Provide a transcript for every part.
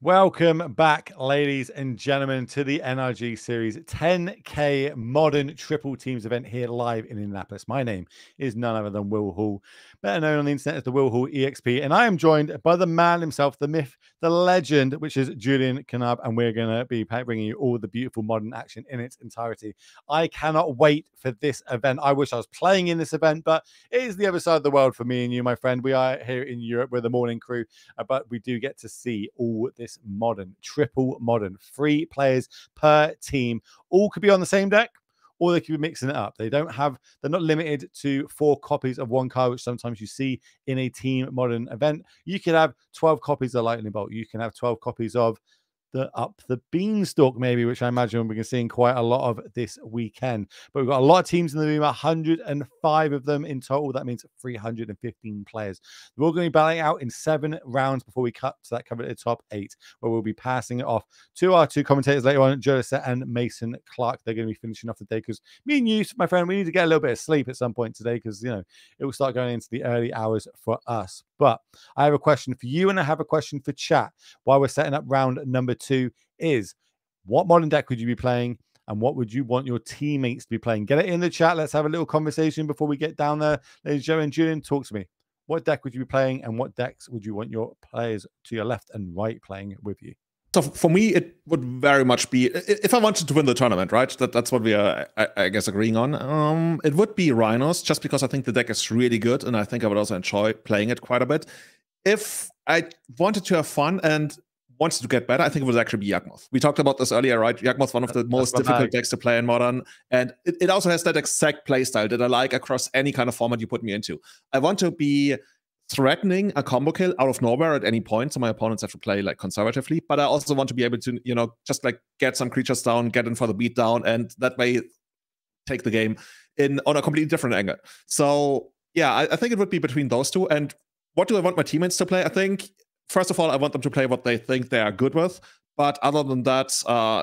Welcome back, ladies and gentlemen, to the NRG Series 10K Modern Triple Teams event here live in Indianapolis. My name is none other than Will Hall, better known on the internet as the Will Hall EXP, and I am joined by the man himself, the myth, the legend, which is Julian Knab, and we're going to be bringing you all the beautiful modern action in its entirety. I cannot wait for this event. I wish I was playing in this event, but it is the other side of the world for me and you, my friend. We are here in Europe. We're the morning crew, but we do get to see all this modern, triple modern, 3 players per team. All could be on the same deck, or they could be mixing it up. They're not limited to 4 copies of one card, which sometimes you see in a team modern event. You could have 12 copies of Lightning Bolt. You can have 12 copies of the Beanstalk, maybe, which I imagine we're seeing quite a lot of this weekend. But we've got a lot of teams in the room, 105 of them in total. That means 315 players. We're all going to be battling out in 7 rounds before we cut to that cover at the top 8, where we'll be passing it off to our 2 commentators later on, Joseph and Mason Clark. They're going to be finishing off the day because me and you, my friend, we need to get a little bit of sleep at some point today because, it will start going into the early hours for us. But I have a question for you and I have a question for chat while we're setting up round number 2 is what modern deck would you be playing and what would you want your teammates to be playing? Get it in the chat. Let's have a little conversation before we get down there. Ladies and gentlemen, Julian, talk to me. What deck would you be playing and what decks would you want your players to your left and right playing with you? So for me, it would very much be, if I wanted to win the tournament, right? That's what we are, I guess, agreeing on. It would be Rhinos, just because I think the deck is really good, and I think I would also enjoy playing it quite a bit. If I wanted to have fun and wanted to get better, I think it would actually be Yawgmoth. We talked about this earlier, right? Yawgmoth, one of the most difficult decks to play in Modern, and it also has that exact playstyle that I like across any kind of format you put me into. I want to be threatening a combo kill out of nowhere at any point, so my opponents have to play like conservatively, but I also want to be able to, just like get some creatures down, get in for the beat down, and that way take the game on a completely different angle. So yeah, I think it would be between those two. And what do I want my teammates to play? I think, first of all, I want them to play what they think they are good with. But other than that,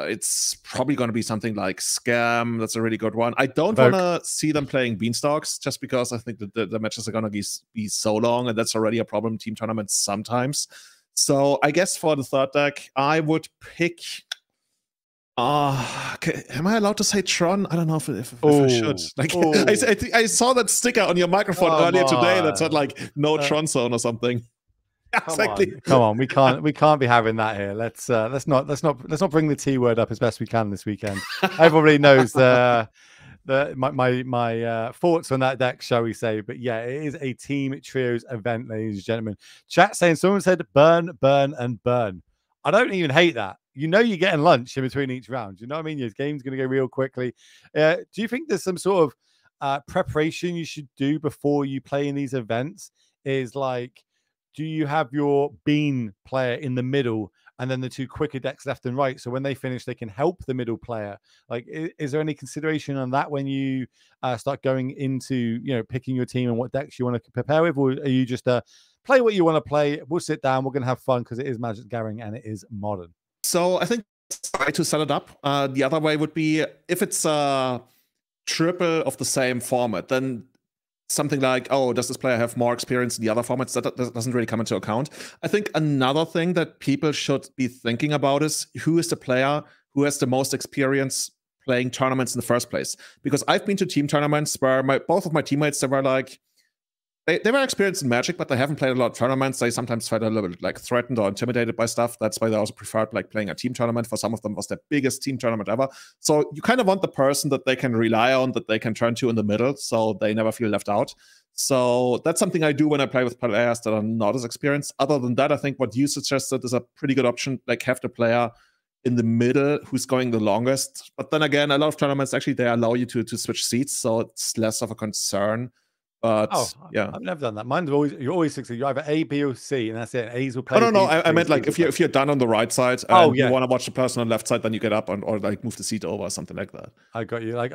it's probably going to be something like Scam. That's a really good one. I don't want to see them playing Beanstalks just because I think that the matches are going to be so long, and that's already a problem in team tournaments sometimes. So I guess for the third deck, I would pick... am I allowed to say Tron? I don't know if I should. Like, I saw that sticker on your microphone earlier today that said like no Tron zone or something. Exactly. Come on, we can't be having that here. Let's not bring the T word up as best we can this weekend. Everybody knows my thoughts on that deck, shall we say? But yeah, it is a team trios event, ladies and gentlemen. Chat saying someone said burn, burn, and burn. I don't even hate that. You're getting lunch in between each round. You know what I mean? Your game's going to go real quickly. Do you think there's some sort of preparation you should do before you play in these events? Is like, do you have your bean player in the middle and then the 2 quicker decks left and right? So when they finish, they can help the middle player. Like, is there any consideration on that when you start going into, picking your team and what decks you want to prepare with? Or are you just play what you want to play? We'll sit down. We're going to have fun because it is Magic the Gathering and it is modern. So I think try to set it up. The other way would be if it's a triple of the same format, then something like, oh, does this player have more experience in the other formats? That doesn't really come into account. I think another thing that people should be thinking about is who is the player who has the most experience playing tournaments in the first place. Because I've been to team tournaments where both of my teammates, they were like, they were experienced in Magic, but they haven't played a lot of tournaments. They sometimes felt a little bit like threatened or intimidated by stuff. That's why they also preferred like playing a team tournament. For some of them, it was their biggest team tournament ever. So you kind of want the person that they can rely on, that they can turn to in the middle, so they never feel left out. So that's something I do when I play with players that are not as experienced. Other than that, I think what you suggested is a pretty good option. Like, have the player in the middle who's going the longest. But then again, a lot of tournaments actually they allow you to switch seats, so it's less of a concern. But yeah, I've never done that. Mine's you're always 60. You're either A, B, or C, and that's it. A's will play. Oh no, I meant like if you're done on the right side and you want to watch the person on the left side, then you get up or like move the seat over or something like that. I got you. Like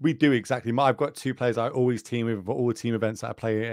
we do exactly. I've got 2 players I always team with for all team events that I play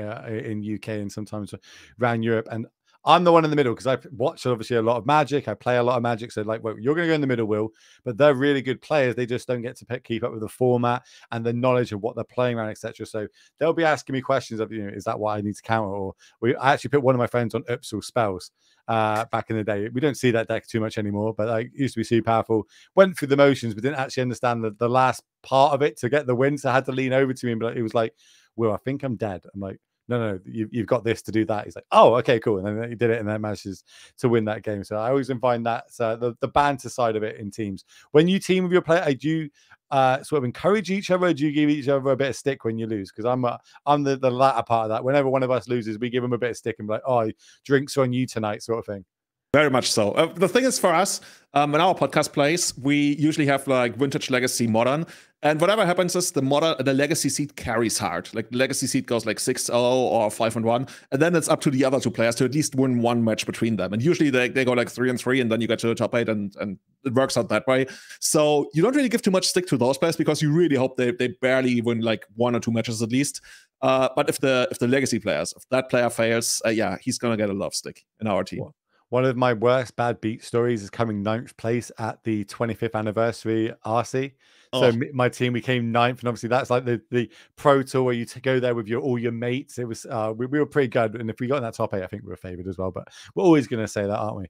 in UK and sometimes around Europe, and I'm the one in the middle because I watch obviously a lot of Magic. I play a lot of Magic. So like, well, you're going to go in the middle, Will, but they're really good players. They just don't get to keep up with the format and the knowledge of what they're playing around, etc. So they'll be asking me questions of, is that what I need to counter? Or I actually put one of my friends on Upsal spells back in the day. We don't see that deck too much anymore, but like, it used to be super powerful. Went through the motions, but didn't actually understand the last part of it to get the win. So I had to lean over to him, but he was like, Will, I think I'm dead. I'm like, no, you've got this to do that. He's like, oh, okay, cool. And then he did it and then manages to win that game. So I always find that the banter side of it in teams. When you team with your player, do you sort of encourage each other? Or do you give each other a bit of stick when you lose? Because I'm the latter part of that. Whenever one of us loses, we give him a bit of stick and be like, oh, drinks on you tonight, sort of thing. Very much so. The thing is, for us, in our podcast plays, we usually have like Vintage, Legacy, Modern, and whatever happens is the Legacy seed carries hard. Like the Legacy seed goes like 6-0 or 5-1, and then it's up to the other two players to at least win one match between them. And usually they go like 3-3, and then you get to the top 8, and it works out that way. So you don't really give too much stick to those players because you really hope they barely win like 1 or 2 matches at least. But if the Legacy players, if that player fails, yeah, he's gonna get a lot of stick in our team. One of my worst bad beat stories is coming 9th place at the 25th anniversary RC. So my team, we came 9th, and obviously that's like the pro tour where you go there with all your mates. It was we were pretty good, and if we got in that top 8, I think we were favored as well. But we're always going to say that, aren't we?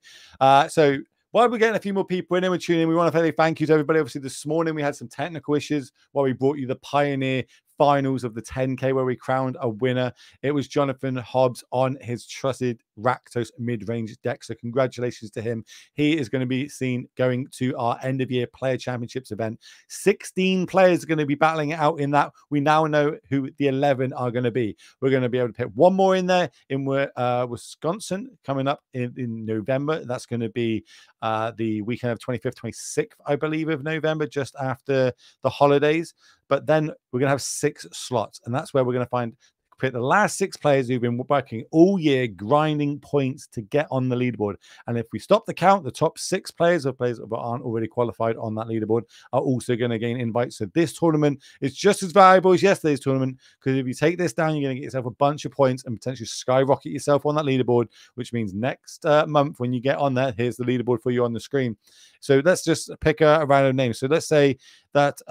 So while we're getting a few more people in and we're tuning in, we want to say thank you to everybody. Obviously, this morning we had some technical issues while we brought you the Pioneer finals of the 10K where we crowned a winner. It was Jonathan Hobbs on his trusted Rakdos mid-range deck. So congratulations to him. He is going to be seen going to our end of year player championships event. 16 players are going to be battling it out in that. We now know who the 11 are going to be. We're going to be able to pick one more in there in Wisconsin coming up in November. That's going to be the weekend of 25th, 26th, I believe, of November, just after the holidays. But then we're going to have 6 slots, and that's where we're going to pick the last 6 players who've been working all year, grinding points to get on the leaderboard. And if we stop the count, the top 6 players, or players that aren't already qualified on that leaderboard, are also going to gain invites. So this tournament is just as valuable as yesterday's tournament, because if you take this down, you're going to get yourself a bunch of points and potentially skyrocket yourself on that leaderboard, which means next month when you get on there, here's the leaderboard for you on the screen. So let's just pick a random name. So let's say that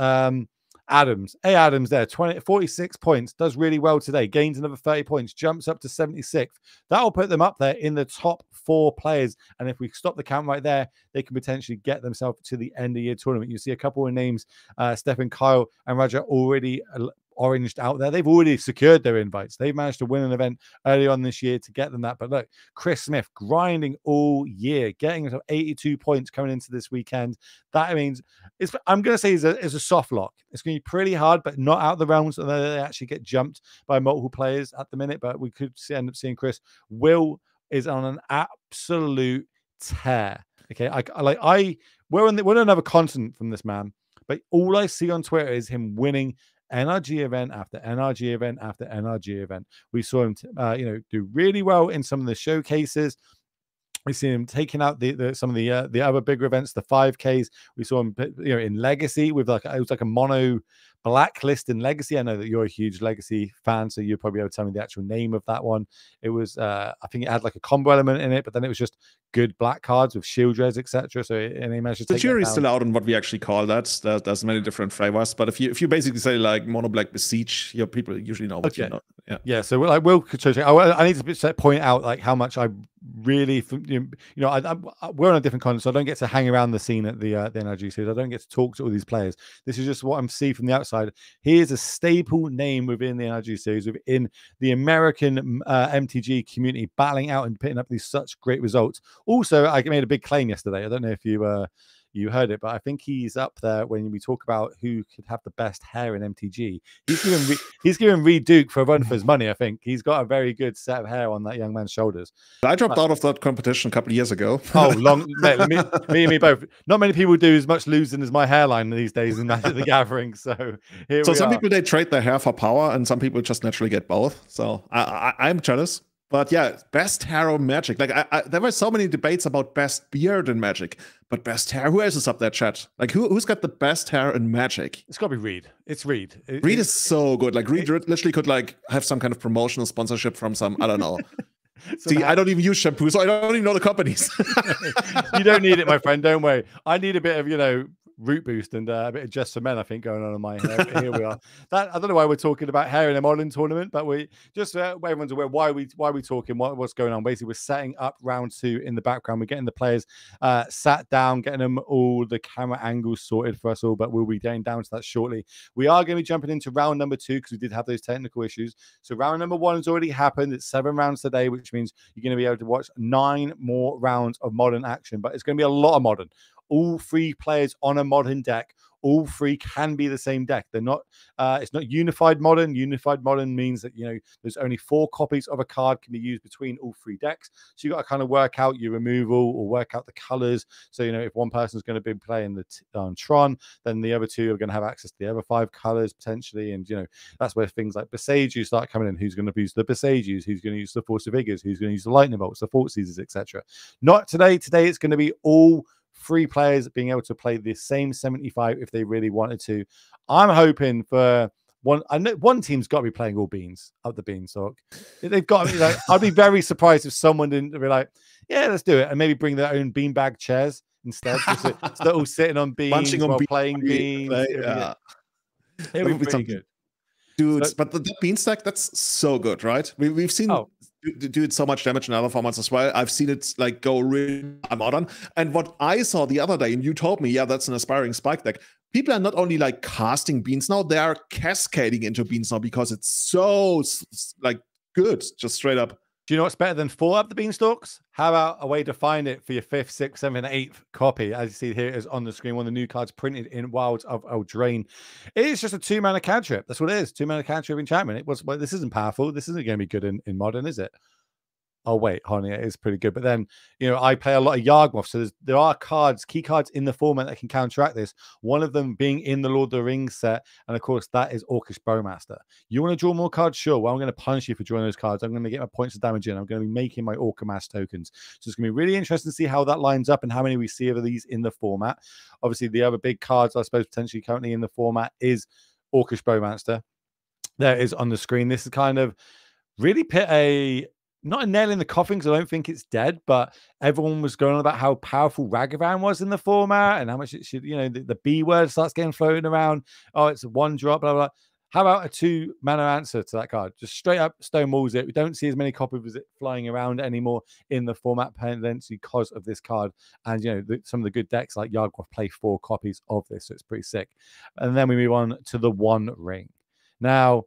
Adams there, 46 points, does really well today, gains another 30 points, jumps up to 76th. That'll put them up there in the top 4 players. And if we stop the count right there, they can potentially get themselves to the end of year tournament. You see a couple of names, Stefan, Kyle, and Roger already oranged out there. They've already secured their invites. They've managed to win an event early on this year to get them that. But look, Chris Smith grinding all year, getting 82 points coming into this weekend. That means I'm going to say it's a soft lock. It's going to be pretty hard, but not out of the realms that they actually get jumped by multiple players at the minute. But we could end up seeing Chris. Will is on an absolute tear. Okay, we're on another continent from this man, but all I see on Twitter is him winning NRG event after NRG event after NRG event. We saw him, do really well in some of the showcases. We see him taking out some of the other bigger events, the 5Ks. We saw him, in Legacy with it was like a mono blacklist in Legacy. I know that you're a huge Legacy fan, so you'll probably be able to tell me the actual name of that one. It was, I think it had like a combo element in it, but then it was just good black cards with shield res, etc. So and he managed to take the jury's still out on what we actually call that. There's many different flavors, but if you basically say like mono black besiege, people usually know what you know. Yeah. So I need to point out like how much I really, we're on a different continent, so I don't get to hang around the scene at the NRG series. I don't get to talk to all these players. This is just what I'm seeing from the outside. He is a staple name within the NRG series, within the American MTG community, battling out and putting up these such great results. Also, I made a big claim yesterday. I don't know if you heard it, but I think he's up there when we talk about who could have the best hair in MTG. He's given Reed Duke for a run for his money. I think he's got a very good set of hair on that young man's shoulders. I dropped out of that competition a couple of years ago. Mate, me and me both. Not many people do as much losing as my hairline these days in Magic the Gathering. So some people, they trade their hair for power, and some people just naturally get both. So I'm jealous. But yeah, best hair in Magic. Like there were so many debates about best beard in Magic, but best hair. Who else is up there, chat? Like who's got the best hair in Magic? It's got to be Reed. It's Reed. Reed is so good. Like Reed literally could like have some kind of promotional sponsorship from some, I don't know. See, I don't even use shampoo, so I don't even know the companies. You don't need it, my friend. Don't worry. I need a bit of, root boost and a bit of Just for Men, I think, going on in my hair. Here we are. I don't know why we're talking about hair in a modeling tournament, but we just everyone's aware why we talking, what's going on. Basically, we're setting up round 2 in the background. We're getting the players sat down, getting them all the camera angles sorted for us all, but we'll be getting down to that shortly. We are going to be jumping into round number 2 because we did have those technical issues. So round number 1 has already happened. It's 7 rounds today, which means you're going to be able to watch 9 more rounds of modern action, but it's going to be a lot of modern. All 3 players on a modern deck. All 3 can be the same deck. They're not. It's not unified modern. Unified modern means that there's only 4 copies of a card can be used between all 3 decks. So you got to kind of work out your removal or work out the colors. So if one person's going to be playing the Tron, then the other 2 are going to have access to the other 5 colors potentially. And that's where things like Besages start coming in. Who's going to use the Besages? Who's going to use the Force of Vigors? Who's going to use the Lightning Bolts? The Thought Seizers, etc. Not today. Today it's going to be all 3 players being able to play the same 75 if they really wanted to. I'm hoping for one. I know one team's got to be playing all beans up the beanstalk. They've got to be I'd be very surprised if someone didn't be like, yeah, let's do it, and maybe bring their own beanbag chairs instead. So they're all sitting on beans while playing beans. Yeah. It'd be pretty good. Dudes, so, but the beanstalk, that's so good, right? We've seen do it so much damage in other formats as well. I've seen it go really modern. And what I saw the other day, and you told me, yeah, that's an aspiring spike deck. People are not only casting beans now, they are cascading into beans now because it's so good, just straight up. Do you know what's better than 4 up the beanstalks? How about a way to find it for your 5th, 6th, 7th, 8th copy? As you see here, it is on the screen. One of the new cards printed in Wilds of Eldraine. It is just a 2-mana cantrip. That's what it is. 2-mana cantrip enchantment. Well, this isn't powerful. This isn't going to be good in modern, is it? Oh, wait, honey, it is pretty good. But then, I play a lot of Yawgmoth. So there are key cards in the format that can counteract this. One of them being in the Lord of the Rings set. And of course, that is Orcish Bowmaster. You want to draw more cards? Sure. Well, I'm going to punish you for drawing those cards. I'm going to get my points of damage in. I'm going to be making my Orcamass tokens. So it's going to be really interesting to see how that lines up and how many we see of these in the format. Obviously, the other big cards, I suppose, potentially currently in the format is Orcish Bowmaster. There it is on the screen. This is kind of really put not a nail in the coffin because I don't think it's dead, but everyone was going on about how powerful Ragavan was in the format and how much it should, the B word starts getting floating around. Oh, it's a 1-drop, blah, blah. How about a 2-mana answer to that card? Just straight up stonewalls it. We don't see as many copies of it flying around anymore in the format pendency because of this card. And, some of the good decks like Yawgmoth play 4 copies of this, so it's pretty sick. And then we move on to the One Ring. Now,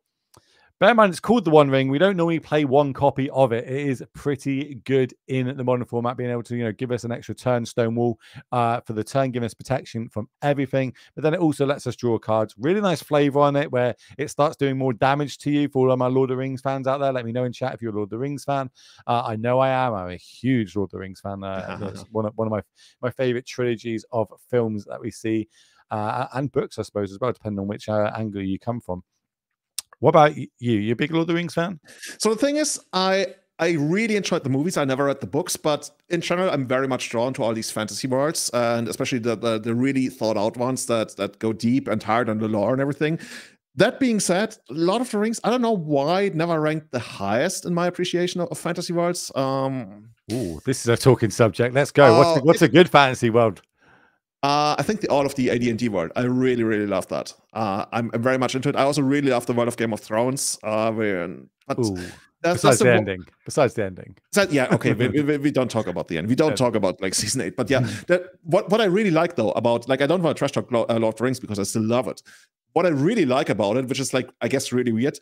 bear in mind, it's called the One Ring. We don't normally play 1 copy of it. It is pretty good in the modern format, being able to, give us an extra turn stonewall for the turn, giving us protection from everything. But then it also lets us draw cards. Really nice flavor on it, where it starts doing more damage to you. For all of my Lord of the Rings fans out there, let me know in chat if you're a Lord of the Rings fan. I know I am. I'm a huge Lord of the Rings fan. It's one of my favorite trilogies of films that we see and books, I suppose, as well, depending on which angle you come from. What about you? You a big Lord of the Rings fan? So the thing is, I really enjoyed the movies. I never read the books, but in general, I'm very much drawn to all these fantasy worlds, and especially the really thought out ones that go deep and hard on the lore and everything. That being said, Lord of the Rings, I don't know why it never ranked the highest in my appreciation of fantasy worlds. Ooh, this is a talking subject. Let's go. What's a good fantasy world? I think all of the AD&D world. I really, really love that. I'm very much into it. I also really love the world of Game of Thrones. Besides the ending. Yeah, okay. we don't talk about the end. We don't talk about season 8. But yeah, what I really like though about I don't want to trash talk Lord of the Rings because I still love it. What I really like about it, which is I guess really weird,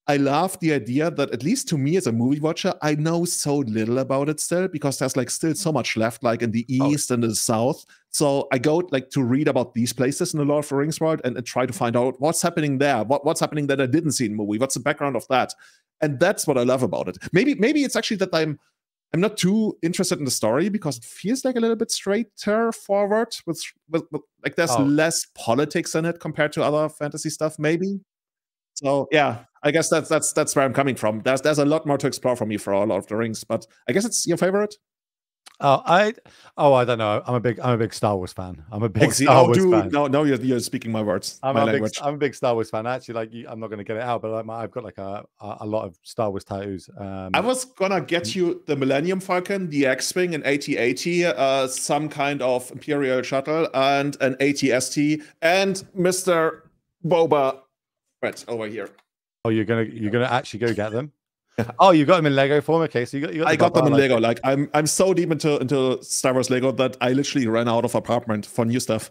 I love the idea that, at least to me as a movie watcher, I know so little about it still because there's still so much left, in the East and the South. So I go to read about these places in the Lord of the Rings world and try to find out what's happening there, what's happening that I didn't see in the movie, what's the background of that. And that's what I love about it. Maybe it's actually that I'm not too interested in the story because it feels a little bit straighter forward with there's less politics in it compared to other fantasy stuff, maybe. So yeah, I guess that's where I'm coming from. There's a lot more to explore for me for Lord of the Rings, but I guess it's your favorite. Oh, I don't know. I'm a big Star Wars fan. I'm a big See, Star oh, Wars dude, fan. no, you're speaking my words, my language. I'm a big Star Wars fan. Actually, like I'm not going to get it out, but like, I've got like a lot of Star Wars tattoos. I was gonna get you the Millennium Falcon, the X-Wing, an AT-AT, some kind of Imperial shuttle, and an AT-ST, and Mr. Boba Fett over here. Oh, you're gonna actually go get them? Oh, you got them in Lego form. Okay, so you got. I got them in Lego. Like I'm so deep into Star Wars Lego that I literally ran out of apartment for new stuff.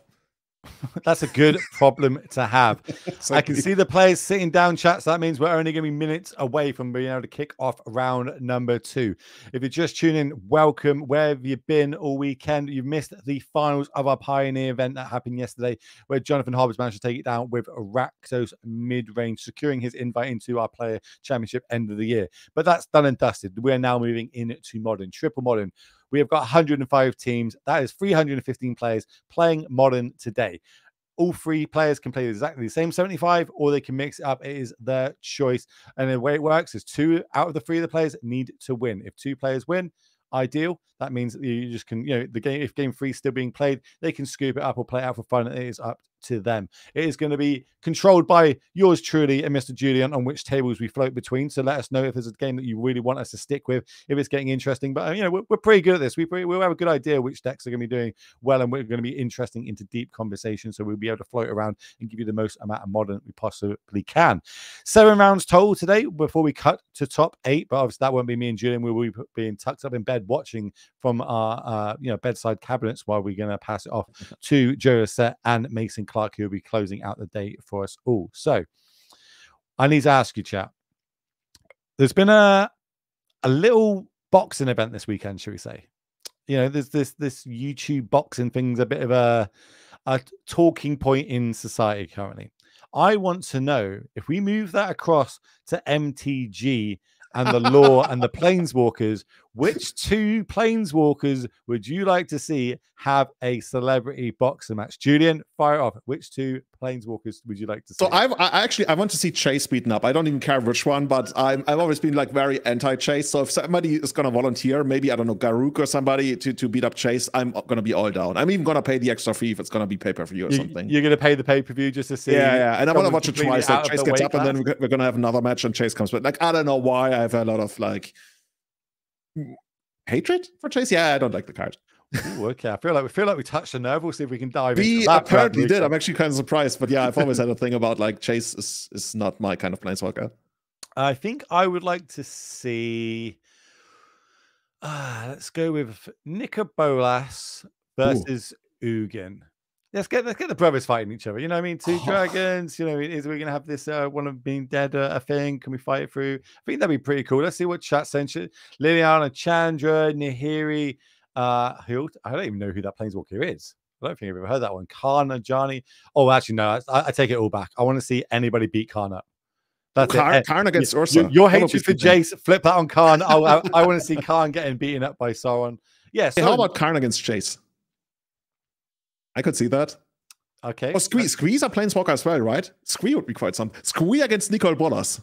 That's a good problem to have. Exactly. I can see the players sitting down, chat. So that means we're only going to be minutes away from being able to kick off round number 2. If you're just tuning in, welcome. Where have you been all weekend? You've missed the finals of our Pioneer event that happened yesterday, where Jonathan Hobbs managed to take it down with Rakdos mid-range, securing his invite into our player championship end of the year. But that's done and dusted. We're now moving into Modern, Triple Modern. We have got 105 teams. That is 315 players playing Modern today. All 3 players can play exactly the same 75, or they can mix it up. It is their choice. And the way it works is 2 out of the 3 of the players need to win. If 2 players win, ideal. That means that you just can, the game, if game 3 is still being played, they can scoop it up or play it out for fun. It is up to them. It is going to be controlled by yours truly and Mr. Julian on which tables we float between. So let us know if there's a game that you really want us to stick with, if it's getting interesting. But we're pretty good at this. We'll have a good idea which decks are going to be doing well, and we're going to be interesting into deep conversation. So we'll be able to float around and give you the most amount of Modern we possibly can. 7 rounds total today before we cut to top 8. But obviously that won't be me and Julian. We will be being tucked up in bed watching from our bedside cabinets while we're going to pass it off to Joe Izzet and Mason Clark, who will be closing out the day for us all. So I need to ask you, chat. There's been a little boxing event this weekend, should we say? There's this YouTube boxing thing's a bit of a talking point in society currently. I want to know if we move that across to MTG and the Law and the Planeswalkers, which 2 Planeswalkers would you like to see have a celebrity boxing match? Julian, fire off. Which 2 Planeswalkers would you like to see? So I want to see Chase beaten up. I don't even care which one, but I've always been like very anti-Chase. So if somebody is gonna volunteer, maybe I don't know, Garuk or somebody to beat up Chase, I'm gonna be all down. I'm even gonna pay the extra fee if it's gonna be pay-per-view or something. You're gonna pay the pay-per-view just to see. Yeah, and I want to watch it twice. Like Chase gets up, and then we're gonna have another match, and Chase comes. But like I don't know why I have a lot of like hatred for Chase. Yeah, I don't like the card. Ooh, okay, I feel like we touched a nerve. We'll see if we can dive into that. We apparently did. I'm actually kind of surprised, but yeah, I've always had a thing about like Chase is not my kind of planeswalker. I think I would like to see. Let's go with Nicobolas versus Ugin. Let's get the brothers fighting each other. You know what I mean? 2 dragons. Is we gonna have this one of being dead a thing? Can we fight it through? I think that'd be pretty cool. Let's see what chat sent. Liliana, Chandra, Nihiri. I don't even know who that planeswalker is. I don't think I've ever heard that one. Karna, Johnny. Oh, actually, no. I take it all back. I want to see anybody beat Karna. That's it. Karn against Ursa. Your hatred for Jace, flip that on Karn. I want to see Karn getting beaten up by Sauron. Yeah. Hey, how about Karn against Chase? I could see that. Okay. Oh, Squeeze a planeswalker as well, right? Squee would be quite some. Squee against Nicole Bolas.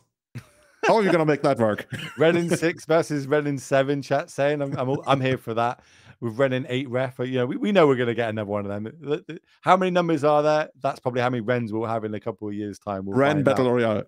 How are you gonna make that work? Renin 6 versus Renin 7. Chat saying I'm here for that. With Renin 8 ref, we know we're gonna get another one of them. How many numbers are there? That's probably how many Rens we'll have in a couple of years' time. Ren Battle Royale.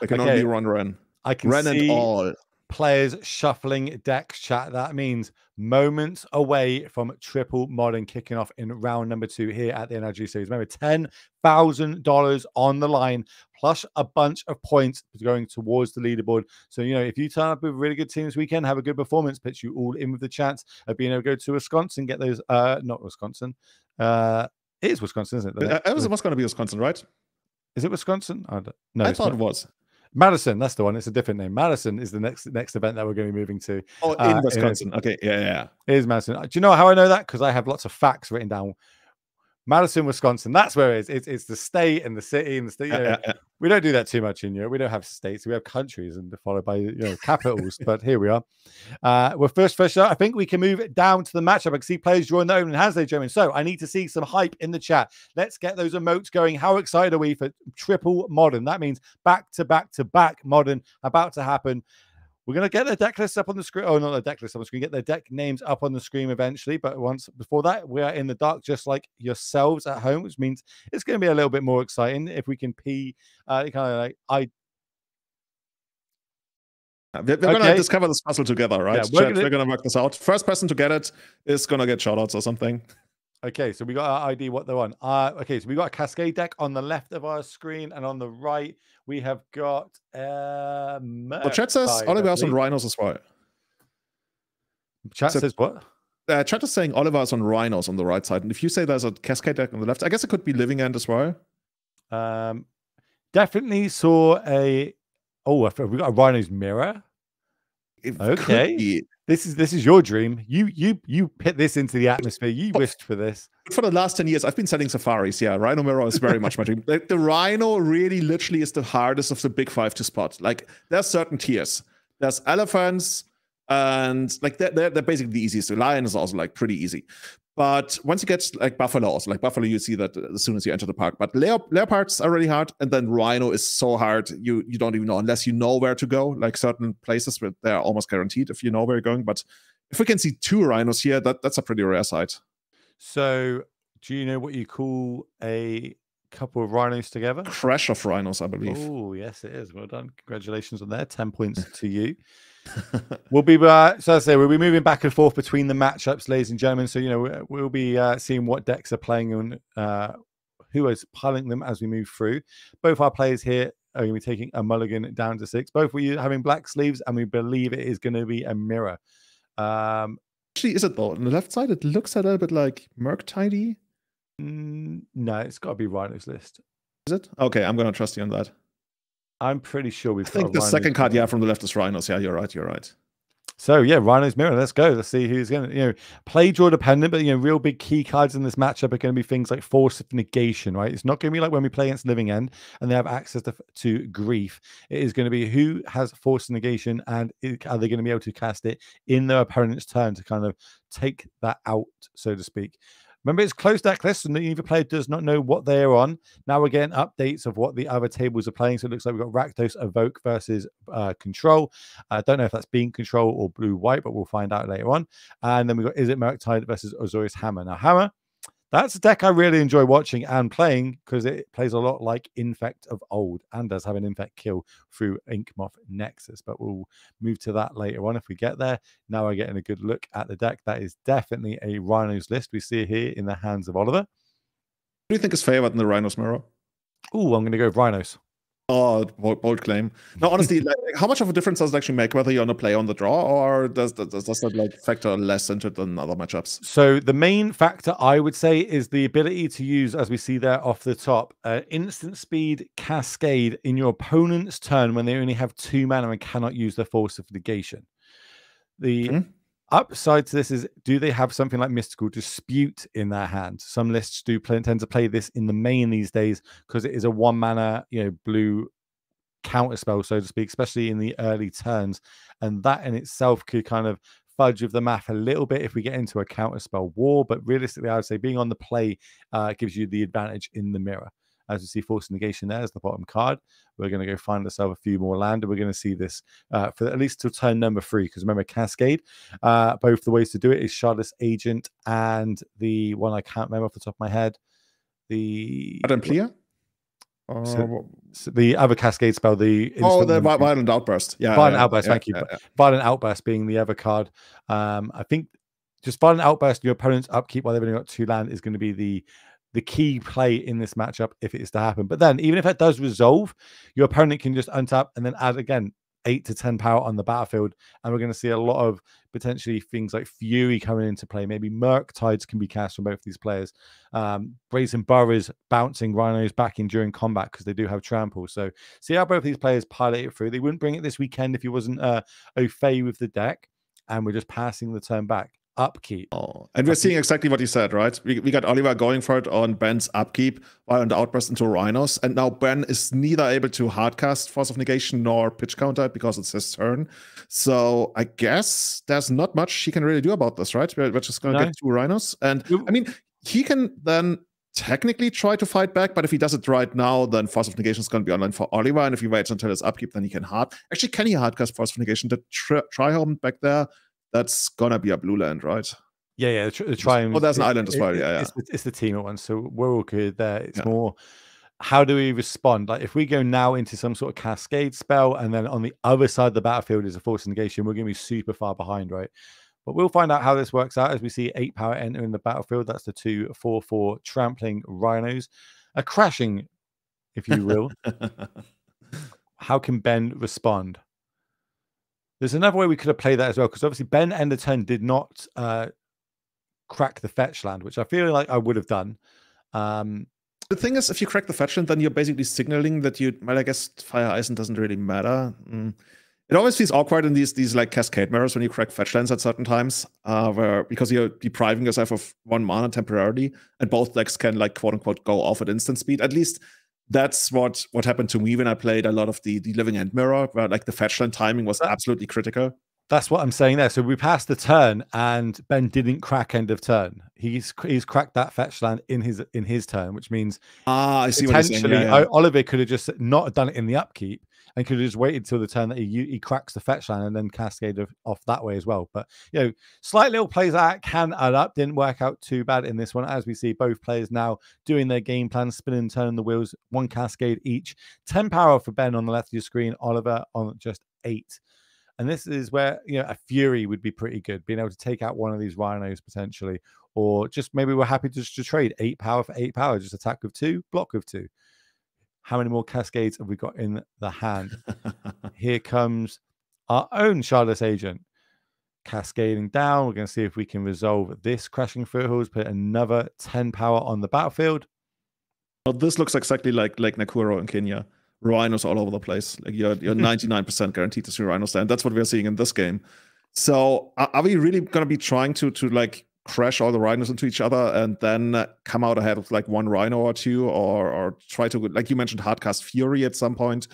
I can only run Ren. I can Ren see and all players shuffling decks, chat. That means moments away from Triple Modern kicking off in round number 2 here at the NRG Series. Remember, $10,000 on the line, plus a bunch of points going towards the leaderboard. So, if you turn up with a really good team this weekend, have a good performance, pitch you all in with the chance of being able to go to Wisconsin, get those, not Wisconsin. It is Wisconsin, isn't it? It was going to be Wisconsin, right? Is it Wisconsin? No, I thought it was. Madison, that's the one. It's a different name. Madison is the next event that we're going to be moving to. Oh, in Wisconsin. Okay, yeah. It is Madison. Do you know how I know that? Because I have lots of facts written down. Madison, Wisconsin. That's where it is. It's the state and the city and the state. We don't do that too much in Europe. We don't have states. We have countries and followed by capitals. But here we are. We're first up. I think we can move it down to the matchup. I can see players drawing their own hands, ladies and gentlemen. So I need to see some hype in the chat. Let's get those emotes going. How excited are we for Triple Modern? That means back to back to back Modern about to happen. We're going to get their deck list up on the screen. Oh, not the deck list on the screen. Get their deck names up on the screen eventually. But before that, we are in the dark, just like yourselves at home, which means it's going to be a little bit more exciting if we can kind of like We're going to discover this puzzle together, right? Yeah, we're going to work this out. First person to get it is going to get shoutouts or something. Okay, so we got our ID, what they're on. Okay, so we got a Cascade deck on the left of our screen, and on the right, we have got the chat says Oliver's on Rhinos as well. Chat says what? Chat is saying Oliver's on Rhinos on the right side. And if you say there's a Cascade deck on the left, I guess it could be Living End as well. Definitely saw a... Oh, we got a Rhino's mirror. Okay. This is your dream. You put this into the atmosphere. You wished for this. For the last 10 years, I've been selling safaris. Yeah, Rhino Mirror is very much my dream. The Rhino really literally is the hardest of the big five to spot. Like, there's certain tiers. There's elephants, and like they're basically the easiest. The lion is also like pretty easy. But once you get like buffalo, also like buffalo, you see that as soon as you enter the park. But leopards are really hard, and then rhino is so hard you don't even know unless you know where to go. Like certain places where they're almost guaranteed if you know where you're going. But if we can see 2 rhinos here, that's a pretty rare sight. So, do you know what you call a couple of rhinos together? Crash of rhinos, I believe. Oh, yes, it is. Well done. Congratulations on that. 10 points to you. We'll be so I say we'll be moving back and forth between the matchups, ladies and gentlemen. So we'll be seeing what decks are playing and who is piling them as we move through. Both our players here are going to be taking a mulligan down to 6. Both of you having black sleeves, and we believe it is going to be a mirror. Actually, is it though? On the left side, it looks a little bit like Murktide. No, it's got to be Rhino's list. Is it? Okay, I'm going to trust you on that. I'm pretty sure we've. I think the second card, from the left is Rhinos. Yeah, you're right. You're right. So yeah, Rhino's mirror. Let's go. Let's see who's going to play draw dependent, but real big key cards in this matchup are going to be things like Force of Negation. Right? It's not going to be like when we play against Living End and they have access to Grief. It is going to be who has Force of Negation and are they going to be able to cast it in their opponent's turn to kind of take that out, so to speak. Remember, it's closed deck list, and either player does not know what they are on. Now we're getting updates of what the other tables are playing. So it looks like we've got Rakdos Evoke versus Control. I don't know if that's being Control or Blue-White, but we'll find out later on. And then we've got Izzet Murktide versus Azorius Hammer. Now, Hammer, that's a deck I really enjoy watching and playing because it plays a lot like Infect of old and does have an Infect kill through Yawgmoth Nexus. But we'll move to that later on if we get there. Now we're getting a good look at the deck. That is definitely a Rhinos list. We see it here in the hands of Oliver. Who do you think is favored in the Rhinos mirror? Oh, I'm going to go with Rhinos. Oh, bold claim. No, honestly, like, how much of a difference does it actually make whether you're on a play on the draw, or does that like factor less into it than other matchups? So the main factor I would say is the ability to use, as we see there off the top, instant speed Cascade in your opponent's turn when they only have 2 mana and cannot use their Force of Negation. The upside to this is, do they have something like Mystical Dispute in their hand? Some lists do tend to play this in the main these days because it is a 1 mana, blue counter spell, so to speak, especially in the early turns. And that in itself could kind of fudge with the math a little bit if we get into a counter spell war. But realistically, I would say being on the play gives you the advantage in the mirror. As you see, Force of Negation there is the bottom card. We're going to go find ourselves a few more land, and we're going to see this for at least till turn number 3. Because remember, Cascade, both the ways to do it is Shardless Agent and the one I can't remember off the top of my head. The so the other Cascade spell, the Violent Outburst. Yeah, Violent Outburst. Thank you. Violent Outburst being the other card. I think just Violent Outburst, your opponent's upkeep while they've only got 2 land is going to be the key play in this matchup if it is to happen. But then even if it does resolve, your opponent can just untap and then add again 8 to 10 power on the battlefield, and we're going to see a lot of potentially things like Fury coming into play. Maybe Murktides can be cast from both these players. Brazen Burrows bouncing Rhinos back in during combat because they do have trample. So see how both these players pilot it through. They wouldn't bring it this weekend if he wasn't au fait with the deck, and we're just passing the turn back. Upkeep. And we're seeing exactly what you said, right? We got Oliver going for it on Ben's upkeep while on the outburst into Rhinos. And now Ben is neither able to hardcast Force of Negation nor pitch counter because it's his turn. So I guess there's not much he can really do about this, right? We're just going to get 2 Rhinos. And I mean, he can then technically try to fight back, but if he does it right now, then Force of Negation is going to be online for Oliver, and if he waits until his upkeep, then he can hard. Actually, can he hardcast Force of Negation? The Tri-Home back there, that's going to be a blue land, right? Yeah, the Tri-Home. Oh, there's an island as well, yeah. It's the team one, so we're all good there. It's more, how do we respond? Like, if we go now into some sort of Cascade spell, and then on the other side of the battlefield is a Force of Negation, we're going to be super far behind, right? But we'll find out how this works out as we see 8 power entering the battlefield. That's the 2/4/4 trampling Rhinos. A crashing, if you will. How can Ben respond? There's another way we could have played that as well, because obviously Ben end of turn did not crack the fetch land, which I feel like I would have done. The thing is, if you crack the fetch land, then you're basically signaling that you, well, I guess Fire Eisen doesn't really matter. It always feels awkward in these like Cascade mirrors when you crack fetch lands at certain times, because you're depriving yourself of 1 mana temporarily, and both decks can, like, quote unquote go off at instant speed. At least that's what happened to me when I played a lot of the Living End mirror, where like the fetch land timing was absolutely critical. That's what I'm saying there. So we passed the turn, and Ben didn't crack end of turn. He's cracked that fetch land in his turn, which means I see what you're saying. Yeah. Oliver could have just not done it in the upkeep, and could have just waited till the turn that he cracks the fetch land and then cascade off that way as well. But slight little plays that can add up. Didn't work out too bad in this one, as we see both players now doing their game plan, spinning and turning the wheels, 1 cascade each. 10 power for Ben on the left of your screen, Oliver on just 8. And this is where a Fury would be pretty good, being able to take out one of these Rhinos potentially, or just maybe we're happy just to trade 8 power for 8 power, just attack with 2, block with 2. How many more cascades have we got in the hand? Here comes our own Shardless Agent. Cascading down. We're going to see if we can resolve this Crashing Foothills, put another 10 power on the battlefield. Well, this looks exactly like Nakuro in Kenya. Rhinos all over the place. Like you're 99% guaranteed to see Rhinos there. And that's what we're seeing in this game. So are we really going to be trying to like crash all the Rhinos into each other and then come out ahead with like 1 Rhino or 2, or try to, like you mentioned, hardcast Fury at some point?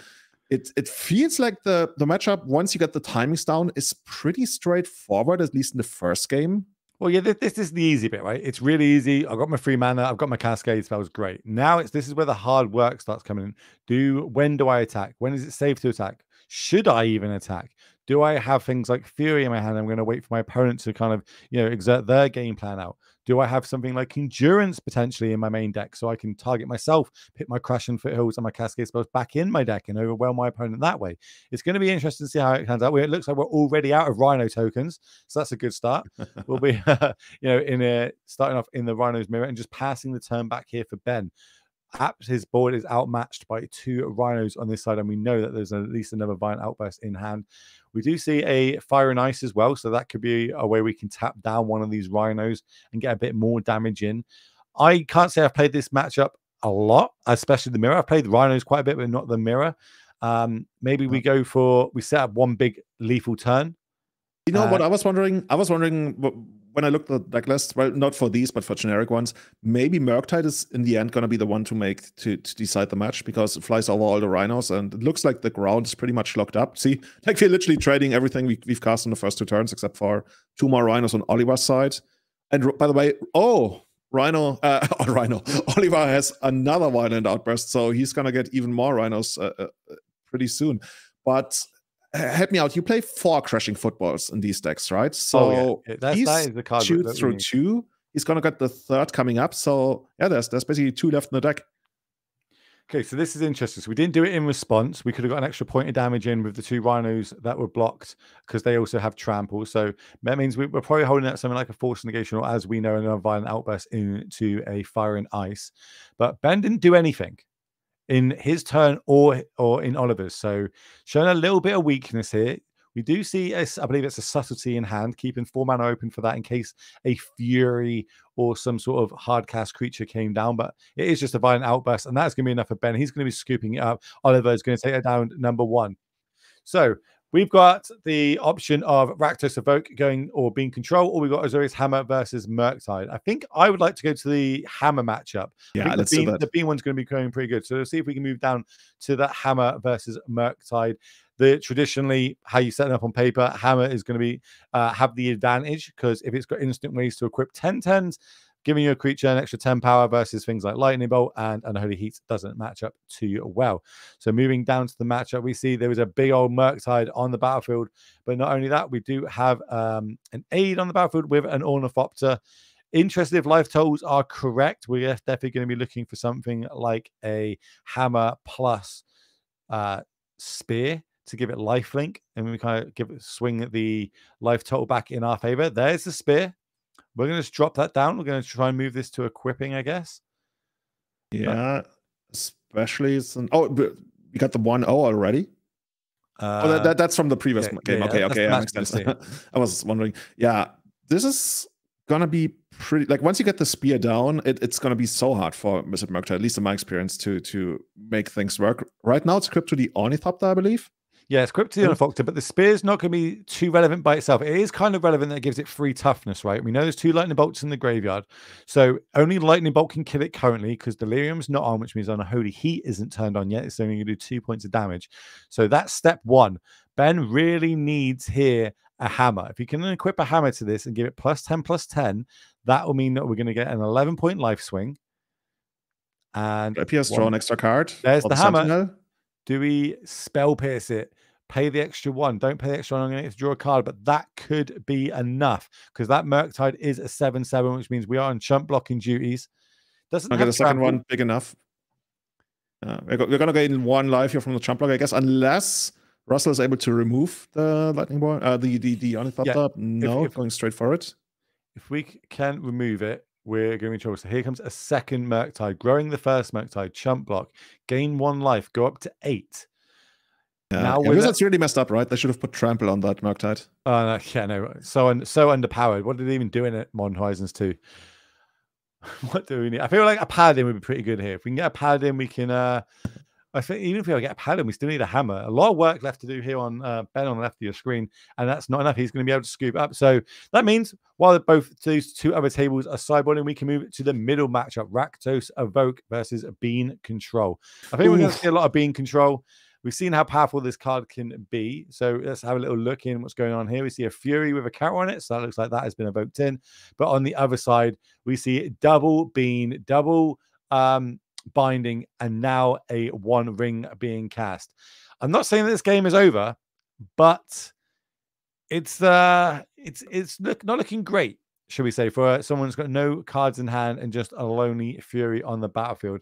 It feels like the matchup, once you get the timings down, is pretty straightforward, at least in the first game. Well, yeah, this is the easy bit, right? It's really easy. I've got my 3 mana. I've got my Cascade spells. Great. Now this is where the hard work starts coming in. When do I attack? When is it safe to attack? Should I even attack? Do I have things like Fury in my hand? I'm going to wait for my opponent to kind of, exert their game plan out. Do I have something like Endurance potentially in my main deck so I can target myself, pick my Crashing Foothills and my Cascade spells back in my deck and overwhelm my opponent that way? It's going to be interesting to see how it turns out. It looks like we're already out of Rhino tokens, so that's a good start. We'll be, starting off in the Rhinos mirror and just passing the turn back here for Ben. His board is outmatched by 2 Rhinos on this side, and we know that there's at least another Violent Outburst in hand. We do see a Fire and Ice as well, so that could be a way we can tap down one of these Rhinos and get a bit more damage in. I can't say I've played this matchup a lot, especially the mirror. I've played the Rhinos quite a bit, but not the mirror. Maybe we set up 1 big lethal turn. What I was wondering when I looked at the deck list, well, not for these, but for generic ones, maybe Murktide is in the end going to be the one to decide the match, because it flies over all the Rhinos, and it looks like the ground is pretty much locked up. See, like we're literally trading everything we've cast in the first 2 turns, except for 2 more Rhinos on Oliver's side. And by the way, Oliver has another Violent Outburst, so he's going to get even more Rhinos pretty soon. But help me out. You play 4 Crashing Footballs in these decks, right? So that is the card. Shoots through 2. He's gonna get the 3rd coming up. So yeah, there's basically 2 left in the deck. Okay, so this is interesting. So we didn't do it in response. We could have got an extra point of damage in with the 2 Rhinos that were blocked, because they also have trample. So that means we're probably holding out something like a Force Negation, or, as we know, another Violent Outburst into a Fire and Ice. But Ben didn't do anything in his turn or in Oliver's, so showing a little bit of weakness here. We do see, I believe it's a Subtlety in hand, keeping 4 mana open for that in case a Fury or some sort of hard cast creature came down, but it is just a Violent Outburst, and that's going to be enough for Ben. He's going to be scooping it up. Oliver is going to take it down number 1. So we've got the option of Rakdos Evoke being control, or we've got Azorius Hammer versus Murktide. I think I would like to go to the Hammer matchup. Yeah, let's do that. The Beam one's going to be going pretty good. So let's see if we can move down to that Hammer versus Murktide. Traditionally, how you set it up on paper, Hammer is going to be have the advantage, because if it's got instant ways to equip 10/10s, giving you a creature an extra 10 power versus things like Lightning Bolt and Unholy Heat doesn't match up too well. So moving down to the matchup, we see there was a big old Murktide on the battlefield. But not only that, we do have an aid on the battlefield with an Ornithopter. Interested if life totals are correct, we're definitely going to be looking for something like a hammer plus spear to give it lifelink, and we kind of swing the life total back in our favor. There's the spear. We're going to just drop that down. We're going to try and move this to equipping, I guess. Yeah, especially but you got the 1-0 already. That's from the previous game. Okay, that makes sense. I was wondering. Yeah, this is gonna be pretty. Like once you get the spear down, it's gonna be so hard for Mr. Murktide, at least in my experience, to make things work. Right now, it's equipped to the Ornithopter, I believe. Yeah, it's equipped to the Ornithopter, but the spear's not going to be too relevant by itself. It is kind of relevant that it gives it 3 toughness, right? We know there's 2 lightning bolts in the graveyard, so only lightning bolt can kill it currently because Delirium's not on, which means Unholy Heat isn't turned on yet. It's only going to do 2 points of damage. So that's step 1. Ben really needs here a hammer. If you can equip a hammer to this and give it +10/+10, that will mean that we're going to get an 11-point life swing. And appears draw an extra card. There's the hammer. Sentinel. Do we spell pierce it? Pay the extra 1. Don't pay the extra 1. I'm going to draw a card, but that could be enough because that Murktide is a 7/7, which means we are on chump blocking duties. Doesn't get the second one big enough. We're going to gain 1 life here from the chump block, I guess, unless Russell is able to remove the lightning ball, the Ornithopter. No, going straight for it. If we can remove it, we're going to be in trouble. So here comes a second Murktide, growing the first Murktide, chump block, gain 1 life, go up to 8. Now that's really messed up, right? They should have put trample on that Murktide. Oh no, so underpowered. What did they even do in it? Modern Horizons 2. What do we need? I feel like a paladin would be pretty good here. If we can get a paladin, we can. I think even if we get a paladin, we still need a hammer. A lot of work left to do here on Ben on the left of your screen, and that's not enough. He's going to be able to scoop up. So that means while both those 2 other tables are sideboarding, we can move to the middle matchup: Rakdos Evoke versus Bean Control. I think we're going to see a lot of Bean Control. We've seen how powerful this card can be. So let's have a little look in what's going on here. We see a Fury with a counter on it. So that looks like that has been evoked in. But on the other side, we see double Bean, double binding, and now a 1 ring being cast. I'm not saying that this game is over, but it's not looking great, should we say, for someone who's got no cards in hand and just a lonely Fury on the battlefield.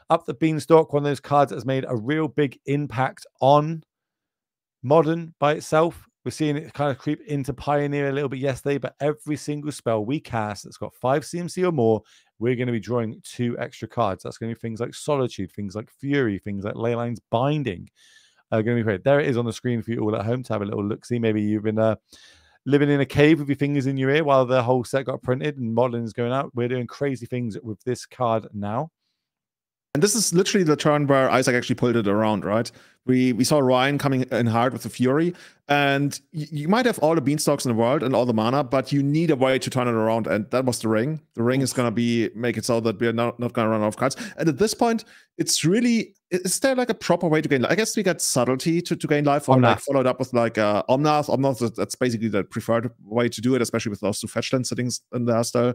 Up the Beanstalk, one of those cards that has made a real big impact on Modern by itself. We're seeing it kind of creep into Pioneer a little bit yesterday, but every single spell we cast that's got 5 CMC or more, we're going to be drawing 2 extra cards. That's going to be things like Solitude, things like Fury, things like Leyline's Binding are going to be great. There it is on the screen for you all at home to have a little look-see. Maybe you've been living in a cave with your fingers in your ear while the whole set got printed and Modern is going out. We're doing crazy things with this card now. And this is literally the turn where Isaac actually pulled it around, right? We saw Ryan coming in hard with the Fury, and you might have all the Beanstalks in the world and all the mana, but you need a way to turn it around, and that was the ring. The ring is going to make it so that we're not going to run out of cards. And at this point, it's really, is there like a proper way to gain life? I guess we got Subtlety to gain life, or like followed up with like Omnath. Omnath, that's basically the preferred way to do it, especially with those 2 fetchlands sitting in there still.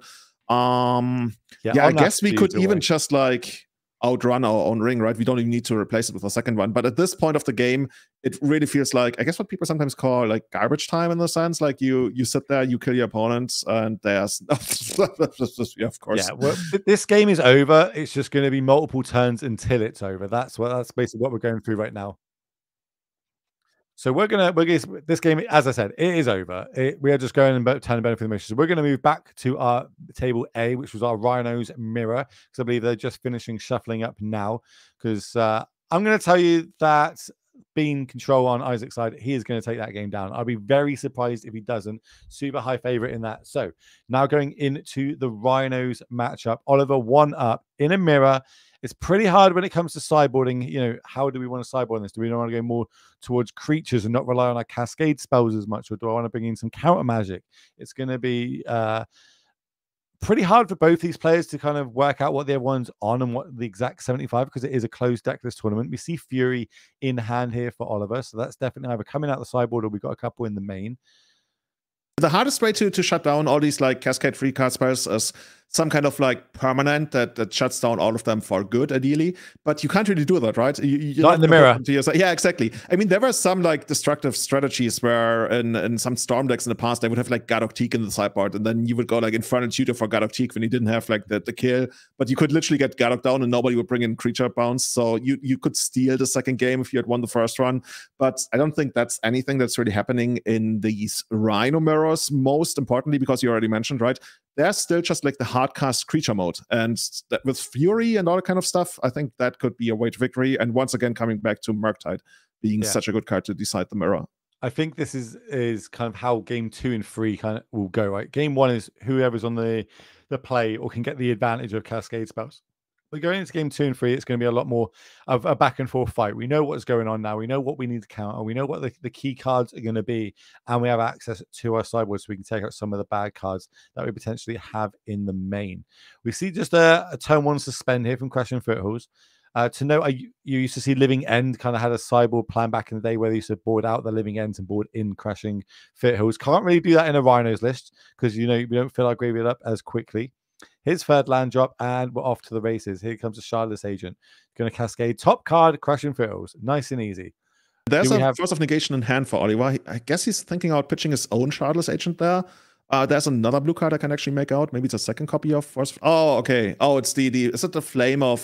Yeah, I guess we could even just like outrun our own ring, right? We don't even need to replace it with a second one. But at this point of the game, it really feels like, I guess what people sometimes call like garbage time in the sense, like you sit there, you kill your opponents, and there's yeah, of course. Yeah, well, this game is over. It's just going to be multiple turns until it's over. That's basically what we're going through right now. So this game, as I said, it is over. We are just going and turning benefit motion. So we're going to move back to our table A, which was our Rhinos mirror, because I believe they're just finishing shuffling up now. Because I'm going to tell you that Bean Control on Isaac's side, he is going to take that game down. I'll be very surprised if he doesn't. Super high favorite in that. So now going into the Rhinos matchup, Oliver 1 up in a mirror. It's pretty hard when it comes to sideboarding. You know, how do we want to sideboard on this? Do we want to go more towards creatures and not rely on our Cascade spells as much? Or do I want to bring in some counter magic? It's going to be pretty hard for both these players to kind of work out what the other one's on and what the exact 75, because it is a closed deckless tournament. We see Fury in hand here for Oliver. So that's definitely either coming out the sideboard or we've got a couple in the main. The hardest way to shut down all these like Cascade free card spells is some kind of like permanent that shuts down all of them for good, ideally. But you can't really do that, right? You're not in the mirror. Yeah, exactly. I mean, there were some like destructive strategies where in some Storm decks in the past, they would have like Gadokteak in the sideboard, and then you would go like Infernal Tutor for Gadokteak when you didn't have like the kill. But you could literally get Gadok down and nobody would bring in creature bounce. So you could steal the second game if you had won the first run. But I don't think that's anything that's really happening in these Rhino mirrors, most importantly, because you already mentioned, right? There's still just like the hardcast creature mode. And that with Fury and all that kind of stuff, I think that could be a way to victory. And once again, coming back to Murktide being such a good card to decide the mirror. I think this is kind of how game 2 and 3 kind of will go, right? Game 1 is whoever's on the play or can get the advantage of Cascade spells. But going into game 2 and 3, it's going to be a lot more of a back and forth fight. We know what's going on now. We know what we need to counter. We know what the key cards are going to be. And we have access to our sideboard so we can take out some of the bad cards that we potentially have in the main. We see just a turn 1 suspend here from Crashing Foothills. To note, you used to see Living End kind of had a sideboard plan back in the day where they used to board out the Living Ends and board in Crashing Foothills. Can't really do that in a Rhinos list because, we don't fill our graveyard up as quickly. His third land drop, and we're off to the races. Here comes a Shardless Agent. Going to Cascade. Top card, Crashing Foothills. Nice and easy. There's a Force of Negation in hand for Oliver. I guess he's thinking about pitching his own Shardless Agent there. There's another blue card I can actually make out. Maybe it's a second copy of Force. Oh, okay. Oh, it's is it the Flame of...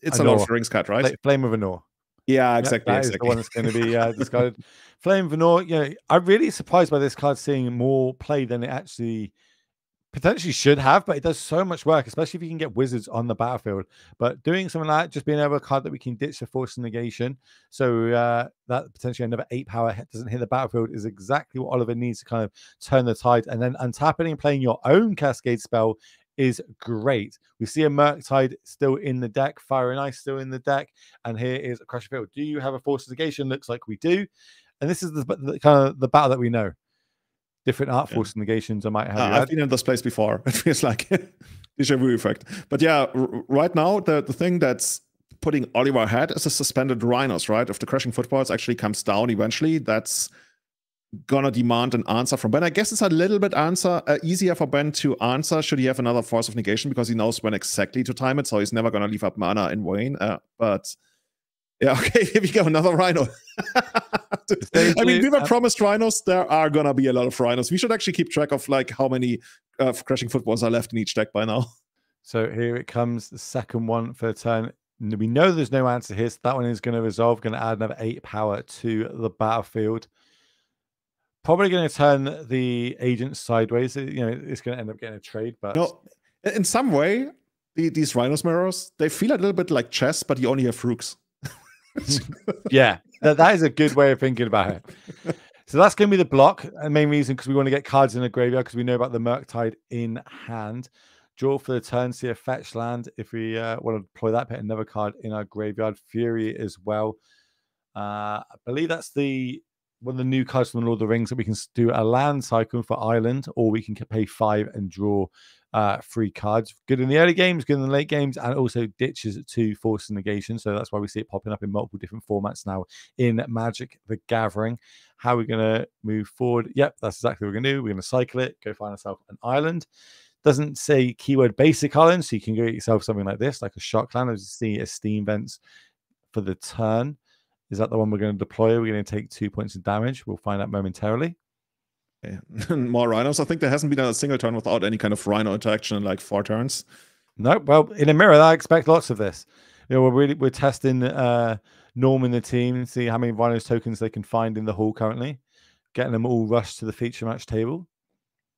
it's a Lord of the Rings card, right? Flame of Anor. Yeah, exactly. That is the one that's going to be discarded. Flame of Anor, I'm really surprised by this card seeing more play than it actually potentially should have, but it does so much work, especially if you can get wizards on the battlefield. But doing something like that, just being able to card that we can ditch the Force of Negation, so that potentially another 8 power doesn't hit the battlefield, is exactly what Oliver needs to kind of turn the tide. And then untapping and playing your own Cascade spell is great. We see a Murktide still in the deck, Fire and Ice still in the deck, and here is a Crusher Field. Do you have a Force of Negation? Looks like we do. And this is the kind of the battle that we know. Different art Force negations I might have. I've been in this place before. It feels like deja vu effect. But yeah, right now the thing that's putting Oliver ahead is a suspended Rhinos, right? If the Crashing Footballs actually comes down eventually, that's gonna demand an answer from Ben. I guess it's a little bit easier for Ben to answer should he have another Force of Negation because he knows when exactly to time it, so he's never gonna leave up mana in Wayne. But yeah, okay, here we go, another Rhino. I mean, we were promised Rhinos. There are gonna be a lot of Rhinos. We should actually keep track of like how many Crashing Footballs are left in each deck by now. So here it comes, the second one for the turn. We know there's no answer here, so that one is going to resolve. Going to add another 8 power to the battlefield. Probably going to turn the agent sideways. It's going to end up getting a trade. But no, in some way, these Rhinos mirrors, they feel a little bit like chess, but you only have rooks. Yeah, that is a good way of thinking about it. So that's going to be the block. And main reason because we want to get cards in the graveyard because we know about the Murktide in hand. Draw for the turn, see a fetch land. If we want to deploy that, put another card in our graveyard. Fury as well. I believe that's one of the new cards from the Lord of the Rings that we can do a land cycle for Island, or we can pay 5 and draw 3 cards. Good in the early games, good in the late games, and also ditches 2 Force of Negation. So that's why we see it popping up in multiple different formats now in Magic the Gathering. How are we going to move forward? Yep, that's exactly what we're going to do. We're going to cycle it, go find ourselves an island. Doesn't say keyword basic island, so you can go get yourself something like this, like a Shockland. As you see, Esteem Vents for the turn. Is that the one we're going to deploy? We're going to take 2 points of damage. We'll find out momentarily. Okay. More Rhinos. I think there hasn't been a single turn without any kind of Rhino interaction in like 4 turns. No, well, in a mirror, I expect lots of this. We're testing Norm in the team, see how many Rhinos tokens they can find in the hall currently, getting them all rushed to the feature match table.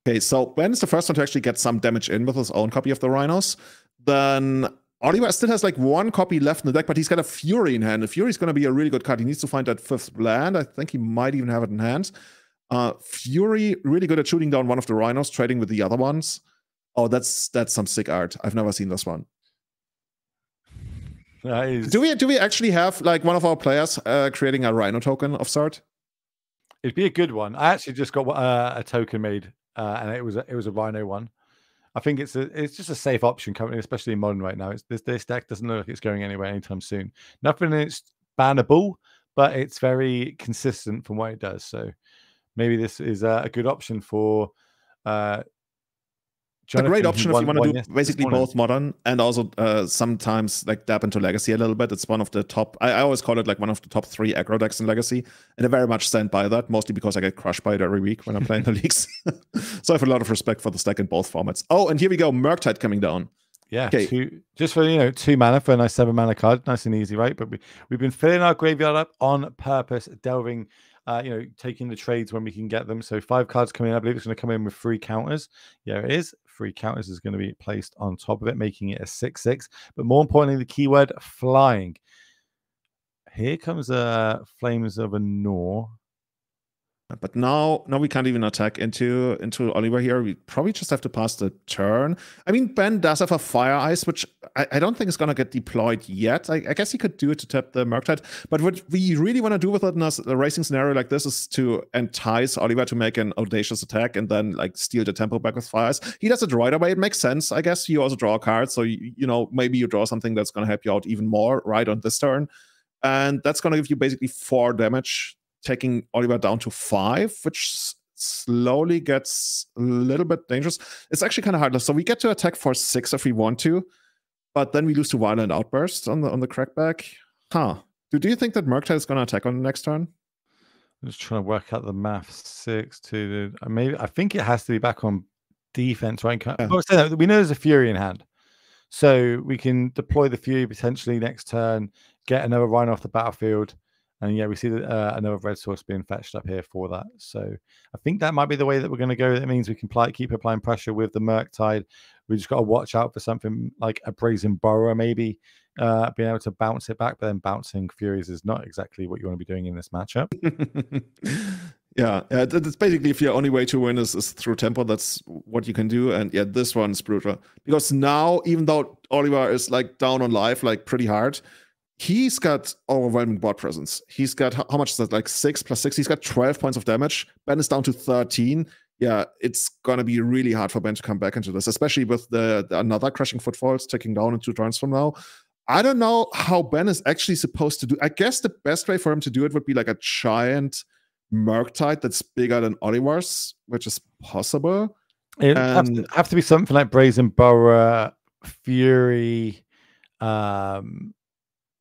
Okay, so Ben is the first one to actually get some damage in with his own copy of the Rhinos. Then Oliver still has like 1 copy left in the deck, but he's got a Fury in hand. The Fury is going to be a really good card. He needs to find that 5th land. I think he might even have it in hand. Fury, really good at shooting down one of the Rhinos, trading with the other ones. Oh, that's some sick art. I've never seen this one. Do we actually have like one of our players creating a Rhino token of sort? It'd be a good one. I actually just got a token made, and it was a Rhino one. I think it's just a safe option currently, especially in Modern right now. This deck doesn't look like it's going anywhere anytime soon. Nothing is bannable, but it's very consistent from what it does. So maybe this is a good option for a great option if you want to do basically both modern and also sometimes like dab into legacy a little bit. It's one of the top, I always call it like one of the top 3 aggro decks in legacy, and I very much stand by that, mostly because I get crushed by it every week when I'm playing the leagues. So I have a lot of respect for the stack in both formats. Oh, and here we go, Murktide coming down. Yeah, okay. Just for 2 mana for a nice 7 mana card, nice and easy, right? But we've been filling our graveyard up on purpose, delving, taking the trades when we can get them. So 5 cards coming in. I believe it's going to come in with 3 counters. Yeah, it is. 3 counters is going to be placed on top of it, making it a 6/6. But more importantly, the keyword flying. Here comes Flames of Anor. But now we can't even attack into Oliver here. We probably just have to pass the turn. I mean, Ben does have a Fire Ice, which I don't think is going to get deployed yet. I guess he could do it to tap the Murktide. But what we really want to do with it in a racing scenario like this is to entice Oliver to make an audacious attack and then like steal the tempo back with Fire Ice. He does it right away. It makes sense. I guess you also draw a card. So, maybe you draw something that's going to help you out even more right on this turn. And that's going to give you basically 4 damage, taking Oliver down to 5, which slowly gets a little bit dangerous. It's actually kind of hard. So we get to attack for 6 if we want to, but then we lose to Violent Outburst on the crackback. Huh. Do you think that Murktide is going to attack on the next turn? I'm just trying to work out the math. 6 to maybe. I think it has to be back on defense, right? Yeah. We know there's a Fury in hand, so we can deploy the Fury potentially next turn, get another Rhino off the battlefield. And yeah, we see another red source being fetched up here for that. So I think that might be the way that we're going to go. That means we can keep applying pressure with the Murktide. We just got to watch out for something like a Brazen Burrower, maybe being able to bounce it back. But then bouncing Furies is not exactly what you want to be doing in this matchup. Yeah, it's basically if your only way to win is through tempo, that's what you can do. And yeah, this one's brutal. Because now, even though Oliver is like down on life, like pretty hard, he's got overwhelming board presence. He's got, how much is that? Like 6 + 6. He's got 12 points of damage. Ben is down to 13. Yeah, it's going to be really hard for Ben to come back into this, especially with the another Crushing Footfalls ticking down in 2 turns from now. I don't know how Ben is actually supposed to do. I guess the best way for him to do it would be like a giant Murktide that's bigger than Oliver's, which is possible. It have to be something like Brazen Burrower, Fury,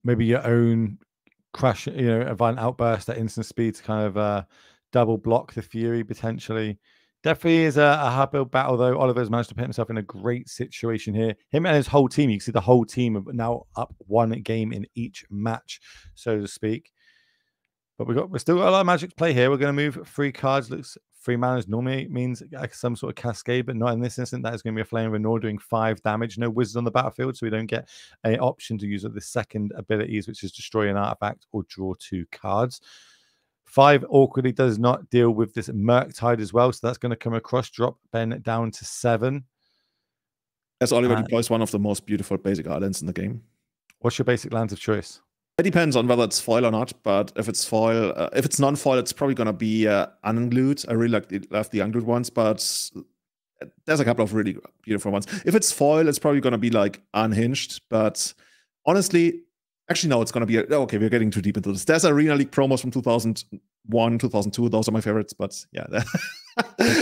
maybe your own crash, a Violent Outburst at instant speed to kind of double block the Fury potentially. Definitely is a hard build battle, though. Oliver's managed to put himself in a great situation here. Him and his whole team, you can see the whole team are now up 1 game in each match, so to speak. But we've still got a lot of Magic to play here. We're going to move 3 cards. Looks 3 mana normally means some sort of Cascade, but not in this instant. That is going to be a Flame of Anor doing 5 damage. No Wizards on the battlefield, so we don't get an option to use the second abilities, which is destroy an artifact or draw 2 cards. 5 awkwardly does not deal with this Murktide as well, so that's going to come across, drop Ben down to 7. As Oliver deploys one of the most beautiful basic islands in the game. What's your basic lands of choice? It depends on whether it's foil or not, but if it's foil, if it's non-foil, it's probably going to be unglued. I really love the unglued ones, but there's a couple of really beautiful ones. If it's foil, it's probably going to be like unhinged, but honestly, actually, no, it's going to be, okay, we're getting too deep into this. There's Arena League promos from 2001, 2002. Those are my favorites, but yeah.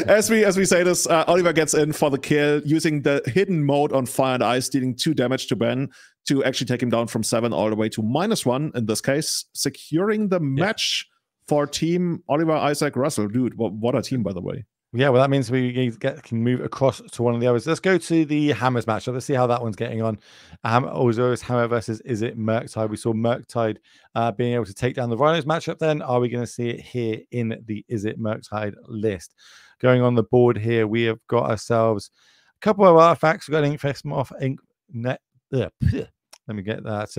As we say this, Oliver gets in for the kill using the hidden mode on Fire and Ice, dealing 2 damage to Ben to actually take him down from 7 all the way to -1 in this case, securing the match for team Oliver, Isaac, Russell. Dude, what a team, by the way. Yeah, well, that means we can move across to one of the others. Let's go to the Hammers matchup. Let's see how that one's getting on. Azorius Hammer versus Izzet Murktide. We saw Murktide being able to take down the Rhinos matchup then. Are we going to see it here in the Izzet Murktide list? Going on the board here, we have got ourselves a couple of artifacts. We've got let me get that.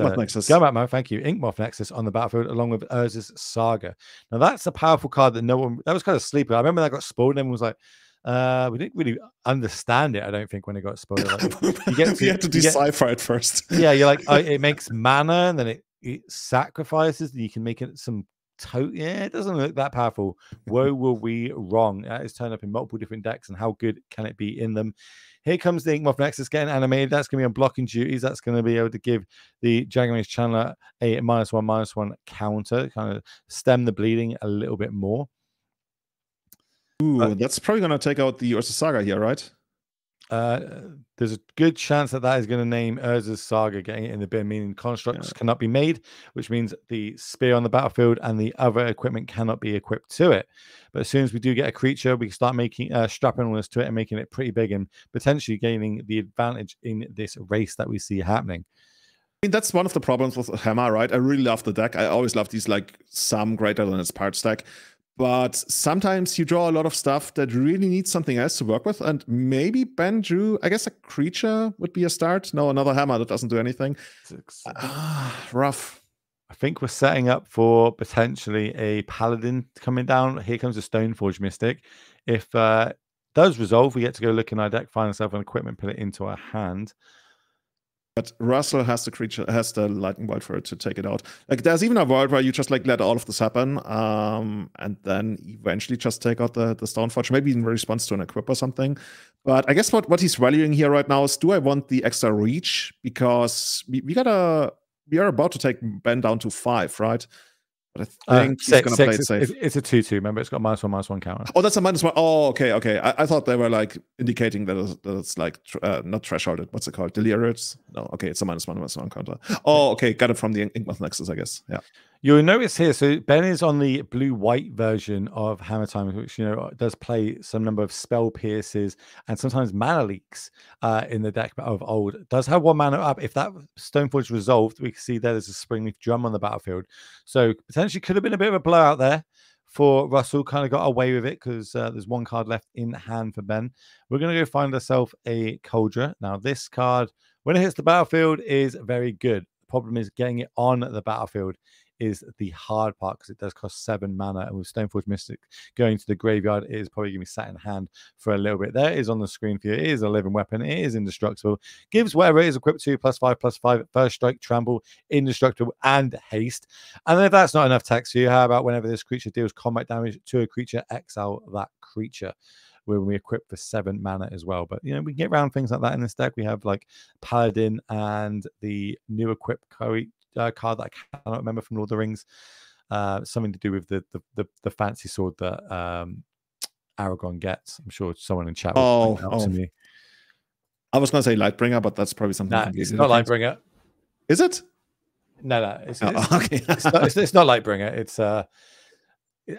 Go back, man. Thank you. Yawgmoth Nexus on the battlefield, along with Urza's Saga. Now, that's a powerful card that that was kind of sleepy. I remember that got spoiled, and everyone was like, we didn't really understand it, I don't think, when it got spoiled. Like, you had to decipher it first. Yeah, you're like, it makes mana, and then it sacrifices, and you can make it some yeah, it doesn't look that powerful. Whoa, were we wrong? It's turned up in multiple different decks, and how good can it be in them? Here comes the Yawgmoth Nexus getting animated. That's going to be on blocking duties. That's going to be able to give the Jagamage Channeler a -1/-1 counter, kind of stem the bleeding a little bit more. Ooh, that's probably going to take out the Urza Saga here, right? There's a good chance that is going to name Urza's Saga getting it in the bin, meaning constructs cannot be made, which means the spear on the battlefield and the other equipment cannot be equipped to it. But as soon as we do get a creature, we can start making strapping all this to it and making it pretty big and potentially gaining the advantage in this race that we see happening. I mean, that's one of the problems with Hammer, right? I really love the deck. I always love these like sum greater than its parts deck. But sometimes you draw a lot of stuff that really needs something else to work with. And maybe Ben drew, I guess a creature would be a start. No, another hammer that doesn't do anything. Rough. I think we're setting up for potentially a Paladin coming down. Here comes a Stoneforge Mystic. If does resolve, we get to go look in our deck, find ourselves an equipment, put it into our hand. But Russell has the lightning bolt for it to take it out. Like there's even a world where you just like let all of this happen, and then eventually just take out the Stoneforge, maybe in response to an equip or something. But I guess what he's valuing here right now is, do I want the extra reach? Because we are about to take Ben down to 5, right? But I think he's going to play it safe. It's a 2/2. Remember, it's got -1/-1 counter. Oh, that's a -1. Oh, okay. I thought they were like indicating that it's like not thresholded. What's it called? Delirious? No. Okay, it's a -1/-1 counter. Oh, okay. Got it from the Yawgmoth Nexus, I guess. Yeah. You'll notice here, so Ben is on the blue-white version of Hammer Time, which, you know, does play some number of spell pierces and sometimes mana leaks in the deck of old. Does have 1 mana up. If that Stoneforge resolved, we can see there's a Springleaf Drum on the battlefield. So potentially could have been a bit of a blowout there for Russell. Kind of got away with it because there's 1 card left in hand for Ben. We're going to go find ourselves a Cauldron. Now, this card, when it hits the battlefield, is very good. The problem is getting it on the battlefield is the hard part, because it does cost 7 mana, and with Stoneforge Mystic going to the graveyard, it is probably going to be sat in hand for a little bit. There it is on the screen for you. It is a living weapon. It is indestructible. Gives whatever it is equipped to +5/+5, first strike, trample, indestructible, and haste. And then if that's not enough text for you, how about whenever this creature deals combat damage to a creature, exile that creature, when we equip for 7 mana as well. But, you know, we can get around things like that in this deck. We have like Paladin and the new equip card that I cannot remember from Lord of the Rings. Something to do with the fancy sword that Aragorn gets. I'm sure someone in chat will point out to me. I was going to say Lightbringer, but that's probably something. Nah, it's not Lightbringer. Is it? No. It's not Lightbringer.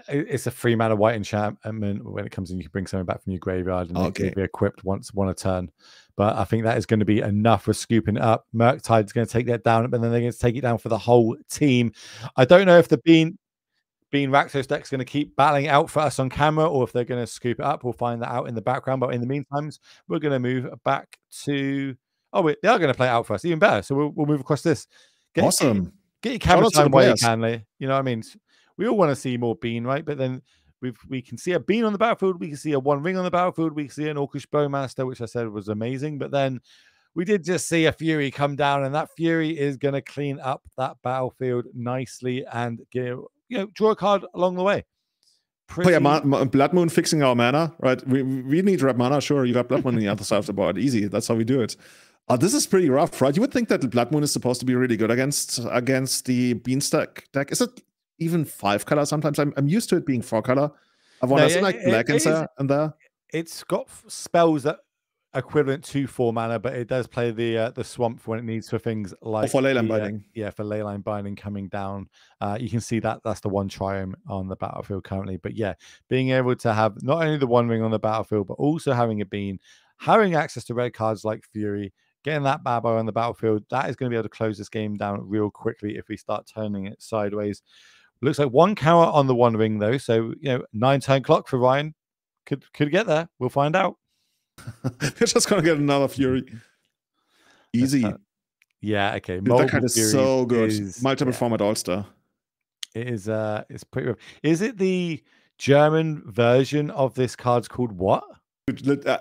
It's a 3 mana white enchantment. When it comes in, you can bring something back from your graveyard, and it can be equipped once a turn. But I think that is going to be enough for scooping it up. Murktide's going to take that down, but then they're going to take it down for the whole team. I don't know if the Bean Rakdos deck's going to keep battling out for us on camera, or if they're going to scoop it up. We'll find that out in the background. But in the meantime, we're going to move back to. Oh, wait, they are going to play it out for us. Even better. So we'll move across this. Awesome. Get your camera time while you can, Lee. You know what I mean? We all want to see more Bean, right? But then we can see a Bean on the battlefield. We can see a 1 ring on the battlefield. We can see an Orcish Bowmaster, which I said was amazing. But then we did just see a Fury come down, and that Fury is going to clean up that battlefield nicely and draw a card along the way. Blood Moon fixing our mana, right? We need red mana. Sure, you got Blood Moon on the other side of the board. Easy. That's how we do it. This is pretty rough, right? You would think that the Blood Moon is supposed to be really good against the Beanstalk deck. Is it even 5 color? Sometimes I'm used to it being 4 color. I've wanted like black in there. It's got spells that are equivalent to 4 mana, but it does play the swamp when it needs for things like for Leyline Binding. For Leyline Binding coming down. You can see that's the 1 triumph on the battlefield currently. But yeah, being able to have not only the 1 ring on the battlefield, but also having a Bean, having access to red cards like Fury, getting that Babbo on the battlefield, that is going to be able to close this game down real quickly if we start turning it sideways. Looks like 1 counter on the 1 ring, though. So, 9-turn clock for Ryan. Could get there. We'll find out. We're just going to get another Fury. Easy. Okay. That card is so good. Multiple format All-Star. It is. It's pretty rough. Is it the German version of this card's called what?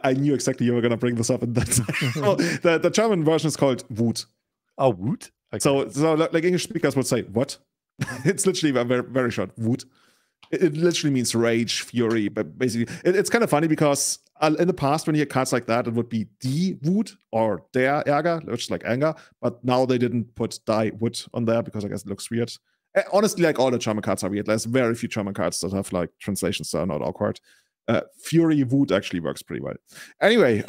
I knew exactly you were going to bring this up. And the German version is called Wut. Oh, Wut? Okay. So like English speakers would say, what? It's literally a very, very short. Wut. It literally means rage, fury, but basically it's kind of funny because in the past when you had cards like that, it would be die Wut or der Ärger, which is like anger, but now they didn't put die Wut on there because I guess it looks weird. Honestly, like all the German cards are weird. There's very few German cards that have like translations that are not awkward. Fury Wood actually works pretty well. Anyway,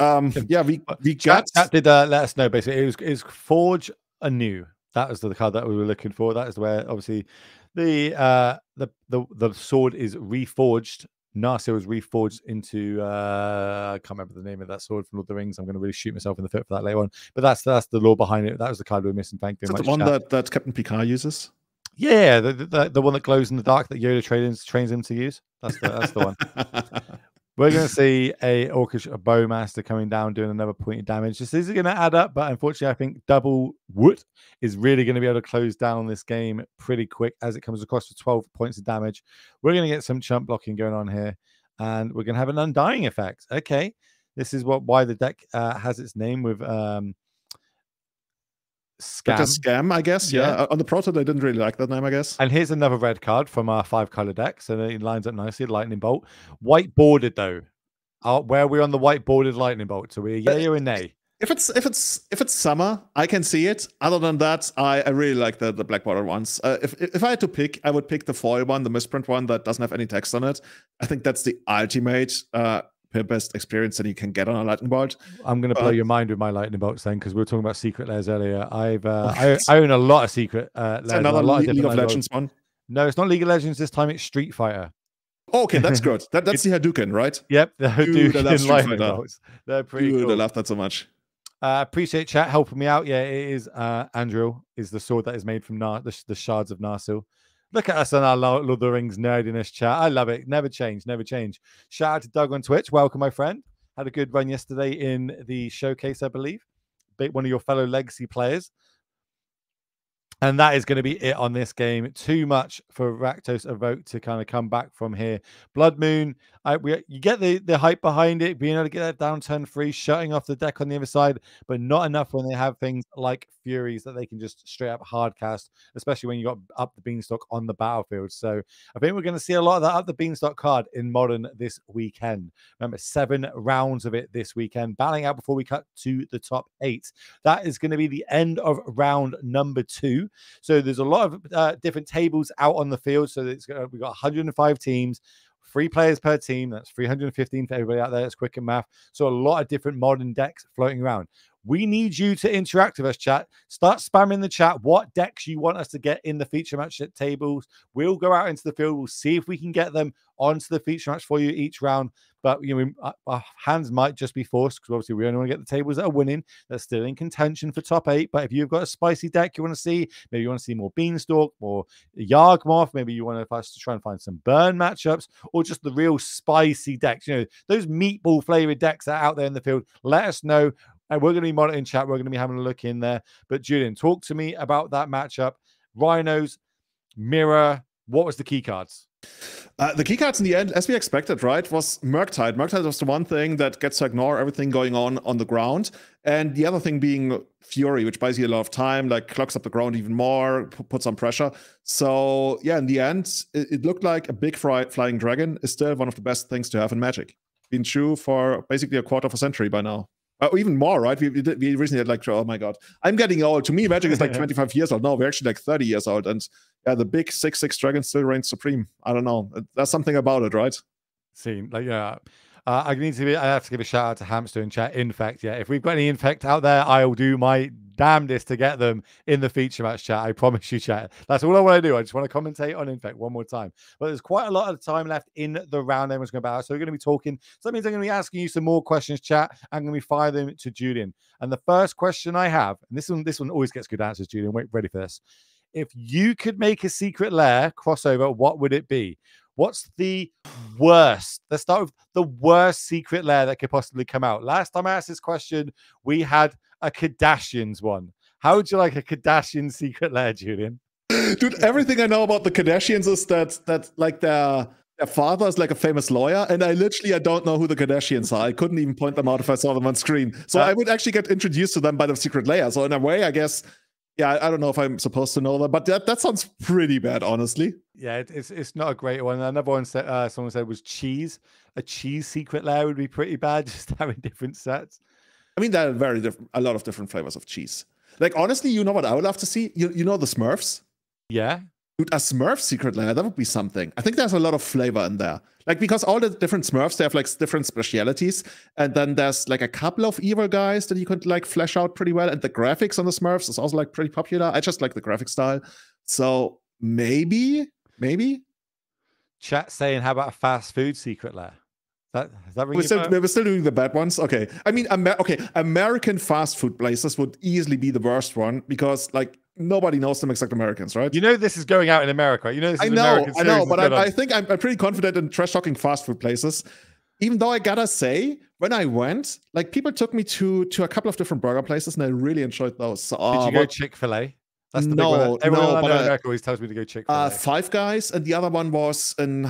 yeah, we got. Chat did let us know basically. It was Forge Anew. That was the card that we were looking for. That is where obviously the sword is reforged. Narsil is reforged into I can't remember the name of that sword from Lord of the Rings. I'm going to really shoot myself in the foot for that later on. But that's the lore behind it. That was the card we were missing. Thank you very much. The one that Captain Picard uses. Yeah, the one that glows in the dark that Yoda trains him to use. That's the one. We're going to see a Orcish Bowmaster coming down doing another point of damage. This is going to add up, but unfortunately, I think double Wood is really going to be able to close down this game pretty quick as it comes across for 12 points of damage. We're going to get some chump blocking going on here, and we're going to have an Undying effect. Okay, this is why the deck has its name with Scam, I guess. Yeah. On the Proto, they didn't really like that name, I guess. And here's another red card from our 5-color deck. So it lines up nicely. Lightning Bolt. White bordered, though. Where are we on the white bordered Lightning Bolt? So we're yay or nay? If it's summer, I can see it. Other than that, I really like the black border ones. If I had to pick, I would pick the foil one, the misprint one that doesn't have any text on it. I think that's the ultimate best experience that you can get on a lightning bolt. I'm going to blow your mind with my lightning bolts then, because we were talking about secret layers earlier. I own a lot of secret layers. Another League of Legends one. No, it's not League of Legends this time. It's Street Fighter. Oh, okay, that's good. That's the Hadouken, right? Yep, the Hadouken lightning bolts. They're pretty cool. I love that so much. Appreciate chat helping me out. Yeah, it is Andril is the sword that is made from the shards of Narsil. Look at us on our Lord of the Rings nerdiness chat. I love it. Never change, never change. Shout out to Doug on Twitch. Welcome, my friend. Had a good run yesterday in the showcase, I believe. One of your fellow legacy players. And that is going to be it on this game. Too much for Rakdos Evoke to kind of come back from here. Blood Moon, you get the hype behind it, being able to get that downturn free, shutting off the deck on the other side, but not enough when they have things like Furies that they can just straight up hard cast, especially when you got Up the Beanstalk on the battlefield. So I think we're going to see a lot of that Up the Beanstalk card in Modern this weekend. Remember, 7 rounds of it this weekend, battling out before we cut to the top 8. That is going to be the end of round number 2. So there's a lot of different tables out on the field. So we've got 105 teams, 3 players per team. That's 315 for everybody out there. That's quick and math. So a lot of different modern decks floating around. We need you to interact with us, chat. Start spamming the chat what decks you want us to get in the feature match tables. We'll go out into the field. We'll see if we can get them onto the feature match for you each round. But our hands might just be forced because obviously we only want to get the tables that are winning. They're still in contention for top 8. But if you've got a spicy deck you want to see, maybe you want to see more Beanstalk, more Yawgmoth, maybe you want us to try and find some burn matchups, or just the real spicy decks. Those meatball flavored decks that are out there in the field. Let us know. And we're going to be monitoring chat. We're going to be having a look in there. But Julian, talk to me about that matchup. Rhinos, Mirror. What was the key cards? The key cards in the end, as we expected, right, was Murktide. Murktide was the one thing that gets to ignore everything going on the ground. And the other thing being Fury, which buys you a lot of time, like clogs up the ground even more, puts some pressure. So, yeah, in the end, it looked like a big flying dragon is still one of the best things to have in Magic. Been true for basically a quarter of a century by now. Even more, right? We recently had like, oh my God, I'm getting old. To me, Magic is like 25 years old. No, we're actually like 30 years old. And yeah, the big 6/6 dragon still reigns supreme. I don't know. There's something about it, right? See, like, yeah. I have to give a shout out to Hamster in chat. Infect, yeah. If we've got any Infect out there, I'll do my damnedest to get them in the feature match chat. I promise you, chat. That's all I want to do. I just want to commentate on Infect one more time. But there's quite a lot of time left in the round everyone's going to battle. So we're going to be talking. So that means I'm going to be asking you some more questions, chat. I'm going to be firing them to Julian. And the first question I have, and this one always gets good answers, Julian. Wait, ready for this. If you could make a secret lair crossover, what would it be? What's the worst? Let's start with the worst secret lair that could possibly come out. Last time I asked this question, we had a Kardashians one. How would you like a Kardashian secret lair, Julian? Dude, everything I know about the Kardashians is that like their father is like a famous lawyer, and I don't know who the Kardashians are. I couldn't even point them out if I saw them on screen. So I would actually get introduced to them by the secret lair. So in a way, I guess, yeah, I don't know if I'm supposed to know that, but that sounds pretty bad, honestly. Yeah, it's not a great one. Another one said, someone said was cheese. A cheese secret lair would be pretty bad, just having different sets. I mean, there are a lot of different flavors of cheese. Like, honestly, you know what I would love to see? You know the Smurfs? Yeah. Dude, a Smurf secret lair, that would be something. I think there's a lot of flavor in there. Like, because all the different Smurfs, they have like different specialities. And then there's like a couple of evil guys that you could like flesh out pretty well. And the graphics on the Smurfs is also like pretty popular. I just like the graphic style. So maybe. Chat saying, how about a fast food secret lair? Is that we're still doing the bad ones. Okay. I mean, American fast food places would easily be the worst one because like nobody knows them except Americans, right? You know this is going out in America, right? You know this is I know, but I think I'm pretty confident in trash talking fast food places. Even though I gotta say, when I went, like people took me to a couple of different burger places, and I really enjoyed those. So, did you go Chick-fil-A? That's the big one. Everyone in America always tells me to go Chick-fil-A. Five Guys, and the other one was in.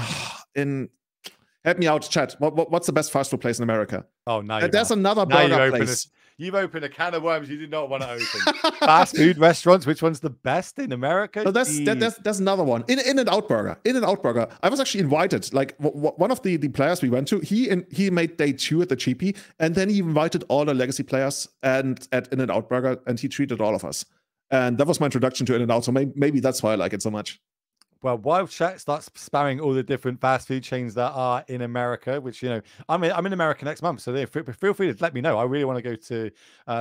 Help me out, chat. What's the best fast food place in America? Oh, no. There's another burger place. You've opened a can of worms you did not want to open. Fast food restaurants, which one's the best in America? So there's another one. In-N-Out Burger. In-N-Out Burger. I was actually invited. Like one of the players we went to, he made day 2 at the GP, and then he invited all the legacy players and at In-N-Out Burger, and he treated all of us. And that was my introduction to In-N-Out. So maybe that's why I like it so much. Well, while chat starts spamming all the different fast food chains that are in America, which, you know, I'm in America next month, so feel free to let me know. I really want to go to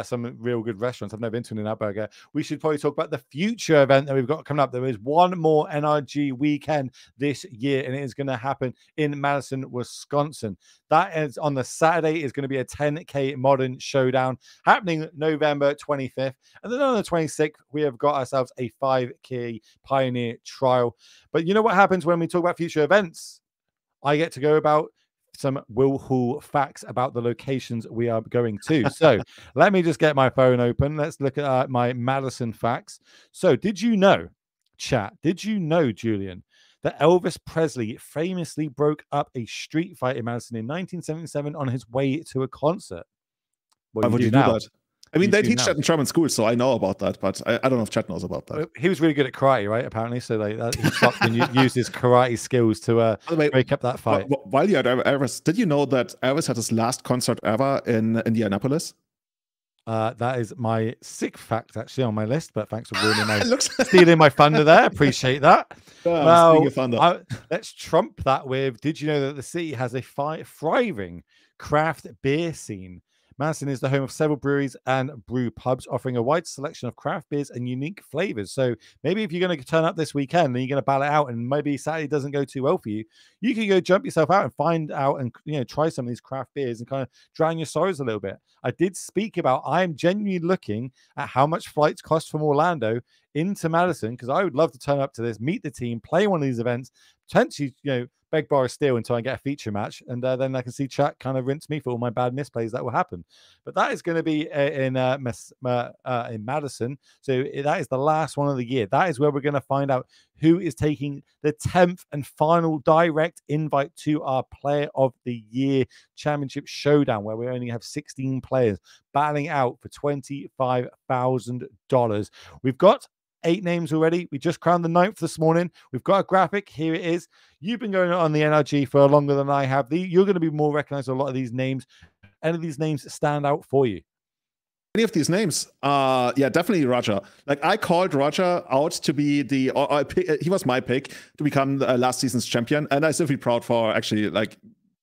some real good restaurants. I've never been to an In-N-Out Burger. We should probably talk about the future event that we've got coming up. There is one more NRG weekend this year, and it is going to happen in Madison, Wisconsin. That is on the Saturday. Is going to be a 10K Modern Showdown happening November 25th. And then on the 26th, we have got ourselves a 5K Pioneer Trial. But you know what happens when we talk about future events? I get to go about some Will Hall facts about the locations we are going to. So let me just get my phone open. Let's look at my Madison facts. So did you know, chat, Julian, that Elvis Presley famously broke up a street fight in Madison in 1977 on his way to a concert? Why would you do that? I mean, they teach that in German schools, so I know about that, but I don't know if Chat knows about that. He was really good at karate, right? Apparently, so he stopped and used his karate skills to break up that fight. While you're at Elvis, did you know that Elvis had his last concert ever in Indianapolis? That is my 6th fact actually on my list, but thanks for ruining stealing my thunder there. Appreciate that. Well, let's trump that with, did you know that the city has a thriving craft beer scene? Madison is the home of several breweries and brew pubs offering a wide selection of craft beers and unique flavors. So maybe if you're going to turn up this weekend and you're going to battle it out and maybe Saturday doesn't go too well for you, you can go jump yourself out and find out and, you know, try some of these craft beers and kind of drown your sorrows a little bit. I did speak about, I'm genuinely looking at how much flights cost from Orlando into Madison, because I would love to turn up to this, meet the team, play one of these events, potentially, you know, beg, borrow, steal until I get a feature match, and then I can see chat kind of rinse me for all my bad misplays that will happen. But that is going to be in Madison, so that is the last one of the year. That is where we're going to find out who is taking the 10th and final direct invite to our Player of the Year Championship Showdown, where we only have 16 players battling out for $25,000. We've got 8 names already. We just crowned the 9th this morning. We've got a graphic. Here it is. You've been going on the NRG for longer than I have. You're going to be more recognized with a lot of these names. Any of these names stand out for you? Any of these names? Yeah, definitely Roger. Like, I called Roger out to be he was my pick to become last season's champion, and I'm simply proud for actually like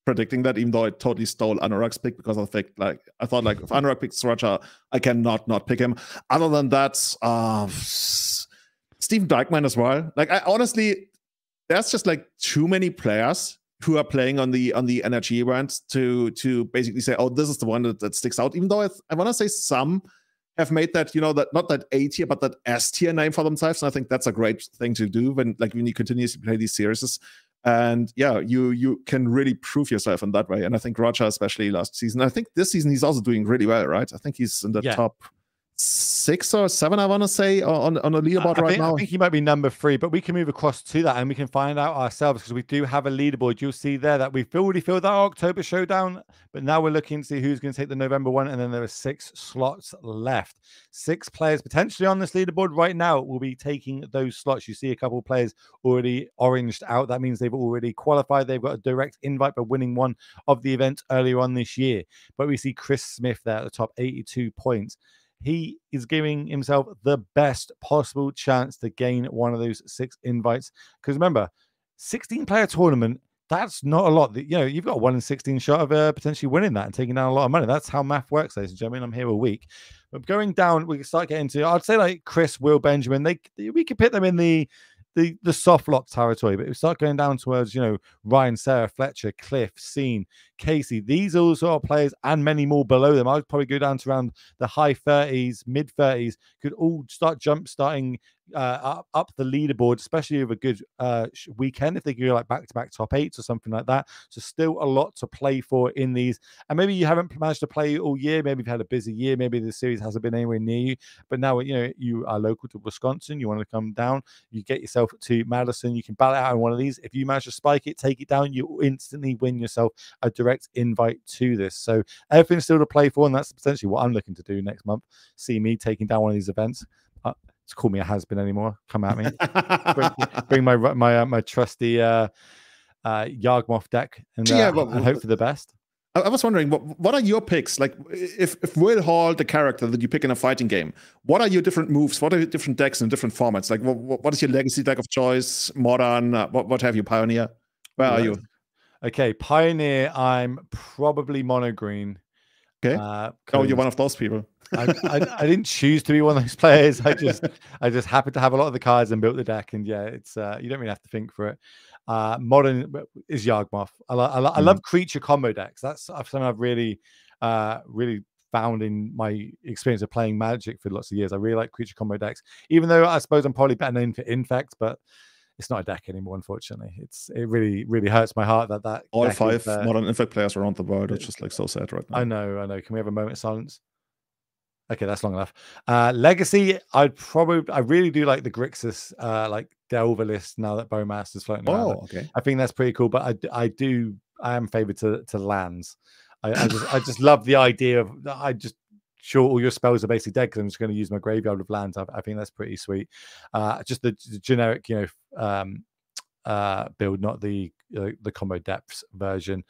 predicting that, even though I totally stole Anurag's pick because I thought like if Anurag picks Roger, I cannot not pick him. Other than that, Steven Dykeman as well. Like, I honestly, there's just like too many players who are playing on the NRG event to basically say, oh, this is the one that sticks out. Even though I want to say some have made that, you know, that not that A tier but that S tier name for themselves, and I think that's a great thing to do when you continuously play these series. And yeah, you can really prove yourself in that way. And I think Roger, especially last season, I think this season he's also doing really well, right? I think he's in the top 6 or 7, I want to say, on a leaderboard right now. I think he might be number 3, but we can move across to that and we can find out ourselves, because we do have a leaderboard. You'll see there that we've already filled our October showdown, but now we're looking to see who's going to take the November one, and then there are 6 slots left. 6 players potentially on this leaderboard right now will be taking those slots. You see a couple of players already oranged out. That means they've already qualified. They've got a direct invite by winning one of the events earlier on this year. But we see Chris Smith there at the top, 82 points. he is giving himself the best possible chance to gain one of those 6 invites. Because remember, 16-player tournament, that's not a lot. You know, you've got a 1 in 16 shot of potentially winning that and taking down a lot of money. That's how math works, ladies and gentlemen. I'm here a week. But going down, we can start getting to, I'd say like Chris, Will, Benjamin, we could put them in the soft lock territory, but we start going down towards, you know, Ryan, Sarah, Fletcher, Cliff, Scene, Casey. These are all sort of players and many more below them. I'd probably go down to around the high 30s, mid 30s, could all start starting up the leaderboard, especially with a good weekend, if they go like back-to-back top 8s or something like that. So still a lot to play for in these. And maybe you haven't managed to play all year. Maybe you've had a busy year. Maybe the series hasn't been anywhere near you. But now, you know, you are local to Wisconsin. You want to come down. You get yourself to Madison. You can battle it out in one of these. If you manage to spike it, take it down, you instantly win yourself a direct invite to this. So everything's still to play for, and that's potentially what I'm looking to do next month. See me taking down one of these events. It's call me a has-been anymore. Come at me. bring my trusty Yawgmoth deck and hope for the best. I was wondering, what are your picks? Like, if Will Hall, the character that you pick in a fighting game, what are your different moves? What are your different decks in different formats? Like, what is your legacy deck of choice? Modern? What have you? Pioneer? Where are you? Okay, Pioneer. I'm probably mono green. Okay. Oh, you're one of those people. I didn't choose to be one of those players. I just happened to have a lot of the cards and built the deck. And yeah, it's you don't really have to think for it. Modern is Yawgmoth. I love creature combo decks. That's something I've really found in my experience of playing Magic for lots of years. I really like creature combo decks, even though I suppose I'm probably better known for Infect, but it's not a deck anymore, unfortunately. It really hurts my heart that all 5 modern Infect players around the world. It's just like so sad right now. I know. Can we have a moment of silence? Okay, that's long enough. Legacy, I really do like the Grixis like Delver list now that Bowmaster's floating around. Oh, okay. I think that's pretty cool, but I am favored to lands. I just love the idea of sure all your spells are basically dead because I'm just going to use my graveyard with lands. I think that's pretty sweet. Just the generic, you know, build, not the combo depths version.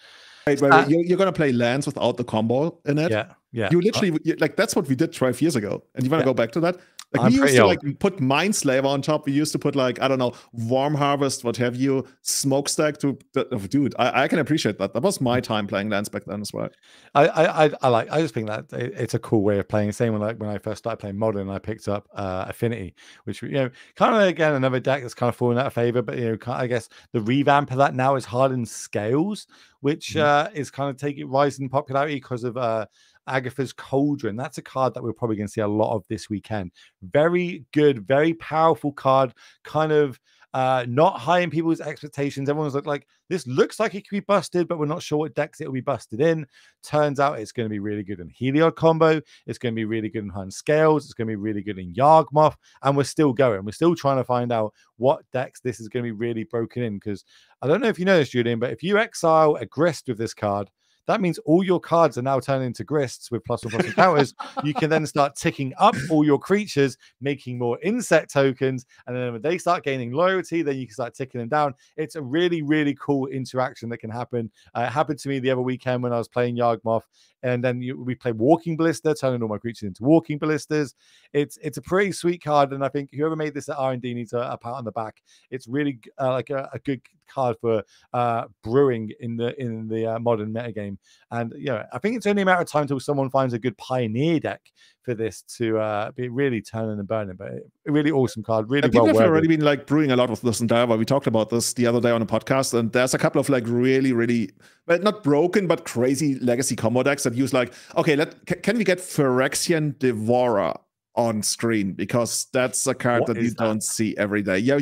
Wait, you're going to play lands without the combo in it? Yeah. You literally, like, that's what we did 12 years ago. And you want to go back to that? Like, we used to like put Mindslaver on top. We used to put like, I don't know, Worm Harvest, what have you, Smokestack to, dude, I can appreciate that. That was my time playing lands back then as well. I just think that it's a cool way of playing. Same when I first started playing Modern, I picked up Affinity, which, you know, kind of again another deck that's kind of fallen out of favor. But you know, I guess the revamp of that now is Hardened Scales, which is kind of rising in popularity because of Agatha's Cauldron. That's a card that we're probably going to see a lot of this weekend. Very good, very powerful card. Kind of not high in people's expectations. Everyone's like, this looks like it could be busted, but we're not sure what decks it will be busted in. Turns out it's going to be really good in Heliod combo. It's going to be really good in Hardened Scales. It's going to be really good in Yawgmoth. And we're still going. We're still trying to find out what decks this is going to be really broken in. Because I don't know if you know this, Julian, but if you exile a Grist with this card, that means all your cards are now turning into Grists with +1/+1 counters. You can then start ticking up all your creatures, making more insect tokens. And then when they start gaining loyalty, then you can start ticking them down. It's a really, really cool interaction that can happen. It happened to me the other weekend when I was playing Yawgmoth. And then we play Walking Ballista, turning all my creatures into Walking Ballistas. It's a pretty sweet card. And I think whoever made this at R&D needs a pat on the back. It's really like a good card for brewing in the modern metagame. And yeah, I think it's only a matter of time until someone finds a good Pioneer deck for this to be really turning and burning. But a really awesome card, really well. People have already been like brewing a lot with this endeavor. We talked about this the other day on a podcast, and there's a couple of like really, well, not broken but crazy legacy combo decks that use like, okay, can we get Phyrexian Devourer on screen, because that's a card that you don't see every day. Yeah,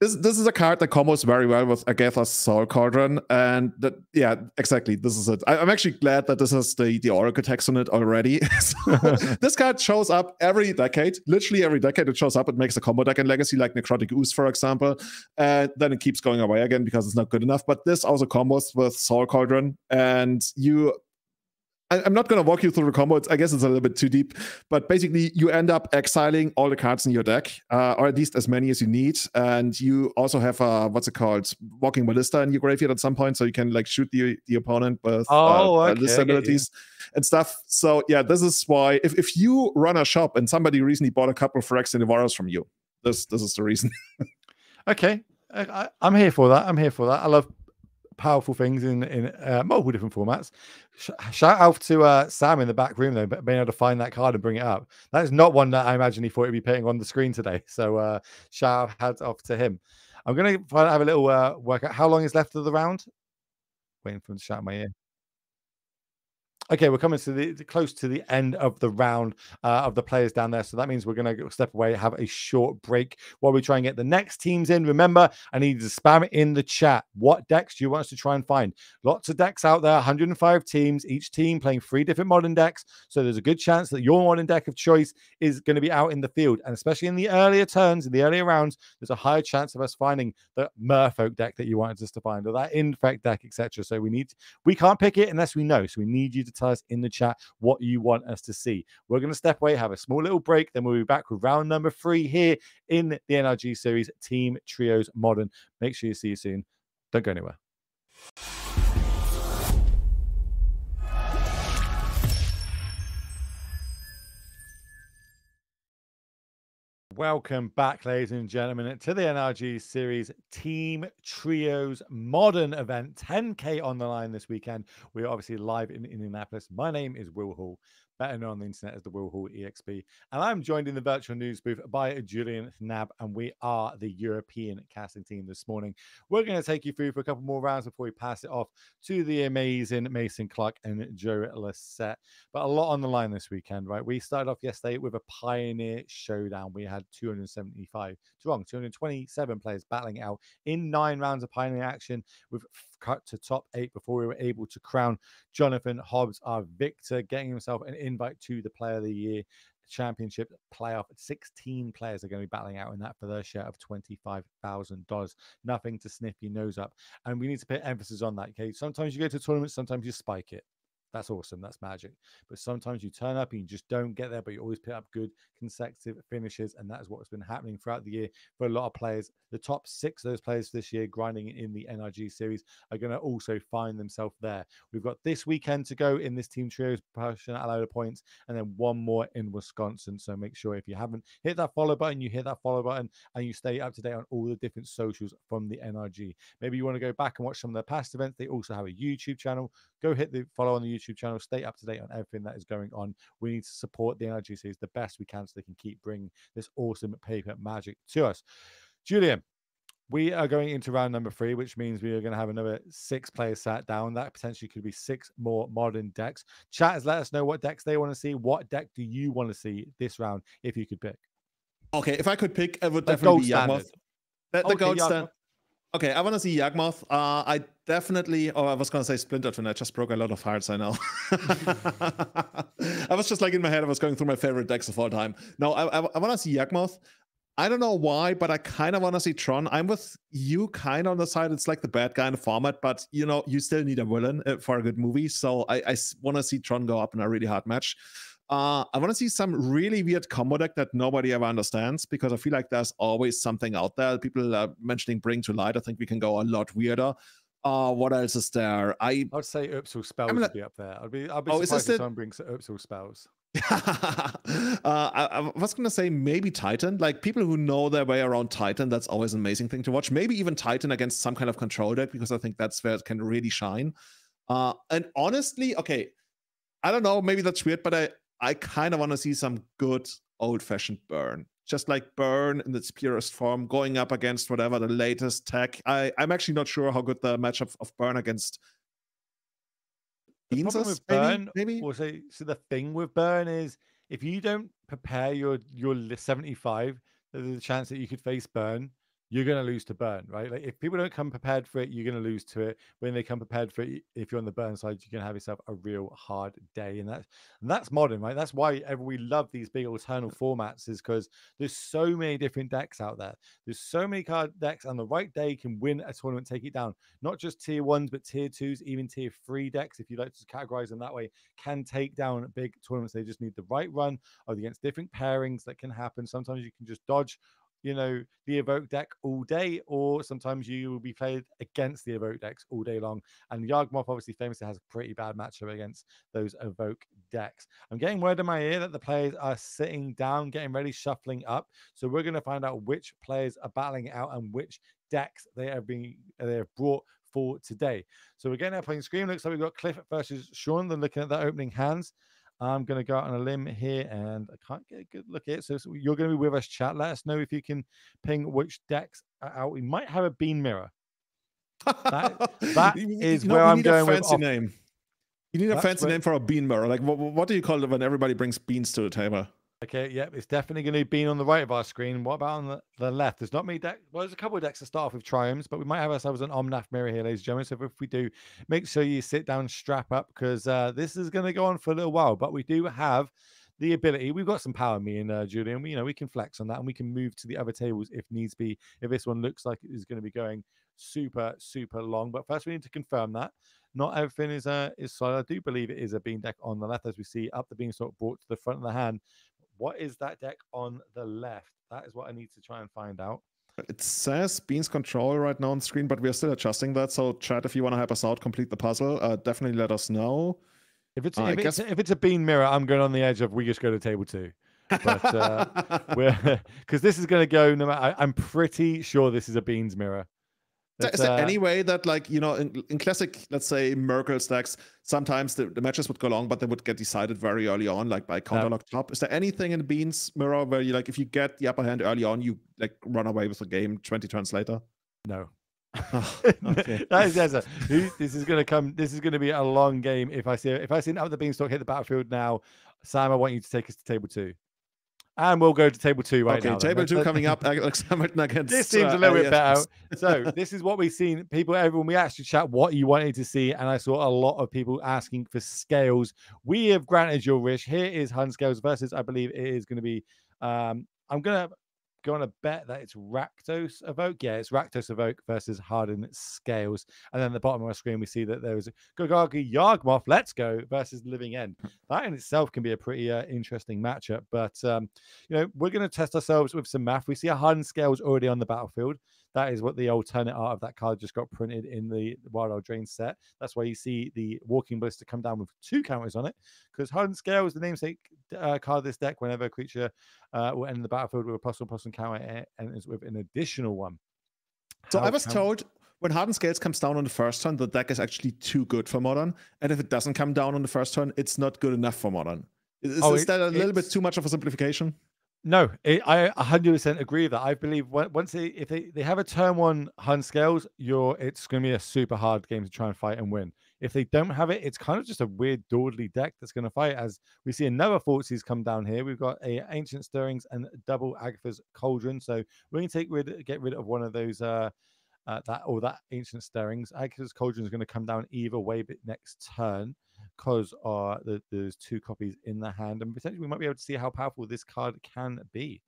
This is a card that combos very well with Agatha's Soul Cauldron, and that, yeah, exactly. This is it. I'm actually glad that this has the Oracle text on it already. So, this card shows up every decade, literally every decade. It shows up. It makes a combo deck in Legacy, like Necrotic Ooze, for example, and then it keeps going away again because it's not good enough. But this also combos with Soul Cauldron, and I'm not going to walk you through the combo. I guess it's a little bit too deep. But basically, you end up exiling all the cards in your deck, or at least as many as you need. And you also have what's it called? Walking Ballista in your graveyard at some point, so you can like shoot the opponent with list abilities and stuff. So yeah, this is why if you run a shop and somebody recently bought a couple of Phyrexian Devourers from you, this is the reason. Okay, I'm here for that. I'm here for that. I love powerful things in multiple different formats. Shout out to Sam in the back room though, but being able to find that card and bring it up. That is not one that I imagine he thought he'd be putting on the screen today. So shout out off to him. I'm gonna have a little workout. How long is left of the round? Waiting for him to shout in my ear. Okay, we're coming to the close to the end of the round of the players down there. So that means we're going to step away, have a short break while we try and get the next teams in. Remember, I need you to spam it in the chat. What decks do you want us to try and find? Lots of decks out there, 105 teams, each team playing 3 different modern decks. So there's a good chance that your modern deck of choice is going to be out in the field. And especially in the earlier turns, in the earlier rounds, there's a higher chance of us finding the Merfolk deck that you wanted us to find, or that Infect deck, etc. So we can't pick it unless we know. So we need you to tell us in the chat what you want us to see. We're going to step away, have a small little break, then we'll be back with round number 3 here in the NRG Series Team Trios Modern. Make sure you see you soon. Don't go anywhere. Welcome back, ladies and gentlemen, to the NRG Series Team Trios Modern event. 10K on the line this weekend. We're obviously live in Indianapolis. My name is Will Hall, better known on the internet as the Will Hall EXP. And I'm joined in the virtual news booth by Julian Nab, and we are the European casting team this morning. We're going to take you through for a couple more rounds before we pass it off to the amazing Mason Clark and Joe Lissette. But a lot on the line this weekend, right? We started off yesterday with a Pioneer Showdown. We had 227 players battling out in 9 rounds of Pioneer action. We've cut to top 8 before we were able to crown Jonathan Hobbs our victor, getting himself an invite to the Player of the Year Championship playoff. 16 players are going to be battling out in that for their share of $25,000. Nothing to sniff your nose up. And we need to put emphasis on that, okay? Sometimes you go to tournaments, sometimes you spike it. That's awesome. That's magic. But sometimes you turn up and you just don't get there, but you always put up good consecutive finishes. And that is what's been happening throughout the year for a lot of players. The top 6 of those players this year grinding in the NRG series are going to also find themselves there. We've got this weekend to go in this Team Trios portion at a load of points, and then one more in Wisconsin. So make sure if you haven't hit that follow button, you hit that follow button and you stay up to date on all the different socials from the NRG. Maybe you want to go back and watch some of their past events. They also have a YouTube channel. Go hit the follow on the YouTube channel. Stay up to date on everything that is going on. We need to support the NRG series the best we can so they can keep bringing this awesome paper magic to us. Julian, we are going into round number 3, which means we are going to have another 6 players sat down. That potentially could be 6 more modern decks. Chat has let us know what decks they want to see. What deck do you want to see this round if you could pick? Okay, if I could pick, it would definitely be Yawgmoth. The gold standard. Okay, I want to see Yawgmoth. I definitely, I was going to say Splinter Twin. I just broke a lot of hearts, I know. I was just like in my head, I was going through my favorite decks of all time. No, I want to see Yawgmoth. I don't know why, but I kind of want to see Tron. I'm with you kind of on the side. It's like the bad guy in the format, but you know, you still need a villain for a good movie. So I want to see Tron go up in a really hard match. I want to see some really weird combo deck that nobody ever understands, because I feel like there's always something out there. People are mentioning Bring to Light. I think we can go a lot weirder. What else is there? I'd say Ursel Spells would be up there. I'd be surprised if someone brings Ursel Spells. I was going to say maybe Titan. Like, people who know their way around Titan, that's always an amazing thing to watch. Maybe even Titan against some kind of control deck, because I think that's where it can really shine. And honestly, okay, I don't know, maybe that's weird, but I kind of want to see some good old-fashioned Burn. Just like Burn in its purest form, going up against whatever the latest tech. I'm actually not sure how good the matchup of Burn against the problem with Burn, maybe? So the thing with Burn is, if you don't prepare your 75, there's a chance that you could face Burn you're going to lose to burn, right? Like if people don't come prepared for it, you're going to lose to it. When they come prepared for it, if you're on the burn side, you're going to have yourself a real hard day. And that's modern, right? That's why we love these big alternate formats, is because there's so many different decks out there. There's so many card decks, and the right day can win a tournament, take it down. Not just tier 1s, but tier 2s, even tier 3 decks, if you like to categorize them that way, can take down big tournaments. They just need the right run or against different pairings that can happen. Sometimes you can just dodge the evoke deck all day, or sometimes you will be played against the evoke decks all day long. And Yawgmoth obviously famously has a pretty bad matchup against those evoke decks. I'm getting word in my ear that the players are sitting down, getting ready, shuffling up. So we're going to find out which players are battling it out and which decks they have brought for today. So we're getting our playing screen. Looks like we've got Cliff versus Sean. They're looking at the opening hands. I'm going to go out on a limb here, and I can't get a good look at it. So you're going to be with us, chat. Let us know if you can ping which decks are out. We might have a bean mirror. That is where I'm going with. Fancy name. You need a fancy name for a bean mirror. Like what do you call it when everybody brings beans to the table? Okay, yeah, it's definitely going to be on the right of our screen. What about on the left? There's not many decks. Well, there's a couple of decks to start off with triumphs, but we might have ourselves an Omnath mirror here, ladies and gentlemen. So if we do, make sure you sit down, strap up, because this is going to go on for a little while. But we do have the ability. We've got some power, me and Julian. We can flex on that, and we can move to the other tables if needs be. If this one looks like it is going to be going super, super long. But first, we need to confirm that not everything is solid. I do believe it is a bean deck on the left, as we see up the beanstalk brought to the front of the hand. What is that deck on the left? That is what I need to try and find out. It says Beans Control right now on the screen, but we are still adjusting that. So chat, if you want to help us out, complete the puzzle, definitely let us know. If it's a bean mirror, I'm going on the edge of we just go to table 2. But because this is going to go no matter. I'm pretty sure this is a beans mirror. Is there any way that, like, in classic, let's say, Merkle stacks, sometimes the matches would go long, but they would get decided very early on, like by counterlock top? Is there anything in Beans mirror where you, like, if you get the upper hand early on, you, like, run away with the game 20 turns later? No. Oh, okay. This is going to come. This is going to be a long game. If I see up the beanstalk hit the battlefield now, Sam, I want you to take us to table 2. And we'll go to table 2 right now. Okay, table 2 coming up. Against this seems a little bit better. So this is what we've seen. Everyone, we actually chat what you wanted to see, and I saw a lot of people asking for scales. We have granted your wish. Here is Hun Scales versus, I believe it is going to be. I'm going to go on a bet that it's Rakdos Evoke. Yeah, it's Rakdos Evoke versus Hardened Scales. And then at the bottom of my screen, we see that there is Golgari Yawgmoth, Let's Go, versus Living End. That in itself can be a pretty interesting matchup. But, we're going to test ourselves with some math. We see a Hardened Scales already on the battlefield. That is what the alternate art of that card just got printed in the Wild Owl Drain set. That's why you see the Walking Ballista come down with 2 counters on it, because Hardened Scale is the namesake card of this deck. Whenever a creature will end the battlefield with a +1/+1 counter, and is with an additional one. So I was told when Hardened Scales comes down on the first turn, the deck is actually too good for Modern. And if it doesn't come down on the first turn, it's not good enough for Modern. Is that a little bit too much of a simplification? No, I 100% agree with that. I believe once if they have a turn 1 Hun Scales, it's going to be a super hard game to try and fight and win. If they don't have it, it's kind of just a weird dawdly deck that's going to fight. As we see another Thoughtseizes come down here, we've got a Ancient Stirrings and double Agatha's Cauldron. So we're going to get rid of one of those that Ancient Stirrings. Agatha's Cauldron is going to come down either way, but next turn, because there's 2 copies in the hand, and potentially we might be able to see how powerful this card can be.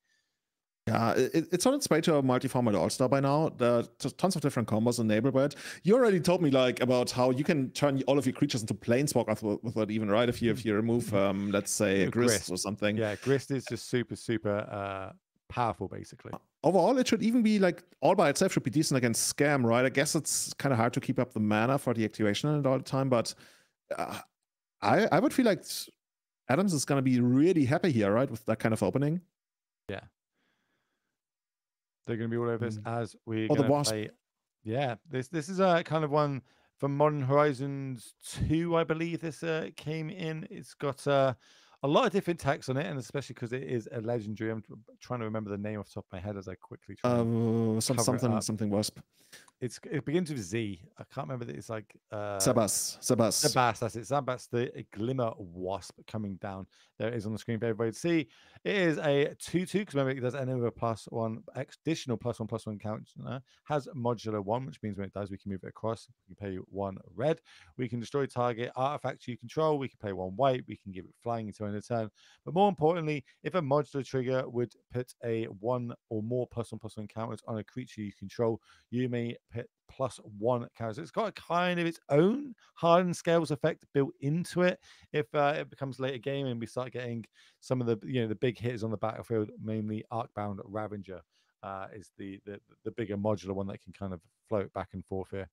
Yeah, it's on its way to a multi-format all-star by now. There are tons of different combos enabled by it. You already told me about how you can turn all of your creatures into planeswalkers with that, even, right? If you remove let's say a Grist or something. Yeah, Grist is just super powerful, basically. Overall, it should even be like all by itself should be decent against Scam, right? I guess it's kind of hard to keep up the mana for the activation and all the time, but I would feel like Adams is going to be really happy here, right, with that kind of opening. Yeah. They're going to be all over this as we're going to play. Yeah, this is a kind of one from Modern Horizons 2, I believe this came in. It's got a lot of different text on it, and especially because it is a legendary. I'm trying to remember the name off the top of my head as I quickly try and cover it up. Something wasp. It begins with Z. I can't remember that. It's like Sabas. Zabas, that's it. Zabas, the Glimmer Wasp coming down. There it is on the screen for everybody to see. It is a 2/2 because remember it does end with a +1 additional +1/+1 counter. Has modular 1, which means when it does, we can move it across. We can pay 1 red. We can destroy target artifact you control. We can pay 1 white. We can give it flying until end of turn. But more importantly, if a modular trigger would put a 1 or more +1/+1 counters on a creature you control, you may put +1 counters. It's got a kind of its own hardened scales effect built into it. If it becomes later game and we start getting some of the the big hitters on the battlefield, mainly Arcbound Ravager is the bigger modular one that can kind of float back and forth here.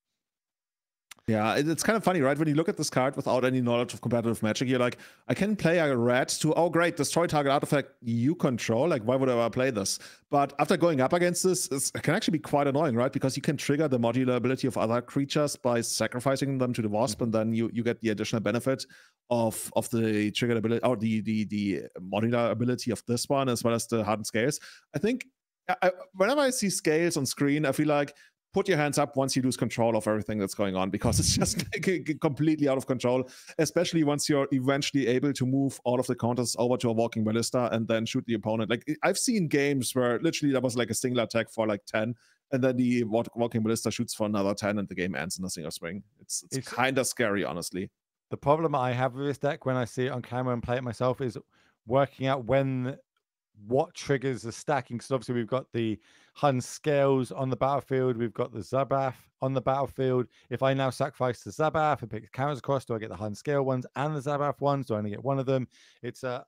Yeah, it's kind of funny, right? When you look at this card without any knowledge of competitive Magic, you're like, I can play a red to, oh great, destroy target artifact you control. Like, why would I ever play this? But after going up against this, it can actually be quite annoying, right? Because you can trigger the modular ability of other creatures by sacrificing them to the Wasp, and then you get the additional benefit of the triggered ability, or the modular ability of this one, as well as the hardened scales. I think whenever I see scales on screen, I feel like, put your hands up once you lose control of everything that's going on, because it's just like completely out of control, especially once you're eventually able to move all of the counters over to a walking ballista and then shoot the opponent. Like, I've seen games where literally there was like a single attack for like 10, and then the walking ballista shoots for another 10 and the game ends in a single swing. It's kind of scary, honestly. The problem I have with this deck when I see it on camera and play it myself is working out what triggers the stacking. Because obviously we've got the Hun Scales on the battlefield, we've got the Zabath on the battlefield. If I now sacrifice the Zabath and pick the counters across, do I get the Hun Scale ones and the Zabath ones? Do I only get one of them? It's a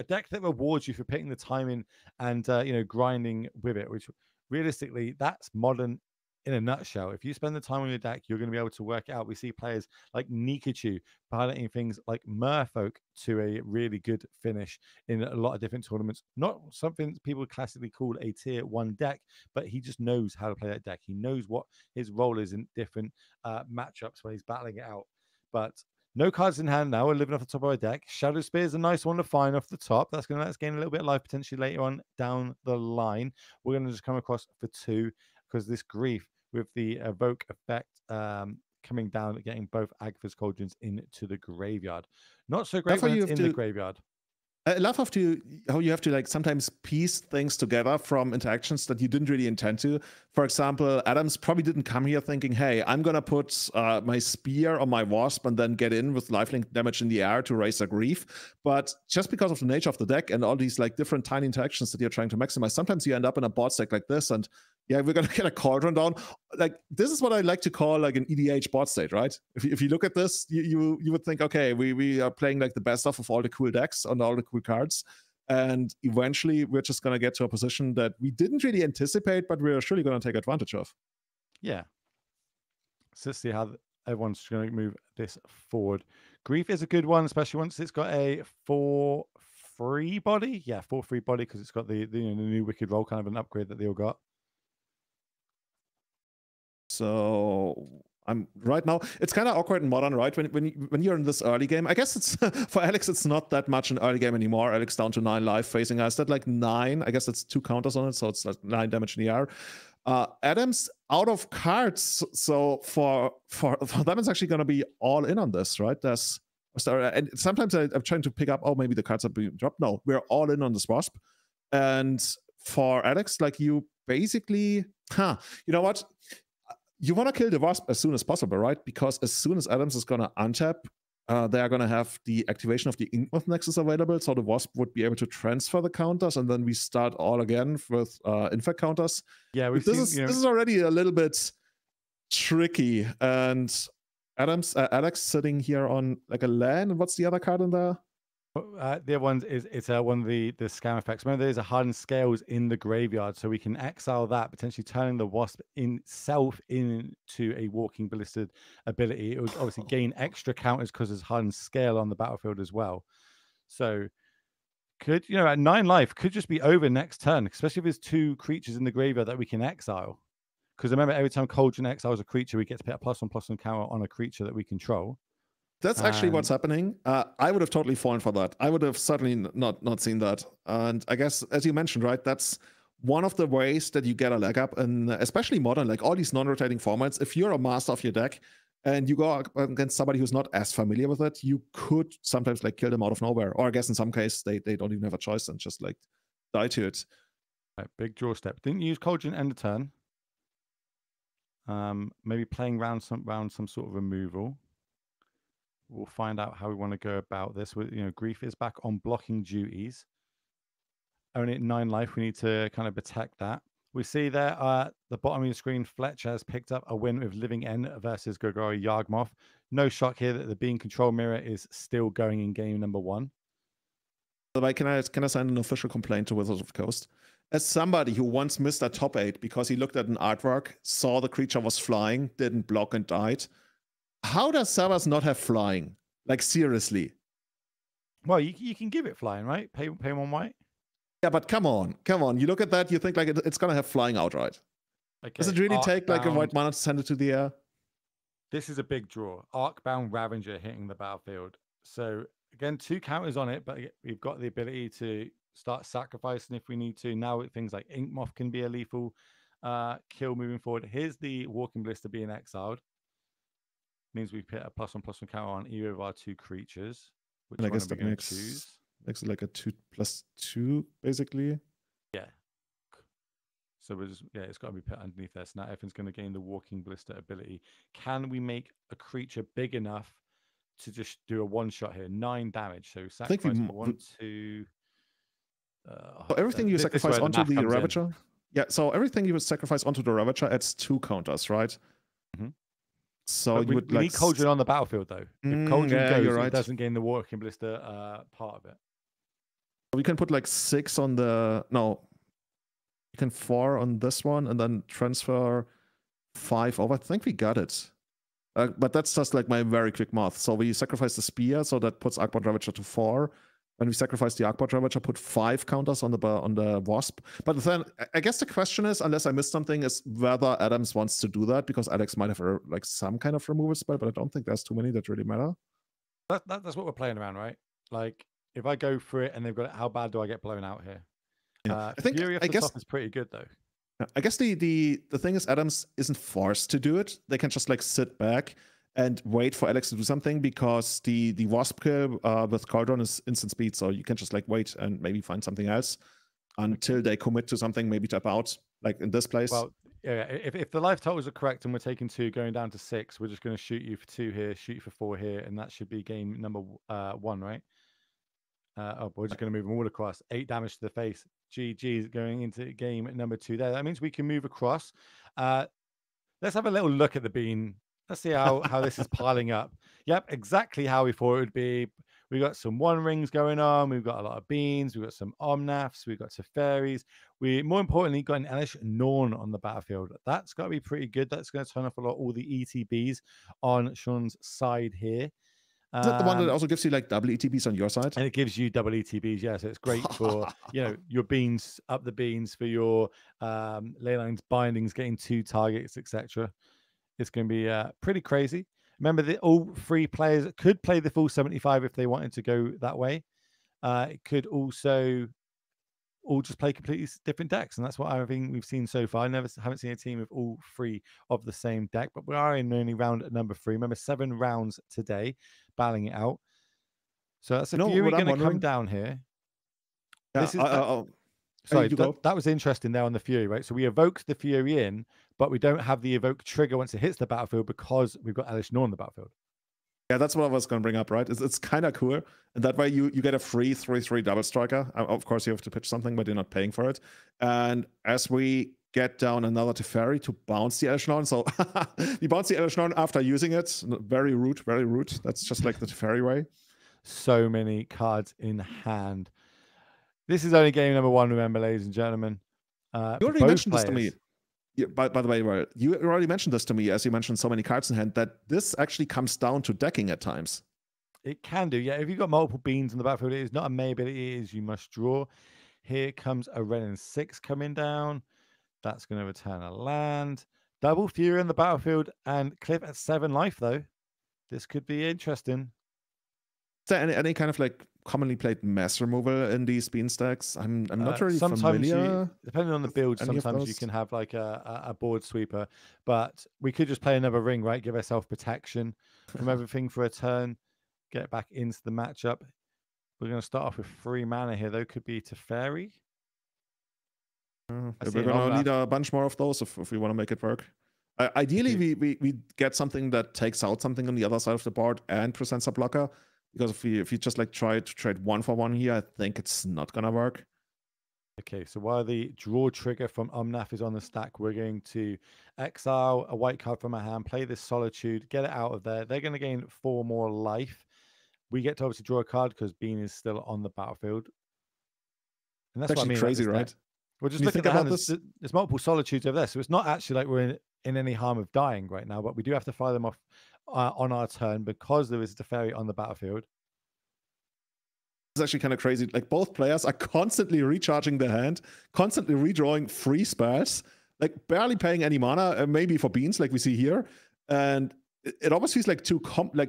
deck that rewards you for picking the timing and grinding with it, which realistically, that's Modern in a nutshell. If you spend the time on your deck, you're going to be able to work it out. We see players like Nikachu piloting things like Merfolk to a really good finish in a lot of different tournaments. Not something people classically call a tier 1 deck, but he just knows how to play that deck. He knows what his role is in different matchups where he's battling it out. But no cards in hand now. We're living off the top of our deck. Shadow Spear is a nice one to find off the top. That's going to let us gain a little bit of life potentially later on down the line. We're going to just come across for 2 because this Grief with the evoke effect coming down, getting both Agatha's Cauldrons into the graveyard. Not so great when it's in the graveyard. I love how you have to like sometimes piece things together from interactions that you didn't really intend to. For example, Adams probably didn't come here thinking, hey, I'm going to put my spear on my Wasp and then get in with lifelink damage in the air to raise a Grief. But just because of the nature of the deck and all these like different tiny interactions that you're trying to maximize, sometimes you end up in a board stack like this, and yeah, we're going to get a Cauldron down. Like, this is what I like to call like an EDH board state, right? If you look at this, you would think, okay, we are playing like the best of all the cool decks on all the cool cards. And eventually we're just going to get to a position that we didn't really anticipate, but we're surely going to take advantage of. Yeah. So let's see how everyone's going to move this forward. Grief is a good one, especially once it's got a 4/3 body. Yeah, 4/3 body, because it's got the new Wicked Roll, kind of an upgrade that they all got. So I'm right now, it's kind of awkward in Modern, right? When you're in this early game, I guess it's for Alex, it's not that much an early game anymore. Alex down to 9 life facing us. That like 9, I guess it's 2 counters on it, so it's like 9 damage in the air. Adam's out of cards, so for them it's actually going to be all in on this, right? And sometimes I'm trying to pick up, oh, maybe the cards are being dropped. No, we're all in on this Wasp. And for Alex, like, you basically, you know what? You want to kill the Wasp as soon as possible, right? Because as soon as Adams is going to untap, they are going to have the activation of the Yawgmoth Nexus available, so the Wasp would be able to transfer the counters, and then we start all again with infect counters. Yeah, this is already a little bit tricky. And Alex sitting here on like a land. And what's the other card in there? The other one is one of the scam effects. Remember, there's a Hardened Scales in the graveyard, so we can exile that, potentially turning the Wasp itself into a walking ballisted ability. It would obviously gain extra counters because there's Hardened Scale on the battlefield as well. So could, at 9 life, could just be over next turn, especially if there's 2 creatures in the graveyard that we can exile. Because remember, every time Cauldron exiles a creature, we get to put a +1/+1 counter on a creature that we control. That's actually what's And happening. I would have totally fallen for that. I would have certainly not seen that. And I guess, as you mentioned, right, that's one of the ways that you get a leg up, and especially modern, like all these non-rotating formats. If you're a master of your deck and you go up against somebody who's not as familiar with it, you could sometimes like kill them out of nowhere. Or I guess in some cases they don't even have a choice and just like die to it. right, big draw step. Didn't use Cauldron end of turn. Maybe playing round some sort of removal. We'll find out how we want to go about this. Grief is back on blocking duties. Only at 9 life, we need to kind of protect that. We see there at the bottom of the screen, Fletcher has picked up a win with Living End versus Golgari Yawgmoth. No shock here that the Bean Control Mirror is still going in game number 1. By the way, can I send an official complaint to Wizards of the Coast? As somebody who once missed a top 8 because he looked at an artwork, saw the creature was flying, didn't block and died. How does Savas not have flying? Like, seriously. Well, you can give it flying, right? Pay 1 white. Yeah, but come on. You look at that, you think like it's gonna have flying outright. Okay. Does it really take like a white mana to send it to the air? This is a big draw. Arcbound Ravager hitting the battlefield. So again, 2 counters on it, but we've got the ability to start sacrificing if we need to. Now things like Inkmoth can be a lethal kill moving forward. Here's the Walking Blister being exiled. Means we put a +1/+1 counter on either of our 2 creatures. Which and I guess that makes it like a 2/2 basically. Yeah. So it's got to be put underneath there. So now everything's going to gain the Walking Blister ability. Can we make a creature big enough to just do a 1-shot here? 9 damage. So sacrifice 1, 2. So everything you sacrifice onto the Ravager. Yeah. So everything you sacrifice onto the Ravager adds 2 counters, right? Mm-hmm. So we need Cauldron on the battlefield, though. If Cauldron goes, it doesn't gain the Walking Blister part of it. We can put like 6 on the... No. You can 4 on this one and then transfer 5 over. I think we got it. But that's just like my very quick math. So we sacrifice the Spear, so that puts Arcbound Ravager to 4. When we sacrifice the Arcbound Ravager, put 5 counters on the Wasp. But then I guess the question is, unless I missed something, is whether Adams wants to do that, because Alex might have like some kind of removal spell, but I don't think there's too many that really matter. That's what we're playing around, right? Like, if I go for it and they've got it, how bad do I get blown out here? Yeah. I think Fury off the top is pretty good, though. I guess the thing is, Adams isn't forced to do it. They can just like sit back and wait for Alex to do something, because the Wasp kill with Cauldron is instant speed, so you can just like wait and maybe find something else until they commit to something, maybe tap out, like in this place. Well, yeah, if the life totals are correct and we're taking 2 going down to 6, we're just going to shoot you for 2 here, shoot you for 4 here, and that should be game number 1, right? We're just going to move them all across. 8 damage to the face. GG going into game number 2 there. That means we can move across. Let's have a little look at the bean. Let's see how this is piling up. Yep, exactly how we thought it would be. We've got some 1-rings going on. We've got a lot of beans. We've got some Omnaths. We've got Teferis. We, more importantly, got an Elish Norn on the battlefield. That's got to be pretty good. That's going to turn off all the ETBs on Sean's side here. Is that the one that also gives you like double ETBs on your side? And it gives you double ETBs, yeah. So it's great for your beans, up the beans for your Leylines bindings, getting 2 targets, etc. It's going to be pretty crazy. Remember that all 3 players could play the full 75 if they wanted to go that way. It could also all just play completely different decks, and that's what I think we've seen so far. I haven't seen a team with all 3 of the same deck, but we are in only round number 3. Remember, 7 rounds today, battling it out. So that's a Fury going to come down here. Yeah, this is sorry, that was interesting there on the Fury, right? So we evoked the Fury in, but we don't have the evoke trigger once it hits the battlefield because we've got Elish Norn on the battlefield. Yeah, that's what I was going to bring up, right? It's kind of cool. And that way you get a free 3/3 double striker. Of course, you have to pitch something, but you're not paying for it. And as we get down another Teferi to bounce the Elish Norn. So we bounce the Elish Norn after using it. Very rude, very rude. That's just like the Teferi way. So many cards in hand. This is only game number 1, remember, ladies and gentlemen. You already mentioned this to me. Yeah, by the way, well, you already mentioned this to me, as you mentioned so many cards in hand, that this actually comes down to decking at times. It can do, yeah. If you've got multiple beans on the battlefield, it is not a maybe, it is you must draw. Here comes a Ren and 6 coming down. That's going to return a land. Double Fury on the battlefield, and Cliff at 7 life, though. This could be interesting. Is there any kind of like commonly played mass removal in these bean stacks? I'm not really familiar. Depending on the build, sometimes you can have like a board sweeper, but we could just play another ring, right? Give ourselves protection from everything for a turn, get back into the matchup. We're going to start off with 3 mana here, though. Could be Teferi. We're going to need a bunch more of those if we want to make it work. Ideally, we get something that takes out something on the other side of the board and presents a blocker. Because if you just like try to trade 1-for-1 here, I think it's not gonna work. Okay, so while the draw trigger from Omnath is on the stack, we're going to exile a white card from our hand, play this Solitude, get it out of there. They're going to gain 4 more life. We get to obviously draw a card because Bean is still on the battlefield. And that's what I mean. Crazy, right? We're just looking at the hand. There's multiple Solitudes over there, so it's not actually like we're in any harm of dying right now, but we do have to fire them off on our turn because there is a Teferi on the battlefield. It's actually kind of crazy. Like both players are constantly recharging their hand, constantly redrawing free spells, like barely paying any mana, maybe for beans like we see here. And it almost feels like two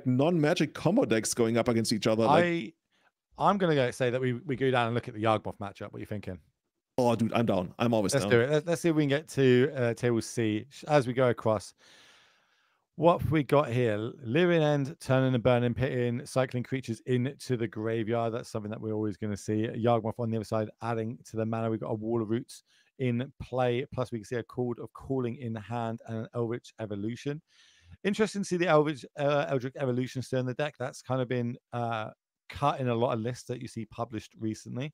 non-magic combo decks going up against each other. I'm going to go say that we go down and look at the Yawgmoth matchup. What are you thinking? Oh, dude, I'm down. I'm always down. Let's do it. Let's see if we can get to table C as we go across. What have we got here? Living End, turning and burning, pitting, cycling creatures into the graveyard. That's something that we're always going to see. Yawgmoth on the other side, adding to the mana. We've got a Wall of Roots in play. Plus, we can see a Cord of Calling in hand and an Eldritch Evolution. Interesting to see the Eldritch Evolution still in the deck. That's kind of been cut in a lot of lists that you see published recently.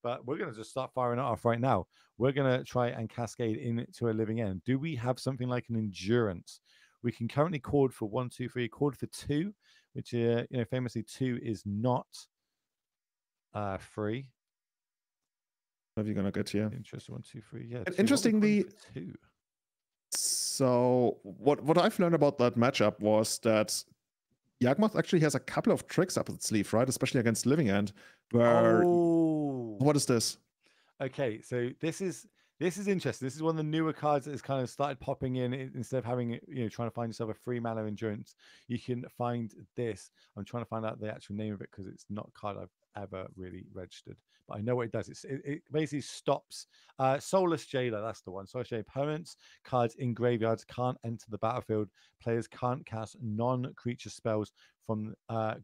But we're going to just start firing it off right now. We're going to try and cascade into a Living End. Do we have something like an Endurance? We can currently cord for 1, 2, 3, cord for 2, which famously 2 is not free. What are you gonna get here? Interesting. 1, 2, 3. Yeah. Interestingly, 2. So what I've learned about that matchup was that Yawgmoth actually has a couple of tricks up its sleeve, right? Especially against Living End. Where what is this? Okay, so this is interesting. This is one of the newer cards that has kind of started popping in. Instead of having, trying to find yourself a 3 mana Endurance, you can find this. I'm trying to find out the actual name of it because it's not a card I've ever really registered, but I know what it does. It basically stops Soulless Jailer. That's the one. Soulless Jailer. Opponents cards in graveyards can't enter the battlefield. Players can't cast non-creature spells from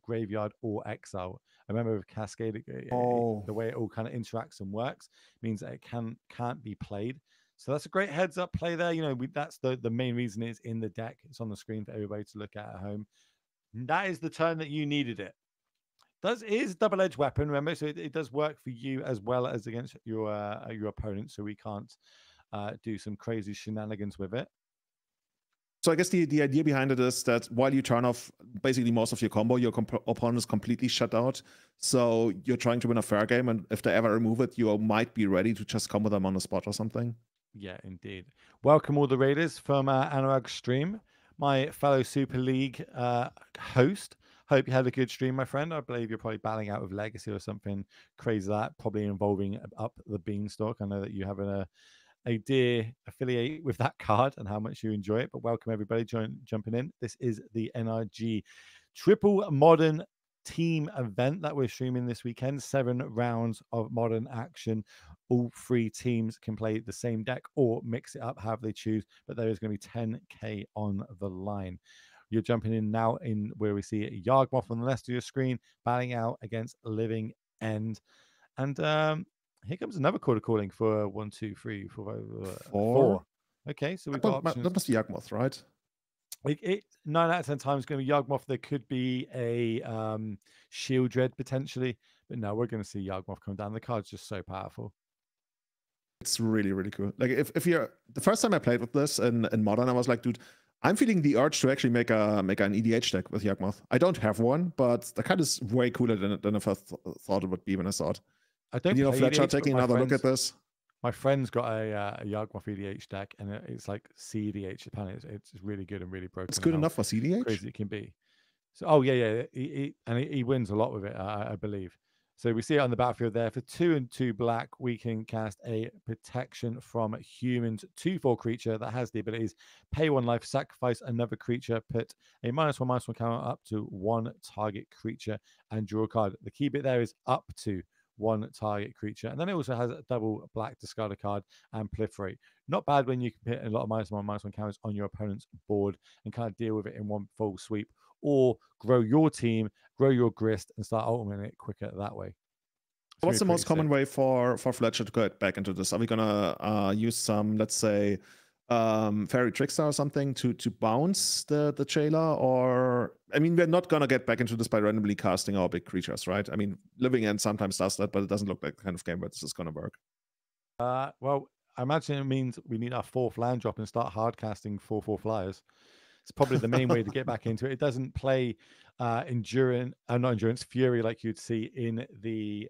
graveyard or exile. I remember with Cascade, the way it all kind of interacts and works means that it can't be played. So that's a great heads up play there. That's the main reason it's in the deck. It's on the screen for everybody to look at home. That is the turn that you needed it. It is a double-edged weapon, remember, so it does work for you as well as against your opponent. So we can't do some crazy shenanigans with it. So I guess the idea behind it is that while you turn off basically most of your combo, your opponent is completely shut out. So you're trying to win a fair game, and if they ever remove it, you might be ready to just combo them on the spot or something. Yeah, indeed. Welcome all the raiders from NRG stream, my fellow Super League host. Hope you had a good stream, my friend. I believe you're probably battling out with Legacy or something crazy like that, probably involving up the beanstalk. I know that you have a dear affiliate with that card and how much you enjoy it. But welcome everybody jumping in. This is the NRG Triple Modern Team event that we're streaming this weekend. 7 rounds of modern action. All 3 teams can play the same deck or mix it up however they choose. But there is going to be 10K on the line. You're jumping in now in where we see Yawgmoth on the left of your screen, battling out against Living End. And here comes another quarter calling for 1, 2, 3, 4. Okay, so we've got options. That must be Yawgmoth, right? 9 out of 10 times is going to be Yawgmoth. There could be a Shield Dread potentially, but no, we're going to see Yawgmoth come down. The card's just so powerful. It's really, really cool. Like if you're the first time I played with this in Modern, I was like, dude, I'm feeling the urge to actually make an EDH deck with Yawgmoth. I don't have one, but the card is way cooler than I first thought it would be when I saw it. I don't. And, Fletcher taking another look at this. My friend's got a Yawgmoth EDH deck, and it's like CEDH. Apparently, it's really good and really broken. It's good enough for CEDH. Crazy it can be. So, oh yeah, he wins a lot with it, I believe. So we see it on the battlefield there. For 2 and 2 black, we can cast a protection from humans 2/4 creature that has the abilities pay 1 life, sacrifice another creature, put a -1/-1 counter up to 1 target creature, and draw a card. The key bit there is up to 1 target creature. And then it also has a double black discard a card and proliferate. Not bad when you can put a lot of -1/-1 counters on your opponent's board and kind of deal with it in one full sweep, or grow your team, grow your grist, and start ultimating it quicker that way. What's the most common way for Fletcher to get back into this? Are we gonna use some, let's say, Fairy Trickster or something to bounce the jailer? Or, I mean, we're not gonna get back into this by randomly casting our big creatures, right? I mean, Living End sometimes does that, but it doesn't look like the kind of game where this is gonna work. Well, I imagine it means we need our 4th land drop and start hard casting 4/4 flyers. It's probably the main way to get back into it. It doesn't play not endurance, fury like you'd see in the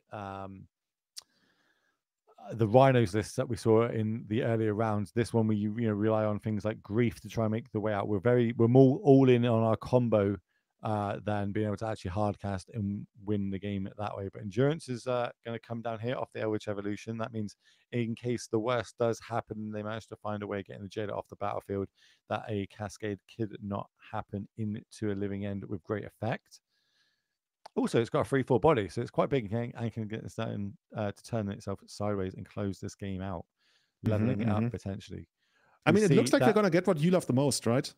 Rhinos list that we saw in the earlier rounds. This one we rely on things like grief to try and make the way out. We're more all in on our combo than being able to actually hard cast and win the game that way. But endurance is going to come down here off the Eldritch Evolution. That means in case the worst does happen, they manage to find a way of getting the jailer off the battlefield, that a Cascade could not happen into a Living End with great effect. Also, it's got a 3/4 body, so it's quite big and can get this down to turn itself sideways and close this game out, leveling it up potentially. I mean, it looks like we're going to get what you love the most, right?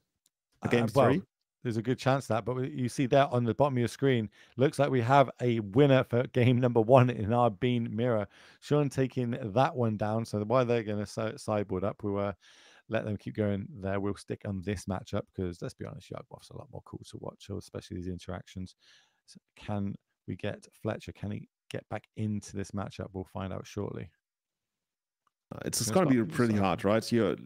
Game 3. There's a good chance that, but you see there on the bottom of your screen, looks like we have a winner for game number 1 in our Bean Mirror. Sean taking that one down. So while they're going to sideboard up, we'll let them keep going there. We'll stick on this matchup because, let's be honest, Yawgmoth's a lot more cool to watch, especially these interactions. So can we get Fletcher? Can he get back into this matchup? We'll find out shortly. It's going to be pretty hard, right? You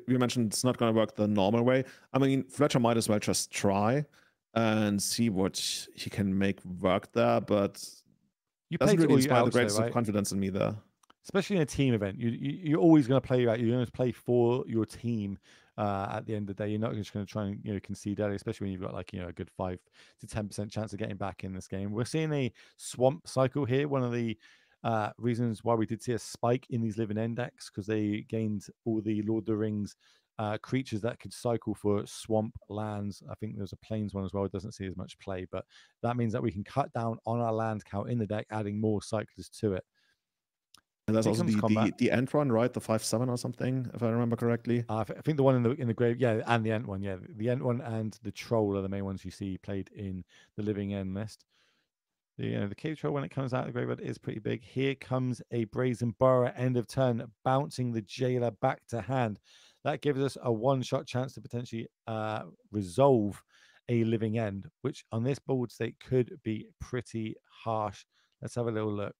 mentioned it's not going to work the normal way. I mean, Fletcher might as well just try and see what he can make work there, but you doesn't really inspire the greatest right? of confidence in me there. Especially in a team event, you're always going to play out. You're going to play for your team. At the end of the day, you're not just going to try and concede early, especially when you've got like a good 5 to 10% chance of getting back in this game. We're seeing a swamp cycle here. One of the reasons why we did see a spike in these Living End decks, because they gained all the Lord of the Rings creatures that could cycle for swamp lands. I think there's a plains one as well. It doesn't see as much play, but that means that we can cut down on our land count in the deck, adding more cyclers to it. And that's also the Ent one, right? The 5/7 or something, if I remember correctly. I think the one in the grave, yeah, and the Ent one, yeah, the Ent one and the Troll are the main ones you see played in the Living End list. The Cave Troll, when it comes out of the graveyard, is pretty big. Here comes a Brazen Burrow end of turn, bouncing the Jailer back to hand. That gives us a 1-shot chance to potentially resolve a Living End, which on this board state could be pretty harsh. Let's have a little look.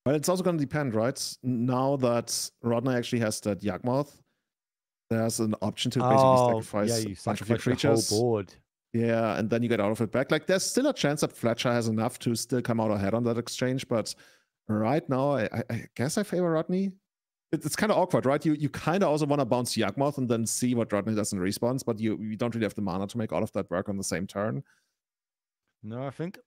Well, it's also going to depend, right? Now that Rodney actually has that Yawgmoth, there's an option to basically sacrifice a bunch of your creatures. Whole board. Yeah, and then you get out of it back. Like, there's still a chance that Fletcher has enough to still come out ahead on that exchange, but right now, I guess I favor Rodney. It's kind of awkward, right? You kind of also want to bounce Yawgmoth and then see what Rodney does in response, but you don't really have the mana to make all of that work on the same turn. No, I think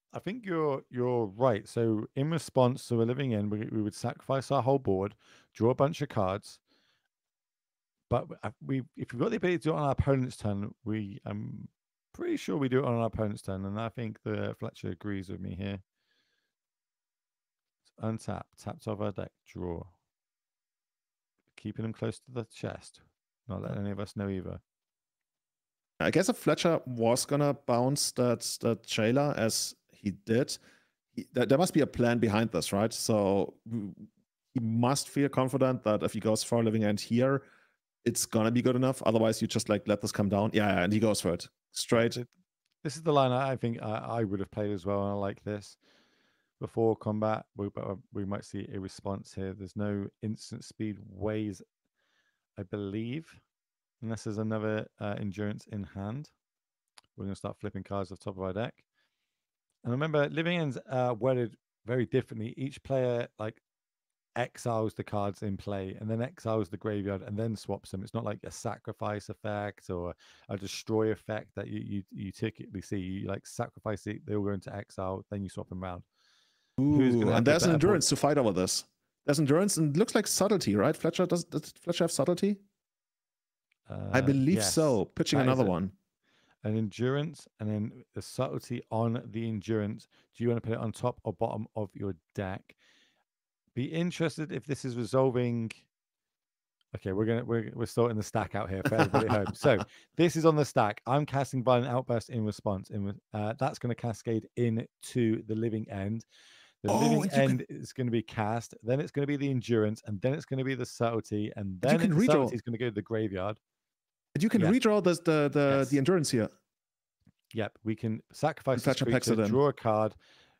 you're right. So in response to a Living End, we would sacrifice our whole board, draw a bunch of cards. But if we've got the ability to do it on our opponent's turn, I'm pretty sure we do it on our opponent's turn, and I think the Fletcher agrees with me here. Untap, tapped off our deck, draw. Keeping them close to the chest, not letting any of us know either. I guess if Fletcher was gonna bounce that Jailer as he did, there must be a plan behind this, right? So he must feel confident that if he goes for a Living End here, it's gonna be good enough. Otherwise, you just like let this come down. Yeah, and he goes for it straight. This is the line I think I would have played as well, and I like this. Before combat, we might see a response here. There's no instant speed ways, I believe. Unless there's another endurance in hand. We're going to start flipping cards off top of our deck. And remember, Living Ends worded very differently. Each player exiles the cards in play and then exiles the graveyard and then swaps them. It's not like a sacrifice effect or a destroy effect that you typically see. You sacrifice it, they all go into exile, then you swap them around. Ooh, and there's an endurance to fight over this. There's endurance and it looks like subtlety, right? Fletcher, does Fletcher have subtlety? I believe so. Pitching another one. An endurance and then the subtlety on the endurance. Do you want to put it on top or bottom of your deck? Be interested if this is resolving. Okay, we're sorting the stack out here for everybody at home. So this is on the stack. I'm casting Violent Outburst in response. That's going to cascade into the living end. The living end is going to be cast. Then it's going to be the endurance, and then it's going to be the subtlety, and then the subtlety is going to go to the graveyard. And you can redraw the endurance here. Yep, we can sacrifice the creature, draw a card.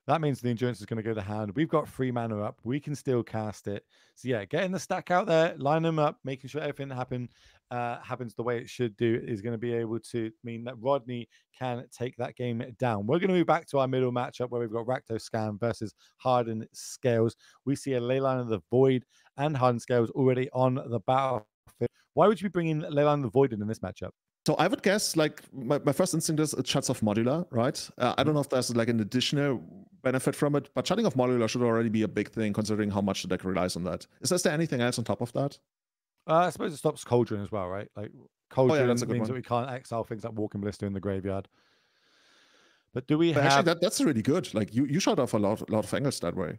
That means the endurance is going to go to hand. We've got 3 mana up. We can still cast it. So yeah, getting the stack out there, line them up, making sure everything happens the way it should do is going to be able to mean that Rodney can take that game down. We're going to move back to our middle matchup where we've got Rakdos Scam versus Hardened Scales. We see a Leyline of the Void and Hardened Scales already on the battlefield. Why would you be bringing Leyline of the Void in this matchup? So I would guess, like, my first instinct is it shuts off Modular, right? I don't know if there's like an additional benefit from it, but shutting off Modular should already be a big thing considering how much the deck relies on that. Is there anything else on top of that? I suppose it stops Cauldron as well, right? Like Cauldron means that we can't exile things like Walking Ballista in the graveyard. But do we have... Actually, that's really good. Like you shut off a lot of angles that way.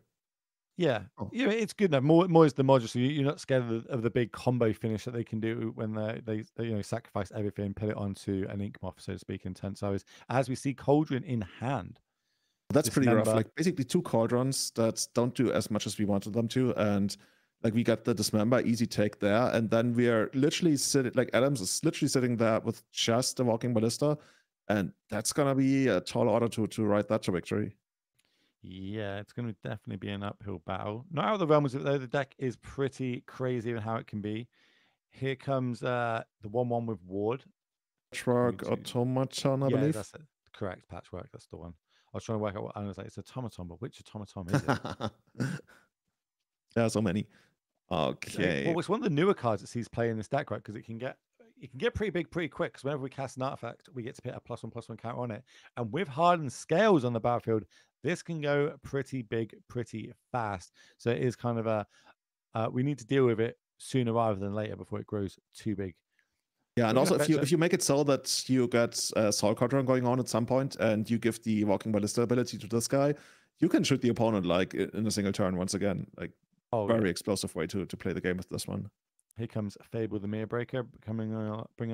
Yeah, yeah, it's good now. More is the module, so you're not scared of the big combo finish that they can do when they sacrifice everything, put it onto an Yawgmoth, so to speak, in 10 hours. As we see Cauldron in hand. That's pretty rough. Like basically 2 Cauldrons that don't do as much as we wanted them to, and like we got the Dismember, easy take there, and then we are literally sitting, like Adams is literally sitting there with just the Walking Ballista, and that's gonna be a tall order to ride that to victory. Yeah, it's going to definitely be an uphill battle. Not out of the realms of it, though. The deck is pretty crazy in how it can be. Here comes the 1/1 with Ward. Patchwork Automaton, I believe. That's it. Correct, Patchwork. That's the one. I was trying to work out what I was like. It's Automaton, but which Automaton is it? There are so many. Okay. Well, it's one of the newer cards that sees play in this deck, right? Because it can get pretty big pretty quick. Because whenever we cast an artifact, we get to put a +1/+1 counter on it. And with Hardened Scales on the battlefield, this can go pretty big, pretty fast. So it is kind of we need to deal with it sooner rather than later before it grows too big. Yeah, and also if you make it so that you get Soul Quadron going on at some point and you give the Walking Ballista ability to this guy, you can shoot the opponent like in a single turn once again. Like very explosive way to play the game with this one. Here comes Fable the Mirror Breaker bringing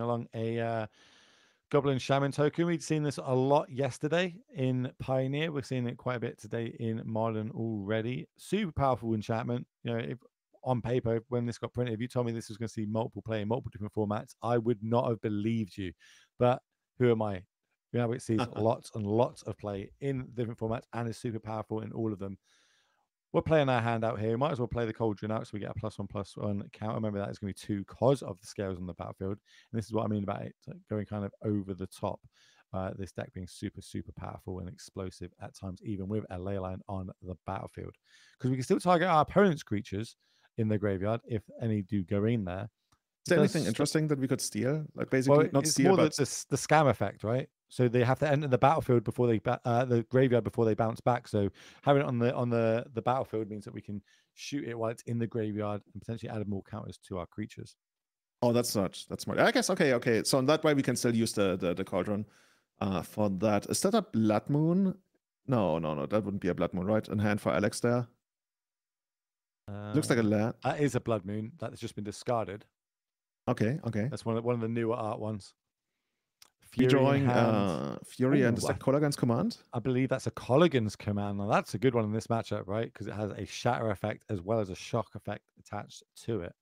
along a Goblin Shaman token. We'd seen this a lot yesterday in Pioneer. We're seeing it quite a bit today in Modern already. Super powerful enchantment. You know, if on paper, when this got printed, if you told me this was going to see multiple play in multiple different formats, I would not have believed you. But who am I? You know, it sees lots and lots of play in different formats and is super powerful in all of them. We're playing our hand out here. We might as well play the Cauldron out so we get a +1/+1 counter. Remember, that is going to be 2 because of the scales on the battlefield. And this is what I mean about it going kind of over the top. This deck being super, super powerful and explosive at times, even with a Leyline on the battlefield. Because we can still target our opponent's creatures in the graveyard if any do go in there. Is there anything interesting that we could steal? Like basically, not steal, but the scam effect, right? So they have to enter the battlefield before they the graveyard before they bounce back. So having it on the battlefield means that we can shoot it while it's in the graveyard and potentially add more counters to our creatures. Oh, that's smart. I guess okay. So in that way we can still use the Cauldron for that. Is that a Blood Moon? No, that wouldn't be a Blood Moon, right? In hand for Alex there. Looks like a land. That is a Blood Moon that's just been discarded. Okay. That's one of the newer art ones. Fury and is that Colligan's Command? I believe that's a Colligan's Command. Now that's a good one in this matchup, right? Because it has a shatter effect as well as a shock effect attached to it.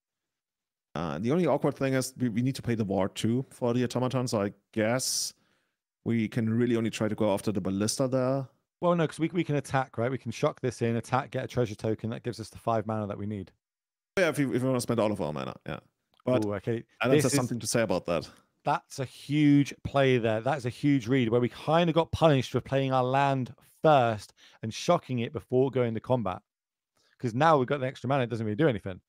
The only awkward thing is we need to pay the Ward too for the Automaton, so I guess we can really only try to go after the Ballista there. Well, no, because we can attack, right? We can shock this in, attack, get a treasure token. That gives us the 5 mana that we need. Yeah, if we want to spend all of our mana, yeah. But okay. Alex has something to say about that. That's a huge play there. That's a huge read where we kind of got punished for playing our land first and shocking it before going to combat. Because now we've got the extra mana, it doesn't really do anything.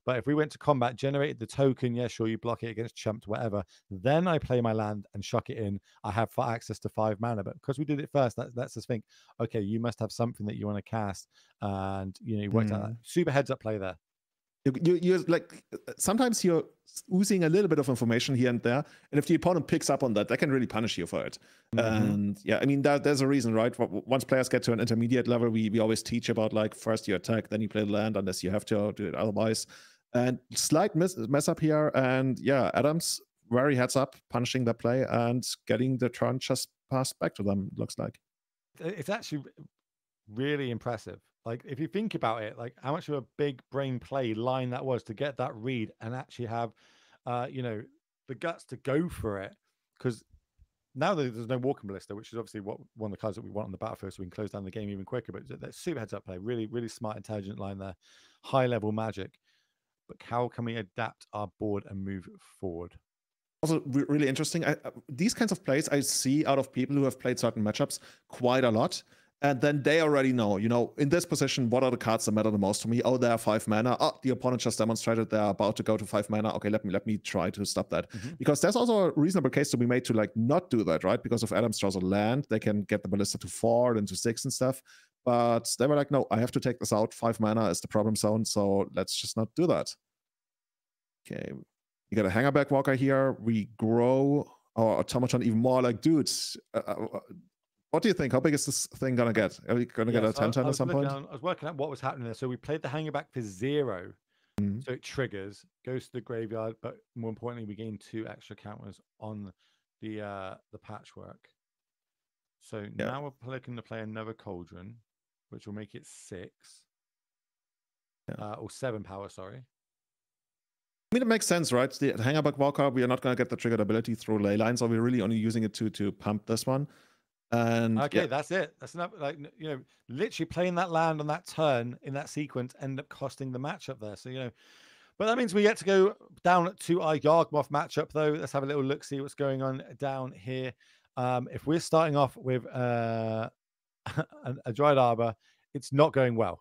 But if we went to combat, generated the token, yeah, sure, you block it against chumped, whatever. Then I play my land and chuck it in. I have access to 5 mana. But because we did it first, that lets us think, okay, you must have something that you want to cast. And, you worked out that. Super heads up play there. You're like, sometimes you're oozing a little bit of information here and there, and if the opponent picks up on that, they can really punish you for it. And yeah, I mean, there's a reason, right? Once players get to an intermediate level, we always teach about like first you attack, then you play the land unless you have to do it otherwise. And slight mess up here, and yeah, Adams very heads up, punishing that play and getting the turn just passed back to them. Looks like it's actually really impressive. Like, if you think about it, like how much of a big brain play line that was to get that read and actually have, the guts to go for it. Because now there's no Walking Ballista, which is obviously one of the cards that we want on the battlefield, so we can close down the game even quicker. But that's super heads up play, really, really smart, intelligent line there, high level magic. But how can we adapt our board and move forward? Also, really interesting. These kinds of plays I see out of people who have played certain matchups quite a lot. And then they already know, in this position, what are the cards that matter the most to me? Oh, they are 5 mana. Oh, the opponent just demonstrated they're about to go to 5 mana. Okay, let me try to stop that. Because there's also a reasonable case to be made to like not do that, right? Because if Adams draws a land, they can get the ballista to 4 and to 6 and stuff. But they were like, no, I have to take this out. 5 mana is the problem zone, so let's just not do that. Okay, you got a Hangerback Walker here. We grow our automaton even more. Like, dudes, what do you think? How big is this thing gonna get? Are we gonna get a 10-10 at some point? I was working out what was happening there. So we played the Hangerback for 0. So it triggers, goes to the graveyard, but more importantly, we gain 2 extra counters on the patchwork. So now we're looking to play another Cauldron, which will make it 6. Or 7 power, sorry. I mean, it makes sense, right? The Hangerback Walker, we are not going to get the triggered ability through ley lines, so we're really only using it to pump this one. And okay, that's it. That's enough. Like, literally playing that land on that turn in that sequence end up costing the matchup there. So, but that means we get to go down to our Yawgmoth matchup, though. Let's have a little look, see what's going on down here. If we're starting off with a Dryad Arbor, it's not going well.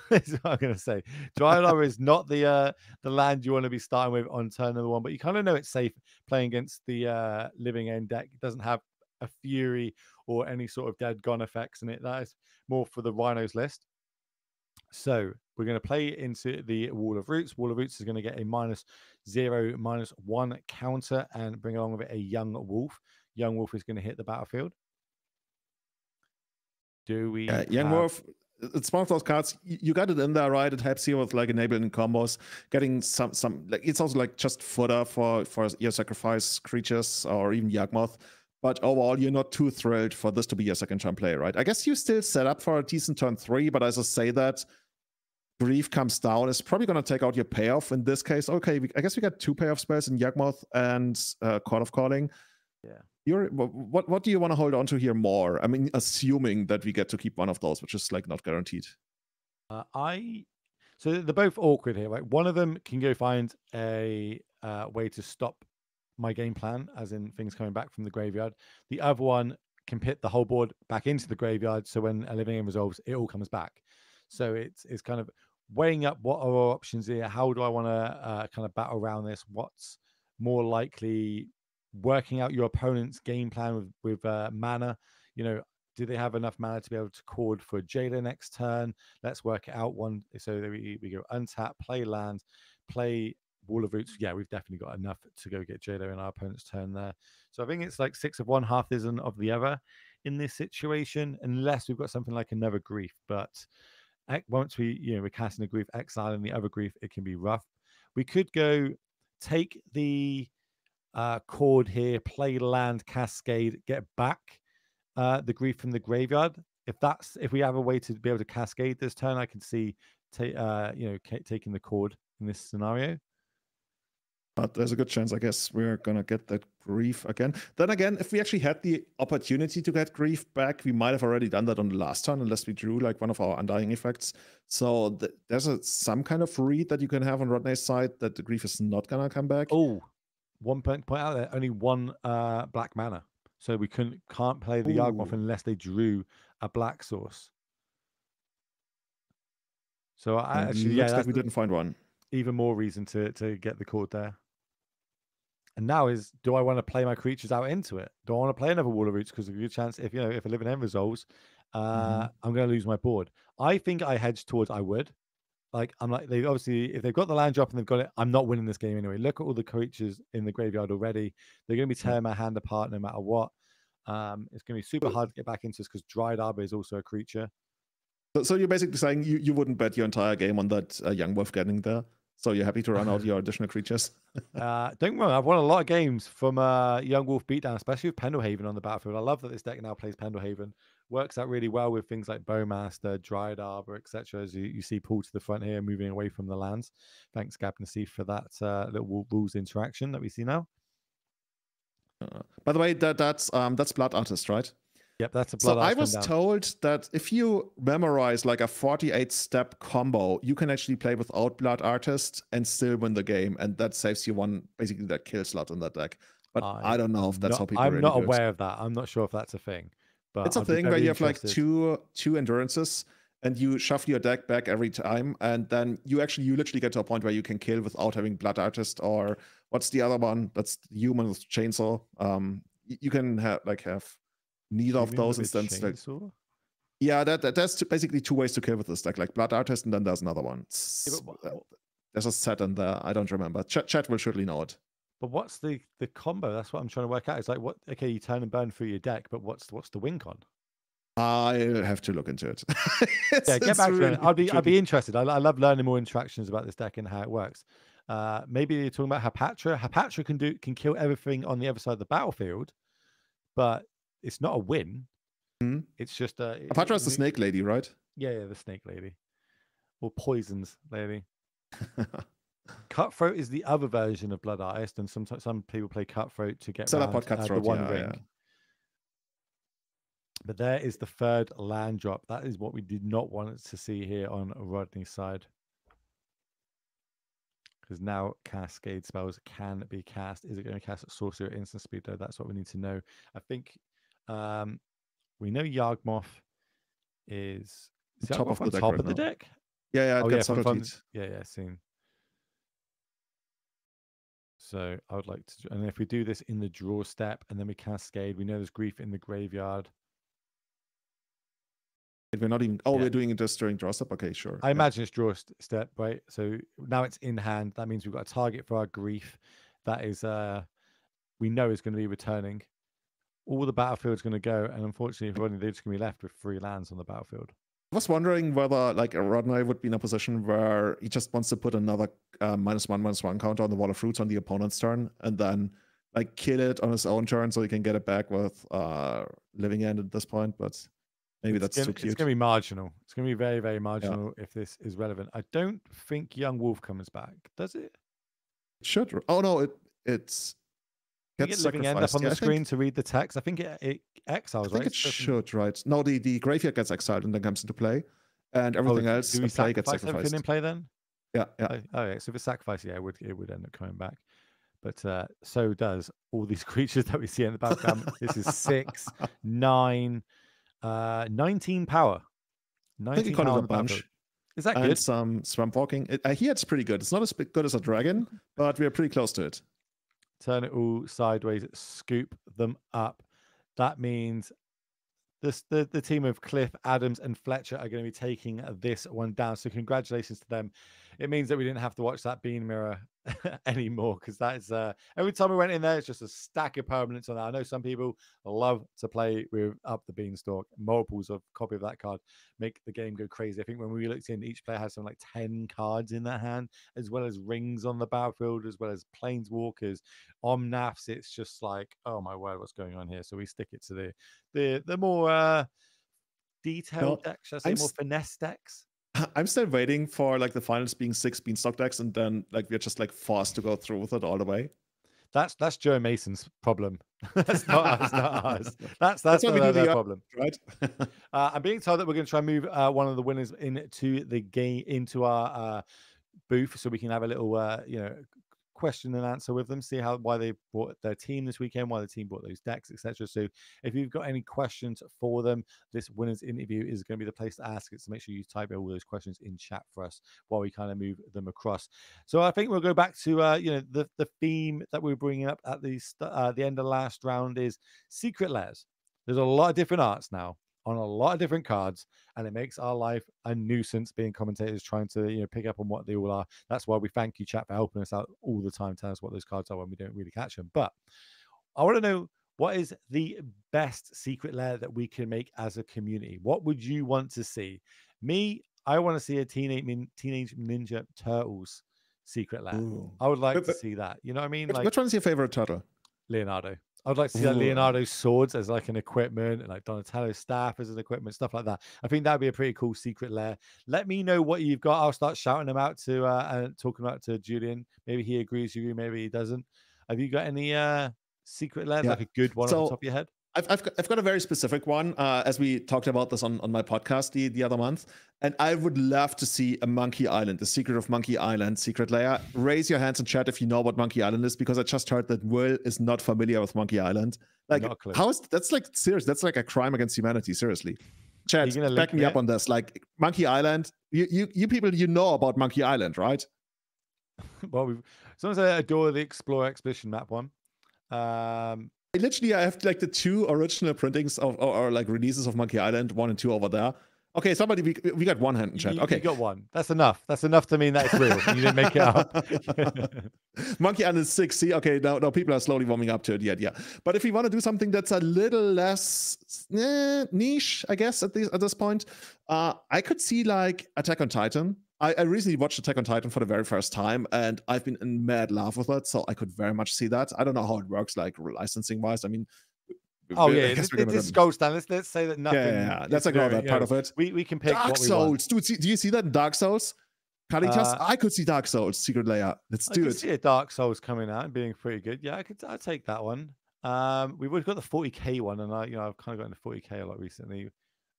That's what I'm going to say. Dryad Arbor is not the land you want to be starting with on turn number 1, but you kind of know it's safe playing against the Living End deck. It doesn't have a Fury or any sort of dead gone effects in it. That is more for the Rhinos list. So we're going to play into the Wall of Roots. Wall of Roots is going to get a -0, -1 counter and bring along with it a Young Wolf. Young Wolf is going to hit the battlefield. Do we? Young Wolf. It's one of those cards. You got it in there, right? It helps you with like enabling combos, getting some like it's also like just fodder for your sacrifice creatures or even Yawgmoth. But overall, you're not too thrilled for this to be your second turn play, right? I guess you still set up for a decent turn 3, but as I say that, Grief comes down. It's probably going to take out your payoff in this case. Okay, I guess we got 2 payoff spells in Yawgmoth and Court of Calling. Yeah. What do you want to hold on to here more? I mean, assuming that we get to keep one of those, which is like not guaranteed. So they're both awkward here, right? One of them can go find a way to stop my game plan, as in things coming back from the graveyard. The other one can pit the whole board back into the graveyard, so when a Living End resolves, it all comes back. So it's kind of weighing up what are our options here. How do I want to kind of battle around this? What's more likely? Working out your opponent's game plan with mana. Do they have enough mana to be able to cord for Jailer next turn? Let's work it out. So that we go untap, play land, play Wall of Roots. Yeah, we've definitely got enough to go get Jailer in our opponent's turn there. So I think it's like 6 of one, half dozen of the other in this situation, unless we've got something like another Grief. But once we're casting a Grief, exiling the other Grief, it can be rough. We could go take the chord here, play land, Cascade, get back the Grief from the graveyard. If we have a way to be able to Cascade this turn, I can see taking the chord in this scenario. But there's a good chance, I guess, we're gonna get that Grief again. Then again, if we actually had the opportunity to get Grief back, we might have already done that on the last turn, unless we drew like one of our Undying effects. So there's some kind of read that you can have on Rodney's side that the Grief is not gonna come back. Oh, one point out there, only 1 black mana, so we can't play the Yawgmoth unless they drew a black source. So looks like we didn't find one. Even more reason to get the cord there. And now is, do I want to play my creatures out into it? Do I want to play another Wall of Roots? Because there's a good chance if a living end resolves, I'm going to lose my board. I think I hedge towards I would. Like, I'm like, they obviously, if they've got the land drop and they've got it, I'm not winning this game anyway. Look at all the creatures in the graveyard already. They're going to be tearing my hand apart no matter what. It's going to be super hard to get back into this because Dried Arbor is also a creature. So you're basically saying you wouldn't bet your entire game on that Yawgmoth getting there? So you're happy to run out your additional creatures? Don't get me wrong, I've won a lot of games from Yawgmoth Beatdown, especially with Pendlehaven on the battlefield. I love that this deck now plays Pendlehaven. Works out really well with things like Bowmaster, Dried Arbor, etc. As you see pull to the front here, moving away from the lands. Thanks, Captain Steve, for that little rules interaction that we see now. By the way, that's Blood Artist, right? Yep, that's a blood. So I was told that if you memorize like a 48-step combo, you can actually play without Blood Artist and still win the game, and that saves you basically that kill slot in that deck. But I don't know if that's how people. I'm not aware of that. I'm not sure if that's a thing. But it's a thing where you have like two endurances, and you shuffle your deck back every time, and then you literally get to a point where you can kill without having Blood Artist, or what's the other one? That's Human with Chainsaw. You can have neither of those instances. Yeah, there's basically two ways to kill with this deck, like Blood Artist, and then there's another one. There's a set in there. I don't remember. Chat will surely know it. But what's the combo? That's what I'm trying to work out. It's like, what? Okay, you turn and burn through your deck, but what's the win con? I'll have to look into it. Yeah, get back to it. I'd be interested. I love learning more interactions about this deck and how it works. Maybe you're talking about Hapatra. Hapatra can kill everything on the other side of the battlefield, but it's not a win. It's just Hapatra's the snake lady, right? Yeah, the snake lady, or poisons lady. Cutthroat is the other version of Blood Artist, and sometimes some people play Cutthroat to get around the one ring. Yeah. But there is the third land drop. That is what we did not want to see here on Rodney's side. Because now Cascade spells can be cast. Is it going to cast Sorcery at instant speed, though? That's what we need to know. I think we know Yawgmoth is top of the deck. Yeah, yeah, seen. So I would like to, and if we do this in the draw step and then we Cascade, we know there's grief in the graveyard. We're not even. We're doing it just during draw step. Okay, sure. I imagine it's draw step, right? So now it's in hand. That means we've got a target for our grief. That is, we know is going to be returning. All the battlefield's going to go, and unfortunately, for Rodney, they're just going to be left with 3 lands on the battlefield. I was wondering whether Rodney would be in a position where he just wants to put another -1/-1 counter on the Wall of Fruits on the opponent's turn, and then kill it on his own turn so he can get it back with Living End at this point, but. Maybe that's too cute. It's going to be marginal. It's going to be very, very marginal if this is relevant. I don't think Yawgmoth comes back, does it? It should. Oh no, it's. Get Living End up on the screen to read the text. I think it exiles. I think it should, right? No, the graveyard gets exiled and then comes into play, and everything else in play gets sacrificed. In play then? Yeah. Oh yeah. So if it's sacrifice, it would end up coming back. But so does all these creatures that we see in the background. This is 6, 9. 19 power. 19 power on the bunch. Is that good? And some swamp walking. I hear it's pretty good. It's not as good as a dragon, but we're pretty close to it. Turn it all sideways, scoop them up. That means the team of Cliff, Adams, and Fletcher are going to be taking this one down. So congratulations to them. It means that we didn't have to watch that bean mirror anymore, because that is every time we went in there, it's just a stack of permanents on that. I know some people love to play with Up the Beanstalk. Multiples of copy of that card make the game go crazy. I think when we looked in, each player has something like 10 cards in their hand, as well as rings on the battlefield, as well as planeswalkers, omnaths. It's just like, oh my word, what's going on here? So we stick it to the more detailed decks, should I say, more finesse decks. I'm still waiting for the finals being 6 Beanstalk decks, and then we're just forced to go through with it all the way. That's Joe Mason's problem. That's not ours. That's their problem, right? I'm being told that we're going to try and move one of the winners into the game, into our booth, so we can have a little question and answer with them, see why they brought their team this weekend, why the team brought those decks, etc. So if you've got any questions for them, this winners interview is going to be the place to ask it. So make sure you type all those questions in chat for us while we kind of move them across. So I think we'll go back to the theme that we were bringing up at the end of last round is secret lairs. There's a lot of different arts now on a lot of different cards, and it makes our life a nuisance being commentators trying to pick up on what they all are. That's why we thank you, chat, for helping us out all the time, telling us what those cards are when we don't really catch them. But I want to know, what is the best secret lair that we can make as a community? What would you want to see? Me, I want to see a Teenage Ninja Turtles secret lair. Ooh. I would like to see that. You know what I mean? Which one's your favorite turtle? Leonardo. I'd like to see that Leonardo's swords as like an equipment, and like Donatello's staff as an equipment, stuff like that. I think that'd be a pretty cool secret lair. Let me know what you've got. I'll start shouting them out to and talking about to Julian. Maybe he agrees with you, maybe he doesn't. Have you got any secret lairs, like a good one off the top of your head? I've got a very specific one, as we talked about this on my podcast the other month, and I would love to see a Monkey Island, the Secret of Monkey Island secret layer. Raise your hands in chat if you know what Monkey Island is, because I just heard that Will is not familiar with Monkey Island. Like, how is that's like serious? That's like a crime against humanity. Seriously, chat, back me up on this. Like Monkey Island, you people, about Monkey Island, right? Well, someone said Adore the Explorer Expedition map one. Literally, I have like the 2 original printings or like releases of Monkey Island, 1 and 2 over there. Okay, somebody, we got one hand in chat. Okay, you got one. That's enough. That's enough to mean that it's real. You didn't make it up. Monkey Island 6. See, okay, now people are slowly warming up to it. Yeah. But if you want to do something that's a little less niche, I guess at this point, I could see like Attack on Titan. I recently watched Attack on Titan for the very first time, and I've been in mad love with it, so I could very much see that. I don't know how it works, like licensing-wise. I mean, this goes down. Let's say that nothing. Yeah. That's like all that part of it. We can pick Dark what we Souls. want. Dude, do you see that in Dark Souls? I could see Dark Souls secret layer. Let's do it. I could see a Dark Souls coming out and being pretty good. Yeah, I'd take that one. We've got the 40k one, and I've kind of gotten the 40k a lot recently.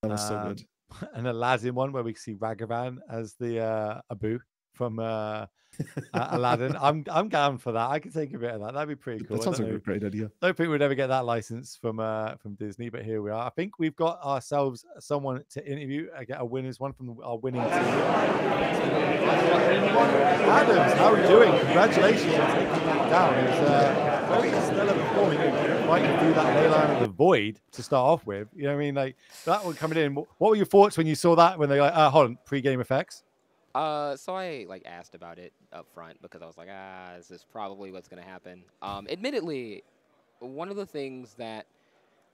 That was so good. And Aladdin one where we see Ragavan as the Abu from Aladdin. I'm down for that. I could take a bit of that. That'd be pretty cool. That sounds like a great idea. Don't think we'd ever get that license from Disney, but here we are. I think we've got ourselves someone to interview. I get a winners one from our winning team. Adams, how are you doing? Congratulations on taking that down. It's very stellar performance, fighting through that ley line of the void to start off with. You know what I mean? Like that one coming in. What were your thoughts when you saw that? When they like, hold on, pre-game effects? So I asked about it up front because I was like, this is probably what's going to happen. Admittedly, one of the things that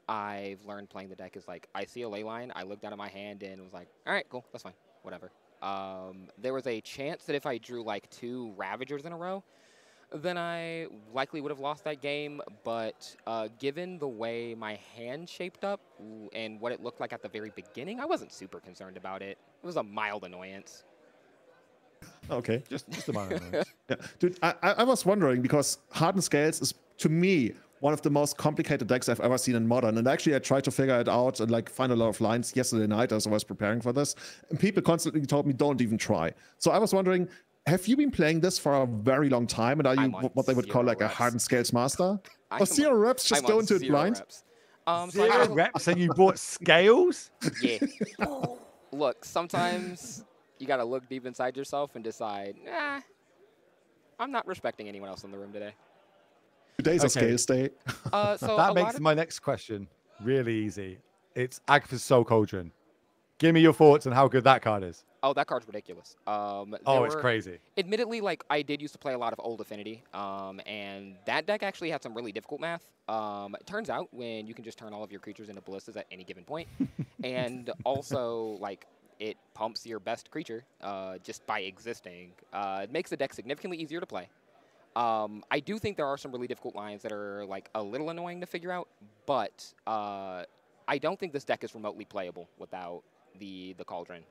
I've learned playing the deck is like, I see a ley line, I look down at my hand and was like, all right, cool, that's fine, whatever. There was a chance that if I drew like 2 Ravagers in a row, then I likely would have lost that game, but given the way my hand shaped up and what it looked like at the very beginning, I wasn't super concerned about it. It was a mild annoyance. Okay. Just a minor annoyance. Yeah. Dude, I was wondering, because Hardened Scales is, to me, one of the most complicated decks I've ever seen in Modern, and actually I tried to figure it out and like find a lot of lines yesterday night as I was preparing for this, and people constantly told me, don't even try. So I was wondering, have you been playing this for a very long time, and are you what they would call like a Hardened Scales master? Or 0 reps, just go into it blind? 0 reps and you bought scales? Yeah. Look, sometimes you got to look deep inside yourself and decide, I'm not respecting anyone else in the room today. Today's a scales day. So that makes my next question really easy. It's Agatha's Soul Cauldron. Give me your thoughts on how good that card is. Oh, that card's ridiculous. It's crazy. Admittedly, like, I did used to play a lot of Old Affinity, and that deck actually had some really difficult math. It turns out when you can just turn all of your creatures into ballistas at any given point, and also, like, it pumps your best creature just by existing. It makes the deck significantly easier to play. I do think there are some really difficult lines that are, like, a little annoying to figure out, but I don't think this deck is remotely playable without the Cauldron.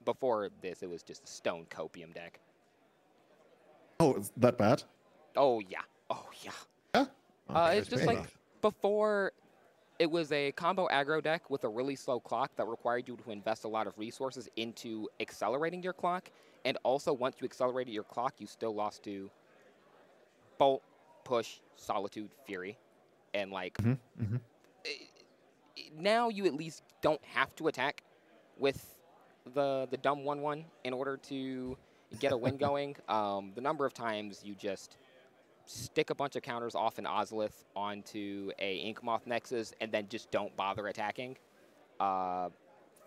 Before this, it was just a stone copium deck. Oh, is that bad? Oh, yeah. Oh, yeah. Yeah? It's just like before, it was a combo aggro deck with a really slow clock that required you to invest a lot of resources into accelerating your clock. And also, once you accelerated your clock, you still lost to Bolt, Push, Solitude, Fury. And, like, now you at least don't have to attack with the dumb 1/1 in order to get a win going. The number of times you just stick a bunch of counters off an Ozolith onto a Yawgmoth Nexus and then just don't bother attacking.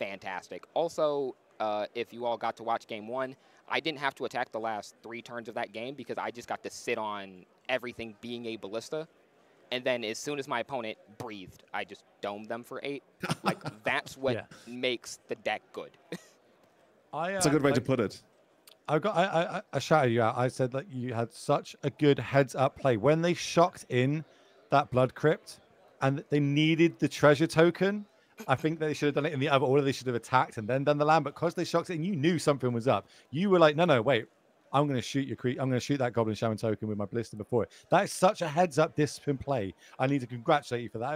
Fantastic. Also, if you all got to watch Game 1, I didn't have to attack the last 3 turns of that game because I just got to sit on everything being a Ballista. And then as soon as my opponent breathed, I just domed them for 8. Like, that's what makes the deck good. That's a good way to put it. I shouted you out. I said that you had such a good heads-up play. When they shocked in that Blood Crypt and they needed the treasure token, I think they should have done it in the other order. They should have attacked and then done the land. But because they shocked it and you knew something was up, you were like, no, wait. I'm going to shoot your I'm going to shoot that Goblin Shaman token with my Ballista before it. That is such a heads-up discipline play. I need to congratulate you for that.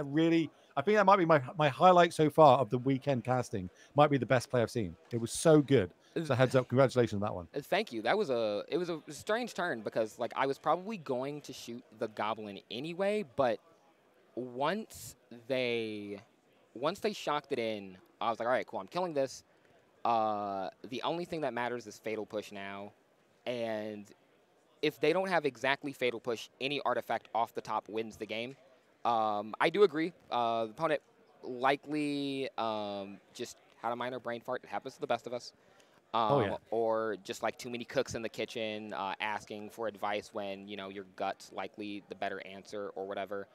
I think that might be my highlight so far of the weekend casting. Might be the best play I've seen. It was so good. So heads up, congratulations on that one. Thank you. It was a strange turn because, like, I was probably going to shoot the Goblin anyway, but once they shocked it in, I was like, all right, cool, I'm killing this. The only thing that matters is Fatal Push now. And if they don't have exactly Fatal Push, any artifact off the top wins the game. I do agree. The opponent likely just had a minor brain fart. It happens to the best of us. Or just like too many cooks in the kitchen asking for advice when, you know, your gut's likely the better answer or whatever.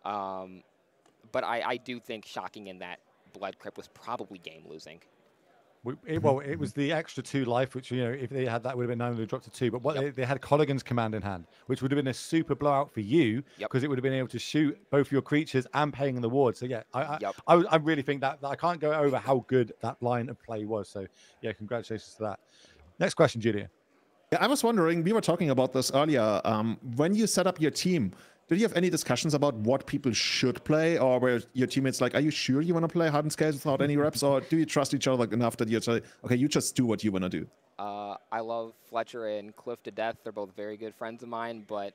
But I do think shocking in that Blood Crypt was probably game losing. Well, it was the extra 2 life, which, you know, if they had that, would have been 9 and they dropped to 2. But what they had Colligan's command in hand, which would have been a super blowout for you because it would have been able to shoot both your creatures and paying the ward. So, yeah, I really think that I can't go over how good that line of play was. So, yeah, congratulations to that. Next question, Julian. Yeah, I was wondering, we were talking about this earlier. When you set up your team, did you have any discussions about what people should play, or were your teammates like, are you sure you want to play Hardened Scales without any reps, or do you trust each other enough that you're like, okay, you just do what you want to do? I love Fletcher and Cliff to death. They're both very good friends of mine, but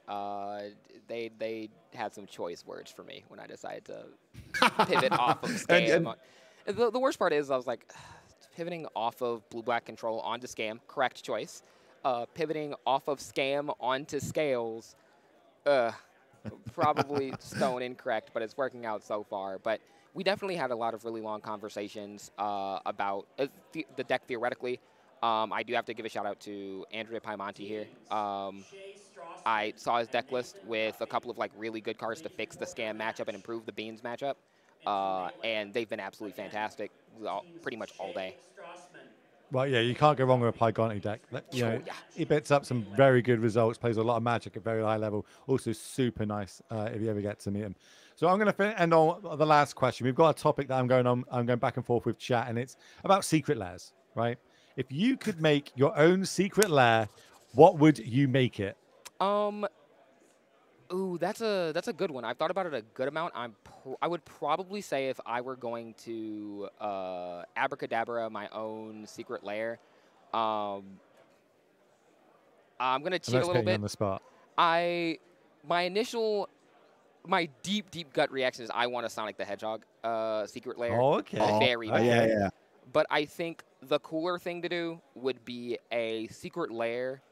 they had some choice words for me when I decided to pivot off of Scam. The worst part is I was like, pivoting off of Blue-Black Control onto Scam, correct choice. Pivoting off of Scam onto Scales, probably stone incorrect, but it's working out so far. But we definitely had a lot of really long conversations about the deck theoretically. I do have to give a shout out to Andrea Piemonte here. I saw his deck list with a couple of like really good cards to fix the Scam matchup and improve the Beans matchup. And they've been absolutely fantastic pretty much all day. Well, yeah, you can't go wrong with a Piemonte deck. You know, he bits up some very good results, plays a lot of Magic at very high level. Also super nice if you ever get to meet him. So I'm going to end on the last question. We've got a topic that I'm going back and forth with chat, and it's about secret lairs, right? If you could make your own secret lair, what would you make it? Ooh, that's a good one. I've thought about it a good amount. I would probably say if I were going to abracadabra my own secret lair, I'm gonna cheat a little bit. On the spot. My deep gut reaction is I want a Sonic the Hedgehog secret lair. Oh, okay. Very bad. Yeah. But I think the cooler thing to do would be a secret lair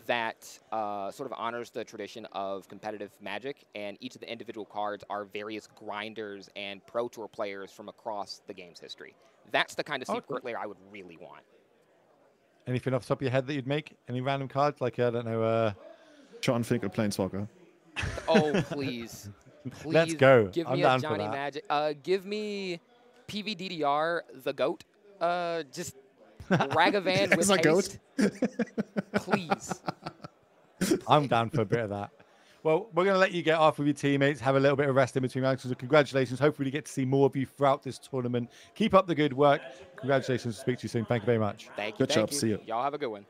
that sort of honors the tradition of competitive Magic, and each of the individual cards are various grinders and Pro Tour players from across the game's history. That's the kind of secret lair I would really want. Anything off the top of your head that you'd make? Any random cards? Like, I don't know... Sean Finkel, Planeswalker. Oh, please. Please. Let's go. Give me a Johnny Magic. Give me PVDDR, the GOAT. Just Ragavan with haste. Please. I'm down for a bit of that. Well, we're going to let you get off with your teammates, have a little bit of rest in between rounds. So congratulations. Hopefully we get to see more of you throughout this tournament. Keep up the good work. Congratulations. Speak to you soon. Thank you very much. Thank you. Good job. See you. Y'all have a good one.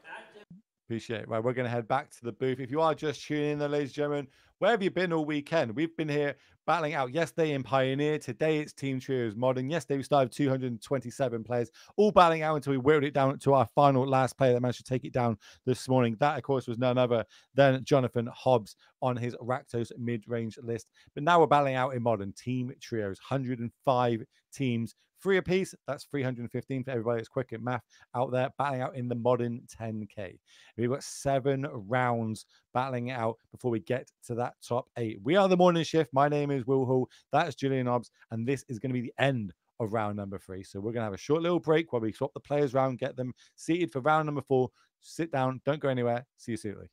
Appreciate it. Right, we're going to head back to the booth. If you are just tuning in, though, ladies and gentlemen, where have you been all weekend? We've been here battling out yesterday in Pioneer. Today it's Team Trios Modern. Yesterday we started 227 players, all battling out until we whittled it down to our final last player that managed to take it down this morning. That, of course, was none other than Jonathan Hobbs on his Rakdos mid-range list. But now we're battling out in Modern Team Trios, 105 teams. 3 apiece, that's 315 for everybody that's quick at math out there, battling out in the Modern 10K. We've got 7 rounds battling it out before we get to that top 8. We are the morning shift. My name is Will Hall. That is Julian Hobbs, and this is going to be the end of round number 3. So we're going to have a short little break while we swap the players around, get them seated for round number 4. Sit down, don't go anywhere. See you soon.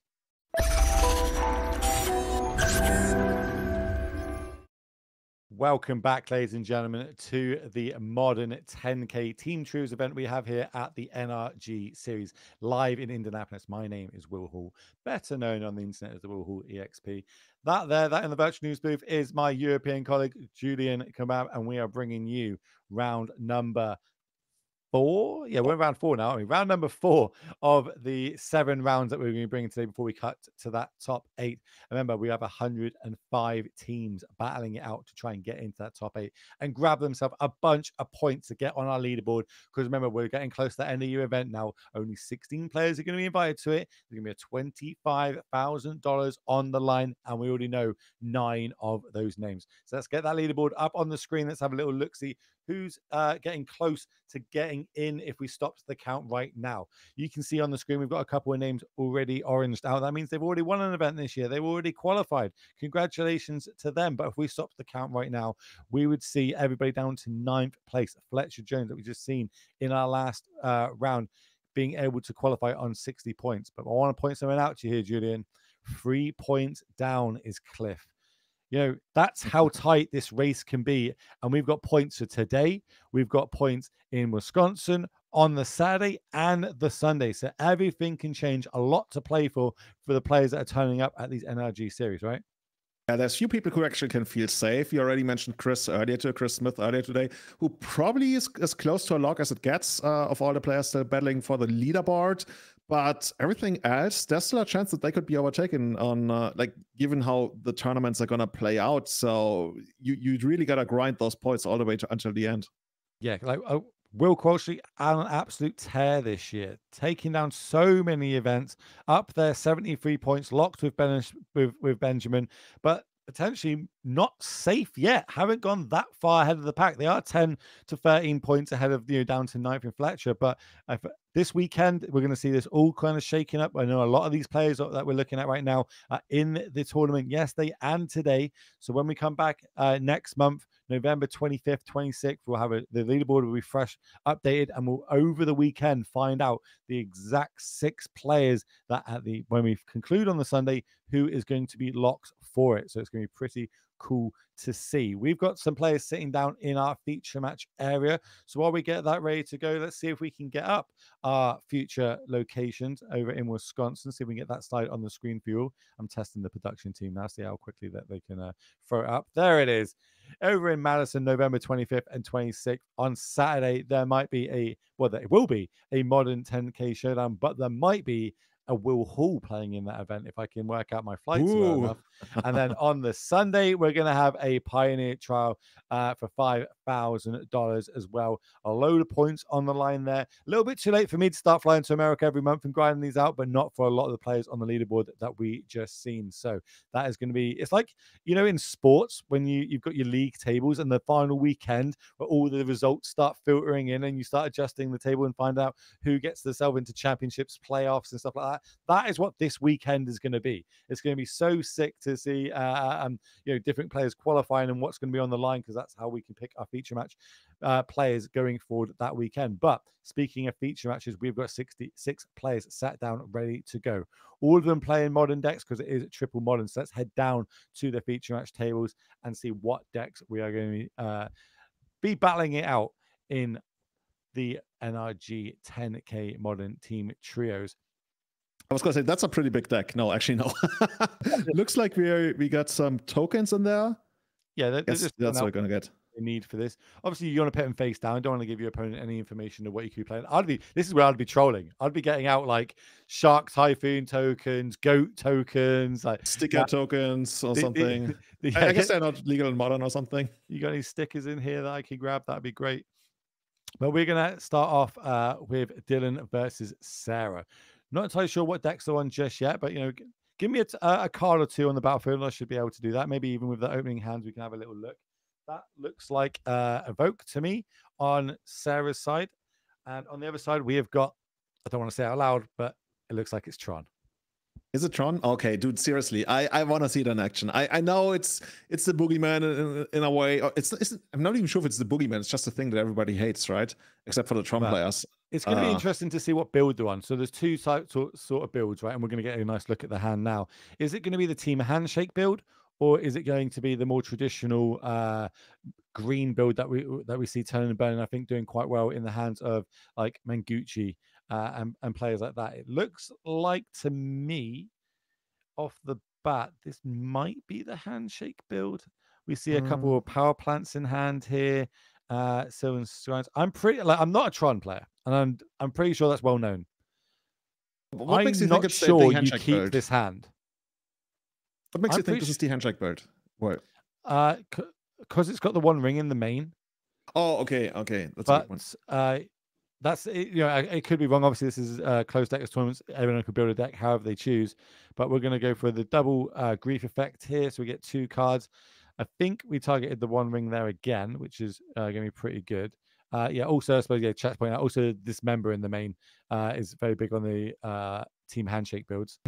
Welcome back, ladies and gentlemen, to the Modern 10K Team Trios event we have here at the NRG Series live in Indianapolis. My name is Will Hall, better known on the internet as the Will Hall EXP. That in the virtual news booth is my European colleague, Julian Kebab, and we are bringing you round number 4. Yeah, we're in round 4 now, aren't we? Round number 4 of the 7 rounds that we're going to be bringing today before we cut to that top 8. Remember, we have 105 teams battling it out to try and get into that top 8 and grab themselves a bunch of points to get on our leaderboard. Because remember, we're getting close to the end of the year event now. Only 16 players are going to be invited to it. There's going to be a $25,000 on the line, and we already know 9 of those names. So let's get that leaderboard up on the screen. Let's have a little look-see who's getting close to getting in if we stop the count right now. You can see on the screen we've got a couple of names already oranged out. That means they've already won an event this year. They've already qualified. Congratulations to them. But if we stop the count right now, we would see everybody down to 9th place. Fletcher Jones that we just seen in our last round being able to qualify on 60 points. But I want to point something out to you here, Julian. 3 points down is Cliff. You know, that's how tight this race can be. And we've got points for today. We've got points in Wisconsin on the Saturday and the Sunday. So everything can change. A lot to play for the players that are turning up at these NRG series, right? Yeah, there's few people who actually can feel safe. You already mentioned Chris Smith earlier today, who probably is as close to a lock as it gets of all the players still battling for the leaderboard. But everything else, there's still a chance that they could be overtaken on, like, given how the tournaments are going to play out. So you really got to grind those points all the way until the end. Yeah, like Will Qualtree on an absolute tear this year, taking down so many events, up there 73 points, locked with Benjamin, but potentially not safe yet. Haven't gone that far ahead of the pack. They are 10 to 13 points ahead of, you know, down to 9th in Fletcher. But this weekend, we're going to see this all kind of shaking up. I know a lot of these players that we're looking at right now are in the tournament yesterday and today. So when we come back next month, November 25th, 26th, we'll have the leaderboard will be fresh, updated, and we'll over the weekend find out the exact 6 players that when we conclude on the Sunday, who is going to be locked for it. So it's going to be pretty cool to see. We've got some players sitting down in our feature match area. So while we get that ready to go, let's see if we can get up our future locations over in Wisconsin. See if we can get that slide on the screen for you all. I'm testing the production team now, see how quickly that they can throw it up. There it is. Over in Madison, November 25th and 26th. On Saturday, there might be there will be a Modern 10K showdown, but there might be a Will Hall playing in that event if I can work out my flights well enough. And then on the Sunday, we're going to have a Pioneer trial for $5,000 as well. A load of points on the line there. A little bit too late for me to start flying to America every month and grinding these out, but not for a lot of the players on the leaderboard that we just seen. So that is going to be, it's like, you know, in sports, when you've got your league tables and the final weekend where all the results start filtering in and you start adjusting the table and find out who gets themselves into championships, playoffs and stuff like that. That is what this weekend is going to be. It's going to be so sick to see, different players qualifying and what's going to be on the line, because that's how we can pick our feature match players going forward that weekend. But speaking of feature matches, we've got 66 players sat down ready to go. All of them playing modern decks because it is triple modern. So let's head down to the feature match tables and see what decks we are going to be battling it out in the NRG 10K Modern Team Trios. I was going to say, that's a pretty big deck. No, actually, no. Looks like we got some tokens in there. Yeah, that's what we're going to get. they need for this. Obviously, you want to put them face down. Don't want to give your opponent any information of what you could be playing. This is where I'd be trolling. I'd be getting out like Shark Typhoon tokens, Goat tokens, like sticker tokens or something. I guess they're not legal in Modern or something. You got any stickers in here that I could grab? That'd be great. But we're going to start off with Dylan versus Sarah. Not entirely sure what decks are on just yet, but, give me a card or two on the battlefield. I should be able to do that. Maybe even with the opening hands, we can have a little look. That looks like Evoke to me on Sarah's side. And on the other side, we have got, I don't want to say it out loud, but it looks like it's Tron. Is it Tron? Okay, dude, seriously, I want to see it in action. I know it's the boogeyman in a way. I'm not even sure if it's the boogeyman. It's just a thing that everybody hates, right? Except for the Tron players. It's going to be interesting to see what build they're on. So there's two sort of builds, right? And we're going to get a nice look at the hand now. Is it going to be the Team Handshake build, or is it going to be the more traditional green build that we see turning and burning? I think doing quite well in the hands of like Manguchi and players like that. It looks like to me, off the bat, this might be the handshake build. We see a couple of power plants in hand here. So I'm not a Tron player, and I'm pretty sure that's well known. What makes you think it's sure the handshake keep build? This hand. What makes you think this is the handshake build? What? Because it's got the one ring in the main. Oh, okay. That's a good one. That's it, it could be wrong. Obviously, this is closed deck tournaments. Everyone could build a deck however they choose. But we're going to go for the double grief effect here. So we get 2 cards. I think we targeted the one ring there again, which is going to be pretty good. Also, I suppose, chat point out, also this member in the main is very big on the team handshake builds.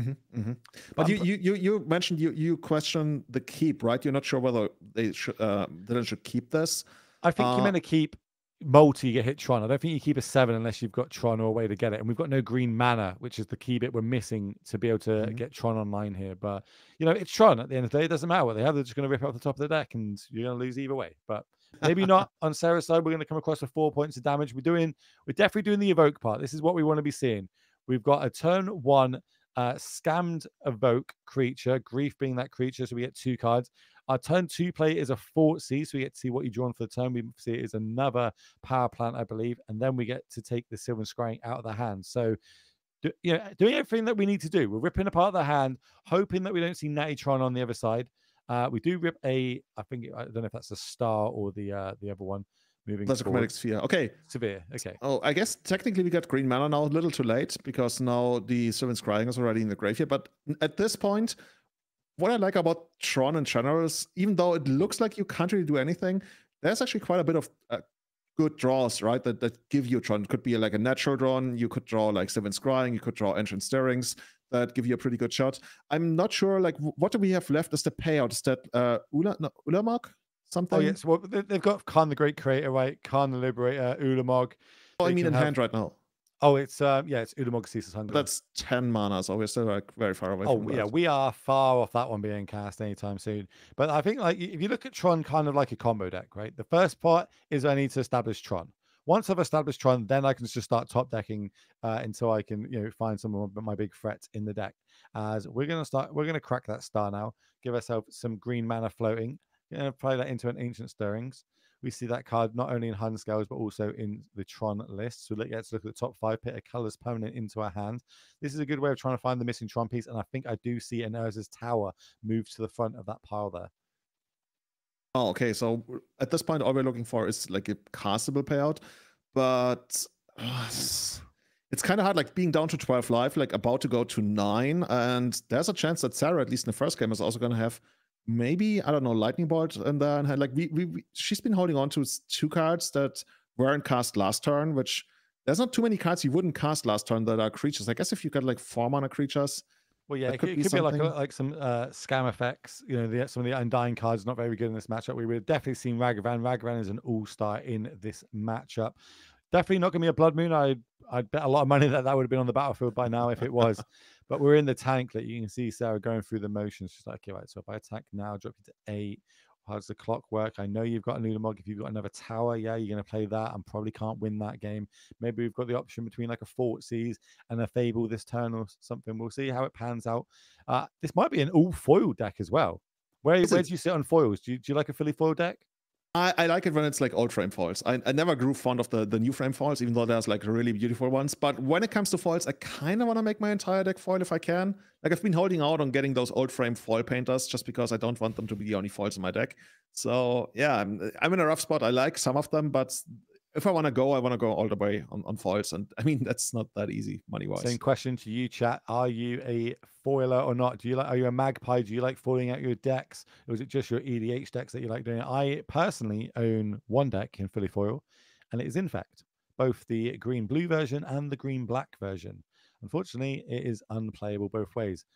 But you mentioned you question the keep, right? You're not sure whether they should keep this. I think you're meant to keep multi, get hit Tron. I don't think you keep a 7 unless you've got Tron or a way to get it. And we've got no green mana, which is the key bit we're missing to be able to get Tron online here. But, it's Tron at the end of the day. It doesn't matter what they have. They're just going to rip it off the top of the deck and you're going to lose either way. But maybe not on Sarah's side. We're going to come across with 4 points of damage. We're definitely doing the evoke part. This is what we want to be seeing. We've got a turn 1 scammed evoke creature, grief being that creature. So we get 2 cards. Our turn 2 play is a 4C, so we get to see what you drawn for the turn. We see it is another power plant, I believe, and then we get to take the Silver Scrying out of the hand. So, doing everything that we need to do. We're ripping apart the hand, hoping that we don't see Natty Tron on the other side. We do rip I don't know if that's a star or the other one. That's a chromatic sphere. Okay. Severe. Okay. Oh, I guess technically we got green mana now, a little too late because now the Silver Scrying is already in the graveyard. But at this point, what I like about Tron in general is, even though it looks like you can't really do anything, there's actually quite a bit of good draws, right? That give you Tron. It could be like a natural draw. You could draw like Seven Scrying. You could draw Ancient Stirrings that give you a pretty good shot. I'm not sure, like, what do we have left as the payout? Is that Ulamog? Something? Oh, yes. Well, they've got Khan the Great Creator, right? Khan the Liberator, Ulamog. Oh, I mean in hand right now. Oh, it's Ulamog Ceaseless Hunger. That's 10 mana, so we're still like very far away from that. Yeah, we are far off that one being cast anytime soon. But I think, like, if you look at Tron kind of like a combo deck, right? The first part is I need to establish Tron. Once I've established Tron, then I can just start top decking until I can, find some of my big threats in the deck. As we're gonna crack that star now, give ourselves some green mana floating, play that into an Ancient Stirrings. We see that card not only in Hun Scales, but also in the Tron list. So let's look at the top 5, put a colors permanent into our hand. This is a good way of trying to find the missing Tron piece. And I think I do see an Urza's Tower move to the front of that pile there. Oh, okay. So at this point, all we're looking for is like a castable payout. But it's kind of hard, like being down to 12 life, like about to go to 9. And there's a chance that Sarah, at least in the first game, is also going to have maybe, I don't know, Lightning Bolt, and then like she's been holding on to 2 cards that weren't cast last turn, which there's not too many cards you wouldn't cast last turn that are creatures. I guess if you got like 4 mana creatures. Well, yeah, it could be like some scam effects. Some of the Undying cards not very good in this matchup. We would have definitely seen Ragavan. Ragavan is an all-star in this matchup. Definitely not going to be a Blood Moon. I'd bet a lot of money that would have been on the battlefield by now if it was. But we're in the tank that you can see Sarah going through the motions. She's like, okay, right, so if I attack now, drop you to 8. How does the clock work? I know you've got an Ulamog. If you've got another tower, yeah, you're going to play that and probably can't win that game. Maybe we've got the option between like a Fortsies and a Fable this turn or something. We'll see how it pans out. This might be an all-foil deck as well. Where do you sit on foils? Do you like a fully foil deck? I like it when it's like old frame foils. I never grew fond of the new frame foils, even though there's like really beautiful ones. But when it comes to foils, I kind of want to make my entire deck foil if I can. Like I've been holding out on getting those old frame foil painters just because I don't want them to be the only foils in my deck. So yeah, I'm in a rough spot. I like some of them, but if I want to go all the way on foils. And I mean, that's not that easy money-wise. Same question to you, chat. Are you a foiler or not? Are you a magpie? Do you like foiling out your decks? Or is it just your EDH decks that you like doing? I personally own one deck in fully foil, and it is in fact both the green-blue version and the green-black version. Unfortunately, it is unplayable both ways.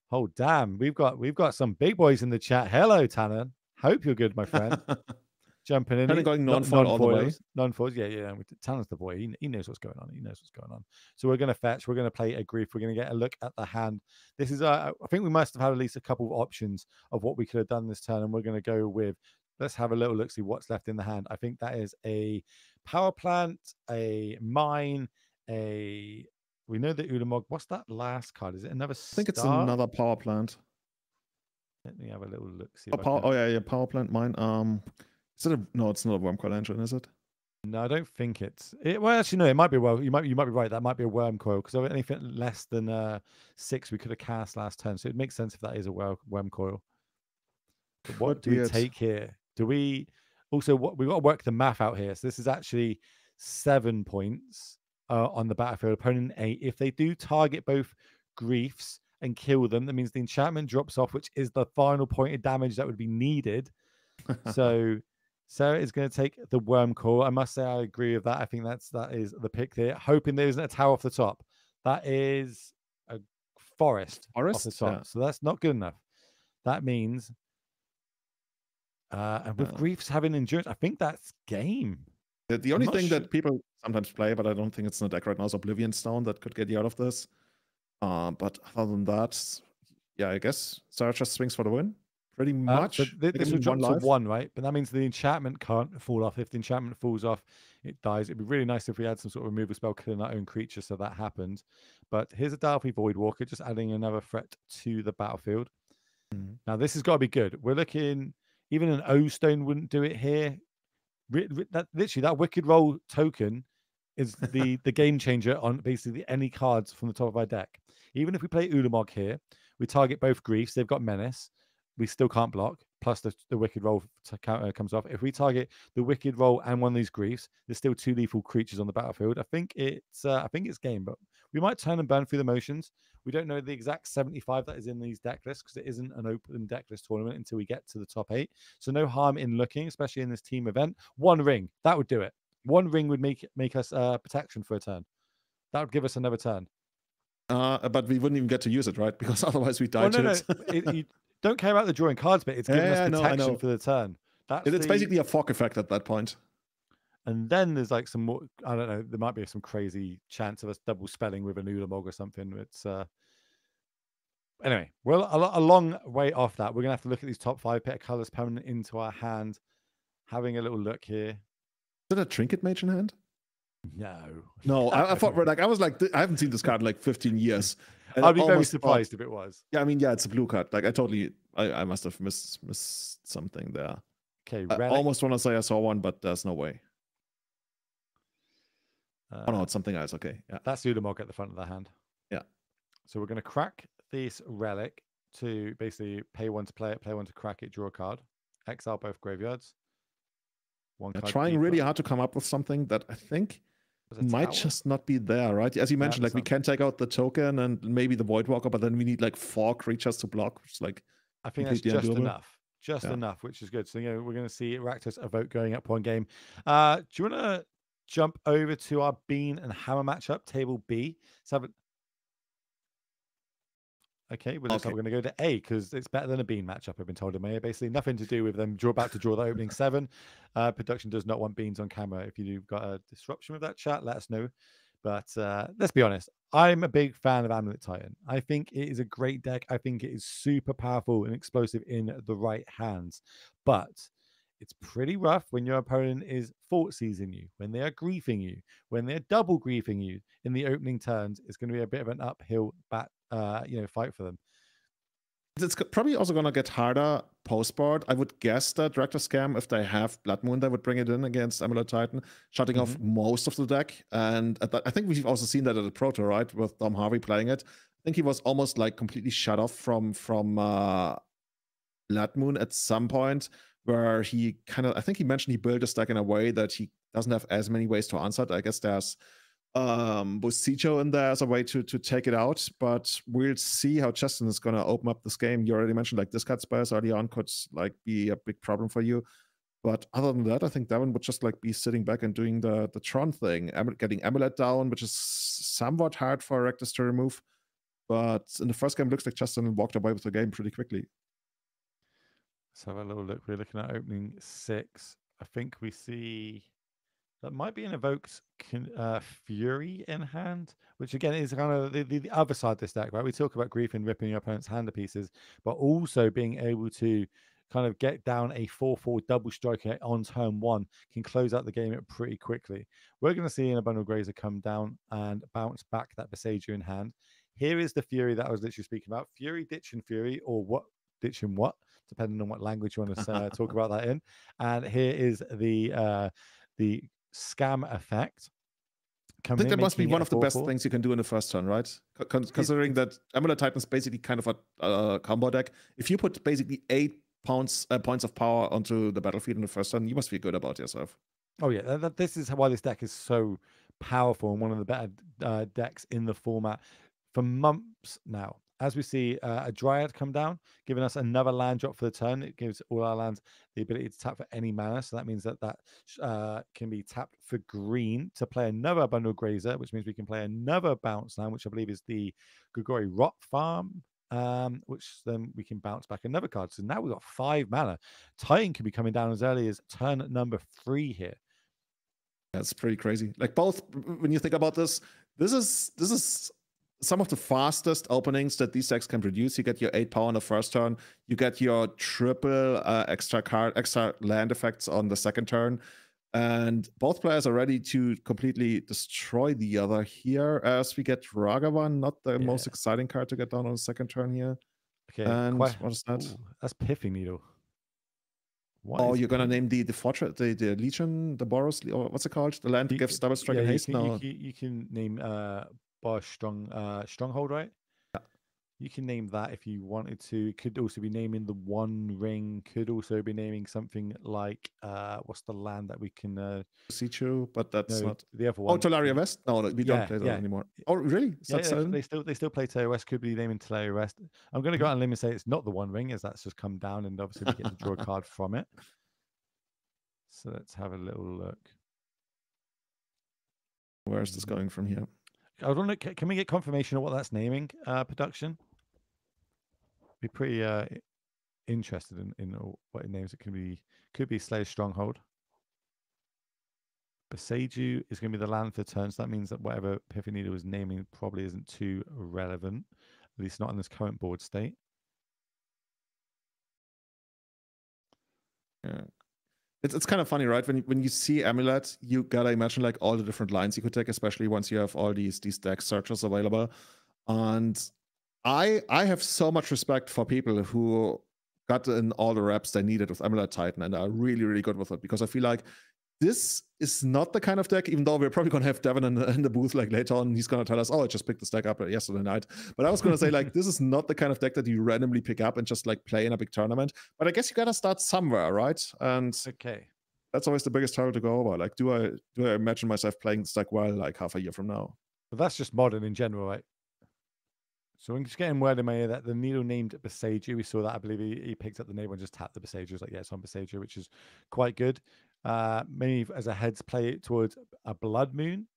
Oh damn, we've got some big boys in the chat. Hello, Tanner. Hope you're good, my friend. Jumping in, going non-foil all the way. Non-foils, yeah. Tanner's the boy. He knows what's going on. He knows what's going on. So we're going to fetch. We're going to play a grief. We're going to get a look at the hand. This is, I think we must have had at least a couple of options of what we could have done this turn, and we're going to go with. Let's have a little look, see what's left in the hand. I think that is a power plant, a mine, a. We know the Ulamog. What's that last card? Is it another? I think it's another power plant. Let me have a little look. See. Oh yeah, power plant mine. Is it no, it's not a worm coil engine, is it? No, I don't think it's. Well, actually, no. It might be. Well, you might be right. That might be a worm coil because anything less than 6 we could have cast last turn. So it makes sense if that is a worm coil. But what do we take here? Do we also we've got to work the math out here? So this is actually 7 points on the battlefield. Opponent 8. If they do target both griefs and kill them, that means the enchantment drops off, which is the final point of damage that would be needed. So. Sarah is going to take the worm coil. I must say I agree with that. I think that is the pick there. Hoping there isn't a tower off the top. That is a forest off the top. Yeah. So that's not good enough. That means, and with griefs having endurance, I think that's game. The only thing that people sometimes play, but I don't think it's in the deck right now, is Oblivion Stone that could get you out of this. But other than that, yeah, I guess Sarah just swings for the win. Pretty much. This will drop to 1, right? But that means the enchantment can't fall off. If the enchantment falls off, it dies. It'd be really nice if we had some sort of removal spell killing our own creature, so that happened. But here's a Dalfy Voidwalker, just adding another threat to the battlefield. Now, this has got to be good. We're looking, even an O-Stone wouldn't do it here. Literally, that Wicked Roll token is the game changer on basically any cards from the top of our deck. Even if we play Ulamog here, we target both griefs. They've got Menace. We still can't block, plus the Wicked Roll comes off. If we target the Wicked Roll and one of these griefs, there's still 2 lethal creatures on the battlefield. I think it's game, but we might turn and burn through the motions. We don't know the exact 75 that is in these deck lists because it isn't an open deck list tournament until we get to the top 8. So no harm in looking, especially in this team event. 1 ring, that would do it. 1 ring would make us protection for a turn. That would give us another turn. But we wouldn't even get to use it, right? Because otherwise we die to it. Don't care about the drawing cards bit. It's giving us protection for the turn. It's basically a fog effect at that point. And then there's like some more, I don't know, there might be some crazy chance of us double spelling with an Ulamog or something. It's anyway, we're a long way off that. We're going to have to look at these top 5 pet colors permanent into our hand. Having a little look here. Is it a Trinket Mage in hand? No. I thought, like, I was like, I haven't seen this card in like 15 years. I'd be very surprised if it was. Yeah, I mean, yeah, it's a blue card. Like, I must have missed something there. Okay, I almost want to say I saw one, but there's no way. Oh no, it's something else. Okay, yeah. That's Ulamog at the front of the hand. Yeah. So we're going to crack this relic to basically pay 1 to play it, play 1 to crack it, draw a card, exile both graveyards. Trying really hard to come up with something that I think might just not be there, right? As you mentioned, like we can take out the token and maybe the Voidwalker, but then we need like 4 creatures to block, which is like I think that's just enough. Enough, which is good. So we're going to see Rakdos Evoke going up 1 game. Do you want to jump over to our Bean and Hammer matchup, table B? Okay, well, we're going to go to A because it's better than a Bean matchup, I've been told in my ear. Basically, nothing to do with them about to draw the opening 7. Production does not want beans on camera. If you've got a disruption with that chat, let us know. But let's be honest, I'm a big fan of Amulet Titan. I think it is a great deck. I think it is super powerful and explosive in the right hands. But it's pretty rough when your opponent is fort seizing you, when they are griefing you, when they're double griefing you in the opening turns. It's going to be a bit of an uphill fight for them. It's probably also going to get harder post-board. I would guess that Rakdos Scam, if they have Blood Moon, they would bring it in against Amulet Titan, shutting off most of the deck. And I think we've also seen that at the Proto, right, with Dom Harvey playing it. I think he was almost like completely shut off from Blood Moon at some point, where he I think he mentioned he built his deck in a way that he doesn't have as many ways to answer it. I guess there's Bosicho in there as a way to take it out, but we'll see how Cheston is going to open up this game. You already mentioned like discard spells early on could like be a big problem for you, but other than that, I think Devin would just like be sitting back and doing the Tron thing, getting Amulet down, which is somewhat hard for Rakdos to remove, but in the first game, looks like Cheston walked away with the game pretty quickly. Let's have a little look. We're looking at opening 6. I think we see that might be an Evoked Fury in hand, which again is kind of the other side of this deck, right? We talk about Grief and ripping your opponent's hand to pieces, but also being able to kind of get down a 4/4 double striker on turn 1 can close out the game pretty quickly. We're going to see an Abundant Grazer come down and bounce back that Besager in hand. Here is the Fury that I was literally speaking about. Fury, Ditch and Fury, or what? Ditch and what? Depending on what language you want to talk about that in. And here is the Scam effect. I think that must be one of the best things you can do in the first turn, right? Considering that Amulet Titan is basically kind of a combo deck. If you put basically 8 points of power onto the battlefield in the first turn, you must feel good about yourself. Oh yeah, this is why this deck is so powerful and one of the better decks in the format for months now. As we see a Dryad come down, giving us another land drop for the turn. It gives all our lands the ability to tap for any mana. So that means that can be tapped for green to play another Bundle Grazer, which means we can play another bounce land, which I believe is the Golgari Rot Farm, which then we can bounce back another card. So now we've got 5 mana. Titan can be coming down as early as turn number 3 here. That's pretty crazy. Like both, when you think about this is some of the fastest openings that these decks can produce. You get your 8 power on the first turn. You get your triple extra land effects on the second turn. And both players are ready to completely destroy the other here, as we get Ragavan, not the most exciting card to get down on the second turn here. Okay. And what is that? Ooh, that's Pithing Needle. You're gonna name the fortress, the Legion, the Boros, or what's it called? The land that gives double strike and haste. You can name Stronghold, right? Yeah. You can name that if you wanted to. Could also be naming the One Ring. Could also be naming something like what's the land that we can Sichu, but that's not the other one. Oh, Talaria West? No, we don't play that anymore. Oh, really? They still play Talaria West. Could be naming Talaria West. I'm going to go out on a limb and say it's not the One Ring, as that's just come down, and obviously we get to draw a card from it. So let's have a little look. Where is this going from here? I don't know. Can we get confirmation of what that's naming? Production. Be pretty interested in what it names. It could be Slayer's Stronghold. Besager is going to be the land for turn, so that means that whatever Pithing Needle is naming probably isn't too relevant, at least not in this current board state. Yeah. It's kind of funny, right? When you see Amulet, you gotta imagine like all the different lines you could take, especially once you have all these deck searches available. And I have so much respect for people who got in all the reps they needed with Amulet Titan and are really, really good with it, because I feel like this is not the kind of deck, even though we're probably going to have Devin in the booth like later on. He's going to tell us, oh, I just picked this deck up yesterday night. But I was going to say, like, this is not the kind of deck that you randomly pick up and just like play in a big tournament. But I guess you got to start somewhere, right? And okay, that's always the biggest hurdle to go over. Like, do I imagine myself playing this deck well, like half a year from now? But that's just modern in general, right? So I'm just getting word in my ear that the Needle named Besager. We saw that. I believe he picked up the name and just tapped the Besager. It's like, yeah, it's on Besager, which is quite good. Many as a heads play it towards a Blood Moon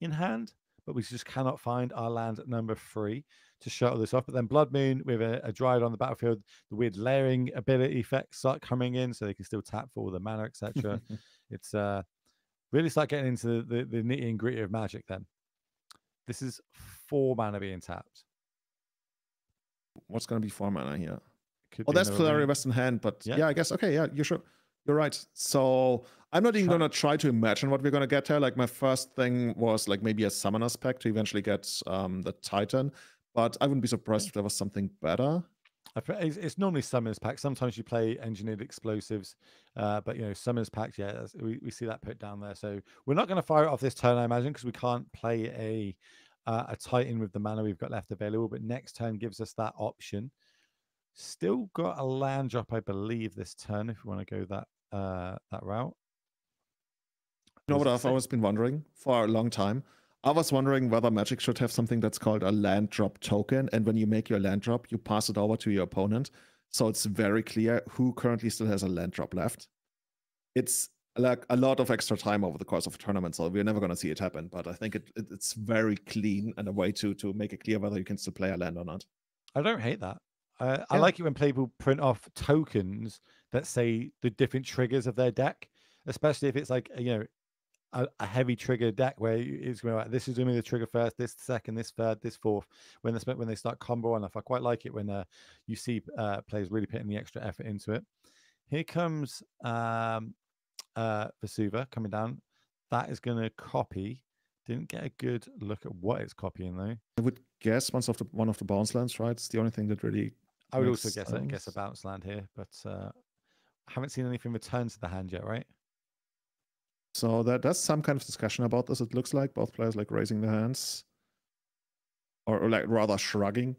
in hand, but we just cannot find our land at number 3 to shuttle this off. But then Blood Moon with a Dryad on the battlefield, the weird layering ability effects start coming in, so they can still tap for all the mana, etc. It's really start getting into the nitty and gritty of Magic. Then this is 4 mana being tapped. What's going to be 4 mana here? That's Talaria West in hand, but yeah, I guess. Okay, yeah, you're sure. You're right. So I'm not even going to try to imagine what we're going to get here. Like, my first thing was like maybe a Summoner's Pact to eventually get the Titan, but I wouldn't be surprised if there was something better. It's normally Summoners Pack. Sometimes you play Engineered Explosives, but you know, Summoners Pack, yeah, we see that put down there. So we're not going to fire it off this turn, I imagine, because we can't play a Titan with the mana we've got left available. But next turn gives us that option. Still got a land drop, I believe, this turn if we want to go that route. You know what I've always been wondering for a long time? I was wondering whether Magic should have something that's called a land drop token, and when you make your land drop, you pass it over to your opponent, so it's very clear who currently still has a land drop left. It's like a lot of extra time over the course of a tournament, so we're never going to see it happen, but I think it's very clean and a way to make it clear whether you can still play a land or not. I don't hate that. I like it when people print off tokens that say the different triggers of their deck, especially if it's like, you know, a heavy trigger deck where it's going to like, this is doing the trigger first, this second, this third, this fourth. When they start combo on, I quite like it when you see players really putting the extra effort into it. Here comes Vesuva coming down. That is going to copy. Didn't get a good look at what it's copying though. I would guess one of the bounce lands, right? It's the only thing that really. I would also guess a bounce land here, but I haven't seen anything return to the hand yet, right? So there's some kind of discussion about this. It looks like both players like raising their hands, or like rather shrugging.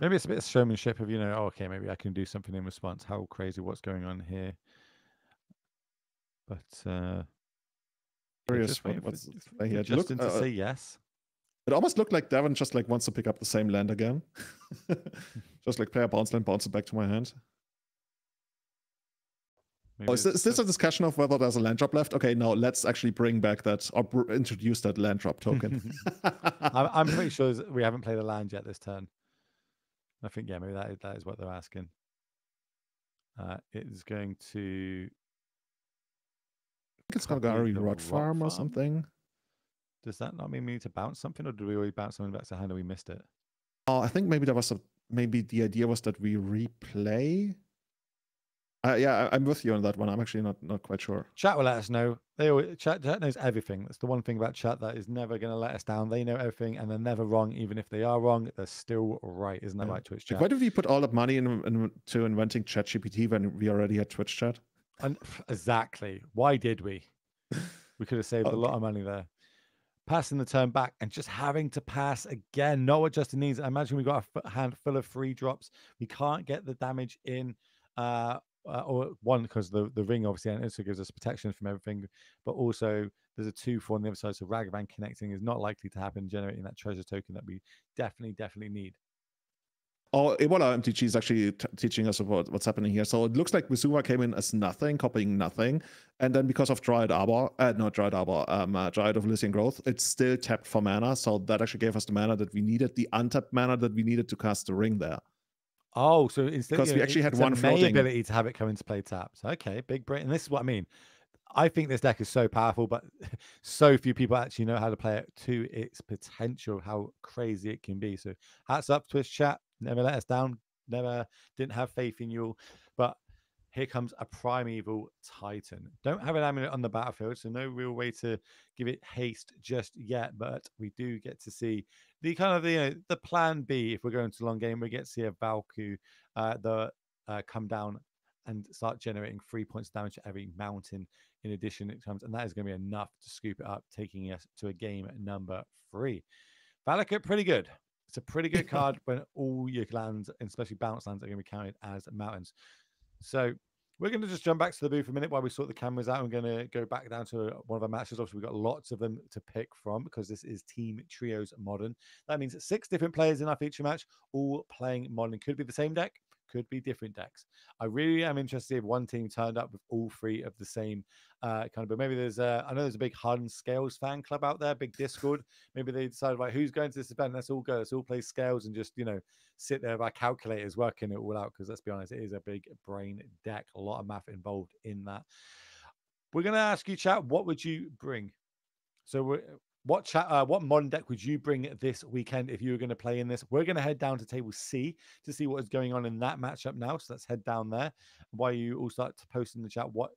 Maybe it's a bit of showmanship of, you know, oh, okay, maybe I can do something in response. How crazy, what's going on here? But curious what's here. Justin to say yes. It almost looked like Devin just like wants to pick up the same land again. Just like play a bounce land, bounce it back to my hand. Oh, is this a discussion of whether there's a land drop left? Okay, no, let's actually bring back that or introduce that land drop token. I'm pretty sure we haven't played a land yet this turn. I think, yeah, maybe that is what they're asking. It is going to. I think it's Golgari Rod Farm or something. Does that not mean we need to bounce something, or do we already bounce something back to hand and we missed it? Oh, I think maybe maybe the idea was that we replay. Yeah, I'm with you on that one. I'm actually not quite sure. Chat will let us know. Chat knows everything. That's the one thing about chat that is never going to let us down. They know everything, and they're never wrong. Even if they are wrong, they're still right. Isn't that right, Twitch chat? Like, why did we put all that money into inventing ChatGPT when we already had Twitch chat? And exactly. Why did we? We could have saved a lot of money there. Passing the turn back and just having to pass again. Not what Justin needs. I imagine we got a hand full of free drops. We can't get the damage in. Or one, because the ring obviously also gives us protection from everything, but also there's a 2/4 on the other side, so Ragavan connecting is not likely to happen, generating that treasure token that we definitely need. Oh, Ebola MTG is actually teaching us about what's happening here. So it looks like Vesuva came in as nothing, copying nothing, and then because of Dryad of Elysian Growth, it's still tapped for mana, so that actually gave us the mana that we needed, the untapped mana that we needed to cast the ring there. Oh, so instead, because we actually had one floating ability to have it come into play taps. Okay, big brain. And this is what I mean. I think this deck is so powerful, but so few people actually know how to play it to its potential, how crazy it can be. So hats up, Twitch chat. Never let us down. Didn't have faith in you. But here comes a Primeval Titan. Don't have an amulet on the battlefield, so no real way to give it haste just yet. But we do get to see the kind of the plan B. If we're going to long game, we get to see a Valku come down and start generating 3 points of damage to every mountain. In addition, it comes, and that is going to be enough to scoop it up, taking us to a game number 3. Valakut, pretty good. It's a pretty good card when all your lands, and especially bounce lands, are going to be counted as mountains. So we're going to just jump back to the booth for a minute while we sort the cameras out. I'm going to go back down to one of our matches. Obviously, we've got lots of them to pick from because this is Team Trios Modern. That means 6 different players in our feature match, all playing Modern. Could be the same deck, could be different decks. I really am interested if one team turned up with all 3 of the same but maybe there's I know there's a big Hardened Scales fan club out there, big Discord. Maybe they decided, right, who's going to this event? Let's all go. Let's all play Scales and just, sit there with our calculators working it all out, because let's be honest, it is a big brain deck. A lot of math involved in that. We're going to ask you, chat, what would you bring? So what modern deck would you bring this weekend if you were going to play in this? We're going to head down to table C to see what is going on in that matchup now. So let's head down there. While you all start to post in the chat what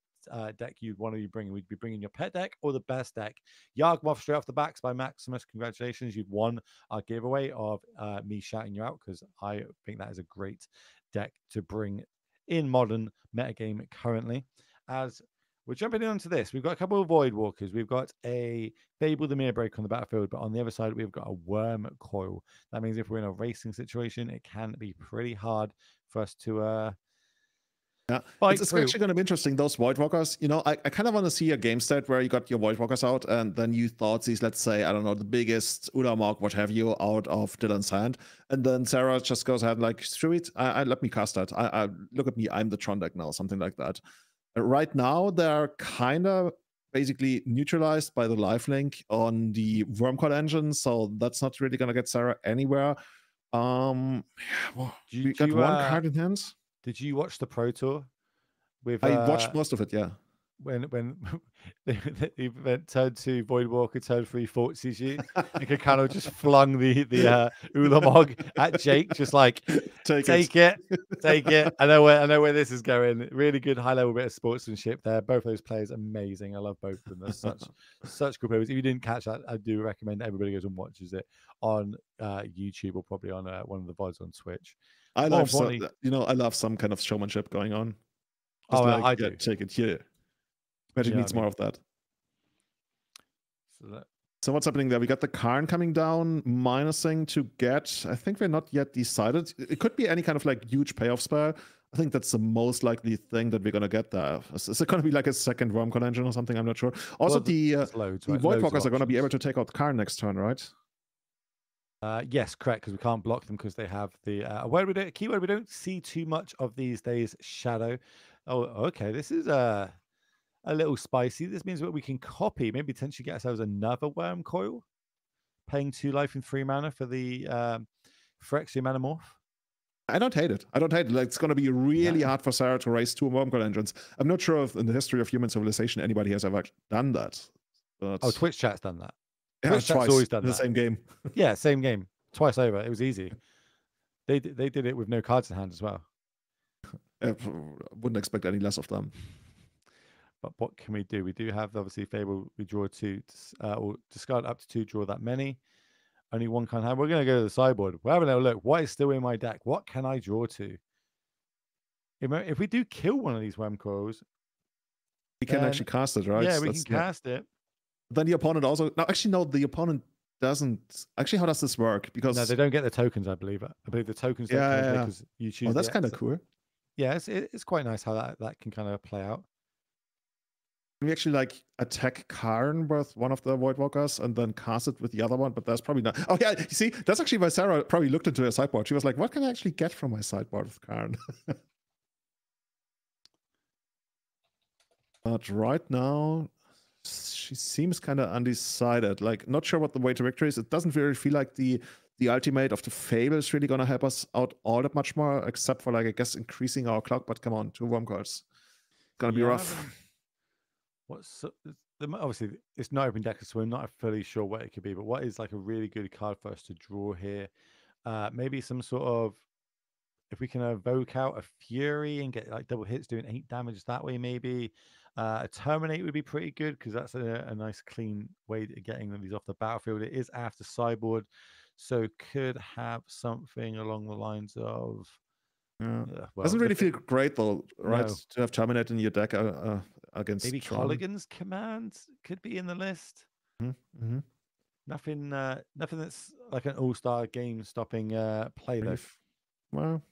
deck you'd want to be bringing. We'd be bringing your pet deck or the best deck. Yawgmoth straight off the backs by Maximus. Congratulations. You've won our giveaway of me shouting you out because I think that is a great deck to bring in modern metagame currently. As we're jumping into this, we've got a couple of Void Walkers. We've got a Fable the Mirror Break on the battlefield, but on the other side, we've got a Worm Coil. That means if we're in a racing situation, it can be pretty hard for us to yeah, fight it's through. actually going to be interesting. Those Void Walkers, you know, I kind of want to see a game state where you got your Void Walkers out, and then you thought these, let's say, I don't know, the biggest Ulamog, what have you, out of Dylan's hand, and then Sarah just goes ahead like, screw it, I let me cast that. I look at me, I'm the Tron deck now, something like that. Right now, they're kind of basically neutralized by the lifelink on the Wormcoil engine, so that's not really going to get Sarah anywhere. Well, we got one card in hands. Did you watch the Pro Tour? I watched most of it, yeah. When the event turned to Void Walker, turned 3 Fortsies you, and Kakano just flung the Ulamog at Jake, just like take it. I know where this is going. Really good high level bit of sportsmanship there. Both those players amazing. I love both of them. They're such good players. If you didn't catch that, I do recommend everybody goes and watches it on YouTube or probably on one of the VODs on Twitch. I love I love some kind of showmanship going on. Just I do. Take it here. Magic needs more of that. So what's happening there? We got the Karn coming down, minusing to get. I think we're not yet decided. It could be any kind of like huge payoff spell. I think that's the most likely thing that we're gonna get there. Is it gonna be like a second Wormcoil engine or something? I'm not sure. Also, the Void Walkers are gonna be able to take out Karn next turn, right? Yes, correct, because we can't block them because they have the keyword we don't see too much of these days, Shadow. Oh, okay. This is a little spicy. This means that we can copy, maybe potentially get ourselves another Wormcoil, paying 2 life and 3 mana for the Phyrexia Manamorph. I don't hate it. Like, it's going to be really hard for Sarah to raise 2 Wormcoil engines. I'm not sure if in the history of human civilization anybody has ever done that. But... Oh, Twitch chat's done that. Yeah, Twitch chat's always done in the that. same game. Yeah, same game. Twice over. It was easy. They did it with no cards in hand as well. I wouldn't expect any less of them. But what can we do? We do have, obviously, Fable. We draw 2, or discard up to 2, draw that many. Only one can have. We're going to go to the sideboard. We're having a look. What is still in my deck? What can I draw to? If we do kill one of these Wormcoils, we can actually cast it, right? Yeah, we can cast it. Then the opponent also... No, actually, no, the opponent doesn't... Actually, how does this work? Because... No, they don't get the tokens, I believe. I believe the tokens don't come because you choose... Oh, that's kind of cool. Yeah, it's quite nice how that can kind of play out. We actually like attack Karn with one of the Void Walkers and then cast it with the other one, but that's probably not... Oh yeah, you see, that's actually why Sarah probably looked into her sideboard. She was like, what can I actually get from my sideboard with Karn? But right now, she seems kind of undecided. Like, not sure what the way to victory is. It doesn't really feel like the ultimate of the Fable is really going to help us out all that much more, except for, like, I guess, increasing our clock. But come on, 2 Wormcoils. It's going to be rough. Obviously, it's not open deck, so we're not fully sure what it could be, but what is like a really good card for us to draw here? Maybe some sort of, if we can evoke out a Fury and get like double hits doing 8 damage that way, maybe. A Terminate would be pretty good because that's a nice clean way to getting these off the battlefield. It is after sideboard, so could have something along the lines of... doesn't really feel great though, right? No. To have Terminate in your deck against maybe Tron. Colligan's Command could be in the list. Mm-hmm. Nothing that's like an all-star game-stopping play though. Well,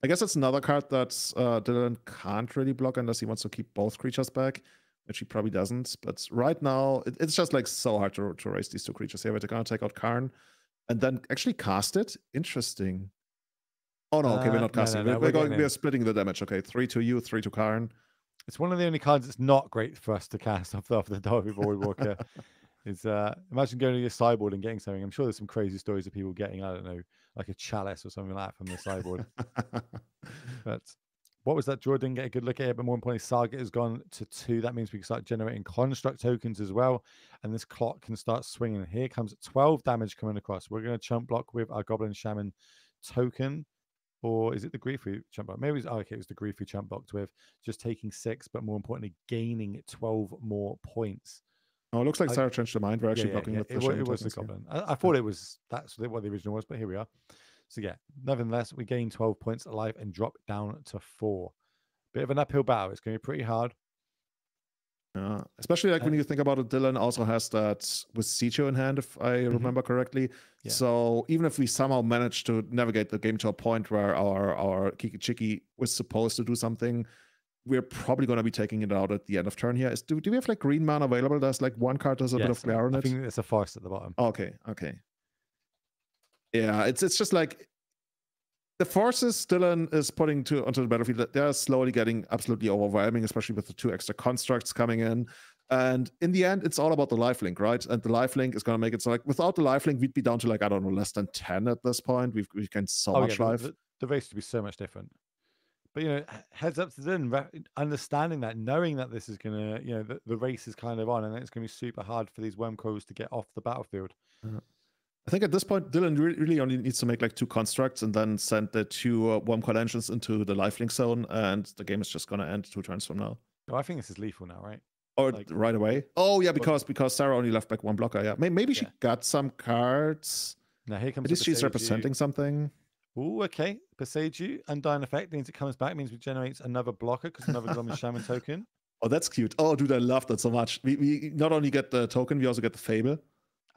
I guess it's another card that Dylan can't really block unless he wants to keep both creatures back, which he probably doesn't. But right now, it's just like so hard to raise these 2 creatures here. We're going to take out Karn and then actually cast it. Interesting. Oh no, okay, we're not casting. We're splitting the damage. Okay, 3 to you, 3 to Karn. It's one of the only cards that's not great for us to cast off the Darby Void Walker. Imagine going to your sideboard and getting something. I'm sure there's some crazy stories of people getting, I don't know, like a chalice or something like that from the sideboard. But what was that draw? Didn't get a good look at it, but more importantly, Saga has gone to 2. That means we can start generating construct tokens as well, and this clock can start swinging. Here comes 12 damage coming across. We're going to chump block with our Goblin Shaman token. or is it the Grief we jump blocked? Maybe it was, oh, okay, it was the Grief we jump blocked with, just taking 6, but more importantly, gaining 12 more points. Oh, it looks like Sarah changed her mind. We're actually blocking with the Shaman It was the tokens here. Goblin. I thought it was that's what the original was, but here we are. So yeah, nevertheless, we gain 12 points of life and drop down to 4. Bit of an uphill battle. It's going to be pretty hard. Yeah, especially like when you think about it, Dylan also has that with Sicho in hand, if I remember correctly. Yeah. So even if we somehow manage to navigate the game to a point where our Kiki Chiki was supposed to do something, we're probably going to be taking it out at the end of turn here. Do we have like green mana available? There's like one card there's a bit of glare on it. I think there's a forest at the bottom. Okay. Yeah, it's just like the forces Dylan is putting onto the battlefield, they're slowly getting absolutely overwhelming, especially with the 2 extra constructs coming in. And in the end, it's all about the lifelink, right? And the lifelink is going to make it so like without the lifelink, we'd be down to like, I don't know, less than 10 at this point. We've gained so much life. The race would be so much different. But, you know, heads up to Dylan, understanding that, knowing that this is going to, you know, the race is kind of on and it's going to be super hard for these Wormcoils to get off the battlefield. I think at this point, Dylan really only needs to make like 2 constructs and then send the 2 Wormcoil engines into the lifelink zone, and the game is just going to end 2 turns from now. Oh, I think this is lethal now, right? Or like, right away? Oh, yeah, because Sarah only left back 1 blocker. Yeah, maybe she got some cards. Now here comes. At least she's representing something. Oh, okay. Paseju, Undying Effect means it comes back, means we generate another blocker because another Goblin Shaman token. Oh, that's cute. Oh, dude, I love that so much. We not only get the token, we also get the Fable.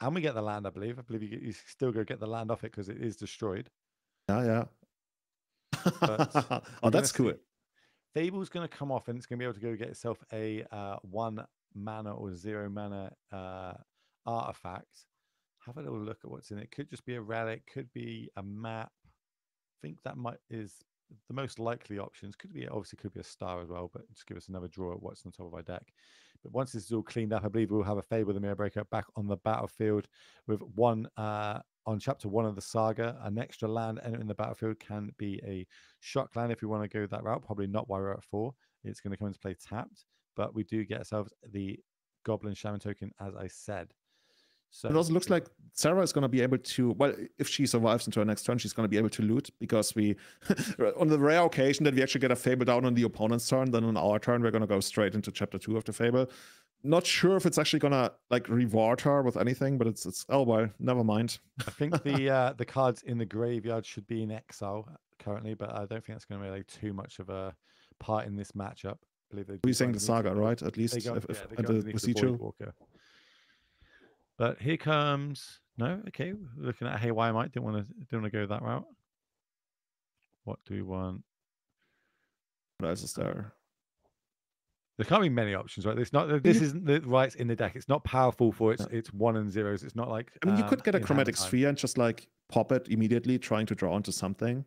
And we get the land, I believe. I believe you still go get the land off it because it is destroyed. Yeah. Oh, that's cool. Fable's going to come off and it's going to be able to go get itself a 1 mana or 0 mana artifact. Have a little look at what's in it. Could just be a relic, could be a map. I think that is the most likely options. Could be a star as well, but just give us another draw at what's on top of our deck. But once this is all cleaned up, I believe we'll have a Fable the Mirror Breaker back on the battlefield with 1 on chapter 1 of the saga. An extra land entering the battlefield can be a shock land if we want to go that route. Probably not while we're at 4. It's going to come into play tapped, but we do get ourselves the Goblin Shaman token, as I said. So it also looks like Sarah is going to be able to, well, if she survives into her next turn, she's going to be able to loot, because we, on the rare occasion that we actually get a Fable down on the opponent's turn, then on our turn, we're going to go straight into chapter 2 of the Fable. Not sure if it's actually going to like reward her with anything, but it's oh well, never mind. I think the cards in the graveyard should be in exile currently, but I don't think that's going to play too much of a part in this matchup. I believe we're saying the saga, right? At least the procedural. But here comes okay. Looking at Hey, why didn't want to go that route. What do we want? What else is there? There can't be many options, right? It's not. This isn't the rights in the deck. It's not powerful for its 1 and 0s. It's not like. I mean, you could get a Chromatic Sphere and just like pop it immediately, trying to draw onto something.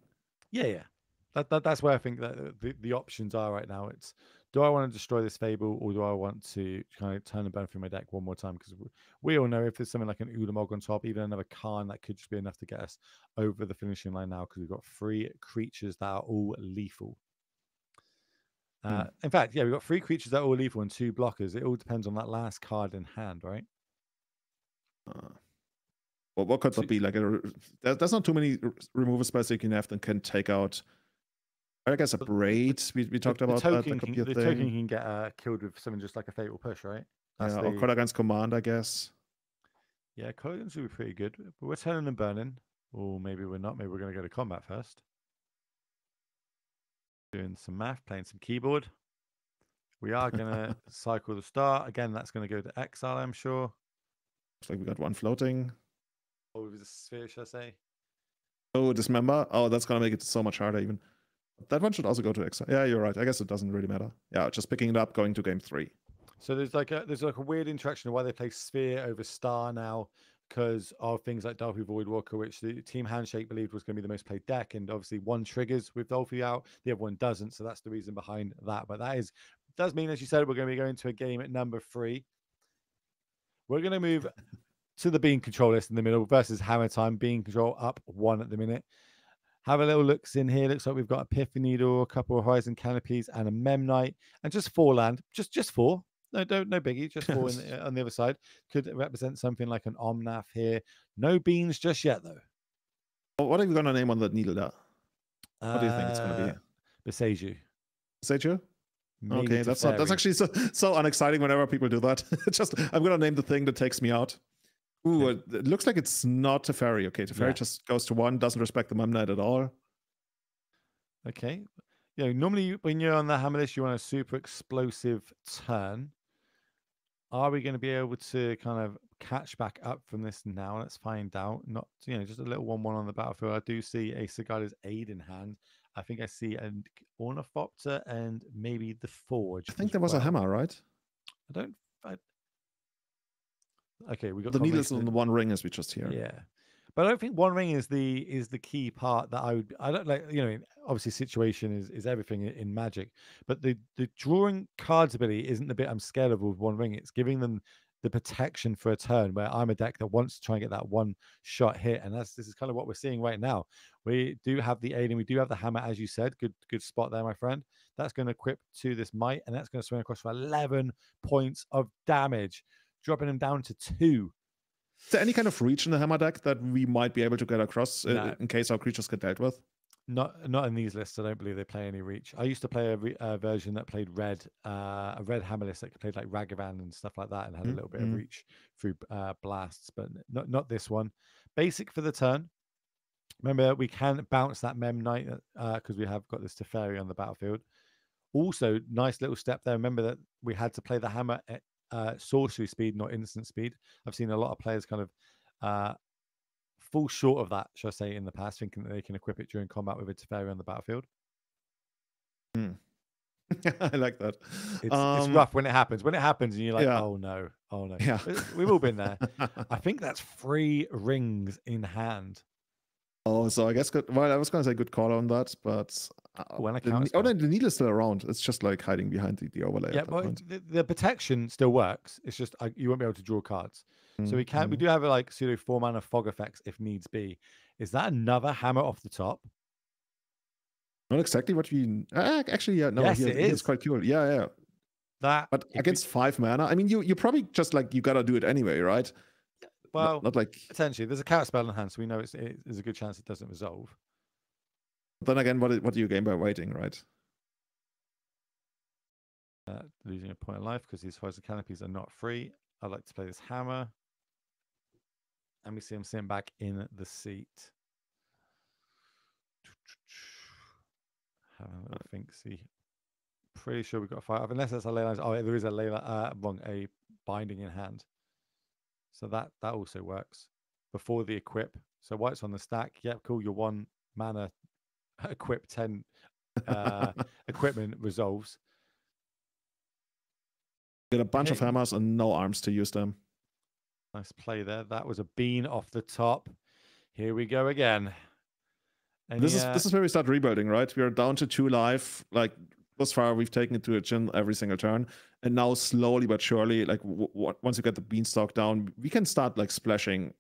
Yeah. That's where I think that the options are right now. It's, do I want to destroy this Fable, or do I want to kind of turn and burn through my deck one more time? Because we all know if there's something like an Ulamog on top, even another Khan, that could just be enough to get us over the finishing line now, because we've got 3 creatures that are all lethal. In fact, yeah, we've got 3 creatures that are all lethal and 2 blockers. It all depends on that last card in hand, right? Well, what could that be? Like there's not too many removal spells you can have that can take out. I guess a braid. We talked about that. That could be a thing. Token can get killed with something just like a fatal push, right? Or call against command, I guess. Yeah, Colligans would be pretty good. But we're turning and burning. Or maybe we're not. Maybe we're going to go to combat first. Doing some math, playing some keyboard. We are going to cycle the star. Again, that's going to go to exile, I'm sure. Looks like we got 1 floating. Oh, with the sphere, should I say? Oh, dismember. Oh, that's going to make it so much harder even. That one should also go to exile. Yeah, you're right. I guess it doesn't really matter. Yeah, just picking it up, going to game 3. So there's like a weird interaction of why they play sphere over star now, because of things like Dolphy Voidwalker, which the team handshake believed was going to be the most played deck, and obviously one triggers with Dolphy out, the other one doesn't. So that's the reason behind that. But that does mean, as you said, we're going to be going to a game at number 3. We're going to move to the being control list in the middle versus Hammer Time. Being control up 1 at the minute. Have a little looks in here. Looks like we've got a Epiphany Needle, a couple of Horizon Canopies, and a Memnite, and just 4 land. Just 4. No biggie. Just 4 on the other side. Could represent something like an Omnath here. No beans just yet, though. What are we going to name on the needle there? What do you think it's going to be? Beseju. Beseju? Maybe Okay, that's actually so unexciting whenever people do that. Just I'm gonna name the thing that takes me out. Ooh, okay. It looks like it's not Teferi. Okay, Teferi just goes to 1, doesn't respect the Memnite at all. Okay. Normally when you're on the hammer list, you want a super explosive turn. Are we going to be able to kind of catch back up from this now? Let's find out. Not, just a little 1-1 on the battlefield. I do see a Sagada's Aid in hand. I think I see an Ornithopter and maybe the Forge. I think there was a hammer, right? Okay, we got the needles on the 1 ring as we just hear. Yeah, but I don't think 1 ring is the key part that I don't like. Obviously situation is everything in Magic, but the drawing cards ability isn't the bit I'm scared of with 1 ring. It's giving them the protection for a turn where I'm a deck that wants to try and get that 1 shot hit, and this is kind of what we're seeing right now. We do have the Aid and we do have the hammer, as you said. Good spot there, my friend. That's going to equip to this might, and that's going to swing across for 11 points of damage, dropping him down to 2. Is there any kind of reach in the hammer deck that we might be able to get across in case our creatures get dealt with? Not in these lists. I don't believe they play any reach. I used to play a version that played red, a red hammer list that played like Ragavan and stuff like that, and had a little bit of reach through blasts, but not this one. Basic for the turn. Remember, we can bounce that Memnite because we have got this Teferi on the battlefield. Also, nice little step there. Remember that we had to play the hammer at sorcery speed, not instant speed. I've seen a lot of players kind of fall short of that, shall I say, in the past, thinking that they can equip it during combat with a Teferi on the battlefield. I like that. It's rough when it happens. When it happens and you're like, oh no. Yeah. We've all been there. I think that's 3 rings in hand. Oh, so I guess good. Well, I was going to say good call on that, but the needle is still around. It's just like hiding behind the overlay. Yeah, but the protection still works. It's just you won't be able to draw cards. So we do have like pseudo 4-mana fog effects if needs be. Is that another hammer off the top? Not exactly what we actually. Yeah, no, yes, it is. It's quite cool. Yeah. But against 5 mana, I mean, you probably just like you gotta do it anyway, right? Well, not like potentially. There's a counter spell in hand, so we know there's a good chance it doesn't resolve. Then again, what do you gain by waiting, right? Losing a point of life because these Horizon Canopies are not free. I'd like to play this hammer. And we see him sitting back in the seat. Having a little think. See, pretty sure we've got a fire. Unless that's a ley lines. Oh, there is a binding in hand. So that also works before the equip. So white's on the stack. Yep, cool. Your 1 mana equip 10 equipment resolves. Get a bunch of hammers and no arms to use them. Nice play there. That was a bean off the top. Here we go again. And this is where we start rebuilding, right? We are down to 2 life. Like thus far, we've taken it to a chin every single turn, and now slowly but surely, like once you get the beanstalk down, we can start like splashing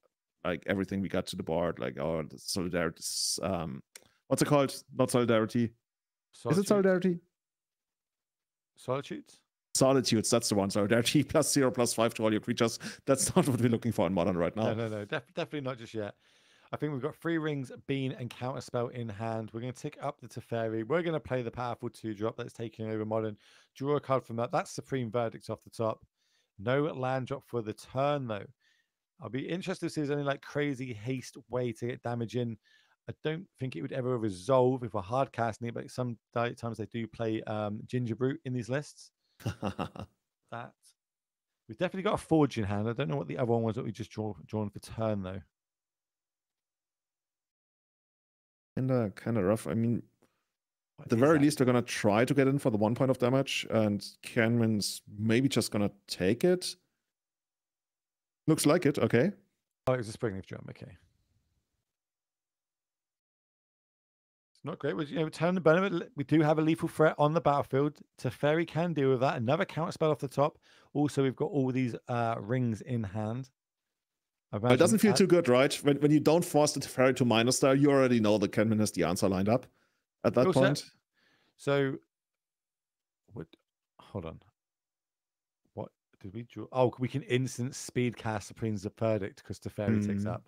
like everything we got to the board, like our solidarity. What's it called? Not solidarity. Is it solidarity? Solitudes. Solitudes, that's the one. Solidarity +0/+5 to all your creatures. That's not what we're looking for in Modern right now. No. Definitely not just yet. I think we've got 3 rings, bean, and counterspell in hand. We're going to tick up the Teferi. We're going to play the powerful 2-drop that's taking over Modern. Draw a card from that. That's Supreme Verdict off the top. No land drop for the turn, though. I'll be interested to see if there's any like crazy haste way to get damage in. I don't think it would ever resolve if we're hard casting it, but sometimes they do play Ginger Brute in these lists. That we've definitely got a Forge in hand. I don't know what the other one was that we just drawn for turn though. Kind of rough. I mean, at the very least, we're gonna try to get in for the 1 point of damage, and Kenman's maybe just gonna take it. Looks like it. Okay. Oh, it was a Springleaf Drum. Okay. Not great. Turn the benefit. We do have a lethal threat on the battlefield. Teferi can deal with that. Another counter spell off the top. Also, we've got all these rings in hand. It doesn't feel too good, right? When you don't force the Teferi to minus there, you already know that Kenman has the answer lined up at that point. So, hold on. What did we draw? Oh, we can instant speed cast Supreme's Verdict because Teferi takes up.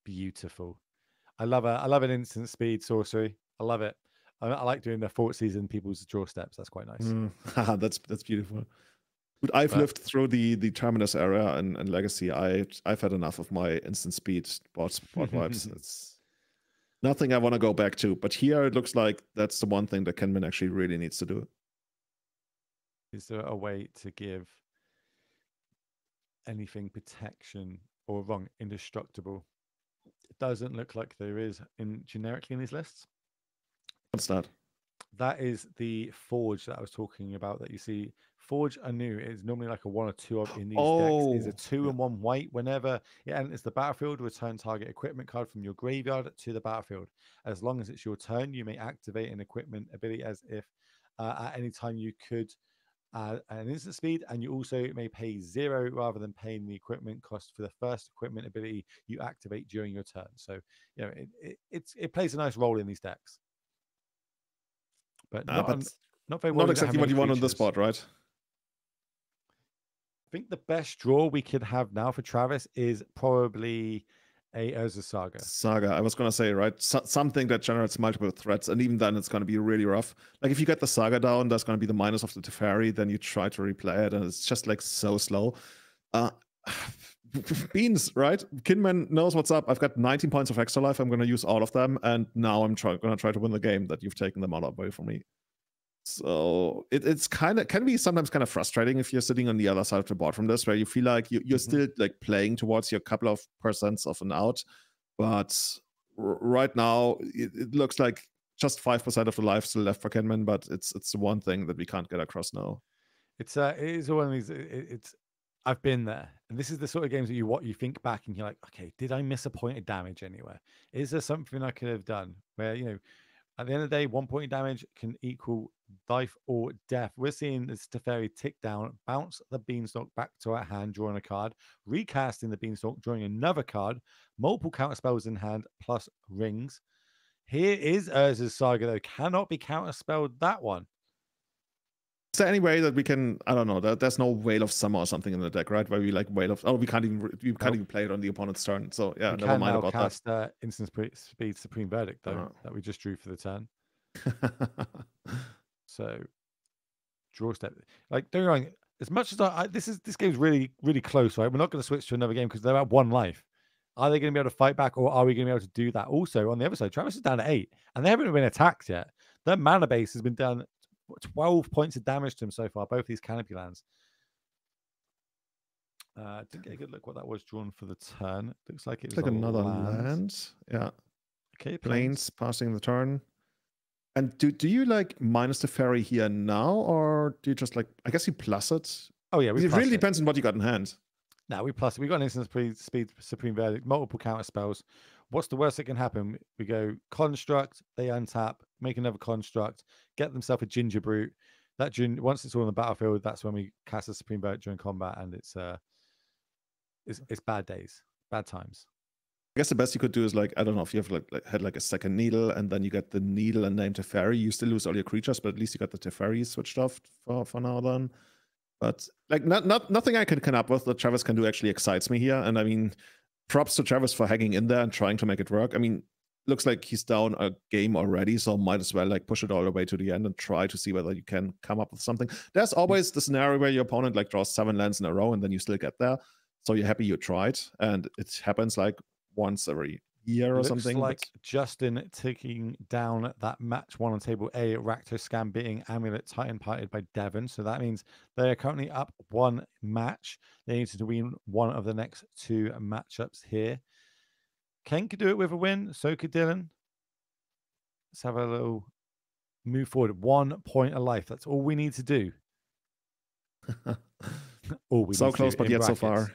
Beautiful. I love an instant speed sorcery. I love it. I like doing the fort season people's draw steps. That's quite nice. That's beautiful. But I've lived through the Terminus era and Legacy. I've had enough of my instant speed spot vibes. It's nothing I want to go back to. But here it looks like that's the one thing that Kenman actually really needs to do. Is there a way to give anything protection or indestructible? It doesn't look like there is generically in these lists. What's that? That is the Forge that I was talking about that you see. Forge anew is normally like a 1 or 2 of in these decks. Is a 2 and 1 white. Whenever it enters the battlefield, return target equipment card from your graveyard to the battlefield. As long as it's your turn, you may activate an equipment ability as if at any time you could an instant speed, and you also may pay 0 rather than paying the equipment cost for the first equipment ability you activate during your turn. So you know it plays a nice role in these decks. But not very well. Not exactly what you want on the spot, right? I think the best draw we could have now for Travis is probably a Urza Saga. I was going to say, right? Something that generates multiple threats, and even then it's going to be really rough. Like if you get the Saga down, there's going to be the minus of the Teferi, then you try to replay it, and it's just like so slow. Beans, right? Kinman knows what's up. I've got 19 points of extra life. I'm going to use all of them, and now I'm going to try to win the game that you've taken them all away from me. So it's can be sometimes kind of frustrating if you're sitting on the other side of the board from this, where you feel like you're still like playing towards your couple of percents of an out, but right now it looks like just 5% of the life still left for Kenman, but it's the one thing that we can't get across now. It is one of these. It's I've been there, and this is the sort of games that you think back and you're like, okay, did I miss a point of damage anywhere? Is there something I could have done where at the end of the day, 1 point of damage can equal life or death. We're seeing this Teferi tick down, bounce the Beanstalk back to our hand, drawing a card, recasting the Beanstalk, drawing another card, multiple counter spells in hand, plus rings. Here is Urza's Saga, though. Cannot be counterspelled, that one. Is there any way that we can, I don't know, there's no Whale of Summer or something in the deck, right? Where we like Whale of, we can't even play it on the opponent's turn. So yeah, never mind about cast, that. Instant Speed Supreme Verdict, though, that we just drew for the turn. So draw step. Like, don't get me wrong, as much as this game's really, really close, right? We're not going to switch to another game because they're at 1 life. Are they going to be able to fight back, or are we going to be able to do that? Also, on the other side, Travis is down to 8, and they haven't been attacked yet. Their mana base has been down 12 points of damage to him so far, both these Canopy lands. Didn't get a good look what that was drawn for the turn. Looks like it was like another land. Yeah. Okay, plains passing the turn. And do you like minus the ferry here now, or do you just like, I guess you plus it? Oh yeah, it really depends on what you got in hand. No, we plus it. We got an instant speed Supreme Verdict, multiple counter spells. What's the worst that can happen? We go construct, they untap, make another construct, get themselves a ginger brute. That once it's all on the battlefield, that's when we cast a Supreme Verdict during combat, and it's bad days, bad times. I guess the best you could do is like, I don't know, if you have had a second needle, and then you get the needle and name Teferi, you still lose all your creatures, but at least you got the Teferi switched off for now then. But like nothing I can come up with that Travis can do actually excites me here. And I mean, props to Travis for hanging in there and trying to make it work. I mean, looks like he's down a game already, so might as well like push it all the way to the end and try to see whether you can come up with something. There's always the scenario where your opponent like draws 7 lands in a row and then you still get there. So you're happy you tried, and it happens like once every year or something. Like Justin taking down that match 1 on table A, Rakdos Scam beating Amulet Titan Parted by Devin. So that means they are currently up 1 match. They need to win 1 of the next 2 matchups here. Ken could do it with a win. So could Dylan. Let's have a little move forward. 1 point of life. That's all we need to do. So close, but yet so far.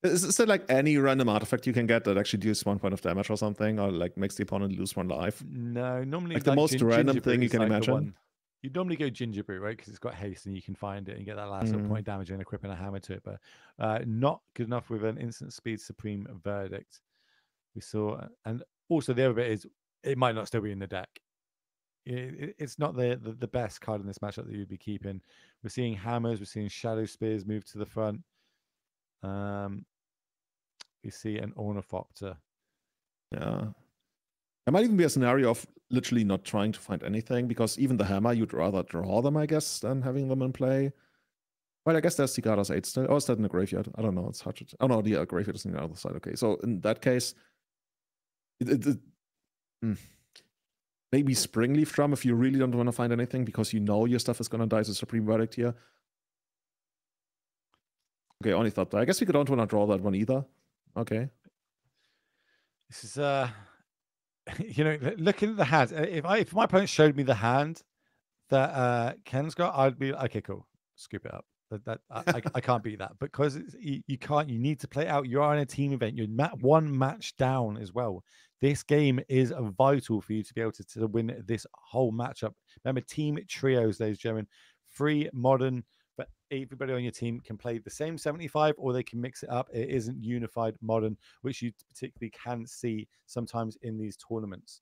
Is there like any random artifact you can get that actually deals 1 point of damage or something, or like makes the opponent lose 1 life? No, normally like the most random thing you can imagine. You normally go ginger brew, right? Because it's got haste and you can find it and get that last point of damage and equipping a hammer to it. But not good enough with an instant speed Supreme Verdict. We saw, and also the other bit is it might not still be in the deck. It's not the best card in this matchup that you'd be keeping. We're seeing hammers, we're seeing shadow spears move to the front. We see an ornithopter. Yeah, there might even be a scenario of literally not trying to find anything, because even the hammer, you'd rather draw them, I guess, than having them in play. Well, I guess there's Cicada's 8 still. Oh, is that in the graveyard? I don't know. It's hard to... Oh, no, the graveyard is on the other side. Okay, so in that case, maybe Springleaf Drum if you really don't want to find anything, because you know your stuff is going to die to Supreme Verdict here. Okay, only thought that. I guess we don't want to draw that one either. Okay. This is, you know, looking at the hand, if my opponent showed me the hand that Ken's got, I'd be okay, cool, scoop it up. I can't beat that, because you can't. You need to play it out. You are in a team event. You're one match down as well. This game is vital for you to be able to win this whole matchup. Remember, team trios, ladies and gentlemen. 3 modern, but everybody on your team can play the same 75, or they can mix it up. It isn't unified modern, which you particularly can see sometimes in these tournaments.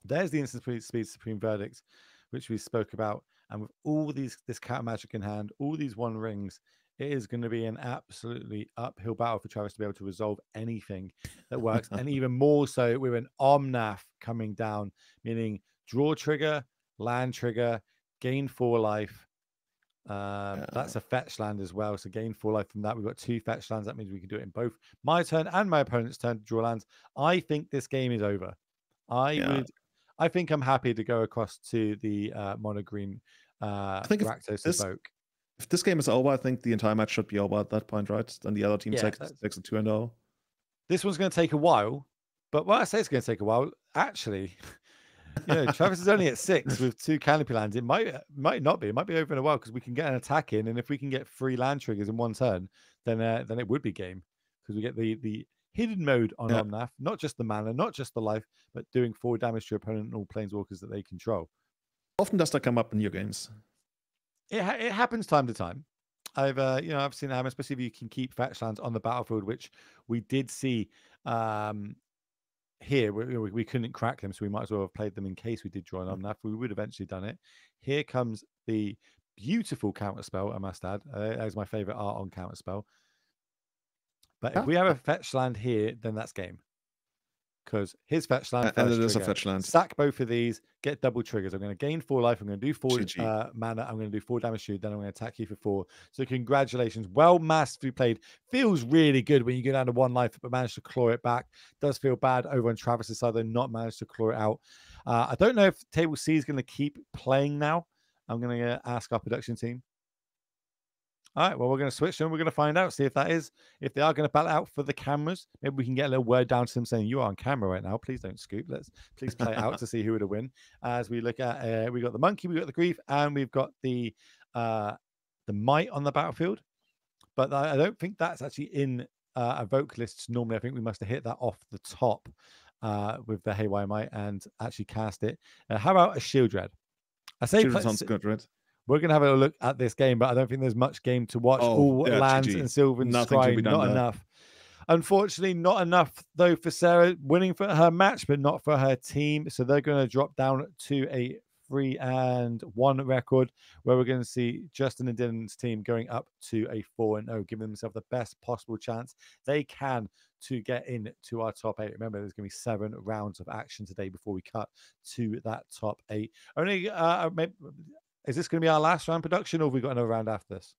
There's the instant speed Supreme Verdict, which we spoke about. And with all this cat magic in hand, all these 1 rings, it is going to be an absolutely uphill battle for Travis to be able to resolve anything that works. And even more so with an Omnath coming down, meaning draw trigger, land trigger, gain 4 life. That's a fetch land as well. So gain 4 life from that. We've got 2 fetch lands. That means we can do it in both my turn and my opponent's turn to draw lands. I think this game is over. I think I'm happy to go across to the mono green I think Rakdos Evoke. If this game is over, I think the entire match should be over at that point, right? Then the other team takes a 2-0. This one's going to take a while, but when I say it's going to take a while, actually, you know, Travis is only at 6 with 2 canopy lands. It might not be. It might be over in a while, because we can get an attack in, and if we can get 3 land triggers in 1 turn, then it would be game, because we get the hidden mode on Omnath, not just the mana, not just the life, but doing 4 damage to your opponent and all planeswalkers that they control. Often does that come up in your games? It happens time to time. I've seen it happen, especially if you can keep fetch lands on the battlefield, which we did see here. We couldn't crack them, so we might as well have played them in case we did draw an Omnath. We would have eventually done it. Here comes the beautiful counterspell, I must add. That is my favorite art on counterspell. But if we have a fetch land here, then that's game. Because his fetch land and it is a fetch land. Sack both of these, get double triggers. I'm going to gain 4 life. I'm going to do 4 mana. I'm going to do 4 damage to you. Then I'm going to attack you for 4. So congratulations. Well masterfully played. Feels really good when you go down to 1 life, but manage to claw it back. Does feel bad over on Travis's side, though, not managed to claw it out. I don't know if Table C is going to keep playing now. I'm going to ask our production team. All right, well, we're going to switch and we're going to find out, see if if they are going to battle out for the cameras. Maybe we can get a little word down to them saying, you are on camera right now. Please don't scoop. Please play it out to see who would win. As we look at, we got the monkey, we got the grief, and we've got the might on the battlefield. But I don't think that's actually in evoke lists normally. I think we must have hit that off the top with the Haywire Might and actually cast it. How about a Shield Dread? I say Shield sounds good, right? We're going to have a look at this game, but I don't think there's much game to watch. All lands and silver and scry, not enough. Unfortunately, not enough, though, for Sarah winning for her match, but not for her team. So they're going to drop down to a 3-1 record, where we're going to see Justin and Dylan's team going up to a 4-0, giving themselves the best possible chance they can to get into our top 8. Remember, there's going to be 7 rounds of action today before we cut to that top 8. Only is this going to be our last round production, or have we got another round after this?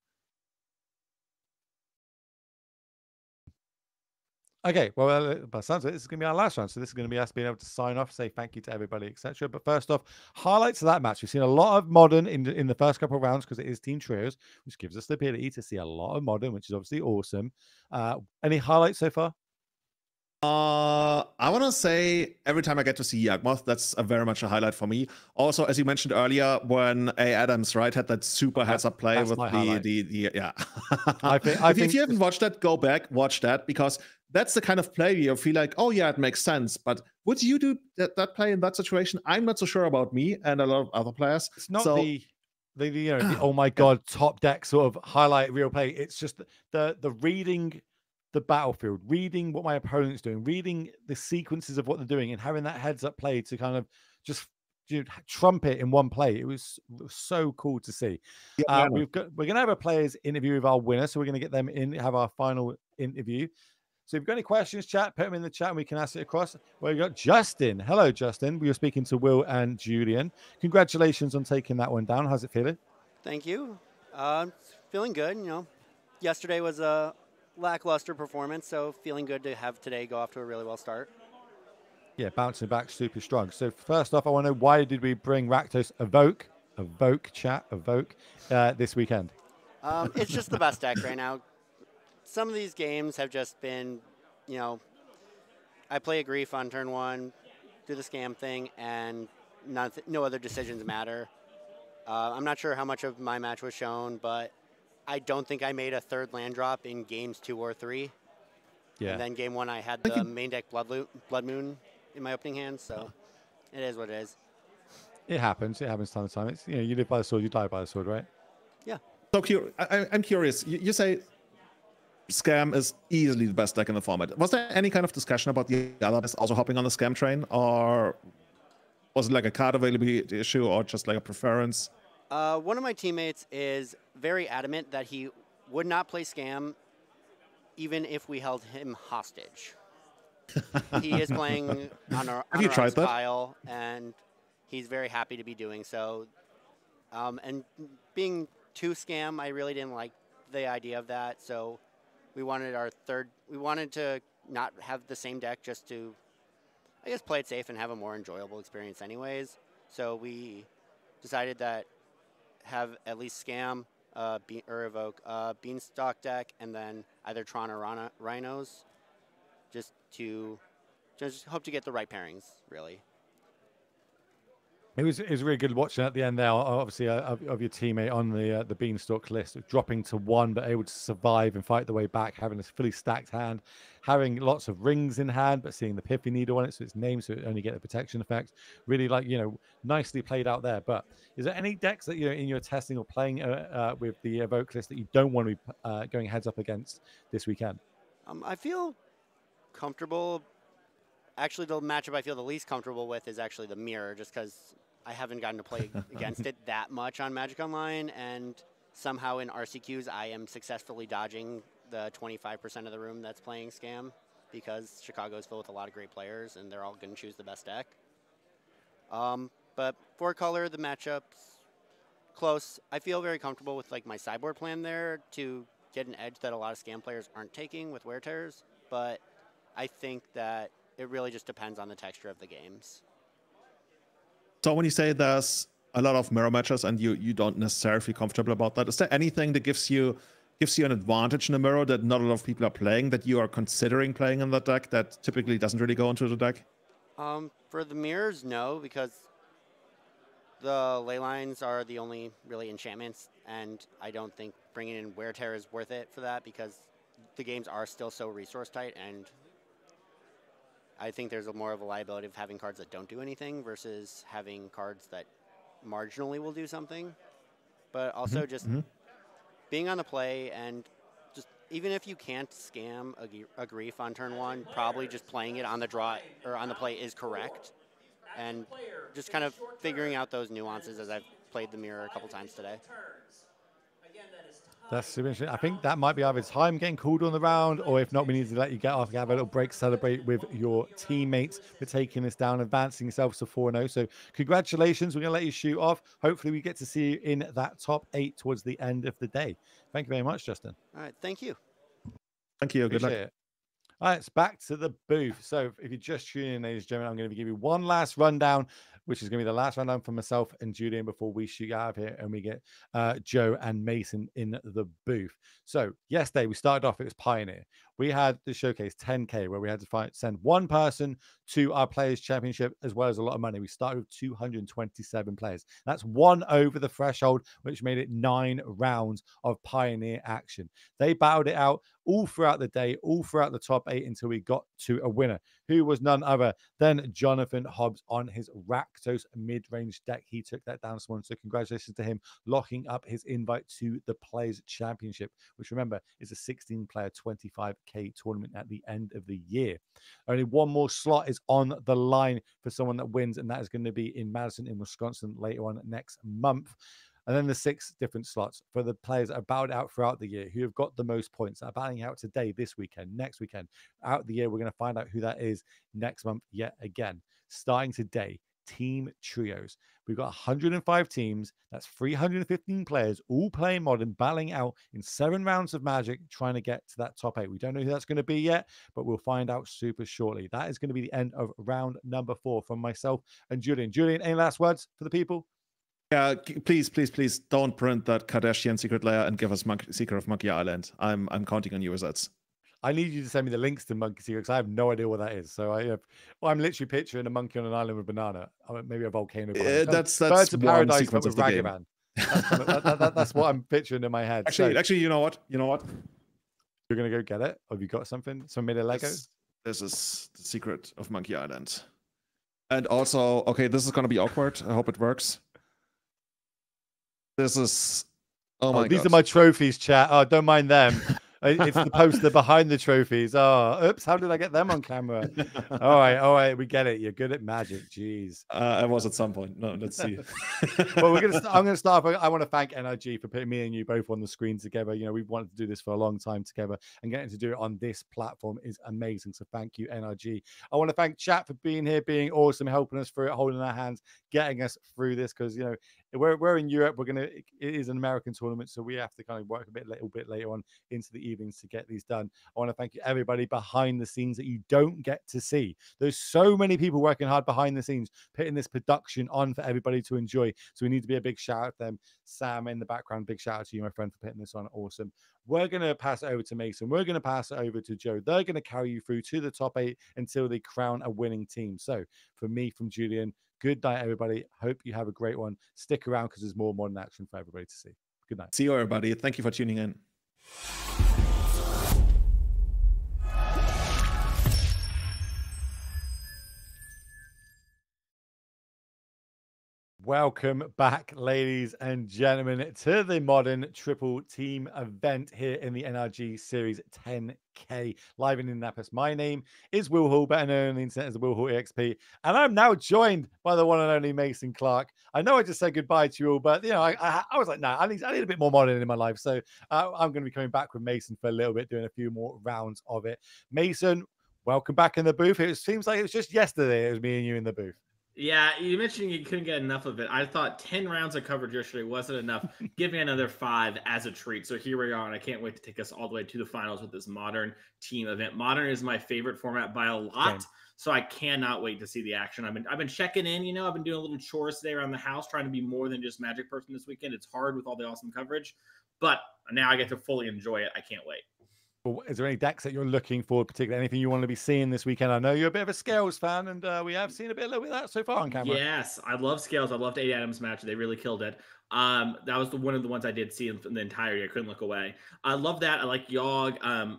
Okay, well, by the sounds of it, this is going to be our last round. So this is going to be us being able to sign off, say thank you to everybody, etc. But first off, highlights of that match. We've seen a lot of modern in the first couple of rounds, because it is team trios, which gives us the ability to see a lot of modern, which is obviously awesome. Any highlights so far? I want to say every time I get to see Yawgmoth, that's very much a highlight for me. Also, as you mentioned earlier, when A. Adams, right, had that super heads-up play with yeah. If you haven't watched that, go back, watch that, because that's the kind of play you feel like, oh yeah, it makes sense. But would you do that play in that situation? I'm not so sure about me and a lot of other players. It's not the oh my god, top deck sort of highlight real play. It's just the reading the battlefield, reading what my opponent's doing, reading the sequences of what they're doing, and having that heads-up play to kind of just trumpet in one play. It was so cool to see. We're gonna have a players interview with our winner, so we're gonna get them in, have our final interview. So if you've got any questions, chat, put them in the chat and we can ask it across. Well, we've got Justin. Hello, Justin. We were speaking to Will and Julian. Congratulations on taking that one down. How's it feeling? Thank you. Feeling good. You know, yesterday was a lackluster performance, so feeling good to have today go off to a really well start. Yeah, bouncing back super strong. So first off, I want to know, why did we bring Rakdos Evoke this weekend? It's just the best deck right now. Some of these games have just been, you know, I play a Grief on turn 1, do the scam thing, and no other decisions matter. I'm not sure how much of my match was shown, but I don't think I made a third land drop in games 2 or 3. Yeah. And then game 1, I had the main deck Blood Moon in my opening hand, so it is what it is. It happens. It happens time to time. It's, you know, you live by the sword, you die by the sword, right? Yeah. So I'm curious. You say Scam is easily the best deck in the format. Was there any kind of discussion about the other best also hopping on the Scam train, or was it like a card availability issue, or just like a preference? One of my teammates is very adamant that he would not play Scam even if we held him hostage. He is playing on our Kyle, and he's very happy to be doing so. And being 2 Scam, I really didn't like the idea of that, so we wanted to not have the same deck, just to, I guess, play it safe and have a more enjoyable experience anyways. So we decided that have at least Scam, Evoke, Beanstalk deck, and then either Tron or Rhinos, just hope to get the right pairings, really. It was really good watching at the end there, obviously, of your teammate on the Beanstalk list, dropping to 1, but able to survive and fight the way back, having a fully stacked hand, having lots of rings in hand, but seeing the Piffy needle on it, so it's named, so it only get the protection effect. Really, like, you know, nicely played out there. But is there any decks that, you know, in your testing or playing with the Evoke list that you don't want to be going heads up against this weekend? I feel comfortable. Actually, the matchup I feel the least comfortable with is actually the Mirror, just because I haven't gotten to play against it that much on Magic Online, and somehow in RCQs I am successfully dodging the 25% of the room that's playing Scam, because Chicago is filled with a lot of great players, and they're all going to choose the best deck. But for color, the matchup's close. I feel very comfortable with like my sideboard plan there to get an edge that a lot of Scam players aren't taking with Wear Tears, but I think that it really just depends on the texture of the games. So when you say there's a lot of mirror matches and you don't necessarily feel comfortable about that, is there anything that gives you an advantage in the mirror that not a lot of people are playing, that you are considering playing in that deck that typically doesn't really go into the deck? For the mirrors, no, because the ley lines are the only really enchantments, and I don't think bringing in Wear Tear is worth it for that, because the games are still so resource tight, and I think there's more of a liability of having cards that don't do anything versus having cards that marginally will do something. But also just being on the play, and just even if you can't scam a Grief on turn 1, probably just playing it on the draw or on the play is correct. And just kind of figuring out those nuances as I've played the Mirror a couple times today. That's super interesting. I think that might be either time getting called on the round, or if not, we need to let you get off, have a little break, celebrate with your teammates for taking this down, advancing yourselves to 4-0. So congratulations. We're going to let you shoot off. Hopefully we get to see you in that top 8 towards the end of the day. Thank you very much, Justin. All right. Thank you. Thank you. Good luck. It. All right, it's back to the booth. So if you're just tuning in, ladies and gentlemen, I'm going to give you one last rundown, which is going to be the last rundown for myself and Julian before we shoot out of here and we get Joe and Mason in the booth. So yesterday we started off, it was Pioneer. We had the showcase 10K where we had to send one person to our Players Championship, as well as a lot of money. We started with 227 players. That's one over the threshold, which made it 9 rounds of Pioneer action. They battled it out all throughout the day, all throughout the top 8 until we got to a winner, who was none other than Jonathan Hobbs on his Rakdos mid-range deck. He took that down this morning, so congratulations to him, locking up his invite to the Players Championship, which, remember, is a 16-player 25K tournament at the end of the year. Only one more slot is on the line for someone that wins, and that is going to be in Madison in Wisconsin later on next month. And then the 6 different slots for the players that are battled out throughout the year, who have got the most points, that are battling out today, this weekend, next weekend, out the year. We're going to find out who that is next month yet again. Starting today, team trios. We've got 105 teams. That's 315 players, all playing Modern, battling out in 7 rounds of Magic, trying to get to that top 8. We don't know who that's going to be yet, but we'll find out super shortly. That is going to be the end of round number 4 from myself and Julian. Julian, any last words for the people? Yeah, please don't print that Kardashian secret layer and give us Secret of Monkey Island. I'm counting on you, Izzet. I need you to send me the links to Monkey Secret because I have no idea what that is. So I'm literally picturing a monkey on an island with a banana, maybe a volcano. That's Birds of Paradise sequence with of the game. Ragavan. That's what I'm picturing in my head. Actually, you know what? You're gonna go get it. Have you got something? Some made of Lego? This is the Secret of Monkey Island. And also, okay, this is gonna be awkward. I hope it works. This is. Oh my God. These are my trophies, chat. Oh, don't mind them. It's the poster behind the trophies. Oh, oops! How did I get them on camera? All right, we get it. You're good at magic. Jeez. I was at some point. No, let's see. Well, I'm gonna start. I want to thank NRG for putting me and you both on the screen together. You know, we've wanted to do this for a long time together, and getting to do it on this platform is amazing. So thank you, NRG. I want to thank chat for being here, being awesome, helping us through it, holding our hands, getting us through this. Because you know, we're in Europe. It is an American tournament, so we have to kind of work a little bit later on into the evenings to get these done. I want to thank you, everybody behind the scenes that you don't get to see. There's so many people working hard behind the scenes, putting this production on for everybody to enjoy. So we need to be a big shout out to them. Sam in the background, big shout out to you, my friend, for putting this on. Awesome. We're going to pass it over to Mason. We're going to pass it over to Joe. They're going to carry you through to the top 8 until they crown a winning team. So from me, from Julian, good night, everybody. Hope you have a great one. Stick around because there's more Modern action for everybody to see. Good night. See you, everybody. Thank you for tuning in. Welcome back, ladies and gentlemen, to the Modern Triple Team event here in the NRG Series 10K live in Indianapolis. My name is Will Hall, better known on the internet as the Will Hall EXP, and I'm now joined by the one and only Mason Clark. I know I just said goodbye to you all, but you know, I was like, I need a bit more Modern in my life, so I'm going to be coming back with Mason for a little bit, doing a few more rounds of it. Mason, welcome back in the booth. It seems like it was just yesterday it was me and you in the booth. Yeah, you mentioned you couldn't get enough of it. I thought 10 rounds of coverage yesterday wasn't enough. Give me another 5 as a treat. So here we are, and I can't wait to take us all the way to the finals with this Modern Team event. Modern is my favorite format by a lot, so I cannot wait to see the action. I've been checking in. You know, I've been doing a little chores today around the house, trying to be more than just Magic person this weekend. It's hard with all the awesome coverage, but now I get to fully enjoy it. I can't wait. Is there any decks that you're looking for, particularly anything you want to be seeing this weekend? I know you're a bit of a Scales fan, and we have seen a little bit of that so far on camera. Yes, I love Scales. I loved 8 Adams match. They really killed it. That was one of the ones I did see in the entire year. I couldn't look away. I love that. I like Yawg.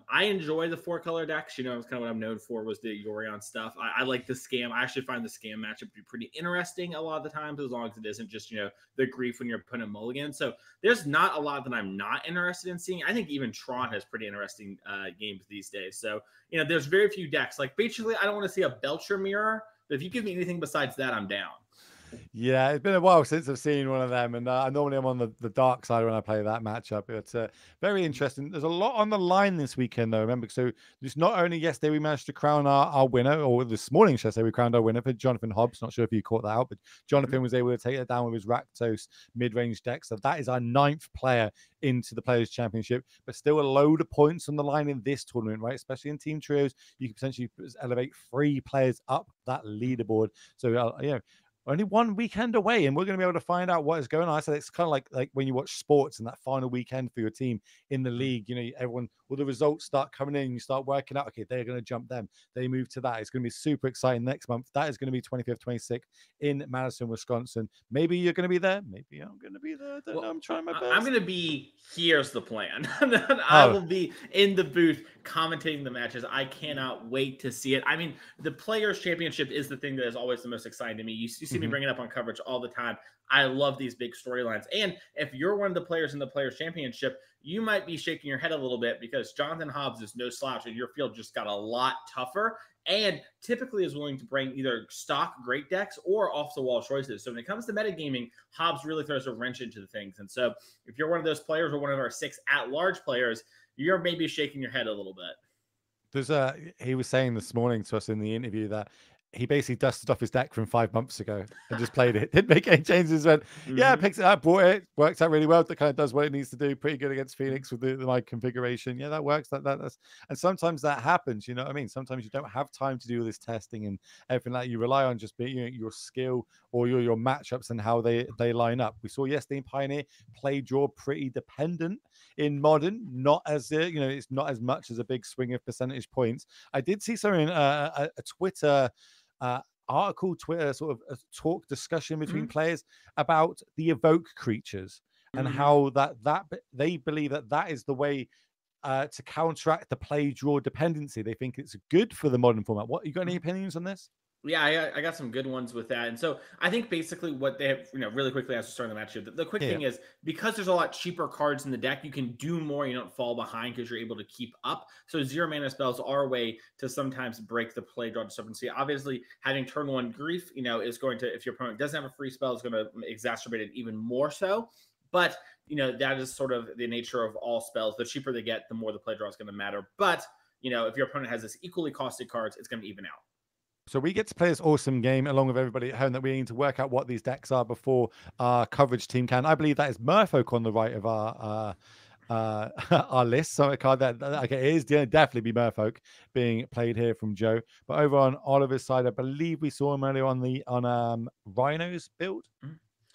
I enjoy the 4-color decks. You know, it's kind of what I'm known for was the Yorion stuff. I like the Scam. I actually find the Scam matchup to be pretty interesting a lot of the times, as long as it isn't just, you know, the grief when you're putting a mulligan. So there's not a lot that I'm not interested in seeing. I think even Tron has pretty interesting games these days. So, you know, there's very few decks. Like, basically, I don't want to see a Belcher mirror, but if you give me anything besides that, I'm down. Yeah, it's been a while since I've seen one of them, and normally I'm on the dark side when I play that matchup. It's very interesting. There's a lot on the line this weekend, though. Remember, so just not only yesterday we managed to crown our winner, or this morning, should I say, we crowned our winner for Jonathan Hobbs. Not sure if you caught that out, but Jonathan was able to take it down with his Rakdos mid-range deck. So that is our 9th player into the Players' Championship, but still a load of points on the line in this tournament, right? Especially in team trios, you can potentially elevate 3 players up that leaderboard. So, you know, only one weekend away, and we're going to be able to find out what is going on. I said it's kind of like when you watch sports and that final weekend for your team in the league. You know, all the results start coming in, and you start working out. Okay, they're going to jump them. They move to that. It's going to be super exciting next month. That is going to be 25th, 26th in Madison, Wisconsin. Maybe you're going to be there. Maybe I'm going to be there. I don't know. I'm trying my best. I'm going to be. Here's the plan. I will be in the booth commentating the matches. I cannot wait to see it. I mean, the Players' Championship is the thing that is always the most exciting to me. You see me bring it up on coverage all the time. I love these big storylines. And if you're one of the players in the Players' Championship, you might be shaking your head a little bit because Jonathan Hobbs is no slouch, and your field just got a lot tougher. and typically is willing to bring either stock great decks or off-the-wall choices. So when it comes to metagaming, Hobbs really throws a wrench into the things. And so if you're one of those players or one of our 6 at-large players, you're maybe shaking your head a little bit. He was saying this morning to us in the interview that he basically dusted off his deck from 5 months ago and just played it. Didn't make any changes. Went, yeah, picked it up, bought it, works out really well. That kind of does what it needs to do. Pretty good against Phoenix with my configuration. Yeah, that works. That's and sometimes that happens. You know what I mean? Sometimes you don't have time to do all this testing and everything like that. You rely on just being your skill or your matchups and how they line up. We saw yesterday in Pioneer play draw pretty dependent in Modern. Not as it's not as much as a big swing of percentage points. I did see something a Twitter. Article, Twitter sort of a talk discussion between players about the evoke creatures and how that they believe that is the way to counteract the play draw dependency. They think it's good for the Modern format. What, you got any opinions on this? Yeah, I got some good ones with that. And so I think basically what they have, really quickly as we start the match, the quick thing is because there's a lot cheaper cards in the deck, you can do more. You don't fall behind because you're able to keep up. So 0 mana spells are a way to sometimes break the play draw discrepancy. Obviously, having turn 1 grief, is going to, if your opponent doesn't have a free spell, is going to exacerbate it even more so. But, that is sort of the nature of all spells. The cheaper they get, the more the play draw is going to matter. But, if your opponent has this equally costed cards, it's going to even out. So we get to play this awesome game along with everybody at home that we need to work out what these decks are before our coverage team can. I believe that is Merfolk on the right of our list. So a card that it is definitely be Merfolk being played here from Joe. But over on Oliver's side, I believe we saw him earlier on Rhinos build.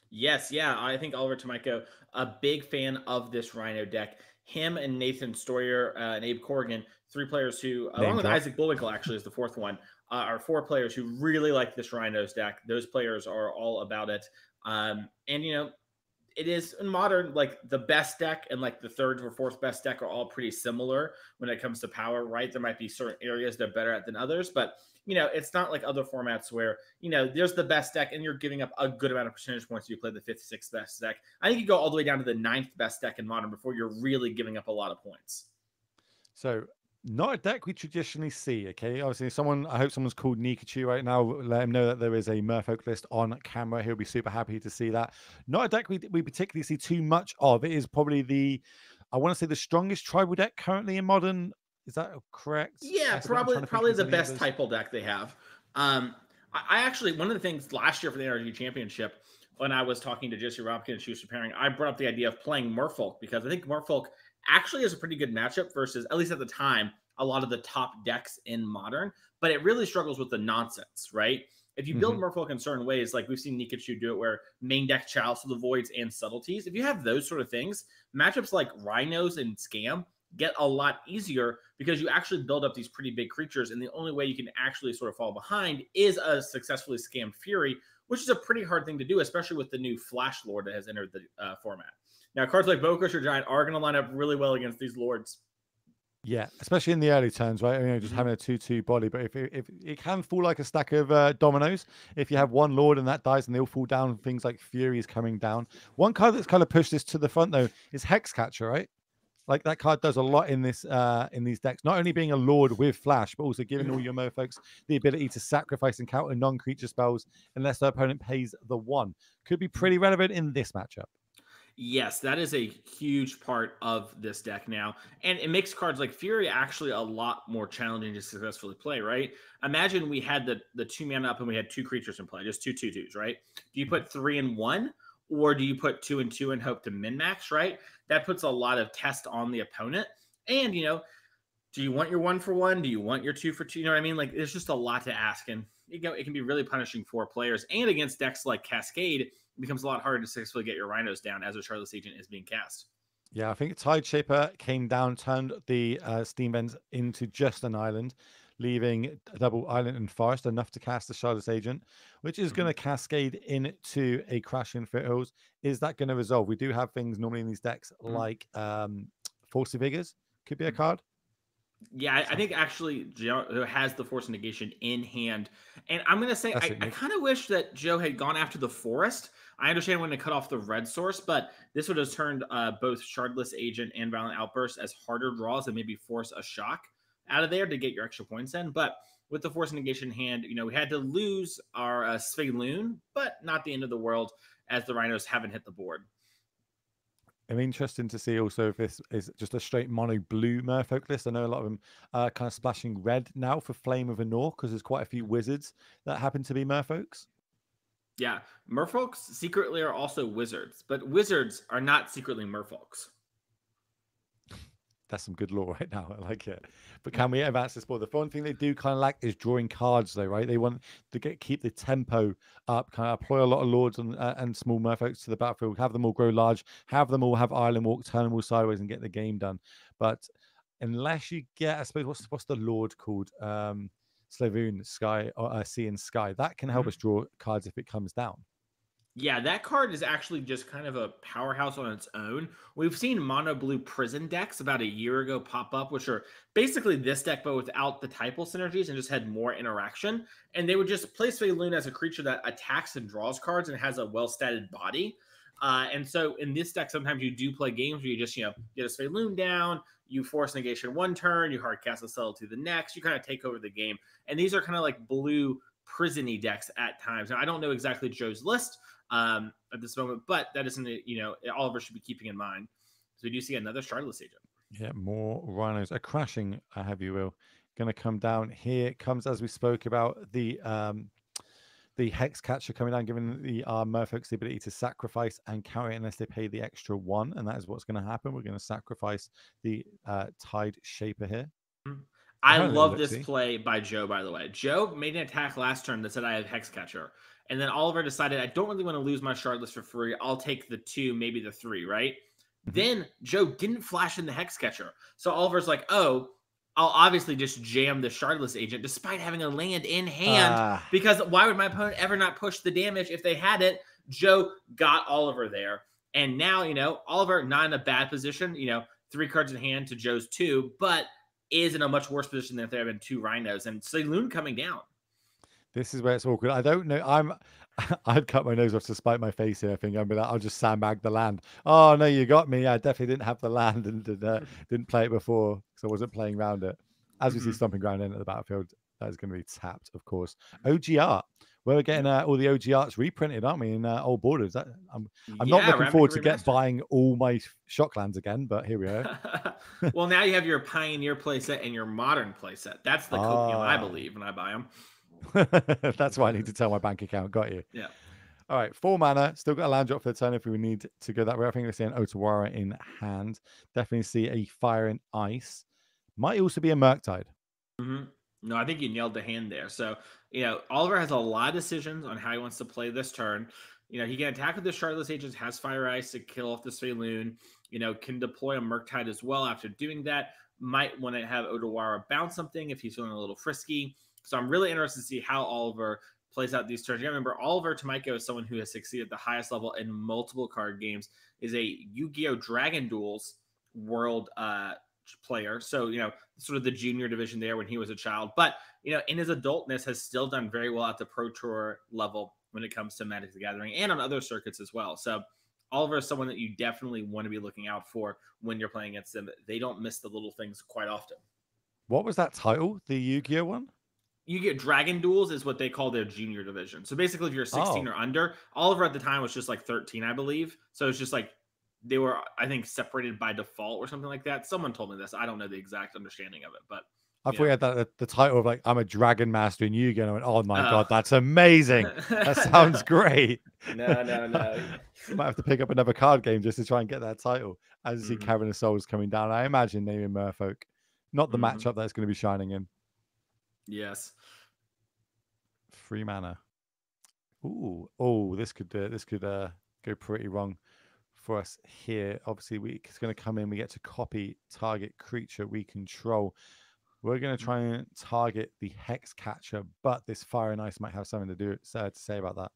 Yes, yeah. I think Oliver Tomajko, a big fan of this Rhino deck. Him and Nathan Stoyer and Abe Corrigan, 3 players who, along with Isaac Bullwinkle, actually is the 4th one, are 4 players who really like this Rhinos deck. Those players are all about it. And, it is in Modern, like the best deck and like the 3rd or 4th best deck are all pretty similar when it comes to power, right? There might be certain areas they're better at than others, but it's not like other formats where, there's the best deck and you're giving up a good amount of percentage points if you play the 5th, 6th best deck. I think you go all the way down to the 9th best deck in Modern before you're really giving up a lot of points. So not a deck we traditionally see, okay? Obviously, I hope someone's called Nikachu right now. Let him know that there is a Merfolk list on camera. He'll be super happy to see that. Not a deck we particularly see too much of. It is probably I want to say the strongest tribal deck currently in Modern. Is that correct? Yeah, probably the best typal deck they have. I actually, one of the things last year for the NRG Championship, when I was talking to Jesse Robkin and she was preparing, I brought up the idea of playing Merfolk because I think Merfolk actually is a pretty good matchup versus, at least at the time, a lot of the top decks in Modern, but it really struggles with the nonsense, right? If you build Merfolk in certain ways, like we've seen Nikachu do it, where main deck Chalice of the Voids and Subtleties, if you have those sort of things, matchups like Rhinos and Scam get a lot easier because you actually build up these pretty big creatures, and the only way you can actually sort of fall behind is a successfully scammed Fury, which is a pretty hard thing to do, especially with the new Flash Lord that has entered the format. Now, cards like Bowcrusher Giant are going to line up really well against these Lords. Yeah, especially in the early turns, right? Just having a 2/2 body, but if it can fall like a stack of dominoes, if you have one Lord and that dies and they all fall down, things like Fury is coming down. One card that's kind of pushed this to the front though is Hexcatcher, right? Like that card does a lot in this in these decks, not only being a Lord with Flash, but also giving all your Merfolks the ability to sacrifice and counter non-creature spells unless their opponent pays the 1. Could be pretty relevant in this matchup. Yes, that is a huge part of this deck now. And it makes cards like Fury actually a lot more challenging to successfully play, right? Imagine we had the 2 mana up and we had 2 creatures in play, just 2 2/2s, right? Do you put 3 and 1? Or do you put 2 and 2 and hope to min-max, right? That puts a lot of test on the opponent. And, do you want your 1 for 1? Do you want your 2 for 2? You know what I mean? Like, there's just a lot to ask. And, it can be really punishing for players. And against decks like Cascade, it becomes a lot harder to successfully get your Rhinos down as a Charlotte's Agent is being cast. Yeah, I think Tide Shaper came down, turned the Steam Vents into just an island, leaving a double island and forest, enough to cast the Charlotte's Agent, which is going to cascade into a Crash in Foothills. Is that going to resolve? We do have things normally in these decks like Force of Vigors could be a card. Yeah, I think actually Joe has the Force Negation in hand. And I'm going to say, I kind of wish that Joe had gone after the Forest. I understand when to cut off the red source, but this would have turned both Shardless Agent and Violent Outburst as harder draws and maybe force a shock out of there to get your extra points in. But with the Force Negation in hand, we had to lose our Sphaloon, but not the end of the world as the Rhinos haven't hit the board. I'm interested to see also if this is just a straight mono blue Merfolk list. I know a lot of them are kind of splashing red now for Flame of Anor because there's quite a few wizards that happen to be Merfolks. Yeah, Merfolks secretly are also wizards, but wizards are not secretly Merfolks. That's some good lore right now. I like it. But can we advance this board? The fun thing they do kind of lack is drawing cards, though, right? They want to keep the tempo up, kind of employ a lot of lords and small merfolks to the battlefield, have them all grow large, have them all have island walk, turn them all sideways, and get the game done. But unless you get, I suppose, what's the lord called? Slavoon Sky or Sea and Sky. That can help us draw cards if it comes down. Yeah, that card is actually just kind of a powerhouse on its own. We've seen mono blue prison decks about a year ago pop up, which are basically this deck, but without the typal synergies and just had more interaction. And they would just play Sphaloon as a creature that attacks and draws cards and has a well-statted body. And so in this deck, sometimes you do play games where you just, get a Sphaloon down, you force negation one turn, you hard cast a settle to the next, you kind of take over the game. And these are kind of like blue prison-y decks at times. Now, I don't know exactly Joe's list at this moment, but that isn't, Oliver should be keeping in mind. So we do see another Shardless agent. Yeah, more Rhinos. A crashing, I have you will, going to come down. Here it comes, as we spoke about, the Hex Catcher coming down, giving the Merfolks the ability to sacrifice and carry it unless they pay the extra 1, and that is what's going to happen. We're going to sacrifice the Tide Shaper here. I love this play by Joe, by the way. Joe made an attack last turn that said I have Hex Catcher. And then Oliver decided, I don't really want to lose my Shardless for free. I'll take the 2, maybe the 3, right? Then Joe didn't flash in the Hex Catcher. So Oliver's like, oh, I'll obviously just jam the Shardless agent despite having a land in hand. Because why would my opponent ever not push the damage if they had it? Joe got Oliver there. And now, Oliver not in a bad position, 3 cards in hand to Joe's 2, but is in a much worse position than if there had been 2 Rhinos. And Saloon coming down. This is where it's awkward. I don't know. I'd cut my nose off to spite my face here. I think I'll just sandbag the land. Oh no, you got me. I definitely didn't have the land and didn't play it before because I wasn't playing around it. As we see stomping ground in at the battlefield, that is going to be tapped, of course. OG art. We're getting all the OG arts reprinted, aren't we, in old borders? I'm not looking forward to buying all my shocklands again, but here we are. Well, now you have your Pioneer playset and your Modern playset. That's the copium, I believe, when I buy them. That's why I need to tell my bank account. Got you. Yeah. All right. 4 mana. Still got a land drop for the turn if we need to go that way. I think we're seeing Otawara in hand. Definitely see a Fire and Ice. Might also be a Murktide. No, I think you nailed the hand there. So, Oliver has a lot of decisions on how he wants to play this turn. He can attack with the Shardless agents, has Fire Ice to kill off the Sphaloon. Can deploy a Murktide as well after doing that. Might want to have Otawara bounce something if he's feeling a little frisky. So I'm really interested to see how Oliver plays out these turns. You remember, Oliver Tomajko is someone who has succeeded at the highest level in multiple card games, is a Yu-Gi-Oh! Dragon Duels world player. So, sort of the junior division there when he was a child. But, in his adultness has still done very well at the Pro Tour level when it comes to Magic the Gathering and on other circuits as well. So Oliver is someone that you definitely want to be looking out for when you're playing against them. They don't miss the little things quite often. What was that title? The Yu-Gi-Oh! One? You get Dragon Duels is what they call their junior division. So basically, if you're 16 or under, Oliver at the time was just like 13, I believe. So it's just like they were, I think, separated by default or something like that. Someone told me this. I don't know the exact understanding of it, but I thought you had the title of like I'm a Dragon Master in Yu-Gi-Oh! And I went, oh my god, that's amazing. That sounds great. No. You might have to pick up another card game just to try and get that title. As you see Cavern of Souls coming down, I imagine naming Merfolk, not the matchup that's going to be shining in. Yes. 3 mana. This could go pretty wrong for us here. Obviously, it's going to come in. We get to copy target creature we control. We're going to try and target the Hex Catcher, but this Fire and Ice might have something to say about that.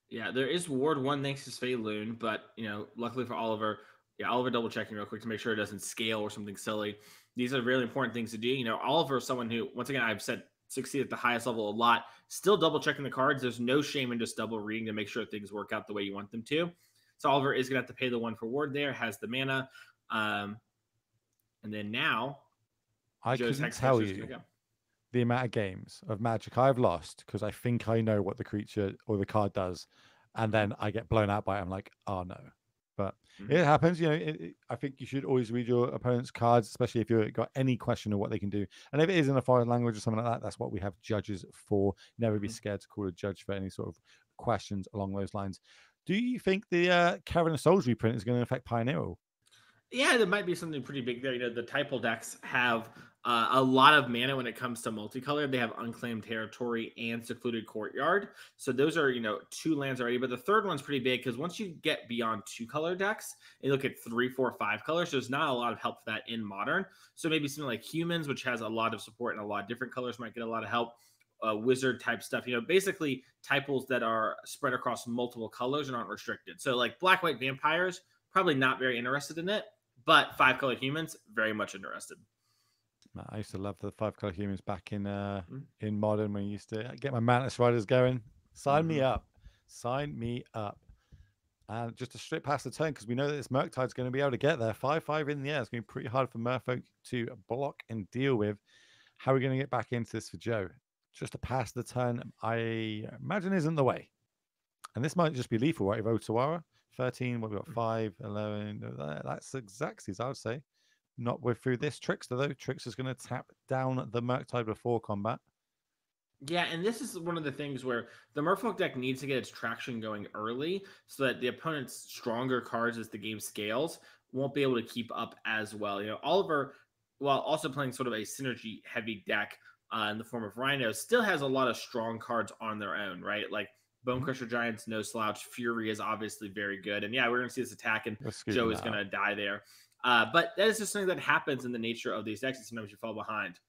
Yeah, there is Ward 1 thanks to Sphaloon, but luckily for Oliver, Oliver double checking real quick to make sure it doesn't scale or something silly. These are really important things to do. Oliver is someone who, once again, I've said succeed at the highest level a lot, still double checking the cards. There's no shame in just double reading to make sure things work out the way you want them to. So Oliver is going to have to pay the 1 for Ward there, has the mana. And then now, I couldn't tell you the amount of games of Magic I've lost because I think I know what the creature or the card does, and then I get blown out by it. I'm like, oh no. But it happens, you know. I think you should always read your opponent's cards, especially if you've got any question of what they can do. And if it is in a foreign language or something like that, that's what we have judges for. Never be scared to call a judge for any sort of questions along those lines. Do you think the Kevin Souls reprint is going to affect Pioneer? Yeah, there might be something pretty big there. You know, the typal decks have a lot of mana when it comes to multicolor. They have Unclaimed Territory and Secluded Courtyard. So those are, you know, 2 lands already. But the third one's pretty big because once you get beyond 2-color decks and you look at 3, 4, 5 colors, there's not a lot of help for that in Modern. So maybe something like Humans, which has a lot of support and a lot of different colors, might get a lot of help. Wizard type stuff, you know, basically typals that are spread across multiple colors and aren't restricted. So like Black, White Vampires, probably not very interested in it. But 5-color Humans, very much interested. I used to love the 5-color Humans back in Modern when I used to get my Mantis Riders going. Sign me up. Sign me up. And just to strip past the turn, because we know that this Murktide's going to be able to get there. 5-5 in the air. It's going to be pretty hard for Merfolk to block and deal with. How are we going to get back into this for Joe? Just to pass the turn, I imagine isn't the way. And this might just be lethal, right? Otawara. 13, what we got? 5, 11. That's exactsies, I would say. Not with through this Trickster, though. Trickster's going to tap down the Murktide before combat. Yeah, and this is one of the things where the Merfolk deck needs to get its traction going early so that the opponent's stronger cards as the game scales won't be able to keep up as well. You know, Oliver, while also playing sort of a synergy-heavy deck in the form of Rhinos, still has a lot of strong cards on their own, right? Like Bone Crusher Giants, no slouch. Fury is obviously very good. And yeah, we're going to see this attack, and Joe is going to die there. But that is just something that happens in the nature of these decks. Sometimes you fall behind.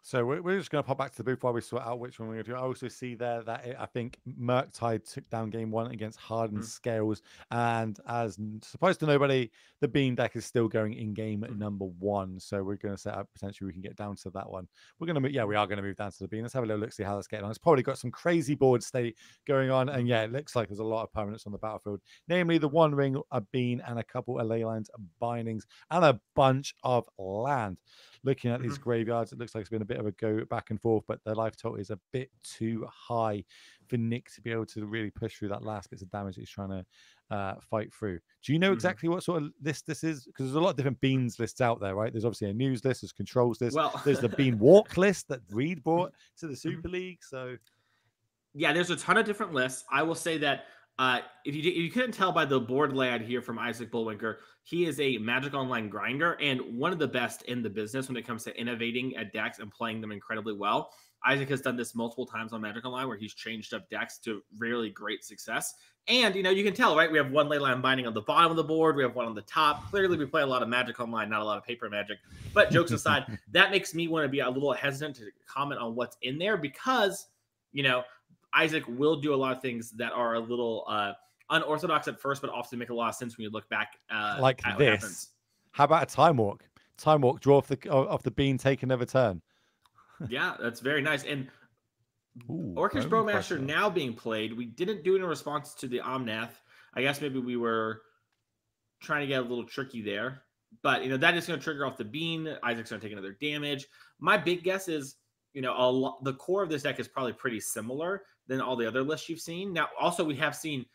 So we're just going to pop back to the booth while we sort out which one we're going to do. I also see there that I think Murktide took down game 1 against Hardened Scales. And as surprised to nobody, the Bean deck is still going in game number 1. So we're going to set up, potentially we can get down to that one. We're going to move, we are going to move down to the Bean. Let's have a little look, see how that's getting on. It's probably got some crazy board state going on. And yeah, it looks like there's a lot of permanents on the battlefield, namely the One Ring, a Bean, and a couple of ley lines, bindings, and a bunch of land. Looking at these graveyards, it looks like it's been a bit of a go back and forth, but the life total is a bit too high for Nick to be able to really push through that last bits of damage that he's trying to fight through. Do you know exactly what sort of list this is? Because there's a lot of different Beans lists out there, right? There's obviously a news list, there's controls list, there's the Bean walk list that Reed brought to the Super League. So yeah, there's a ton of different lists. I will say that if you couldn't tell by the board layout here from Isaac Bullwinkle, he is a Magic Online grinder and one of the best in the business when it comes to innovating at decks and playing them incredibly well. Isaac has done this multiple times on Magic Online where he's changed up decks to really great success. And, you know, you can tell, right? We have one leyline binding on the bottom of the board. We have one on the top. Clearly, we play a lot of Magic Online, not a lot of paper Magic. But jokes aside, that makes me want to be a little hesitant to comment on what's in there because, you know, Isaac will do a lot of things that are a little unorthodox at first, but often make a lot of sense when you look back. Like at this. What happens. How about a time walk? Time walk, draw off the Bean, take another turn. Yeah, that's very nice. And Orcish Bowmaster now being played. We didn't do it in response to the Omnath. I guess maybe we were trying to get a little tricky there. But, you know, that is going to trigger off the Bean. Isaac's going to take another damage. My big guess is, you know, the core of this deck is probably pretty similar than all the other lists you've seen. Now, also, we have seen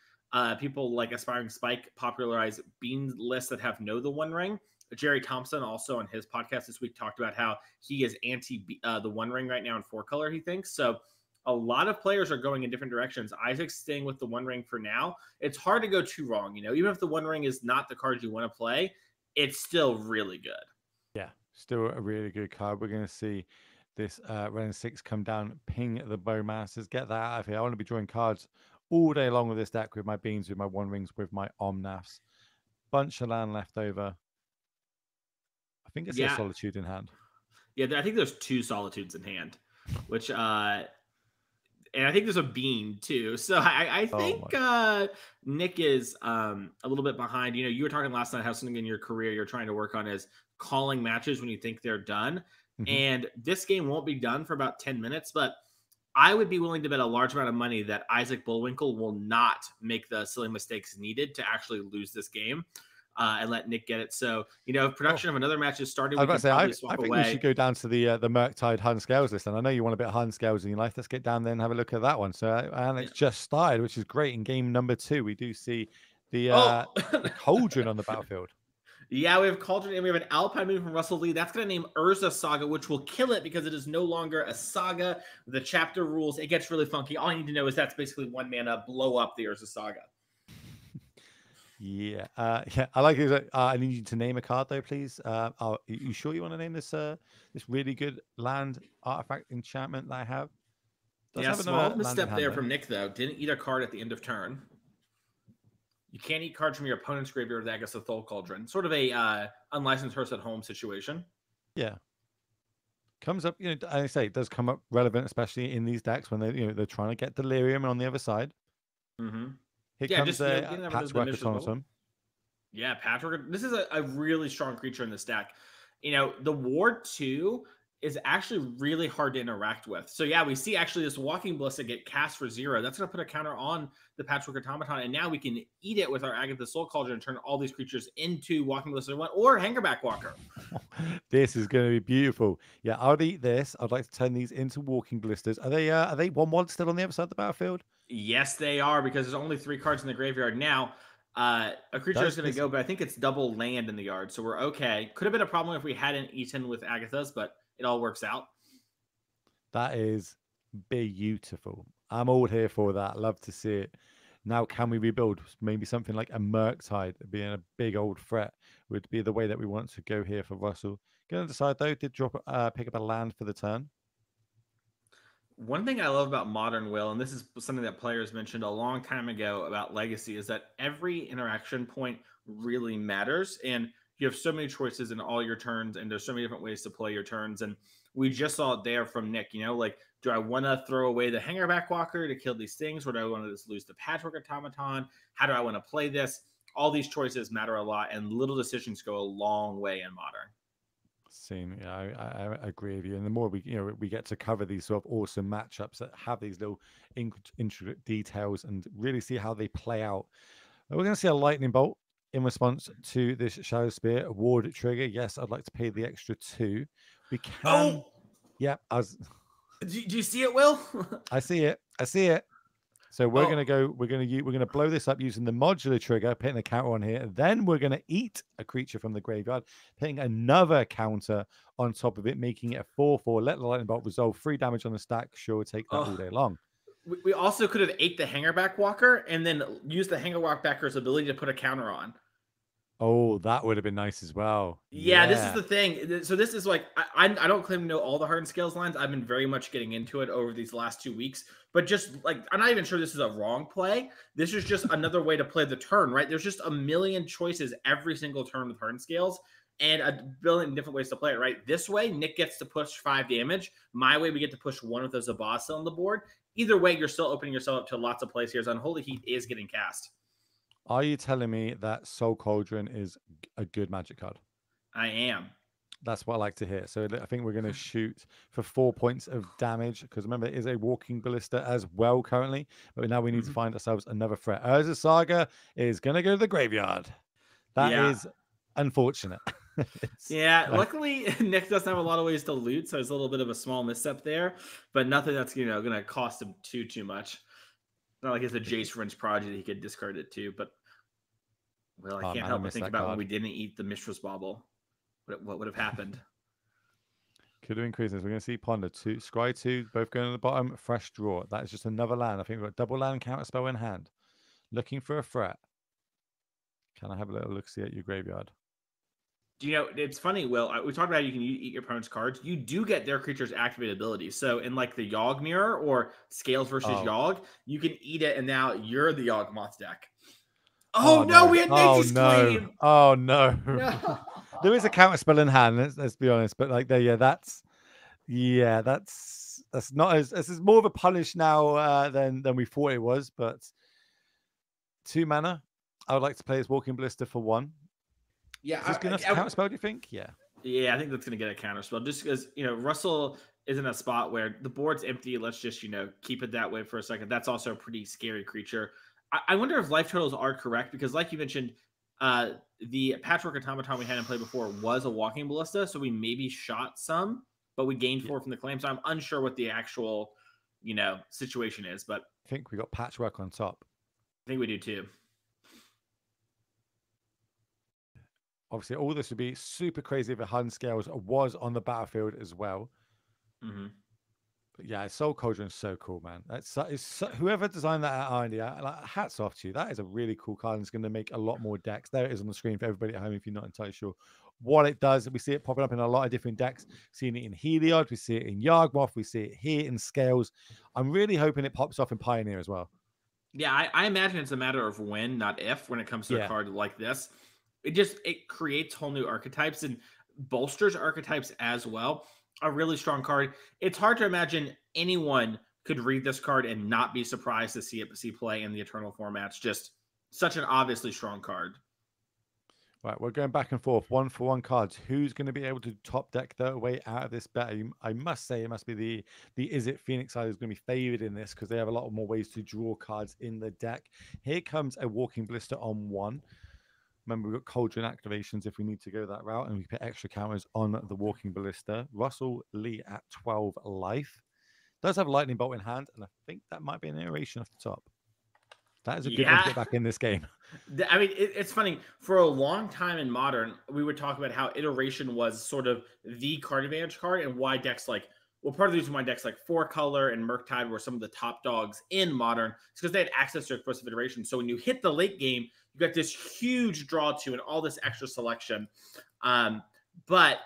people like Aspiring Spike popularize Bean lists that have the One Ring. Jerry Thompson also on his podcast this week talked about how he is anti the One Ring right now in 4-color, he thinks. So a lot of players are going in different directions. Isaac's staying with the One Ring for now. It's hard to go too wrong. You know, even if the One Ring is not the card you want to play, it's still really good. Yeah, still a really good card. We're going to see this Ren 6 come down, ping the Bowmasters, get that out of here. I want to be drawing cards all day long with this deck with my Beans, with my One Rings, with my Omnaths. Bunch of land left over. I think it's a Solitude in hand. Yeah, I think there's 2 Solitudes in hand, which, and I think there's a Bean too. So I think Nick is a little bit behind. You know, you were talking last night how something in your career you're trying to work on is calling matches when you think they're done. And this game won't be done for about 10 minutes, but I would be willing to bet a large amount of money that Isaac Bullwinkle will not make the silly mistakes needed to actually lose this game. and let Nick get it. So, you know, if production of another match is started, I we was can about probably to say, swap I think away. we should go down to the Murktide Hun Scales list. And I know you want a bit of Hun Scales in your life. Let's get down there and have a look at that one. So, and it's just started, which is great. In game number 2, we do see the Cauldron on the battlefield. Yeah, we have Cauldron and we have an Alpine move from Russell Lee. That's going to name Urza Saga, which will kill it because it is no longer a saga. The chapter rules, it gets really funky. All you need to know is that's basically 1 mana, blow up the Urza Saga. Yeah, yeah, I like it. I need you to name a card though, please. Are you sure you want to name this this really good land artifact enchantment that I have? Yeah, small misstep there from Nick though. Didn't eat a card at the end of turn. You can't eat cards from your opponent's graveyard with Agatha Thol Cauldron. Sort of a unlicensed host at home situation. Yeah, comes up. You know, I say it does come up relevant, especially in these decks when they're trying to get Delirium on the other side. Mm-hmm. Here comes a Patchwork Automaton. Yeah, Patchwork. This is a really strong creature in this deck. You know, the Ward 2 is actually really hard to interact with. So yeah, we see actually this Walking Ballista get cast for 0. That's going to put a counter on the Patchwork Automaton, and now we can eat it with our Agatha Soul Cauldron and turn all these creatures into Walking Ballista 1 or Hangerback Walker. This is going to be beautiful. Yeah, I'd eat this. I'd like to turn these into Walking Ballistas. Are they 1/1 still on the other side of the battlefield? Yes, they are, because there's only 3 cards in the graveyard now. A creature is going to go, but I think it's double land in the yard, so we're okay. Could have been a problem if we hadn't eaten with Agatha's, but it all works out. That is beautiful. I'm all here for that. Love to see it. Now, can we rebuild? Maybe something like a Murktide being a big old threat would be the way that we want to go here for Russell. Going to decide, though, did drop pick up a land for the turn. One thing I love about Modern, Will, and this is something that players mentioned a long time ago about Legacy, is that every interaction point really matters. And you have so many choices in all your turns, and there's so many different ways to play your turns. And we just saw it there from Nick, you know, like, do I want to throw away the Hangerback Walker to kill these things? Or do I want to just lose the Patchwork Automaton? How do I want to play this? All these choices matter a lot, and little decisions go a long way in Modern. I agree with you. And the more we get to cover these sort of awesome matchups that have these little intricate details and really see how they play out. We're going to see a Lightning Bolt in response to this Shadow Spear Ward trigger. Yes, I'd like to pay the extra 2. We can. Oh, yeah. Do you see it, Will? I see it. So we're going to go. We're going to blow this up using the modular trigger, putting a counter on here. Then we're going to eat a creature from the graveyard, putting another counter on top of it, making it a 4/4. Let the Lightning Bolt resolve 3 damage on the stack. Sure, take that all day long. We also could have ate the Hangerback Walker and then used the Hangerback Walker's ability to put a counter on. Oh, that would have been nice as well. Yeah, this is the thing. So this is like, I don't claim to know all the Hardened Scales lines. I've been very much getting into it over these last 2 weeks. But just like, I'm not even sure this is a wrong play. This is just another way to play the turn, right? There's just a million choices every single turn with Hardened Scales and a billion different ways to play it, right? This way, Nick gets to push 5 damage. My way, we get to push 1 with a Zabaz on the board. Either way, you're still opening yourself up to lots of plays here. As Unholy Heat is getting cast. Are you telling me that Soul Cauldron is a good Magic card? I am. That's what I like to hear. So I think we're going to shoot for 4 points of damage, because remember, it is a Walking Ballista as well currently. But now we need to find ourselves another threat. Urza Saga is going to go to the graveyard. That is unfortunate. Luckily, Nick doesn't have a lot of ways to loot, so it's a little bit of a small misstep there. But nothing that's going to cost him too much. Not like it's a Jace French Prodigy that he could discard it to, but I can't help but think about when we didn't eat the Mistress Bauble. What would have happened? Could have increased this. We're going to see Ponder 2, Scry 2, both going to the bottom. Fresh draw. That is just another land. I think we've got double land counter spell in hand. Looking for a threat. Can I have a little look-see at your graveyard? Do you know, it's funny, Will, we talked about how you can eat your opponent's cards. You do get their creature's activated abilities. So in like the Yawg Mirror or Scales versus Yawg, you can eat it, and now you're the Yawgmoth deck. Oh, no, we had Nature's Claim. Oh, no. There is a counter spell in hand, let's be honest. But like, that's not as, this is more of a punish now than we thought it was. But 2 mana. I would like to play as Walking Ballista for 1. Yeah, is this good enough to counterspell, do you think? Yeah, I think that's going to get a counterspell just because, Russell is in a spot where the board's empty. Let's just, keep it that way for a second. That's also a pretty scary creature. I wonder if life totals are correct because, like you mentioned, The Patchwork Automaton we hadn't played before was a walking ballista, so we maybe shot some, but we gained 4 from the claim. So I'm unsure what the actual, situation is. But I think we got Patchwork on top. I think we do too. Obviously, all this would be super crazy if the Hardened Scales was on the battlefield as well. Mm-hmm. But yeah, Soul Cauldron is so cool, man. Whoever designed that at R&D, hats off to you. That is a really cool card, and it's going to make a lot more decks. There it is on the screen for everybody at home if you're not entirely sure what it does. We see it popping up in a lot of different decks. Seeing it in Heliod, we see it in Yawgmoth, we see it here in Scales. I'm really hoping it pops off in Pioneer as well. Yeah, I imagine it's a matter of when, not if, when it comes to a card like this. It creates whole new archetypes and bolsters archetypes as well. A really strong card. It's hard to imagine anyone could read this card and not be surprised to see play in the Eternal formats. Just such an obviously strong card. Right, we're going back and forth, 1-for-1 cards. Who's going to be able to top deck their way out of this bet? I must say it must be the Izzet Phoenix side who's going to be favored in this because they have a lot more ways to draw cards in the deck. Here comes a Walking Blister on 1. Remember, we've got Cauldron activations if we need to go that route, and we put extra counters on the Walking Ballista. Russell Lee at 12 life. Does have Lightning Bolt in hand, and I think that might be an iteration off the top. That is a good one to get back in this game. I mean, it's funny. For a long time in Modern, we would talk about how iteration was sort of the card advantage card, and why decks part of the reason why decks like 4-Color and Murktide were some of the top dogs in Modern is because they had access to explosive iteration. So when you hit the late game, you got this huge draw to and all this extra selection. But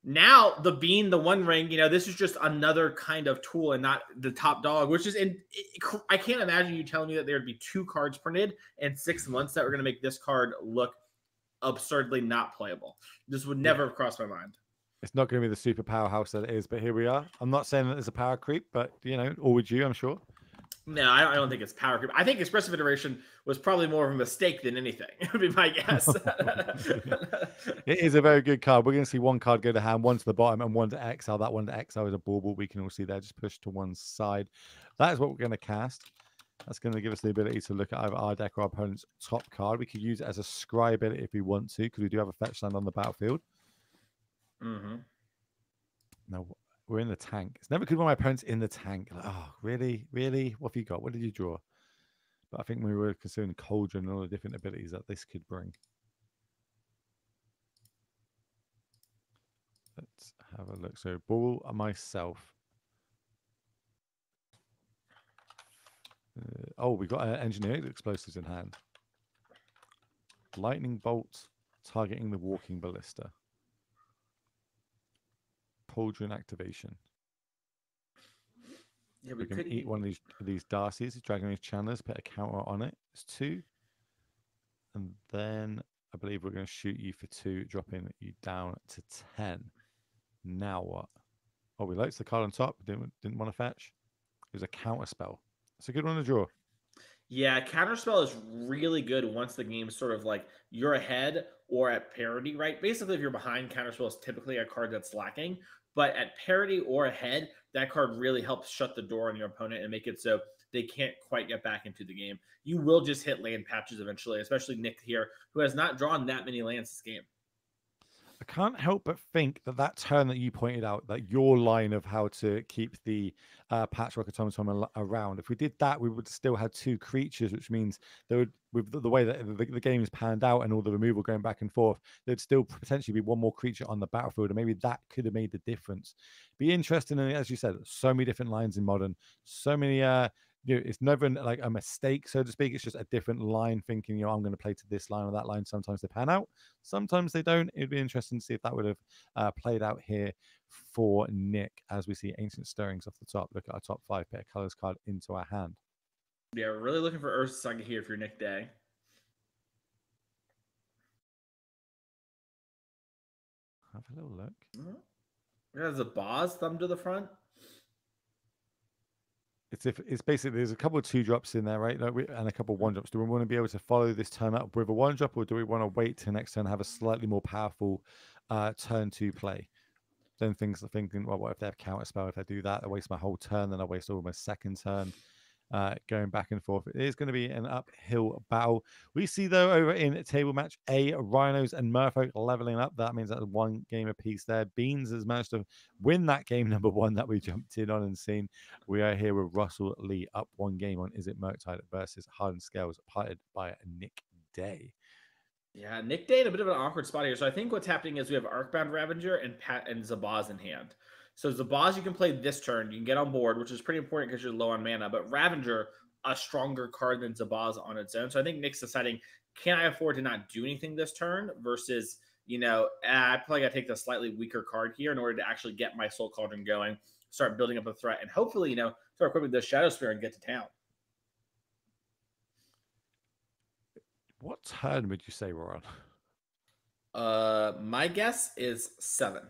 now the Bean, the One Ring, this is just another kind of tool and not the top dog, which is I can't imagine you telling me that there would be 2 cards printed in 6 months that were going to make this card look absurdly not playable. This would never have crossed my mind. It's not going to be the super powerhouse that it is, but here we are. I'm not saying that there's a power creep, but, or would you, I'm sure. No, I don't think it's power creep. I think expressive iteration was probably more of a mistake than anything. Would be my guess. It is a very good card. We're going to see 1 card go to hand, 1 to the bottom, and 1 to exile. That 1 to exile is a bauble. We can all see there, just push to one side. That is what we're going to cast. That's going to give us the ability to look at either our deck or our opponent's top card. We could use it as a scry ability if we want to, because we do have a fetch land on the battlefield. Mm-hmm. Now, we're in the tank. It's never good when my opponent's in the tank. Like, oh, really? Really? What have you got? What did you draw? But I think we were considering Cauldron and all the different abilities that this could bring. Let's have a look. So, Bull and myself. We got engineered explosives in hand. Lightning bolt targeting the Walking Ballista. Cauldron activation. Yeah, we can eat one of these Darcy's, Dragon Age Channelers, put a counter on it. It's 2. And then I believe we're going to shoot you for 2, dropping you down to 10. Now what? Oh, we liked the card on top. Didn't want to fetch. It was a counter spell. It's a good one to draw. Yeah, counterspell is really good once the game's sort of like you're ahead or at parity, right? Basically, if you're behind, counterspell is typically a card that's lacking. But at parity or ahead, that card really helps shut the door on your opponent and make it so they can't quite get back into the game. You will just hit land patches eventually, especially Nick here, who has not drawn that many lands this game. I can't help but think that turn that you pointed out, that your line of how to keep the Patchwork Automaton around, if we did that, we would still have 2 creatures, which means there would, with the way that the game is panned out and all the removal going back and forth, there'd still potentially be 1 more creature on the battlefield, and maybe that could have made the difference. Be interesting, and as you said, so many different lines in Modern, so many it's never like a mistake, so to speak. It's just a different line thinking, I'm going to play to this line or that line. Sometimes they pan out, sometimes they don't. It'd be interesting to see if that would have played out here for Nick, as we see Ancient Stirrings off the top. Look at our top 5, put a colors card into our hand. Yeah, we're really looking for Ursa Saga here for Nick Day. Have a little look. There's a boss thumb to the front. It's basically, there's a couple of 2-drops in there, right? And a couple of 1-drops. Do we want to be able to follow this turn up with a 1-drop, or do we want to wait till next turn, have a slightly more powerful turn to play? Then things are thinking, well, what if they have counter spell? If I do that, I waste my whole turn, then I waste all my second turn. going back and forth. It is going to be an uphill battle. We see, though, over in table match A, Rhinos and Merfolk leveling up. That means that's one game apiece there. Beans has managed to win that game number 1 that we jumped in on and seen. We are here with Russell Lee up 1 game on Izzet Murktide versus Hardened Scales, parted by Nick Day. Yeah, Nick Day in a bit of an awkward spot here. So I think what's happening is we have Arcbound Ravager and Zabaz in hand. So Zabaz you can play this turn. You can get on board, which is pretty important because you're low on mana. But Ravager, a stronger card than Zabaz on its own. So I think Nick's deciding, can I afford to not do anything this turn versus, I probably got to take the slightly weaker card here in order to actually get my Soul Cauldron going, start building up a threat, and hopefully, start equipping the Shadow Spear and get to town. What turn would you say we're on? My guess is 7,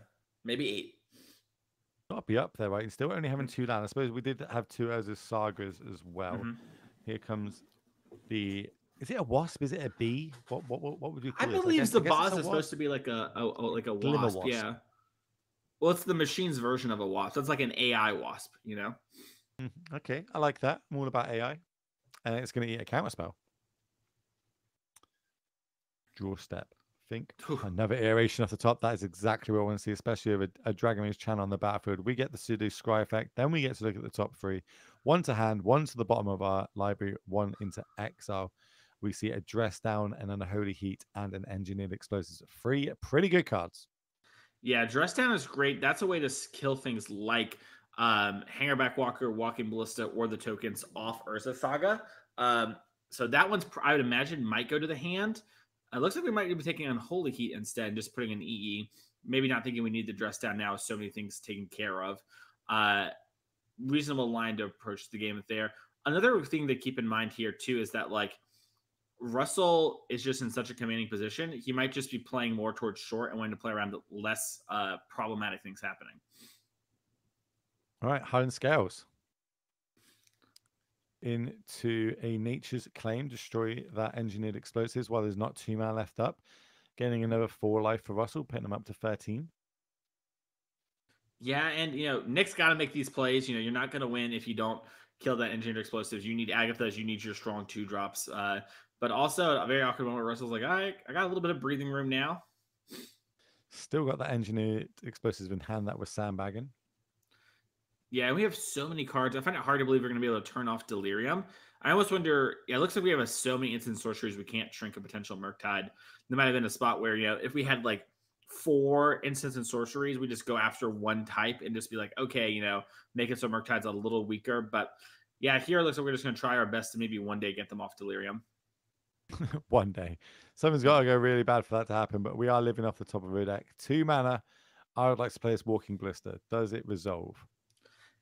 maybe 8. Got to be up there, right? And still only having 2 land. I suppose we did have 2 Urza's Sagas as well. Here comes the. Is it a wasp? Is it a bee? What would you call it? I believe the boss is supposed to be like a wasp. Yeah. Well, it's the machine's version of a wasp. It's like an AI wasp, Okay, I like that. I'm all about AI, and it's going to eat a counter spell. Draw step. Think another iteration off the top. That is exactly what I want to see, especially with a Dragon Mage channel on the battlefield. We get the pseudo scry effect, then we get to look at the top 3. 1 to hand, 1 to the bottom of our library, 1 into exile. We see a Dress Down and an Unholy Heat and an Engineered Explosives. 3 pretty good cards. Yeah, Dress Down is great. That's a way to kill things like Hangerback Walker, Walking Ballista, or the tokens off Urza Saga. So that one's, I would imagine, might go to the hand. It looks like we might be taking Unholy Heat instead and just putting an EE. Maybe not thinking we need the Dress Down now. So many things taken care of. Reasonable line to approach the game there. Another thing to keep in mind here, too, is that, Russell is just in such a commanding position. He might just be playing more towards short and wanting to play around less problematic things happening. All right, Hardened Scales. Into a Nature's Claim, destroy that Engineered Explosives while there's not 2 mana left up. Getting another 4 life for Russell, putting him up to 13. Yeah, and Nick's got to make these plays. You're not going to win if you don't kill that Engineered Explosives. You need Agathas, you need your strong 2-drops. But also a very awkward moment where Russell's like, I got a little bit of breathing room now. Still got that Engineered Explosives in hand that was sandbagging. Yeah, we have so many cards. I find it hard to believe we're going to be able to turn off Delirium. I almost wonder, it looks like we have so many instant sorceries we can't shrink a potential Murktide. There might have been a spot where, if we had 4 instants and sorceries, we just go after one type and just be like, okay, make it so Murktide's a little weaker. But yeah, here it looks like we're just going to try our best to maybe one day get them off Delirium. One day. Something's got to go really bad for that to happen, but we are living off the top of our deck. 2 mana. I would like to play this Walking Ballista. Does it resolve?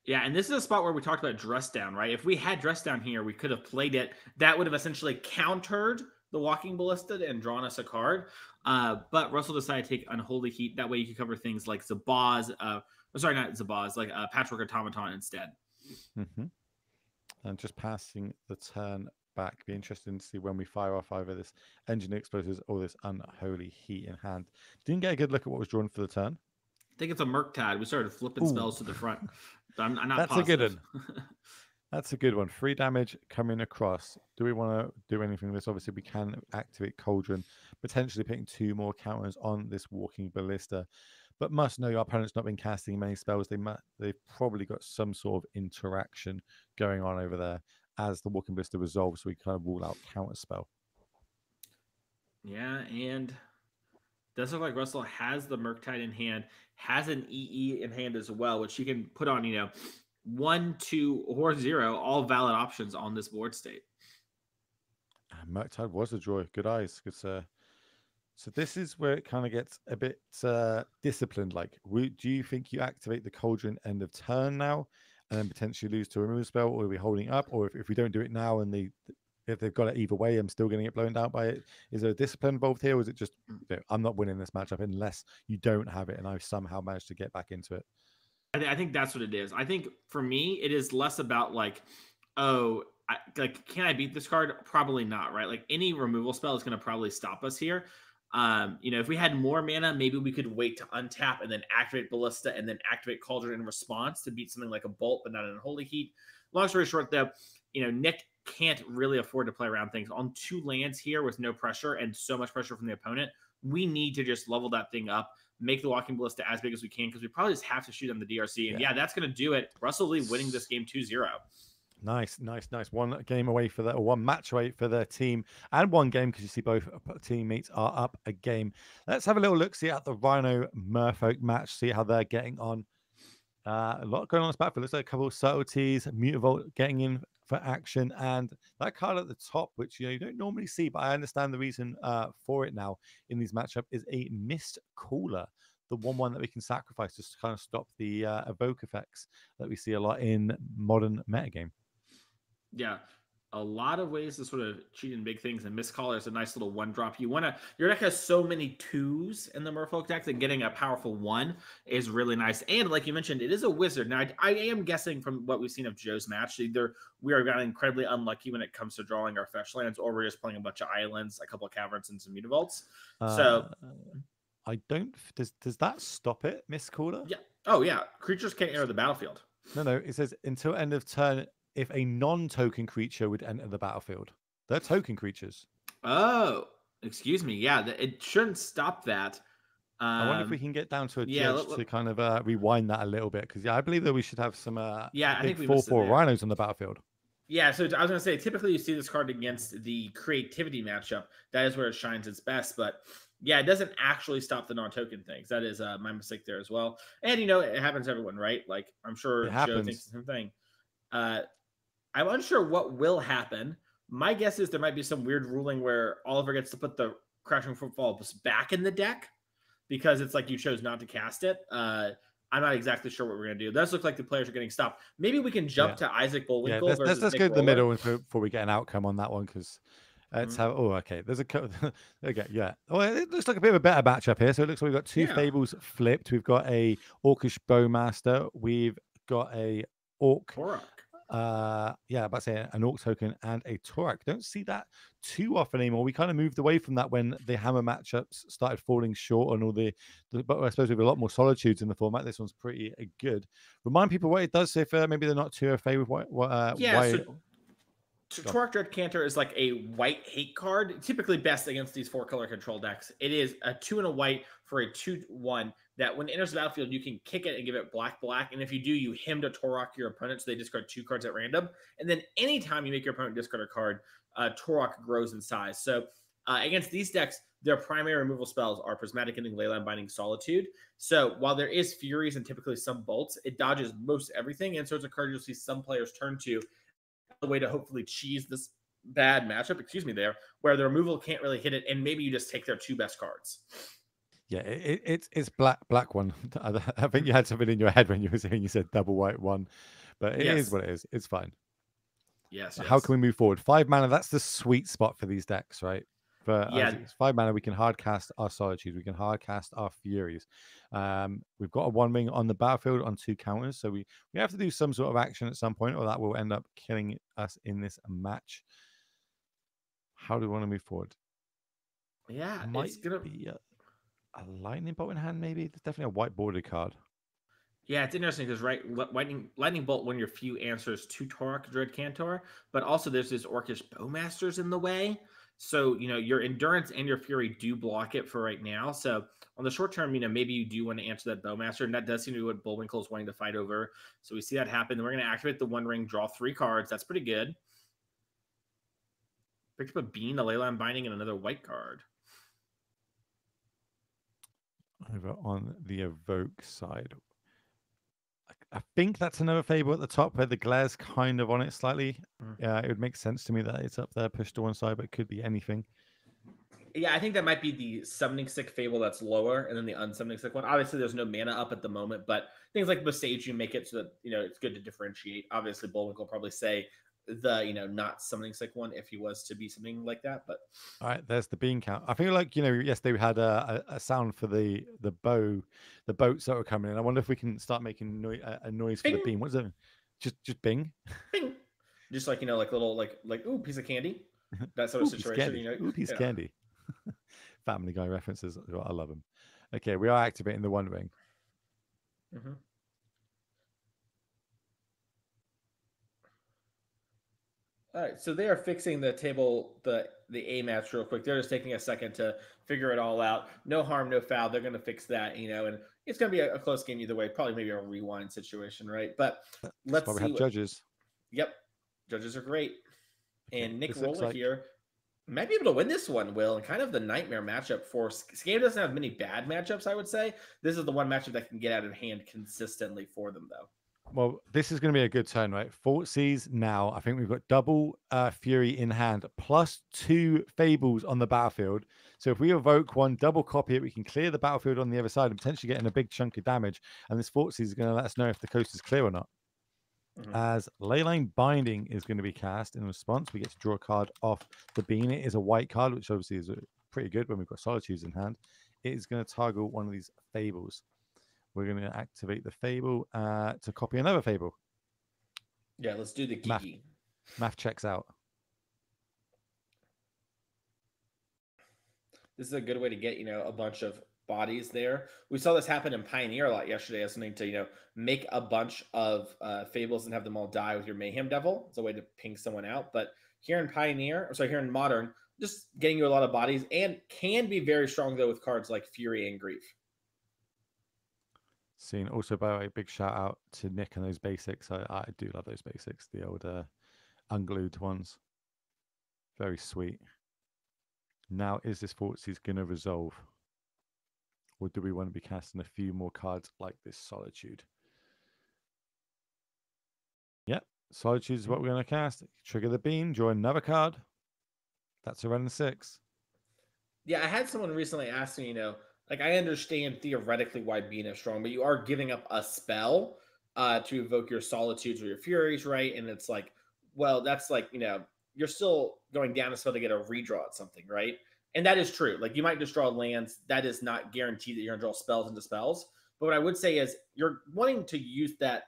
Yeah, and this is a spot where we talked about Dress Down, right? If we had Dress Down here, we could have played it. That would have essentially countered the Walking Ballista and drawn us a card. But Russell decided to take Unholy Heat. That way you could cover things like Zabaz. Sorry, not Zabaz, like Patchwork Automaton instead. And just passing the turn back. Be interesting to see when we fire off either this Engineered Explosives or this Unholy Heat in hand. Didn't get a good look at what was drawn for the turn. I think it's a Murktide. We started flipping spells to the front. I'm not That's positive. A good one. That's a good one. 3 damage coming across. Do we want to do anything with this? Obviously, we can activate Cauldron, potentially putting 2 more counters on this Walking Ballista. But must know your opponent's not been casting many spells. They've probably got some sort of interaction going on over there as the Walking Ballista resolves, so we kind of rule out counter spell. Yeah, and does look like Russell has the Murktide in hand, has an EE in hand as well, which you can put on, 1, 2, or 0, all valid options on this board state. Murktide was a draw. Good eyes. Good, sir. So this is where it kind of gets a bit disciplined. Do you think you activate the Cauldron end of turn now and then potentially lose to a remove spell, or are we holding up? Or if we don't do it now and if they've got it either way, I'm still going to get blown down by it. Is there a discipline involved here, or is it just, I'm not winning this matchup unless you don't have it and I've somehow managed to get back into it? I think that's what it is. I think for me, it is less about can I beat this card? Probably not, right? Any removal spell is going to probably stop us here. If we had more mana, maybe we could wait to untap and then activate Ballista and then activate Cauldron in response to beat something like a Bolt, but not an Unholy Heat. Long story short, though, Nick can't really afford to play around things on 2 lands here with no pressure and so much pressure from the opponent. We need to just level that thing up, make the walking ballista as big as we can, because we probably just have to shoot on the DRC. And yeah, that's going to do it. Russell Lee winning this game 2-0. Nice. One game away for that, or one match away for their team, and one game because you see both teammates are up a game. Let's have a little look, see at the Rhino Merfolk match, see how they're getting on. A lot going on this battlefield. Looks like a couple of subtleties, Mutavault getting in for action, and that card at the top, which you don't normally see, but I understand the reason for it now in these matchups, is a Mist Cooler, the 1/1 that we can sacrifice just to kind of stop the evoke effects that we see a lot in modern metagame. Yeah, a lot of ways to sort of cheat in big things, and Mist Caller is a nice little 1-drop. Your deck has so many 2s in the Merfolk deck that getting a powerful 1 is really nice. And like you mentioned, it is a wizard. Now, I am guessing from what we've seen of Joe's match, either we are getting incredibly unlucky when it comes to drawing our fetch lands, or we're just playing a bunch of islands, a couple of caverns, and some Mutavaults. So I don't. Does that stop it, Mist Caller? Yeah. Oh yeah. Creatures can't enter the battlefield. No. It says until end of turn, if a non-token creature would enter the battlefield. They're token creatures. Oh, excuse me. Yeah, it shouldn't stop that. I wonder if we can get down to a judge to kind of rewind that a little bit, because I believe that we should have some I think we 4/4 Rhinos on the battlefield. Yeah, so I was going to say, typically you see this card against the creativity matchup. That is where it shines its best, but yeah, it doesn't actually stop the non-token things. That is my mistake there as well. And it happens to everyone, right? Like, I'm sure Joe thinks the same thing. I'm unsure what will happen. My guess is there might be some weird ruling where Oliver gets to put the Crashing Footfall back in the deck because it's like you chose not to cast it. I'm not exactly sure what we're going to do. It does look like the players are getting stopped. Maybe we can jump to Isaac Bullwinkle. Yeah, let's go to the middle before we get an outcome on that one, because let's have. Oh, okay. There's a okay, yeah. Oh, it looks like a bit of a better matchup here. So it looks like we've got 2 Fables flipped. We've got a Orcish Bowmaster. We've got a Orc. About to say an Orc token and a Torak. Don't see that too often anymore. We kind of moved away from that when the Hammer matchups started falling short on all but I suppose we have a lot more solitudes in the format. This one's pretty good. Remind people what it does if maybe they're not too au fait with why. Torak Dread Cantor is like a white hate card, typically best against these 4-color control decks. It is a 2 and a white for a 2/1 that when it enters the battlefield, you can kick it and give it black. And if you do, you him to Torak your opponent, so they discard 2 cards at random. And then anytime you make your opponent discard a card, Torak grows in size. So against these decks, their primary removal spells are Prismatic Ending, Leyline Binding, Solitude. So while there is Furies and typically some Bolts, it dodges most everything. And so it's a card you'll see some players turn to the way to hopefully cheese this bad matchup, where the removal can't really hit it, and maybe you just take their 2 best cards. Yeah, it's black one. I think you had something in your head when you were saying you said double white 1, but it is what it is. It's fine. Yes. How can we move forward? 5 mana. That's the sweet spot for these decks, right? For 5 mana, we can hard cast our Solitudes. We can hard cast our Furies. We've got a 1-wing on the battlefield on 2 counters, so we have to do some sort of action at some point, or that will end up killing us in this match. How do we want to move forward? Yeah, it's gonna be a lightning bolt in hand, maybe. There's definitely a white border card. Yeah, it's interesting because lightning bolt when your few answers to Torak Dread Cantor, but also there's this Orcish Bowmasters in the way. So your endurance and your fury do block it for right now. So on the short term, maybe you do want to answer that Bowmaster, and that does seem to be what Bullwinkle is wanting to fight over. So we see that happen. Then we're going to activate the 1 ring, draw 3 cards. That's pretty good. Picked up a Bean, a Leyline Binding, and another white card. Over on the evoke side, I think that's another Fable at the top where the glare's kind of on it slightly. It would make sense to me that it's up there, pushed to one side, but it could be anything. Yeah, I think that might be the Summoning Sick Fable that's lower, and then the Unsummoning Sick one. Obviously, there's no mana up at the moment, but things like Besage, you make it so that it's good to differentiate. Obviously, Bullwinkle will probably say the not Summoning Sick one if he was to be something like that. But all right, there's the bean count. I feel like yesterday we had a sound for the boats that were coming in. I wonder if we can start making a noise for the bean. What's it? Just bing. Bing. Just like like little like ooh, piece of candy. That sort of situation. Ooh, piece of candy. Family Guy references. I love them. Okay, we are activating the 1 ring. All right, so they are fixing the table, the A match real quick. They're just taking a second to figure it all out. No harm, no foul. They're going to fix that, and it's going to be a close game either way. Probably maybe a rewind situation, right? But let's why we see have judges. Yep, judges are great. Okay, And Nick this looks Roller here might be able to win this one, Will, and kind of the nightmare matchup for Scam doesn't have many bad matchups, I would say. This is the one matchup that can get out of hand consistently for them, though. Well, this is going to be a good turn, right? Fortseas now. I think we've got double Fury in hand, plus 2 Fables on the battlefield. So if we evoke one, double copy it, we can clear the battlefield on the other side and potentially getting a big chunk of damage. And this Fortseas is going to let us know if the coast is clear or not. As Leyline Binding is going to be cast in response, we get to draw a card off the bean. It is a white card, which obviously is pretty good when we've got Solitudes in hand. It is going to target one of these Fables. We're going to activate the Fable to copy another Fable. Yeah, let's do the geeky. Math checks out. This is a good way to get, a bunch of bodies there. We saw this happen in Pioneer a lot yesterday as something to, make a bunch of Fables and have them all die with your Mayhem Devil. It's a way to ping someone out. But here in here in Modern, just getting you a lot of bodies and can be very strong, though, with cards like Fury and Grief. Seen also, by the way, big shout out to Nick and those basics. I do love those basics, the old unglued ones. Very sweet. Now, is this Fortseas going to resolve? Or do we want to be casting a few more cards like this Solitude? Yep, Solitude is what we're going to cast. Trigger the bean, draw another card. That's a run 6. Yeah, I had someone recently ask me, I understand theoretically why being is strong, but you are giving up a spell to evoke your Solitudes or your Furies, right? And it's like, well, that's like, you're still going down a spell to get a redraw at something, right? And that is true. Like, you might just draw lands. That is not guaranteed that you're going to draw spells into spells. But what I would say is you're wanting to use that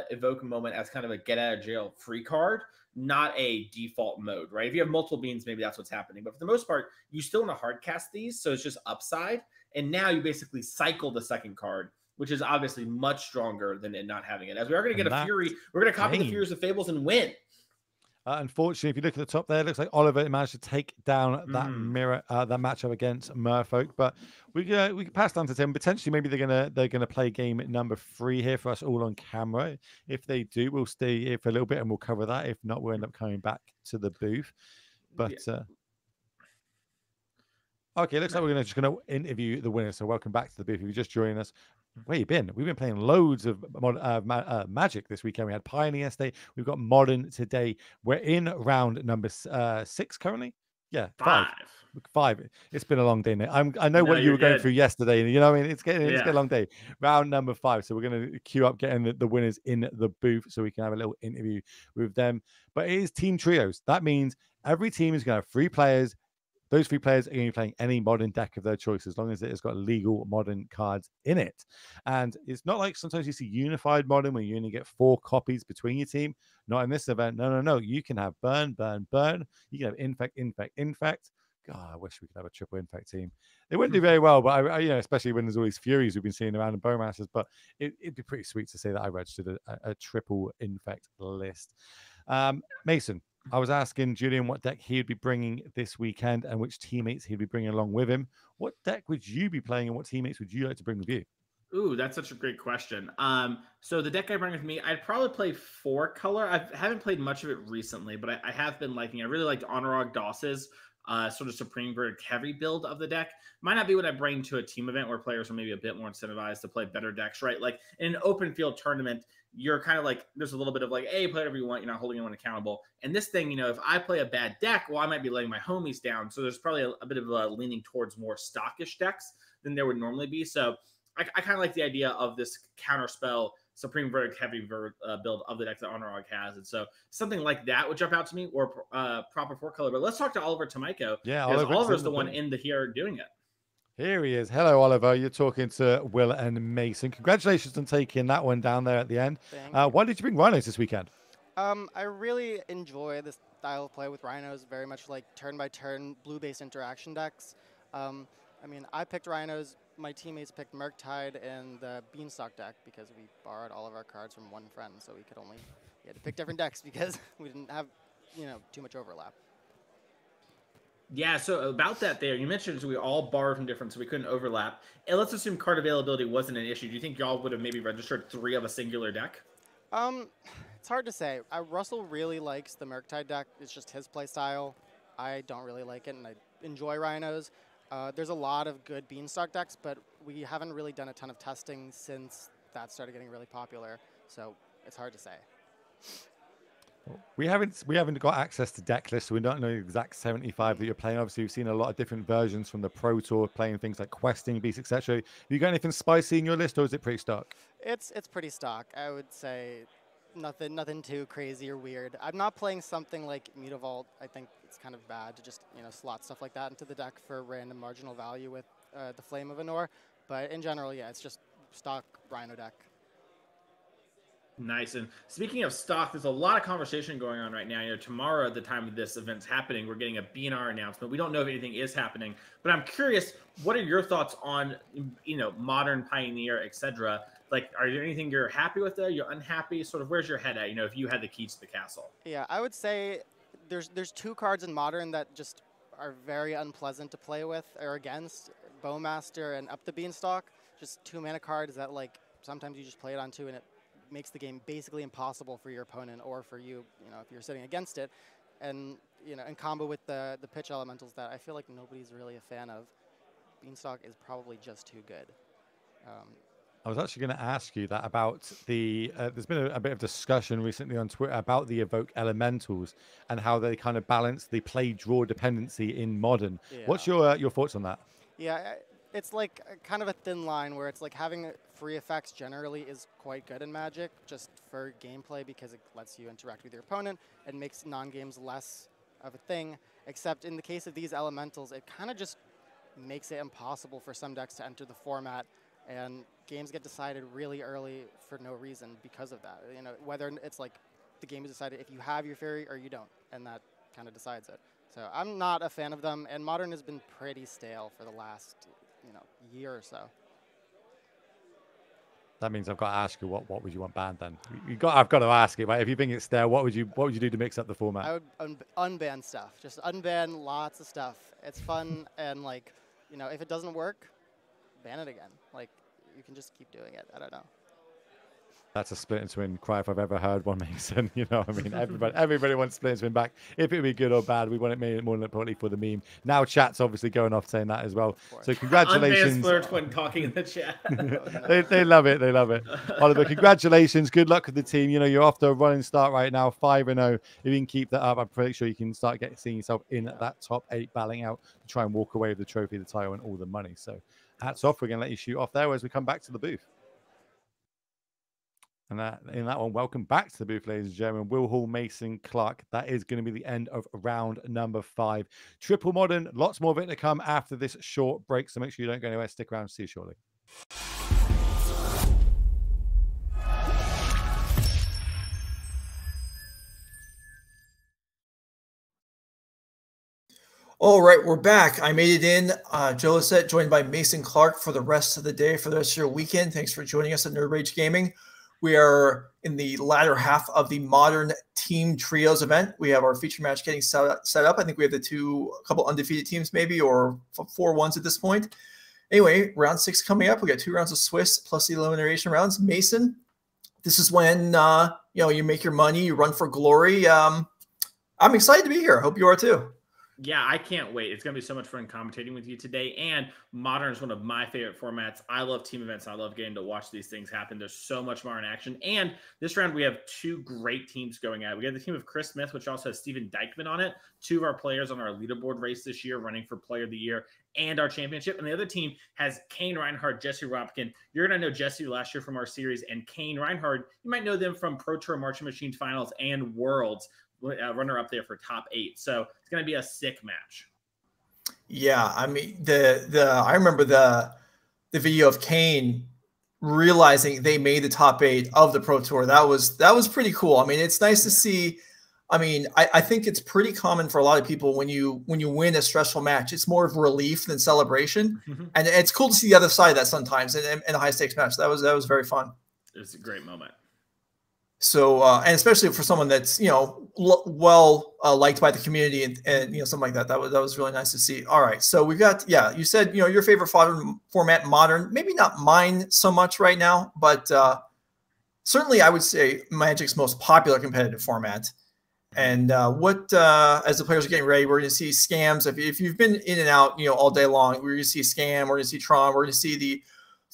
evoke moment as kind of a get out of jail free card, not a default mode, right? If you have multiple beans, maybe that's what's happening. But for the most part, you still want to hard cast these. So it's just upside. And now you basically cycle the second card, which is obviously much stronger than it not having it. As we are going to get a Fury, we're going to copy the Furies of Fables and win. Unfortunately, if you look at the top there, it looks like Oliver managed to take down that mirror, that matchup against Merfolk. But we can pass down to Tim. Potentially, maybe they're gonna play game number 3 here for us all on camera. If they do, we'll stay here for a little bit and we'll cover that. If not, we'll end up coming back to the booth. But okay, looks like we're just gonna interview the winner. So welcome back to the booth. If you're just joining us, where you been? We've been playing loads of Magic this weekend. We had Pioneer yesterday. We've got Modern today. We're in round number 6 currently. Yeah, 5. It's been a long day. I know what you were going through yesterday. You know, I mean, it's getting a long day. Round number 5. So we're going to queue up getting the winners in the booth so we can have a little interview with them. But it is team trios. That means every team is going to have 3 players. Those 3 players are going to be playing any modern deck of their choice as long as it has got legal modern cards in it. And it's not like sometimes you see unified modern where you only get 4 copies between your team. Not in this event. No. You can have burn. You can have infect. God, I wish we could have a triple infect team. They wouldn't do very well, but especially when there's all these Furies we've been seeing around in Bowmasters. But it'd be pretty sweet to say that I registered a triple infect list. Mason, I was asking Julian what deck he would be bringing this weekend and which teammates he'd be bringing along with him. What deck would you be playing and what teammates would you like to bring with you? Ooh, that's such a great question. So the deck I bring with me, I'd probably play 4 color. I haven't played much of it recently, but I have been liking it. I really liked Rakdos' sort of Supreme Verdict heavy build of the deck. Might not be what I bring to a team event where players are maybe a bit more incentivized to play better decks, right? Like in an open field tournament, you're kind of like, there's a little bit of like, hey, play whatever you want. You're not holding anyone accountable. And this thing, if I play a bad deck, well, I might be letting my homies down. So there's probably a bit of a leaning towards more stockish decks than there would normally be. So I kind of like the idea of this counterspell Supreme Verdict heavy build of the deck that Honorog has. And so something like that would jump out to me, or proper 4 color. But let's talk to Oliver Tomajko. Yeah, Oliver's the one in here doing it. Here he is. Hello, Oliver. You're talking to Will and Mason. Congratulations on taking that one down there at the end. Why did you bring Rhinos this weekend? I really enjoy this style of play with Rhinos, very much like turn-by-turn blue-based interaction decks. I picked Rhinos. My teammates picked Murktide and the Beanstalk deck because we borrowed all of our cards from one friend, so we had to pick different decks because we didn't have too much overlap. Yeah, so about that there, you mentioned we all borrowed from different, so we couldn't overlap. And let's assume card availability wasn't an issue. Do you think y'all would have maybe registered 3 of a singular deck? It's hard to say. Russell really likes the Murktide deck. It's just his play style. I don't really like it, and I enjoy Rhinos. There's a lot of good Beanstalk decks, but we haven't really done a ton of testing since that started getting really popular, so it's hard to say. We haven't got access to deck lists, so we don't know the exact 75 that you're playing. Obviously, we've seen a lot of different versions from the Pro Tour, playing things like Questing, Beast, etc. Have you got anything spicy in your list, or is it pretty stock? It's pretty stock. I would say nothing too crazy or weird. I'm not playing something like Mutavault. I think it's kind of bad to just slot stuff like that into the deck for random marginal value with the Flame of Anor. But in general, yeah, it's just stock Rhino deck. Nice. And speaking of stock, there's a lot of conversation going on right now. Tomorrow at the time of this event's happening, we're getting a BNR announcement. We don't know if anything is happening, but I'm curious, what are your thoughts on, Modern, Pioneer, etc.? Like, are there anything you're happy with there? You're unhappy? Sort of, where's your head at, if you had the keys to the castle? Yeah, I would say there's 2 cards in Modern that just are very unpleasant to play with or against, Bowmaster and Up the Beanstalk. Just 2 mana cards that, like, sometimes you just play it on 2 and it makes the game basically impossible for your opponent or for you, if you're sitting against it. And, in combo with the pitch elementals that I feel like nobody's really a fan of, Beanstalk is probably just too good. I was actually going to ask you that about the, there's been a bit of discussion recently on Twitter about the Evoke Elementals and how they kind of balance the play-draw dependency in Modern. Yeah. What's your thoughts on that? Yeah, it's like kind of a thin line where it's like having free effects generally is quite good in Magic just for gameplay because it lets you interact with your opponent and makes non-games less of a thing, except in the case of these elementals, it kind of just makes it impossible for some decks to enter the format, and games get decided really early for no reason because of that. Whether it's like the game is decided if you have your fairy or you don't, and that kind of decides it. So I'm not a fan of them, and Modern has been pretty stale for the last year or so. That means I've got to ask you what would you want banned then? I've got to ask it. Right? If you think it's stale, what would you do to mix up the format? I would unban stuff. Just unban lots of stuff. It's fun, and if it doesn't work, ban it again. Like, you can just keep doing it. I don't know. That's a split and swing cry if I've ever heard one, Mason. Everybody wants split and swing back. If it be good or bad, we want it made more importantly for the meme. Now chat's obviously going off saying that as well. So congratulations. Unbanned when talking in the chat. they love it. They love it. Oliver, congratulations. Good luck with the team. You're off to a running start right now, 5-0. If you can keep that up, I'm pretty sure you can start seeing yourself in that top 8 battling out to try and walk away with the trophy, the title, and all the money. So hats off. We're going to let you shoot off there as we come back to the booth. And in that one, welcome back to the booth, ladies and gentlemen. Will Hall, Mason, Clark. That is going to be the end of round number 5. Triple Modern, lots more of it to come after this short break. So make sure you don't go anywhere. Stick around. See you shortly. All right, we're back. I made it in. Joe Izzet, joined by Mason Clark for the rest of the day, for the rest of your weekend. Thanks for joining us at Nerd Rage Gaming. We are in the latter half of the Modern Team Trios event. We have our feature match getting set up. I think we have a couple undefeated teams maybe, or 4-1s at this point. Anyway, round 6 coming up. We got 2 rounds of Swiss plus the elimination rounds. Mason, this is when you make your money, you run for glory. I'm excited to be here. I hope you are too. Yeah, I can't wait. It's going to be so much fun commentating with you today. And Modern is one of my favorite formats. I love team events. I love getting to watch these things happen. There's so much Modern action. And this round, we have 2 great teams going at it. We have the team of Chris Smith, which also has Steven Dykman on it. 2 of our players on our leaderboard race this year, running for Player of the Year and our championship. And the other team has Kane Reinhardt, Jesse Robkin. You're going to know Jesse last year from our series. And Kane Reinhardt, you might know them from Pro Tour Marching Machine Finals and Worlds. Runner up there for top 8. So it's going to be a sick match. Yeah, I mean, I remember the video of Kane realizing they made the top 8 of the Pro Tour. That was pretty cool. I mean, it's nice to see. I mean, I think it's pretty common for a lot of people when you win a stressful match, it's more of relief than celebration. Mm-hmm. And it's cool to see the other side of that sometimes in a high stakes match. That was very fun. It was a great moment. So, and especially for someone that's, well liked by the community and something like that. That was really nice to see. All right. So we've got, you said, your favorite format, Modern, maybe not mine so much right now, but certainly I would say Magic's most popular competitive format. And as the players are getting ready, we're going to see scams. If you've been in and out, all day long, we're going to see Scam, we're going to see Tron, we're going to see the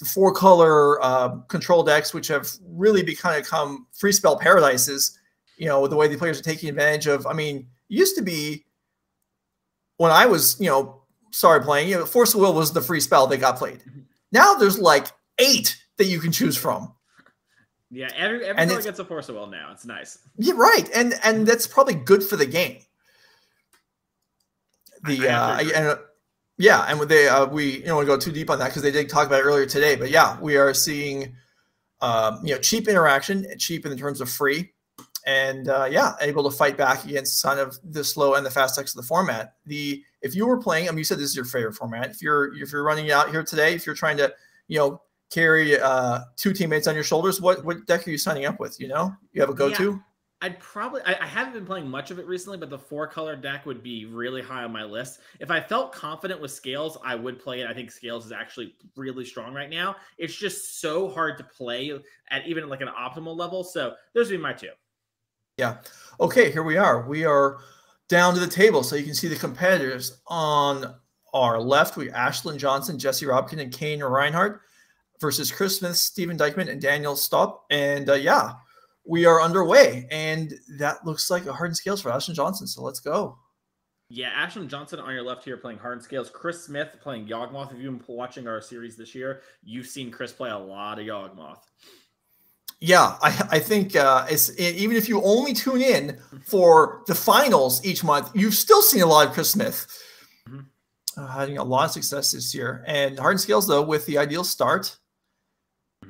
4-color control decks, which have really become free spell paradises, with the way the players are taking advantage of. I mean, it used to be when I was, started playing, Force of Will was the free spell that got played. Now there's like 8 that you can choose from. Yeah, everyone gets a Force of Will now. It's nice. Yeah, right. And that's probably good for the game. And with we don't want to go too deep on that because they did talk about it earlier today. But yeah, we are seeing cheap interaction, cheap in terms of free, and able to fight back against kind of the slow and the fast decks of the format. If you were playing, you said this is your favorite format. If you're running out here today, if you're trying to carry 2 teammates on your shoulders, what deck are you signing up with? You have a go-to? Yeah. I haven't been playing much of it recently, but the 4-color deck would be really high on my list. If I felt confident with Scales, I would play it. I think Scales is actually really strong right now. It's just so hard to play at even like an optimal level. So those would be my 2. Yeah. Okay, here we are. We are down to the table. So you can see the competitors on our left. We Ashlyn Johnson, Jesse Robkin, and Kane Reinhardt versus Chris Smith, Steven Dykeman, and Daniel Stopp. And we are underway, and that looks like a Hardened Scales for Ashlyn Johnson. So let's go. Yeah, Ashlyn Johnson on your left here playing Hardened Scales. Chris Smith playing Yawgmoth. If you've been watching our series this year, you've seen Chris play a lot of Yawgmoth. Yeah, I think even if you only tune in for the finals each month, you've still seen a lot of Chris Smith. Having a lot of success this year. And Hardened Scales, though, with the ideal start.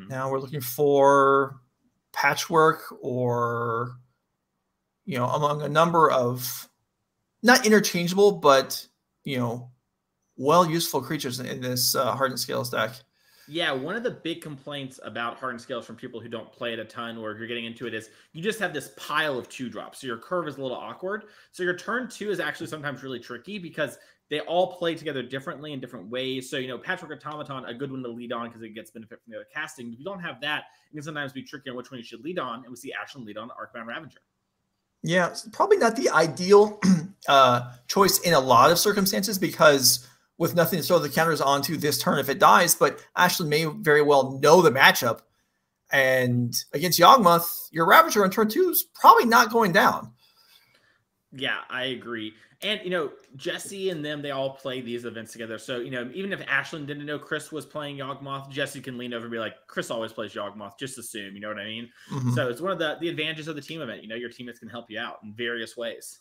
Now we're looking for patchwork or, among a number of not interchangeable, but, useful creatures in this Hardened Scales deck. Yeah, one of the big complaints about Hardened Scales from people who don't play it a ton or if you're getting into it is you just have this pile of 2-drops. So your curve is a little awkward. So your turn 2 is actually sometimes really tricky because they all play together differently in different ways. So, Patchwork Automaton, a good one to lead on because it gets benefit from the other casting. If you don't have that, it can sometimes be tricky on which one you should lead on. And we see Ashlyn lead on Arcbound Ravager. Yeah, it's probably not the ideal choice in a lot of circumstances because with nothing to throw the counters onto this turn if it dies, but Ashlyn may very well know the matchup. And against Yawgmoth, your Ravager on turn 2 is probably not going down. Yeah, I agree. And, Jesse and them, they all play these events together. So, even if Ashlyn didn't know Chris was playing Yawgmoth, Jesse can lean over and be like, Chris always plays Yawgmoth. Just assume, you know what I mean? So it's one of the advantages of the team event. Your teammates can help you out in various ways.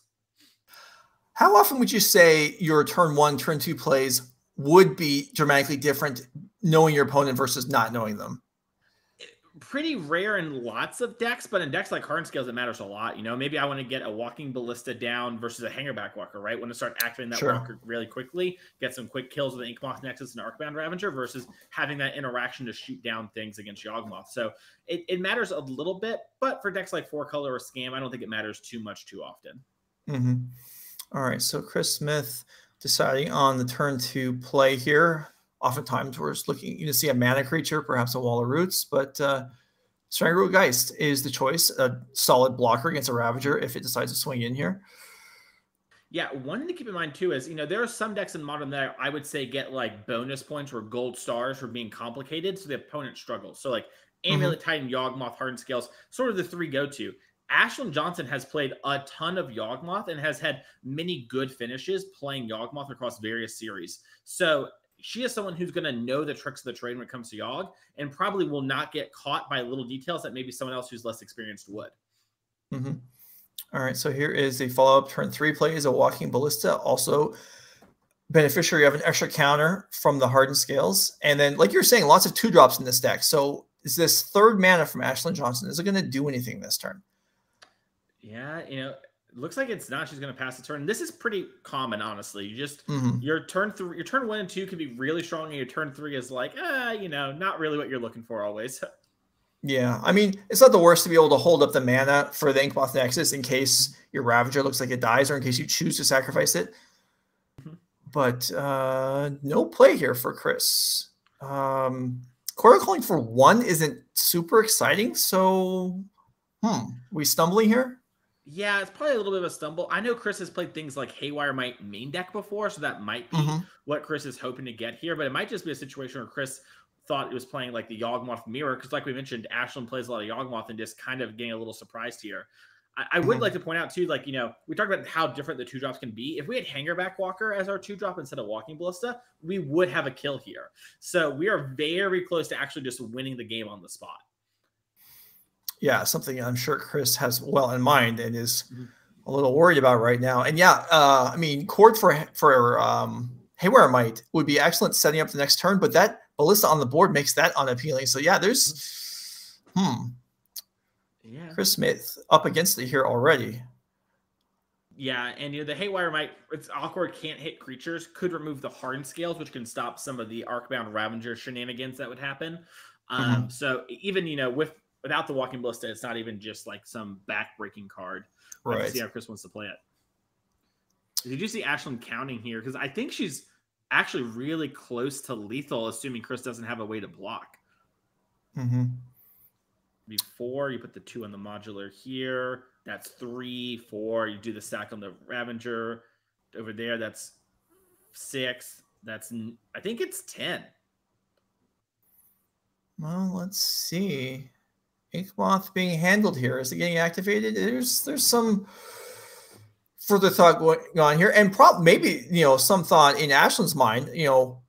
How often would you say your turn 1, turn 2 plays would be dramatically different knowing your opponent versus not knowing them? Pretty rare in lots of decks, but in decks like Hardened Scales, it matters a lot. Maybe I want to get a Walking Ballista down versus a Hangerback Walker, right? Want to start activating that Walker really quickly, get some quick kills with an Inkmoth Nexus and Arcbound Ravager versus having that interaction to shoot down things against Yawgmoth. So it matters a little bit, but for decks like 4-color or Scam, I don't think it matters too often. All right, so Chris Smith deciding on the turn 2 play here. Oftentimes we're just looking to see a mana creature, perhaps a Wall of Roots, but Strangleroot Geist is the choice, a solid blocker against a Ravager if it decides to swing in here. Yeah, one thing to keep in mind too is, there are some decks in Modern that I would say get like bonus points or gold stars for being complicated, so the opponent struggles. So like Amulet, Titan, Yawgmoth, Hardened Scales, sort of the 3 go-to. Ashlyn Johnson has played a ton of Yawgmoth and has had many good finishes playing Yawgmoth across various series. So she is someone who's going to know the tricks of the trade when it comes to Yawg and probably will not get caught by little details that maybe someone else who's less experienced would. All right, so here is a follow-up. Turn 3 play is a Walking Ballista, also beneficiary of an extra counter from the Hardened Scales. And then, like you're saying, lots of 2-drops in this deck. So is this 3rd mana from Ashlyn Johnson, is it going to do anything this turn? Yeah, it looks like it's not. She's going to pass the turn. This is pretty common, honestly. You just your turn 1 and 2 can be really strong, and your turn 3 is like, not really what you're looking for always. Yeah, I mean, it's not the worst to be able to hold up the mana for the Yawgmoth Nexus in case your Ravager looks like it dies or in case you choose to sacrifice it. But no play here for Chris. Quarter calling for 1 isn't super exciting, so we stumbling here? Yeah, it's probably a little bit of a stumble. I know Chris has played things like Haywire Might main deck before, so that might be what Chris is hoping to get here. But it might just be a situation where Chris thought it was playing like the Yawgmoth mirror, because like we mentioned, Ashland plays a lot of Yawgmoth and just kind of getting a little surprised here. I would like to point out too, like, you know, we talked about how different the 2-drops can be. If we had Hangerback Walker as our 2-drop instead of Walking Ballista, we would have a kill here. So we are very close to actually just winning the game on the spot. Yeah, something I'm sure Chris has well in mind and is a little worried about right now. And yeah, I mean, Cord for Haywire Might would be excellent setting up the next turn, but that Ballista on the board makes that unappealing. So yeah, there's Yeah. Chris Smith up against it here already. Yeah, and you know, the Haywire Might, it's awkward, can't hit creatures, could remove the Hardened scales, which can stop some of the Arcbound Ravager shenanigans that would happen. So even, you know, without the Walking Ballista, it's not even just like some back-breaking card. Right. Let's see how Chris wants to play it. Did you see Ashland counting here? Because I think she's actually really close to lethal, assuming Chris doesn't have a way to block. Before you put the 2 on the modular here, that's 3, 4. You do the stack on the Ravager over there. That's 6. That's, I think it's 10. Well, let's see. Yawgmoth being handled here. Is it getting activated? There's some further thought going on here, and maybe, you know, some thought in Ashland's mind. You know,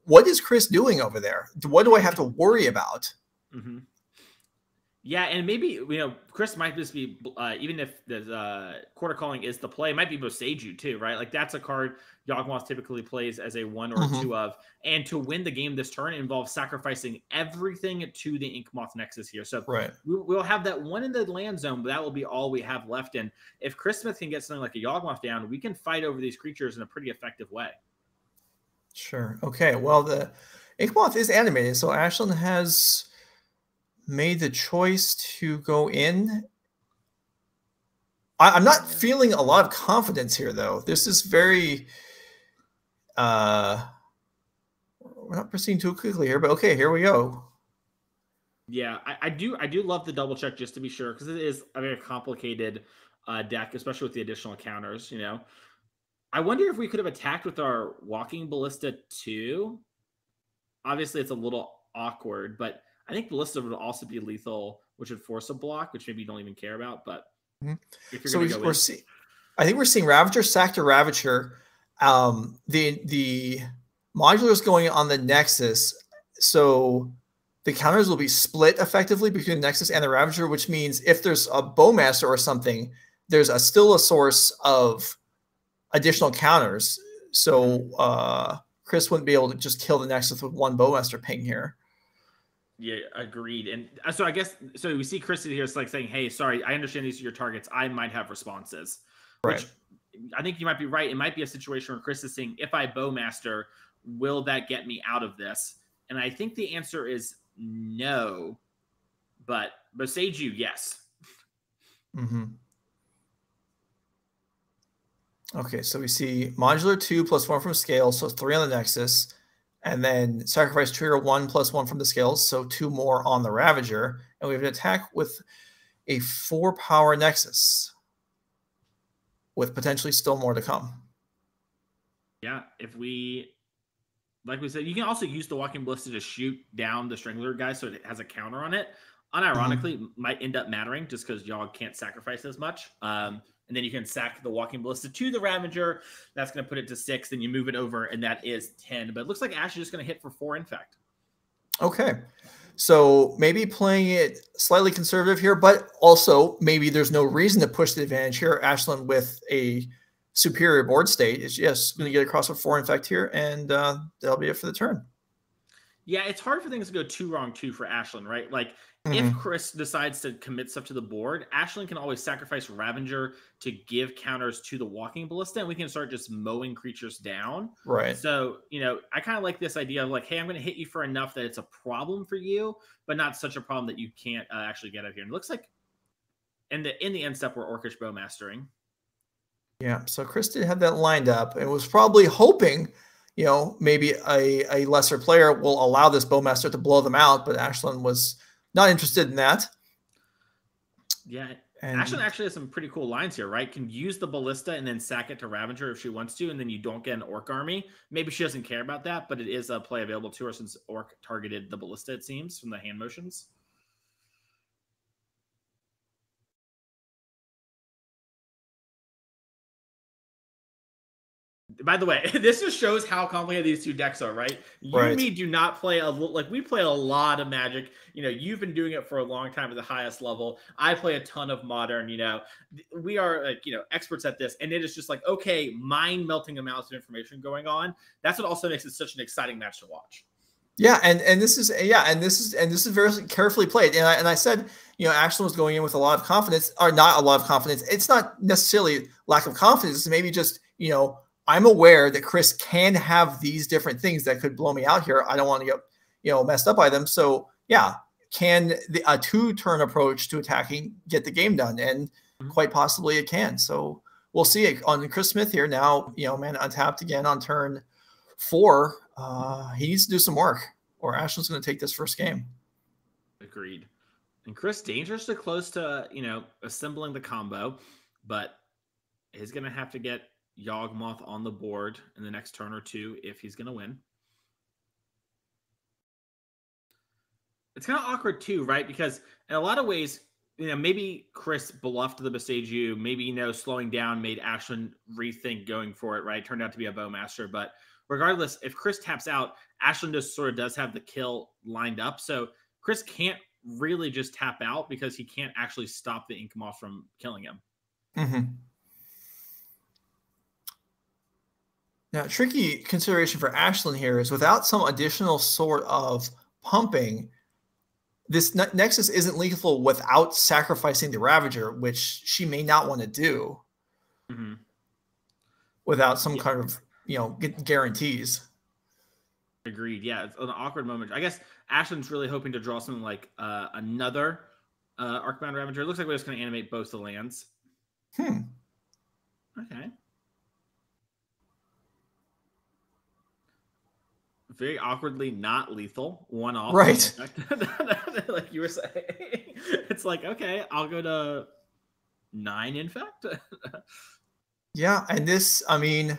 what is Chris doing over there? What do I have to worry about? Yeah, and maybe, you know, Chris might just be, even if the quarter calling is the play, it might be Boseiju too, right? Like that's a card Yawgmoth typically plays as a 1 or 2 of. And to win the game this turn involves sacrificing everything to the Yawgmoth Nexus here. So we'll have that 1 in the land zone, but that will be all we have left. And if Chris Smith can get something like a Yawgmoth down, we can fight over these creatures in a pretty effective way. Sure. Okay, well, the Yawgmoth is animated, so Ashland has made the choice to go in. I'm not feeling a lot of confidence here, though. This is very we're not proceeding too quickly here, but okay, here we go. Yeah, I do love the double check just to be sure, because it is a very complicated deck, especially with the additional counters. You know, I wonder if we could have attacked with our Walking Ballista too. Obviously, it's a little awkward, but I think Ballista would also be lethal, which would force a block, which maybe you don't even care about. But if you're going to go I think we're seeing Ravager sack to Ravager. The modular is going on the Nexus, so the counters will be split effectively between the Nexus and the Ravager, which means if there's a Bowmaster or something, there's still a source of additional counters. So Chris wouldn't be able to just kill the Nexus with 1 Bowmaster ping here. Yeah, agreed. And so I guess, so we see Chris here, it's like saying, hey, sorry, I understand these are your targets. I might have responses. Right. Which I think you might be right. It might be a situation where Chris is saying, if I Bowmaster, will that get me out of this? And I think the answer is no, but Boseiju, yes. Okay, so we see modular 2 plus 1 from scale, so 3 on the Nexus. And then sacrifice trigger 1 plus 1 from the scales, so 2 more on the Ravager. And we have an attack with a 4-power Nexus, with potentially still more to come. Yeah, if we, like we said, you can also use the Walking Ballista to shoot down the Strangler guy so it has a counter on it. Unironically, might end up mattering just because Yawg can't sacrifice as much. And then you can sack the Walking Ballista to the Ravager. That's going to put it to 6. Then you move it over, and that is 10. But it looks like Ash is just going to hit for 4, in fact. Okay. So maybe playing it slightly conservative here, but also maybe there's no reason to push the advantage here. Ashland with a superior board state is just going to get across for 4, in fact, here, and that'll be it for the turn. Yeah, it's hard for things to go too wrong, too, for Ashland, right? Like, If Chris decides to commit stuff to the board, Ashlyn can always sacrifice Ravager to give counters to the Walking Ballista, and we can start just mowing creatures down. Right. So, you know, I kind of like this idea of like, hey, I'm going to hit you for enough that it's a problem for you, but not such a problem that you can't actually get out here. And it looks like in the end step, we're Orcish Bowmastering. Yeah, so Chris did have that lined up and was probably hoping, you know, maybe a lesser player will allow this Bowmaster to blow them out, but Ashlyn was not interested in that. Yeah, and Ashlyn actually has some pretty cool lines here, right? Can use the Ballista and then sack it to Ravager if she wants to, and then you don't get an Orc army. Maybe she doesn't care about that, but it is a play available to her since Orc targeted the Ballista, it seems, from the hand motions. By the way, this just shows how complicated these two decks are, right? You and me do not play we play a lot of Magic. You know, you've been doing it for a long time at the highest level. I play a ton of Modern. You know, we are experts at this, and it is just like, okay, mind melting amounts of information going on. That's what also makes it such an exciting match to watch. Yeah, and this is very carefully played. And I said, you know, Ashlyn was going in with a lot of confidence, or not a lot of confidence. It's not necessarily lack of confidence. It's maybe just, you know, I'm aware that Chris can have these different things that could blow me out here. I don't want to get, you know, messed up by them. So yeah, can a 2-turn approach to attacking get the game done? And quite possibly it can. So we'll see it on Chris Smith here now. You know, man, untapped again on turn 4. He needs to do some work, or Ashlyn's going to take this first game. Agreed. And Chris dangerously close to, you know, assembling the combo, but he's going to have to get Yawgmoth on the board in the next turn or two if he's going to win. It's kind of awkward too, right? Because in a lot of ways, you know, maybe Chris bluffed the Bestage, maybe, you know, slowing down made Ashlyn rethink going for it, right? Turned out to be a Bowmaster. But regardless, if Chris taps out, Ashlyn just sort of does have the kill lined up. So Chris can't really just tap out because he can't actually stop the Inkmoth from killing him. Mm-hmm. Now, tricky consideration for Ashlyn here is without some additional sort of pumping, this Nexus isn't lethal without sacrificing the Ravager, which she may not want to do without some kind of, you know, guarantees. Agreed. Yeah, it's an awkward moment. I guess Ashlyn's really hoping to draw something like another Arcbound Ravager. It looks like we're just going to animate both the lands. Okay. Very awkwardly not lethal. One off. Right. Like you were saying. It's like, okay, I'll go to 9 infect. Yeah, and this, I mean,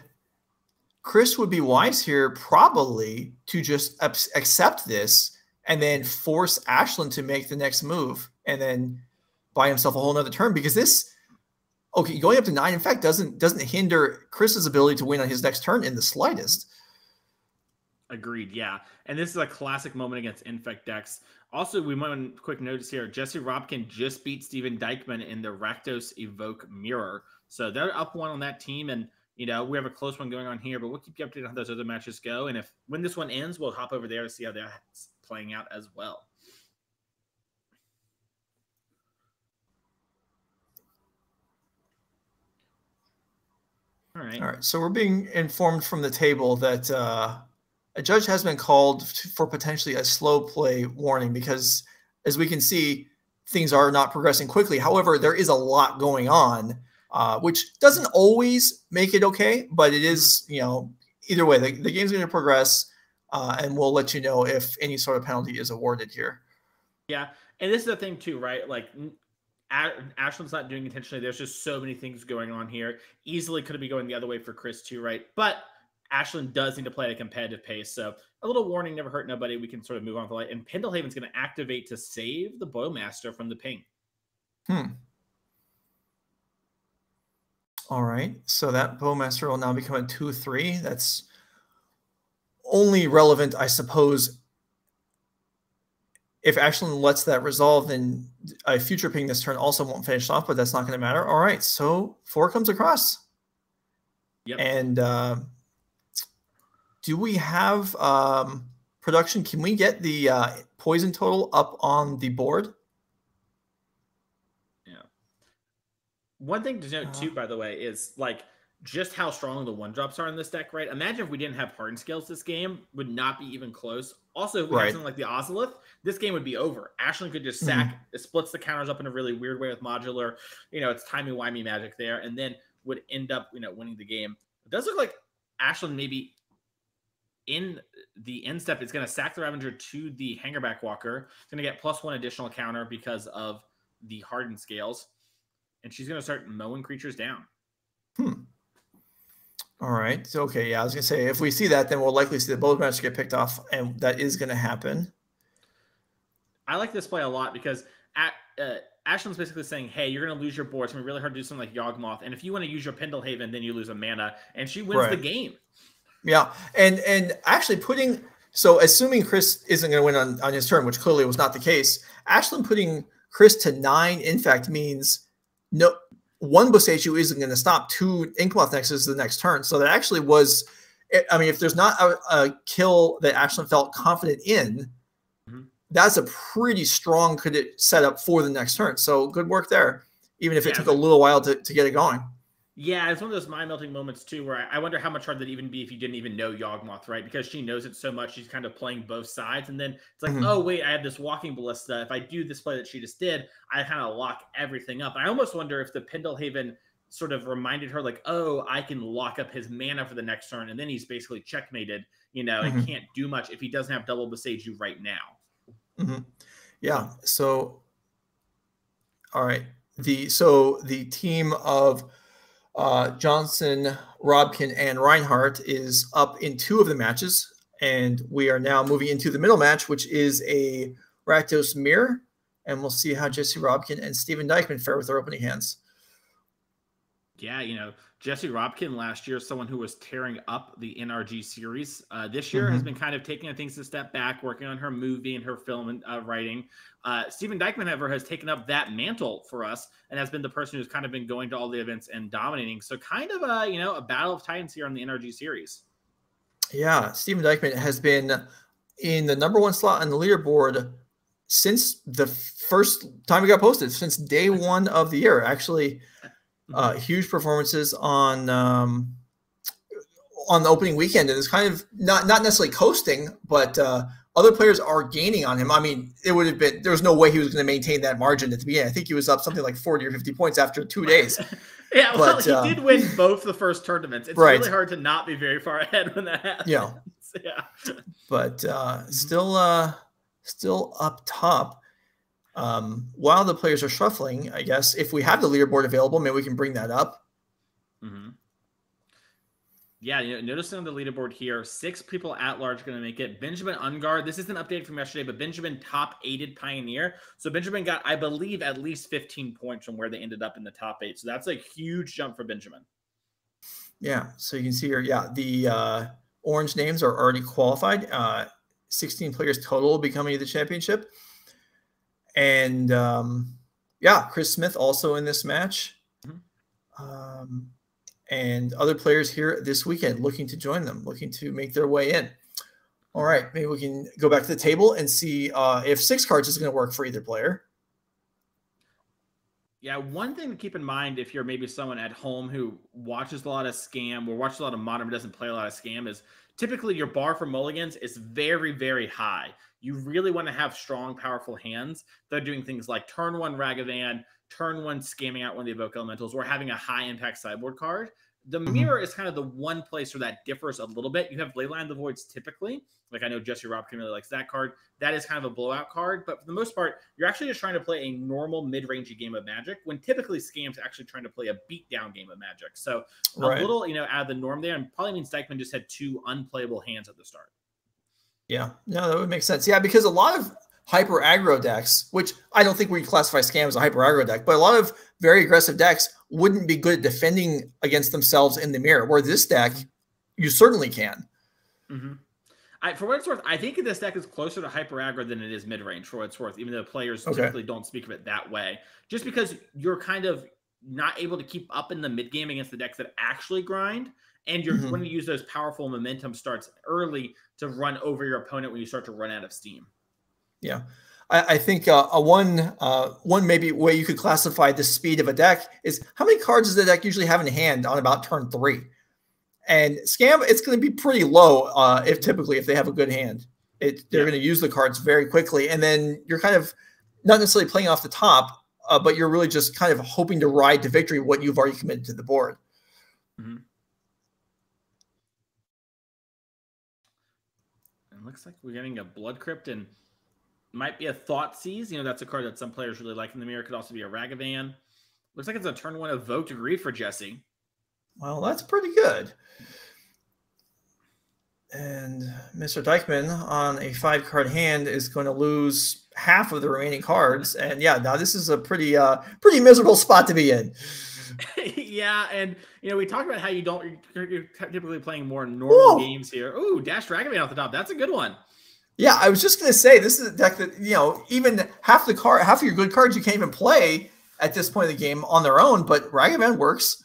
Chris would be wise here probably to just accept this and then force Ashlyn to make the next move and then buy himself a whole nother turn, because this, okay, going up to 9 infect doesn't hinder Chris's ability to win on his next turn in the slightest. Agreed, yeah. And this is a classic moment against infect decks. Also, we might want a quick notice here. Jesse Robkin just beat Steven Dykman in the Rakdos Evoke Mirror. So they're up 1 on that team. And, you know, we have a close one going on here, but we'll keep you updated on how those other matches go. And when this one ends, we'll hop over there to see how that's playing out as well. All right. So we're being informed from the table that a judge has been called for potentially a slow play warning because, as we can see, things are not progressing quickly. However, there is a lot going on, which doesn't always make it okay, but it is, you know, either way, the game's going to progress, and we'll let you know if any sort of penalty is awarded here. Yeah, and this is the thing too, right? Like, Ashlyn's not doing intentionally. There's just so many things going on here. Easily could be going the other way for Chris too, right? But Ashlyn does need to play at a competitive pace. So a little warning, never hurt nobody. We can sort of move on to the light. And Pendelhaven's going to activate to save the Bowmaster from the ping. All right. So that Bowmaster will now become a 2/3. That's only relevant, I suppose, if Ashlyn lets that resolve, then a future ping this turn also won't finish off, but that's not going to matter. All right. So 4 comes across. Yep. And do we have production, can we get the poison total up on the board? Yeah. One thing to note too, by the way, is like just how strong the 1-drops are in this deck, right? Imagine if we didn't have Hardened Scales, this game would not be even close. Also, if we had something like the Ozolith, this game would be over. Ashlyn could just sack, it splits the counters up in a really weird way with modular, it's timey-wimey magic there, and then would end up, winning the game. It does look like Ashlyn maybe in the end step is going to sack the Ravager to the Hangerback Walker. It's going to get +1 additional counter because of the Hardened Scales, and she's going to start mowing creatures down. All right. So, okay. Yeah, I was going to say, if we see that, then we'll likely see the both matches get picked off, and that is going to happen. I like this play a lot because Ashlyn's basically saying, hey, you're going to lose your board. It's going to be really hard to do something like Yawgmoth. And if you want to use your Pendlehaven, then you lose a mana, and she wins the game. Yeah. And actually putting, so assuming Chris isn't going to win on his turn, which clearly was not the case, Ashlyn putting Chris to 9, in fact, means no, 1 Boseiju isn't going to stop. 2 Inkmoth Nexus the next turn. So that actually was, I mean, if there's not a kill that Ashlyn felt confident in, that's a pretty strong setup for the next turn. So good work there, even if it took a little while to get it going. Yeah, it's one of those mind-melting moments, too, where I wonder how much harder that'd even be if you didn't even know Yawgmoth, right? Because she knows it so much, she's kind of playing both sides. And then it's like, oh, wait, I have this Walking Ballista. If I do this play that she just did, I kind of lock everything up. I almost wonder if the Pendlehaven sort of reminded her, like, oh, I can lock up his mana for the next turn, and then he's basically checkmated, and can't do much if he doesn't have double Boseiju right now. Yeah, so, all right. The team of Johnson, Robkin, and Reinhardt is up in 2 of the matches, and we are now moving into the middle match, which is a Rakdos mirror, and we'll see how Jesse Robkin and Steven Dykman fare with their opening hands. Yeah, Jesse Robkin last year, someone who was tearing up the NRG series. This year has been kind of taking things a step back, working on her movie and her film and writing. Steven Dykman, however, has taken up that mantle for us and has been the person who's kind of been going to all the events and dominating. So kind of a battle of titans here on the NRG series. Yeah, Steven Dykman has been in the #1 slot on the leaderboard since the first time it got posted, since day 1 of the year. Actually, huge performances on the opening weekend, and it's kind of not necessarily coasting, but other players are gaining on him. I mean, it would have been, there was no way he was going to maintain that margin at the beginning. I think he was up something like 40 or 50 points after 2 days. Yeah, well, he did win both the first tournaments. It's really hard to not be very far ahead when that happens. Yeah. But still up top. While the players are shuffling, I guess, if we have the leaderboard available, maybe we can bring that up. Yeah, noticing on the leaderboard here, 6 people at large going to make it. Benjamin Ungar, this isn't updated from yesterday, but Benjamin top 8'd Pioneer. So Benjamin got, I believe, at least 15 points from where they ended up in the top 8. So that's a huge jump for Benjamin. Yeah, so you can see here, the orange names are already qualified. 16 players total will be coming to the championship. And, Chris Smith also in this match. And other players here this weekend looking to join them, looking to make their way in. All right, maybe we can go back to the table and see if 6 cards is going to work for either player. Yeah, one thing to keep in mind if you're maybe someone at home who watches a lot of Scam or watches a lot of Modern but doesn't play a lot of Scam is typically your bar for mulligans is very, very high. You really want to have strong, powerful hands that are doing things like turn 1 Ragavan, turn 1 scamming out one of the Evoke Elementals, or having a high-impact sideboard card. The mirror is kind of the one place where that differs a little bit. You have Leyline of the Voids typically. Like I know Jesse Robkin really likes that card. That is kind of a blowout card. But for the most part, you're actually just trying to play a normal mid-rangey game of Magic when typically Scam's actually trying to play a beat-down game of Magic. So a little, out of the norm there. And probably means Dykman just had 2 unplayable hands at the start. Yeah, no, that would make sense. Yeah, because a lot of hyper aggro decks, which I don't think we classify Scam as a hyper aggro deck, but a lot of very aggressive decks wouldn't be good at defending against themselves in the mirror, where this deck, you certainly can. For what it's worth, I think this deck is closer to hyper aggro than it is mid-range, for what it's worth, even though players typically don't speak of it that way. Just because you're kind of not able to keep up in the mid game against the decks that actually grind. And you're going to use those powerful momentum starts early to run over your opponent when you start to run out of steam. Yeah. I think one maybe way you could classify the speed of a deck is how many cards does the deck usually have in hand on about turn 3? And Scam, it's going to be pretty low if they have a good hand. They're going to use the cards very quickly. And then you're kind of not necessarily playing off the top, but you're really just kind of hoping to ride to victory what you've already committed to the board. Mm-hmm. It looks like we're getting a Blood Crypt and might be a Thoughtseize. You know, that's a card that some players really like in the mirror. Could also be a Ragavan. Looks like it's a turn 1 Evoke to Grief for Jesse. Well, that's pretty good. And Mr. Dykeman on a 5-card hand is going to lose half of the remaining cards. And yeah, now this is a pretty miserable spot to be in. Yeah, and you know, we talked about how you're typically playing more normal games here. Ooh, Dash Ragavan off the top. That's a good one. Yeah, I was just going to say this is a deck that, you know, even half of your good cards you can't even play at this point of the game on their own, but Ragavan works.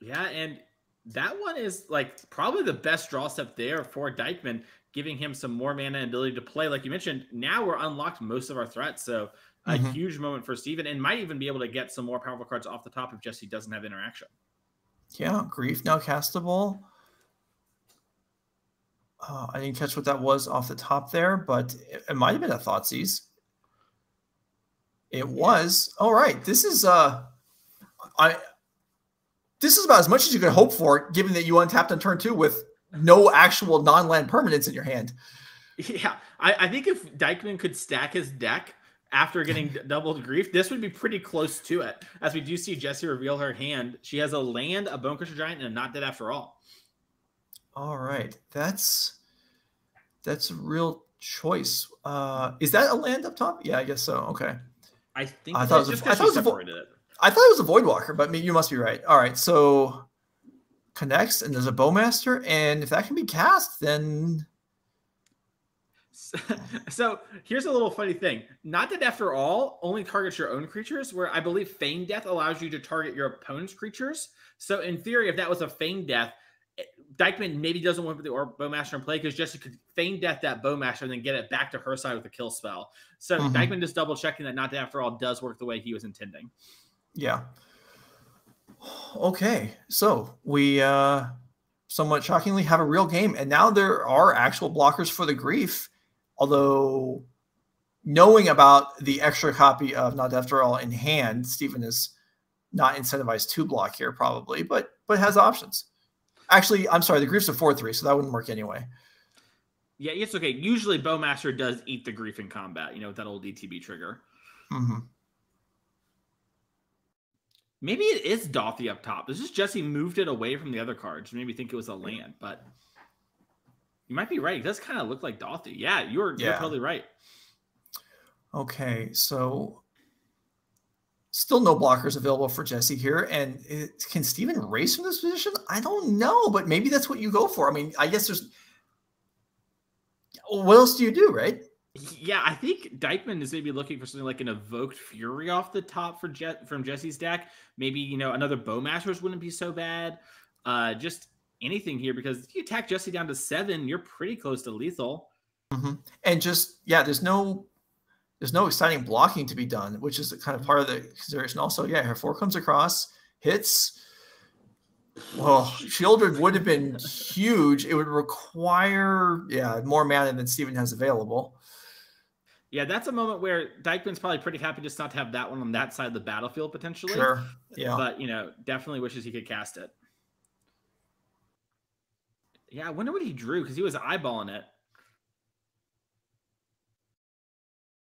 Yeah, and that one is like probably the best draw step there for Dykeman, giving him some more mana and ability to play. Like you mentioned, now we're unlocked most of our threats, so a huge moment for Steven, and might even be able to get some more powerful cards off the top if Jesse doesn't have interaction. Yeah, Grief now castable. I didn't catch what that was off the top there, but it might have been a Thoughtseize. It was. All right, this is this is about as much as you could hope for, given that you untapped on turn 2 with no actual non-land permanents in your hand. Yeah, I think if Dykeman could stack his deck after getting doubled Grief, this would be pretty close to it. As we do see Jesse reveal her hand, she has a land, a Bonecrusher Giant, and a Not Dead After All. All right, that's a real choice. Is that a land up top? Yeah, I guess so. Okay. I think I thought it was a Voidwalker, but you must be right. All right, so connects, and there's a Bowmaster, and if that can be cast, then... So here's a little funny thing. Not Dead After All only targets your own creatures, where I believe Feign Death allows you to target your opponent's creatures. So in theory, if that was a Feign Death, Dykeman maybe doesn't want the Bowmaster in play because Jesse could Feign Death that Bowmaster and then get it back to her side with a kill spell. So Dykeman just double checking that Not Dead After All does work the way he was intending. Yeah. Okay, so we somewhat shockingly have a real game, and now there are actual blockers for the Grief. Although knowing about the extra copy of Not After All in hand, Steven is not incentivized to block here probably, but has options. Actually, I'm sorry, the Grief's a 4/3, so that wouldn't work anyway. Yeah, it's okay. Usually Bowmaster does eat the Grief in combat, you know, with that old ETB trigger. Maybe it is Dothy up top. It's just Jesse moved it away from the other cards. Maybe think it was a land, but you might be right. It does kind of look like Dothy. Yeah, you're totally right. Okay, so still no blockers available for Jesse here. And can Steven race from this position? I don't know, but maybe that's what you go for. I mean, I guess there's... What else do you do, right? Yeah, I think Dykeman is maybe looking for something like an Evoked Fury off the top from Jesse's deck. Maybe, you know, another Bowmasters wouldn't be so bad. Just anything here, because if you attack Jesse down to 7, you're pretty close to lethal. And just, yeah, there's no exciting blocking to be done, which is kind of part of the consideration. Also, yeah, her 4 comes across, hits. Well, Shieldred would have been huge. It would require, more mana than Steven has available. Yeah, that's a moment where Dykeman's probably pretty happy just not to have that one on that side of the battlefield, potentially. Sure, yeah. But, you know, definitely wishes he could cast it. Yeah, I wonder what he drew, because he was eyeballing it.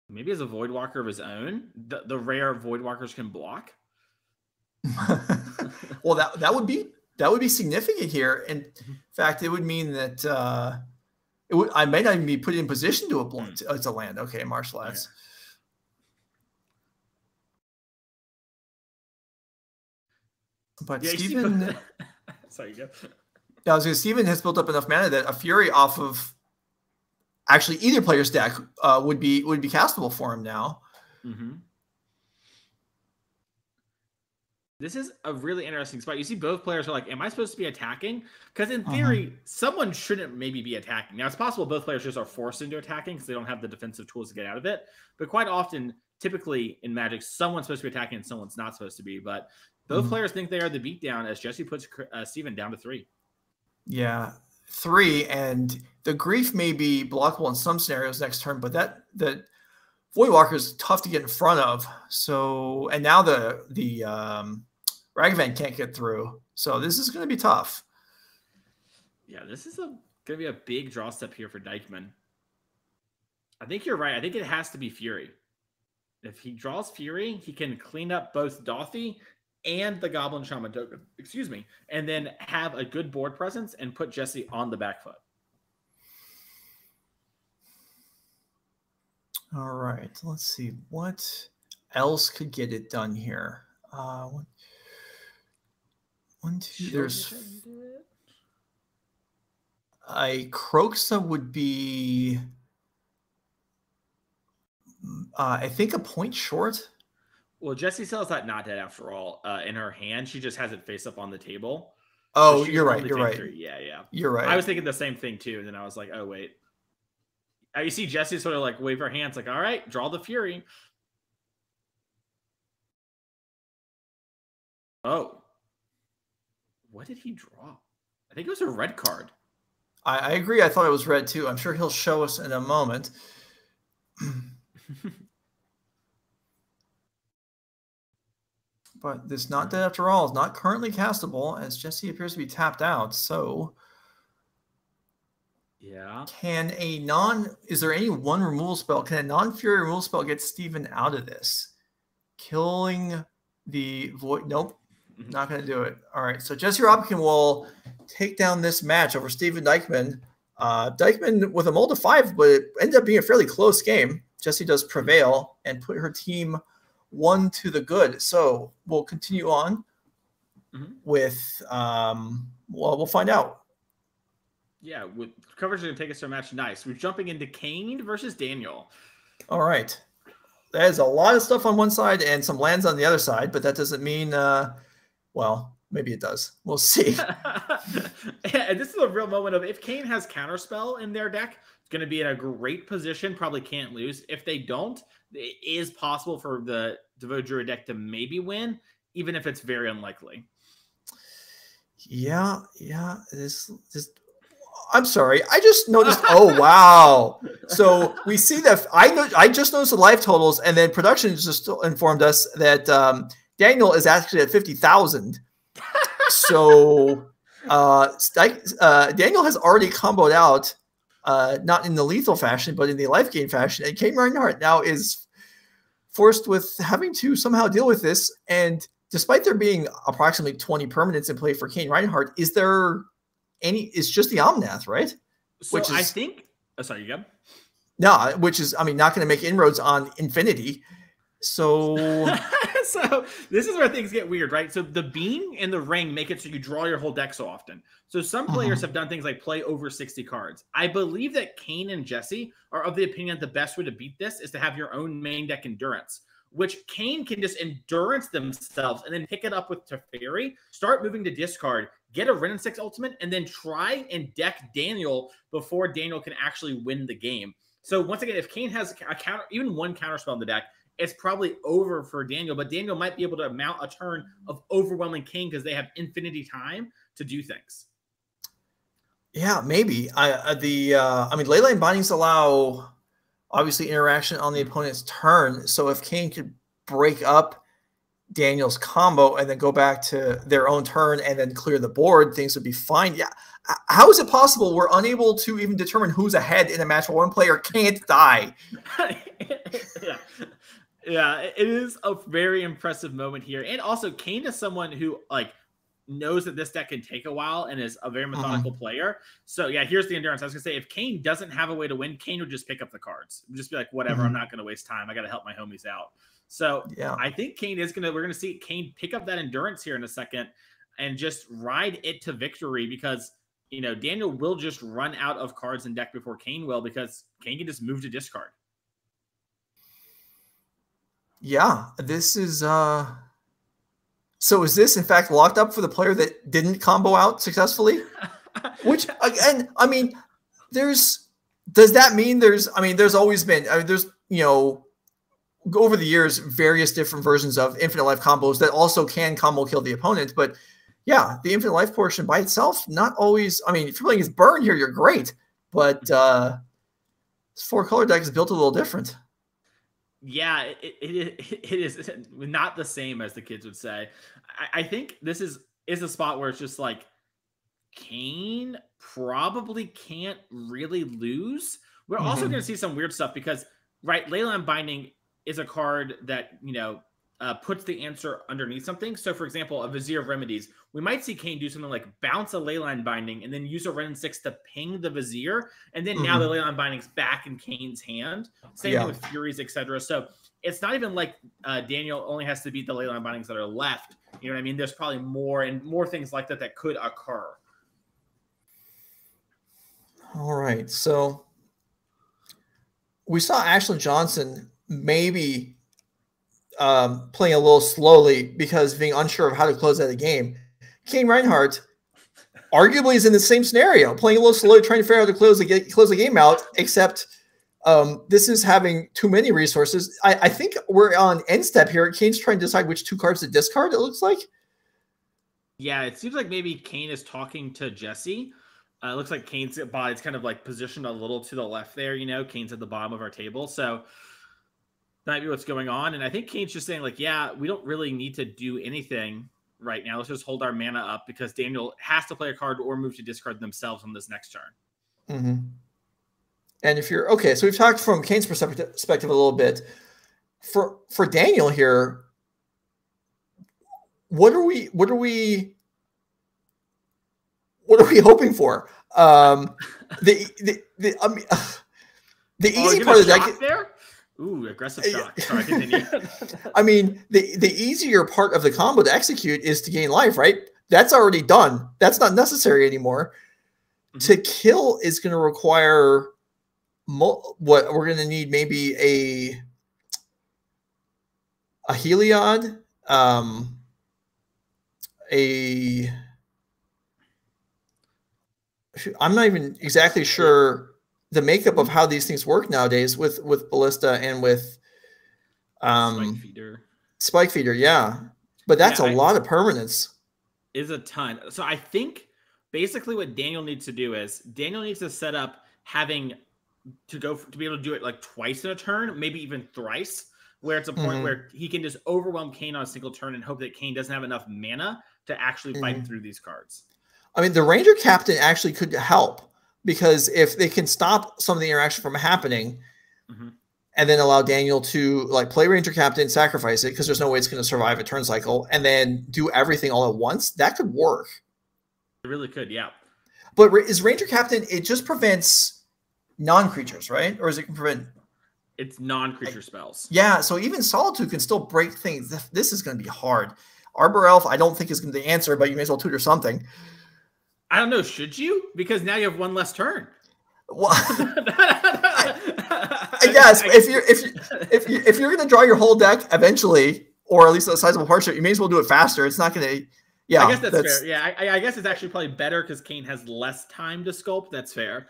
Maybe as a Voidwalker of his own. The rare Voidwalkers can block. Well, that would be significant here. And in fact, it would mean that I may not even be put in position to block. It's a land. Okay, Martial Arts. Okay. But Steven... Sorry, you go. Yeah, I was going to say, Steven has built up enough mana that a Fury off of actually either player's deck would be castable for him now. This is a really interesting spot. You see both players are like, am I supposed to be attacking? Because in theory, someone shouldn't maybe be attacking. Now, it's possible both players just are forced into attacking because they don't have the defensive tools to get out of it. But quite often, typically in Magic, someone's supposed to be attacking and someone's not supposed to be. But both players think they are the beatdown as Jesse puts Steven down to 3. Yeah, 3. And the Grief may be blockable in some scenarios next turn, but the Voidwalker is tough to get in front of. So, and now the Ragavan can't get through. So this is going to be tough. Yeah, this is going to be a big draw step here for Dykeman. I think you're right. I think it has to be Fury. If he draws Fury, he can clean up both Dothy and the Goblin Shaman token, and then have a good board presence and put Jesse on the back foot. All right, let's see what else could get it done here. One, two. There's a Croxa would be, I think, a point short. Well, Jesse still has that not dead after all in her hand. She just has it face up on the table. Oh, so you're right. You're right. 3. Yeah. You're right. I was thinking the same thing too, and then I was like, oh wait. You see Jesse sort of like wave her hands like, all right, draw the Fury. Oh. What did he draw? I think it was a red card. I agree. I thought it was red too. I'm sure he'll show us in a moment. But this not dead after all is not currently castable as Jesse appears to be tapped out. So yeah. Is there any one removal spell? Can a non-Fury removal spell get Steven out of this? Killing the Void. Nope. Not going to do it. All right. So Jesse Robinson will take down this match over Steven Dykeman. Dykeman with a mold of 5, but it ended up being a fairly close game. Jesse does prevail and put her team 1 to the good. So we'll continue on with, we'll find out. Yeah, with coverage is going to take us to a match. Nice. We're jumping into Kane versus Daniel. All right. There's a lot of stuff on one side and some lands on the other side, but that doesn't mean, well, maybe it does. We'll see. And this is a real moment of if Kane has Counterspell in their deck, it's going to be in a great position, probably can't lose. If they don't, it is possible for the Devoted Druid deck to maybe win, even if it's very unlikely. Yeah. This I'm sorry. I just noticed. Oh, wow. So we see that. I just noticed the live totals, and then production just informed us that Daniel is actually at 50,000. So Daniel has already comboed out, not in the lethal fashion, but in the life gain fashion. And Kane Reinhardt now is forced with having to somehow deal with this. And despite there being approximately 20 permanents in play for Kane Reinhardt, is there it's just the Omnath, right? So I think, sorry, you go. No, which is, not going to make inroads on Infinity. So, so this is where things get weird, right? So the beam and the ring make it so you draw your whole deck so often. So some players have done things like play over 60 cards. I believe that Kane and Jesse are of the opinion that the best way to beat this is to have your own main deck endurance, which Kane can just endurance themselves and then pick it up with Teferi, start moving to discard, get a Ren and 6 ultimate, and then try and deck Daniel before Daniel can actually win the game. So once again, if Kane has a counter, even one counter spell in the deck, it's probably over for Daniel, but Daniel might be able to mount a turn of overwhelming Kane because they have infinity time to do things. Yeah, maybe. Leyline Bindings allow obviously interaction on the opponent's turn. So if Kane could break up Daniel's combo and then go back to their own turn and then clear the board, things would be fine. Yeah. How is it possible we're unable to even determine who's ahead in a match where one player can't die? Yeah, it is a very impressive moment here. And also Kane is someone who knows that this deck can take a while and is a very methodical player. So yeah, here's the endurance. I was gonna say, if Kane doesn't have a way to win, Kane would just pick up the cards. Just be like, whatever, I'm not gonna waste time. I gotta help my homies out. So yeah, I think Kane is we're gonna see Kane pick up that endurance here in a second and just ride it to victory because Daniel will just run out of cards in deck before Kane will, because Kane can just move to discard. Yeah, this is So is this in fact locked up for the player that didn't combo out successfully? Which again, I mean, does that mean there's always been, there's, over the years, various different versions of infinite life combos that also can combo kill the opponent. But yeah, the infinite life portion by itself, not always, if you're playing as Burn here, you're great. But this 4-color deck is built a little different. Yeah, it is not the same, as the kids would say. I think this is a spot where it's just like Kane probably can't really lose. We're also going to see some weird stuff because, right, Leyline Binding is a card that, puts the answer underneath something. So, for example, a Vizier of Remedies, we might see Kane do something like bounce a Leyline Binding and then use a Ren 6 to ping the Vizier. And then now the Leyline Binding's back in Kane's hand. Same thing with Furies, etc. So it's not even like Daniel only has to beat the Leyline Bindings that are left. You know what I mean? There's probably more things like that could occur. All right. So we saw Ashlyn Johnson maybe playing a little slowly because being unsure of how to close out a game. Kane Reinhardt arguably is in the same scenario, playing a little slowly, trying to figure out how to close the game out, except this is having too many resources. I think we're on end step here. Kane's trying to decide which 2 cards to discard, it looks like. Yeah, it seems like maybe Kane is talking to Jesse. It looks like Kane's body's kind of like positioned a little to the left there. Kane's at the bottom of our table. So that might be what's going on. And I think Kane's just saying, like, yeah, we don't really need to do anything right now. Let's just hold our mana up because Daniel has to play a card or move to discard themselves on this next turn. And if you're okay, so we've talked from Kane's perspective a little bit. For Daniel here, what are we hoping for? The easy part of the deck there. Ooh, aggressive shot. Sorry, continue. The easier part of the combo to execute is to gain life, right? That's already done. That's not necessary anymore. To kill is going to require what we're going to need, maybe a Heliod, I'm not even exactly sure the makeup of how these things work nowadays with Ballista and with Spike Feeder, yeah. But that's a lot of permanence. Is a ton. So I think basically what Daniel needs to do is Daniel needs to set up having to be able to do it like twice in a turn, maybe even thrice, where it's a point where he can just overwhelm Kane on a single turn and hope that Kane doesn't have enough mana to actually fight through these cards. The Ranger Captain actually could help, because if they can stop some of the interaction from happening and then allow Daniel to play Ranger Captain, sacrifice it because there's no way it's going to survive a turn cycle, and then do everything all at once, that could work. It really could, yeah. But is Ranger Captain, it just prevents non-creatures, right? Or is it prevent? It's non-creature spells. Yeah, so even Solitude can still break things. This is going to be hard. Arbor Elf, I don't think is going to be the answer, but you may as well tutor something. I don't know. Should you? Because now you have one less turn. Well, I guess if you're going to draw your whole deck eventually, or at least a sizable portion, you may as well do it faster. It's not going to. Yeah, I guess that's fair. Yeah, I guess it's actually probably better because Kane has less time to sculpt. That's fair.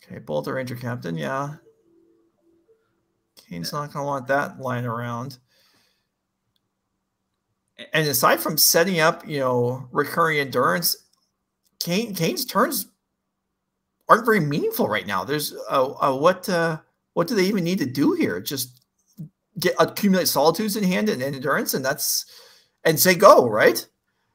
Okay, Bolt the Ranger Captain. Yeah, Kane's not going to want that lying around. And aside from setting up, recurring endurance, Kane's turns aren't very meaningful right now. There's what do they even need to do here? Just accumulate Solitudes in hand and endurance, and say go, right?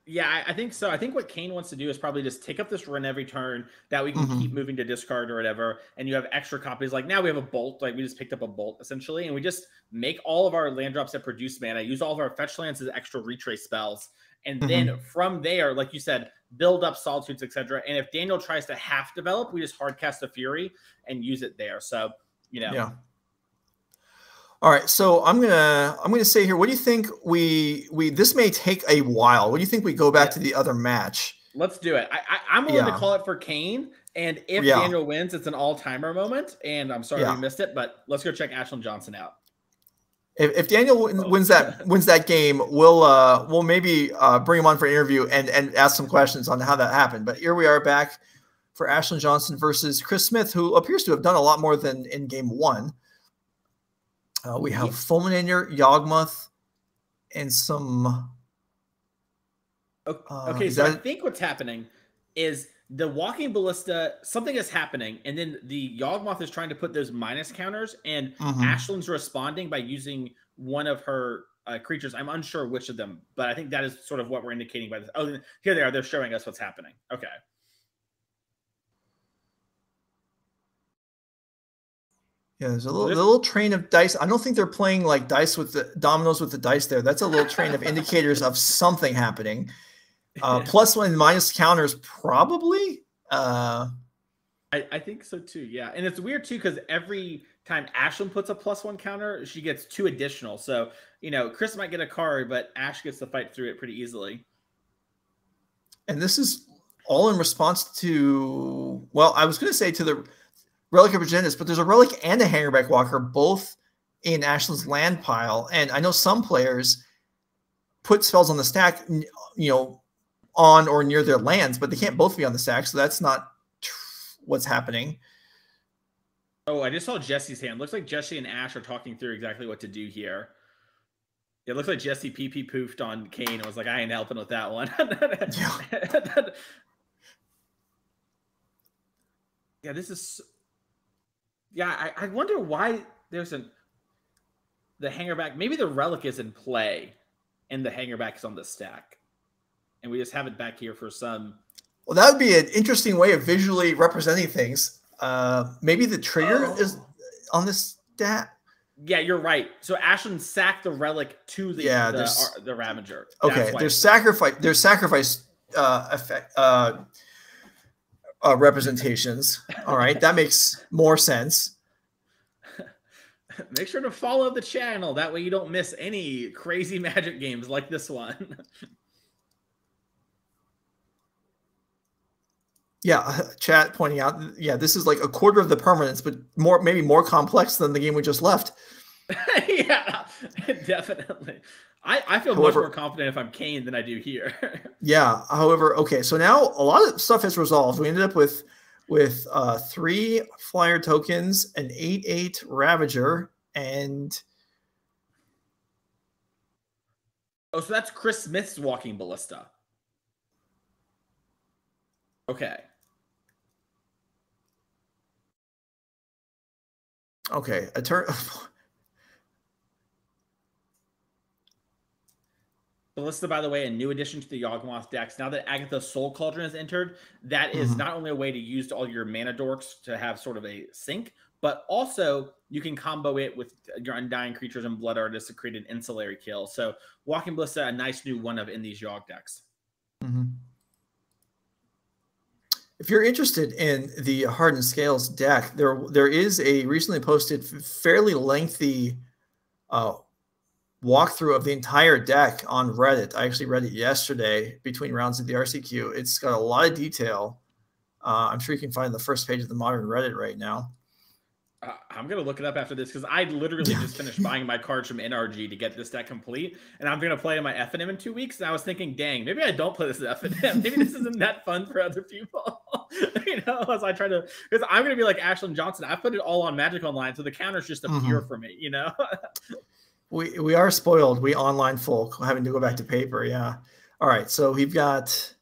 Yeah, I think so. I think what Kane wants to do is probably just take up this run every turn that we can keep moving to discard or whatever, and you have extra copies. Like now we have a Bolt, we just picked up a Bolt essentially, and we just make all of our land drops that produce mana, use all of our fetch lands as extra retrace spells, and then from there, like you said, build up Solitudes, etc. And if Daniel tries to half develop, we just hard cast a Fury and use it there. So yeah. All right, so I'm gonna say here, what do you think this may take a while. What do you think we go back to the other match? Let's do it. I'm willing to call it for Kane, and if Daniel wins, it's an all-timer moment. And I'm sorry we missed it, but let's go check Ashlyn Johnson out. If Daniel wins that game, we'll maybe bring him on for an interview and ask some questions on how that happened. But here we are back for Ashlyn Johnson versus Chris Smith, who appears to have done a lot more than in game 1. We have Fulminator, Yawgmoth, and some. Okay, so I think what's happening is the Walking Ballista, something is happening, and then the Yawgmoth is trying to put those minus counters, and Ashlyn's responding by using one of her creatures. I'm unsure which of them, but I think that is sort of what we're indicating by this. Oh, here they are. They're showing us what's happening. Okay. Yeah, there's a little train of dice. I don't think they're playing like dice with the dominoes with the dice there. That's a little train of indicators of something happening. Plus one minus counters, probably. I think so too. Yeah, and it's weird too because every time Ashlyn puts a +1 counter, she gets 2 additional. So Chris might get a card, but Ash gets to fight through it pretty easily. And this is all in response to, well, I was going to say to the Relic of Progenitus, but there's a Relic and a Hangerback Walker both in Ashlyn's land pile. And I know some players put spells on the stack, on or near their lands, but they can't both be on the stack. So that's not what's happening. Oh, I just saw Jesse's hand. Looks like Jesse and Ash are talking through exactly what to do here. It looks like Jesse pee poofed on Kane and was like, I ain't helping with that one. Yeah, this is... Yeah, I wonder why there's the Hangerback. Maybe the Relic is in play and the Hangerback is on the stack. And we just have it back here for some... Well, that would be an interesting way of visually representing things. Maybe the trigger is on the stack. Yeah, you're right. So Ashlyn sacked the Relic to the Ravager. Okay, there's sacrifice effect representations. All right, that makes more sense. Make sure to follow the channel. That way you don't miss any crazy Magic games like this one. Yeah, chat pointing out, yeah, this is like a quarter of the permanence, but maybe more complex than the game we just left. Yeah, definitely. I feel much more confident if I'm Kane than I do here. Yeah, however, okay, so now a lot of stuff has resolved. We ended up with 3 flyer tokens, an 8/8 Ravager, and... Oh, so that's Chris Smith's Walking Ballista. Okay. Okay, a turn... Ballista, by the way, a new addition to the Yawgmoth decks. Now that Agatha's Soul Cauldron has entered, that is not only a way to use all your mana dorks to have sort of a sync, but also you can combo it with your Undying Creatures and Blood Artists to create an ancillary kill. So Walking Ballista, a nice new one of in these Yawg decks. If you're interested in the Hardened Scales deck, there is a recently posted fairly lengthy walkthrough of the entire deck on Reddit. I actually read it yesterday between rounds of the RCQ. It's got a lot of detail. I'm sure you can find the first page of the modern Reddit right now. I'm going to look it up after this because I literally just finished buying my cards from NRG to get this deck complete. And I'm going to play in my FNM in 2 weeks. And I was thinking, dang, maybe I don't play this FNM. Maybe this isn't that fun for other people. As I try to, because I'm going to be like Ashlyn Johnson. I put it all on Magic Online. So the counters just appear for me, We are spoiled. We online folk having to go back to paper. Yeah. All right. So we've got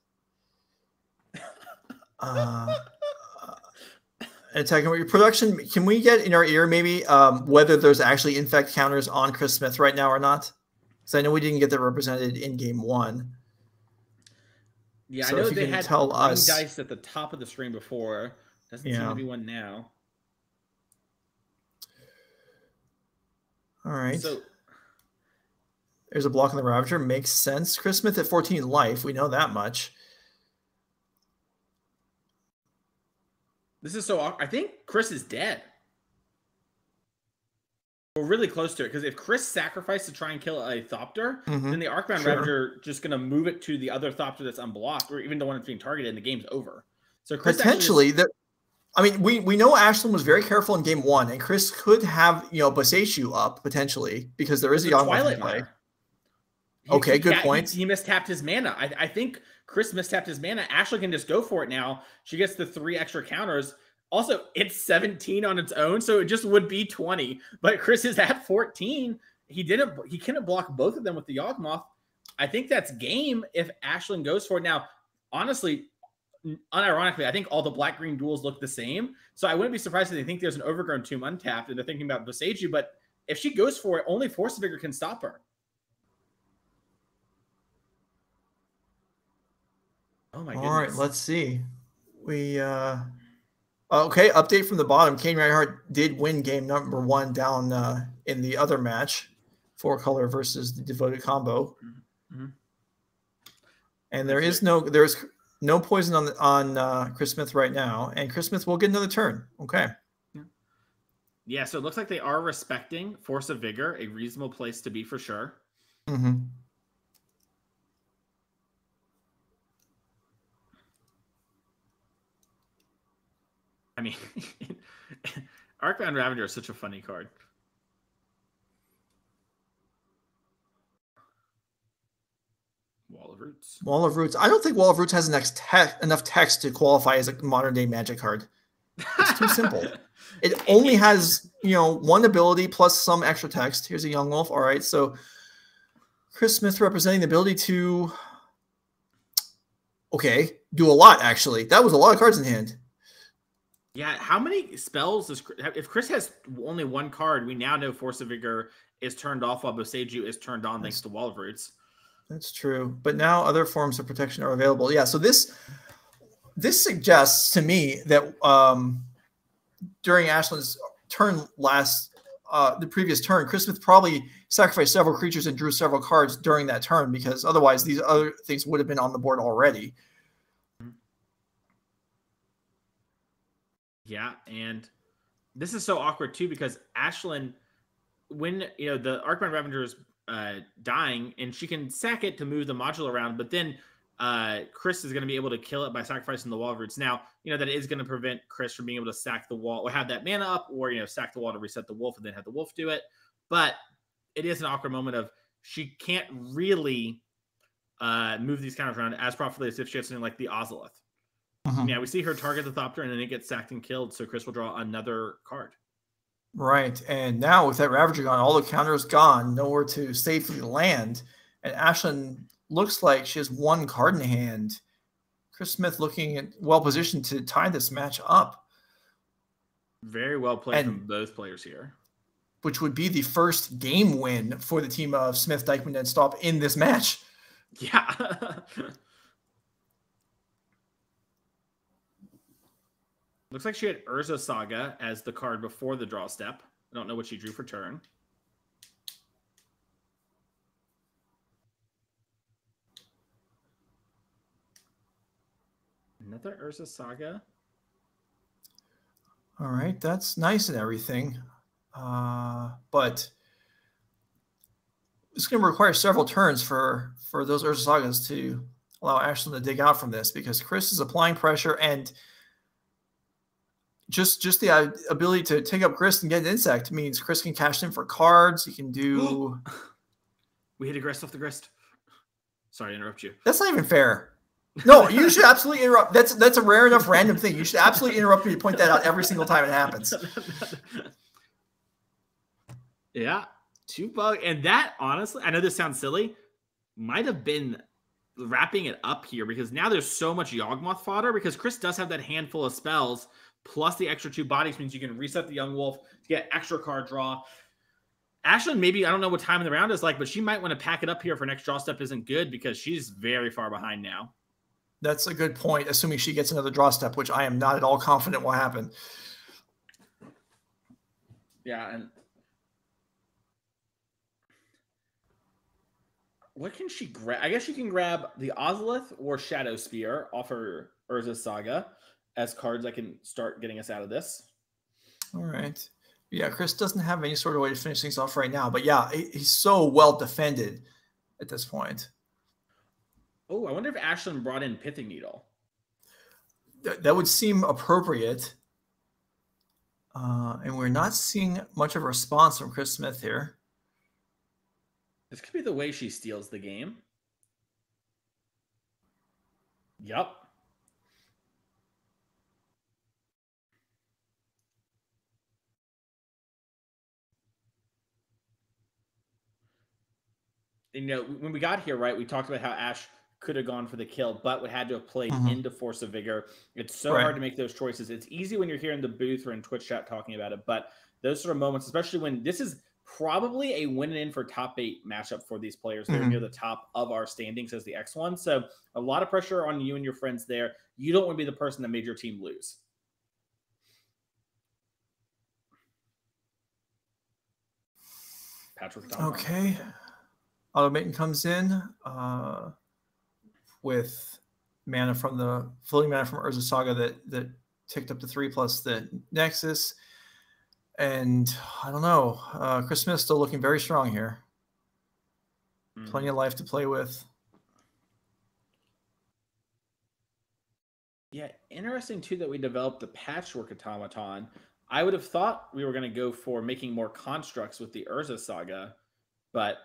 attacking production. Can we get in our ear maybe whether there's actually infect counters on Chris Smith right now or not? Because I know we didn't get that represented in game 1. Yeah, so I know they had tell us dice at the top of the screen before. Doesn't seem to be one now. All right. So there's a block on the Ravager. Makes sense. Chris Smith at 14 life. We know that much. This is so awkward. I think Chris is dead. We're really close to it because if Chris sacrificed to try and kill a Thopter, then the Arcbound Ravager just going to move it to the other Thopter that's unblocked, or even the one that's being targeted, and the game's over. So Chris potentially I mean, we know Ashlyn was very careful in game 1, and Chris could have, Boseiju up potentially because there is a Yawgmoth play. Okay, good point. He mistapped his mana. I think Chris mistapped his mana. Ashlyn can just go for it now. She gets the 3 extra counters. Also, it's 17 on its own, so it just would be 20. But Chris is at 14. He couldn't block both of them with the Yawgmoth. I think that's game if Ashlyn goes for it. Now, honestly, unironically, I think all the black-green duels look the same. So I wouldn't be surprised if they think there's an Overgrown Tomb untapped and they're thinking about Boseiju. But if she goes for it, only Force Vigor can stop her. Oh my goodness. All right, let's see. We okay, update from the bottom. Kane Reinhardt did win game number 1 down in the other match, 4-color versus the Devoted combo. Mm-hmm. And there's no poison on Chris Smith right now, and Chris Smith will get another turn. Okay. Yeah, so it looks like they are respecting Force of Vigor, a reasonable place to be for sure. Mm-hmm. I mean, Arcbound Ravager is such a funny card. Wall of Roots. Wall of Roots. I don't think Wall of Roots has enough text to qualify as a modern-day Magic card. It's too simple. It only has, 1 ability plus some extra text. Here's a Yawgmoth. All right, so Chris Smith representing the ability to, do a lot, actually. That was a lot of cards in hand. Yeah, how many spells does if Chris has only 1 card, we now know Force of Vigor is turned off while Boseiju is turned on thanks to Wall of Roots. That's true. But now other forms of protection are available. Yeah, so this suggests to me that during Ashlyn's turn the previous turn, Chris Smith probably sacrificed several creatures and drew several cards during that turn because otherwise these other things would have been on the board already. Yeah, and this is so awkward too because Ashlyn, when the Arcbound Ravager is dying, and she can sack it to move the module around, but then Chris is going to be able to kill it by sacrificing the Wall of Roots. Now, that is going to prevent Chris from being able to sack the wall or have that mana up, or sack the wall to reset the wolf and then have the wolf do it. But it is an awkward moment of she can't really move these counters around as properly as if she had something like the Ozolith. Yeah, we see her target the Thopter and then it gets sacked and killed, so Chris will draw another card. Right, and now with that Ravager gone, all the counters gone, nowhere to safely land, and Ashlyn looks like she has 1 card in hand. Chris Smith looking well positioned to tie this match up. Very well played from both players here. Which would be the first game win for the team of Smith, Dykeman, and Stop in this match. Yeah. Looks like she had Urza Saga as the card before the draw step. I don't know what she drew for turn. Another Urza Saga. All right, that's nice and everything. But it's going to require several turns for those Urza Sagas to allow Ashlyn to dig out from this because Chris is applying pressure and just the ability to take up Grist and get an insect means Chris can cash in for cards. He can do. We hit a Grist off the Grist. Sorry to interrupt you. That's not even fair. No, you should absolutely interrupt. That's a rare enough random thing. You should absolutely interrupt me to point that out every single time it happens. Yeah, 2 bug, and that honestly, I know this sounds silly, might have been wrapping it up here because now there's so much Yawgmoth fodder because Chris does have that handful of spells. Plus the extra 2 bodies means you can reset the Young Wolf to get extra card draw. Ashlyn, maybe, I don't know what time in the round is like, but she might want to pack it up here for next draw step isn't good because she's very far behind now. That's a good point, assuming she gets another draw step, which I am not at all confident will happen. Yeah, and what can she grab? I guess she can grab the Ozolith or Shadow Spear off her Urza Saga as cards that can start getting us out of this. All right. Yeah, Chris doesn't have any sort of way to finish things off right now. But yeah, he's so well defended at this point. Oh, I wonder if Ashlyn brought in Pithing Needle. That would seem appropriate. And we're not seeing much of a response from Chris Smith here. This could be the way she steals the game. Yup. You know, when we got here, right, we talked about how Ash could have gone for the kill, but we had to have played into Force of Vigor. It's so hard to make those choices. It's easy when you're here in the booth or in Twitch chat talking about it, but those sort of moments, especially when this is probably a win-in for top 8 matchup for these players. They're near the top of our standings as the X1, so a lot of pressure on you and your friends there. You don't want to be the person that made your team lose. Patrick. Okay. Automaton comes in with mana from the floating mana from Urza Saga that ticked up to 3 plus the Nexus. And I don't know. Chris Smith's still looking very strong here. Plenty of life to play with. Yeah, interesting too that we developed the Patchwork Automaton. I would have thought we were going to go for making more constructs with the Urza Saga, but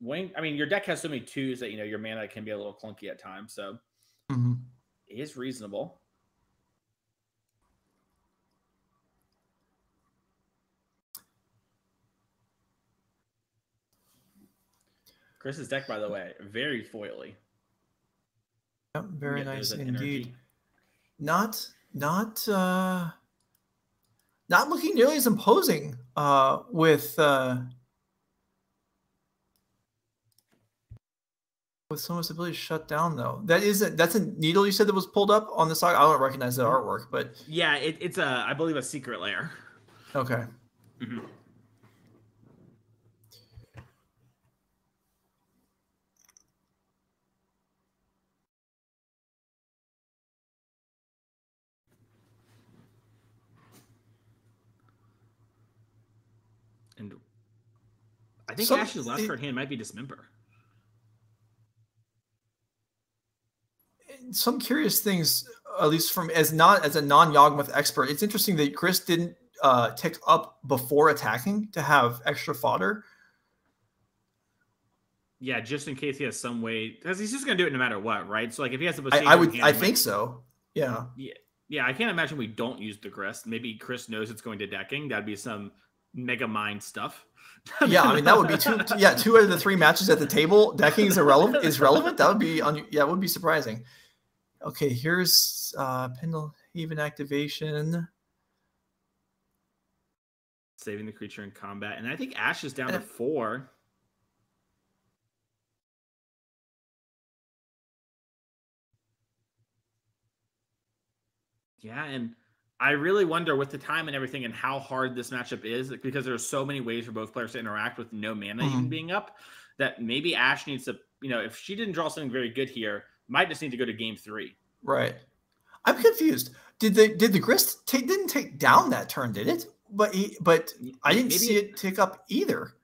I mean, your deck has so many 2s that, you know, your mana can be a little clunky at times, so it is reasonable. Chris's deck, by the way, very foily. Yep, very nice indeed. Not looking nearly as imposing with someone's ability to shut down, though. That's a needle you said that was pulled up on the side. I don't recognize the artwork, but yeah, it's I believe a secret layer. Okay. And I think Ash's last card hand might be Dismember. Some curious things, at least from as a non-Yawgmoth expert, it's interesting that Chris didn't tick up before attacking to have extra fodder. Yeah, just in case he has some way, because he's just gonna do it no matter what, right? So like if he has a I think so. Yeah. Yeah, I can't imagine we don't use the Grist. Maybe Chris knows it's going to decking. That'd be some mega mind stuff. Yeah, I mean that would be two out of the 3 matches at the table. Decking is relevant. That would be it would be surprising. Okay, here's Pendle Haven activation. Saving the creature in combat. And I think Ash is down to 4. Yeah, and I really wonder with the time and everything and how hard this matchup is, because there's so many ways for both players to interact with no mana even being up, that maybe Ash needs to, you know, if she didn't draw something very good here, might just need to go to game 3. Right. I'm confused. Did the Grist didn't take down that turn, did it? But I didn't see it tick up either.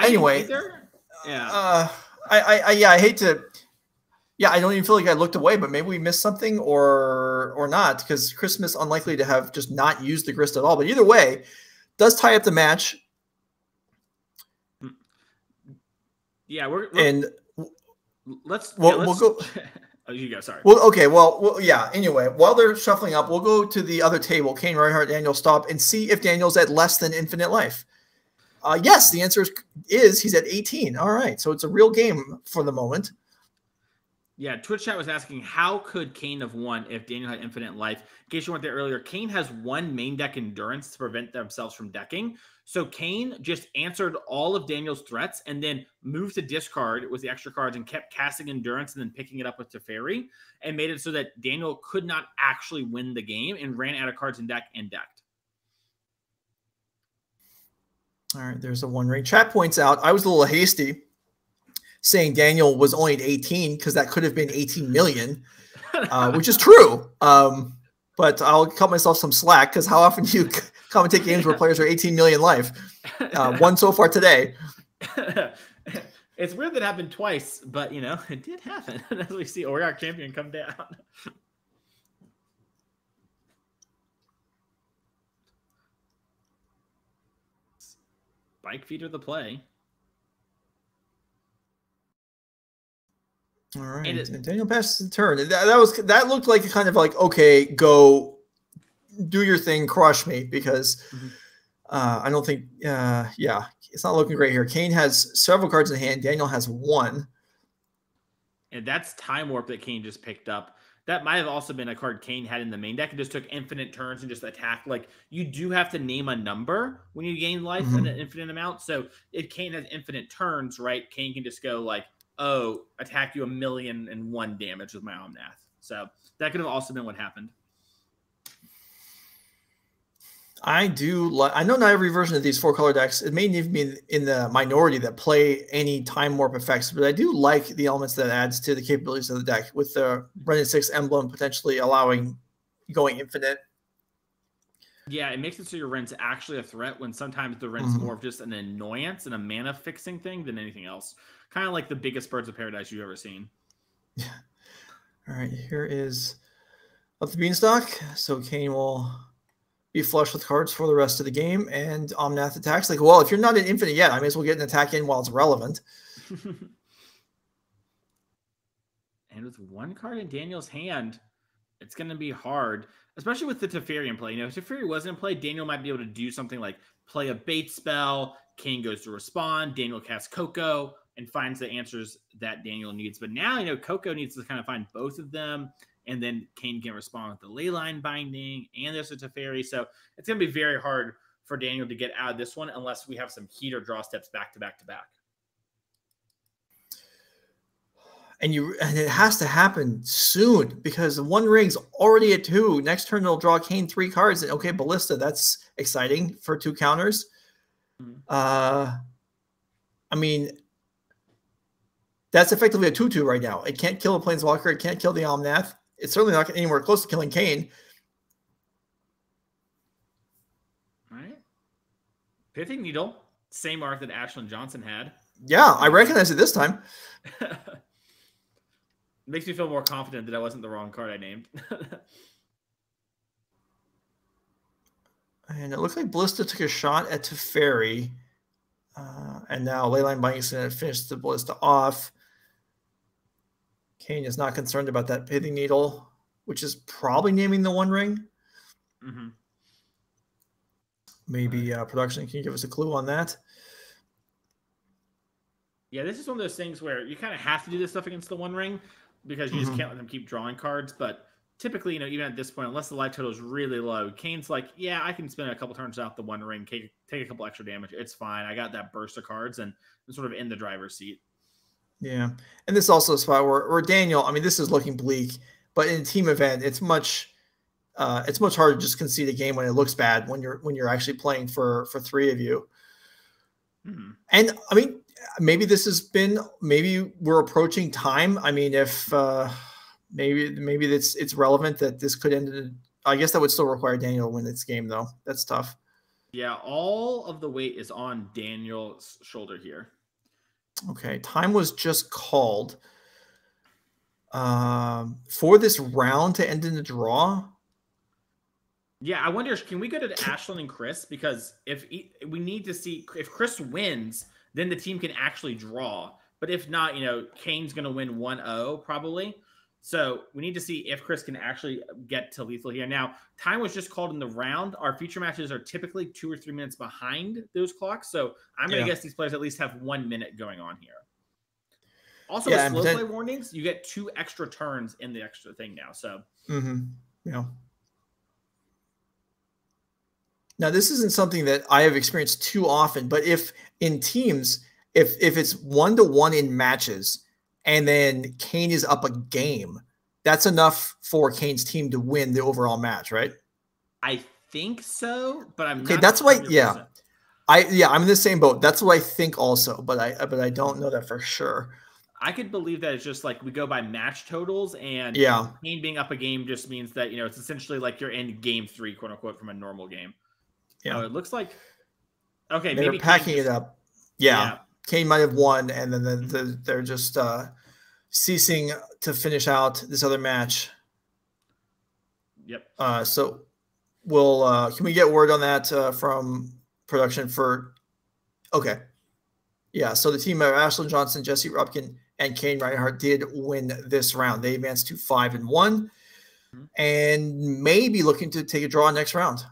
Anyway, either? Yeah. I hate to. Yeah, I don't even feel like I looked away, but maybe we missed something or not, because Chris Smith's unlikely to have just not used the Grist at all. But either way, does tie up the match. Yeah, we'll go. Oh, you go. Sorry. Well, okay. Well, yeah. Anyway, while they're shuffling up, we'll go to the other table. Kane, Reinhardt, Daniel, stop, and see if Daniel's at less than infinite life. Yes, the answer is he's at 18. All right, so it's a real game for the moment. Yeah, Twitch chat was asking, how could Kane have won if Daniel had infinite life? In case you weren't there earlier, Kane has 1 main deck endurance to prevent themselves from decking. So Kane just answered all of Daniel's threats and then moved to discard with the extra cards and kept casting endurance and then picking it up with Teferi and made it so that Daniel could not actually win the game and ran out of cards in deck and decked. All right, there's a 1 ring. Chat points out, I was a little hasty saying Daniel was only at 18 because that could have been 18 million, which is true. But I'll cut myself some slack because how often do you commentate games where players are 18 million life? 1 so far today. It's weird that happened twice, but, you know, it did happen as we see Orioc Champion come down. Bike feeder the play. All right, and Daniel passes the turn. That looked like a kind of like, okay, go do your thing, crush me, because I don't think, yeah, it's not looking great here. Kane has several cards in hand. Daniel has one. And that's Time Warp that Kane just picked up. That might have also been a card Kane had in the main deck and just took infinite turns and just attacked. Like, you do have to name a number when you gain life in an infinite amount. So if Kane has infinite turns, right, Kane can just go like, oh, attack you 1,000,001 damage with my Omnath. So that could have also been what happened. I know not every version of these 4-color decks, it may even be in the minority that play any Time Warp effects, but I do like the elements that adds to the capabilities of the deck, with the Renin 6 emblem potentially allowing going infinite. Yeah, it makes it so your Ren's actually a threat, when sometimes the Ren's more of just an annoyance and a mana fixing thing than anything else. Kind of like the biggest Birds of Paradise you've ever seen. Yeah. All right, here is up the Beanstalk. So Kane will be flush with cards for the rest of the game, and Omnath attacks. Like, well, if you're not in infinite yet, I may as well get an attack in while it's relevant. And with one card in Daniel's hand, it's going to be hard, especially with the Teferi in play. You know, if Teferi wasn't in play, Daniel might be able to do something like play a bait spell, Kane goes to respond, Daniel casts Coco, and finds the answers that Daniel needs. But now, you know, Coco needs to kind of find both of them, and then Kane can respond with the Leyline Binding, and there's a Teferi. So it's going to be very hard for Daniel to get out of this one unless we have some heat or draw steps back to back to back. And it has to happen soon, because the One Ring's already at 2. Next turn, it'll draw Kane 3 cards. And okay, Ballista, that's exciting for 2 counters. I mean, that's effectively a 2/2 right now. It can't kill a Planeswalker. It can't kill the Omnath. It's certainly not anywhere close to killing Kane. All right. Pithing Needle, same art that Ashlyn Johnson had. Yeah, I recognize it this time. Makes me feel more confident that I wasn't the wrong card I named. And it looks like Ballista took a shot at Teferi. And now Leyline Binding is going to finish the Ballista off. Kane is not concerned about that Pithing Needle, which is probably naming the One Ring. Maybe production can give us a clue on that. Yeah, this is one of those things where you kind of have to do this stuff against the One Ring, because you just can't let them keep drawing cards. But typically, you know, even at this point, unless the life total is really low, Kane's like, yeah, I can spend a couple turns out the One Ring, take a couple extra damage. It's fine. I got that burst of cards, and I'm sort of in the driver's seat. Yeah. And this is also a spot where Daniel, I mean, this is looking bleak, but in a team event, it's much harder to just concede a game when it looks bad, when you're actually playing for 3 of you. And I mean, maybe maybe we're approaching time. I mean, if maybe it's relevant that this could end in, I guess that would still require Daniel to win this game, though. That's tough. Yeah, all of the weight is on Daniel's shoulder here. Okay, time was just called for this round to end in a draw. Yeah, I wonder, can we go to Ashlyn and Chris? Because we need to see if Chris wins, then the team can actually draw. But if not, you know, Kane's going to win 1-0 probably. So we need to see if Chris can actually get to lethal here. Now, time was just called in the round. Our feature matches are typically 2 or 3 minutes behind those clocks. So I'm going to guess these players at least have 1 minute going on here. Also, with slow play warnings, you get 2 extra turns in the extra thing now. So, yeah. Now, this isn't something that I have experienced too often, but if in teams, if it's 1-1 in matches, and then Kane is up a game, that's enough for Kane's team to win the overall match, right? I think so, but I'm okay. Not That's why, 100%. I'm in the same boat. That's what I think also, but I don't know that for sure. I could believe that it's just like we go by match totals, and Kane being up a game just means that, you know, it's essentially like you're in game 3, quote unquote, from a normal game. Yeah, it looks like okay. They're maybe packing it up. Yeah. Kane might have won, and then they're just ceasing to finish out this other match. Yep. So we'll can we get word on that from production for Okay. Yeah, so the team of Ashlyn Johnson, Jesse Rupkin, and Kane Reinhardt did win this round. They advanced to 5-1 and may be looking to take a draw next round.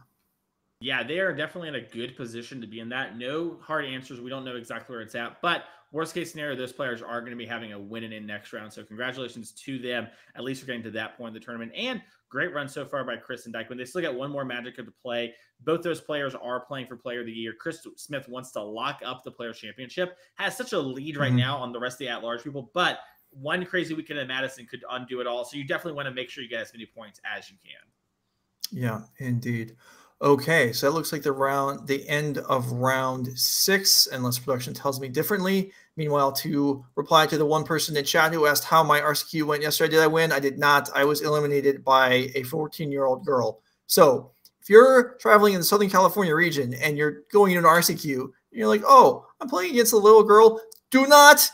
Yeah, they are definitely in a good position to be in that. No hard answers. We don't know exactly where it's at, but worst case scenario, those players are going to be having a win in next round. So congratulations to them, at least for getting to that point in the tournament. And great run so far by Chris and Dykeman. They still got one more Magic to play. Both those players are playing for Player of the Year. Chris Smith wants to lock up the Players Championship. Has such a lead right now on the rest of the at-large people, but one crazy weekend in Madison could undo it all. So you definitely want to make sure you get as many points as you can. Yeah, indeed. Okay, so that looks like the end of round 6, unless production tells me differently. Meanwhile, to reply to the one person in chat who asked how my RCQ went yesterday, did I win? I did not. I was eliminated by a 14-year-old girl. So if you're traveling in the Southern California region and you're going into an RCQ, and you're like, oh, I'm playing against a little girl, do not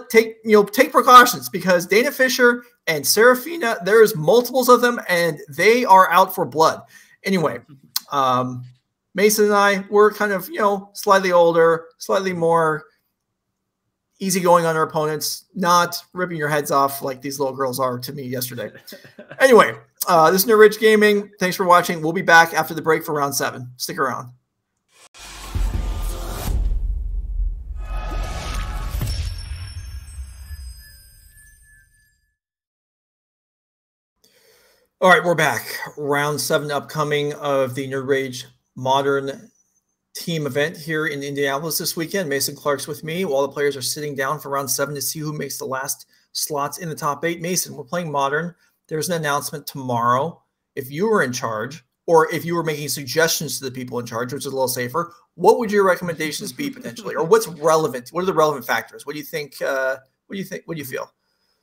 take precautions, because Dana Fisher and Serafina, there's multiples of them, and they are out for blood. Anyway, Mason and I were kind of, slightly older, slightly more easygoing on our opponents, not ripping your heads off like these little girls are to me yesterday. Anyway, this is NRG Gaming. Thanks for watching. We'll be back after the break for round 7. Stick around. All right, we're back. Round 7 upcoming of the NRG Modern Team event here in Indianapolis this weekend. Mason Clark's with me while the players are sitting down for round 7 to see who makes the last slots in the top 8. Mason, we're playing Modern. There's an announcement tomorrow. If you were in charge, or if you were making suggestions to the people in charge, which is a little safer, what would your recommendations be potentially? Or what's relevant? What are the relevant factors? What do you think? What do you feel?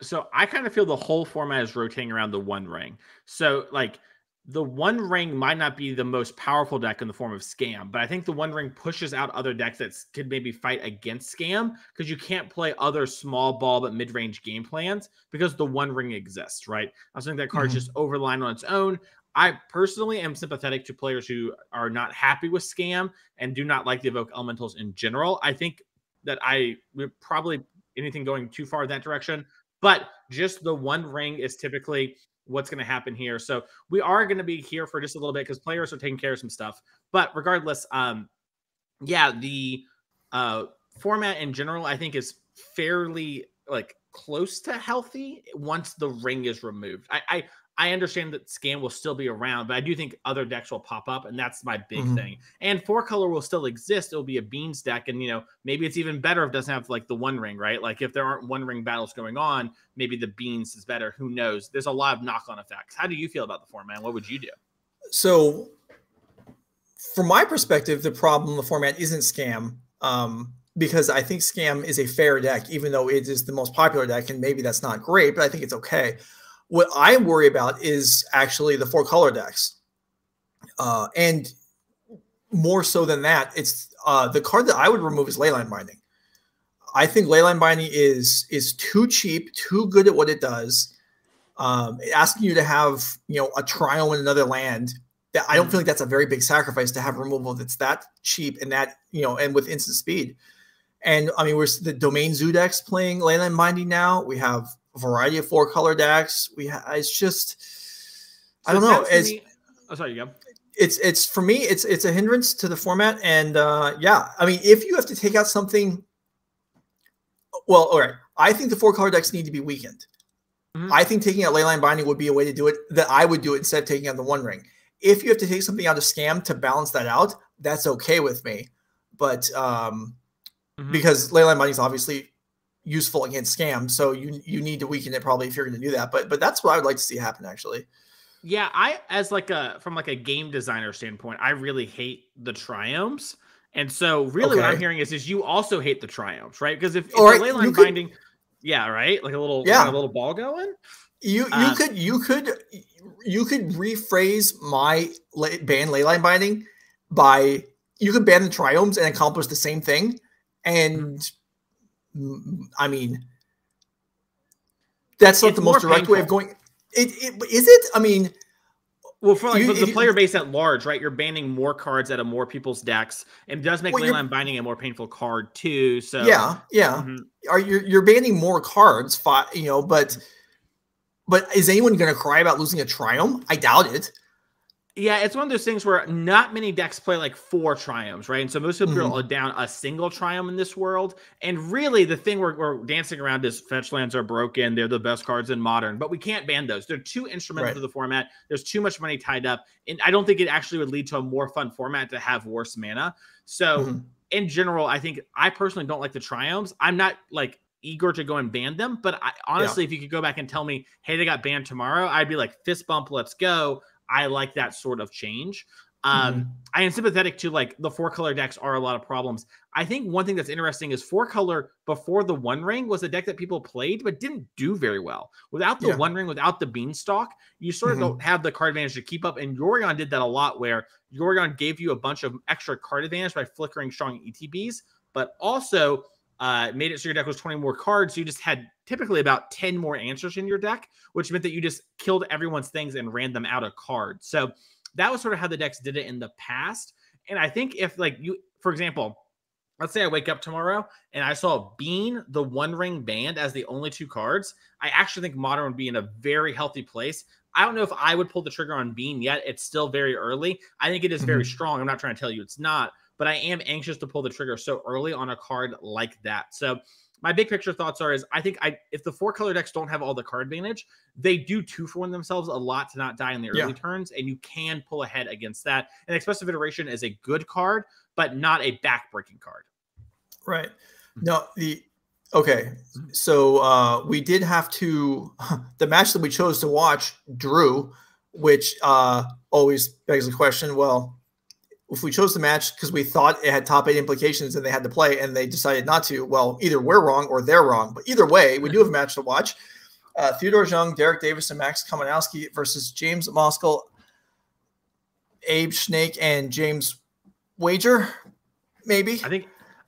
So I kind of feel the whole format is rotating around the One Ring. So like the One Ring might not be the most powerful deck in the form of Scam, but I think the One Ring pushes out other decks that could maybe fight against Scam, because you can't play other small ball but mid-range game plans because the One Ring exists, right? I was thinking that card's just overlined on its own. I personally am sympathetic to players who are not happy with Scam and do not like the Evoke Elementals in general. I think that we're probably anything going too far in that direction. But just the One Ring is typically what's going to happen here. So we are going to be here for just a little bit because players are taking care of some stuff. But regardless, the format in general, I think, is fairly close to healthy once the ring is removed. I understand that Scam will still be around, but I do think other decks will pop up, and that's my big thing. And 4-color will still exist. It'll be a Beans deck, and maybe it's even better if it doesn't have the One Ring, right? Like if there aren't One Ring battles going on, maybe the Beans is better. Who knows? There's a lot of knock-on effects. How do you feel about the format? What would you do? So, from my perspective, the problem in the format isn't Scam, because I think Scam is a fair deck, even though it is the most popular deck, and maybe that's not great, but I think it's okay. What I worry about is actually the 4-color decks. And more so than that, it's the card that I would remove is Leyline Binding. I think Leyline Binding is too cheap, too good at what it does. Asking you to have, a Triome in another land, that I don't feel like that's a very big sacrifice to have removal that's that cheap and that, and with instant speed. And I mean, we're the Domain Zoo decks playing Leyline Binding now. We have a variety of 4-color decks. It's just, so I don't know. Sorry, you go. It's for me, it's a hindrance to the format. And yeah, I mean, if you have to take out something, well, all right. I think the 4-color decks need to be weakened. I think taking out Leyline Binding would be a way to do it, that I would do it instead of taking out the One Ring. If you have to take something out of Scam to balance that out, that's okay with me. But because Leyline Binding is obviously useful against Scam, so you need to weaken it probably if you're going to do that. But that's what I would like to see happen, actually. Yeah, as from a game designer standpoint, I really hate the Triomes. And so really what I'm hearing is you also hate the Triomes, right? Because if the Leyline Binding, yeah, right? Like a little kind of little ball going. You could rephrase my ban Leyline Binding by, you could ban the Triomes and accomplish the same thing. And I mean, that's not the most direct way of going. Is it? I mean, Well, for like the player base at large, right? You're banning more cards out of more people's decks, and it does make Leyline binding a more painful card too. So yeah. You're banning more cards, you know, but is anyone going to cry about losing a Triumph? I doubt it. Yeah, it's one of those things where not many decks play like 4 Triumphs, right? And so most people are down a single Triumph in this world. And really, the thing we're dancing around is fetch lands are broken. They're the best cards in Modern, but we can't ban those. They're too instrumental to the format. There's too much money tied up. And I don't think it actually would lead to a more fun format to have worse mana. So in general, I personally don't like the Triumphs. I'm not like eager to go and ban them. But honestly, if you could go back and tell me, hey, they got banned tomorrow, I'd be like, fist bump, let's go. I like that sort of change. I am sympathetic to like the 4-color decks are a lot of problems. I think one thing that's interesting is 4-color before the One Ring was a deck that people played but didn't do very well. Without the One Ring, without the Beanstalk, you sort of don't have the card advantage to keep up. And Yorion did that a lot, where Yorion gave you a bunch of extra card advantage by flickering strong ETBs, but also made it so your deck was 20 more cards. So you just had typically about 10 more answers in your deck, which meant that you just killed everyone's things and ran them out of cards. So that was sort of how the decks did it in the past. And I think if like you, for example, let's say I wake up tomorrow and I saw Bean, the One Ring banned as the only 2 cards, I actually think Modern would be in a very healthy place. I don't know if I would pull the trigger on Bean yet. It's still very early. I think it is very strong. I'm not trying to tell you it's not, but I am anxious to pull the trigger so early on a card like that. So my big picture thoughts are, I think if the 4-color decks don't have all the card advantage, they do 2-for-1 themselves a lot to not die in the early turns, and you can pull ahead against that. And Expressive Iteration is a good card, but not a back-breaking card. Right. No, okay. So we did have to, the match that we chose to watch drew, which always begs the question, well, if we chose the match because we thought it had top 8 implications and they had to play and they decided not to, well, either we're wrong or they're wrong. But either way, we do have a match to watch. Theodore Jung, Derek Davis, and Max Kamenowski versus James Moskal, Abe Snake, and James Wager, maybe.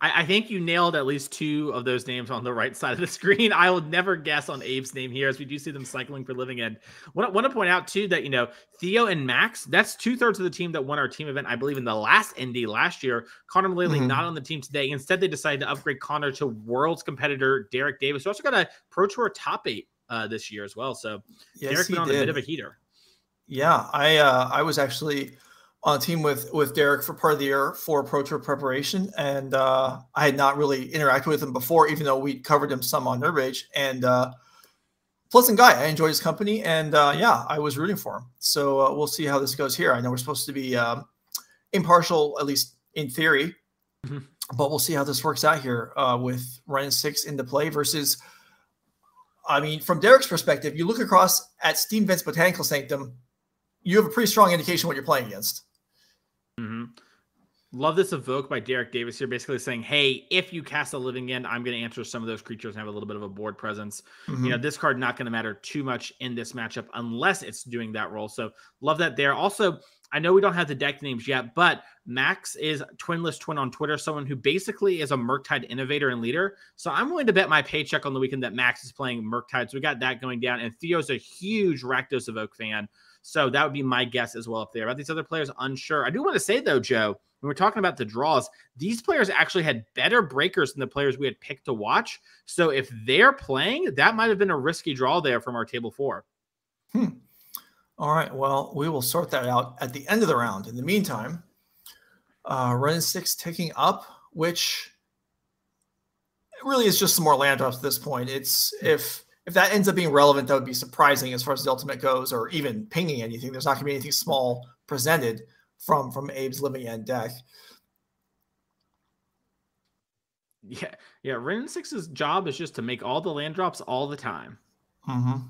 I think you nailed at least 2 of those names on the right side of the screen. I will never guess on Abe's name here, as we do see them cycling for living end. Want to point out too that, you know, Theo and Max, that's 2/3 of the team that won our team event, I believe, in the last Indy last year. Connor Mullally not on the team today. Instead, they decided to upgrade Connor to world's competitor Derek Davis, who also got a Pro Tour top 8 this year as well. So Derek's been on a bit of a heater. Yeah, I was actually on a team with Derek for part of the year for Pro Tour preparation, and I had not really interacted with him before, even though we covered him some on Nerd Rage. And pleasant guy. I enjoyed his company, and yeah, I was rooting for him. So we'll see how this goes here. I know we're supposed to be impartial, at least in theory, but we'll see how this works out here with Ren 6 into play versus, I mean, from Derek's perspective, you look across at Steam Vent's Botanical Sanctum, you have a pretty strong indication what you're playing against. Love this evoke by Derek Davis here, basically saying, hey, if you cast a living end, I'm going to answer some of those creatures and have a little bit of a board presence. You know, this card not going to matter too much in this matchup unless it's doing that role. So love that there. Also, I know we don't have the deck names yet, but Max is Twinless Twin on Twitter, someone who basically is a Murktide innovator and leader. So I'm willing to bet my paycheck on the weekend that Max is playing Murktide. So we got that going down. And Theo's a huge Rakdos Evoke fan. So that would be my guess as well up there. About these other players, unsure. I do want to say, though, Joe, when we're talking about the draws, these players actually had better breakers than the players we had picked to watch. So if they're playing, that might have been a risky draw there from our table 4. All right. Well, we will sort that out at the end of the round. In the meantime, Ren 6 ticking up, which really is just some more land drops at this point. It's if that ends up being relevant, that would be surprising as far as the ultimate goes, or even pinging anything. There's not going to be anything small presented from Abe's living end deck. Yeah. Ren 6's job is just to make all the land drops all the time. And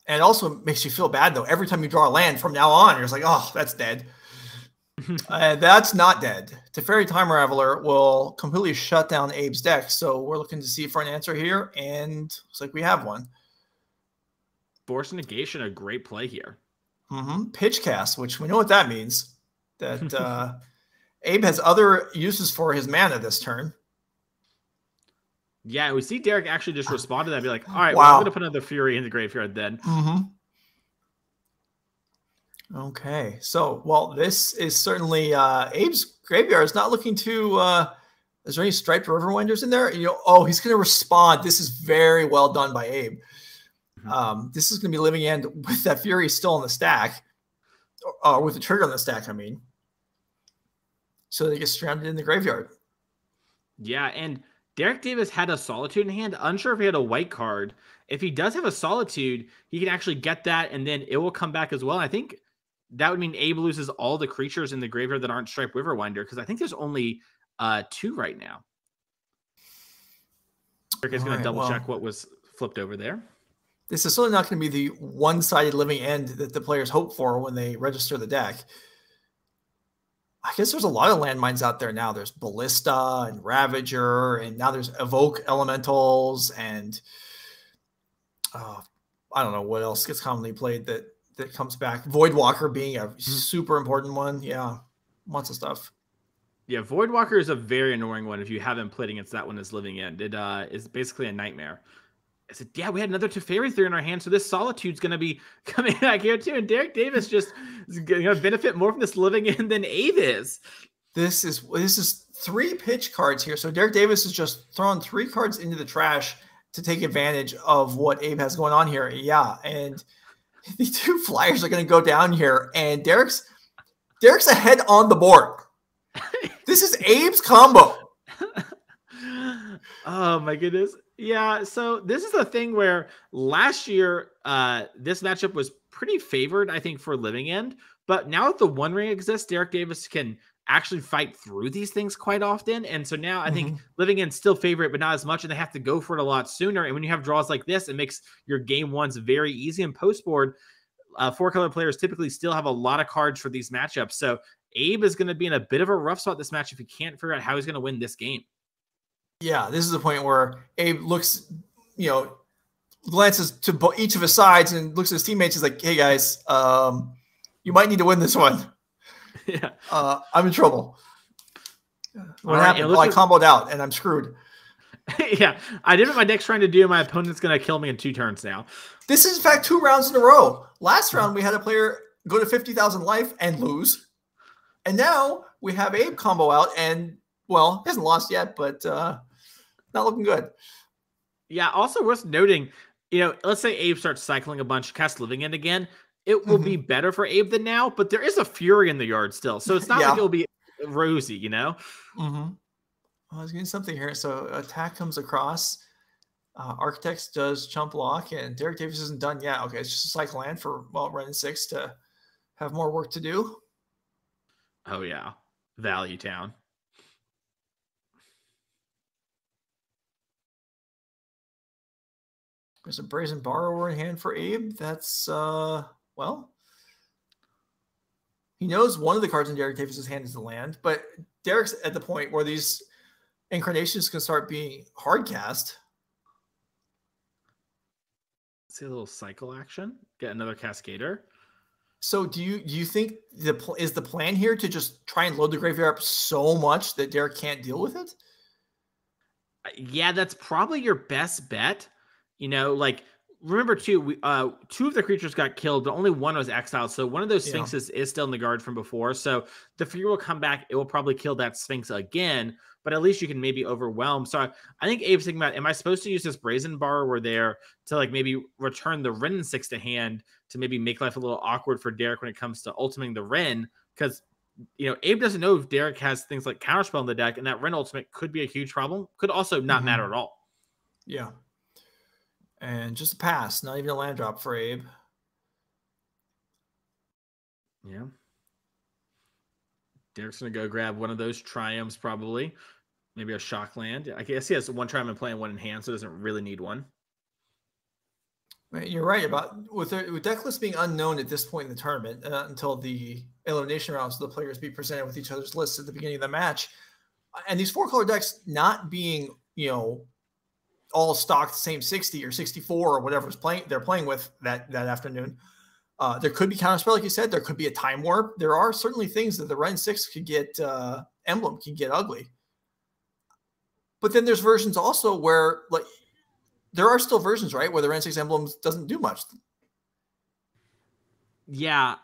it also makes you feel bad, though. Every time you draw a land from now on, you're just like, oh, that's dead. That's not dead. Teferi Time Raveler will completely shut down Abe's deck. So we're looking to see for an answer here, and looks like we have one. Force Negation, a great play here. Pitch Cast, which we know what that means. That Abe has other uses for his mana this turn. Yeah, we see Derek actually just respond to that and be like, all right, well, I'm going to put another Fury in the graveyard then. Okay, so well, this is certainly Abe's graveyard is not looking too. Is there any striped Riverwinders in there? Oh, he's going to respond. This is very well done by Abe. This is going to be living end with that Fury still in the stack, with the trigger on the stack. I mean, so they get stranded in the graveyard. Yeah, and Derek Davis had a Solitude in hand. Unsure if he had a white card. If he does have a Solitude, he can actually get that, and then it will come back as well. I think that would mean Abe loses all the creatures in the graveyard that aren't Striped Riverwinder, because I think there's only 2 right now. Derek is going to double check what was flipped over there. This is certainly not going to be the one-sided living end that the players hope for when they register the deck. I guess there's a lot of landmines out there now. There's Ballista and Ravager, and now there's Evoke Elementals, and I don't know what else gets commonly played that comes back. Voidwalker being a super important one. Yeah, lots of stuff. Yeah, Voidwalker is a very annoying one if you haven't played against that one as living end. It is basically a nightmare. I said, yeah, we had another Teferi 3 in our hand, so this Solitude's going to be coming back here too. And Derek Davis just is going to benefit more from this living end than Abe is. This is 3 pitch cards here. So Derek Davis is just throwing 3 cards into the trash to take advantage of what Abe has going on here. Yeah, and the 2 flyers are going to go down here, and Derek's ahead on the board. This is Abe's combo. Oh my goodness. Yeah, so this is the thing where last year this matchup was pretty favored, I think, for living end. But now that the One Ring exists, Derek Davis can actually fight through these things quite often. And so now I think living end still favorite, but not as much, and they have to go for it a lot sooner. And when you have draws like this, it makes your game ones very easy. And post board, 4-color players typically still have a lot of cards for these matchups. So Abe is going to be in a bit of a rough spot this match if he can't figure out how he's going to win this game. Yeah, this is the point where Abe looks, glances to each of his sides and looks at his teammates. He's like, hey, guys, you might need to win this one. Yeah. I'm in trouble. What happened? Well, I comboed out, and I'm screwed. Yeah, I did what my deck's trying to do. My opponent's going to kill me in 2 turns now. This is, in fact, 2 rounds in a row. Last round, we had a player go to 50,000 life and lose. And now we have Abe combo out, and, well, he hasn't lost yet, but not looking good. Yeah, also worth noting, let's say Abe starts cycling a bunch, cast living end again. It will be better for Abe than now, but there is a Fury in the yard still. So it's not like it'll be rosy, Well, I was getting something here. So attack comes across. Architects does chump block, and Derek Davis isn't done yet. Okay, it's just a cycle land for, Ren 6 to have more work to do. Oh, yeah. Value Town. There's a Brazen Borrower in hand for Abe. That's, he knows one of the cards in Derek Davis's hand is the land, but Derek's at the point where these incarnations can start being hard cast. See a little cycle action. Get another Cascader. So do you think is the plan here to just try and load the graveyard up so much that Derek can't deal with it? Yeah, that's probably your best bet. Remember too, 2 of the creatures got killed, but only 1 was exiled. So one of those Sphinxes is still in the guard from before. So the Fury will come back. It will probably kill that Sphinx again, but at least you can maybe overwhelm. So I think Abe's thinking about, am I supposed to use this Brazen Borrower there to maybe return the Ren 6 to hand to maybe make life a little awkward for Derek when it comes to ultimating the Ren? Because, Abe doesn't know if Derek has things like Counterspell in the deck, and that Ren ultimate could be a huge problem. Could also not matter at all. Yeah. And just a pass, not even a land drop for Abe. Yeah. Derek's going to go grab one of those Triumphs probably. Maybe a shock land. I guess he has 1 Triumph and playing 1 in hand, so doesn't really need one. You're right about with deck lists being unknown at this point in the tournament until the elimination rounds, the players be presented with each other's lists at the beginning of the match. And these 4-color decks not being, all stocked the same 60 or 64 or whatever they're playing with that afternoon. There could be Counterspell, like you said. There could be a Time Warp. There are certainly things that the Ren 6 could get, Emblem can get ugly. But then there's versions also where, there are still versions, right, where the Ren 6 Emblems doesn't do much. Yeah.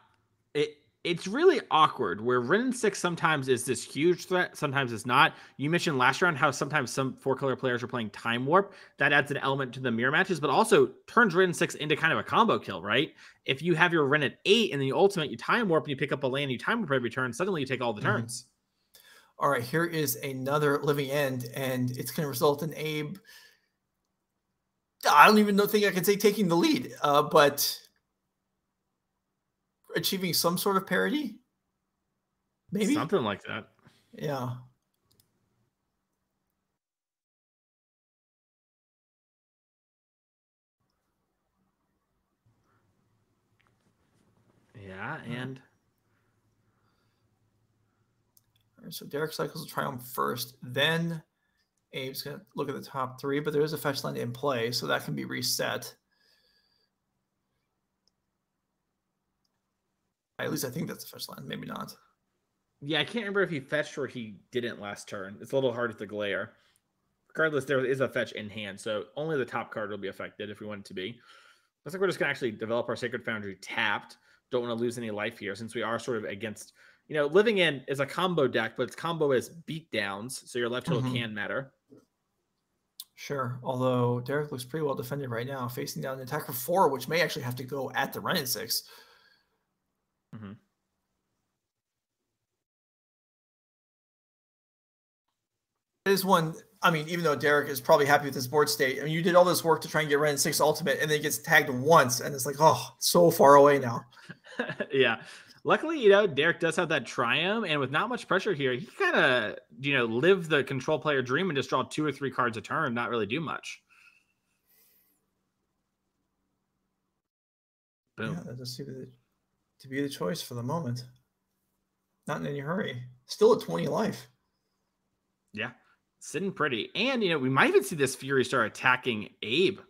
It's really awkward where Ren 6 sometimes is this huge threat, sometimes it's not. You mentioned last round how sometimes some 4-color players are playing Time Warp. That adds an element to the mirror matches, but also turns Ren 6 into kind of a combo kill, right? If you have your Ren at 8 and then you ultimate, you Time Warp, and you pick up a land, you Time Warp every turn, suddenly you take all the turns. All right, here is another living end, and it's going to result in Abe. I don't even think I can say taking the lead, but achieving some sort of parity, maybe something like that. Yeah. Yeah, and all right, so Derek cycles the Triumph first, then Abe's going to look at the top 3, but there is a fetch land in play, so that can be reset. At least I think that's a fetch land, maybe not. Yeah, I can't remember if he fetched or he didn't last turn. It's a little hard with the glare. Regardless, there is a fetch in hand, so only the top card will be affected if we want it to be. Looks like we're just going to actually develop our Sacred Foundry tapped. Don't want to lose any life here since we are sort of against, Living In is a combo deck, but its combo is beatdowns, so your left total can matter. Sure, although Derek looks pretty well defended right now, facing down an attacker 4, which may actually have to go at the Ren 6. It is one, I mean, even though Derek is probably happy with his board state, I mean, you did all this work to try and get Ren 6 ultimate, and then it gets tagged once, and it's like, oh, so far away now. Yeah. Luckily, Derek does have that Triumph, and with not much pressure here, he kind of, live the control player dream and just draw 2 or 3 cards a turn, not really do much. Boom. Yeah, that does seem to be the choice for the moment. Not in any hurry. Still at 20 life. Yeah, sitting pretty. And, we might even see this Fury start attacking Abe.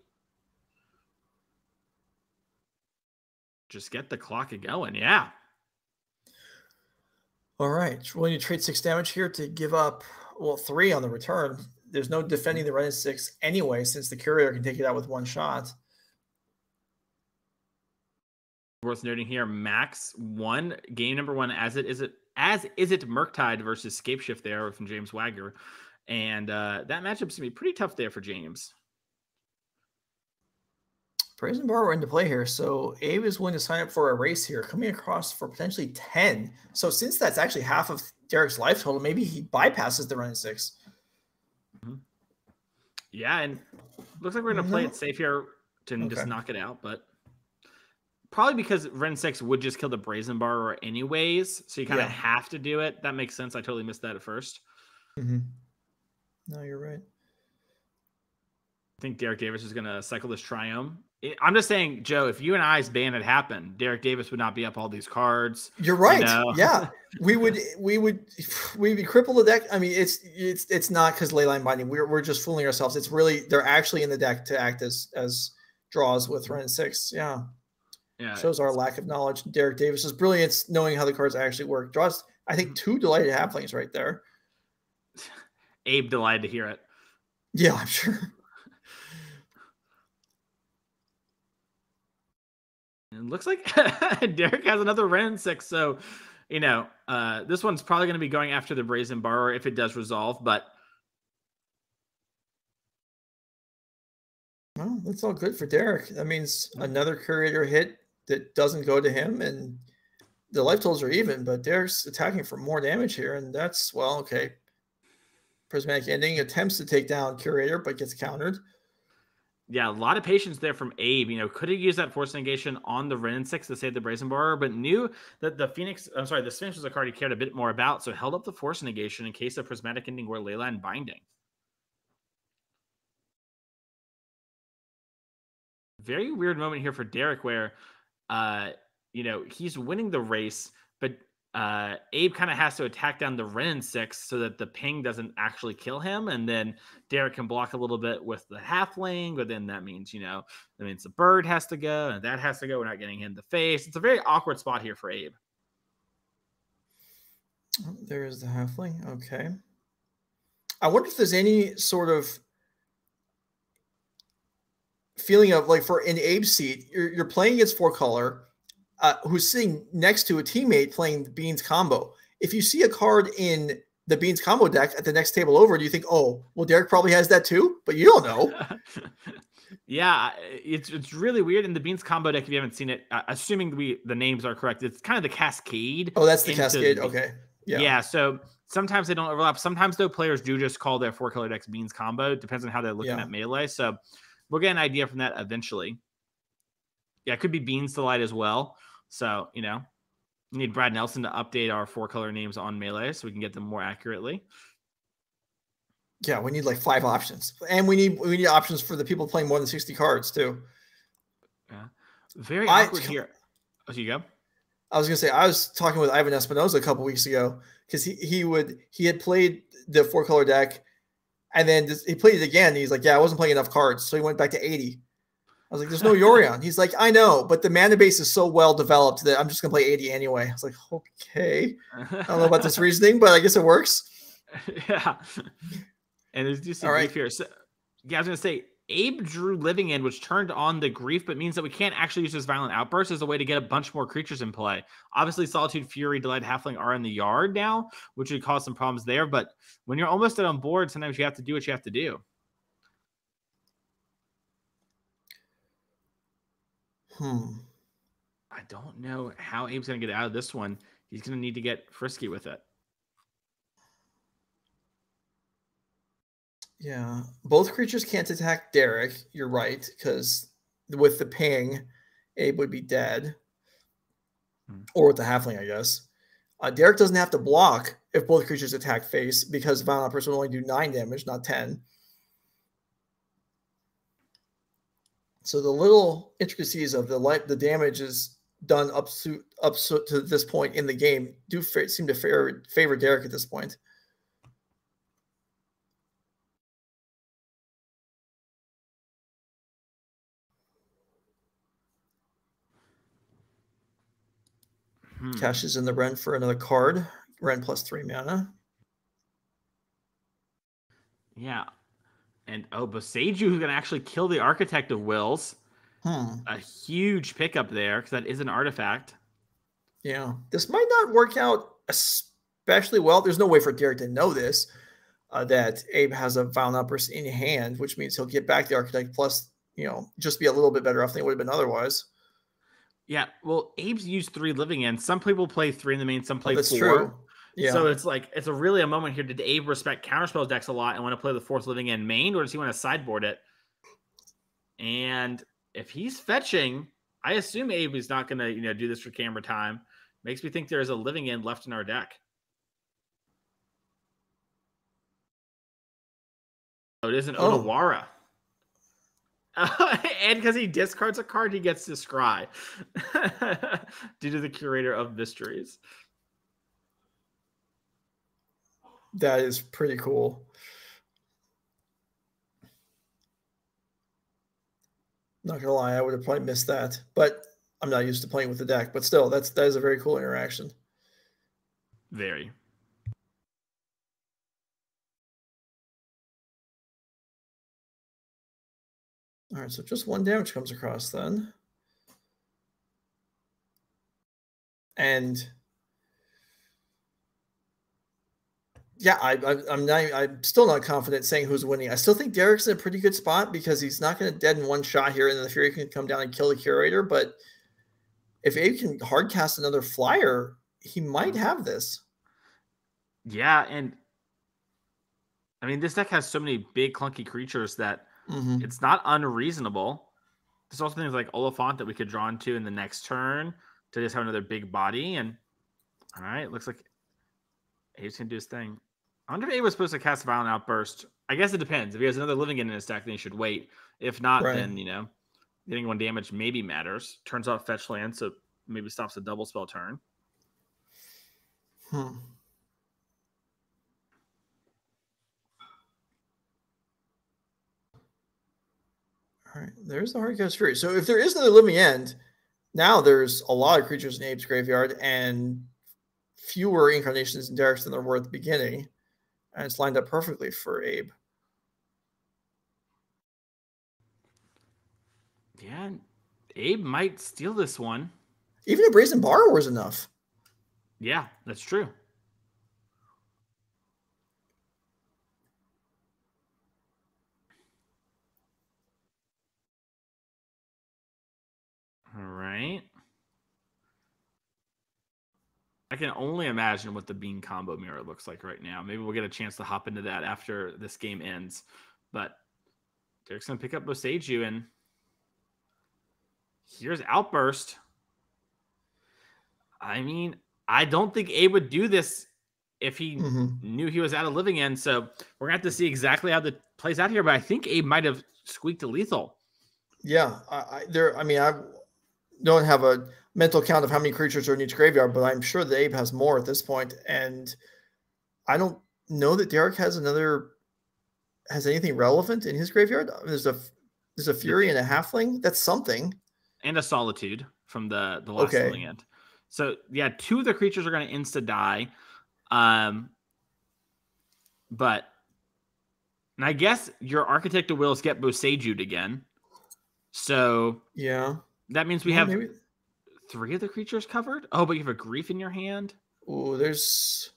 Just get the clock going. Yeah. All right. Willing to trade 6 damage here to give up, 3 on the return. There's no defending the Ren 6 anyway, since the Courier can take it out with 1 shot. Worth noting here, Max won game number 1 as Izzet Murktide versus Scapeshift there from James Wagner. And that matchup's going to be pretty tough there for James. Brazen Bar were into play here, so Abe is willing to sign up for a race here, coming across for potentially 10. So since that's actually half of Derek's life total, maybe he bypasses the Ren 6. Yeah, and looks like we're going to play it safe here to just knock it out, but probably because Ren 6 would just kill the Brazen Bar anyways, so you kind of have to do it. That makes sense. I totally missed that at first. No, you're right. I think Derek Davis is going to cycle this Triumph. I'm just saying, Joe, if you and I's ban had happened, Derek Davis would not be up all these cards. You're right. Yeah, we would cripple the deck. I mean, it's not because Leyline Binding. We're just fooling ourselves. It's really they're actually in the deck to act as draws with Ren 6. Yeah. Shows our lack of knowledge. Derek Davis's brilliance, knowing how the cards actually work. Draws, I think, 2 delighted halflings right there. Abe delighted to hear it. Yeah, I'm sure. It looks like Derek has another Ren 6, so this one's probably going to be going after the Brazen Borrower if it does resolve, but well, that's all good for Derek. That means another Curator hit that doesn't go to him, and the life totals are even, but Derek's attacking for more damage here, and that's, well, okay. Prismatic Ending attempts to take down Curator, but gets countered. Yeah, a lot of patience there from Abe. Could have used that Force Negation on the Ren 6 to save the Brazen Borrower, but knew that the Sphinx was a card he cared a bit more about, so held up the Force Negation in case of Prismatic Ending or Leyline Binding. Very weird moment here for Derek where, he's winning the race, but Abe kind of has to attack down the Ren 6 so that the ping doesn't actually kill him, and then Derek can block a little bit with the halfling, but then that means the bird has to go, and that has to go. We're not getting him in the face. It's a very awkward spot here for Abe. Oh, there is the halfling. Okay. I wonder if there's any sort of feeling of, like, for an Abe seat, you're playing against 4-color. who's sitting next to a teammate playing the Beans combo. If you see a card in the Beans combo deck at the next table over, do you think, oh, well, Derek probably has that too? But you don't know. Yeah, it's really weird. In the Beans combo deck, if you haven't seen it, assuming the names are correct, it's kind of the Cascade. Oh, that's the Cascade. Okay. Yeah. So sometimes they don't overlap. Sometimes though players do just call their 4-color decks Beans combo. It depends on how they're looking at melee. So we'll get an idea from that eventually. Yeah, it could be Beans Delight as well. So, you know, we need Brad Nelson to update our 4-color names on melee so we can get them more accurately. Yeah, we need like 5 options. And we need options for the people playing more than 60 cards too. Yeah. Very awkward here. Oh, you go. I was gonna say, I was talking with Ivan Espinoza a couple weeks ago because he had played the 4-color deck and then he played it again. He's like, yeah, I wasn't playing enough cards. So he went back to 80. I was like, there's no Yorion. He's like, I know, but the mana base is so well developed that I'm just going to play 80 anyway. I was like, okay. I don't know about this reasoning, but I guess it works. Yeah. And there's just a grief here. So, yeah, I was going to say, Abe drew Living End, which turned on the grief, but means that we can't actually use this Violent Outburst as a way to get a bunch more creatures in play. Obviously, Solitude, Fury, Delight, Halfling are in the yard now, which would cause some problems there. But when you're almost on board, sometimes you have to do what you have to do. I don't know how Abe's going to get out of this one. He's going to need to get frisky with it. Yeah. Both creatures can't attack Derek. You're right, because with the ping, Abe would be dead. Or with the Halfling, I guess. Derek doesn't have to block if both creatures attack face because Violent Outburst will only do 9 damage, not 10. So the little intricacies of the damage is done up to this point in the game do seem to favor Derek at this point. Cashes in the Ren for another card. Ren plus 3 mana. Yeah. And Boseiju, who's going to actually kill the Architect of Wills. A huge pickup there, because that is an artifact. Yeah. This might not work out especially well. There's no way for Derek to know this, that Abe has a Violent Outburst in hand, which means he'll get back the Architect plus, you know, just be a little bit better off than it would have been otherwise. Yeah. Well, Abe's used 3 Living Ends. Some people play 3 in the main, some play 4. That's true. Yeah. So it's like, it's really a moment here. Did Abe respect Counterspell decks a lot and want to play the 4th Living End main, or does he want to sideboard it? And if he's fetching, I assume Abe is not going to, you know, do this for camera time. Makes me think there is a Living End left in our deck. Oh, it is an Odawara. And because he discards a card, he gets to scry due to the Curator of Mysteries. That is pretty cool. Not gonna lie, I would have probably missed that, but I'm not used to playing with the deck. But still, that is a very cool interaction. Very. All right, so just 1 damage comes across then, and yeah, I'm still not confident saying who's winning. I still think Derek's in a pretty good spot because he's not going to dead in one shot here, and then the Fury can come down and kill the Curator. But if Abe can hard cast another flyer, he might have this. Yeah, and I mean, this deck has so many big clunky creatures that it's not unreasonable. There's also things like Oliphant that we could draw into in the next turn to just have another big body. And all right, looks like Abe's gonna do his thing. I wonder if Abe was supposed to cast Violent Outburst. I guess it depends. If he has another Living End in his deck, then he should wait. If not, then, you know, getting 1 damage maybe matters. Turns off fetch land, so maybe stops a double spell turn. All right, there's the Hardcast Fury. So if there is another Living End, now there's a lot of creatures in Abe's graveyard and fewer incarnations in Derek's than there were at the beginning. And it's lined up perfectly for Abe. Yeah, Abe might steal this one. Even a Brazen Borrower is enough. Yeah, that's true. All right. I can only imagine what the Bean combo mirror looks like right now. Maybe we'll get a chance to hop into that after this game ends. But Derek's going to pick up Boseiju, and here's Outburst. I mean, I don't think Abe would do this if he knew he was out of living end. So we're going to have to see exactly how that plays out here. But I think Abe might have squeaked a lethal. Yeah. I don't have a mental count of how many creatures are in each graveyard, but I'm sure that Abe has more at this point. And I don't know that Derek has anything relevant in his graveyard. There's a Fury and a Halfling. That's something. And a Solitude from the last living end. So yeah, 2 of the creatures are going to insta die. But and I guess your Architect of Wills get Boseiju again. So yeah, that means we have 3 of the creatures covered. Oh, but you have a Grief in your hand. Oh, there's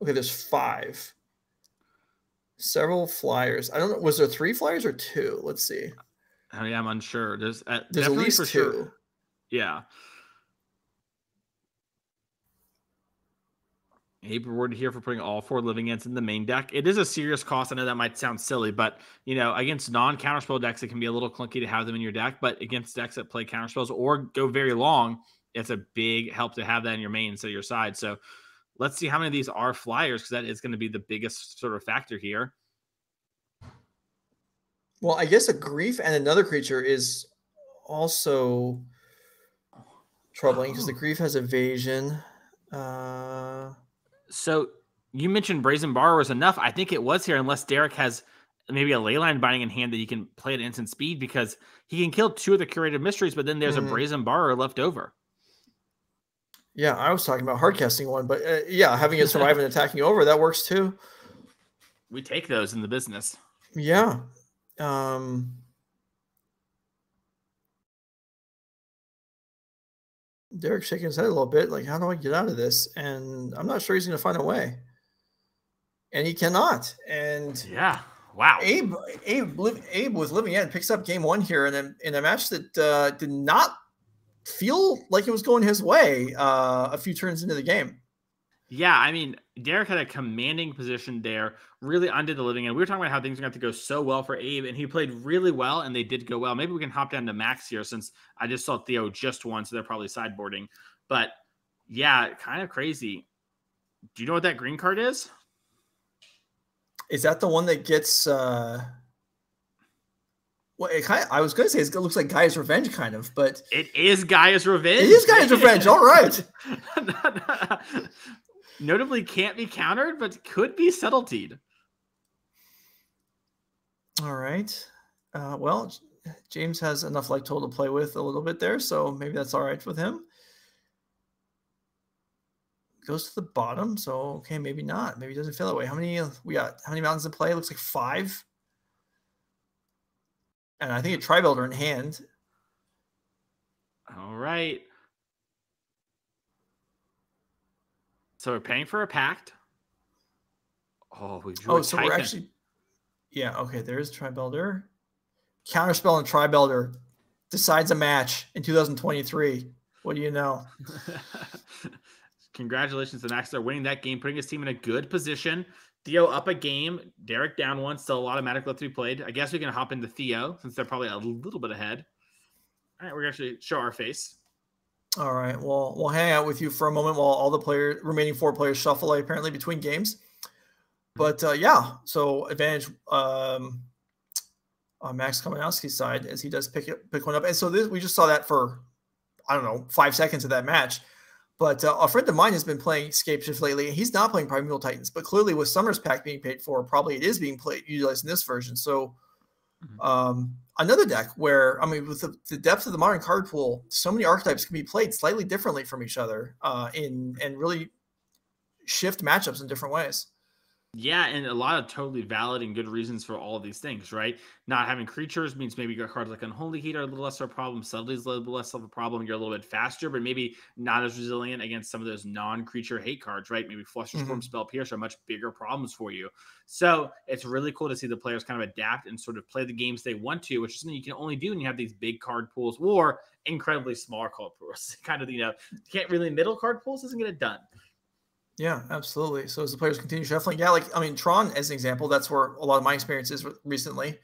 5. Several flyers. I don't know. Was there 3 flyers or 2? Let's see. Oh yeah, I'm unsure. There's at least 2. Sure. Yeah. Abe rewarded here for putting all 4 living ends in the main deck. It is a serious cost. I know that might sound silly, but against non-counterspell decks, it can be a little clunky to have them in your deck. But against decks that play counterspells or go very long, it's a big help to have that in your main instead of your side. So let's see how many of these are flyers, because that is going to be the biggest sort of factor here. Well, I guess a Grief and another creature is also troubling because the Grief has evasion. So you mentioned Brazen Borrower is enough. I think it was here, unless Derek has maybe a Leyline Binding in hand that he can play at instant speed, because he can kill 2 of the Curated Mysteries, but then there's a Brazen Borrower left over. Yeah, I was talking about hardcasting one, but yeah, having it survive and attacking over, that works too. We take those in the business. Yeah. Derek's shaking his head a little bit, like, how do I get out of this? And I'm not sure he's going to find a way. And he cannot. And yeah, wow. Abe was living in, picks up game 1 here, and then in a match that did not feel like it was going his way a few turns into the game. Yeah, I mean, Derek had a commanding position there, really undid the living end. We were talking about how things are going to have to go so well for Abe, and he played really well, and they did go well. Maybe we can hop down to Max here, since I just saw Theo just won, so they're probably sideboarding. But yeah, kind of crazy. Do you know what that green card is? Is that the one that gets... Well, I was going to say it looks like Gaia's Revenge, kind of, but... It is Gaia's Revenge? It is Gaia's Revenge, all right. Notably can't be countered, but could be subtletied. All right. Well, James has enough light total to play with a little bit there, so maybe that's all right with him. Goes to the bottom, so okay, maybe not. Maybe he doesn't feel that way. How many mountains in play? It looks like 5. And I think a Tri-Builder in hand. All right. So we're paying for a pact. Oh, we drew so we're actually... Yeah, okay, there's Tri-Builder. Counterspell and Tri-Builder decides a match in 2023. What do you know? Congratulations to Max. They're winning that game, putting his team in a good position. Theo up a game. Derek down 1. Still a lot of Magic left to be played. I guess we can hop into Theo since they're probably a little bit ahead. All right, we're going to actually show our face. All right. Well, we'll hang out with you for a moment while all the remaining 4 players shuffle apparently between games. But yeah, so advantage on Max Kaminowski's side as he does pick one up. And so we just saw that for, I don't know, 5 seconds of that match. But a friend of mine has been playing Scapeshift lately, and he's not playing Primeval Titans. But clearly, with Summer's Pack being paid for, probably it is being utilized in this version. So another deck where, I mean, with the depth of the modern card pool, so many archetypes can be played slightly differently from each other and really shift matchups in different ways. Yeah, and a lot of totally valid and good reasons for all of these things, right? Not having creatures means maybe your cards like Unholy Heat are a little less of a problem. Subtlety is a little less of a problem. You're a little bit faster, but maybe not as resilient against some of those non-creature hate cards, right? Maybe Fluster Storm, Spell Pierce are much bigger problems for you. So it's really cool to see the players kind of adapt and sort of play the games they want to, which is something you can only do when you have these big card pools or incredibly small card pools. Kind of, you can't really middle card pools doesn't get it done. Yeah, absolutely. So as the players continue shuffling, Tron as an example, that's where a lot of my experience is recently.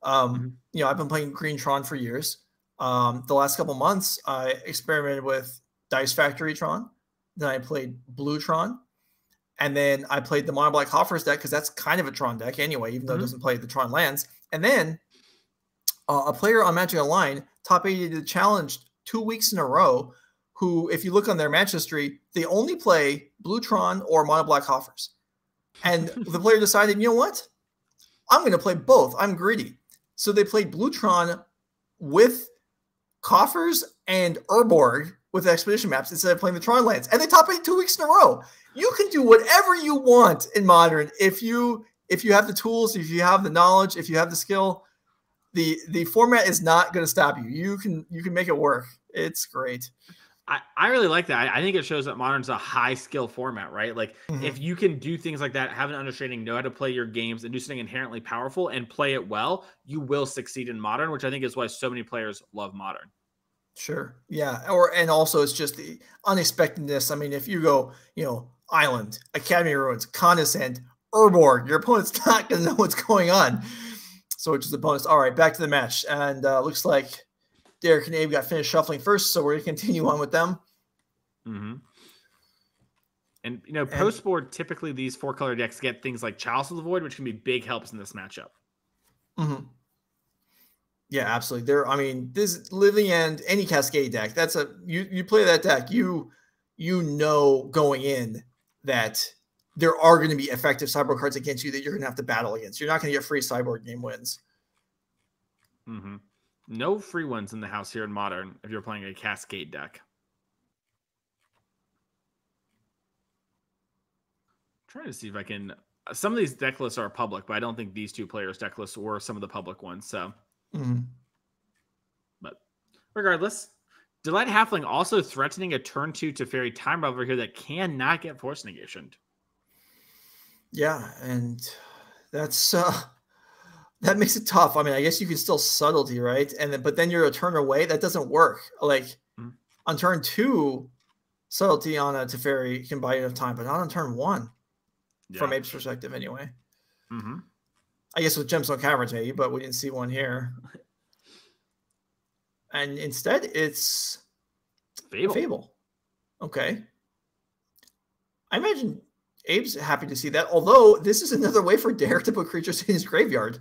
I've been playing Green Tron for years. The last couple months, I experimented with Dice Factory Tron. Then I played Blue Tron. And then I played the Mono Black Hoffers deck because that's kind of a Tron deck anyway, even though it doesn't play the Tron lands. And then a player on Magic Online top 80 the challenge 2 weeks in a row, who, if you look on their match history, they only play Blue Tron or Mono Black Hoffers. And the player decided, you know what? I'm going to play both. I'm greedy. So they played Blue Tron with Coffers and Urborg with Expedition maps instead of playing the Tron lands. And they top 8 2 weeks in a row. You can do whatever you want in Modern if you have the tools, if you have the knowledge, if you have the skill. The format is not going to stop you. You can make it work. It's great. I really like that. I think it shows that Modern's a high skill format, right? Like if you can do things like that, have an understanding, know how to play your games and do something inherently powerful and play it well, you will succeed in Modern, which I think is why so many players love Modern. Sure. Yeah. And also it's just the unexpectedness. I mean, if you go, Island, Academy Ruins, Condescend, Urborg, your opponent's not going to know what's going on. So which is a bonus. All right, back to the match. And looks like Derek and Abe got finished shuffling first, so we're going to continue on with them. And, post-board, typically these 4-color decks get things like Chalice of the Void, which can be big helps in this matchup. Yeah, absolutely. This Living End, any Cascade deck, that's you play that deck, you know going in that there are going to be effective sideboard cards against you that you're going to have to battle against. You're not going to get free sideboard game wins. No free ones in the house here in Modern if you're playing a Cascade deck. I'm trying to see if I can... Some of these deck lists are public, but I don't think these two players' deck lists were some of the public ones. So, But regardless, Delight Halfling also threatening a turn 2 Teferi Time Raveler here that cannot get Force Negation. Yeah, and that's... that makes it tough. I guess you can still subtlety, right? But then you're a turn away. That doesn't work. Like on turn 2, subtlety on a Teferi can buy you enough time, but not on turn 1. From Abe's perspective, anyway. I guess with Gemstone Caverns, maybe, but we didn't see one here. And instead, it's Fable. Okay. I imagine Abe's happy to see that. Although this is another way for Derek to put creatures in his graveyard.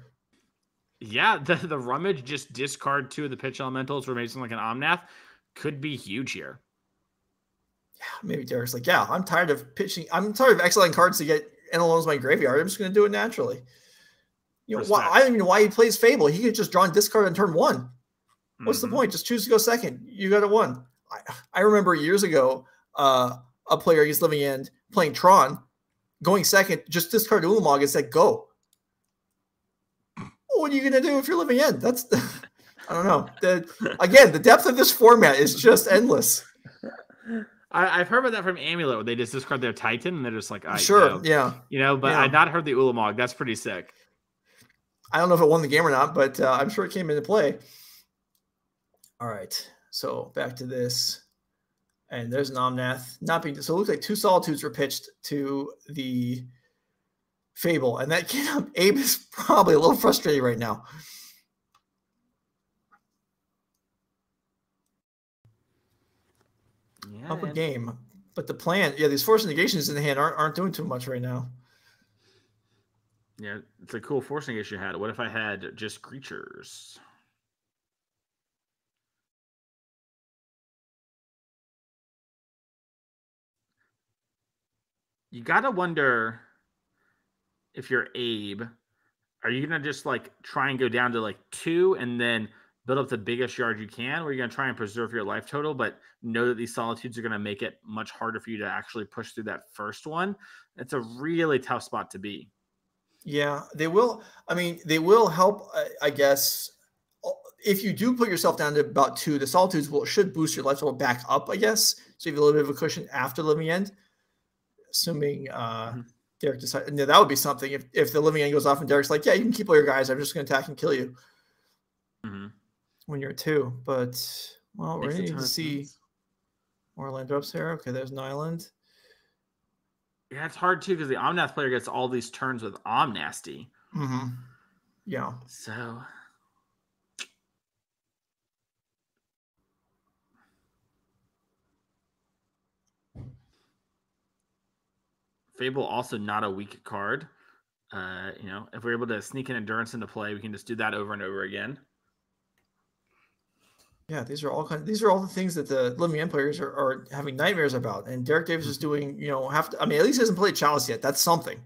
Yeah, the Rummage, just discard 2 of the pitch elementals for maybe something like an Omnath could be huge here. Yeah, maybe Derek's like, I'm tired of pitching. I'm tired of exiling cards to get NLOs in my graveyard. I'm just going to do it naturally. I don't even know why he plays Fable. He could just draw and discard on turn 1. What's the point? Just choose to go second. You got a 1. I remember years ago, a player against Living End playing Tron, going second, just discard Ulamog and said, go. What are you going to do if you're Living End? That's, I don't know. The depth of this format is just endless. I've heard about that from Amulet, where they just discard their Titan and they're just like, yeah. But I've not heard the Ulamog. That's pretty sick. I don't know if it won the game or not, but I'm sure it came into play. All right. So back to this. And there's an Omnath. So it looks like 2 Solitudes were pitched to the Fable. And that kid, Abe is probably a little frustrated right now. Yeah, Up a game. But the plan, these Force Negations in the hand aren't doing too much right now. Yeah, it's a cool Force Negation you had. What if I had just creatures? You gotta wonder if you're Abe, are you gonna just try and go down to 2 and then build up the biggest yard you can, where you're going to try and preserve your life total, but know that these solitudes are going to make it much harder for you to actually push through that first one. It's a really tough spot to be. Yeah, they will. I mean, they will help, I guess. If you do put yourself down to about 2, the solitudes should boost your life total back up, I guess. So you have a little bit of a cushion after living end, assuming Derek decides. No, that would be something if the living end goes off and Derek's like, yeah, you can keep all your guys. I'm just going to attack and kill you when you're at 2. But, well, we're going to see more land drops here. Okay, there's an island. Yeah, it's hard too because the Omnath player gets all these turns with Omnasty. Yeah. So Fable also not a weak card. If we're able to sneak an Endurance into play, we can just do that over and over again. Yeah, these are all the things that the living end players are having nightmares about. And Derek Davis is doing, at least he hasn't played Chalice yet. That's something.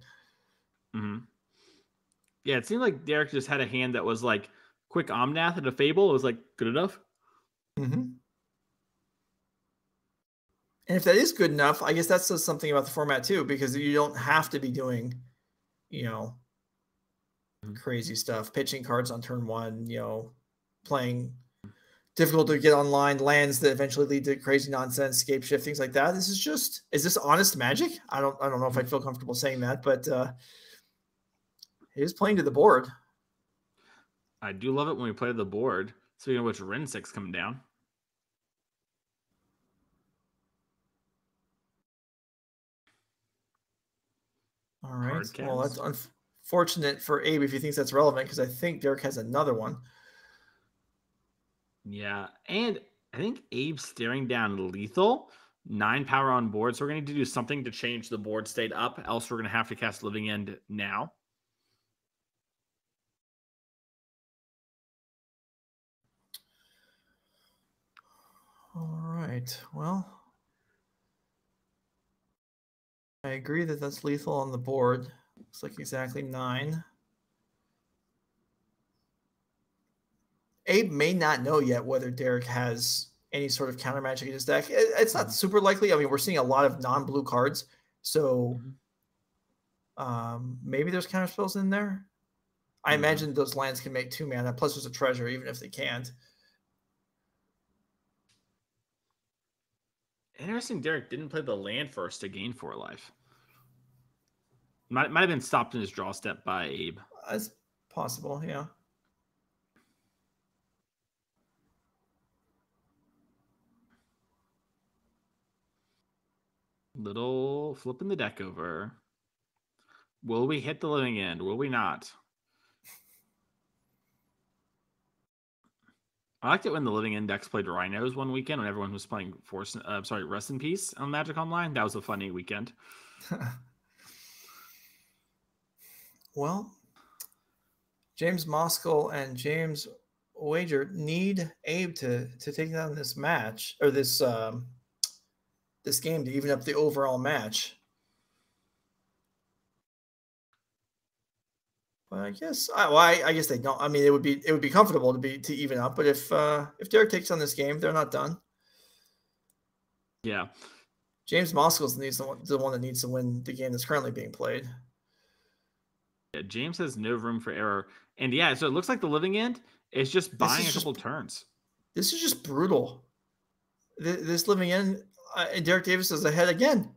Yeah, it seemed like Derek just had a hand that was like quick Omnath and a Fable. It was like good enough. And if that is good enough, I guess that says something about the format too, because you don't have to be doing, crazy stuff, pitching cards on turn 1, playing difficult to get online lands that eventually lead to crazy nonsense, scape shift, things like that. This is this honest magic? I don't know if I'd feel comfortable saying that, but he is playing to the board. I do love it when we play to the board. Speaking of which, Ren 6 coming down. All right. Well, that's unfortunate for Abe if he thinks that's relevant, because I think Derek has another one. Yeah, and I think Abe's staring down lethal. 9 power on board, so we're going to need to do something to change the board state up, else we're going to have to cast Living End now. All right. Well, I agree that that's lethal on the board. Looks like exactly 9. Abe may not know yet whether Derek has any sort of counter magic in his deck. It's not super likely. I mean, we're seeing a lot of non-blue cards, so maybe there's counter spells in there. I imagine those lands can make 2 mana, plus there's a treasure, even if they can't. Interesting, Derek didn't play the land first to gain 4 life. Might have been stopped in his draw step by Abe. That's possible, yeah. Little flipping the deck over. Will we hit the living end? Will we not? I liked it when the living index played Rhinos one weekend when everyone was playing Rest in Peace on Magic Online. That was a funny weekend. Well, James Moskal and James Wager need Abe to take down this match, or this this game, to even up the overall match. But I guess I guess they don't. I mean, it would be comfortable to even up. But if Derek takes on this game, they're not done. Yeah, James Moskal needs the one that needs to win the game that's currently being played. Yeah, James has no room for error, and yeah, so it looks like the living end is just buying a couple turns. This is just brutal. This living end, and Derek Davis is ahead again.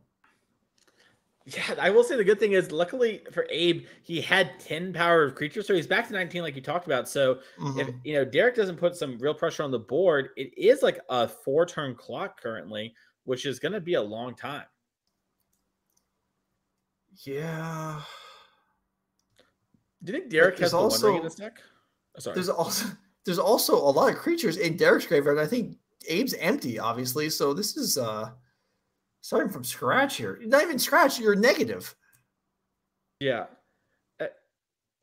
Yeah, I will say the good thing is, luckily for Abe, he had 10 power of creatures, so he's back to 19 like you talked about. So if Derek doesn't put some real pressure on the board, it is like a 4-turn clock currently, which is going to be a long time. Yeah. Do you think Derek has the One Ring in this deck? Oh, sorry. There's also a lot of creatures in Derek's graveyard. I think Abe's empty, obviously. So this is starting from scratch here. Not even scratch, you're negative. Yeah.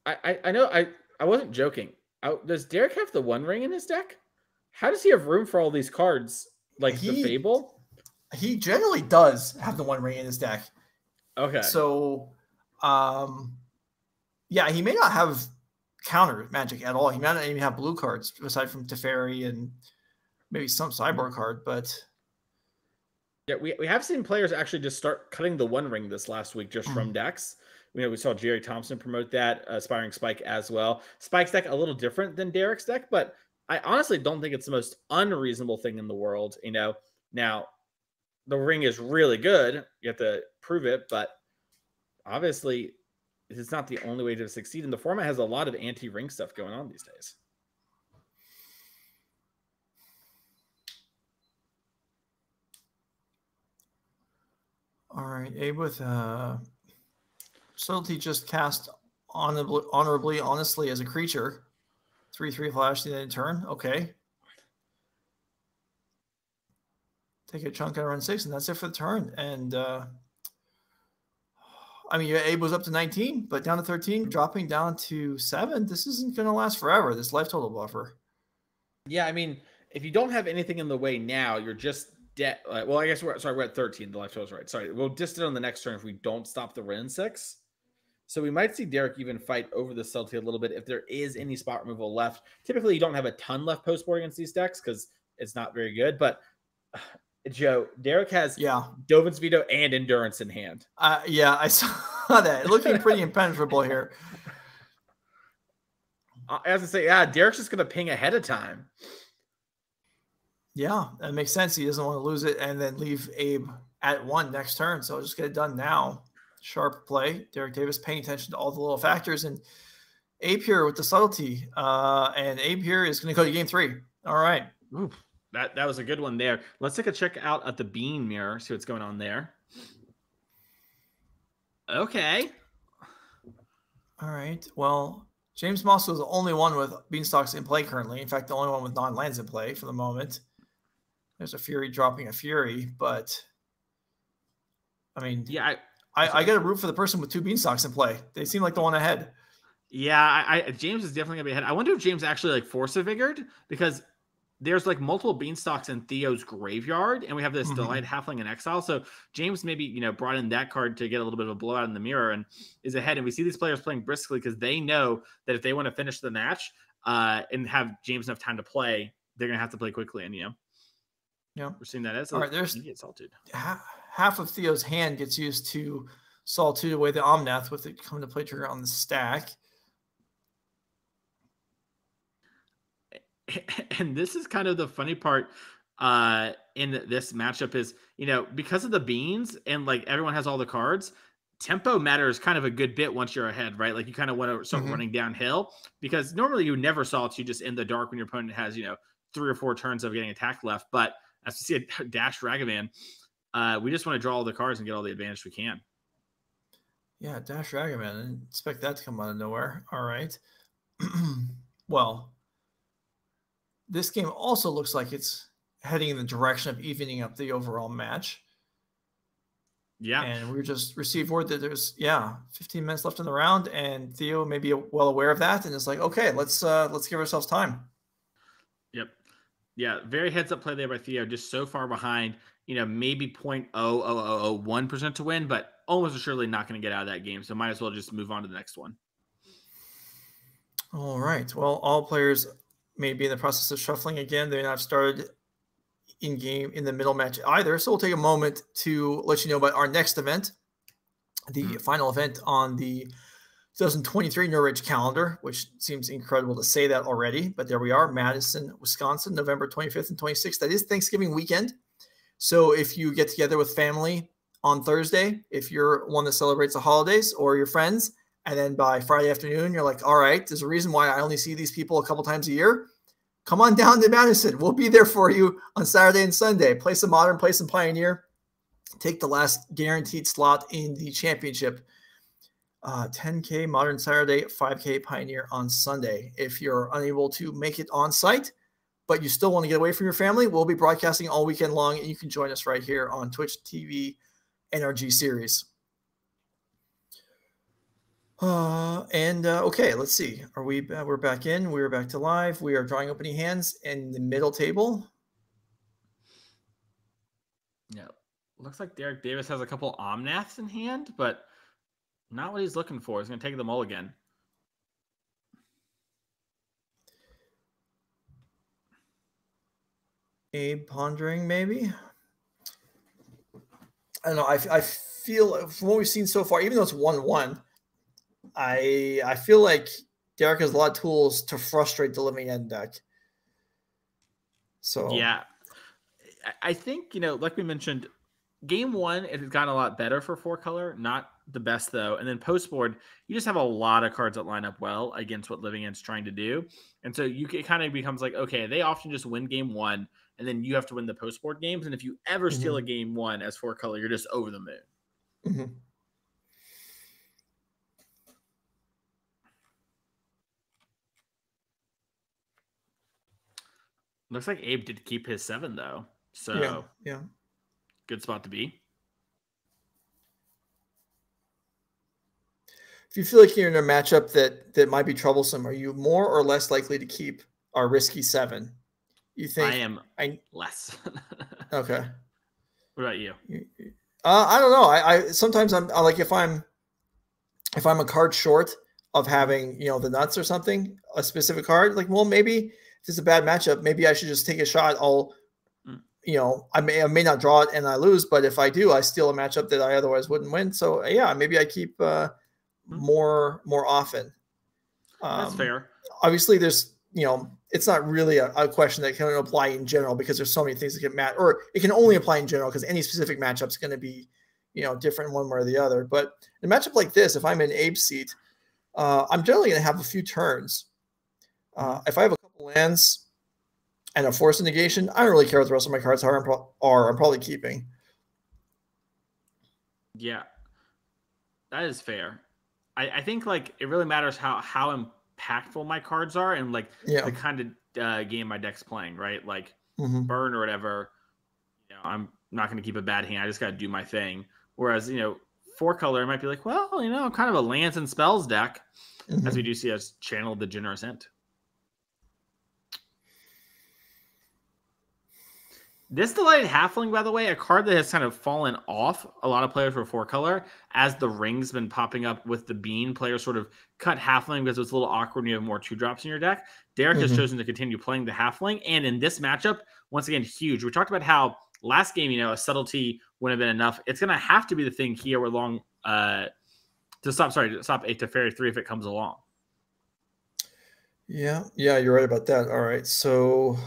I know I wasn't joking. Does Derek have the One Ring in his deck? How does he have room for all these cards? Like the Fable? He generally does have the One Ring in his deck. Okay. So yeah, he may not have counter Magic at all. He might not even have blue cards aside from Teferi and maybe some sideboard card, but yeah, we have seen players actually just start cutting the One Ring this last week just from decks. We saw Jerry Thompson promote that, Aspiring Spike as well. Spike's deck a little different than Derek's deck, but I honestly don't think it's the most unreasonable thing in the world. Now the ring is really good. You have to prove it, but obviously it's not the only way to succeed. And the format has a lot of anti-ring stuff going on these days. all right. Abe with Subtlety just cast honorably, honestly as a creature. 3/3 flash the end turn. Okay. Take a chunk and run 6, and that's it for the turn. And I mean, Abe was up to 19, but down to 13, dropping down to 7. This isn't going to last forever, this life total buffer. Yeah, I mean, if you don't have anything in the way now, you're just dead. Well, I guess we're at 13. The life total is right. Sorry, we'll just it on the next turn if we don't stop the Ren 6. So we might see Derek even fight over the Subtlety a little bit if there is any spot removal left. Typically, you don't have a ton left post-board against these decks because it's not very good. But Joe, Derek has Dovin's Veto and Endurance in hand. Yeah, I saw that. Looking pretty impenetrable here. I have to say, yeah, Derek's just going to ping ahead of time. Yeah, that makes sense. He doesn't want to lose it and then leave Abe at 1 next turn. So just get it done now. Sharp play. Derek Davis paying attention to all the little factors. And Abe here with the Subtlety. And Abe here is going to go to game 3. All right. Ooh, that was a good one there. Let's take a check out at the Bean Mirror, see what's going on there. Okay. All right. Well, James Moss was the only one with Beanstalks in play currently. In fact, the only one with non-lands in play for the moment. There's a Fury dropping a Fury, but I mean, yeah, I got to root for the person with 2 Beanstalks in play. They seem like the one ahead. Yeah, James is definitely gonna be ahead. I wonder if James actually like Force of Vigored, because there's like multiple Beanstalks in Theo's graveyard, and we have this Delight Halfling in Exile. So James maybe brought in that card to get a little bit of a blowout in the mirror and is ahead. And we see these players playing briskly because they know that if they want to finish the match and have James enough time to play, they're gonna have to play quickly. And yeah, we're seeing that as all right. There's get salted. Half of Theo's hand gets used to Saltude away the Omnath with it coming to play trigger on the stack. And this is kind of the funny part in this matchup is, because of the beans and like everyone has all the cards, tempo matters kind of a good bit once you're ahead, right? Like you kind of want to start running downhill because normally you never Solitude just in the dark when your opponent has, 3 or 4 turns of getting attacked left. But as we see a Dash Ragavan, we just want to draw all the cards and get all the advantage we can. Yeah, Dash Ragavan. I didn't expect that to come out of nowhere. All right. Well, this game also looks like it's heading in the direction of evening up the overall match. Yeah. And we just received word that there's 15 minutes left in the round, and Theo may be well aware of that, and it's like, okay, let's give ourselves time. Yep. Yeah, very heads up play there by Theo, just so far behind, maybe 0.0001% to win, but almost surely not going to get out of that game. So might as well just move on to the next one. All right. Well, all players may be in the process of shuffling again. They're not started in game in the middle match either. So we'll take a moment to let you know about our next event, the final event on the 2023 Norwich calendar, which seems incredible to say that already, but there we are, Madison, Wisconsin, November 25th and 26th. That is Thanksgiving weekend. So if you get together with family on Thursday, if you're one that celebrates the holidays, or your friends, and then by Friday afternoon, you're like, all right, there's a reason why I only see these people a couple times a year. Come on down to Madison. We'll be there for you on Saturday and Sunday. Play some Modern, play some Pioneer. Take the last guaranteed slot in the championship. 10K Modern Saturday, 5K Pioneer on Sunday. If you're unable to make it on site, but you still want to get away from your family, we'll be broadcasting all weekend long, and you can join us right here on Twitch TV NRG Series. Okay, let's see. Are we? We're back in. We're back to live. We are drawing opening hands in the middle table. Yeah, looks like Derek Davis has a couple Omnaths in hand, but not what he's looking for. He's going to take them all again. Abe pondering, maybe. I don't know. I feel from what we've seen so far, even though it's 1-1, I feel like Derek has a lot of tools to frustrate the Living End deck. So yeah, I think, like we mentioned, game 1, it has gotten a lot better for 4-color. Not the best, though. And then post-board, you just have a lot of cards that line up well against what Living End's trying to do. And so it kind of becomes like, okay, they often just win game 1, and then you have to win the post-board games. And if you ever steal a game 1 as 4-color, you're just over the moon. Mm-hmm. Looks like Abe did keep his 7, though. So yeah. Good spot to be. If you feel like you're in a matchup that might be troublesome, are you more or less likely to keep our risky 7? You think? I am less. Okay. What about you? I don't know. I sometimes I'm like, if I'm a card short of having, the nuts or something, a specific card, like, well, maybe if it's a bad matchup, maybe I should just take a shot. I may not draw it and I lose, but if I do, I steal a matchup that I otherwise wouldn't win. So yeah, maybe I keep more often. That's fair. Obviously, there's it's not really a question that can apply in general because there's so many things that can match, or it can only apply in general because any specific matchup is going to be different one way or the other. But in a matchup like this, if I'm in Abe's seat, I'm generally going to have a few turns. If I have a couple lands and a force negation, I don't really care what the rest of my cards are. I'm probably keeping. Yeah, that is fair. I think like it really matters how impactful my cards are and like the kind of game my deck's playing, right? Like burn or whatever. I'm not going to keep a bad hand. I just got to do my thing. Whereas 4-color, I might be like, well, I'm kind of a lands and spells deck, as we do see us channel the Generous Ent. This Delighted Halfling, by the way, a card that has kind of fallen off a lot of players for 4-color as the ring's been popping up with the bean. Players sort of cut Halfling because it's a little awkward when you have more 2-drops in your deck. Derek has chosen to continue playing the Halfling. And in this matchup, once again, huge. We talked about how last game, a subtlety wouldn't have been enough. It's going to have to be the thing here along to stop a Teferi 3 if it comes along. Yeah, you're right about that. All right, so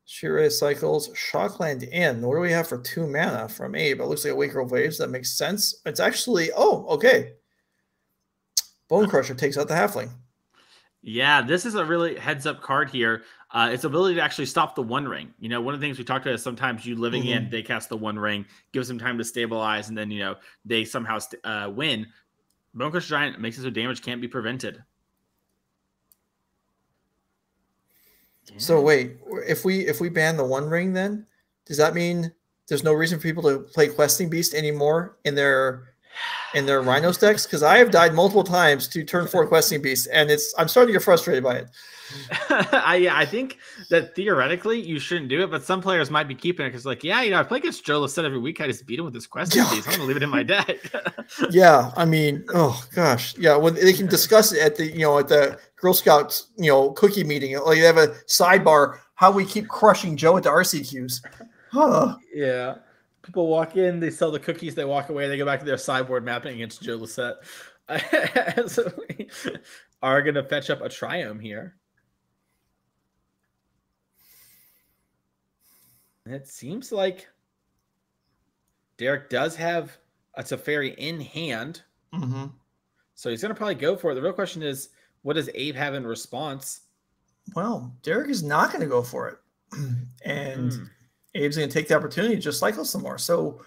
Shirei cycles Shockland in. What do we have for 2 mana from Abe? It looks like a Waker of Waves. That makes sense. It's actually, okay. Bone Crusher takes out the Halfling. Yeah, this is a really heads-up card here. Its ability to actually stop the One Ring. One of the things we talked about is sometimes you living in, they cast the One Ring, gives them time to stabilize, and then, they somehow win. Bone Crusher Giant makes it so damage can't be prevented. So wait, if we ban the One Ring, then does that mean there's no reason for people to play Questing Beast anymore in their Rhinos decks? Because I have died multiple times to turn 4 Questing Beast, and I'm starting to get frustrated by it. I think that theoretically you shouldn't do it, but some players might be keeping it because, I play against Joe Lisette every week. I just beat him with this Questing Beast. I'm gonna leave it in my deck. Yeah, I mean, oh gosh, yeah. When they can discuss it at the Girl Scouts cookie meeting, like they have a sidebar how we keep crushing Joe at the RCQs. Huh. Yeah. People walk in, they sell the cookies, they walk away, they go back to their sideboard mapping against Joe Lisette. So we are going to fetch up a Triome here. And it seems like Derek does have a Teferi in hand. So he's going to probably go for it. The real question is, what does Abe have in response? Well, Derek is not going to go for it. And Abe's going to take the opportunity to just cycle some more. So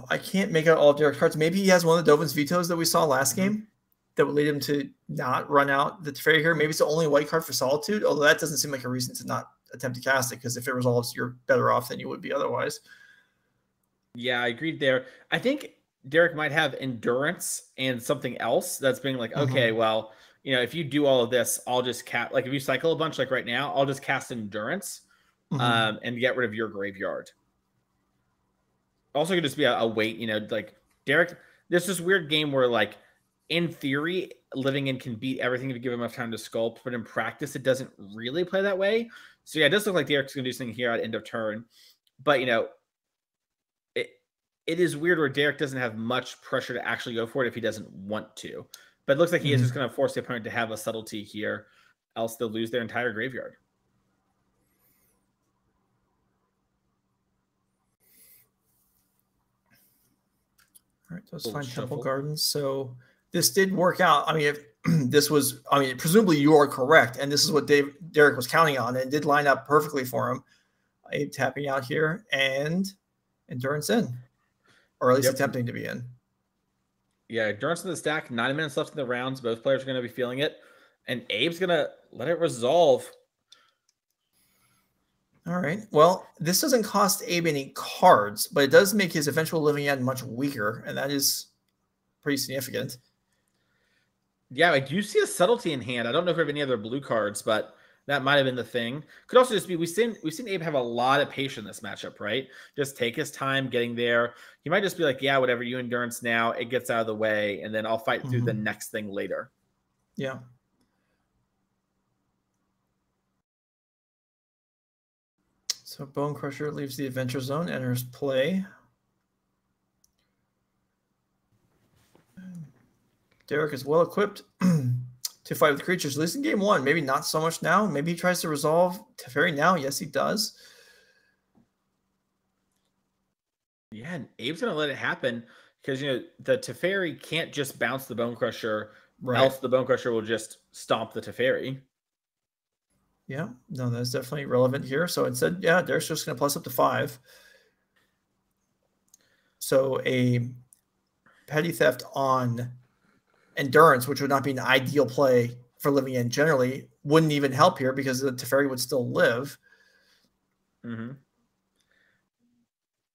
I can't make out all of Derek's cards. Maybe he has one of the Dovin's vetoes that we saw last game that would lead him to not run out the Teferi here. Maybe it's the only white card for Solitude, although that doesn't seem like a reason to not attempt to cast it, because if it resolves, you're better off than you would be otherwise. Yeah, I agreed there. I think Derek might have Endurance and something else that's being like, okay, well, if you do all of this, I'll just cast, if you cycle a bunch like right now, I'll just cast Endurance and get rid of your graveyard. Also could just be a wait, Derek, there's this weird game where in theory, living in can beat everything if you give him enough time to sculpt, but in practice, it doesn't really play that way. So yeah, it does look like Derek's going to do something here at end of turn. But, you know, it is weird where Derek doesn't have much pressure to actually go for it if he doesn't want to. But it looks like he is just going to force the opponent to have a subtlety here, else they'll lose their entire graveyard. All right, those fine Temple Gardens. So this did work out. I mean, if this was, I mean, presumably you are correct, and this is what Derek was counting on, and it did line up perfectly for him. Abe tapping out here, and Endurance in, or at least attempting to be in. Yeah, Endurance in the stack. 9 minutes left in the rounds. Both players are going to be feeling it, and Abe's going to let it resolve. All right. Well, this doesn't cost Abe any cards, but it does make his eventual living end much weaker, and that is pretty significant. Yeah, I do see a subtlety in hand. I don't know if we have any other blue cards, but that might have been the thing. Could also just be we've seen Abe have a lot of patience in this matchup, right? Just take his time getting there. He might just be like, yeah, whatever, you Endurance now, it gets out of the way, and then I'll fight through the next thing later. Yeah. So Bone Crusher leaves the Adventure Zone, enters play. Derek is well equipped to fight with creatures, at least in game one. Maybe not so much now. Maybe he tries to resolve Teferi now. Yes, he does. Yeah, and Abe's going to let it happen because, you know, the Teferi can't just bounce the Bone Crusher, else the Bone Crusher will just stomp the Teferi. Yeah, no, that's definitely relevant here. So instead, yeah, Derek's just going to plus up to 5. So a Petty Theft on Endurance, which would not be an ideal play for living in generally, wouldn't even help here because the Teferi would still live. All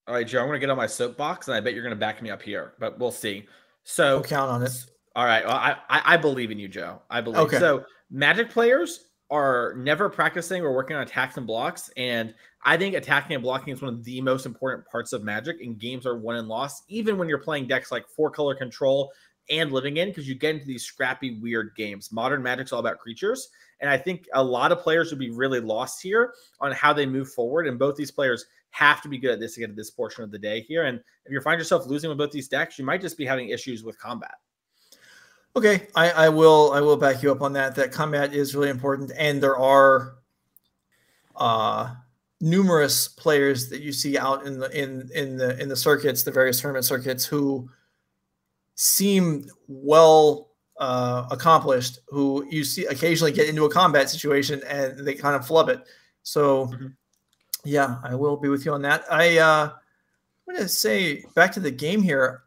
right, Joe, I'm going to get on my soapbox, and I bet you're going to back me up here, but we'll see. So I'll count on it. All right, well, I believe in you, Joe. I believe. Okay. So Magic players are never practicing or working on attacks and blocks, and I think attacking and blocking is one of the most important parts of Magic, and games are won and lost, even when you're playing decks like 4-color control and living in, because you get into these scrappy, weird games. Modern Magic's all about creatures, and I think a lot of players would be really lost here on how they move forward, and both these players have to be good at this to get to this portion of the day here, and if you find yourself losing with both these decks, you might just be having issues with combat. Okay, I will back you up on that. That combat is really important, and there are numerous players that you see out in the circuits, the various tournament circuits, who seem well accomplished, who you see occasionally get into a combat situation and they kind of flub it. So yeah, I will be with you on that. I'm going to say back to the game here.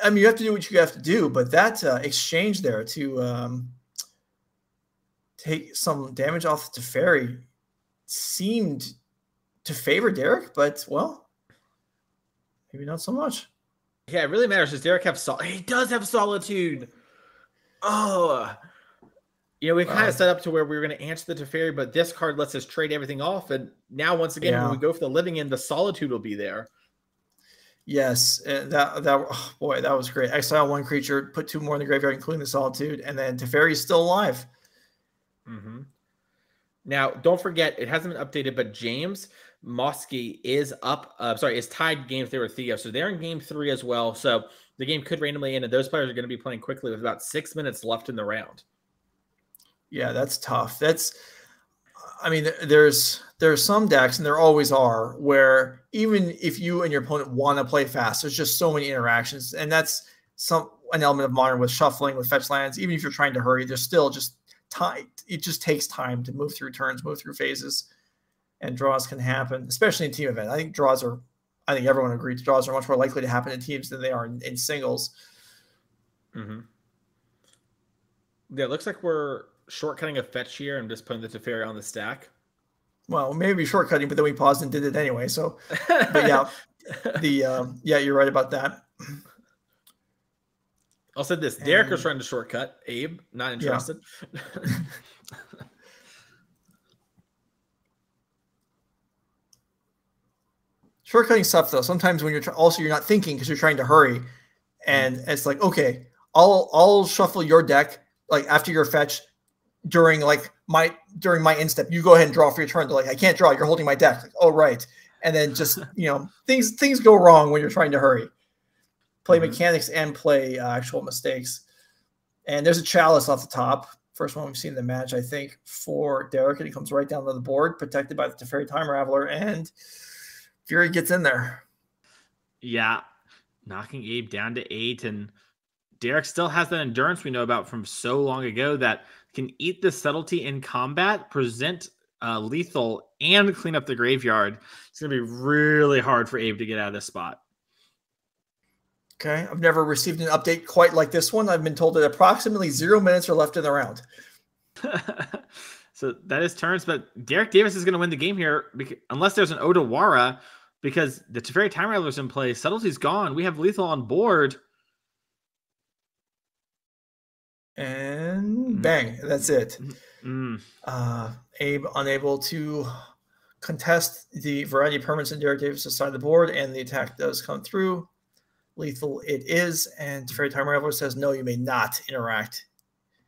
I mean, you have to do what you have to do, but that exchange there to take some damage off the Teferi seemed to favor Derek, but, well, maybe not so much. Yeah, it really matters. Does Derek have he does have Solitude. Oh, you know, we kind of set up to where we were going to answer the Teferi, but this card lets us trade everything off. And now, once again, when we go for the living in, the Solitude will be there. Yes, oh boy, that was great. Exile 1 creature, put 2 more in the graveyard, including the Solitude, and then Teferi's still alive. Now, don't forget, it hasn't been updated, but James Mosky is up. Is tied game 3 with Theo, so they're in game 3 as well. So the game could randomly end, and those players are going to be playing quickly with about 6 minutes left in the round. Yeah, that's tough. I mean, there's some decks, and there always are, where even if you and your opponent want to play fast, there's just so many interactions, and that's an element of Modern with shuffling, with fetch lands. Even if you're trying to hurry, there's still just time. It just takes time to move through turns, move through phases, and draws can happen, especially in team event. I think everyone agrees draws are much more likely to happen in teams than they are in singles. Yeah, it looks like we're shortcutting a fetch here and just putting the Teferi on the stack. Well, maybe shortcutting, but then we paused and did it anyway. So, but yeah, you're right about that. I'll say this: Derek was trying to shortcut. Abe, not interested. Yeah. Shortcutting stuff though. Sometimes when you're not thinking because you're trying to hurry, and it's like, okay, I'll shuffle your deck like after your fetch during my instep. You go ahead and draw for your turn. They're like, I can't draw. You're holding my deck. Like, oh right. And then just things go wrong when you're trying to hurry. Play mechanics and play actual mistakes. And there's a chalice off the top. First one we've seen in the match, I think, for Derek, and he comes right down to the board, protected by the Teferi Time Raveler, and Fury gets in there. Yeah, knocking Abe down to 8, and Derek still has that endurance we know about from so long ago that can eat the subtlety in combat, present lethal, and clean up the graveyard. It's going to be really hard for Abe to get out of this spot. Okay, I've never received an update quite like this one. I've been told that approximately 0 minutes are left in the round. So that is turns, but Derek Davis is going to win the game here unless there's an Odawara, because the Teferi Time Raveler's in play. Subtlety's gone. We have lethal on board. And bang, that's it. Abe unable to contest the variety of permanents in Derek Davis' side of the board, and the attack does come through. Lethal it is, and Teferi Time Raveler says, no, you may not interact.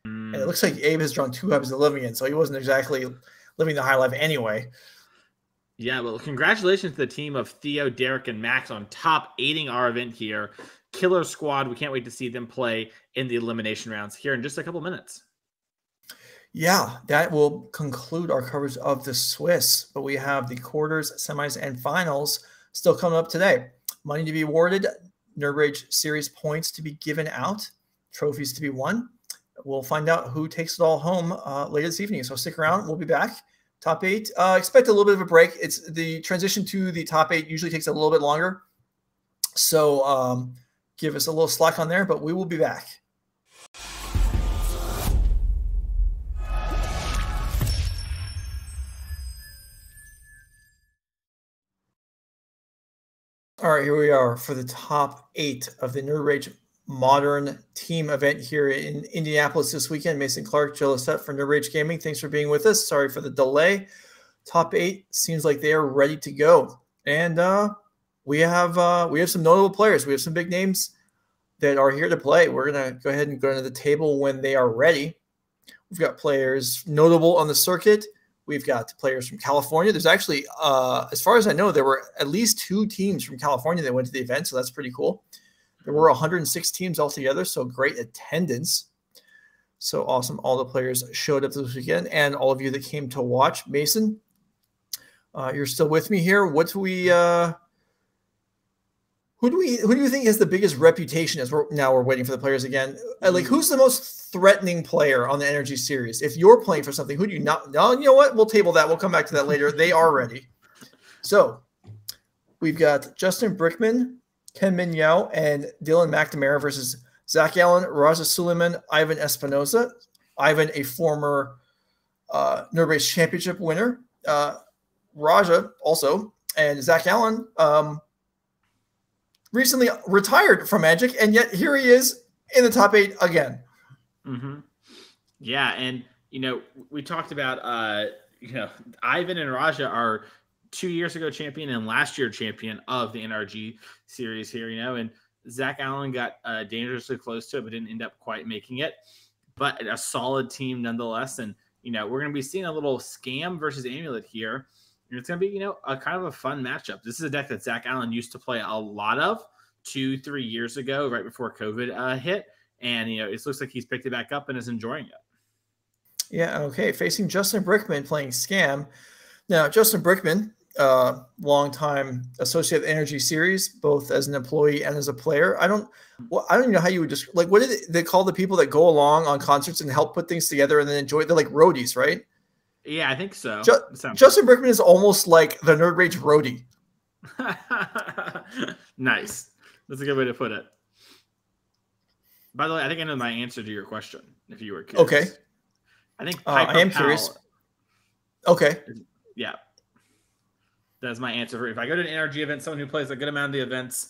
And it looks like Abe has drawn 2 Hubs of Living, so he wasn't exactly living the high life anyway. Yeah, well, congratulations to the team of Theo, Derek, and Max on top aiding our event here. Killer squad. We can't wait to see them play in the elimination rounds here in just a couple minutes. Yeah, that will conclude our coverage of the Swiss, but we have the quarters, semis, and finals still coming up today. Money to be awarded, Nerd Rage Series points to be given out, trophies to be won. We'll find out who takes it all home later this evening. So stick around. We'll be back. Top 8. Expect a little bit of a break. It's the transition to the top 8 usually takes a little bit longer. So give us a little slack on there, but we will be back. All right, here we are for the top 8 of the Nerd Rage Modern Team event here in Indianapolis this weekend. Mason Clark, Joe Lissette for Nerd Rage Gaming. Thanks for being with us. Sorry for the delay. Top 8 seems like they are ready to go, and we have some notable players. We have some big names that are here to play. We're gonna go ahead and go to the table when they are ready. We've got players notable on the circuit. We've got players from California. There's actually, as far as I know, there were at least 2 teams from California that went to the event, so that's pretty cool. There were 106 teams altogether, so great attendance. So awesome. All the players showed up this weekend, and all of you that came to watch. Mason, you're still with me here. What do we who do you think has the biggest reputation as we're waiting for the players again? Like, who's the most threatening player on the NRG series? If you're playing for something, who do you not? No, you know what? We'll table that. We'll come back to that later. They are ready. So we've got Justin Brickman, Ken Min Yeoh, and Dylan McNamara versus Zach Allen, Raja Suleiman, Ivan Espinosa. Ivan, a former Nerd Rage Championship winner. Raja also, and Zach Allen recently retired from Magic, and yet here he is in the top 8 again. Yeah, and we talked about Ivan and Raja are 2 years ago champion and last year champion of the NRG series here, and Zach Allen got dangerously close to it, but didn't end up quite making it. But a solid team nonetheless, and we're going to be seeing a little Scam versus Amulet here. It's going to be, a kind of a fun matchup. This is a deck that Zach Allen used to play a lot of 2-3 years ago, right before COVID hit. And, it looks like he's picked it back up and is enjoying it. Yeah, okay. Facing Justin Brickman playing Scam. Now, Justin Brickman, longtime associate of the NRG series, both as an employee and as a player. I don't even know how you would just, like, what did they call the people that go along on concerts and help put things together and then enjoy it? They're like roadies, right? Yeah, I think so. Justin Brickman is almost like the Nerd Rage roadie. Nice. That's a good way to put it. By the way, I think I know my answer to your question, if you were curious. Okay. I think I am curious. Okay. Yeah. That's my answer. If I go to an NRG event, someone who plays a good amount of the events,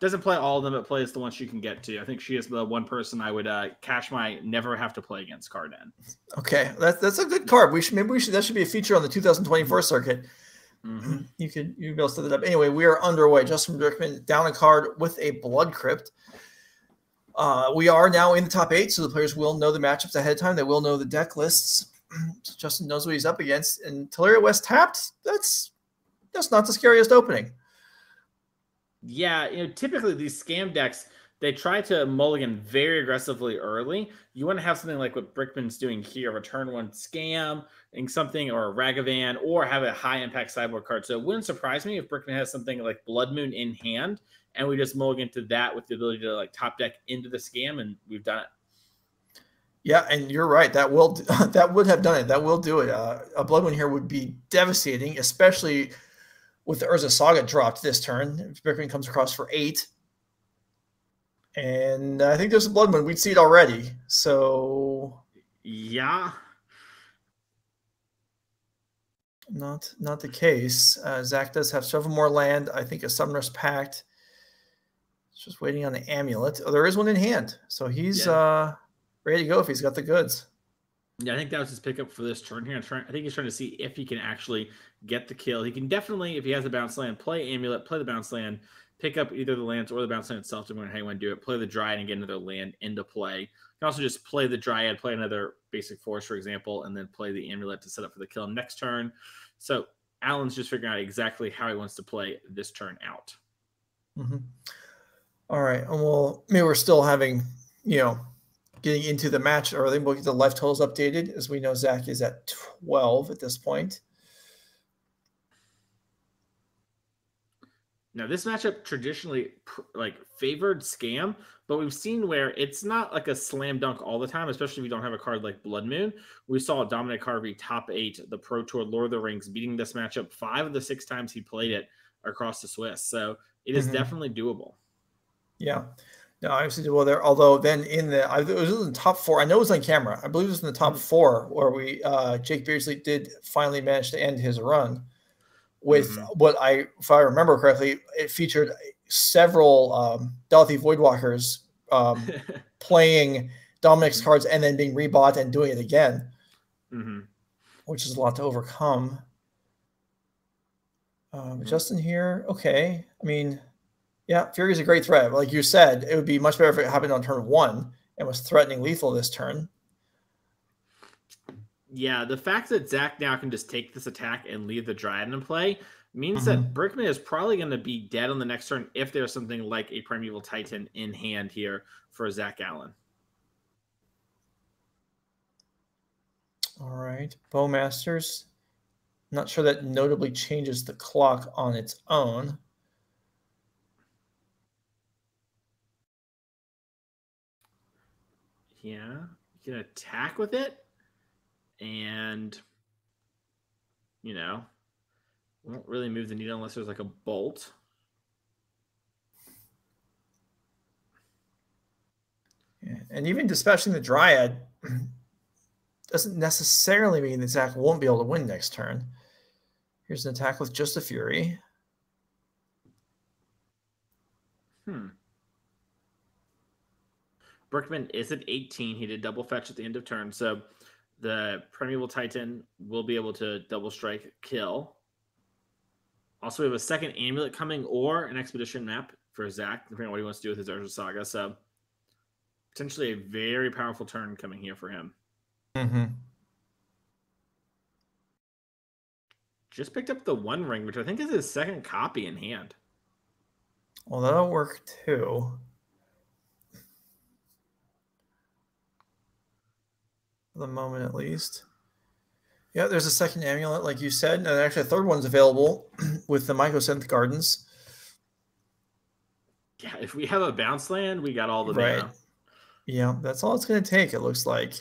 doesn't play all of them, but plays the ones she can get to. I think she is the one person I would cash my never have to play against card in. Okay, that's a good card. That should be a feature on the 2024 circuit. You'd be able to set it up. Anyway, we are underway. Justin Brickman down a card with a Blood Crypt. We are now in the top 8, so the players will know the matchups ahead of time. They will know the deck lists. So Justin knows what he's up against. And Teleria West tapped, that's not the scariest opening. Yeah, typically these scam decks, they try to mulligan very aggressively early. You want to have something like what Brickman's doing here, a turn 1 scam and something, or a Ragavan, or have a high impact sideboard card. So it wouldn't surprise me if Brickman has something like Blood Moon in hand, and we just mulligan to that with the ability to like top deck into the scam, and we've done it. Yeah, and you're right. That would have done it. That will do it. A Blood Moon here would be devastating, especially with the Urza Saga dropped this turn. If Brickman comes across for 8. And I think there's a Blood Moon. We'd see it already. So yeah. Not the case. Zach does have several more land. I think a Summoner's Pact. It's just waiting on the Amulet. Oh, there is one in hand. So he's ready to go if he's got the goods. Yeah, I think that was his pickup for this turn here. I think he's trying to see if he can actually get the kill. He can definitely, if he has a bounce land, play Amulet, play the bounce land, pick up either the lands or the bounce land itself, depending on how you want to do it, play the Dryad and get another land into play. You can also just play the Dryad, play another basic force, for example, and then play the Amulet to set up for the kill next turn. So Alan's just figuring out exactly how he wants to play this turn out. Mm-hmm. All right. Well, maybe we're still having, getting into the match, or I think we'll get the life totals updated. As we know, Zach is at 12 at this point. Now, this matchup traditionally favored Scam, but we've seen where it's not like a slam dunk all the time, especially if you don't have a card like Blood Moon. We saw Dominic Harvey top 8, the Pro Tour Lord of the Rings, beating this matchup 5 of the 6 times he played it across the Swiss. So it is definitely doable. Yeah. No, obviously did well there. Although then it was in the top 4. I know it was on camera. I believe it was in the top 4 where Jake Beardsley did finally manage to end his run with what if I remember correctly, it featured several Delphi Voidwalkers playing Dominic's cards and then being rebought and doing it again, which is a lot to overcome. Justin here, okay. I mean, yeah, Fury is a great threat. Like you said, it would be much better if it happened on turn 1 and was threatening lethal this turn. Yeah, the fact that Zach now can just take this attack and leave the Dryad in play means that Brickman is probably going to be dead on the next turn if there's something like a Primeval Titan in hand here for Zach Allen. All right, Bowmasters. Not sure that notably changes the clock on its own. Yeah, you can attack with it, and won't really move the needle unless there's like a bolt. Yeah. And even dispatching the Dryad doesn't necessarily mean that Zach won't be able to win next turn. Here's an attack with just a Fury. Brickman is at 18. He did double fetch at the end of turn, so the Primeval Titan will be able to double strike kill. Also, we have a second Amulet coming or an Expedition map for Zach, depending on what he wants to do with his Urza Saga. So potentially a very powerful turn coming here for him. Just picked up the One Ring, which I think is his second copy in hand. Well, that'll work too. For the moment, at least. Yeah, there's a second Amulet, like you said. And actually, a third one's available with the Mycosynth Gardens. Yeah, if we have a bounce land, we got all the mana. Yeah, that's all it's going to take, it looks like.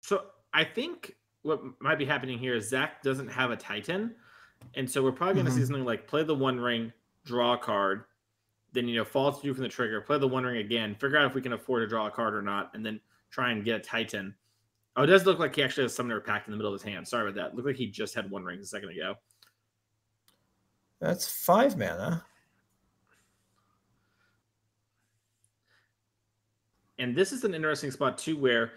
So I think what might be happening here is Zach doesn't have a Titan. And so we're probably going to see something like play the One Ring, draw a card, then, fall to do from the trigger, play the One Ring again, figure out if we can afford to draw a card or not, and then try and get a Titan. Oh, it does look like he actually has Summoner Pact in the middle of his hand. Sorry about that. It looked like he just had One Ring a second ago. That's 5 mana. And this is an interesting spot, too, where,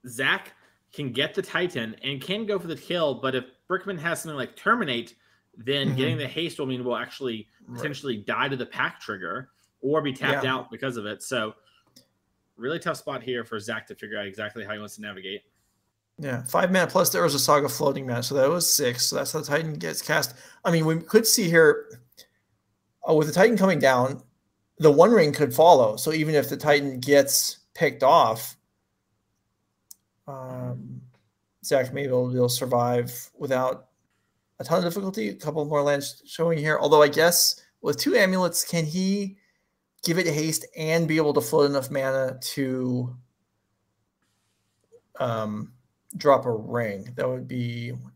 Zach can get the Titan and can go for the kill, but if Brickman has something like Terminate, then getting the haste will mean we'll actually potentially die to the pack trigger. or be tapped out because of it. So really tough spot here for Zach to figure out exactly how he wants to navigate. Yeah, 5 mana plus there was a Saga floating mana, so that was 6. So that's how the Titan gets cast. I mean, we could see here with the Titan coming down, the One Ring could follow. So even if the Titan gets picked off, Zach maybe will survive without a ton of difficulty. A couple more lands showing here. Although I guess with 2 amulets, can he give it haste and be able to float enough mana to drop a ring? That would be 1,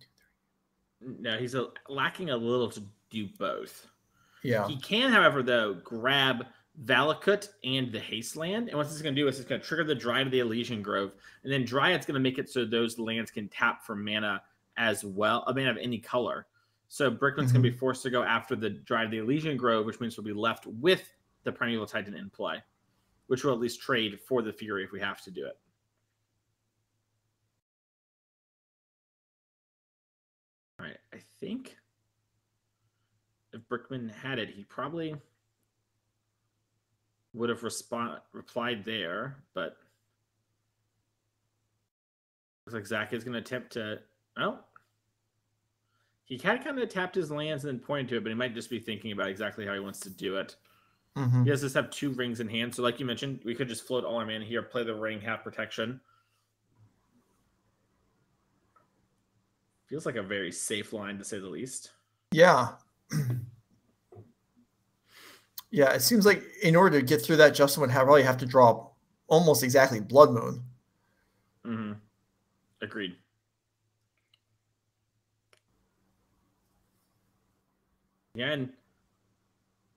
2, 3. No, he's lacking a little to do both. Yeah. He can, however, though, grab Valakut and the haste land. And what this is going to do is it's going to trigger the Dryad of the Elysian Grove. And then Dryad's going to make it so those lands can tap for mana as well. I mean, of any color. So Brickman's going to be forced to go after the Dryad of the Elysian Grove, which means we'll be left with the Primeval Titan in play, which will at least trade for the Fury if we have to do it. All right, I think if Brickman had it, he probably would have replied there, but looks like Zach is going to attempt to. Oh, he had kind of tapped his lands and then pointed to it, but he might just be thinking about exactly how he wants to do it. He does just have 2 rings in hand, so like you mentioned, we could just float all our mana here, play the ring, have protection. Feels like a very safe line, to say the least. Yeah. Yeah, it seems like in order to get through that, Justin would probably have to draw almost exactly Blood Moon. Agreed. Yeah, and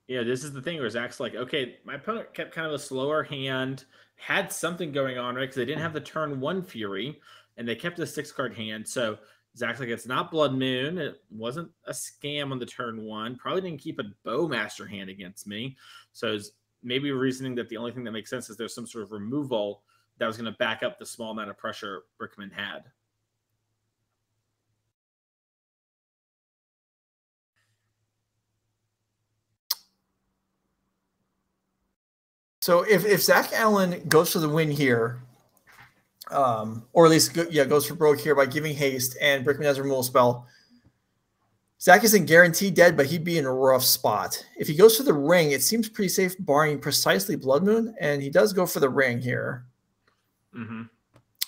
this is the thing where Zach's like, okay, my opponent kept kind of a slower hand, had something going on, right? Because they didn't have the turn 1 Fury, and they kept a 6-card hand. So Zach's like, it's not Blood Moon. It wasn't a scam on the turn 1. Probably didn't keep a Bowmaster hand against me. So it's maybe reasoning that the only thing that makes sense is there's some sort of removal that was going to back up the small amount of pressure Brickman had. So if Zach Allen goes for the win here, or at least goes for broke here by giving haste and Brickman has a removal spell, Zach isn't guaranteed dead, but he'd be in a rough spot. If he goes for the ring, it seems pretty safe, barring precisely Blood Moon, and he does go for the ring here.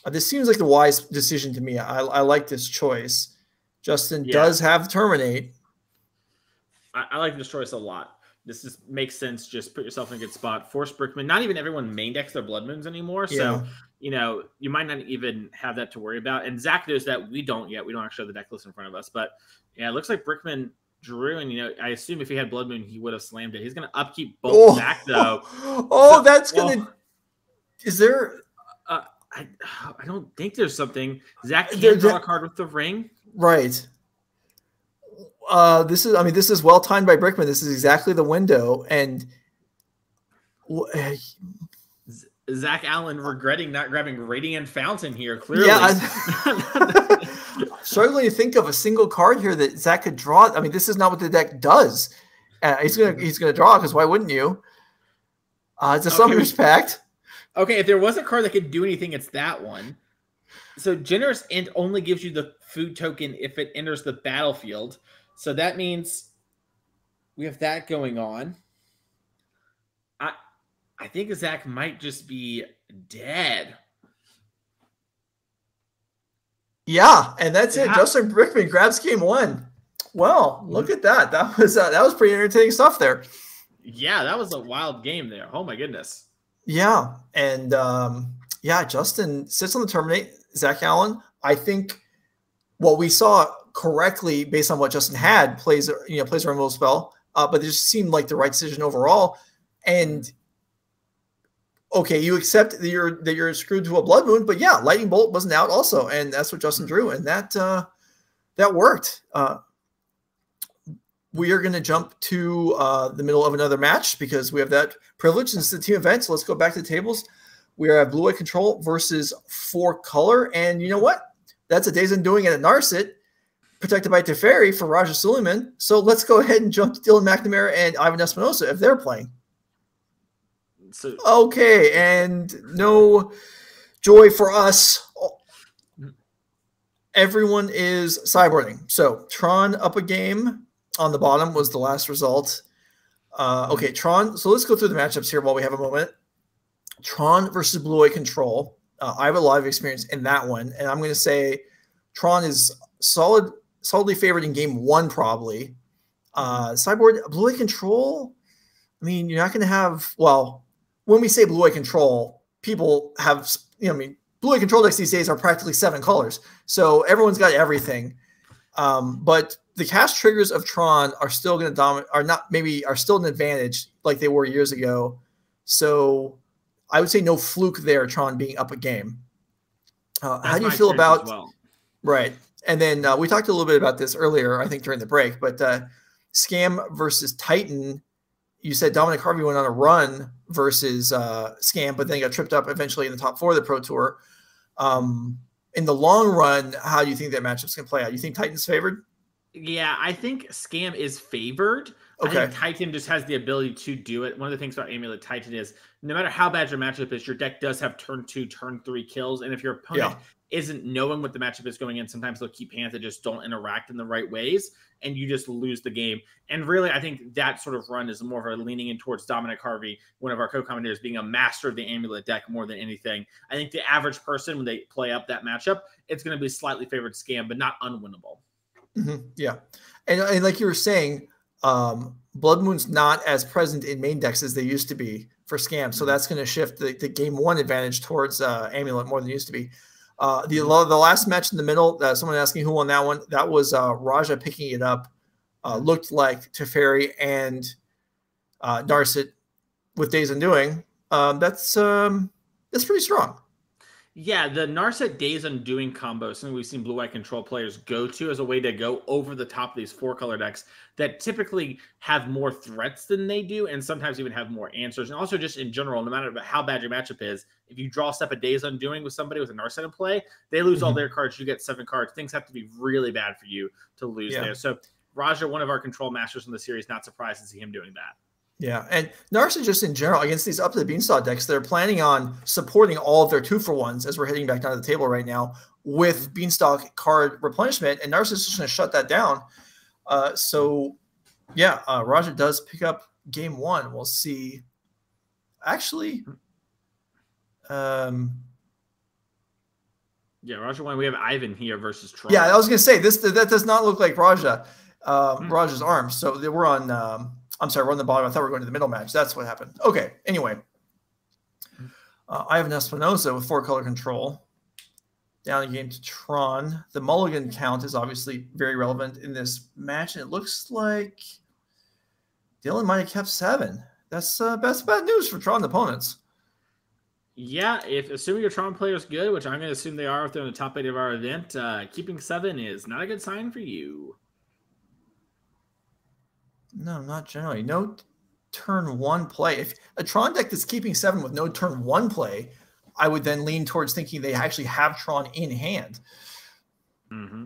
This seems like the wise decision to me. I like this choice. Justin does have Terminate. I like this choice a lot. This just makes sense. Just put yourself in a good spot. Force Brickman. Not even everyone main decks their Blood Moons anymore. So, you might not even have that to worry about. And Zach knows that. We don't yet. We don't actually have the deck list in front of us. But, yeah, it looks like Brickman drew. And, I assume if he had Blood Moon, he would have slammed it. He's going to upkeep both Zach, though. That's going to... Is there... I don't think there's something. Zach can't draw a card with the ring. Right. This is well timed by Brickman. This is exactly the window, and Zach Allen regretting not grabbing Radiant Fountain here. Clearly, struggling to think of a single card here that Zach could draw. I mean, this is not what the deck does. He's gonna draw, because why wouldn't you? It's a Summoner's Pact. Okay, if there was a card that could do anything, it's that one. So Generous Int only gives you the food token if it enters the battlefield. So that means we have that going on. I think Zach might just be dead. Yeah, and that's it. Justin Brickman grabs game 1. Well, look at that. That was pretty entertaining stuff there. Yeah, that was a wild game there. Oh my goodness. Yeah, and Justin sits on the Terminate. Zach Allen, I think what we saw correctly based on what Justin had plays a removal spell, but it just seemed like the right decision overall. And okay, you accept that you're screwed to a Blood Moon, but yeah, Lightning Bolt wasn't out also, and that's what Justin drew, and that worked. We are going to jump to the middle of another match because we have that privilege. This is the team event, so let's go back to the tables. We are at Blue Eye Control versus 4-Color, and you know what? That's a Days Undoing and a Narset, protected by Teferi for Raja Suleiman. So let's go ahead and jump to Dylan McNamara and Ivan Espinosa if they're playing. So Okay, and no joy for us. Everyone is sideboarding. So Tron up a game on the bottom was the last result. Okay, Tron. So let's go through the matchups here while we have a moment. Tron versus Blue Eye Control. I have a lot of experience in that one, and I'm going to say Tron is solidly favored in game one, probably. Sideboard Blue Eye Control. I mean, you're not going to have. Well, when we say Blue Eye Control, people have. Blue Eye Control decks these days are practically 7 colors, so everyone's got everything. But the cast triggers of Tron are still going to dominate. Are still an advantage like they were years ago. So I would say no fluke there, Tron being up a game. How do you feel about right? And then we talked a little bit about this earlier, I think during the break. But Scam versus Titan, you said Dominic Harvey went on a run versus Scam, but then got tripped up eventually in the top 4 of the Pro Tour. In the long run, how do you think that matchup's going to play out? You think Titan's favored? Yeah, I think Scam is favored. Okay. I think Titan just has the ability to do it. One of the things about Amulet Titan is no matter how bad your matchup is, your deck does have turn 2, turn 3 kills. And if your opponent isn't knowing what the matchup is going in, sometimes they'll keep hands that just don't interact in the right ways, and you just lose the game. And really, I think that sort of run is more of a leaning in towards Dominic Harvey, one of our co-commentators, being a master of the Amulet deck more than anything. I think the average person, when they play up that matchup, it's going to be slightly favored Scam, but not unwinnable. Mm-hmm. Yeah. And like you were saying, Blood Moon's not as present in main decks as they used to be for Scam. So that's going to shift the game one advantage towards Amulet more than it used to be. The last match in the middle, someone asking who won that one, that was Raja picking it up. Looked like Teferi and Narset with Days Undoing. That's pretty strong. Yeah, the Narset Days Undoing combo, something we've seen Blue Eye Control players go to as a way to go over the top of these 4-color decks that typically have more threats than they do, and sometimes even have more answers. And also just in general, no matter how bad your matchup is, if you draw a step of Days Undoing with somebody with a Narset in play, they lose all their cards, you get 7 cards. Things have to be really bad for you to lose there. So Raja, one of our control masters in the series, not surprised to see him doing that. Yeah, and Narset just in general, against these up to the Beanstalk decks, they're planning on supporting all of their 2-for-1s as we're heading back down to the table right now with Beanstalk card replenishment, and Narset's just going to shut that down. Raja does pick up game one. We'll see. Actually, Raja won. We have Ivan here versus Tron. Yeah, I was going to say, that does not look like Raja, Raja's arms. So we're on... I'm sorry, we're on the bottom. I thought we were going to the middle match. That's what happened. Okay, anyway. I have an Espinosa with 4-color control. Down a game to Tron. The mulligan count is obviously very relevant in this match, and it looks like Dylan might have kept 7. That's bad news for Tron opponents. Yeah, assuming your Tron player is good, which I'm going to assume they are if they're in the top 8 of our event, keeping 7 is not a good sign for you. No, not generally. No turn 1 play. If a Tron deck that's keeping 7 with no turn 1 play, I would then lean towards thinking they actually have Tron in hand. Mm-hmm.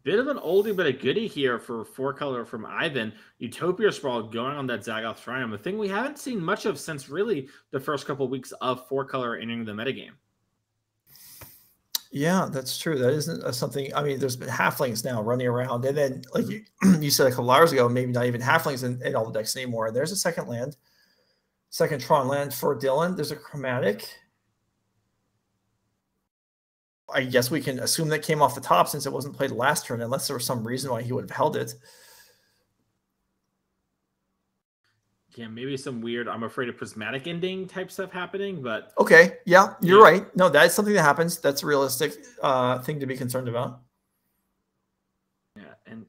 Bit of an oldie but a goodie here for 4-color from Ivan. Utopia Sprawl going on that Zagoth Triumph. A thing we haven't seen much of since really the first couple of weeks of 4-color entering the metagame. Yeah, that's true. That isn't something. I mean, there's been halflings now running around, and then like you said a couple hours ago, maybe not even halflings in all the decks anymore. There's a second Tron land for Dylan. There's a chromatic. I guess we can assume that came off the top since it wasn't played last turn, unless there was some reason why he would have held it. Yeah, maybe some weird, I'm afraid of prismatic ending type stuff happening, but... Okay, yeah, you're right. No, that's something that happens. That's a realistic thing to be concerned about. Yeah, and,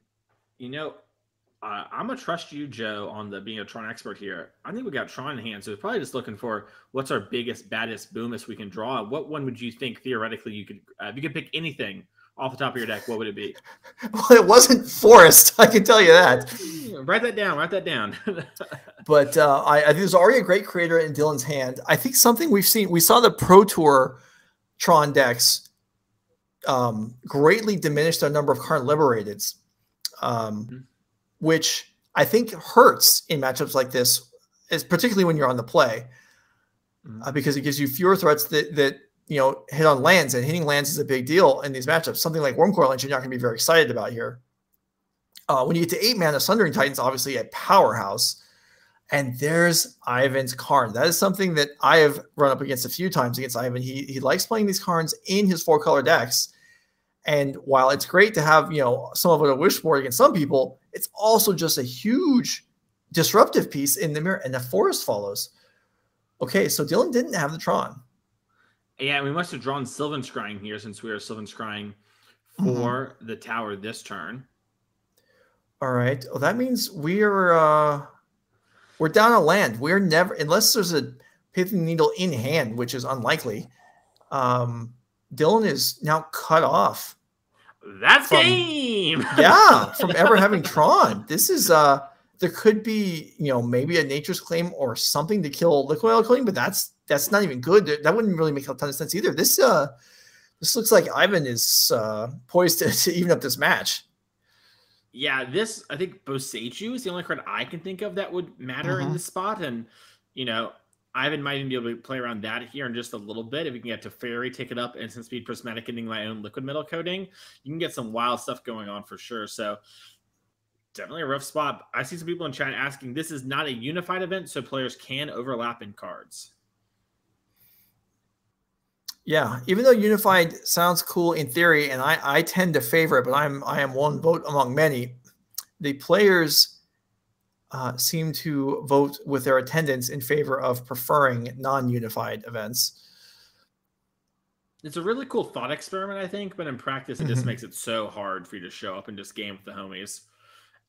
I'm going to trust you, Joe, on being a Tron expert here. I think we got Tron in hand, so we're probably just looking for what's our biggest, baddest boomist we can draw. What one would you think, theoretically, you could... if you could pick anything off the top of your deck, what would it be? Well, it wasn't Forest, I can tell you that. Write that down. But I think there's already a great creator in Dylan's hand. I think something we saw the Pro Tour Tron decks greatly diminish their number of current Liberateds, which I think hurts in matchups like this. particularly when you're on the play, because it gives you fewer threats that hit on lands, and hitting lands is a big deal in these matchups. Something like Wormcoil Lynch, you're not going to be very excited about here. When you get to 8 mana, Sundering Titan's obviously a powerhouse. And there's Ivan's Karn. That is something that I have run up against a few times against Ivan. He likes playing these Karns in his 4-color decks. And while it's great to have, some of it a wish board against some people, it's also just a huge disruptive piece in the mirror. And the forest follows. Okay, so Dylan didn't have the Tron. Yeah, we must have drawn Sylvan Scrying here since we are Sylvan Scrying for the tower this turn. All right. Well, that means we're down a land. We're never, unless there's a Pithing Needle in hand, which is unlikely. Dylan is now cut off. That's game. Yeah, from ever having Tron. This is there could be maybe a Nature's Claim or something to kill Liquid Melancholy, but that's not even good. That wouldn't really make a ton of sense either. This looks like Ivan is poised to even up this match. Yeah, I think Boseiju is the only card I can think of that would matter in this spot. And, Ivan might even be able to play around that here in just a little bit. If you can get to Fairy, take it up, Instant Speed, Prismatic, getting my own Liquid Metal Coating, you can get some wild stuff going on for sure. So definitely a rough spot. I see some people in chat asking, this is not a unified event, so players can overlap in cards. Yeah, even though unified sounds cool in theory, and I tend to favor it, but I am one vote among many. The players seem to vote with their attendance in favor of preferring non-unified events. It's a really cool thought experiment, I think, but in practice, it just makes it so hard for you to show up and just game with the homies.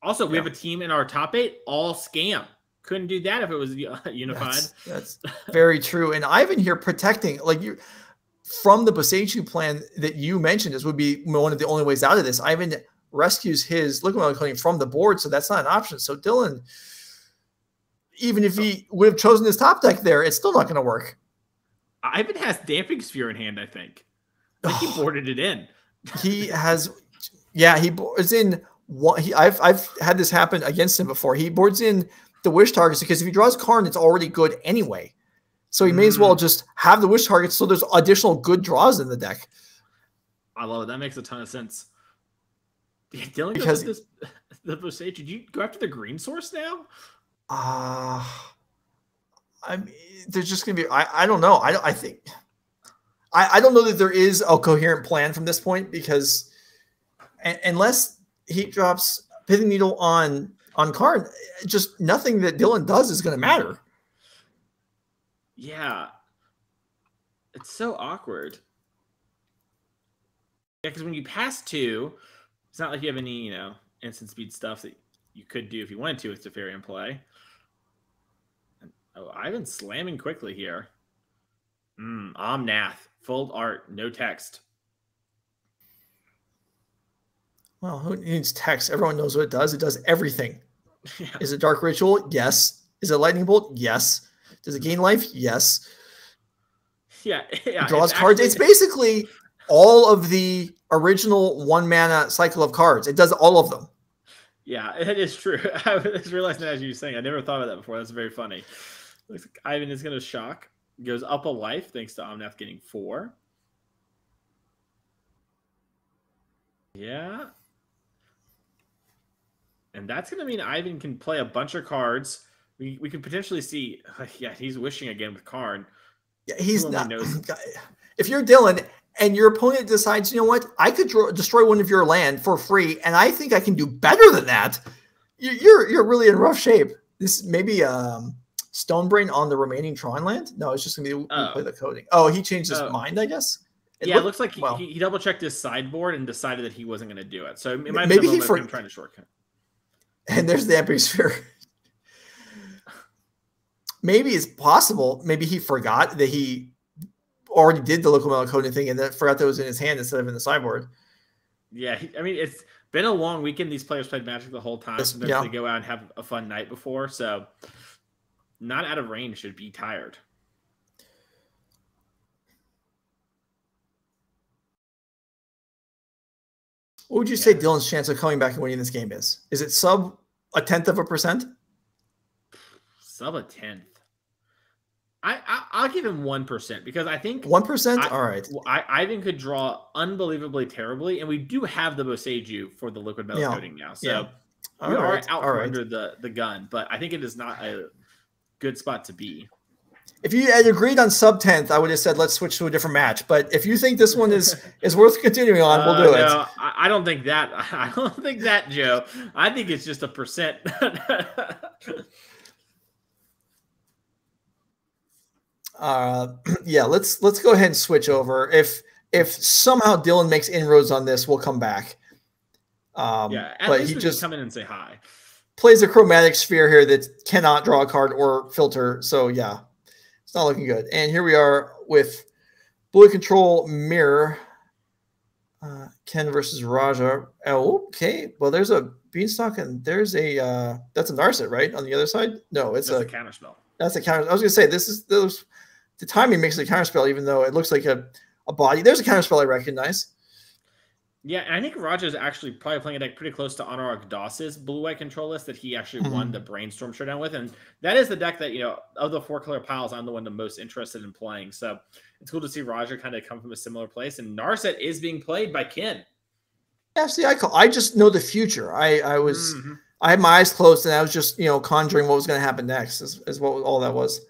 Also, we have a team in our top 8, all scam. Couldn't do that if it was unified. That's very true. And Ivan here protecting, from the Boseiju plan that you mentioned, this would be one of the only ways out of this. Ivan rescues his Liquid Melancholy from the board, so that's not an option. So Dylan, even if he would have chosen his top deck there, it's still not going to work. Ivan has Damping Sphere in hand, I think. He boarded it in. He has, he boards in one. I've had this happen against him before. He boards in the wish targets because if he draws Karn, it's already good anyway. So he may as well just have the wish targets so there's additional good draws in the deck. I love it. That makes a ton of sense. Yeah, Dylan goes with the Boseiju. Did you go after the green source now? There's just going to be, I don't know. I think, I don't know that there is a coherent plan from this point because unless he drops Pithing Needle on Karn, just nothing that Dylan does is going to matter. Yeah. It's so awkward. Yeah, because when you pass 2, it's not like you have any, instant speed stuff that you could do if you wanted to with Teferi in play. And, Ivan's slamming quickly here. Omnath. Full art. No text. Well, who needs text? Everyone knows what it does. It does everything. Yeah. Is it Dark Ritual? Yes. Is it Lightning Bolt? Yes. Does it gain life? Yes. Yeah. It draws cards. It's basically all of the original 1-mana cycle of cards. It does all of them. Yeah, it is true. I was realizing that as you were saying. I never thought of that before. That's very funny. Looks like Ivan is going to shock. Goes up a life thanks to Omnath getting 4. Yeah. And that's going to mean Ivan can play a bunch of cards. We could potentially see, he's wishing again with Karn. Yeah, he's not. If you're Dylan and your opponent decides, you know what, I could destroy one of your land for free, and I think I can do better than that, you're really in rough shape. This maybe Stonebrain on the remaining Tron land? No, it's just going to be play the coding. Oh, he changed his mind, I guess? It looks like he double-checked his sideboard and decided that he wasn't going to do it. So it might maybe be a moment of him trying to shortcut. And there's the Epic Sphere. Maybe it's possible. Maybe he forgot that he already did the Liquid Metal Coating thing and then forgot that it was in his hand instead of in the sideboard. Yeah, it's been a long weekend. These players played Magic the whole time. Sometimes they go out and have a fun night before. So not out of range should be tired. What would you say Dylan's chance of coming back and winning this game is? Is it sub 0.1%? Sub a 10th. I'll give him 1% because I think 1%. All right. Ivan could draw unbelievably terribly, and we do have the Boseiju for the liquid metal coating now, so we are out from under the gun. But I think it is not a good spot to be. If you had agreed on sub 10th, I would have said let's switch to a different match. But if you think this one is worth continuing on, we'll do it. No, I don't think that. I don't think that, Joe. I think it's just a percent. Yeah, let's go ahead and switch over. If somehow Dylan makes inroads on this, we'll come back. Yeah, but he just come in and say hi. Plays a chromatic sphere here that cannot draw a card or filter. So yeah, it's not looking good. And here we are with Blue Control Mirror. Ken versus Raja. Oh, okay. Well, there's a Beanstalk and there's a that's a Narset, right? On the other side? No, it's a counterspell. That's a counter. I was gonna say the timing makes it a counterspell, even though it looks like a body. There's a counterspell I recognize. Yeah, and I think Roger's actually probably playing a deck pretty close to Rakdos's blue-white control list that he actually won the Brainstorm Showdown with. And that is the deck that, of the 4-color piles, I'm the one the most interested in playing. So it's cool to see Roger kind of come from a similar place. And Narset is being played by Ken. Yeah, see, I just know the future. I had my eyes closed and I was just, conjuring what was going to happen next is what all that was.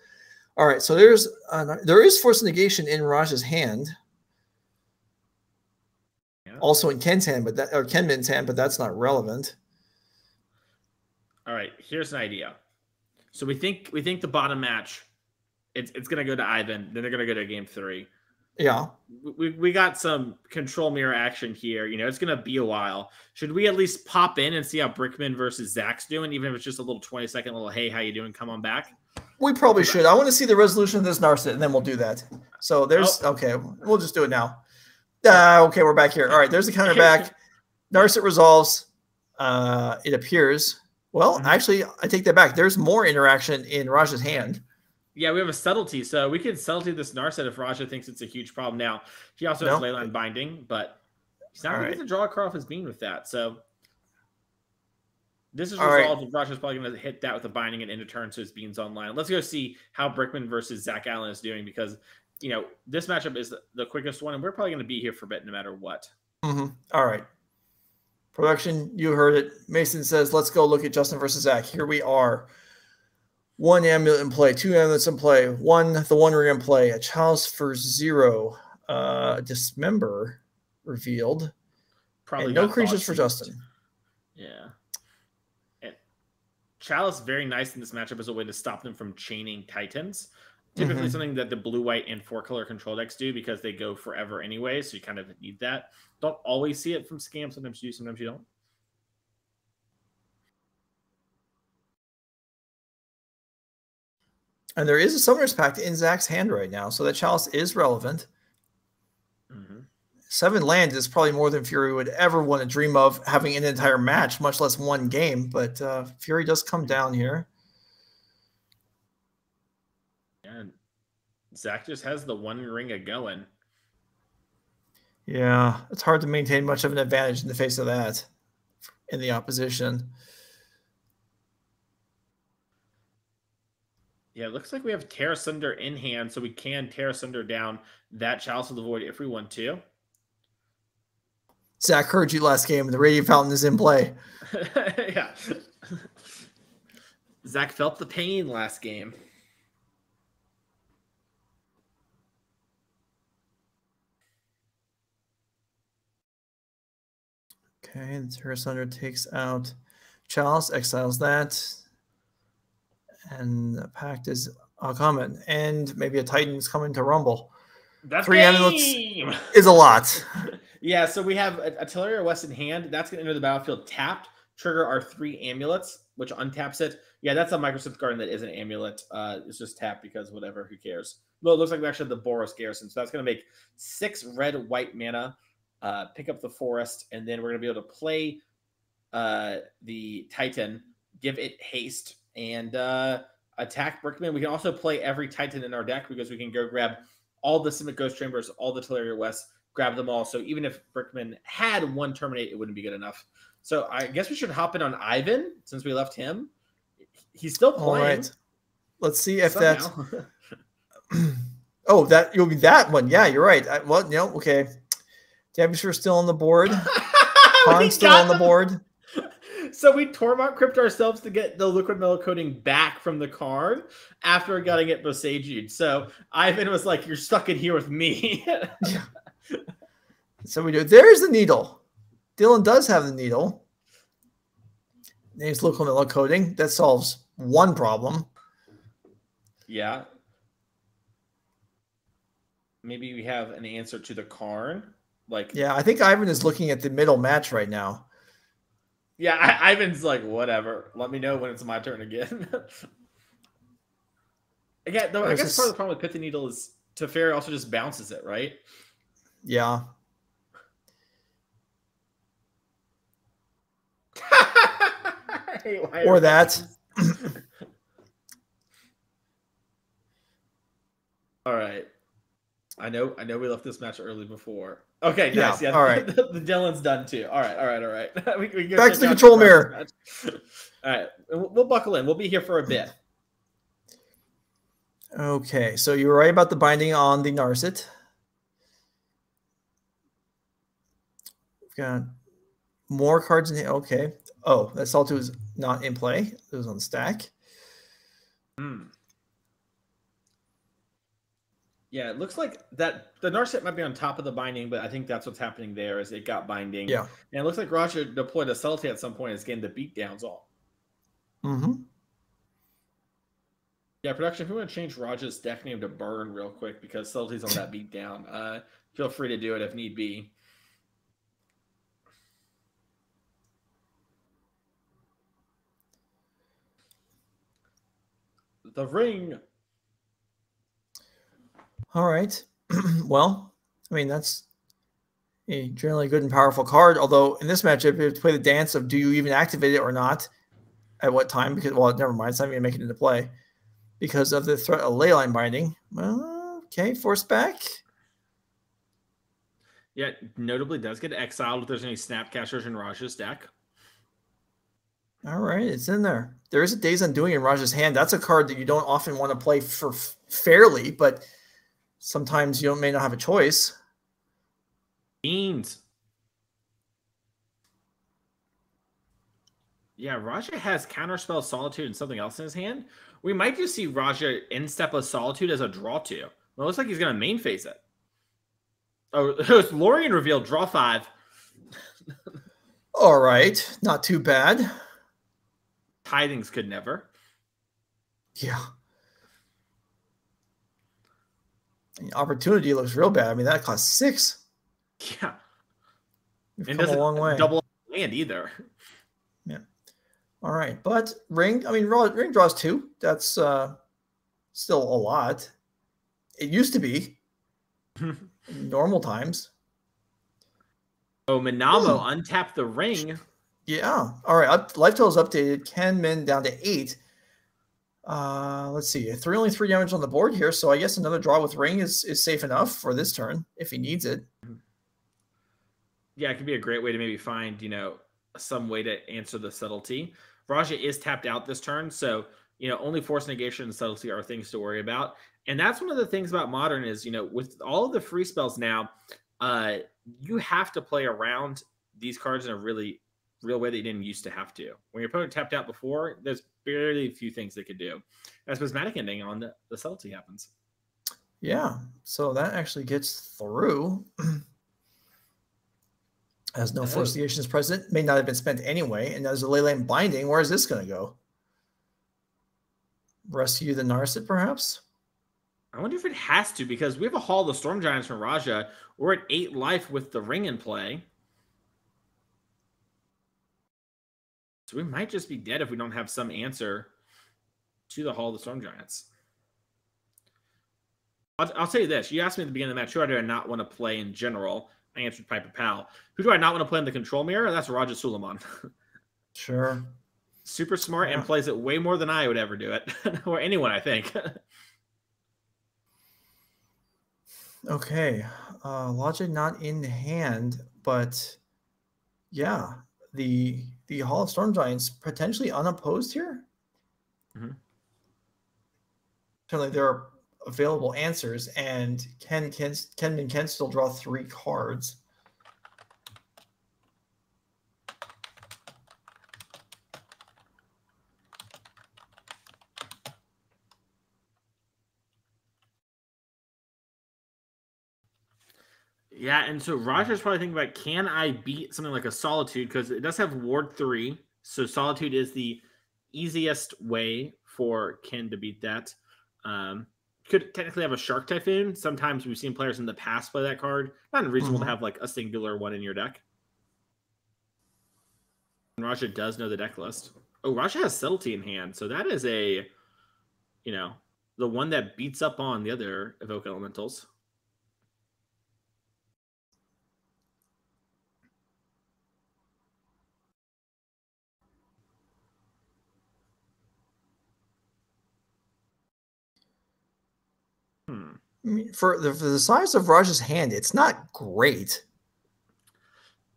All right, so there is Force Negation in Raj's hand. Yeah. Also in Ken's hand, Kenmin's hand, but that's not relevant. All right, here's an idea. So we think the bottom match, it's going to go to Ivan. Then they're going to go to game 3. Yeah. We got some control mirror action here. It's going to be a while. Should we at least pop in and see how Brickman versus Zach's doing, even if it's just a little 20-second little, hey, how you doing? Come on back. We probably should. I want to see the resolution of this Narset, and then we'll do that. So there's okay. We'll just do it now. Okay, we're back here. All right, there's the counter back. Narset resolves. It appears. Well, actually, I take that back. There's more interaction in Raja's hand. Yeah, we have a subtlety, so we could subtlety this Narset if Raja thinks it's a huge problem. Now, he also has Leyline Binding, but he's not going to draw a card off his bean with that. So this is resolved. Right. Raja's probably going to hit that with a Binding and end of turn, so his bean's online. Let's go see how Brickman versus Zach Allen is doing because, this matchup is the quickest one, and we're probably going to be here for a bit no matter what. All right. Production, you heard it. Mason says, let's go look at Justin versus Zach. Here we are. 1 amulet in play, 2 amulets in play, the One Ring in play, a Chalice for 0, Dismember revealed, probably and no creatures for Justin. Yeah. And Chalice, very nice in this matchup as a way to stop them from chaining Titans. Typically something that the blue, white, and 4-color control decks do because they go forever anyway, so you kind of need that. Don't always see it from Scam. Sometimes you do, sometimes you don't. And there is a Summoner's Pact in Zach's hand right now, so that Chalice is relevant. 7 land is probably more than Fury would ever want to dream of having an entire match, much less one game. But Fury does come down here. And Zach just has the One Ring going. Yeah, it's hard to maintain much of an advantage in the face of that in the opposition. Yeah, it looks like we have Tear Asunder in hand, so we can Tear Asunder down that Chalice of the Void if we want to. Zach heard you last game. The Radiant Fountain is in play. Yeah. Zach felt the pain last game. Okay, the Tear Asunder takes out Chalice, exiles that. And the Pact is coming. And maybe a Titan's coming to Rumble. That's 3 amulets is a lot. Yeah, so we have a Teleria West in hand. That's going to enter the battlefield tapped. Trigger our 3 amulets, which untaps it. Yeah, that's a Microsynth Garden that is an amulet. It's just tapped because whatever, who cares? Well, it looks like we actually have the Boros Garrison. So that's going to make 6 red, white mana. Pick up the Forest. And then we're going to be able to play the Titan. Give it haste. And attack Brickman. We can also play every Titan in our deck because we can go grab all the Simic Ghost Chambers, all the Teleria West, grab them all. So even if Brickman had 1 Terminate, it wouldn't be good enough. So I guess we should hop in on Ivan since we left him. He's still playing. All right. Let's see if Somehow. that. Oh, that you'll be that one. Yeah, you're right. Well, no, okay. Debussy still on the board. Karn's still on the board. So we Tormont crypt ourselves to get the liquid metal coating back from the card after getting it Bosagi'd. So Ivan was like, "You're stuck in here with me." Yeah. So we do. There's the needle. Dylan does have the needle. Name's liquid metal coating. That solves one problem. Yeah. Maybe we have an answer to the Karn. Like, yeah, I think Ivan is looking at the middle match right now. Yeah, Ivan's like, whatever. Let me know when it's my turn again. Again, though, I guess part of the problem with Pithy Needle is Teferi also just bounces it, right? Yeah. Or that. All right. I know we left this match early before. Okay, nice. Yeah, all right. The Dylan's done too. All right. we Back to the control mirror. All right, we'll buckle in. We'll be here for a bit. Okay, so you were right about the binding on the Narset. We've got more cards in here. Okay. Oh, that Saltu is not in play. It was on the stack. Yeah, it looks like that the Narset might be on top of the binding, but I think that's what's happening there is it got binding. Yeah. And it looks like Roger deployed a subtlety at some point and is getting the beatdowns all. Mm-hmm. Yeah, production, if you want to change Roger's deck name to Burn real quick because subtlety's on that beatdown, feel free to do it if need be. The ring. All right. Well, I mean, that's a generally good and powerful card. Although in this matchup, you have to play the dance of do you even activate it or not? At what time? Because, well, never mind. It's not even going to make it into play because of the threat of Leyline binding. Well, okay. Force back. Yeah, notably does get exiled if there's any Snapcasters in Raj's deck. All right. It's in there. There is a Days Undoing in Raj's hand. That's a card that you don't often want to play for fairly, but sometimes you may not have a choice. Beans. Yeah, Raja has Counterspell, Solitude, and something else in his hand. We might just see Raja instep a Solitude as a draw 2. Well, it looks like he's going to main phase it. Oh, it's Lorien revealed, draw 5. All right. Not too bad. Tithings could never. Yeah. The opportunity looks real bad. I mean, that costs 6. Yeah. We've And come a long way. Double land either. Yeah. All right. But ring, I mean, ring draws 2. That's still a lot. It used to be in normal times. Oh, Minamo untapped the ring. Yeah. All right. Life total is updated. Ken Min down to 8. Let's see. Only 3 damage on the board here, so I guess another draw with ring is safe enough for this turn if he needs it. Yeah, it could be a great way to maybe find, some way to answer the subtlety. Raja is tapped out this turn, so, only force negation and subtlety are things to worry about. And that's one of the things about Modern is, with all of the free spells now, you have to play around these cards in a really real way that you didn't used to have to. When your opponent tapped out before, there's barely a few things they could do. As prismatic ending on the subtlety happens. Yeah, so that actually gets through. As no force negation is present, may not have been spent anyway. And as a Leyline binding, where is this going to go? Rescue the Narset, perhaps? I wonder if it has to, because we have a Hall of the Storm Giants from Raja. We're at 8 life with the ring in play. So we might just be dead if we don't have some answer to the Hall of the Storm Giants. I'll tell you this. You asked me at the beginning of the match, who do I not want to play in general? I answered Piper Pal. Who do I not want to play in the control mirror? That's Raja Suleiman. Sure. Super smart and plays it way more than I would ever do it. Or anyone, I think. Okay. Logic not in hand, but yeah, the Hall of Storm Giants potentially unopposed here. Mm-hmm. certainly there are available answers, and Ken can still draw 3 cards. Yeah, and so Roger's probably thinking about, can I beat something like a Solitude? Because it does have Ward 3, so Solitude is the easiest way for Ken to beat that. Could technically have a Shark Typhoon. Sometimes we've seen players in the past play that card. Not unreasonable to have like a singular one in your deck. And Raja does know the deck list. Oh, Raja has Subtlety in hand, so that is a, you know, the one that beats up on the other Evoke Elementals. I mean, for the size of Raj's hand, it's not great.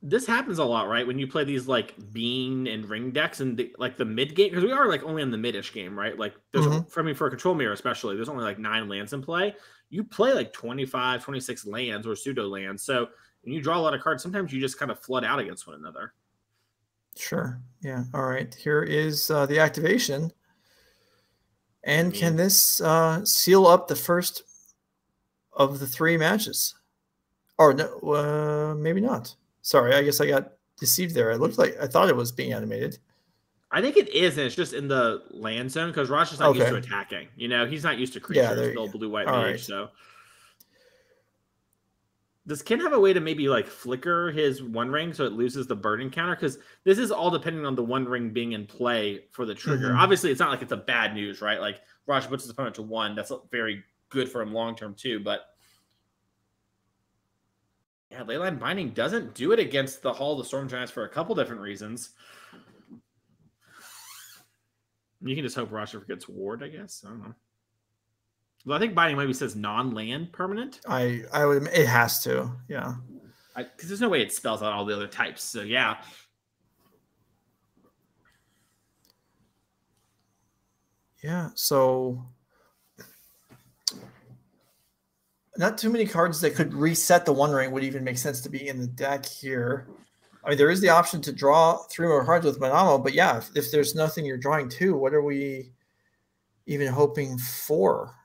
This happens a lot, right? When you play these like Bean and Ring decks and like the mid game, because we are like only in the mid-ish game, right? Like there's for me, for a Control Mirror especially, there's only like 9 lands in play. You play like 25, 26 lands or pseudo lands. So when you draw a lot of cards, sometimes you just kind of flood out against one another. Sure. Yeah. All right. Here is the activation. And can this seal up the first of the 3 matches? Or no, maybe not. Sorry, I guess I got deceived there. It looked like I thought it was being animated. I think it is, and it's just in the land zone because Rosh is not used to attacking. You know, he's not used to creatures, the blue-white mage. Right. So does Ken have a way to maybe like flicker his 1 ring so it loses the burden counter? Because this is all depending on the 1 ring being in play for the trigger. Obviously, it's not like it's a bad news, right? Like Rosh puts his opponent to 1. That's very good for him long-term too, but yeah, Leyline Binding doesn't do it against the Hall of the Storm Giants for a couple different reasons. You can just hope Roger gets Ward, I guess. I don't know. Well, I think Binding maybe says non-land permanent. I would. It has to. Yeah. Because there's no way it spells out all the other types. So yeah. Yeah. So not too many cards that could reset the 1 ring would even make sense to be in the deck here. I mean, there is the option to draw 3 more cards with Manamo, but yeah, if there's nothing you're drawing to, what are we even hoping for?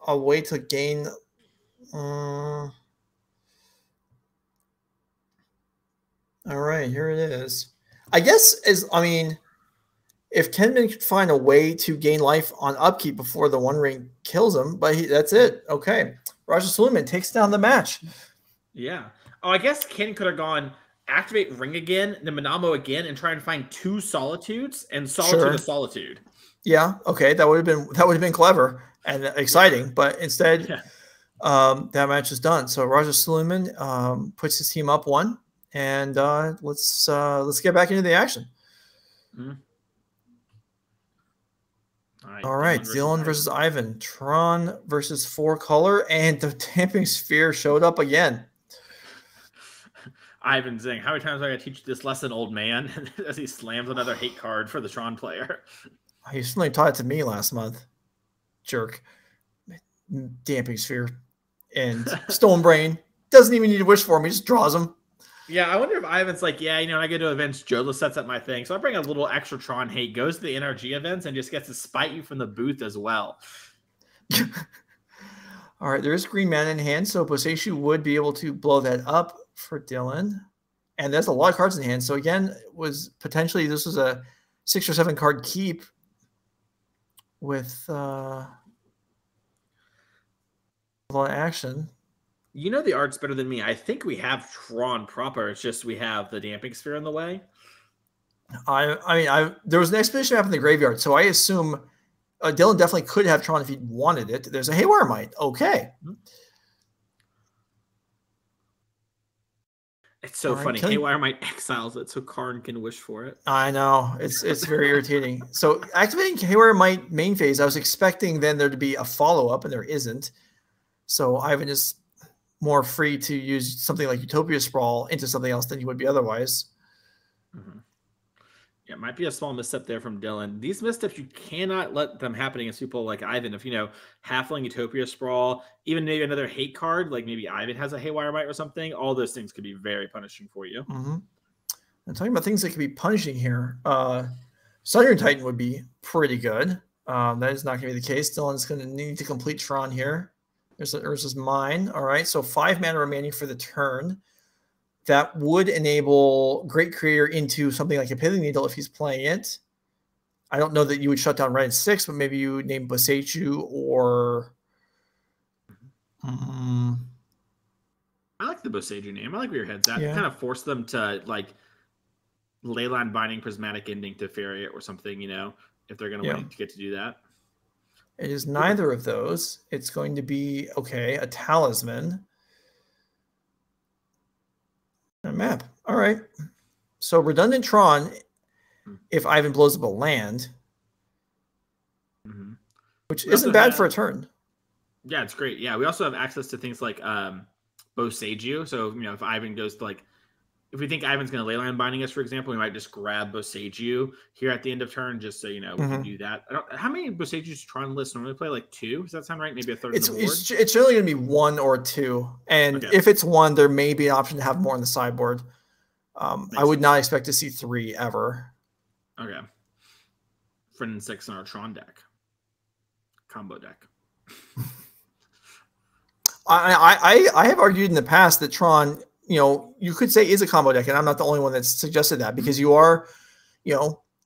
A way to gain... all right, here it is. I guess, if Kenman could find a way to gain life on upkeep before the 1 ring kills him, but that's it. Okay. Raja Suleiman takes down the match. Yeah. Oh, I guess Ken could have gone activate Ring again, then Manamo again, and try and find 2 Solitudes and Solitude a Solitude. Yeah. Okay. That would have been clever and exciting, but instead, that match is done. So Raja Suleiman puts his team up 1, and let's get back into the action. All right, Dylan versus Ivan. Tron versus 4-color, and the Damping Sphere showed up again. Ivan saying, how many times do I got to teach you this lesson, old man? As he slams another hate card for the Tron player. He certainly taught it to me last month. Jerk. Damping Sphere. And Stone Brain. Doesn't even need to wish for him. He just draws them. Yeah, I wonder if Ivan's like, yeah, when I go to events, Jola sets up my thing. So I bring a little extra Tron hate, goes to the NRG events, and just gets to spite you from the booth as well. All right, there is green mana in hand, so Boseishu would be able to blow that up for Dylan. And there's a lot of cards in hand. So again, this was a 6 or 7 card keep with a lot of action. You know the art's better than me. I think we have Tron proper. It's just we have the Damping Sphere in the way. There was an expedition map in the graveyard, so I assume Dylan definitely could have Tron if he wanted it. There's a Haywire Might. Okay. It's so funny. Haywire Might exiles it so Karn can wish for it. I know. It's very irritating. So activating Haywire Might main phase, I was expecting then there to be a follow-up, and there isn't. So Ivan is more free to use something like Utopia Sprawl into something else than you would be otherwise. Yeah, it might be a small misstep there from Dylan. These missteps, you cannot let them happen against people like Ivan. If, Halfling Utopia Sprawl, even maybe another hate card, like maybe Ivan has a Haywire Bite or something, all those things could be very punishing for you. Mm-hmm. I'm talking about things that could be punishing here. Southern Titan would be pretty good. That is not going to be the case. Dylan's going to need to complete Tron here. There's his mine. All right, so 5 mana remaining for the turn. That would enable Great Creator into something like a Pithing Needle if he's playing it. I don't know that you would shut down Red 6, but maybe you would name Boseiju or... I like the Boseiju name. I like where your head's at. Yeah. Kind of force them to, Leyline Binding Prismatic Ending to Fairy or something, if they're going to want to get to do that. It is neither of those. It's going to be, a Talisman. A map. All right. So redundant Tron, if Ivan blows up a land, which isn't bad for a turn. Yeah, it's great. Yeah, we also have access to things like Boseiju. So, if Ivan goes to if we think Ivan's going to Leyline Binding us, for example, we might just grab Boseiju here at the end of turn, just so we can do that. How many Boseijus Tron lists normally play? 2? Does that sound right? Maybe a third of the board? It's generally going to be 1 or 2. And if it's 1, there may be an option to have more on the sideboard. I would not expect to see 3 ever. Okay. Friend and 6 on our Tron deck. Combo deck. I have argued in the past that Tron, you could say is a combo deck, and I'm not the only one that's suggested that, because you are,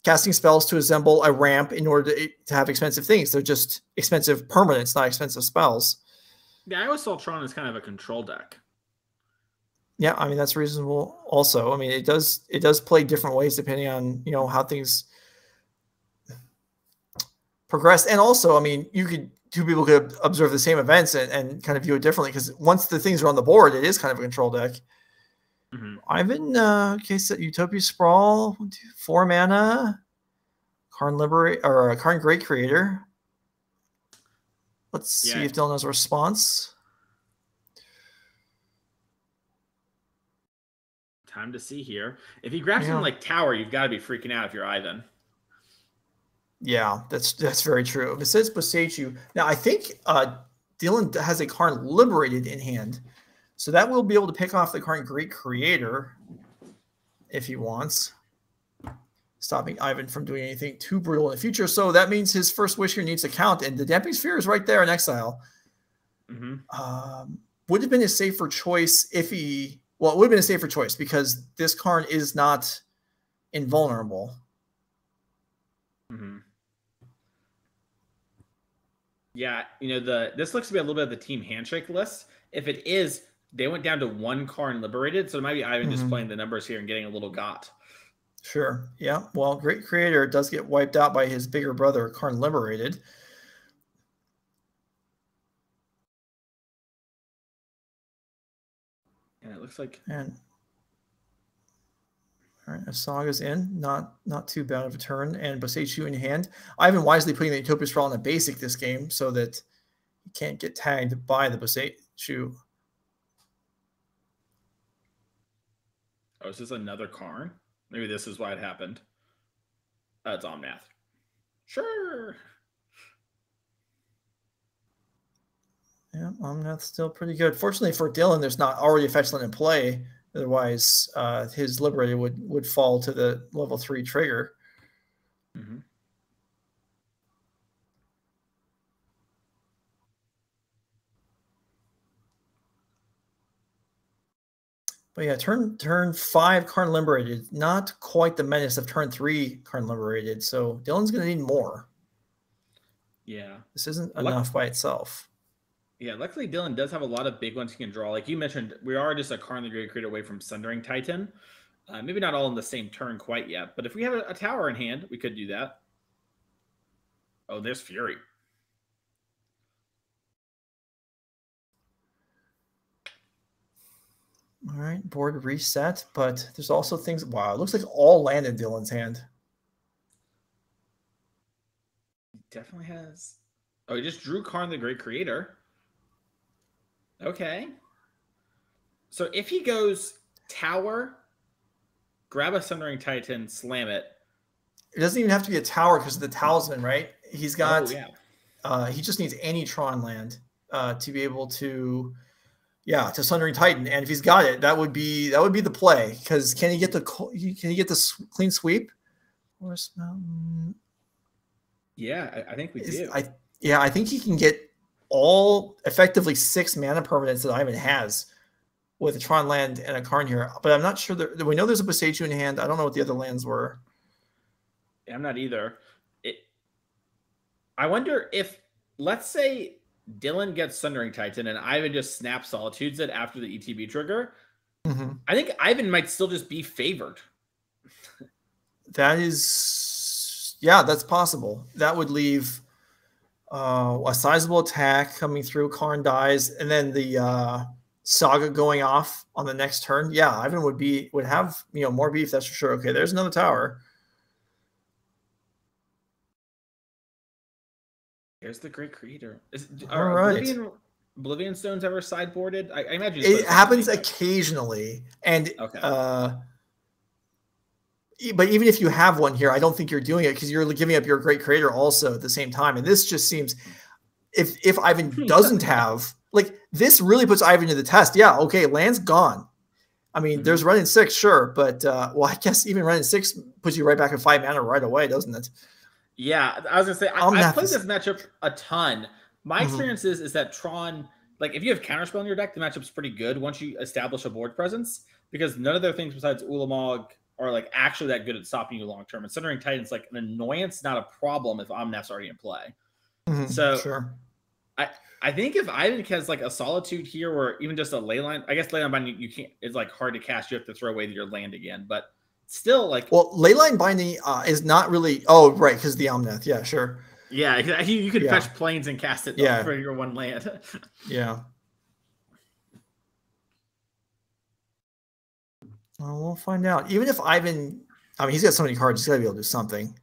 casting spells to assemble a ramp in order to have expensive things. They're just expensive permanents, not expensive spells. Yeah, I always saw Tron as kind of a control deck. Yeah, I mean, that's reasonable also. I mean, it does play different ways depending on, how things progress. And also, I mean, two people could observe the same events and kind of view it differently, because once the things are on the board, it is kind of a control deck. Ivan, so Utopia Sprawl, 4 mana, Karn Liberate, or Karn Great Creator. Let's see if Dylan has a response. Time to see here. If he grabs something like Tower, you've got to be freaking out if you're Ivan. Yeah, that's very true. If it says Boseiju, now I think Dylan has a Karn Liberated in hand, so that will be able to pick off the Karn Great Creator if he wants, stopping Ivan from doing anything too brutal in the future. So that means his first wish here needs to count, and the Damping Sphere is right there in exile. Would have been a safer choice if he... Well, it would have been a safer choice because this Karn is not invulnerable. Yeah, this looks to be a little bit of the team handshake list. If it is, they went down to 1 Karn Liberated, so it might be Ivan just playing the numbers here and getting a little got. Sure. Yeah. Well, Great Creator does get wiped out by his bigger brother, Karn Liberated. And it looks like... And all right, Asaga's in. Not too bad of a turn. And Boseiju in hand. Ivan wisely putting the Utopia Sprawl on a basic this game so that he can't get tagged by the Boseiju. Oh, is this another Karn? Maybe this is why it happened. It's Omnath. Sure. Yeah, Omnath's still pretty good. Fortunately for Dylan, there's not already a fetchland in play. Otherwise, his Liberated would fall to the level 3 trigger. But yeah, turn 5 Karn Liberated. Not quite the menace of turn 3 Karn Liberated. So Dylan's going to need more. Yeah. This isn't enough by itself. Yeah, luckily Dylan does have a lot of big ones he can draw. Like you mentioned, we are just a Karn the Great Creator away from Sundering Titan. Maybe not all in the same turn quite yet, but if we have a tower in hand, we could do that. Oh, there's Fury. All right, board reset, but there's also things... Wow, it looks like all land in Dylan's hand. He definitely has... Oh, he just drew Karn the Great Creator. Okay. So if he goes Tower, grab a Sundering Titan, slam it, it doesn't even have to be a tower because of the talisman, right? He's got. Oh, yeah. He just needs any Tron land to be able to, to Sundering Titan. And if he's got it, that would be the play. Because can he get the clean sweep? Forest Mountain. Yeah, I think we do. I think he can get all effectively 6 mana permanents that Ivan has with a Tron land and a Karn here. But I'm not sure that we know there's a Boseiju in hand. I don't know what the other lands were. Yeah, I'm not either. I wonder if, let's say Dylan gets Sundering Titan and Ivan just snap Solitudes it after the ETB trigger. Mm-hmm. I think Ivan might still just be favored. That is, that's possible. That would leave a sizable attack coming through. Karn dies, and then the Saga going off on the next turn. Yeah, Ivan would have more beef. That's for sure. Okay, there's another tower. There's the Great Creator. All right. Oblivion Stones ever sideboarded? I imagine it happens occasionally, and okay. But even if you have one here, I don't think you're doing it because you're giving up your Great Creator also at the same time. And this just seems, if Ivan doesn't have, like, this really puts Ivan to the test. Yeah, okay, land's gone. I mean, there's running 6, sure, but I guess even running 6 puts you right back at 5 mana right away, doesn't it? Yeah, I was gonna say I've played this matchup a ton. My experience is that Tron, like, if you have Counterspell in your deck, the matchup's pretty good once you establish a board presence, because none of their things besides Ulamog are like actually that good at stopping you long term. And Sundering Titan's like an annoyance, not a problem if Omnath's already in play. So sure. I think if Ivan has like a Solitude here, or even just a Leyline, I guess Leyline Binding you can't. It's like hard to cast. You have to throw away your land again, but still, like, well, Leyline Binding is not really. Oh, right, because the Omnath. Yeah, sure. Yeah, you could fetch Plains and cast it for your one land. Yeah. Well, we'll find out. Even if Ivan, I mean, he's got so many cards, he's got to be able to do something.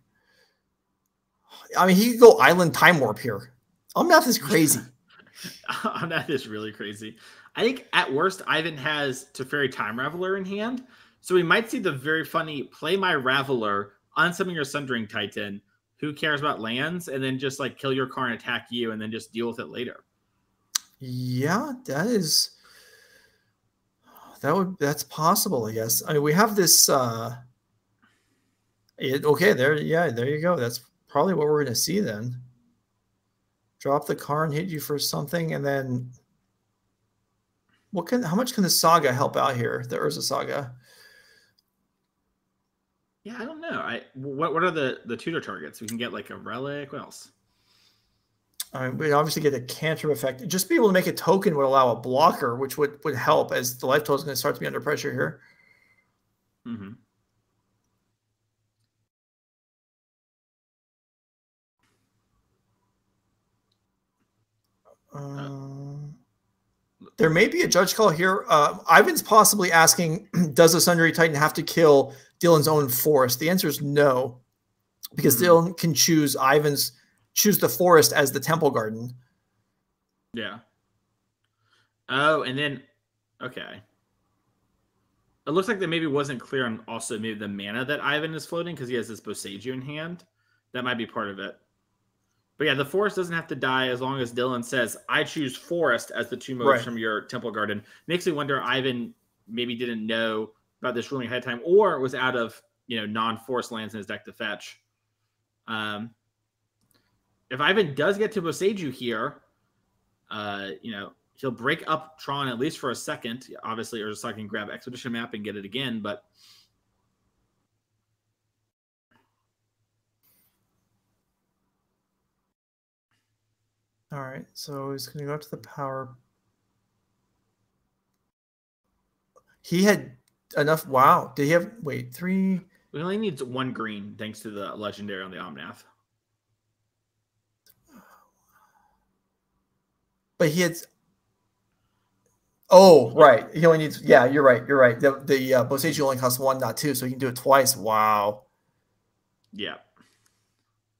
I mean, he could go Island Time Warp here. Omnath is crazy. Omnath is really crazy. I think at worst, Ivan has Teferi Time Raveler in hand. So we might see the very funny play my Raveler, unsummon your Sundering Titan, who cares about lands, and then just like kill your Karn, attack you, and then just deal with it later. Yeah, that's possible, I guess. I mean, we have this okay, there you go. That's probably what we're gonna see then. Drop the Karn, hit you for something, and then how much can the Saga help out here? The Urza Saga. Yeah, I don't know. What are the tutor targets? We can get like a relic. What else? We obviously get a cantrip effect. Just be able to make a token would allow a blocker, which would help, as the life total is going to start to be under pressure here. Mm-hmm. There may be a judge call here. Ivan's possibly asking, does the Sundering Titan have to kill Dylan's own forest? The answer is no, because Dylan can choose the forest as the temple garden. Yeah. Oh, and then, okay. It looks like that maybe wasn't clear on also maybe the mana that Ivan is floating, because he has this Boseiju in hand. That might be part of it. But yeah, the forest doesn't have to die as long as Dylan says, I choose forest as the 2 modes from your temple garden. Makes me wonder Ivan maybe didn't know about this ruling ahead of time, or was out of non-forest lands in his deck to fetch. If Ivan does get to Boseiju here, he'll break up Tron at least for a second. Obviously, or just so I can grab Expedition Map and get it again, but all right, so he's going to go up to the power. He had enough. Wow. Did he have, 3? We only need 1 green thanks to the legendary on the Omnath. But he had. Oh, right. He only needs. Yeah, you're right. You're right. The Boseiju only costs 1, not 2, so he can do it twice. Wow. Yeah.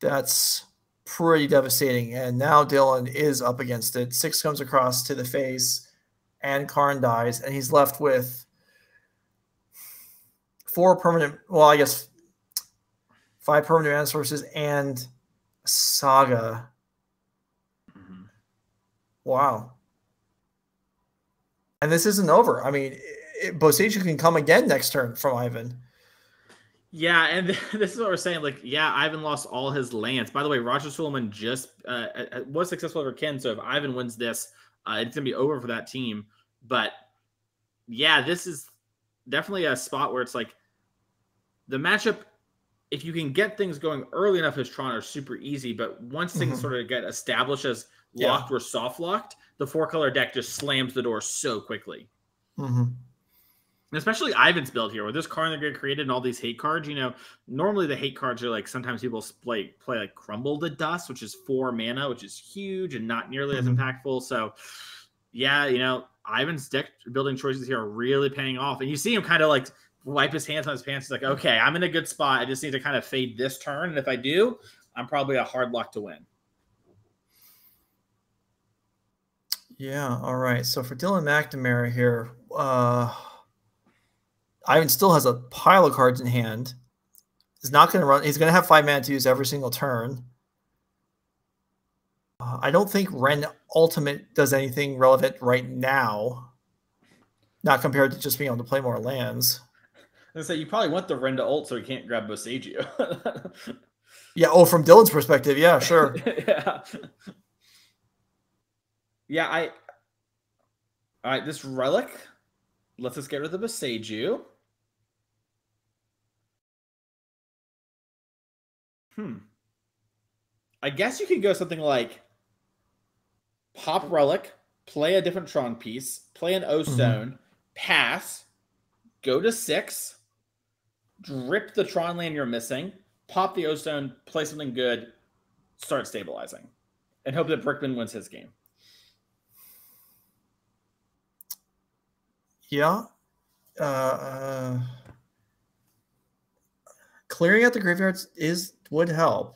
That's pretty devastating. And now Dylan is up against it. 6 comes across to the face, and Karn dies, and he's left with 4 permanent. Well, I guess 5 permanent mana sources, and Saga. Mm-hmm. Wow. And this isn't over. I mean, Boseiju can come again next turn from Ivan. Yeah, and this is what we're saying. Like, yeah, Ivan lost all his lands. By the way, Roger Suleiman just was successful over Ken, so if Ivan wins this, it's going to be over for that team. But, yeah, this is definitely a spot where it's like the matchup, if you can get things going early enough as Tron, are super easy. But once things sort of get established as locked or soft locked, the 4-color deck just slams the door so quickly. Especially Ivan's build here, where this card they're going to create and all these hate cards. You know, normally the hate cards are like sometimes people play like Crumble to Dust, which is 4 mana, which is huge and not nearly as impactful. So, yeah, you know, Ivan's deck building choices here are really paying off. And you see him kind of like wipe his hands on his pants. He's like, okay, I'm in a good spot. I just need to kind of fade this turn. And if I do, I'm probably a hard lock to win. Yeah, all right. So for Dylan McNamara here, Ivan still has a pile of cards in hand. He's not going to run. He's going to have 5 mana to use every single turn. I don't think Ren Ultimate does anything relevant right now, not compared to just being able to play more lands. I was gonna say, you probably want the Ren to ult so you can't grab Boseiju. Yeah, oh, from Dylan's perspective, yeah, sure. Yeah, all right, this Relic lets us get rid of the Boseiju. I guess you could go something like pop Relic, play a different Tron piece, play an O-Stone, pass, go to 6, drip the Tron land you're missing, pop the O-Stone, play something good, start stabilizing, and hope that Brickman wins his game. Yeah. Clearing out the graveyards would help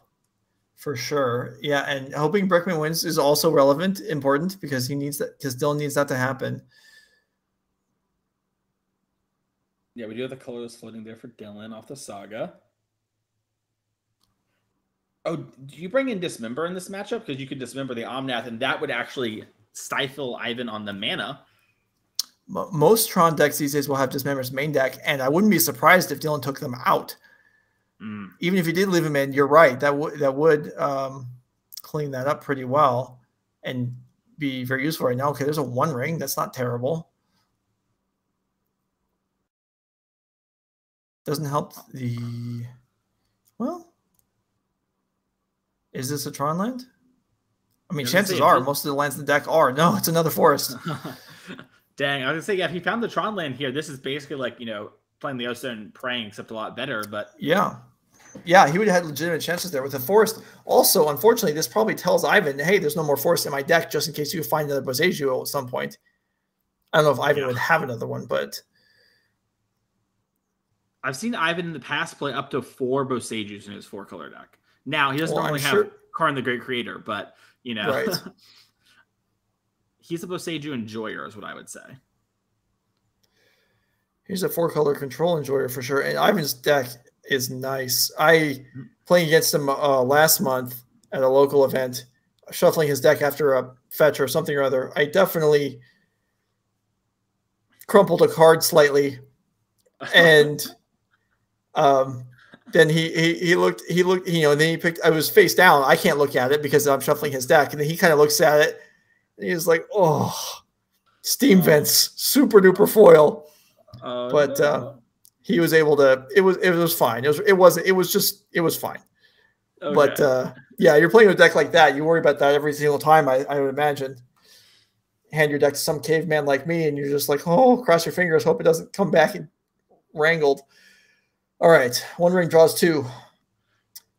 for sure. Yeah, and hoping Brickman wins is also important because he needs that, because Dylan needs that to happen. Yeah, we do have the colors floating there for Dylan off the Saga. Oh, do you bring in Dismember in this matchup? Because you could Dismember the Omnath, and that would actually stifle Ivan on the mana. Most Tron decks these days will have Dismember's main deck, and I wouldn't be surprised if Dylan took them out. Even if you did leave him in, you're right. That would clean that up pretty well and be very useful right now. Okay, there's a 1 ring. That's not terrible. Doesn't help the... Well, is this a Tron land? I mean, chances are most of the lands in the deck are. No, it's another forest. Dang, I was going to say, yeah, if he found the Tron land here, this is basically like, you know, playing the O-Stone and praying, except a lot better. But yeah. Yeah, he would have had legitimate chances there with the forest. Also, unfortunately, this probably tells Ivan, hey, there's no more forest in my deck just in case you find another Boseiju at some point. I don't know if Ivan would have another one, but... I've seen Ivan in the past play up to 4 Boseijus in his 4-color deck. Now, he doesn't normally have Karn the Great Creator, but, you know, right. He's a Boseiju enjoyer is what I would say. He's a 4-color control enjoyer for sure. And Ivan's deck is nice. I playing against him last month at a local event, shuffling his deck after a fetch or something or other. I definitely crumpled a card slightly, and then he looked, you know, and then he picked. I was face down. I can't look at it because I'm shuffling his deck, and then he kind of looks at it, and he was like, "Oh, steam vents, super duper foil." But no. He was able to. It was fine. It was fine. Okay. But yeah, you're playing with a deck like that. You worry about that every single time. I would imagine. Hand your deck to some caveman like me, and you're just like, oh, cross your fingers, hope it doesn't come back and wrangled. All right, 1 ring draws 2.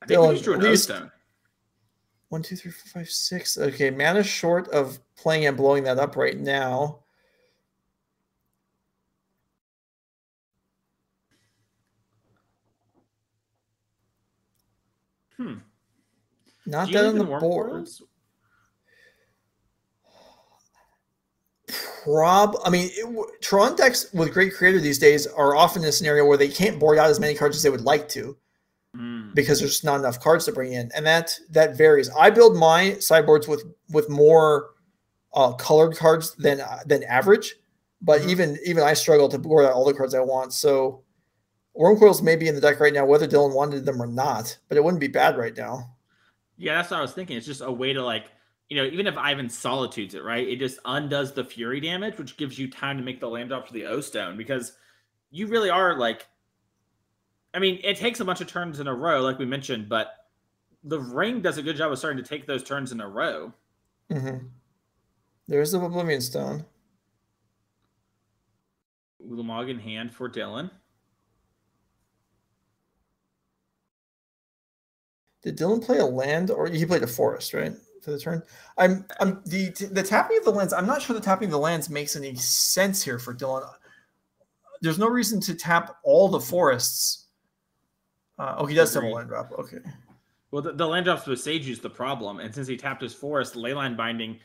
I think we just drew an O-Stone. 1, 2, 3, 4, 5, 6. Okay, mana short of playing and blowing that up right now. Not that on the board. I mean, Tron decks with Great Creator these days are often in a scenario where they can't board out as many cards as they would like to. because there's just not enough cards to bring in, and that varies. I build my sideboards with more colored cards than average, but even I struggle to board out all the cards I want. So Wormcoils may be in the deck right now, whether Dylan wanted them or not, but it wouldn't be bad right now. Yeah, that's what I was thinking. It's just a way to, like, you know, even if Ivan solitudes it, right? It just undoes the fury damage, which gives you time to make the land drop for the O-Stone, because you really are like, I mean, it takes a bunch of turns in a row, like we mentioned, but the ring does a good job of starting to take those turns in a row. There's the Oblivion Stone. Ulamog in hand for Dylan. Did Dylan play a land, or he played a forest, right, for the turn? The tapping of the lands. I'm not sure the tapping of the lands makes any sense here for Dylan. There's no reason to tap all the forests. Oh, he does have a land drop. Okay. Well, the land drops with Sage is the problem, and since he tapped his forest, Leyline Binding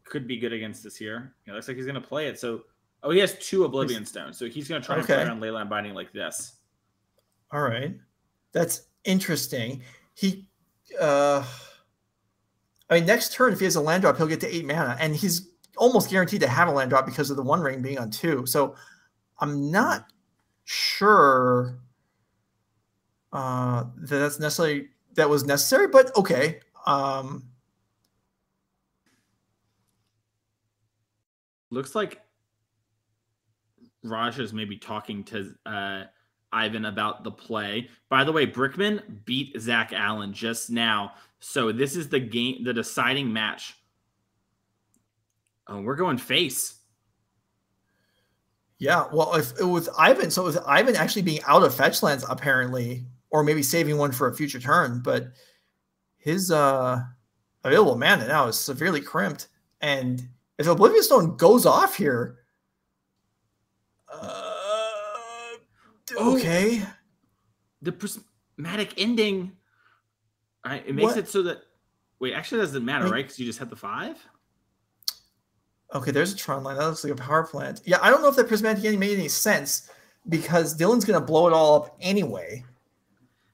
could be good against this here. It looks like he's going to play it. So, he has 2 Oblivion Stones, so he's going to try and play around Leyline Binding like this. All right, that's interesting. He, I mean, next turn, if he has a land drop, he'll get to 8 mana, and he's almost guaranteed to have a land drop because of the One Ring being on 2. So I'm not sure that was necessary, but okay. Looks like Raj is maybe talking to Ivan about the play. By the way, Brickman beat Zach Allen just now. So this is the game, the deciding match. Oh, we're going face. Yeah, well, if it was Ivan, so with Ivan actually being out of fetch lands, apparently, or maybe saving one for a future turn, but his available mana now is severely crimped. And if Oblivion Stone goes off here, okay. The prismatic ending, it makes it so that, wait, actually doesn't matter, right? Because you just had the 5? Okay, there's a Tron line. That looks like a power plant. Yeah, I don't know if that prismatic ending made any sense because Dylan's going to blow it all up anyway.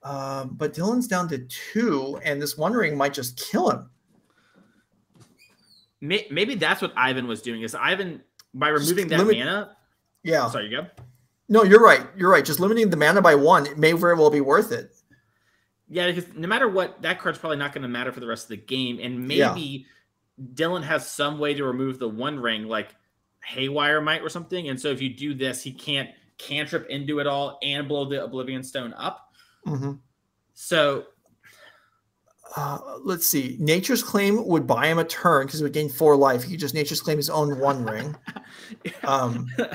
But Dylan's down to 2, and this One Ring might just kill him. Maybe that's what Ivan was doing. Is Ivan, by removing that mana? Yeah. Sorry, you go. No, you're right. You're right. Just limiting the mana by 1, it may very well be worth it. Yeah, because no matter what, that card's probably not going to matter for the rest of the game. And maybe Dylan has some way to remove the One Ring, like Haywire might or something. And so if you do this, he can't cantrip into it all and blow the Oblivion Stone up. So let's see. Nature's Claim would buy him a turn because it would gain 4 life. He could just Nature's Claim his own One Ring.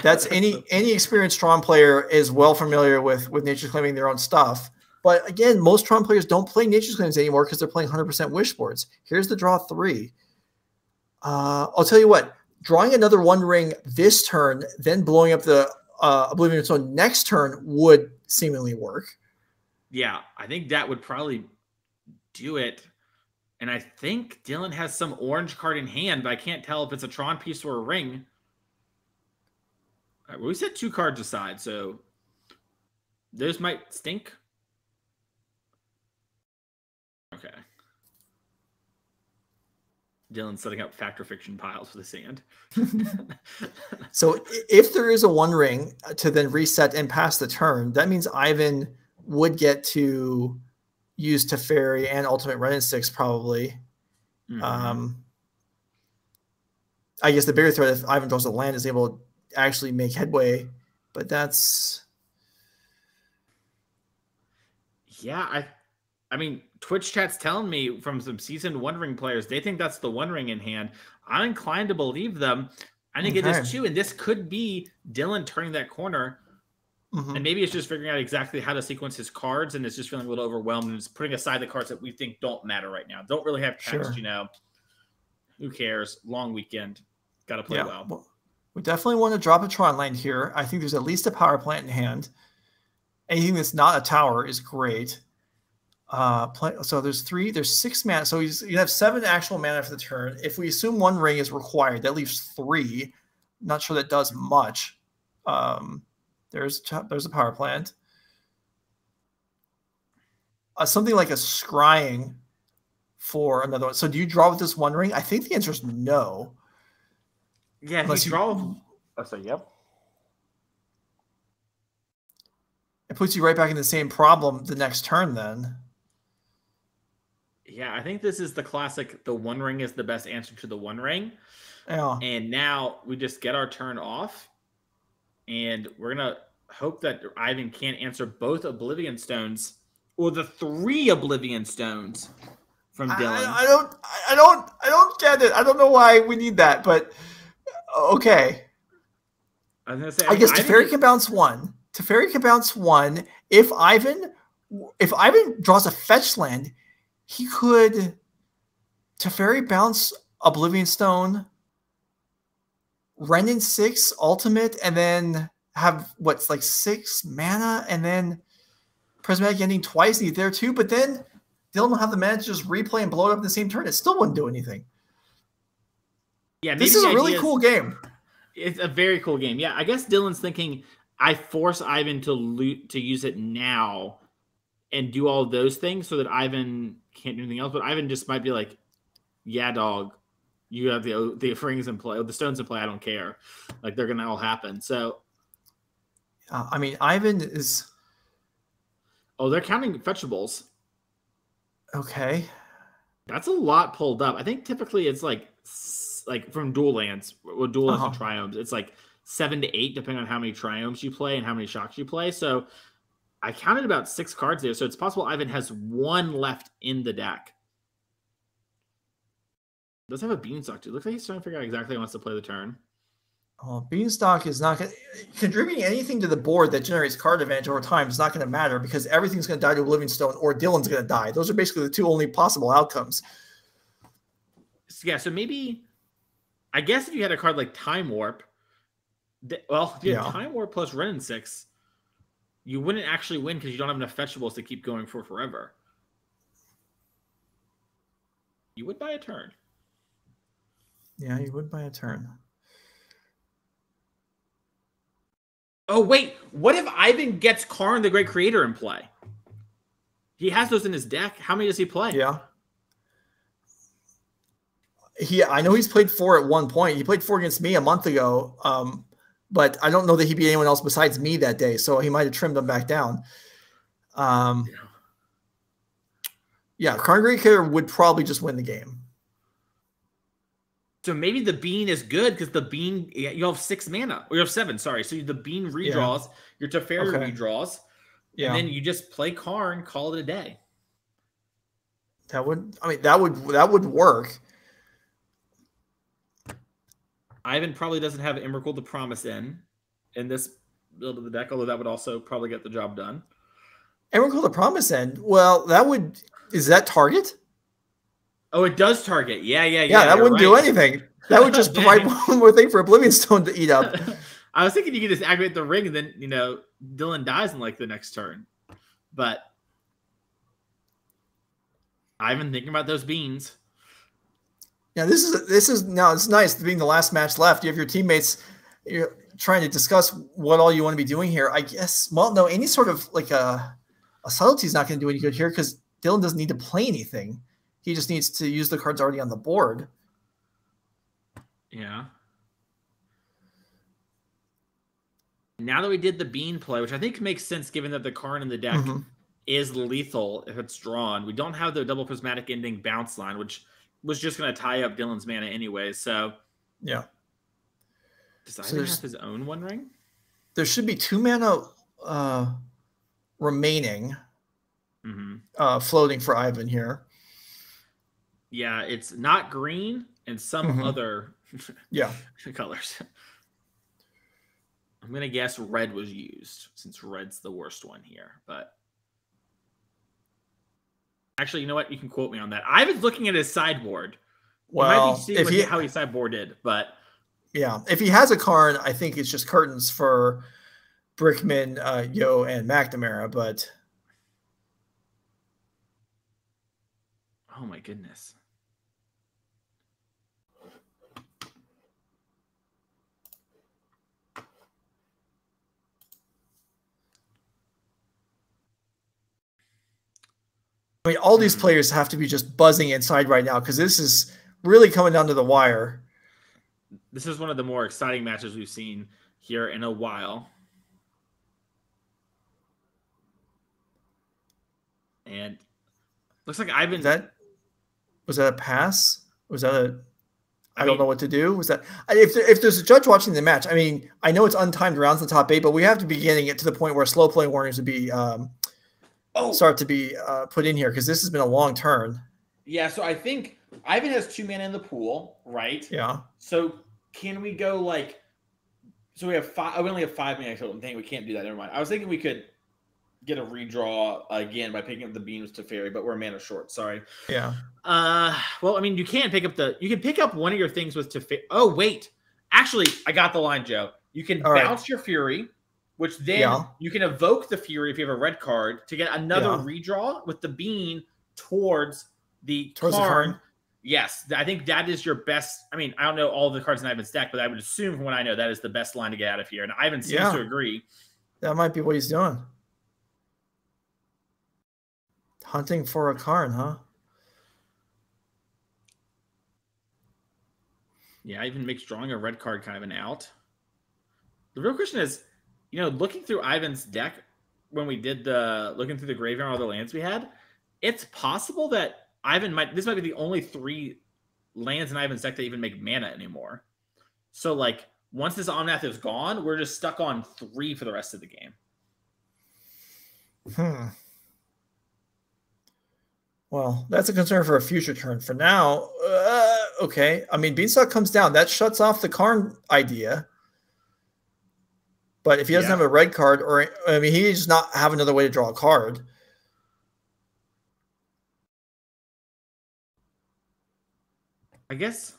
That's any experienced Tron player is well familiar with Nature's Claiming their own stuff. But again, most Tron players don't play Nature's Claims anymore because they're playing 100% Wish boards. Here's the draw 3. I'll tell you what. Drawing another One Ring this turn, then blowing up the Oblivion Stone next turn would seemingly work. Yeah, I think that would probably do it. And I think Dylan has some orange card in hand, but I can't tell if it's a Tron piece or a ring. All right, well, we set 2 cards aside, so those might stink. Okay. Dylan's setting up Factor Fiction piles for the sand. So if there is a One Ring to then reset and pass the turn, that means Ivan would get to use Teferi and Ultimate Ren and 6 probably. I guess the bigger threat if Ivan draws a land is able to actually make headway, but that's... Yeah, I mean, Twitch chat's telling me from some seasoned One Ring players, they think that's the One Ring in hand. I'm inclined to believe them. I think it is too, and this could be Dylan turning that corner. And maybe it's just figuring out exactly how to sequence his cards, and it's just feeling a little overwhelmed and just putting aside the cards that we think don't matter right now. Don't really have text, you know. Who cares? Long weekend. Got to play well. We definitely want to drop a Tron line here. I think there's at least a power plant in hand. Anything that's not a tower is great. So there's 6 mana. So you have 7 actual mana for the turn. If we assume One Ring is required, that leaves 3. Not sure that does much. There's a power plant. something like a scrying for another one. So do you draw with this One Ring? I think the answer is no. Yeah, if you draw. Oh, so yep. It puts you right back in the same problem the next turn then. Yeah, I think this is the classic, the One Ring is the best answer to the One Ring. Yeah. And now we just get our turn off, and we're going to hope that Ivan can't answer both Oblivion Stones or the 3 Oblivion Stones from Dylan. I don't get it. I don't know why we need that, but okay. I was going to say, I guess Teferi can bounce 1. Teferi can bounce 1. If Ivan draws a fetch land, he could Teferi bounce Oblivion Stone, Renin 6 ultimate, and then have what's like 6 mana, and then Prismatic Ending twice need there too. But then Dylan will have the mana to just replay and blow it up in the same turn. It still wouldn't do anything. Yeah, this is a really cool game. It's a very cool game. Yeah, I guess Dylan's thinking I force Ivan to use it now and do all those things so that Ivan can't do anything else. But Ivan just might be like, yeah, dog, you have the rings in play, the stones in play. I don't care. Like, they're going to all happen. So, I mean, Ivan is. Oh, they're counting fetchables. Okay. That's a lot pulled up. I think typically it's like from dual lands or dual lands and triomes, it's like 7 to 8, depending on how many triomes you play and how many shocks you play. So I counted about 6 cards there. So it's possible Ivan has 1 left in the deck. Does have a Beanstalk too. Looks like he's trying to figure out exactly how he wants to play the turn. Oh, Beanstalk is not going to contributing anything to the board that generates card advantage over time is not going to matter because everything's going to die to Oblivion Stone or Dylan's going to die. Those are basically the 2 only possible outcomes. Yeah, so maybe I guess if you had a card like Time Warp, well, if you had Time Warp plus Renin 6, you wouldn't actually win because you don't have enough fetchables to keep going for forever. You would buy a turn. Yeah, you would buy a turn. Oh, wait. What if Ivan gets Karn the Great Creator in play? He has those in his deck. How many does he play? Yeah. I know he's played 4 at one point. He played 4 against me a month ago, but I don't know that he beat anyone else besides me that day, so he might have trimmed them back down. Yeah, Karn Great Creator would probably just win the game. So maybe the Bean is good because the Bean, you have 6 mana. Or you have 7, sorry. So the Bean redraws, your Teferi redraws, and then you just play Karn, call it a day. That would work. Ivan probably doesn't have Emrakul the Promise in this build of the deck, although that would also probably get the job done. Emrakul the Promise End. Well, is that target? Oh, it does target. Yeah. Yeah, that wouldn't do anything. That would just provide one more thing for Oblivion Stone to eat up. I was thinking you could just activate the ring and then, Dylan dies in like the next turn. But I've been thinking about those beans. Yeah, this is now it's nice being the last match left. You have your teammates, you're trying to discuss what all you want to be doing here. I guess, well, no, any sort of like a subtlety is not going to do any good here because Dylan doesn't need to play anything. He just needs to use the cards already on the board. Yeah. Now that we did the Bean play, which I think makes sense given that the Karn in the deck is lethal if it's drawn. We don't have the double prismatic ending bounce line, which was just going to tie up Dylan's mana anyway. So, yeah. Does Ivan have his own One Ring? There should be 2 mana remaining floating for Ivan here. Yeah, it's not green and some other colors. I'm going to guess red was used since red's the worst one here. But actually, you know what? You can quote me on that. Ivan's looking at his sideboard. Well, how he sideboarded, but yeah, if he has a Karn, I think it's just curtains for Brickman, Yeoh, and McNamara. But oh my goodness. I mean, all these players have to be just buzzing inside right now because this is really coming down to the wire. This is one of the more exciting matches we've seen here in a while. And looks like Ivan. Was that a pass? Was that a? I don't know what to do. Was that if there's a judge watching the match? I mean, I know it's untimed rounds in the top 8, but we have to be getting it to the point where slow play warnings would be start to be put in here because this has been a long turn. Yeah, so I think Ivan has 2 mana in the pool, right? Yeah. So can we go like? So we have 5. We only have 5 mana total. Dang, we can't do that. Never mind. I was thinking we could get a redraw again by picking up the beams to Teferi, but we're mana short. Sorry. Yeah. Well, I mean, you can pick up one of your things with Teferi. Oh, wait. Actually, I got the line, Joe. You can bounce your Fury, which then you can evoke the Fury if you have a red card to get another redraw with the bean towards the Karn. Yes, I think that is your best. I mean, I don't know all the cards in Ivan's deck, but I would assume from what I know, that is the best line to get out of here. And Ivan seems to agree. That might be what he's doing. Hunting for a Karn, huh? Yeah, Ivan makes drawing a red card kind of an out. The real question is, looking through Ivan's deck when we did looking through the graveyard and all the lands we had, it's possible that this might be the only 3 lands in Ivan's deck that even make mana anymore. So, like, once this Omnath is gone, we're just stuck on 3 for the rest of the game. Well, that's a concern for a future turn. For now, okay. I mean, Beanstalk comes down. That shuts off the Karn idea. But if he doesn't have a red card, he does not have another way to draw a card. I guess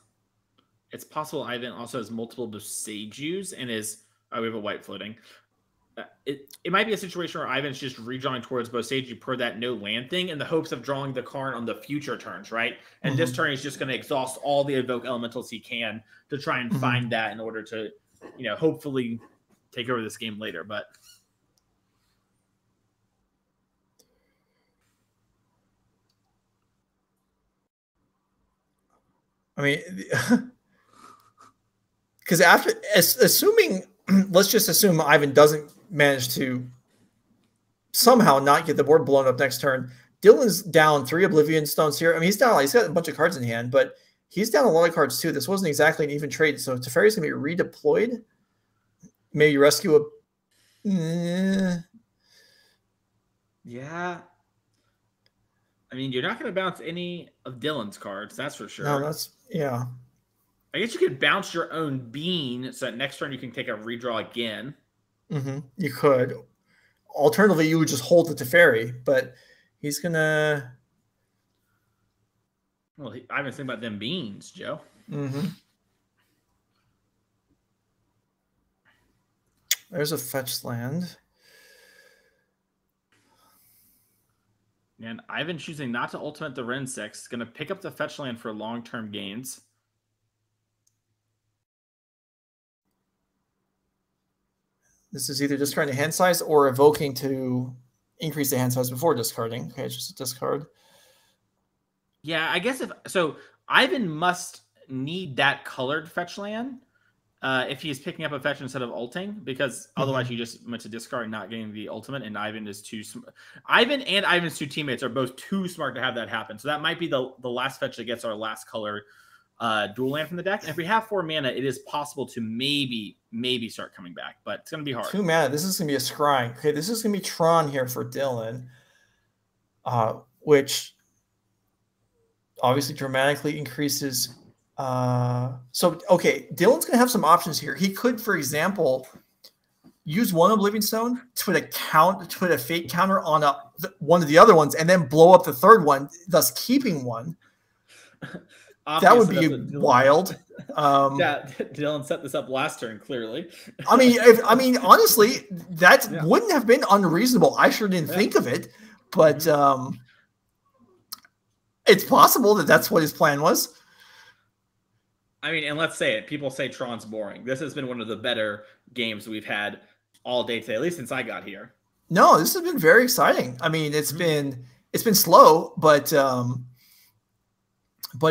it's possible Ivan also has multiple Boseijus and is... Oh, we have a white floating. It might be a situation where Ivan's just redrawing towards Boseiju per that no land thing in the hopes of drawing the Karn on the future turns, right? And this turn he's just going to exhaust all the evoke elementals he can to try and find that in order to, hopefully take over this game later. But I mean, because let's just assume Ivan doesn't manage to somehow not get the board blown up next turn. Dylan's down 3 Oblivion Stones here. I mean, he's got a bunch of cards in hand, but he's down a lot of cards too. This wasn't exactly an even trade. So Teferi's going to be redeployed. Maybe rescue a... Yeah. I mean, you're not going to bounce any of Dylan's cards, that's for sure. No, yeah. I guess you could bounce your own bean so that next turn you can take a redraw again. You could. Alternatively, you would just hold the Teferi, but he's going to... Well, I've been thinking about them beans, Joe. There's a fetch land. And Ivan choosing not to ultimate the Ren 6, going to pick up the fetch land for long-term gains. This is either discarding hand size or evoking to increase the hand size before discarding. Okay, it's just a discard. Yeah, I guess Ivan must need that colored fetch land if he's picking up a fetch instead of ulting, because otherwise he just went to discard, not getting the ultimate, and Ivan is too smart. Ivan and Ivan's 2 teammates are both too smart to have that happen. So that might be the last fetch that gets our last color dual land from the deck. And if we have 4 mana, it is possible to maybe start coming back, but it's going to be hard. 2 mana. This is going to be a scrying. Okay, this is going to be Tron here for Dylan, which obviously dramatically increases. Okay, Dylan's going to have some options here. He could, for example, use 1 Oblivion Stone to put a fate counter on one of the other ones, and then blow up the 3rd one, thus keeping 1. That would be wild. Yeah, Dylan set this up last turn, clearly. I mean, honestly, that wouldn't have been unreasonable. I sure didn't think of it, but it's possible that that's what his plan was. I mean, and let's say it. People say Tron's boring. This has been one of the better games we've had all day today, at least since I got here. No, this has been very exciting. I mean, it's been it's been slow, but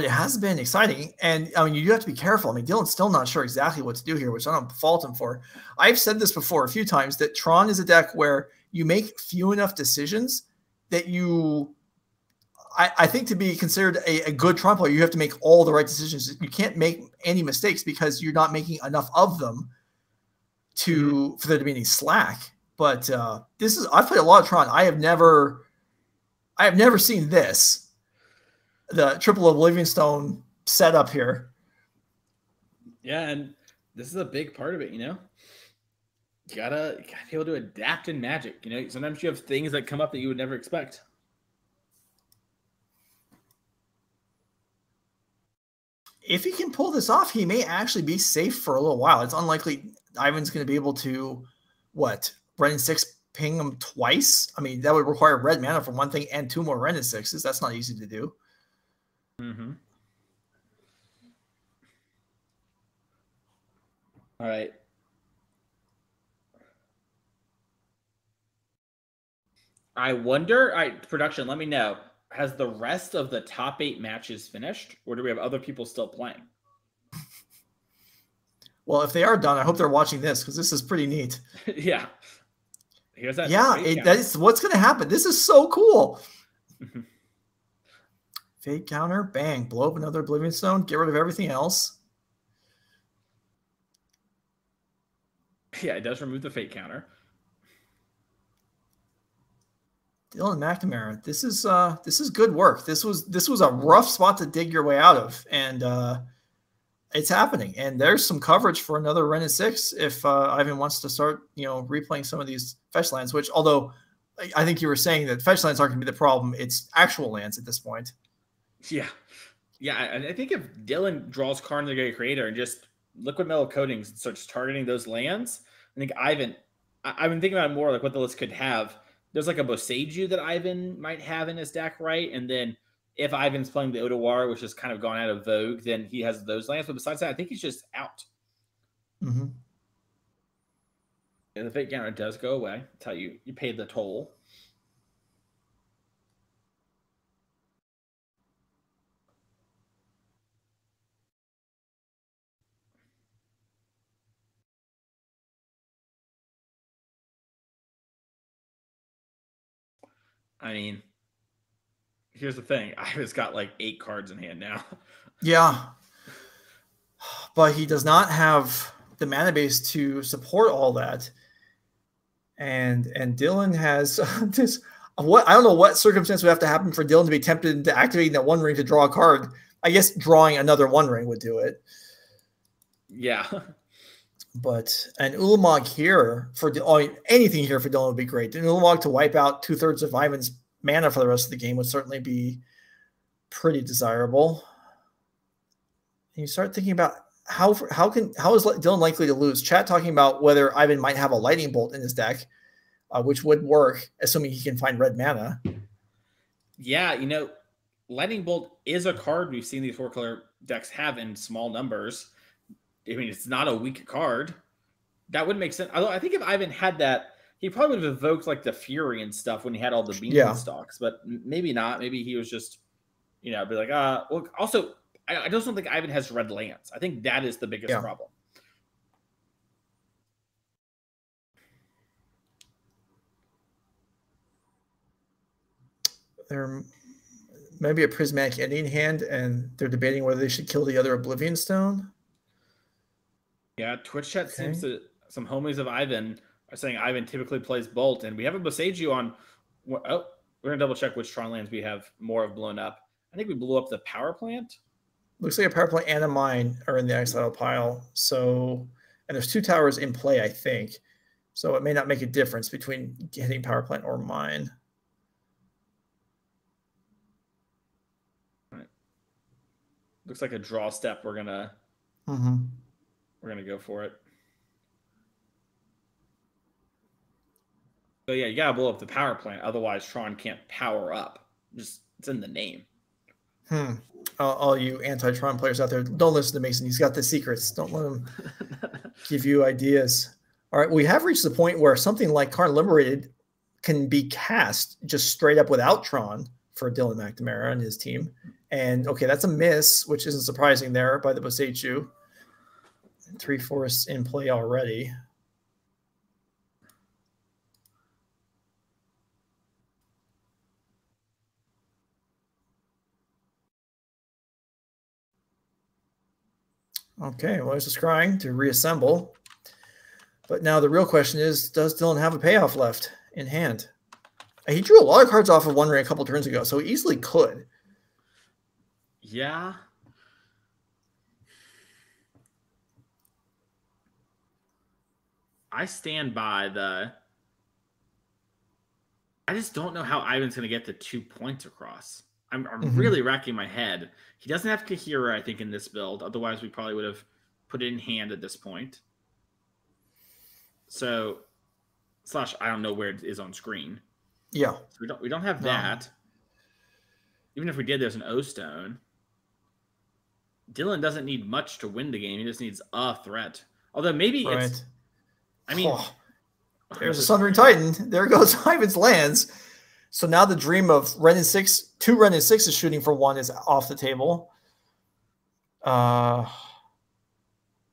it has been exciting. And I mean, you do have to be careful. I mean, Dylan's still not sure exactly what to do here, which I don't fault him for. I've said this before a few times that Tron is a deck where you make few enough decisions that I think to be considered a good Tron player, you have to make all the right decisions. You can't make any mistakes because you're not making enough of them for there to be any slack. But I've played a lot of Tron. I have never seen this, the triple Oblivion Stone setup here. Yeah, and this is a big part of it, you know? You gotta be able to adapt in Magic. You know, sometimes you have things that come up that you would never expect. If he can pull this off, he may actually be safe for a little while. It's unlikely Ivan's going to be able to, Ren and 6 ping him twice? I mean, that would require red mana for one thing and 2 more Ren and 6s. That's not easy to do. Mm-hmm. All right. I wonder, production, let me know. Has the rest of the top 8 matches finished, or do we have other people still playing? Well, if they are done, I hope they're watching this because this is pretty neat. Yeah. Here's that. Yeah, that is what's going to happen. This is so cool. Fate counter, bang, blow up another Oblivion Stone, get rid of everything else. Yeah, it does remove the fate counter. Dylan McNamara, this is good work. This was a rough spot to dig your way out of, and it's happening. And there's some coverage for another Ren and 6 if Ivan wants to start, replaying some of these fetch lands. Which, although I think you were saying that fetch lands aren't going to be the problem, it's actual lands at this point. Yeah, I think if Dylan draws Karn the Great Creator and just liquid metal coatings and starts targeting those lands, I think Ivan. I've been thinking about more like what the list could have. There's like a Boseiju that Ivan might have in his deck, right? And then if Ivan's playing the Otawara, which has kind of gone out of vogue, then he has those lands. But besides that, I think he's just out. Mm-hmm. And the fate counter does go away. That's how you paid the toll. I mean, here's the thing. Ivan's got like 8 cards in hand now. Yeah. But he does not have the mana base to support all that. And Dylan has this. I don't know what circumstance would have to happen for Dylan to be tempted into activating that One Ring to draw a card. I guess drawing another One Ring would do it. Yeah. But an Ulamog here anything here for Dylan would be great. An Ulamog to wipe out 2/3 of Ivan's mana for the rest of the game would certainly be pretty desirable. And you start thinking about how is Dylan likely to lose? Chat talking about whether Ivan might have a Lightning Bolt in his deck, which would work, assuming he can find red mana. Yeah, Lightning Bolt is a card we've seen these 4-color decks have in small numbers. I mean, it's not a weak card. That would make sense. Although I think if Ivan had that, he probably would have evoked like the Fury and stuff when he had all the Bean stocks, but maybe not. Maybe he was just, be like, well, also, I just don't think Ivan has red lands. I think that is the biggest problem. There may be a Prismatic Ending hand, and they're debating whether they should kill the other Oblivion Stone. Yeah, Twitch chat seems to some homies of Ivan are saying Ivan typically plays Bolt, and we have a Boseiju on. Oh, we're gonna double check which Tron lands we have more of blown up. I think we blew up the power plant. Looks like a power plant and a mine are in the exile pile. So, and there's 2 towers in play, I think. So it may not make a difference between hitting power plant or mine. All right. Looks like a draw step. We're gonna go for it. So yeah, you gotta blow up the power plant, otherwise Tron can't power up. It's in the name. All you anti-Tron players out there, don't listen to Mason. He's got the secrets. Don't let him give you ideas. All right, we have reached the point where something like Karn Liberated can be cast just straight up without Tron for Dylan McNamara and his team. And okay, that's a miss, which isn't surprising there by the Boseiju. 3 forests in play already. Okay, well, there's a scrying to reassemble. But now the real question is, does Dylan have a payoff left in hand? He drew a lot of cards off of One Ring a couple turns ago, so he easily could. Yeah. I stand by the... I just don't know how Ivan's going to get the 2 points across. I'm really racking my head. He doesn't have Kahira, I think, in this build. Otherwise, we probably would have put it in hand at this point. So, slash, I don't know where it is on screen. Yeah. So we don't have that. Even if we did, there's an O-Stone. Dylan doesn't need much to win the game. He just needs a threat. Although maybe it's... I mean... Oh, there's a Sundering Titan. There goes Ivan's lands. So now the dream of Ren and 6, 2 Ren and 6 is shooting for 1 is off the table. Yeah.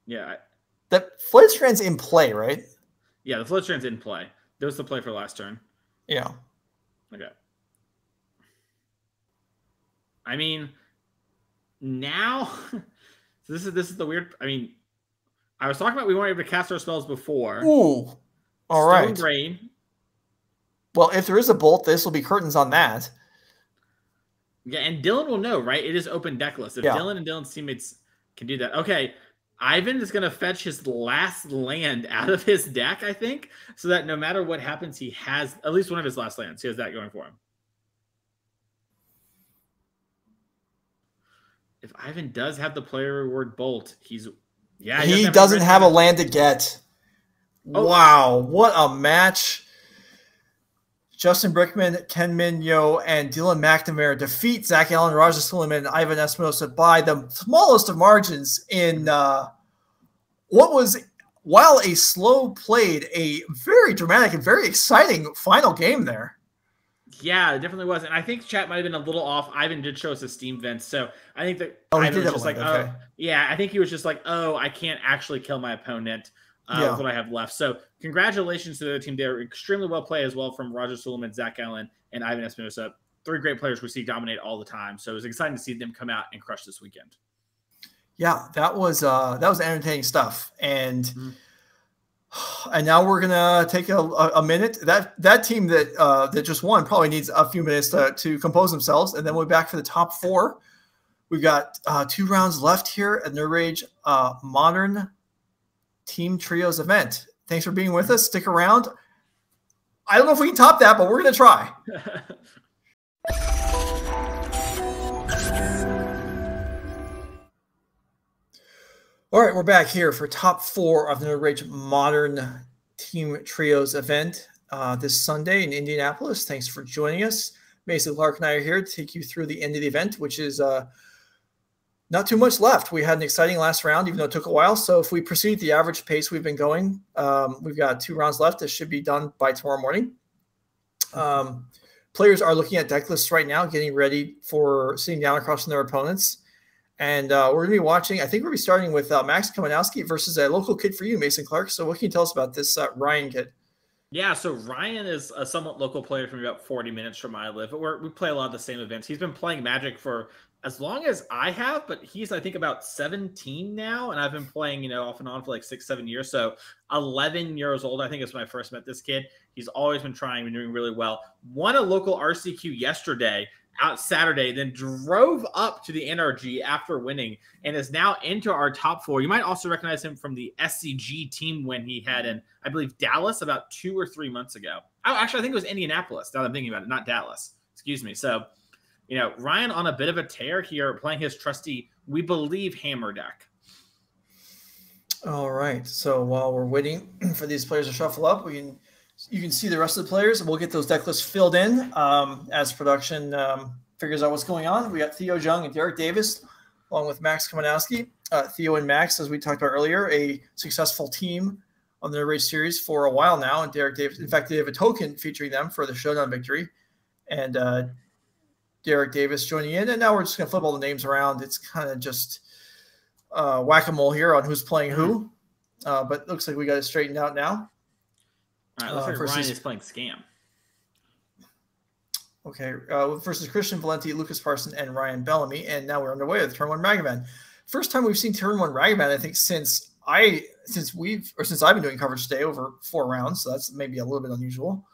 The Fletcher's in play, right? Yeah, the Fletcher's in play. There was the play for last turn. Yeah. Okay. I mean, now this is the weird. I mean, I was talking about we weren't able to cast our spells before. Ooh. All right. Stone Brain. Well, if there is a bolt, this will be curtains on that. Yeah, and Dylan will know, right? It is open deckless. If Dylan and Dylan's teammates can do that. Okay, Ivan is going to fetch his last land out of his deck, I think, so that no matter what happens, he has at least one of his last lands. He has that going for him. If Ivan does have the player reward bolt, he's... Yeah, he doesn't have a land to get. Oh. Wow, what a match. Justin Brickman, Ken Min, Yeoh, and Dylan McNamara defeat Zach Allen, Raja Suleiman, and Ivan Espinosa by the smallest of margins in what was, while a slow played, a very dramatic and very exciting final game there. Yeah, it definitely was. And I think chat might have been a little off. Ivan did show us a Steam vent. So I think that Ivan was just like, okay. Yeah, I think he was just like, oh, I can't actually kill my opponent. With what I have left. So congratulations to the team. They were extremely well played as well from Roger Suleiman, Zach Allen, and Ivan Espinosa. 3 great players we see dominate all the time. So it was exciting to see them come out and crush this weekend. Yeah, that was entertaining stuff. And and now we're gonna take a minute. That team that just won probably needs a few minutes to compose themselves, and then we're back for the top 4. We've got 2 rounds left here at Nerd Rage Modern Team Trios event. Thanks for being with us. Stick around. I don't know if we can top that, but we're going to try. All right, we're back here for top 4 of the Nerd Rage Modern Team Trios event this Sunday in Indianapolis. Thanks for joining us. Mason Clark and I are here to take you through the end of the event, which is not too much left. We had an exciting last round, even though it took a while. So if we proceed at the average pace we've been going, we've got 2 rounds left. This should be done by tomorrow morning. Players are looking at deck lists right now, getting ready for sitting down across from their opponents. And we're going to be watching, I think we'll be starting with Max Kaminowski versus a local kid for you, Mason Clark. So what can you tell us about this Ryan kid? Yeah, so Ryan is a somewhat local player from about 40 minutes from where I live, but we play a lot of the same events. He's been playing Magic for as long as I have, but he's, I think, about 17 now, and I've been playing, off and on for like 6-7 years. So 11 years old, I think, is when I first met this kid. He's always been trying and doing really well. Won a local RCQ yesterday, out Saturday, then drove up to the NRG after winning and is now into our top 4. You might also recognize him from the SCG team when he had in, I believe, Dallas about 2 or 3 months ago. Oh, actually, I think it was Indianapolis, now that I'm thinking about it, not Dallas. Excuse me. So, Ryan on a bit of a tear here, playing his trusty, we believe, hammer deck. All right. So while we're waiting for these players to shuffle up, you can see the rest of the players. We'll get those deck lists filled in as production figures out what's going on. We got Theo Jung and Derek Davis, along with Max Kaminowski. Theo and Max, as we talked about earlier, a successful team on the Rage series for a while now. And Derek Davis, in fact, they have a token featuring them for the Showdown victory. And Derek Davis joining in. And now we're just going to flip all the names around. It's kind of just whack-a-mole here on who's playing who. But it looks like we got it straightened out now. All right, looks like Ryan is playing Scam. Okay, versus Christian Valenti, Lucas Parson, and Ryan Bellamy. And now we're underway with Turn 1 Ragavan. First time we've seen Turn 1 Ragavan, I think, since I've been doing coverage today over 4 rounds. So that's maybe a little bit unusual.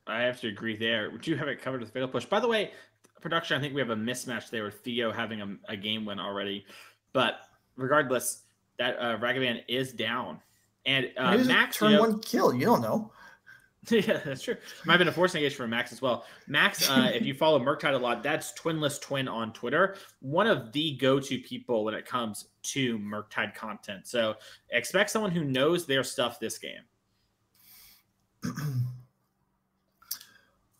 I have to agree there. Would you have it covered with Fatal Push? By the way, production, I think we have a mismatch there with Theo having a game win already. But regardless, that Ragavan is down. And Max, Turn 1 kill. You don't know. Yeah, that's true. Might have been a force negation for Max as well. Max, if you follow Murktide a lot, that's Twinless Twin on Twitter. One of the go-to people when it comes to Murktide content. So expect someone who knows their stuff this game.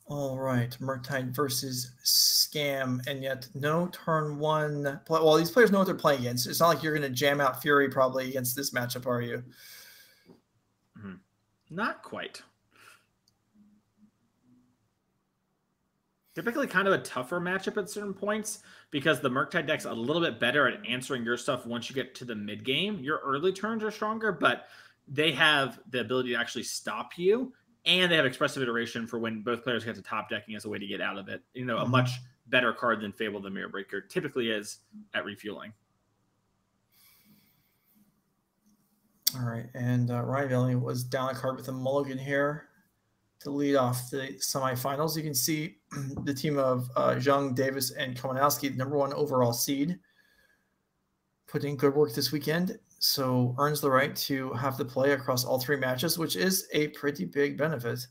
All right, Murktide versus Scam, and yet no Turn 1 play. Well, these players know what they're playing against. It's not like you're going to jam out Fury probably against this matchup, are you? Not quite. Typically kind of a tougher matchup at certain points because the Murktide deck's a little bit better at answering your stuff once you get to the mid game. Your early turns are stronger, but they have the ability to actually stop you, and they have expressive iteration for when both players get to top decking as a way to get out of it. You know, a much better card than Fable the Mirror Breaker typically is at refueling. All right, and Ryan Bellamy was down a card with a mulligan here to lead off the semifinals. You can see the team of Zhang, Davis, and Komanowski, the number 1 overall seed, put in good work this weekend, so earns the right to have to play across all 3 matches, which is a pretty big benefit.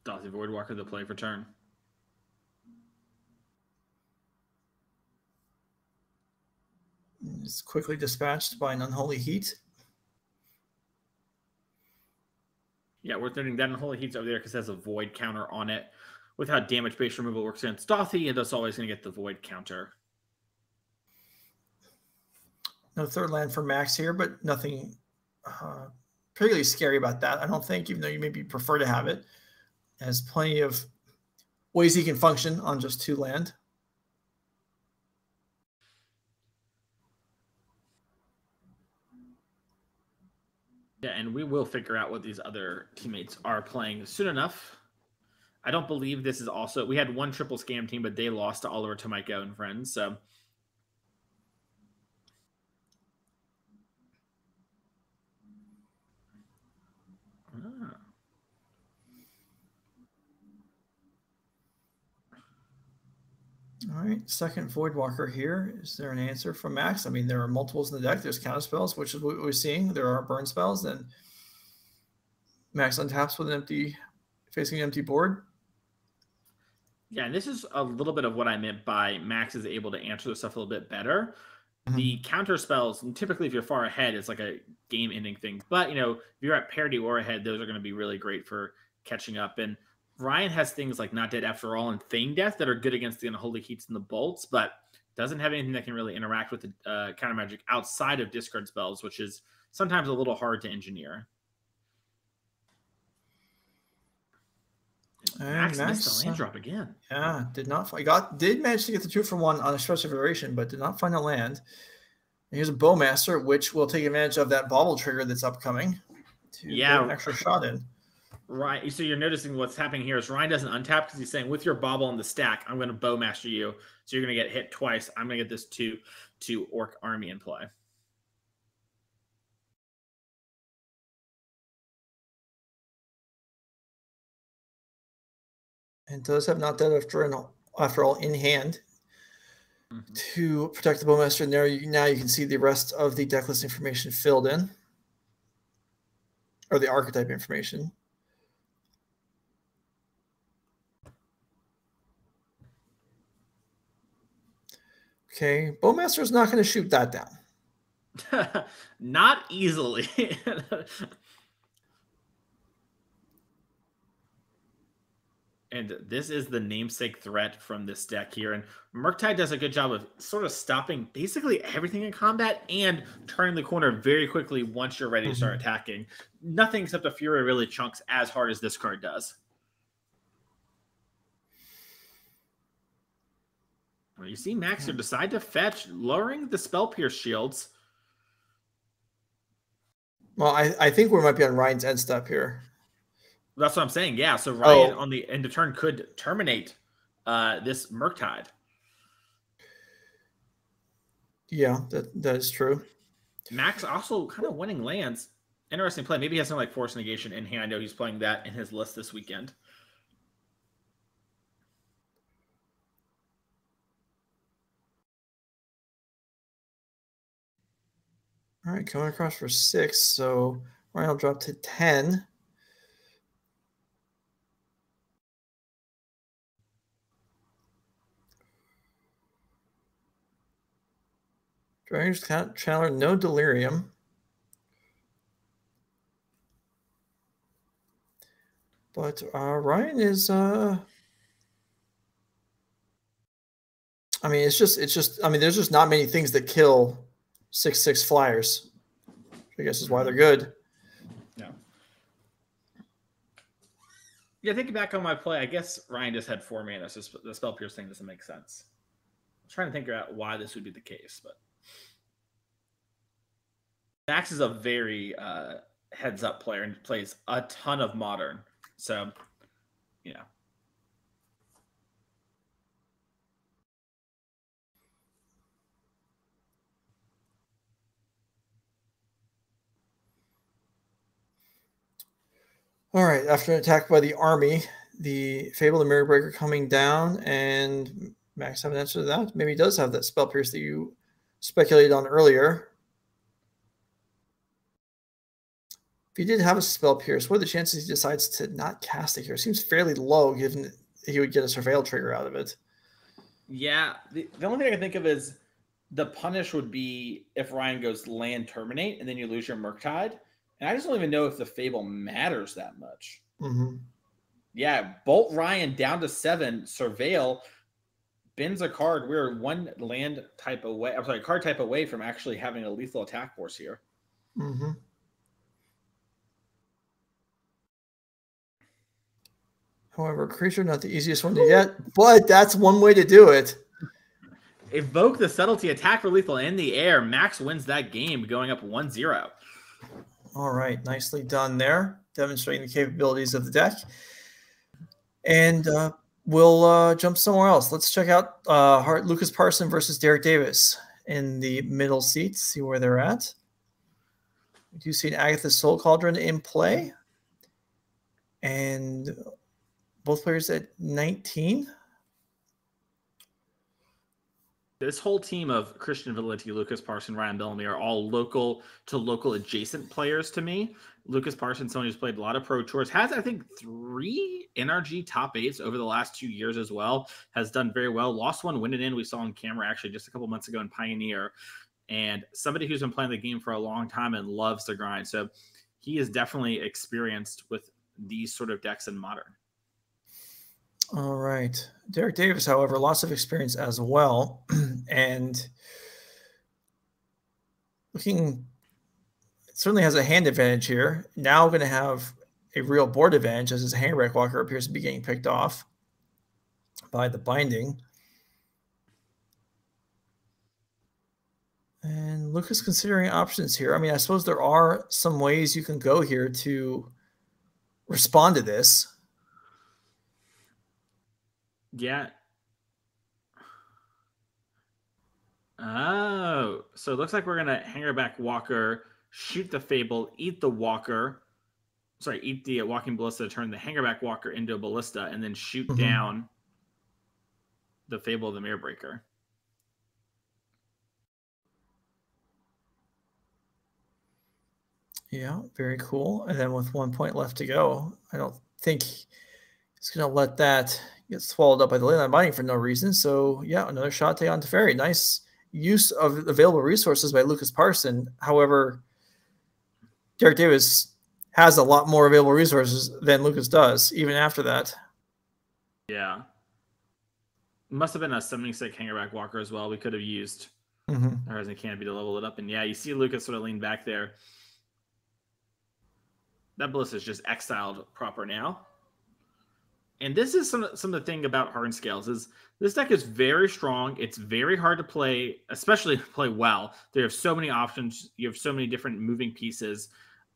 Dothy Voidwalker the play for turn. It's quickly dispatched by an Unholy Heat. Yeah, worth noting that Unholy Heat's over there because it has a Void counter on it. With how damage-based removal works against Dothy, and that's always going to get the Void counter. No third land for Max here, but nothing particularly scary about that, I don't think, even though you maybe prefer to have it. Has plenty of ways he can function on just 2 land. Yeah, and we will figure out what these other teammates are playing soon enough. I don't believe this is also... We had 1 triple scam team, but they lost to Oliver, Tomajko, and friends, so... All right, second Voidwalker here. Is there an answer from Max? I mean, there are multiples in the deck. There's counter spells, which is what we're seeing. There are burn spells, and Max untaps with facing an empty board. Yeah, and this is a little bit of what I meant by Max is able to answer the stuff a little bit better. The counter spells, and typically if you're far ahead, it's like a game-ending thing. But, you know, if you're at parity or ahead, those are going to be really great for catching up. And Ryan has things like Not Dead After All and Feign Death that are good against the Unholy Heats and the Bolts, but doesn't have anything that can really interact with the counter magic outside of discard spells, which is sometimes a little hard to engineer. Max missed the land drop again. Yeah, did manage to get the 2 for 1 on expressive iteration, but did not find a land. And here's a Bowmaster, which will take advantage of that bobble trigger that's upcoming to get an extra shot in. Right. So you're noticing what's happening here is Ryan doesn't untap because he's saying, with your bobble in the stack, I'm going to Bowmaster you. So you're going to get hit twice. I'm going to get this 2 Orc army in play. And does have Not Dead After All in hand to protect the Bowmaster. And now you can see the rest of the deck list information filled in, or the archetype information. Okay, Bowmaster is not going to shoot that down. Not easily. And this is the namesake threat from this deck here. And Murktide does a good job of sort of stopping basically everything in combat and turning the corner very quickly once you're ready to start attacking. Nothing except a Fury really chunks as hard as this card does. Well, you see Maxer decide to fetch, lowering the Spell Pierce shields. Well, I think we might be on Ryan's end step here. That's what I'm saying. Yeah. So Ryan on the end of turn could terminate this Murktide. Yeah, that is true. Max also kind of winning lands. Interesting play. Maybe he has something like Force Negation in here. I know he's playing that in his list this weekend. All right, coming across for 6. So Ryan will drop to 10. Dragon's Channeler, no Delirium. But Ryan is I mean, it's just I mean, there's just not many things that kill 6/6 flyers. I guess is why they're good. Yeah, thinking back on my play, I guess Ryan just had 4 mana, so the Spell Pierce thing doesn't make sense. I'm trying to think out why this would be the case, but Max is a very heads-up player and plays a ton of Modern. So, you know. All right, after an attack by the army, the Fable of Mirror Breaker coming down, and Max have an answer to that. Maybe he does have that Spell Pierce that you speculated on earlier. If he did have a Spell Pierce, what are the chances he decides to not cast it here? It seems fairly low, given that he would get a Surveil trigger out of it. Yeah, the only thing I can think of is the punish would be if Ryan goes land terminate, and then you lose your Murktide. And I just don't even know if the Fable matters that much. Yeah, bolt Ryan down to 7, Surveil, bins a card. We're 1 land type away. I'm sorry, card type away from actually having a lethal attack force here. However, creature not the easiest one to get, but that's one way to do it. Evoke the Subtlety, attack for lethal in the air. Max wins that game, going up 1-0. All right, nicely done there, demonstrating the capabilities of the deck. And we'll jump somewhere else. Let's check out Lucas Parson versus Derek Davis in the middle seat, see where they're at. We do see an Agatha's Soul Cauldron in play. And both players at 19. This whole team of Christian Valenti, Lucas Parson, Ryan Bellamy are all local to local adjacent players to me. Lucas Parson, someone who's played a lot of Pro Tours, has, I think, 3 NRG top 8s over the last 2 years as well, has done very well. Lost one, win it in. We saw on camera actually just a couple months ago in Pioneer. And somebody who's been playing the game for a long time and loves the grind. So he is definitely experienced with these sort of decks in Modern. All right. Derek Davis, however, lots of experience as well. And looking, certainly has a hand advantage here. Now going to have a real board advantage as his Handbrake Walker appears to be getting picked off by the binding. And Lucas considering options here. I mean, I suppose there are some ways you can go here to respond to this. Yeah. Oh, so it looks like we're going to Hangerback Walker, shoot the Fable, eat the Walker. Sorry, eat the Walking Ballista to turn the Hangerback Walker into a Ballista, and then shoot down the Fable of the Mirror Breaker. Yeah, very cool. And then with 1 point left to go, I don't think he's going to let that get swallowed up by the Leyline Binding for no reason. So, yeah, another shot take on Teferi. Nice use of available resources by Lucas Parson. However, Derek Davis has a lot more available resources than Lucas does, even after that. Yeah. Must have been a summoning sick hangerback walker as well. We could have used Horizon Canopy to level it up. And yeah, you see Lucas sort of lean back there. That Bliss is just exiled proper now. And this is some of the thing about Hardened Scales is this deck is very strong. It's very hard to play, especially play well. There are so many options. You have so many different moving pieces.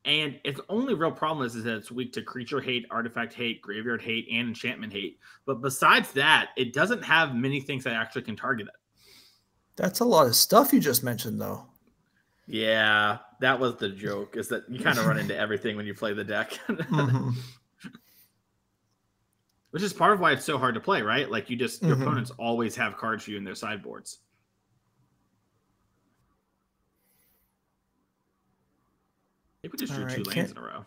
And its only real problem is that it's weak to creature hate, artifact hate, graveyard hate, and enchantment hate. But besides that, it doesn't have many things that actually can target it. That's a lot of stuff you just mentioned, though. Yeah, that was the joke, is that you kind of run into everything when you play the deck. Which is part of why it's so hard to play, right? Like your opponents always have cards for you in their sideboards. I think we just drew two lands in a row.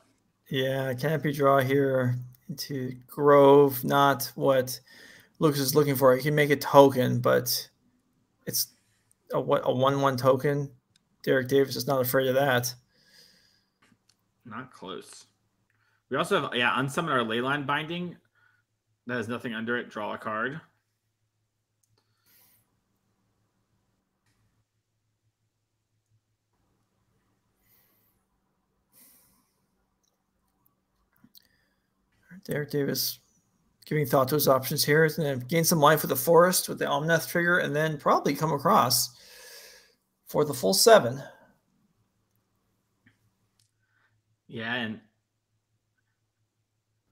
Yeah, Canopy draw here into Grove, not what Lucas is looking for. He can make a token, but it's a 1/1 token. Derek Davis is not afraid of that. Not close. We also have, unsummon our Leyline Binding. That has nothing under it. Draw a card. Derek Davis giving thought to his options here. Is going to gain some life with the Forest with the Omnath trigger, and then probably come across for the full 7. Yeah, and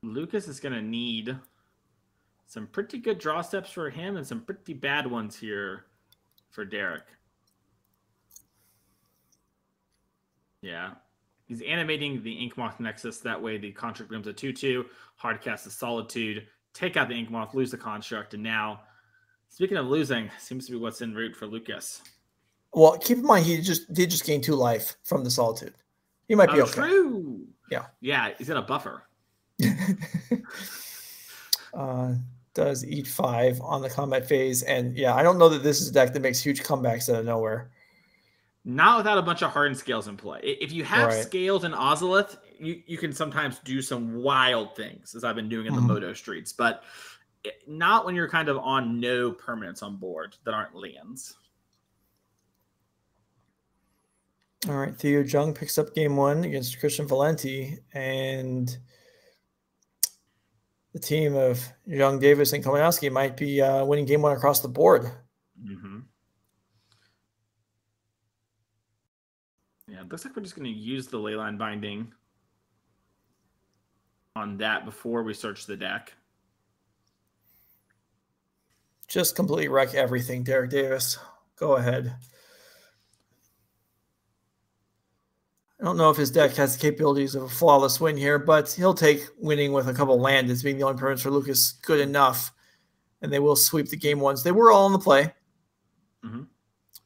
Lucas is going to need some pretty good draw steps for him and some pretty bad ones here for Derek. Yeah. He's animating the Inkmoth Nexus. That way the construct becomes a 2/2. Hardcast the Solitude. Take out the Inkmoth, lose the construct. And now, speaking of losing, seems to be what's en route for Lucas. Well, keep in mind, he did just gain 2 life from the Solitude. He might be okay. True. Yeah. Yeah, he's in a buffer. Does eat 5 on the combat phase. And yeah, I don't know that this is a deck that makes huge comebacks out of nowhere. Not without a bunch of Hardened Scales in play. If you have Scales and Ozolith, you can sometimes do some wild things, as I've been doing in the Moto streets, but not when you're kind of on no permanents on board that aren't lands. All right, Theo Jung picks up game 1 against Christian Valenti, and the team of Young, Davis, and Komanowski might be winning game 1 across the board. Yeah, it looks like we're just going to use the Leyline Binding on that before we search the deck. Just completely wreck everything, Derek Davis. Go ahead. I don't know if his deck has the capabilities of a flawless win here, but he'll take winning with a couple land as being the only permanents for Lucas good enough, and they will sweep the game 1s. They were all in the play,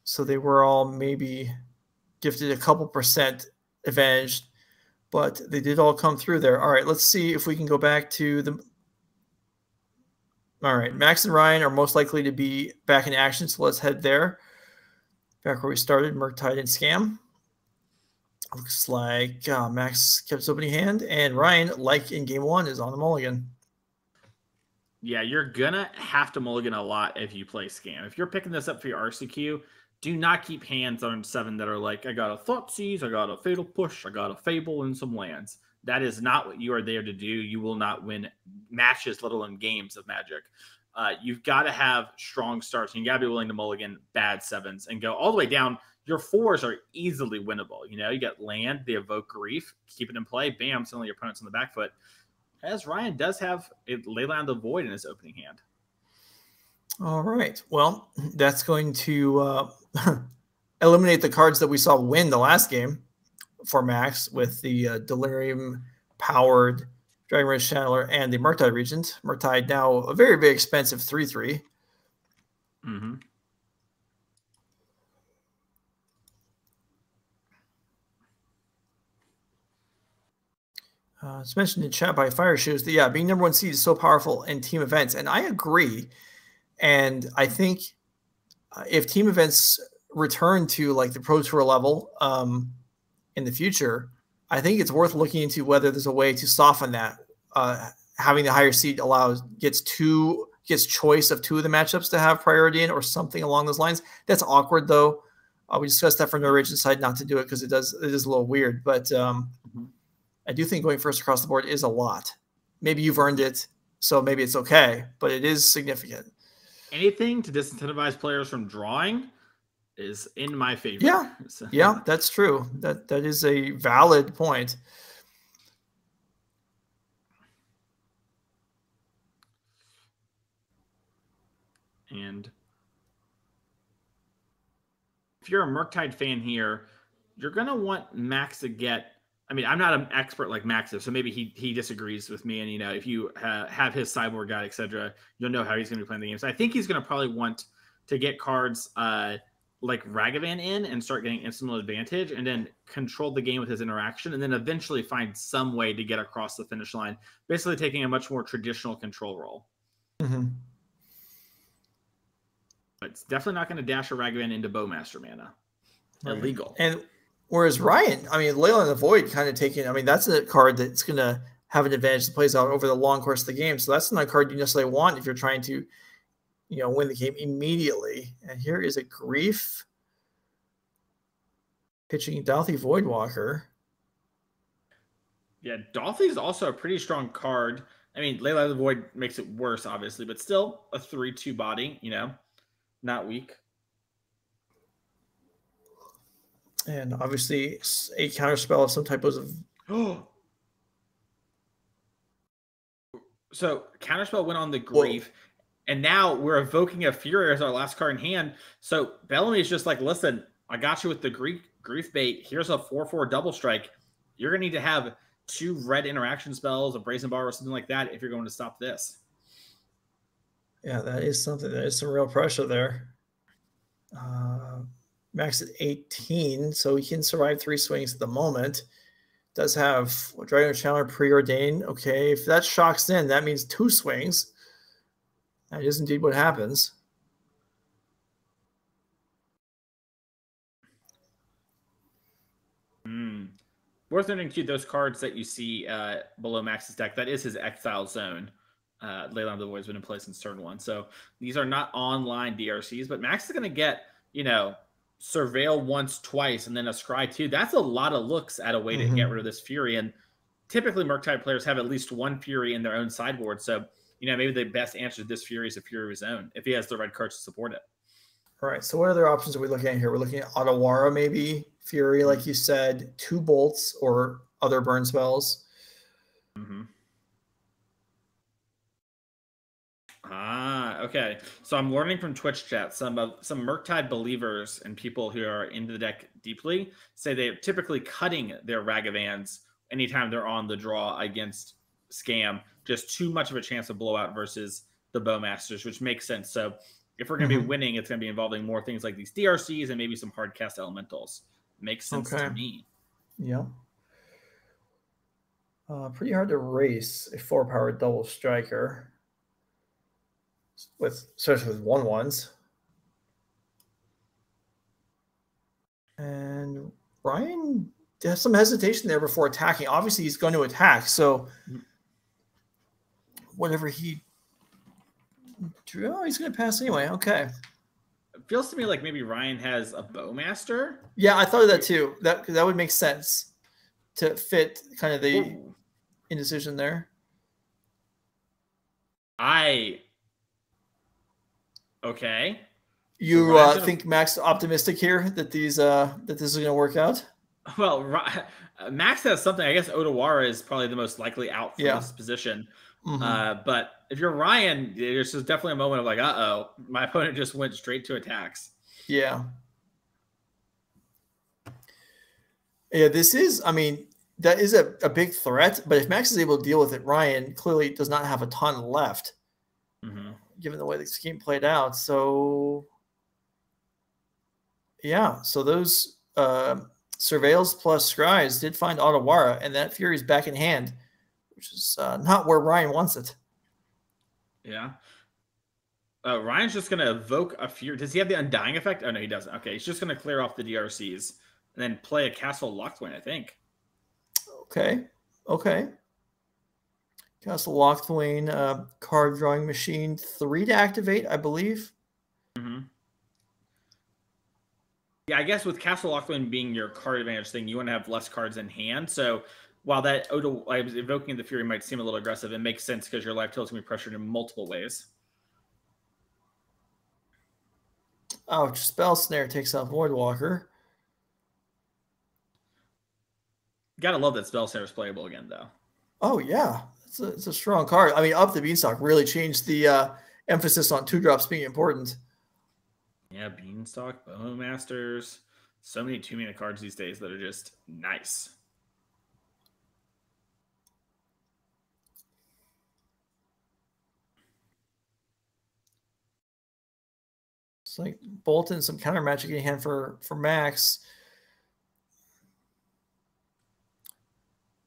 so they were all maybe gifted a couple % advantage, but they did all come through there. All right, let's see if we can go back to the... All right, Max and Ryan are most likely to be back in action, so let's head there. Back where we started, Murktide and Scam. Looks like Max kept his opening hand, and Ryan, like in game 1, is on the mulligan. Yeah, you're going to have to mulligan a lot if you play Scam. If you're picking this up for your RCQ, do not keep hands on 7 that are like, I got a Thoughtseize, I got a Fatal Push, I got a Fable, and some lands. That is not what you are there to do. You will not win matches, let alone games of Magic. You've got to have strong starts, and you got to be willing to mulligan bad 7s and go all the way down. Your 4s are easily winnable. You know, you got land, they evoke grief, keep it in play, bam, suddenly your opponent's on the back foot. As Ryan does have a Leyline of the Void in his opening hand. All right. Well, that's going to eliminate the cards that we saw win the last game for Max with the Delirium-powered Dragon Ridge Channeler and the Murktide Regent. Murktide now a very, very expensive 3/3. It's mentioned in chat by Fire Shoes that, being number 1 seed is so powerful in team events. And I agree. And I think if team events return to like the Pro Tour level in the future, I think it's worth looking into whether there's a way to soften that, having the higher seed gets choice of 2 of the matchups to have priority in, or something along those lines. That's awkward though. We discussed that from the Norwegian side not to do it because it is a little weird. But I do think going first across the board is a lot. Maybe you've earned it, so maybe it's okay, but it is significant. Anything to disincentivize players from drawing is in my favor. Yeah, so. Yeah, that's true. That is a valid point. And if you're a Murktide fan here, you're going to want Max to get, I mean, I'm not an expert like Max is, so maybe he disagrees with me. And, you know, if you have his sideboard guide, etc., you'll know how he's going to be playing the game. So I think he's going to probably want to get cards like Ragavan in and start getting instant advantage, and then control the game with his interaction, and then eventually find some way to get across the finish line, basically taking a much more traditional control role. Mm-hmm. But it's definitely not going to dash a Ragavan into Bowmaster mana. Right. Illegal. And whereas Ryan, I mean, Layla in the Void kind of taking, I mean, that's a card that's going to have an advantage that plays out over the long course of the game. So that's not a card you necessarily want if you're trying to, you know, win the game immediately. And here is a Grief pitching Dalthy Voidwalker. Yeah, Dalthy is also a pretty strong card. I mean, Layla of the Void makes it worse, obviously, but still a 3/2 body, you know, not weak. And obviously a counterspell of some type of... So counterspell went on the Grief, and now we're evoking a Fury as our last card in hand. So Bellamy is just like, listen, I got you with the Grief bait. Here's a 4/4 double strike. You're going to need to have 2 red interaction spells, a Brazen Bar, or something like that if you're going to stop this. Yeah, that is something. That is some real pressure there. Max at 18, so he can survive 3 swings at the moment. Does have Dragon Challenger preordained. Okay, if that shocks in, that means 2 swings. That is indeed what happens. Worth noting too, those cards that you see below Max's deck, that is his Exile Zone. Leyline of the Void's been in place since turn 1. So these are not online DRCs, but Max is going to get, you know, Surveil once, twice, and then a Scry 2. That's a lot of looks at a way to get rid of this Fury. And typically Murktide players have at least 1 Fury in their own sideboard. So, you know, maybe the best answer to this Fury is a Fury of his own, if he has the red cards to support it. All right, so what other options are we looking at here? We're looking at Otawara, maybe, Fury, like you said, 2 bolts or other burn spells. Okay. So I'm learning from Twitch chat. Some Murktide believers and people who are into the deck deeply say they're typically cutting their Ragavans anytime they're on the draw against Scam. Just too much of a chance of blowout versus the Bowmasters, which makes sense. So if we're going to be winning, it's going to be involving more things like these DRCs and maybe some hard cast elementals. Makes sense to me. Yeah. Pretty hard to race a 4-power double striker, especially with 1/1s. And Ryan has some hesitation there before attacking. Obviously, he's going to attack. So whatever he drew, he's going to pass anyway. Okay. It feels to me like maybe Ryan has a Bowmaster. Yeah, I thought of that too. That would make sense to fit kind of the indecision there. Okay. You think Max optimistic here that these that this is going to work out? Well, Max has something. I guess Otawara is probably the most likely out for this position. But if you're Ryan, there's just definitely a moment of like, uh-oh, my opponent just went straight to attacks. Yeah. Yeah, this is, I mean, that is a big threat, but if Max is able to deal with it, Ryan clearly does not have a ton left, given the way the scheme played out. So, yeah, so those Surveils plus Scries did find Otawara, and that Fury's back in hand, which is not where Ryan wants it. Yeah. Ryan's just going to evoke a Fury. Does he have the Undying effect? Oh, no, he doesn't. Okay, he's just going to clear off the DRCs and then play a Castle Lockpoint, I think. Okay. Castle Lochthwain, card drawing machine, 3 to activate, I believe. Mm-hmm. Yeah, I guess with Castle Lochthwain being your card advantage thing, you want to have less cards in hand. So while that Evoking the Fury might seem a little aggressive, it makes sense because your life total is going to be pressured in multiple ways. Ouch, Spell Snare takes out Voidwalker. Gotta love that Spell Snare is playable again, though. Oh, yeah. It's a strong card. I mean, Up the Beanstalk really changed the emphasis on 2-drops being important. Yeah, Beanstalk, Bowmasters. So many 2-mana cards these days that are just nice. It's like Bolton, some counter magic in hand for Max.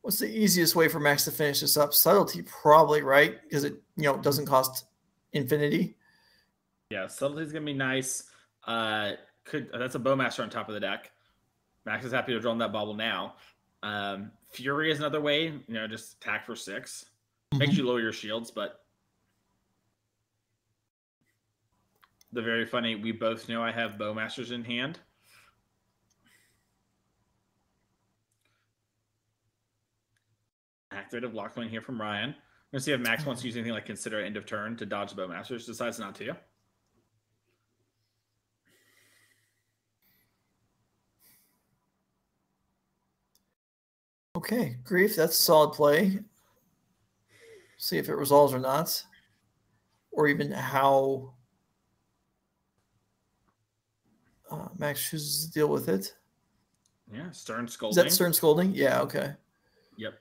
What's the easiest way for Max to finish this up? Subtlety, probably, right? Because it doesn't cost infinity. Yeah, Subtlety is gonna be nice. That's a Bowmaster on top of the deck. Max is happy to draw on that bubble now. Fury is another way. Just attack for 6. Makes you lower your shields, but the very funny. We both know I have Bowmasters in hand. Activated Lochthwain here from Ryan. I'm going to see if Max wants to use anything like Consider End of Turn to dodge Bowmasters. Decides not to. Okay, Grief, that's a solid play. See if it resolves or not. Or even how Max chooses to deal with it. Yeah, Stern Scolding. Is that Stern Scolding? Yeah, okay. Yep.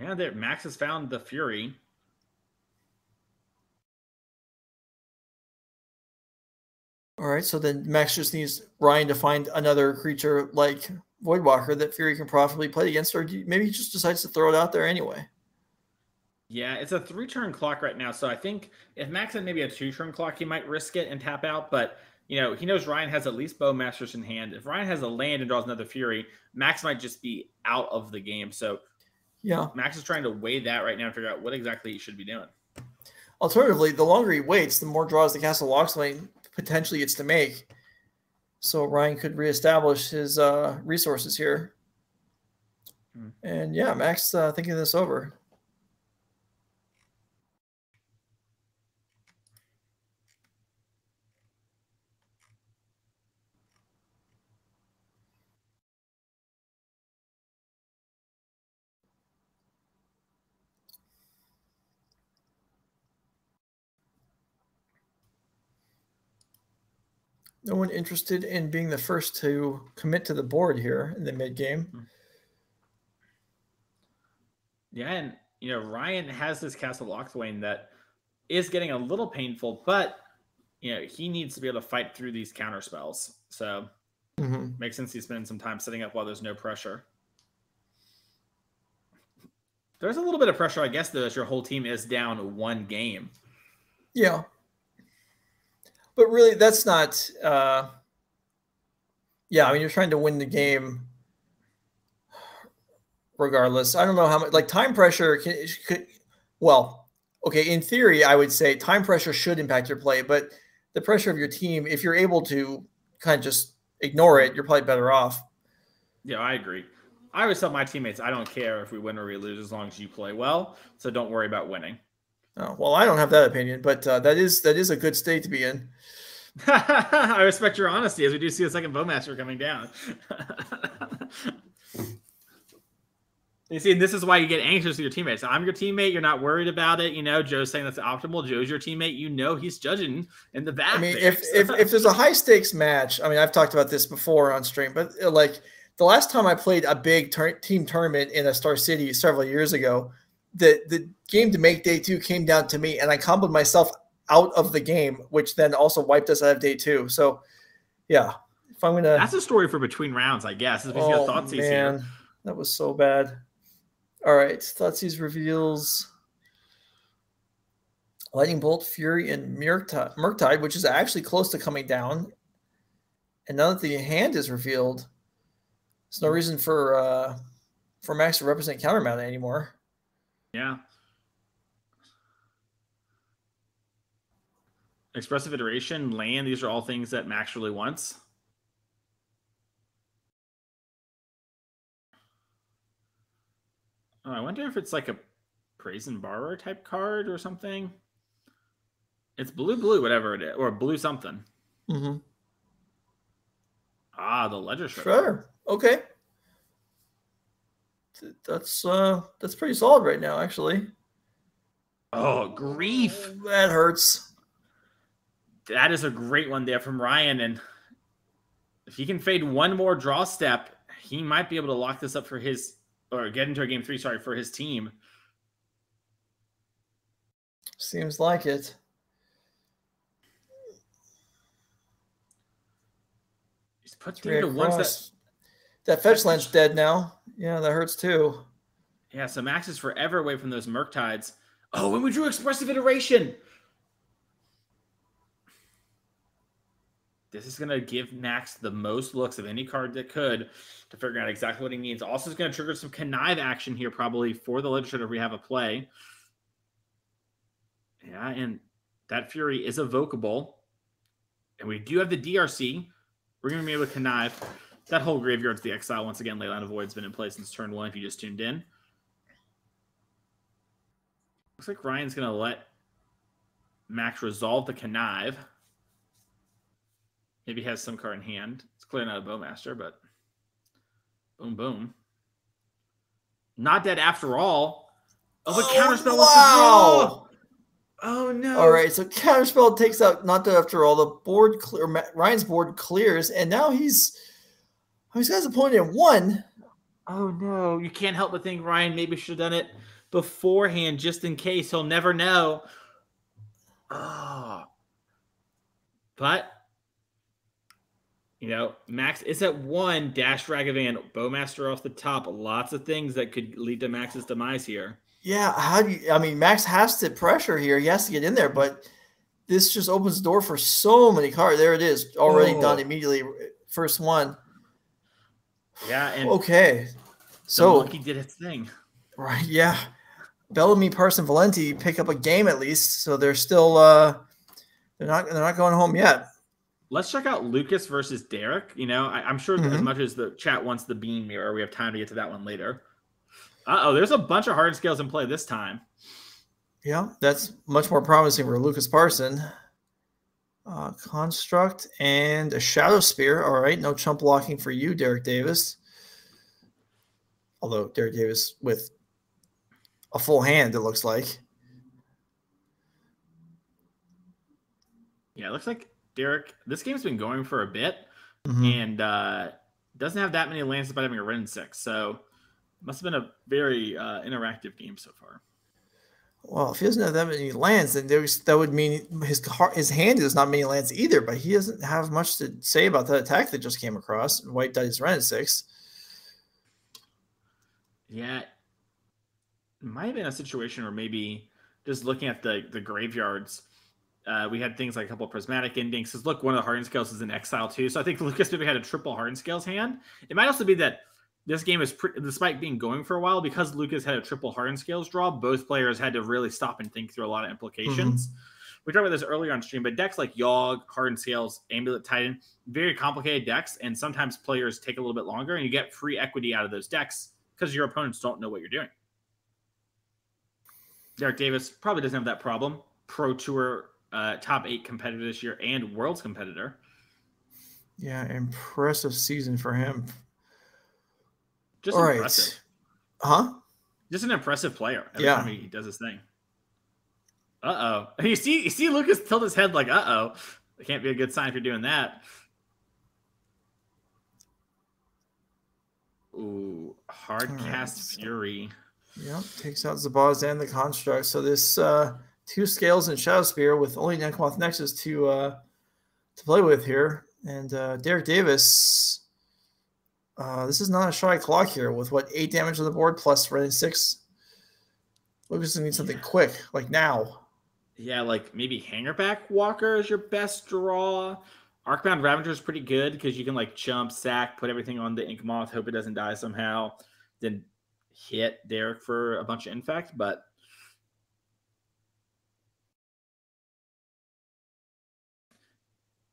Yeah, there. Max has found the Fury. All right, so then Max just needs Ryan to find another creature like Voidwalker that Fury can profitably play against, or maybe he just decides to throw it out there anyway. Yeah, it's a 3-turn clock right now, so I think if Max had maybe a 2-turn clock, he might risk it and tap out, but he knows Ryan has at least Bowmasters in hand. If Ryan has a land and draws another Fury, Max might just be out of the game, so yeah, Max is trying to weigh that right now and figure out what exactly he should be doing. Alternatively, the longer he waits, the more draws the Castle Lochthwain potentially gets to make. So Ryan could reestablish his resources here. And yeah, Max thinking this over. No one interested in being the first to commit to the board here in the mid-game. Yeah, and Ryan has this Castle Lochthwain that is getting a little painful, but he needs to be able to fight through these counter spells. So makes sense he spends some time setting up while there's no pressure. There's a little bit of pressure, I guess, though, as your whole team is down 1 game. Yeah. But really, that's not yeah, I mean, you're trying to win the game regardless. I don't know how much, like, time pressure could well, okay, in theory, I would say time pressure should impact your play, but the pressure of your team, if you're able to kind of just ignore it, you're probably better off. Yeah, I agree. I always tell my teammates, I don't care if we win or we lose as long as you play well, so don't worry about winning. Oh, well, I don't have that opinion, but that is a good state to be in. I respect your honesty, as we do see a second Bowmaster coming down. You see, and this is why you get anxious with your teammates. I'm your teammate. You're not worried about it. Joe's saying that's optimal. Joe's your teammate. He's judging in the back. I mean, if there's a high stakes match, I mean, I've talked about this before on stream, but like the last time I played a big team tournament in a Star City several years ago, the game to make day 2 came down to me, and I comboed myself out of the game, which then also wiped us out of day 2. So, yeah, if I'm gonna, that's a story for between rounds, I guess. Oh man, that was so bad. All right, Thoughtseize reveals Lightning Bolt, Fury, and Murktide, which is actually close to coming down. And now that the hand is revealed, there's no reason for for Max to represent countermount anymore. Yeah. Expressive Iteration, land, these are all things that Max really wants. Oh, I wonder if it's like a Brazen Borrower type card or something. It's blue, whatever it is, or blue something. Mm-hmm. Ah, the Ledger Shredder. Sure. Okay. That's pretty solid right now, actually. Oh, grief. That hurts. That is a great one there from Ryan. And if he can fade one more draw step, he might be able to lock this up for his, or get into a game 3, sorry, for his team. Seems like it. He's put 3 to 1. That fetch land's dead now. Yeah, that hurts too. Yeah, so Max is forever away from those Murktides. Oh, and we drew Expressive Iteration. This is going to give Max the most looks of any card that could to figure out exactly what he needs. Also, is going to trigger some connive action here probably for the Literature if we have a play. Yeah, and that Fury is evocable. And we do have the DRC. We're going to be able to connive. That whole graveyard's the exile. Once again, Leyline of Void's been in place since turn 1 if you just tuned in. Looks like Ryan's going to let Max resolve the connive. Maybe he has some card in hand. It's clearly not a Bowmaster, but boom, boom. Not dead after all. Oh, but Counterspell. Wow! Oh, no. All right, so Counterspell takes out Not Dead After All. The board clear. Ryan's board clears, and now he's got his opponent at 1. Oh, no. You can't help but think Ryan maybe should have done it beforehand just in case. He'll never know. Oh. But, you know, Max is at 1. Dash Ragavan, Bowmaster off the top. Lots of things that could lead to Max's demise here. Yeah, Max has to pressure here. He has to get in there, but this just opens the door for so many cards. There it is, already done immediately. First one. Yeah, and okay. So Monkey did its thing. Right, yeah. Bellamy, Parson, Valenti pick up a game at least, so they're still they're not going home yet. Let's check out Lucas versus Derek. You know, I'm sure as much as the chat wants the beam mirror, we have time to get to that one later. Uh-oh, there's a bunch of hard scales in play this time. Yeah, that's much more promising for Lucas Parson. Construct and a Shadow Spear. All right, no chump blocking for you, Derek Davis. Although Derek Davis with a full hand, it looks like. Yeah, it looks like Derek, this game's been going for a bit and doesn't have that many lands despite having a Ren 6. So must have been a very interactive game so far. Well, if he doesn't have that many lands, then that would mean his hand does not many lands either, but he doesn't have much to say about that attack that just came across. White dice Ren 6. Yeah. It might have been a situation where maybe just looking at the graveyards, we had things like a couple of prismatic endings. Because look, one of the Hardened Scales is in exile too. So I think Lucas maybe had a triple Hardened Scales hand. It might also be that this game is, despite being going for a while, because Lucas had a triple Hardened Scales draw, both players had to really stop and think through a lot of implications. We talked about this earlier on stream, but decks like Yeoh, Hardened Scales, Amulet Titan, very complicated decks, and sometimes players take a little bit longer, and you get free equity out of those decks because your opponents don't know what you're doing. Derek Davis probably doesn't have that problem. Pro Tour top 8 competitor this year and Worlds competitor. Yeah, impressive season for him. Just all impressive. Right. Huh? Just an impressive player every time he does his thing. Uh-oh. You see Lucas tilt his head like, uh-oh. It can't be a good sign if you're doing that. Ooh, Hardcast Fury. Yep, takes out Zabaz and the Construct. So this 2 Scales and Shadow Spear with only Yawgmoth Nexus to play with here. And Derek Davis, this is not a shy clock here with 8 damage on the board plus Ren 6. Lucas needs something quick, like now. Yeah, like maybe Hangerback Walker is your best draw. Arcbound Ravager is pretty good because you can like jump, sack, put everything on the Ink Moth, hope it doesn't die somehow. Then hit Derek for a bunch of infect, but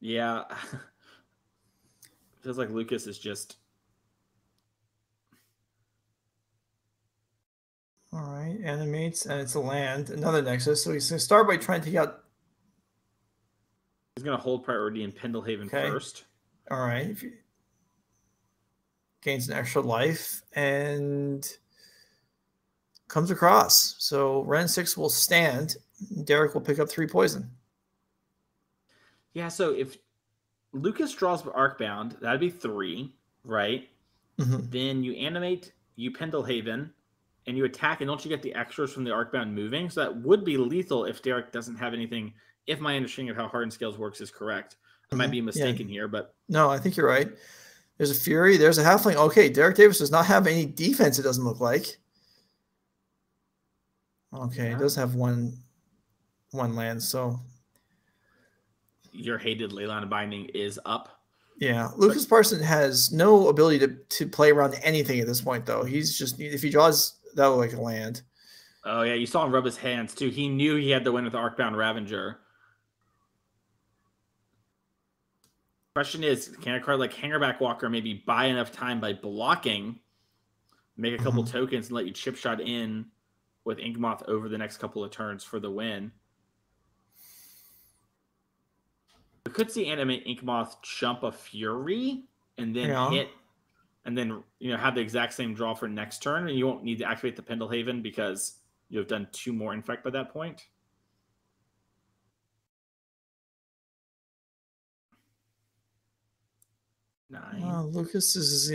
yeah, feels like Lucas is just. All right, animates, and it's a land, another Nexus. So he's going to start by trying to take out. He's going to hold priority in Pendlehaven first. All right. If you... Gains an extra life and comes across. So Ren 6 will stand. Derek will pick up 3 poison. Yeah, so if Lucas draws Arcbound, that'd be 3, right? Mm-hmm. Then you animate, you Pendlehaven, and you attack, and don't you get the extras from the Arcbound moving? So that would be lethal if Derek doesn't have anything, if my understanding of how Hardened Scales works is correct. I might be mistaken here, but... No, I think you're right. There's a Fury. There's a Halfling. Okay, Derek Davis does not have any defense, it doesn't look like. Okay, It does have one land, so... Your hated Leyline Binding is up. Yeah, Lucas Parson has no ability to play around anything at this point, though. He's just... If he draws, that will like a land. Oh, yeah, you saw him rub his hands, too. He knew he had to win with the Arcbound Ravager. Question is, can a card like Hangerback Walker maybe buy enough time by blocking, make a couple tokens, and let you chip shot in with Yawgmoth over the next couple of turns for the win? We could see animate Yawgmoth jump a Fury and then hit, and then have the exact same draw for next turn, and you won't need to activate the Pendlehaven because you have done 2 more infect by that point. Lucas is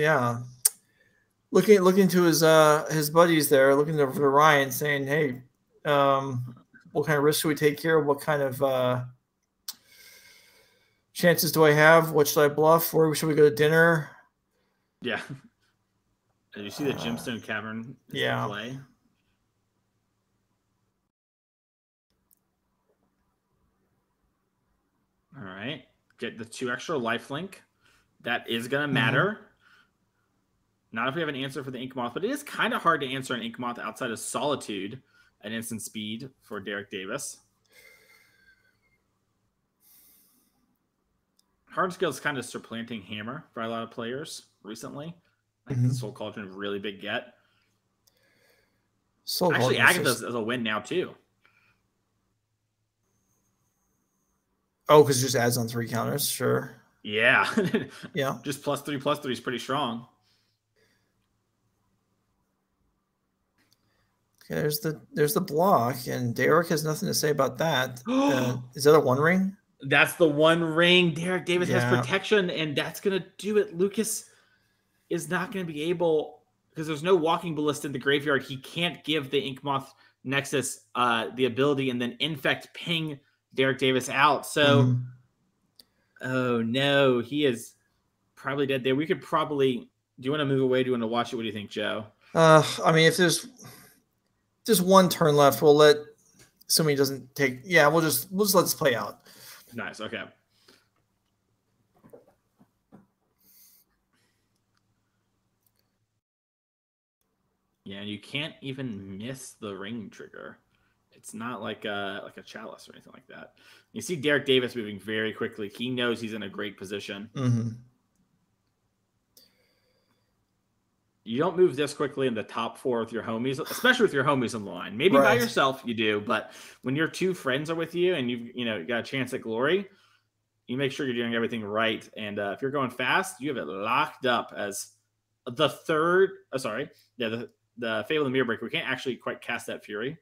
looking to his buddies there, looking over to Ryan, saying, "Hey, what kind of risk should we take here? What kind of chances do I have? What should I bluff? Where should we go to dinner?" Yeah. Did you see the Gemstone Cavern play? All right. Get the 2 extra lifelink. That is going to matter. Not if we have an answer for the Yawgmoth, but it is kind of hard to answer an Yawgmoth outside of Solitude at instant speed for Derek Davis. Hard Scale is kind of supplanting Hammer for a lot of players recently. I think the Soul Cauldron is a really big get. Actually, Agatha's is a win now, too. Oh, because it just adds on 3 counters, sure. Yeah. Yeah. Just +3/+3 is pretty strong. Okay, there's the block, and Derek has nothing to say about that. Is that a 1 ring? That's the 1 ring. Derek Davis has protection, and that's going to do it. Lucas is not going to be able, because there's no Walking Ballista in the graveyard. He can't give the Yawgmoth Nexus the ability and then infect ping Derek Davis out. So... Oh, no. He is probably dead there. We could probably... Do you want to move away? Do you want to watch it? What do you think, Joe? I mean, if there's just 1 turn left, we'll let... Assuming he doesn't take... Yeah, we'll just let this play out. Nice. Okay. Yeah, and you can't even miss the ring trigger. It's not like a chalice or anything like that. You see Derek Davis moving very quickly. He knows he's in a great position. You don't move this quickly in the top 4 with your homies, especially with your homies on the line. Maybe by yourself you do, but when your 2 friends are with you and you've got a chance at glory, you make sure you're doing everything right. And if you're going fast, you have it locked up as the third. The Fable of the Mirror Breaker. We can't actually quite cast that Fury.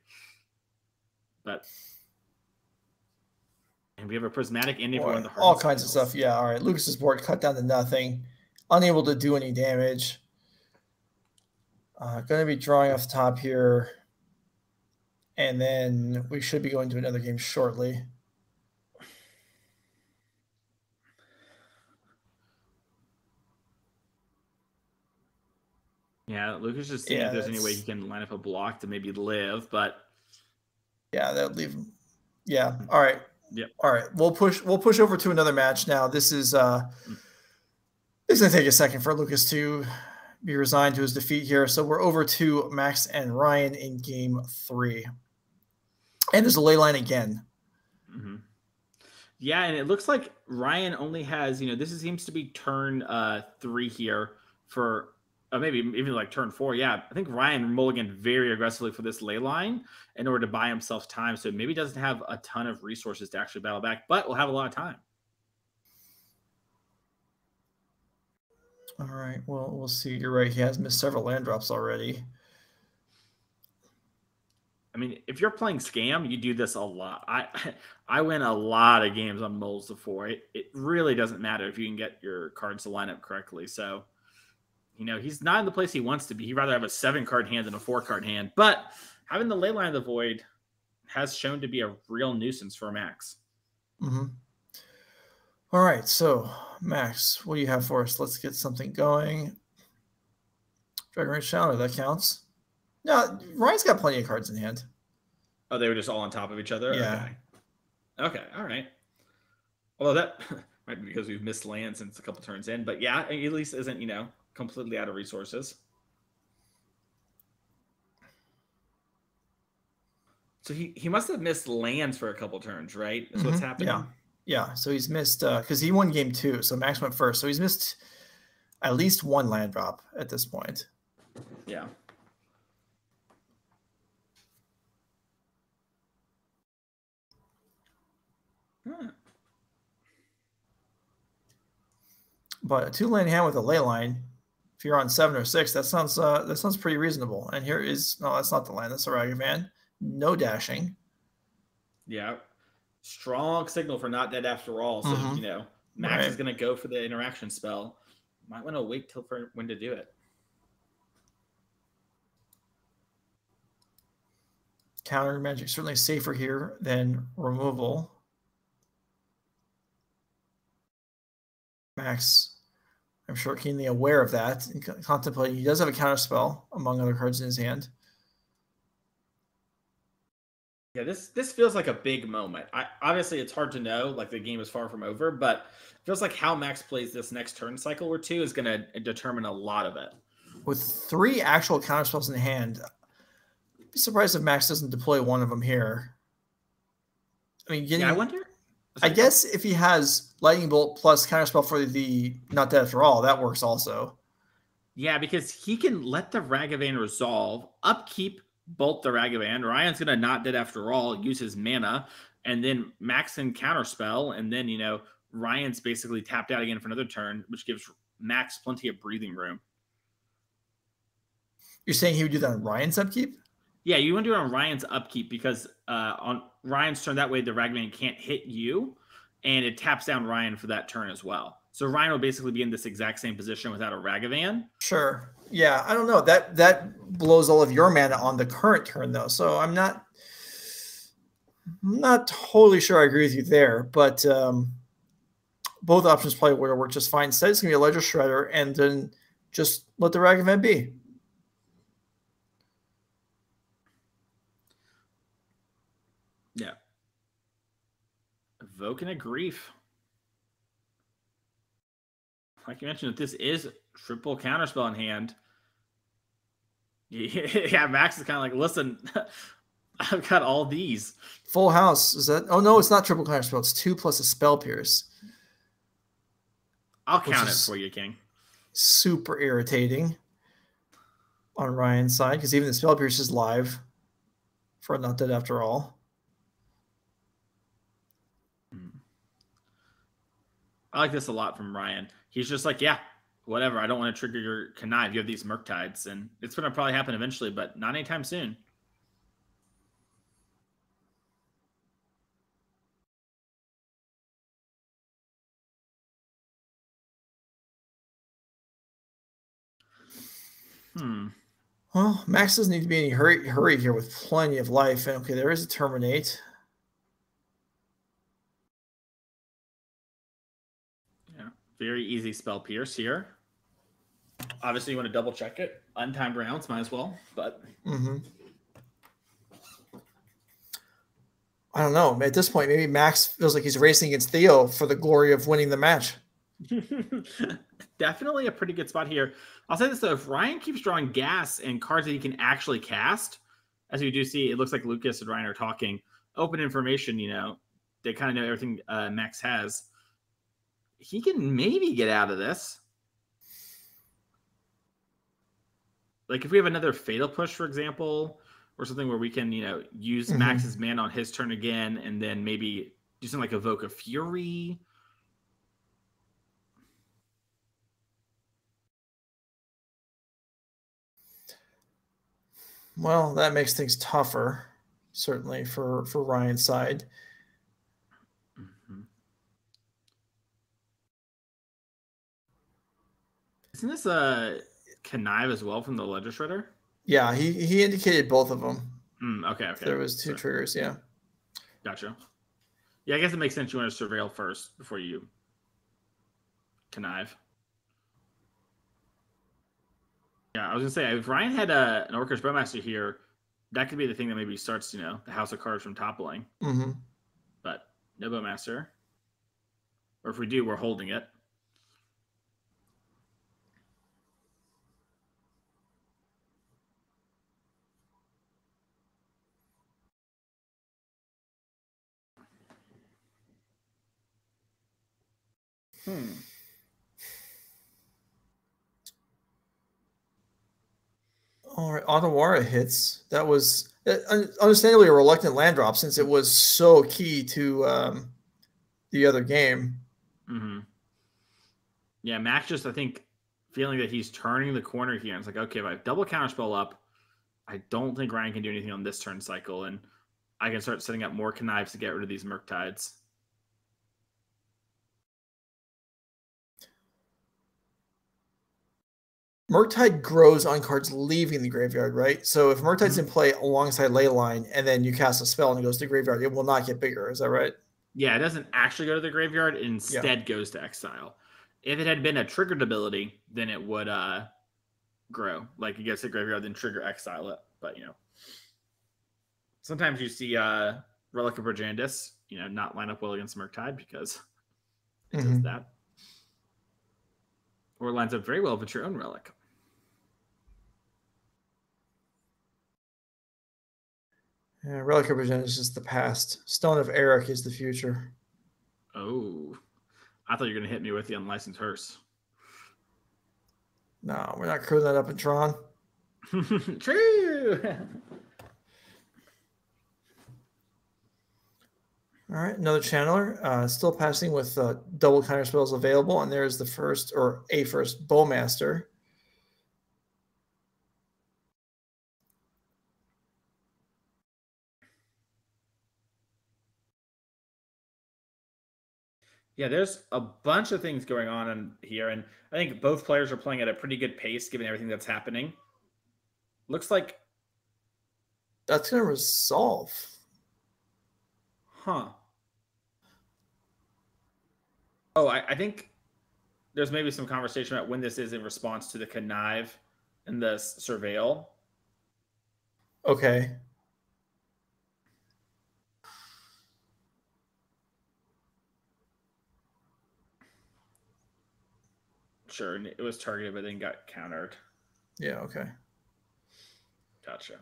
And we have a prismatic ending for one of the all kinds of stuff. Yeah, all right. Lucas's board cut down to nothing, unable to do any damage. Going to be drawing off the top here, and then we should be going to another game shortly. Yeah, Lucas just seeing if there's any way he can line up a block to maybe live, but yeah, that would leave him. Yeah. All right. Yep. All right. We'll push over to another match now. This is going to take a second for Lucas to be resigned to his defeat here. So we're over to Max and Ryan in game 3. And there's a ley line again. Mm-hmm. Yeah, and it looks like Ryan only has, this seems to be turn 3 here for maybe even like turn 4. Yeah, I think Ryan mulliganed very aggressively for this ley line in order to buy himself time. So maybe doesn't have a ton of resources to actually battle back, but will have a lot of time. All right, well, we'll see. You're right. He has missed several land drops already. I mean, if you're playing Scam, you do this a lot. I win a lot of games on moles before. It really doesn't matter if you can get your cards to line up correctly. So, he's not in the place he wants to be. He'd rather have a 7-card hand than a 4-card hand. But having the Leyline of the Void has shown to be a real nuisance for Max. Mm-hmm. All right, so Max, what do you have for us? Let's get something going. Dragon Rage Challenger, that counts. No, Ryan's got plenty of cards in hand. Oh, they were just all on top of each other? Yeah. Okay, all right. Although that might be because we've missed land since a couple turns in. But yeah, at least isn't, completely out of resources. So he must have missed lands for a couple turns, right? That's what's happening. Yeah, so he's missed because he won game 2, so Max went first. So he's missed at least 1 land drop at this point. Yeah. But a 2-land hand with a ley line, if you're on 7 or 6, that sounds pretty reasonable. And here is that's not the land, that's a Ragavan. No dashing. Yeah. Strong signal for not dead after all. So, Max is going to go for the interaction spell. Might want to wait till for when to do it. Counter magic certainly safer here than removal. Max, I'm sure, keenly aware of that and contemplating. He does have a counter spell among other cards in his hand. Yeah, this feels like a big moment. Obviously, it's hard to know, like the game is far from over, but it feels like how Max plays this next turn cycle or 2 is going to determine a lot of it. With 3 actual counterspells in hand, I'd be surprised if Max doesn't deploy one of them here. I mean, I wonder. I guess if he has Lightning Bolt plus counterspell for the Not Dead After All, that works also. Yeah, because he can let the Ragavan resolve, upkeep, bolt the Ragavan. Ryan's going to Not Dead After All, use his mana, and then Max can counterspell, and then, Ryan's basically tapped out again for another turn, which gives Max plenty of breathing room. You're saying he would do that on Ryan's upkeep? Yeah, you want to do it on Ryan's upkeep because on Ryan's turn, that way the Ragavan can't hit you, and it taps down Ryan for that turn as well. So Ryan will basically be in this exact same position without a Ragavan. Sure. Yeah, I don't know. That blows all of your mana on the current turn, though. So I'm not totally sure I agree with you there, but both options probably would have worked just fine. Instead, it's going to be a Ledger Shredder, and then just let the Ragavan be. Yeah. Evoking a Grief. Like you mentioned, if this is triple counterspell in hand, yeah, Max is kind of like, listen, I've got all these. Full house. Is that? Oh, no, it's not triple counterspell. It's 2 plus a Spell Pierce. I'll count it for you, King. Super irritating on Ryan's side because even the Spell Pierce is live for Not Dead After All. I like this a lot from Ryan. He's just like, yeah, whatever. I don't want to trigger your connive. You have these Murktides, and it's going to probably happen eventually, but not anytime soon. Well, Max doesn't need to be in any hurry here with plenty of life. And okay, there is a Terminate. Very easy Spell Pierce here. Obviously, you want to double check it. Untimed rounds, might as well. But I don't know. At this point, maybe Max feels like he's racing against Theo for the glory of winning the match. definitely a pretty good spot here. I'll say this though, if Ryan keeps drawing gas and cards that he can actually cast, as we do see, it looks like Lucas and Ryan are talking open information, they kind of know everything Max has. He can maybe get out of this. Like if we have another Fatal Push, for example, or something where we can, use Max's mana on his turn again, and then maybe do something like Evoke a Fury. Well, that makes things tougher, certainly for Ryan's side. Isn't this a connive as well from the Ledger Shredder? Yeah, he indicated both of them. Okay. There was two triggers, yeah. Gotcha. Yeah, I guess it makes sense you want to surveil first before you connive. Yeah, I was going to say, if Ryan had an Orcish Bowmaster here, that could be the thing that maybe starts, the House of Cards from toppling. But no Bowmaster. Or if we do, we're holding it. All right, Otawara hits. That was understandably a reluctant land drop since it was so key to the other game. Yeah, Max just, I think, feeling that he's turning the corner here. And it's like, okay, if I have double counterspell up, I don't think Ryan can do anything on this turn cycle, and I can start setting up more connives to get rid of these Murktides. Murktide grows on cards leaving the graveyard, right? So if Murktide's in play alongside Leyline and then you cast a spell and it goes to the graveyard, it will not get bigger. Is that right? Yeah, it doesn't actually go to the graveyard. It instead goes to exile. If it had been a triggered ability, then it would grow. Like it gets to the graveyard, then trigger exile it. But, sometimes you see Relic of Brigandus, not line up well against Murktide because it does that. Or it lines up very well with your own Relic. Yeah, Relic of Brigandus is just the past. Stone of Eric is the future. Oh, I thought you were going to hit me with the Unlicensed Hearse. No, we're not crewing that up in Tron. True. All right, another channeler. Still passing with double counter spells available, and there's the first Bowmaster. Yeah, there's a bunch of things going on in here, and I think both players are playing at a pretty good pace given everything that's happening. Looks like that's going to resolve. Huh. Oh, I think there's maybe some conversation about when this is in response to the connive and the surveil. Okay. Sure, and it was targeted, but then got countered. Yeah, okay. Gotcha.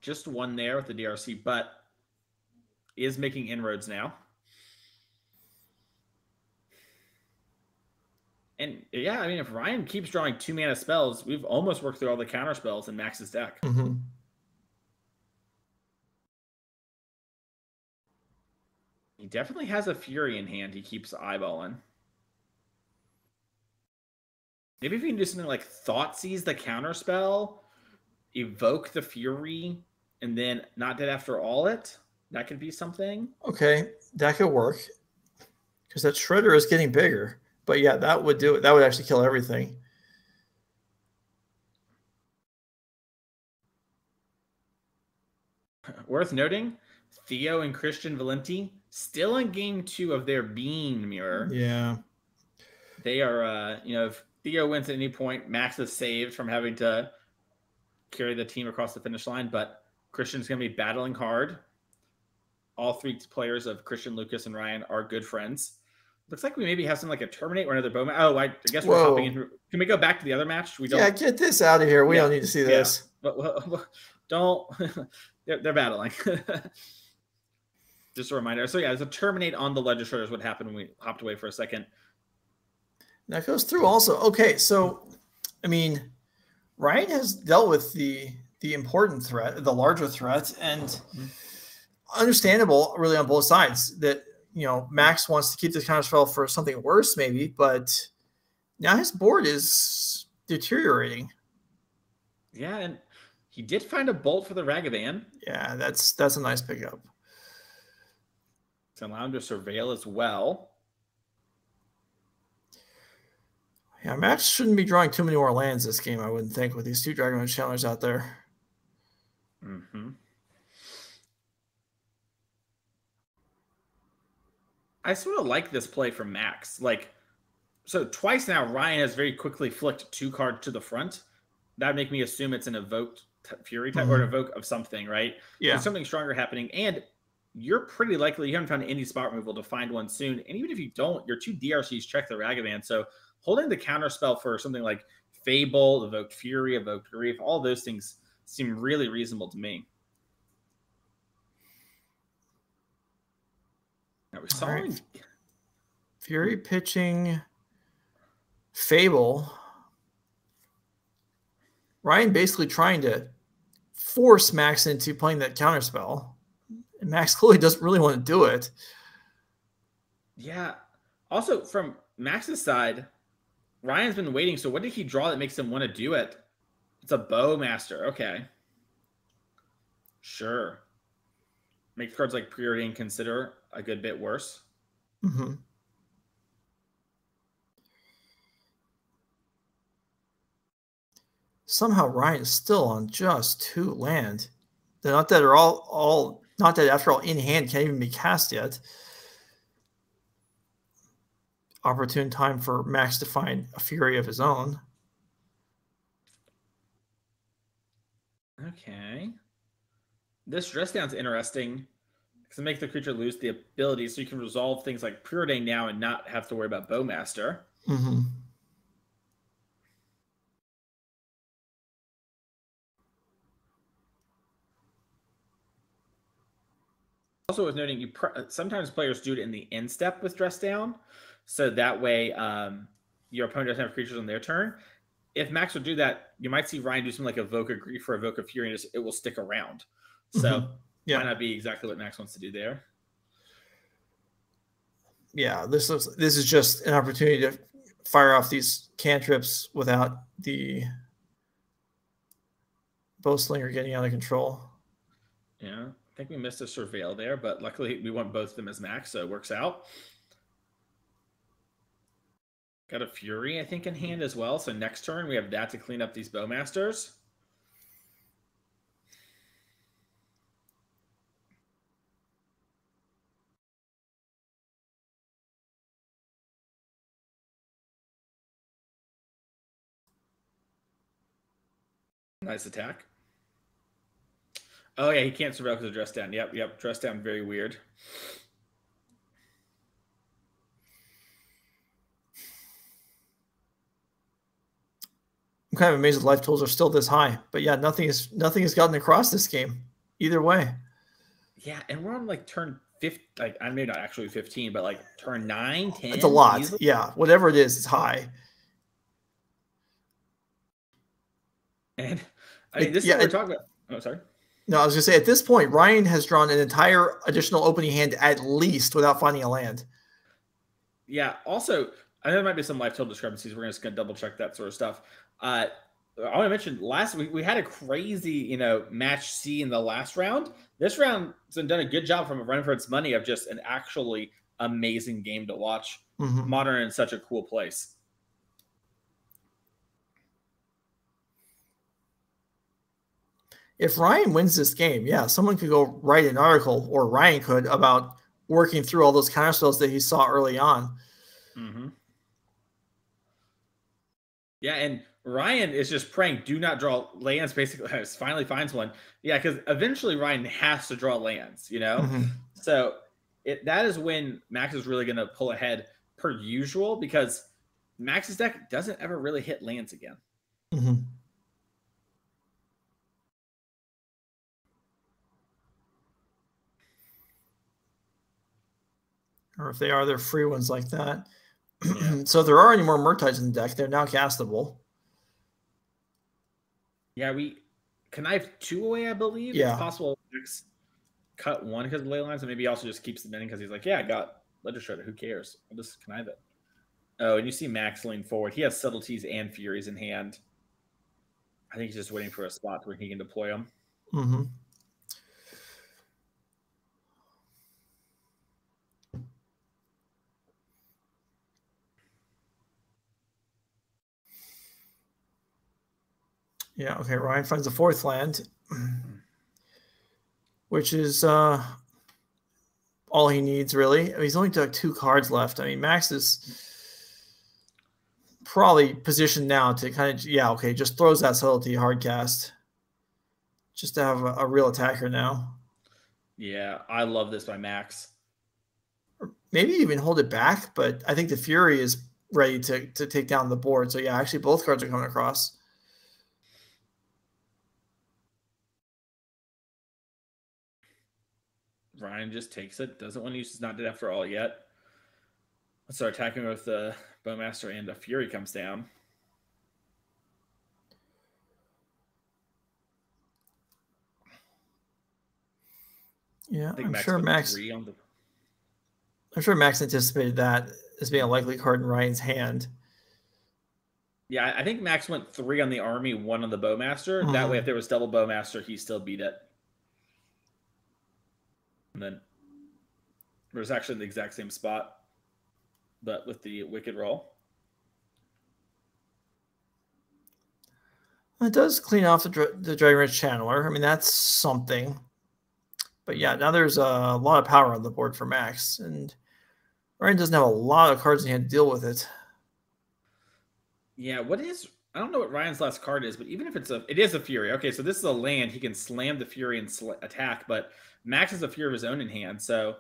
Just one there with the DRC, but is making inroads now. And yeah, I mean, if Ryan keeps drawing 2 mana spells, we've almost worked through all the counter spells in Max's deck. He definitely has a Fury in hand he keeps eyeballing. Maybe if you can do something like Thoughtseize the counterspell, evoke the Fury, and then not dead after all it, that could be something. Okay, that could work. Because that Shredder is getting bigger. But yeah, that would do it. That would actually kill everything. Worth noting, Theo and Christian Valenti still in game 2 of their Bean Mirror. Yeah. They are, if Theo wins at any point, Max is saved from having to carry the team across the finish line, but Christian's going to be battling hard. all three players of Christian, Lucas, and Ryan are good friends. Looks like we maybe have something like a terminate or another bow match. Oh, I guess we're hopping in. Can we go back to the other match? We don't. Yeah, get this out of here. We don't need to see this. Don't. They're battling. Just a reminder. So yeah, there's a terminate on the Legislator is what happened when we hopped away for a second. That goes through also. Okay, so I mean, Ryan has dealt with the important threat, the larger threat, and understandable really on both sides that, you know, Max wants to keep this counterspell for something worse maybe, but now his board is deteriorating. Yeah, and he did find a bolt for the Ragavan. Yeah, that's a nice pickup. It's allowed him to surveil as well. Yeah, Max shouldn't be drawing too many more lands this game, I wouldn't think, with these two Dragon Challengers out there. Mm-hmm. I sort of like this play from Max. Like, so twice now, Ryan has very quickly flicked 2 cards to the front. That would make me assume it's an evoked Fury type or an evoke of something, right? Yeah. There's something stronger happening. And you're pretty likely, you haven't found any spot removal to find one soon. And even if you don't, your 2 DRCs check the Ragavan. So holding the counter spell for something like Fable, Evoked Fury, Evoked Grief, all those things seem really reasonable to me. Now we saw Fury pitching Fable. Ryan basically trying to force Max into playing that counterspell. And Max clearly doesn't really want to do it. Yeah. Also, from Max's side, Ryan's been waiting. So what did he draw that makes him want to do it? It's a Bowmaster. Okay. Sure. Makes cards like Preordain Consider a good bit worse. Mm-hmm. Somehow Ryan is still on just 2 land. They're not that are all not that after all in hand can't even be cast yet. Opportune time for Max to find a Fury of his own. Okay. This dress down's interesting because it makes the creature lose the ability, so you can resolve things like Preordain now and not have to worry about Bowmaster. Mm-hmm. Also worth noting, sometimes players do it in the end step with dress down, so that way your opponent doesn't have creatures on their turn. If Max would do that, you might see Ryan do something like Evoke a Grief or Evoke a Fury, and it will stick around. So might not be exactly what Max wants to do there. Yeah, this is just an opportunity to fire off these cantrips without the Bowslinger getting out of control. Yeah, I think we missed a Surveil there, but luckily we want both of them as Max, so it works out. Got a Fury, I think, in hand as well. So next turn, we have that to clean up these Bowmasters. Nice attack. Oh, yeah, he can't surveil because of dress down. Yep. Dress down, very weird. I'm kind of amazed that life tools are still this high. But yeah, nothing has gotten across this game either way. Yeah, and we're on like turn 50, like I maybe not actually 15, but like turn 9, 10. It's a lot. Easily. Yeah, whatever it is, it's high. And I mean, this is what we're talking about. Oh, sorry. No, I was going to say, at this point, Ryan has drawn an entire additional opening hand at least without finding a land. Yeah, also, I know there might be some life total discrepancies. We're just going to double check that sort of stuff. I want to mention last week we had a crazy, match C in the last round. This round has done a good job from a run for its money of just an actually amazing game to watch. Mm-hmm. Modern in such a cool place. If Ryan wins this game, yeah, someone could go write an article, or Ryan could, about working through all those counterspells that he saw early on. Mm-hmm. Yeah, and Ryan is just praying, do not draw lands, basically. Finally finds one. Yeah, because eventually Ryan has to draw lands, Mm-hmm. So that is when Max is really going to pull ahead per usual, because Max's deck doesn't ever really hit lands again. Mm-hmm. Or if they are, they're free ones like that. Yeah. So if there are any more Murktides in the deck, they're now castable. Yeah, we connive 2 away, I believe. Yeah. It's possible Max cut 1 because of ley lines, and maybe he also just keeps them in because he's like, yeah, I got Legislator. Who cares? I'll just connive it. Oh, and you see Max lean forward. He has Subtleties and Furies in hand. I think he's just waiting for a spot where he can deploy them. Mm-hmm. Yeah, okay. Ryan finds a 4th land, which is all he needs, really. I mean, he's only got 2 cards left. I mean, Max is probably positioned now to kind of, yeah, okay, just throws that Subtlety hard cast just to have a real attacker now. Yeah, I love this by Max. Or maybe even hold it back, but I think the Fury is ready to take down the board. So, yeah, actually both cards are coming across. Ryan just takes it. Doesn't want to use his not dead after all yet. Let's start attacking with the Bowmaster, and a Fury comes down. Yeah, I'm sure Max anticipated that as being a likely card in Ryan's hand. Yeah, I think Max went 3 on the army, 1 on the Bowmaster. Mm-hmm. That way, if there was double Bowmaster, he still beat it. And then it was actually in the exact same spot, but with the Wicked roll. It does clean off the Dragon Ridge Channeler. I mean, that's something. But yeah, now there's a lot of power on the board for Max, and Ryan doesn't have a lot of cards in hand to deal with it. Yeah, I don't know what Ryan's last card is, but even if it is a Fury. Okay, so this is a land. He can slam the Fury and attack, but Max has a Fury of his own in hand, so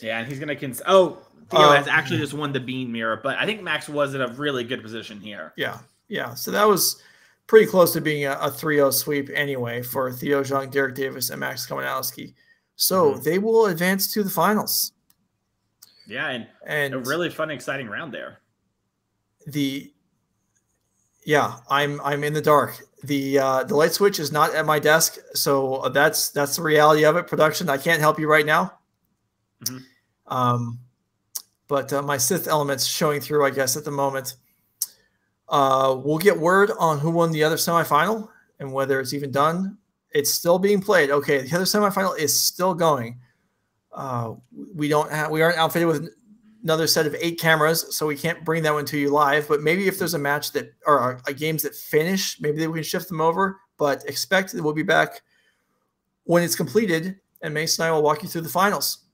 yeah, and he's gonna Theo has actually just won the Bean Mirror, but I think Max was in a really good position here. Yeah. So that was pretty close to being a 3-0 sweep anyway for Theo Zhang, Derek Davis, and Max Komanowski. So they will advance to the finals. Yeah, and a really fun, exciting round there. I'm in the dark. The light switch is not at my desk, so that's the reality of it. Production, I can't help you right now. But my Sith element's showing through, I guess, at the moment. We'll get word on who won the other semifinal and whether it's even done. It's still being played. Okay, the other semifinal is still going. We aren't outfitted with another set of 8 cameras, so we can't bring that one to you live. But maybe if there's a match or games that finish, maybe we can shift them over. But expect that we'll be back when it's completed, and Mason and I will walk you through the finals.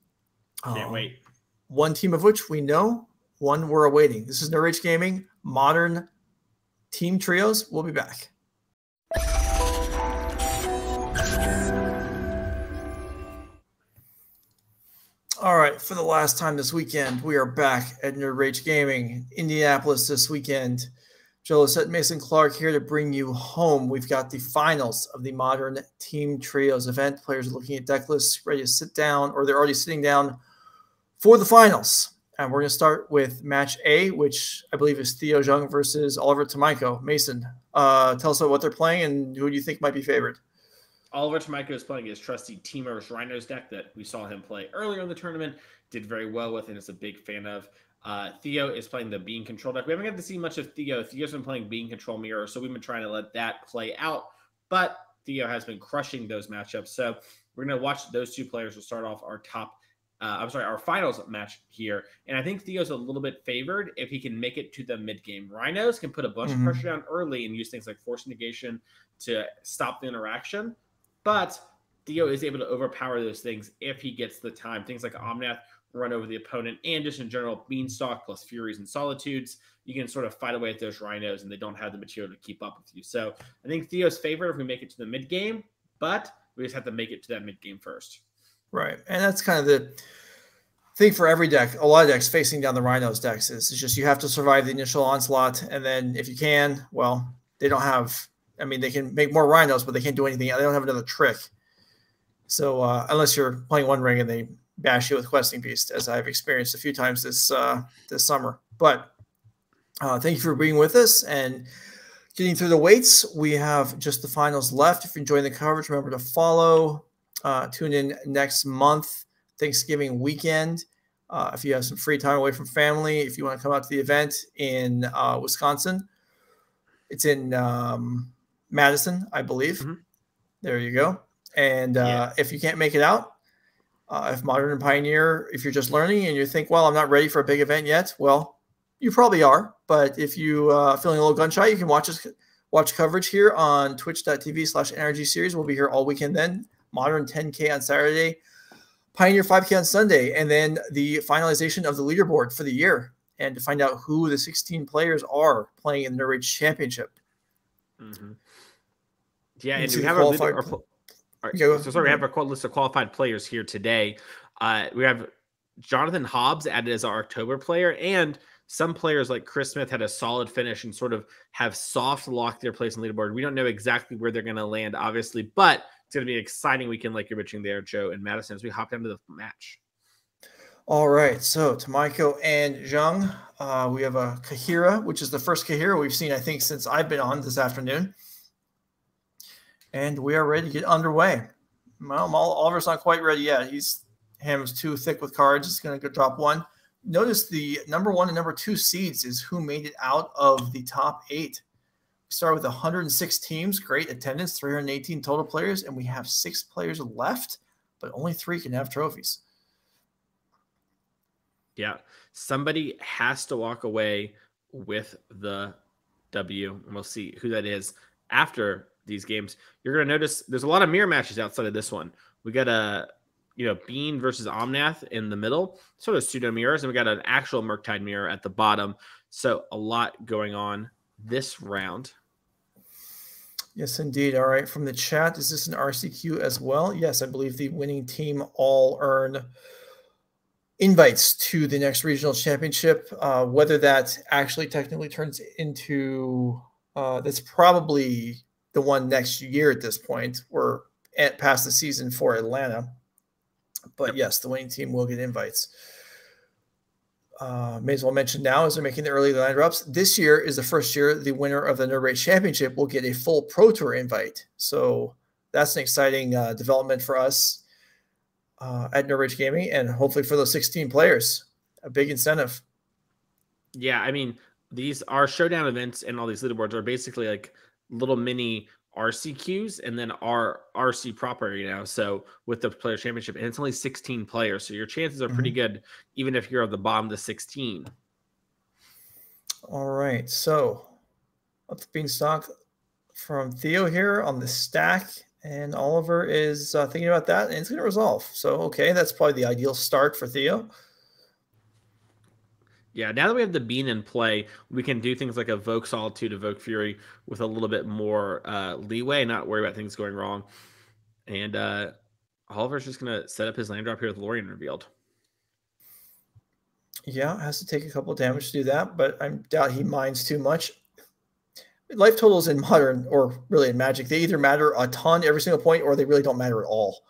Can't wait. One team of which we know, one we're awaiting. This is NRG Series Gaming Modern Team Trios. We'll be back. All right, for the last time this weekend, we are back at NRG Series Gaming, Indianapolis this weekend. Joe Lissette, Mason Clark here to bring you home. We've got the finals of the Modern Team Trios event. Players are looking at deck lists, ready to sit down, or they're already sitting down for the finals. And we're going to start with match A, which I believe is Theo Zhang versus Oliver Tomajko. Mason, tell us about what they're playing and who do you think might be favored? Oliver Tomajko is playing his trusty Team vs. Rhinos deck that we saw him play earlier in the tournament, did very well with, and is a big fan of. Theo is playing the Bean Control deck. We haven't got to see much of Theo. Theo's been playing Bean Control Mirror, so we've been trying to let that play out, but Theo has been crushing those matchups. So we're going to watch those two players to start off our finals match here. And I think Theo's a little bit favored if he can make it to the mid-game. Rhinos can put a bunch of pressure down early and use things like Force Negation to stop the interaction. But Theo is able to overpower those things if he gets the time. Things like Omnath run over the opponent, and just in general, Beanstalk plus Furies and Solitudes. You can sort of fight away at those Rhinos, and they don't have the material to keep up with you. So I think Theo's favored if we make it to the mid-game, but we just have to make it to that mid-game first. Right. And that's kind of the thing for every deck. A lot of decks facing down the Rhinos decks is just you have to survive the initial onslaught. And then if you can, well, they don't have, I mean, they can make more Rhinos, but they can't do anything. They don't have another trick. So unless you're playing One Ring and they bash you with Questing Beast, as I've experienced a few times this summer. But thank you for being with us and getting through the weights. We have just the finals left. If you're enjoying the coverage, remember to follow. Tune in next month, Thanksgiving weekend. If you have some free time away from family, if you want to come out to the event in Wisconsin, it's in Madison, I believe. Mm-hmm. There you go. And if you can't make it out, if Modern and Pioneer, if you're just learning and you think, well, I'm not ready for a big event yet, well, you probably are. But if you feeling a little gun shy, you can watch coverage here on twitch.tv/NRG Series. We'll be here all weekend then. Modern 10K on Saturday, Pioneer 5K on Sunday, and then the finalization of the leaderboard for the year, and to find out who the 16 players are playing in the NRG Championship. Mm-hmm. Yeah, and we have we have our list of qualified players here today. We have Jonathan Hobbs added as our October player, and some players like Chris Smith had a solid finish and sort of have soft locked their place in the leaderboard. We don't know exactly where they're going to land, obviously, but it's going to be an exciting weekend, like you're mentioning there, Joe and Madison, as we hop into the match. All right, so Tomajko and Zhang, we have a Kahira, which is the first Kahira we've seen, I think, since I've been on this afternoon. And we are ready to get underway. Well, Oliver's not quite ready yet. His hand's too thick with cards. He's going to go drop one. Notice the number 1 and number 2 seeds is who made it out of the top 8. We start with 106 teams, great attendance, 318 total players, and we have 6 players left, but only 3 can have trophies. Yeah, somebody has to walk away with the W, and we'll see who that is after these games. You're going to notice there's a lot of mirror matches outside of this one. We got a Bean versus Omnath in the middle, sort of pseudo mirrors, and we got an actual Murktide mirror at the bottom. So a lot going on this round. Yes, indeed. All right, from the chat, is this an RCQ as well? Yes, I believe the winning team all earn invites to the next regional championship. Whether that actually technically turns into that's probably the one next year at this point. We're past the season for Atlanta. But yes, the winning team will get invites. May as well mention now, as they're making the early line drops, this year is the first year the winner of the NRG Championship will get a full Pro Tour invite. So that's an exciting development for us at NRG Gaming, and hopefully for those 16 players, a big incentive. Yeah, I mean, these are showdown events, and all these leaderboards are basically like little mini RCQs and then our RC proper, so with the player championship, and it's only 16 players, so your chances are pretty good even if you're at the bottom of the 16. All right, so let's beanstalk from Theo here on the stack, and Oliver is thinking about that, and it's going to resolve. So okay, that's probably the ideal start for Theo. Yeah, now that we have the Bean in play, we can do things like Evoke Solitude, Evoke Fury with a little bit more leeway, not worry about things going wrong. And Oliver's just going to set up his land drop here with Lorien revealed. Yeah, has to take a couple of damage to do that, but I doubt he minds too much. Life totals in Modern, or really in Magic, they either matter a ton every single point, or they really don't matter at all.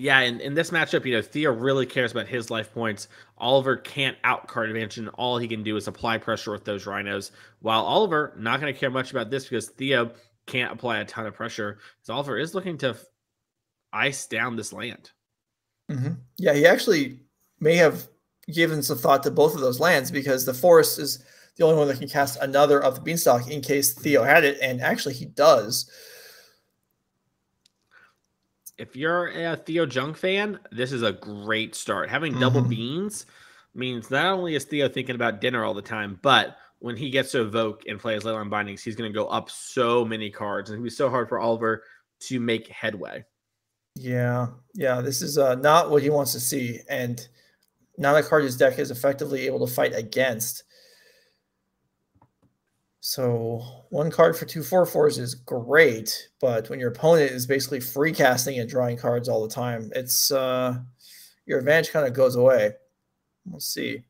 Yeah, and in this matchup, Theo really cares about his life points. Oliver can't out-card advantage, and all he can do is apply pressure with those Rhinos, while Oliver not going to care much about this because Theo can't apply a ton of pressure. So Oliver is looking to ice down this land. Yeah, he actually may have given some thought to both of those lands, because the Forest is the only one that can cast another of the Beanstalk in case Theo had it, and actually he does. If you're a Theo Junk fan, this is a great start. Having double beans means not only is Theo thinking about dinner all the time, but when he gets to Evoke and play his Leyline Bindings, he's going to go up so many cards. And it's going to be so hard for Oliver to make headway. Yeah, this is not what he wants to see. And not a card his deck is effectively able to fight against. So 1 card for 2 4/4s is great, but when your opponent is basically free casting and drawing cards all the time, it's your advantage kind of goes away. We'll see.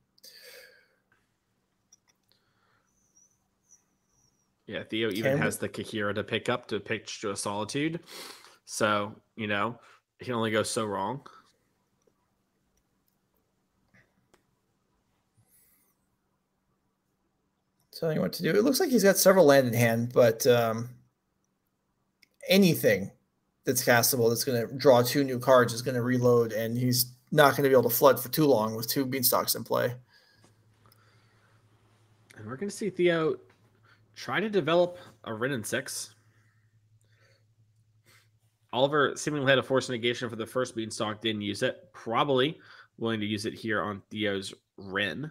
Yeah, Theo even has the Kahira to pick up to pitch to a Solitude. So, you know, it can only go so wrong. Telling you what to do. It looks like he's got several land in hand, but anything that's castable that's going to draw 2 new cards is going to reload, and he's not going to be able to flood for too long with 2 Beanstalks in play. And we're going to see Theo try to develop a Rin 6. Oliver seemingly had a force negation for the first Beanstalk, didn't use it. Probably willing to use it here on Theo's Rin.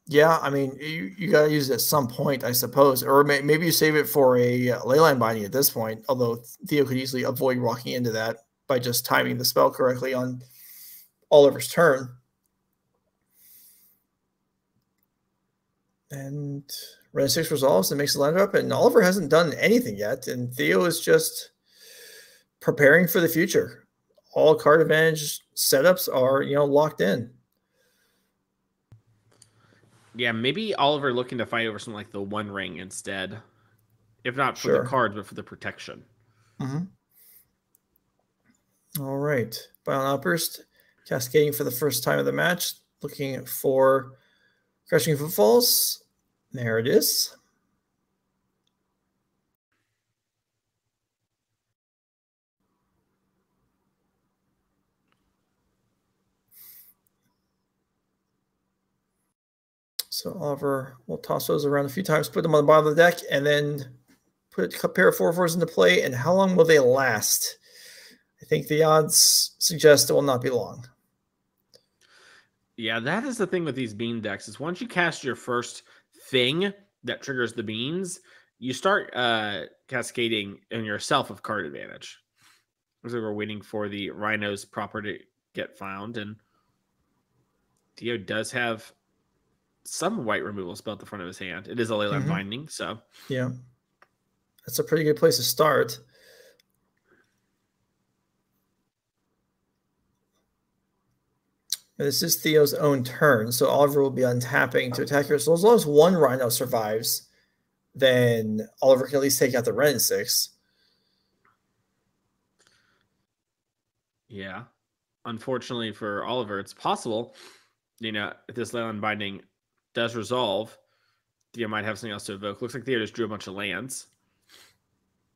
Yeah, I mean, you got to use it at some point, I suppose. Or maybe you save it for a Leyline Binding at this point, although Theo could easily avoid walking into that by just timing the spell correctly on Oliver's turn. And Ren 6 resolves and makes the land up, and Oliver hasn't done anything yet, and Theo is just preparing for the future. All card advantage setups are, locked in. Yeah, maybe Oliver looking to fight over something like the One Ring instead. If not for the cards, but for the protection. Mm-hmm. All right. Violent Outburst, cascading for the first time of the match. Looking for Crushing Footfalls. There it is. So Oliver will toss those around a few times, put them on the bottom of the deck, and then put a pair of 4/4s into play. And how long will they last? I think the odds suggest it will not be long. Yeah, that is the thing with these bean decks, is once you cast your first thing that triggers the beans, you start cascading in yourself of card advantage. Looks like we're waiting for the Rhinos proper to get found, and Theo does have some white removal spell at the front of his hand. It is a Leyline Binding, so yeah, that's a pretty good place to start. This is Theo's own turn, so Oliver will be untapping to attack here. So as long as one Rhino survives, then Oliver can at least take out the Ren 6. Yeah. Unfortunately for Oliver, it's possible, if this Leyline Binding does resolve, Theo might have something else to evoke. Looks like Theo just drew a bunch of lands.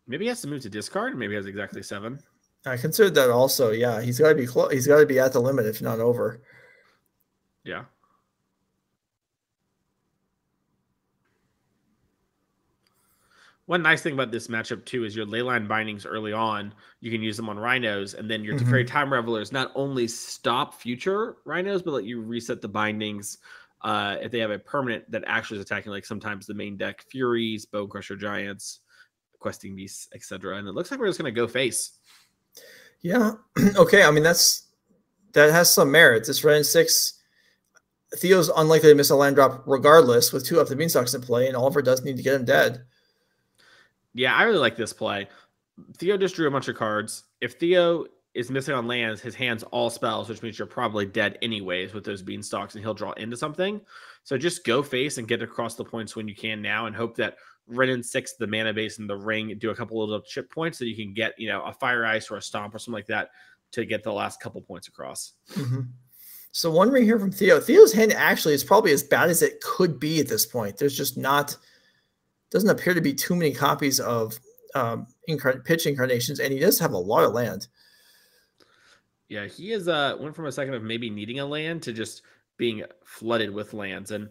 Maybe he has to move to discard. Maybe he has exactly 7. I considered that also. Yeah, he's got to be close. He's got to be at the limit, if not over. Yeah. One nice thing about this matchup too is your Leyline Bindings early on. You can use them on Rhinos, and then your Teferi Time Revelers not only stop future Rhinos, but let you reset the bindings if they have a permanent that actually is attacking. Like sometimes the main deck Furies, Bone Crusher Giants, Questing Beasts, etc. And it looks like we're just going to go face. Yeah. Okay. I mean, that has some merit. This Ren 6, Theo's unlikely to miss a land drop regardless with 2 up the Beanstalks in play, and Oliver does need to get him dead. Yeah, I really like this play. Theo just drew a bunch of cards. If Theo is missing on lands, his hand's all spells, which means you're probably dead anyways with those Beanstalks, and he'll draw into something. So just go face and get across the points when you can now, and hope that Ren 6, the mana base, and the ring do a couple of little chip points so you can get, a Fire Ice or a Stomp or something like that to get the last couple points across. So one ring here from Theo. Theo's hand actually is probably as bad as it could be at this point. There's just doesn't appear to be too many copies of pitch incarnations, and he does have a lot of land. Yeah, he is went from a second of maybe needing a land to just being flooded with lands. And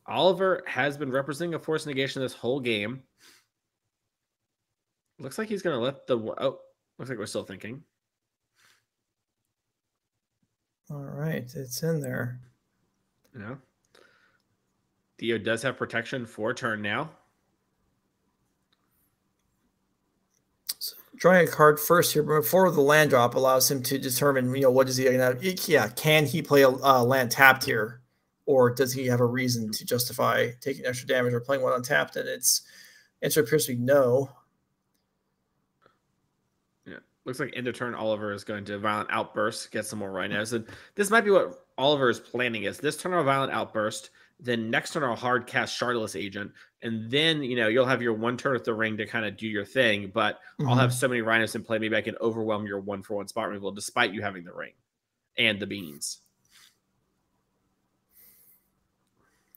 Oliver has been representing a force negation this whole game. Looks like he's going to let looks like we're still thinking. All right, it's in there. Yeah. Theo does have protection for turn now. So drawing a card first here before the land drop allows him to determine, what is he going to have. Yeah, can he play a land tapped here or does he have a reason to justify taking extra damage or playing one untapped? And its answer appears to be no. Yeah, looks like end of turn Oliver is going to Violent Outburst, get some more Rhinos. And this might be what Oliver is planning is this turn on Violent Outburst, then next turn I'll hard cast Shardless Agent, and then you'll have your one turn at the ring to kind of do your thing, but I'll have so many Rhinos in play, maybe I can overwhelm your 1-for-1 spot removal despite you having the ring and the beans.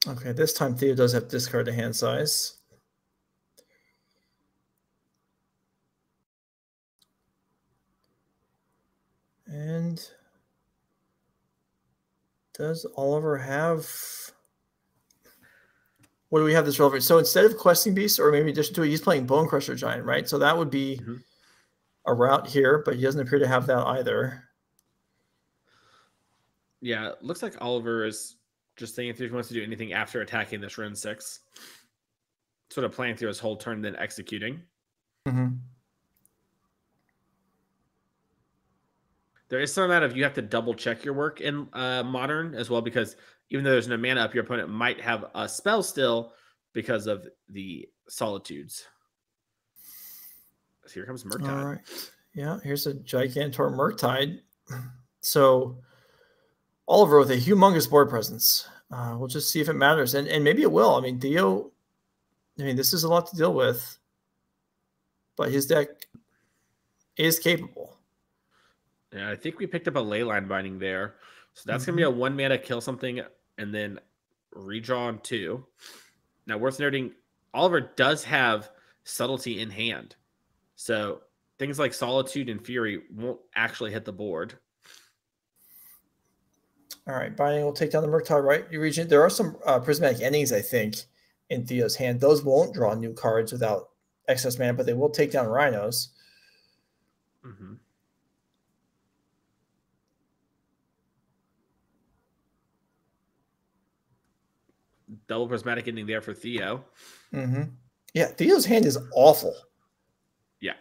Okay, this time Theo does have to discard a hand size. And does Oliver have... What do we have this relevant? So instead of Questing Beast, or maybe addition to it, he's playing Bone Crusher Giant, right? So that would be a route here, but he doesn't appear to have that either. Yeah, it looks like Oliver is just thinking if he wants to do anything after attacking this Ren 6. Sort of playing through his whole turn, then executing. There is some amount of you have to double check your work in Modern as well, because even though there's no mana up, your opponent might have a spell still because of the Solitudes. So here comes Murktide. All right. Yeah, here's a Gigantor Murktide. So Oliver with a humongous board presence. We'll just see if it matters. And maybe it will. I mean, Theo, this is a lot to deal with. But his deck is capable. Yeah, I think we picked up a Leyline Binding there. So that's going to be a 1 mana kill something and then redraw on 2. Now, worth noting, Oliver does have Subtlety in hand. So things like Solitude and Fury won't actually hit the board. All right, Binding will take down the Murktide, right? You region. There are some Prismatic Endings, I think, in Theo's hand. Those won't draw new cards without excess mana, but they will take down Rhinos. Double Prismatic Ending there for Theo. Yeah, Theo's hand is awful. Yeah.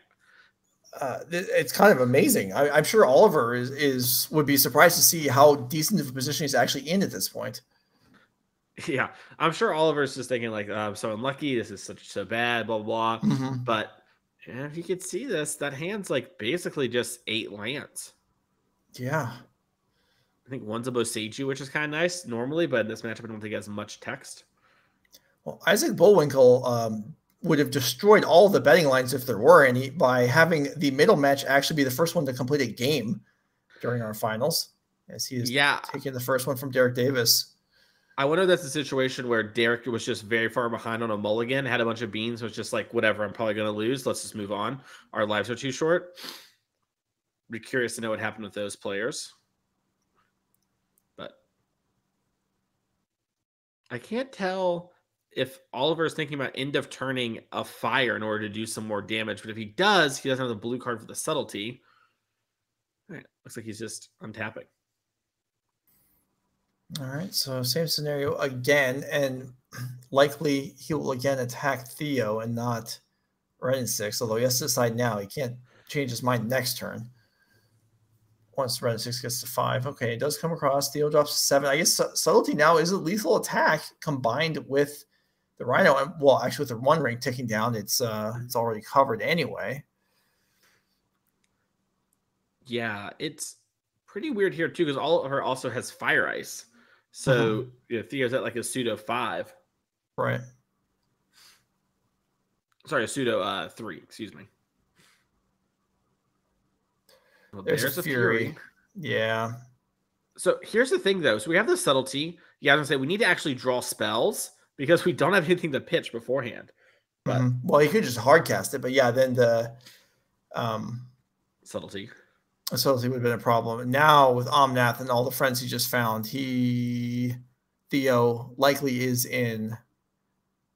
It's kind of amazing. I'm sure Oliver would be surprised to see how decent of a position he's actually in at this point. Yeah, I'm sure Oliver's just thinking like, I'm so unlucky. This is so bad, blah, blah, blah. But if you could see this, that hand's like basically just 8 lands. Yeah. I think one's a Boseiju, which is kind of nice normally, but in this matchup, I don't think it has much text. Well, Isaac Bullwinkle would have destroyed all of the betting lines if there were any by having the middle match actually be the first one to complete a game during our finals, as he is taking the first one from Derek Davis. I wonder if that's a situation where Derek was just very far behind on a mulligan, had a bunch of beans, was just like, whatever, I'm probably going to lose. Let's just move on. Our lives are too short. Be curious to know what happened with those players. But I can't tell if Oliver is thinking about end of turning a fire in order to do some more damage. But if he does, he doesn't have the blue card for the subtlety. All right, looks like he's just untapping. All right, so same scenario again, and likely he will again attack Theo and not Ren 6, although he has to decide now. He can't change his mind next turn. Once Ren 6 gets to 5. Okay, it does come across. Theo drops to 7. I guess Subtlety now is a lethal attack combined with the Rhino. And, well, actually, with the 1 ring ticking down, it's already covered anyway. Yeah, it's pretty weird here, too, because Oliver also has Fire Ice. So Theo's at like a pseudo 5. Right. Sorry, a pseudo 3, excuse me. Well, there's a Fury. Yeah. So here's the thing, though. So we have the subtlety. Yeah, I was going to say we need to actually draw spells because we don't have anything to pitch beforehand. But well, you could just hardcast it, but yeah, then the subtlety. Subtlety would have been a problem. Now with Omnath and all the friends he just found, Theo likely is in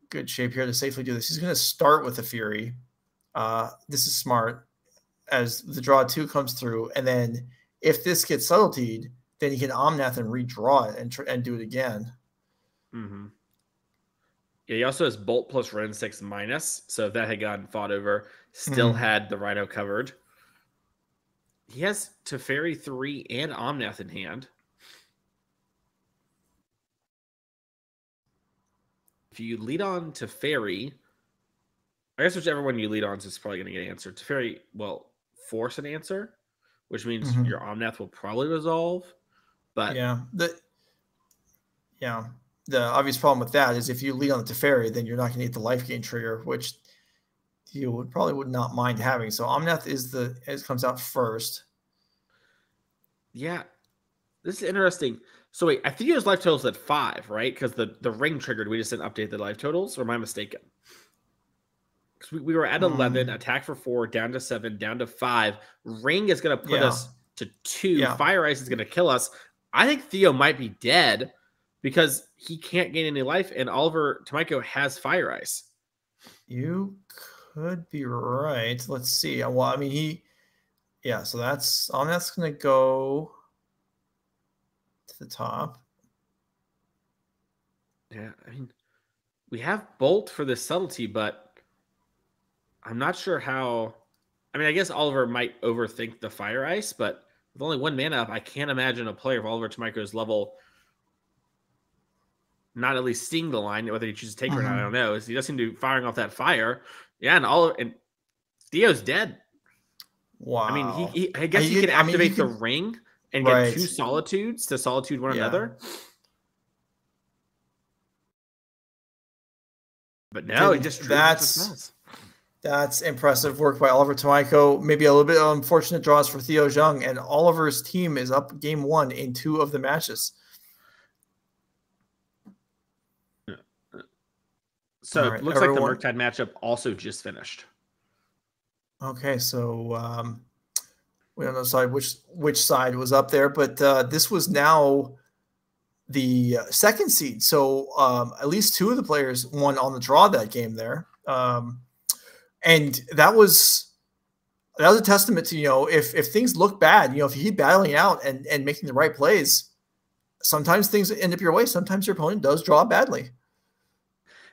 good shape here to safely do this. He's going to start with the Fury. This is smart as the draw 2 comes through. And then if this gets subtletied, then he can Omnath and redraw it and do it again. Yeah, he also has Bolt plus Ren 6 minus. So if that had gotten fought over, still had the Rhino covered. He has Teferi 3 and Omnath in hand. if you lead on to Fairy, I guess whichever one you lead on is probably going to get answered. Teferi will force an answer, which means your Omnath will probably resolve. But the obvious problem with that is if you lead on the Teferi, then you're not going to get the life gain trigger, which you would not mind having. So Omnath comes out first. Yeah, this is interesting. So wait, I think his life total's at 5, right? Because the ring triggered. We just didn't update the life totals, or am I mistaken? Because we were at 11, attack for 4, down to 7, down to 5. Ring is going to put us to 2. Fire Ice is going to kill us. I think Theo might be dead because he can't gain any life, and Oliver Tomajko has Fire Ice. You could be right. Let's see. Well, I mean, so that's going to go to the top. Yeah, I mean, we have Bolt for this subtlety, but I'm not sure how. I mean, I guess Oliver might overthink the Fire Ice, but with only 1 mana up, I can't imagine a player of Oliver Tomajko's level not at least seeing the line. Whether he chooses to take her or not, I don't know. He does seem to be firing off that fire. Yeah, and Theo's dead. Wow. I mean, I guess he can activate the ring and get 2 Solitudes to Solitude one another. But no, it just that's impressive work by Oliver Tomajko. Maybe a little bit of unfortunate draws for Theo Zhang, and Oliver's team is up game 1 in 2 of the matches. So it looks like the Murktide matchup also just finished. Okay, so we don't know which side was up there, but this was now the second seed. So at least 2 of the players won on the draw that game there. And that was a testament to, if things look bad, if you keep battling out and making the right plays, sometimes things end up your way. Sometimes your opponent does draw badly.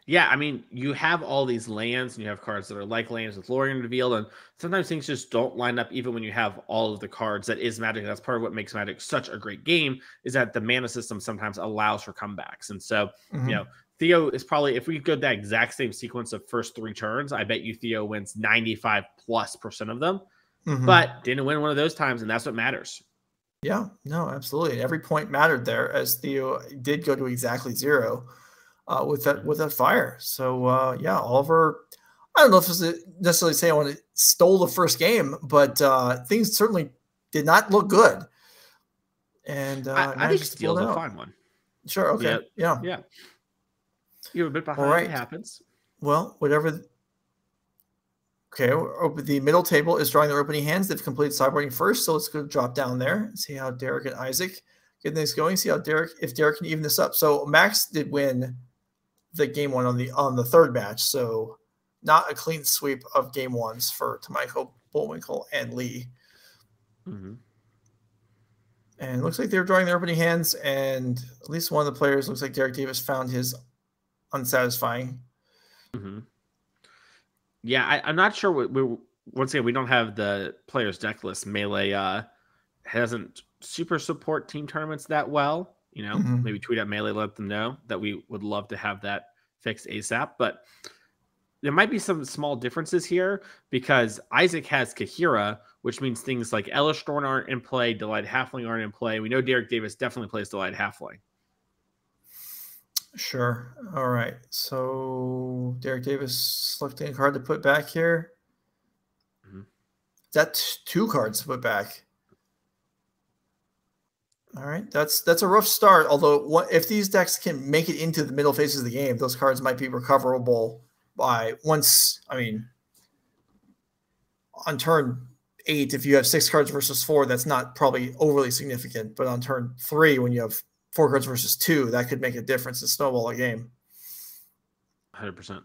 Yeah, I mean, you have all these lands, and you have cards that are like lands with Lorien revealed, and sometimes things just don't line up even when you have all of the cards that is Magic. That's part of what makes Magic such a great game, is that the mana system sometimes allows for comebacks. And so, Theo is probably, if we go that exact same sequence of first 3 turns, I bet you Theo wins 95+% of them, but didn't win one of those times, and that's what matters. Yeah, no, absolutely. Every point mattered there, as Theo did go to exactly 0. With that fire. So Oliver, I don't know if it's necessarily say I want to stole the first game, but things certainly did not look good. And I think steal's a fine one. Sure. Okay. Yeah. You're a bit behind. All right. It happens. Well, whatever. Okay. The middle table is drawing their opening hands. They've completed sideboarding first, so let's go drop down there and see how Derek and Isaac get things going. See how if Derek can even this up. So Max did win the game 1 on the third match, so not a clean sweep of game 1s for Tomajko, Bullwinkle, and Lee. And it looks like they're drawing their opening hands, and at least one of the players, looks like Derek Davis, found his unsatisfying. Yeah, I'm not sure. Once again, we don't have the players' deck list. Melee hasn't super support team tournaments that well. Maybe tweet at Melee, let them know that we would love to have that fixed ASAP. But there might be some small differences here because Isaac has Kahira, which means things like Elish Thorn aren't in play, Delight Halfling aren't in play. We know Derek Davis definitely plays Delight Halfling. Sure. All right. So Derek Davis selecting a card to put back here. That's 2 cards to put back. All right, that's a rough start. Although, if these decks can make it into the middle phases of the game, those cards might be recoverable by once. I mean, on turn 8, if you have 6 cards versus 4, that's not probably overly significant. But on turn 3, when you have 4 cards versus 2, that could make a difference and snowball a game. 100%.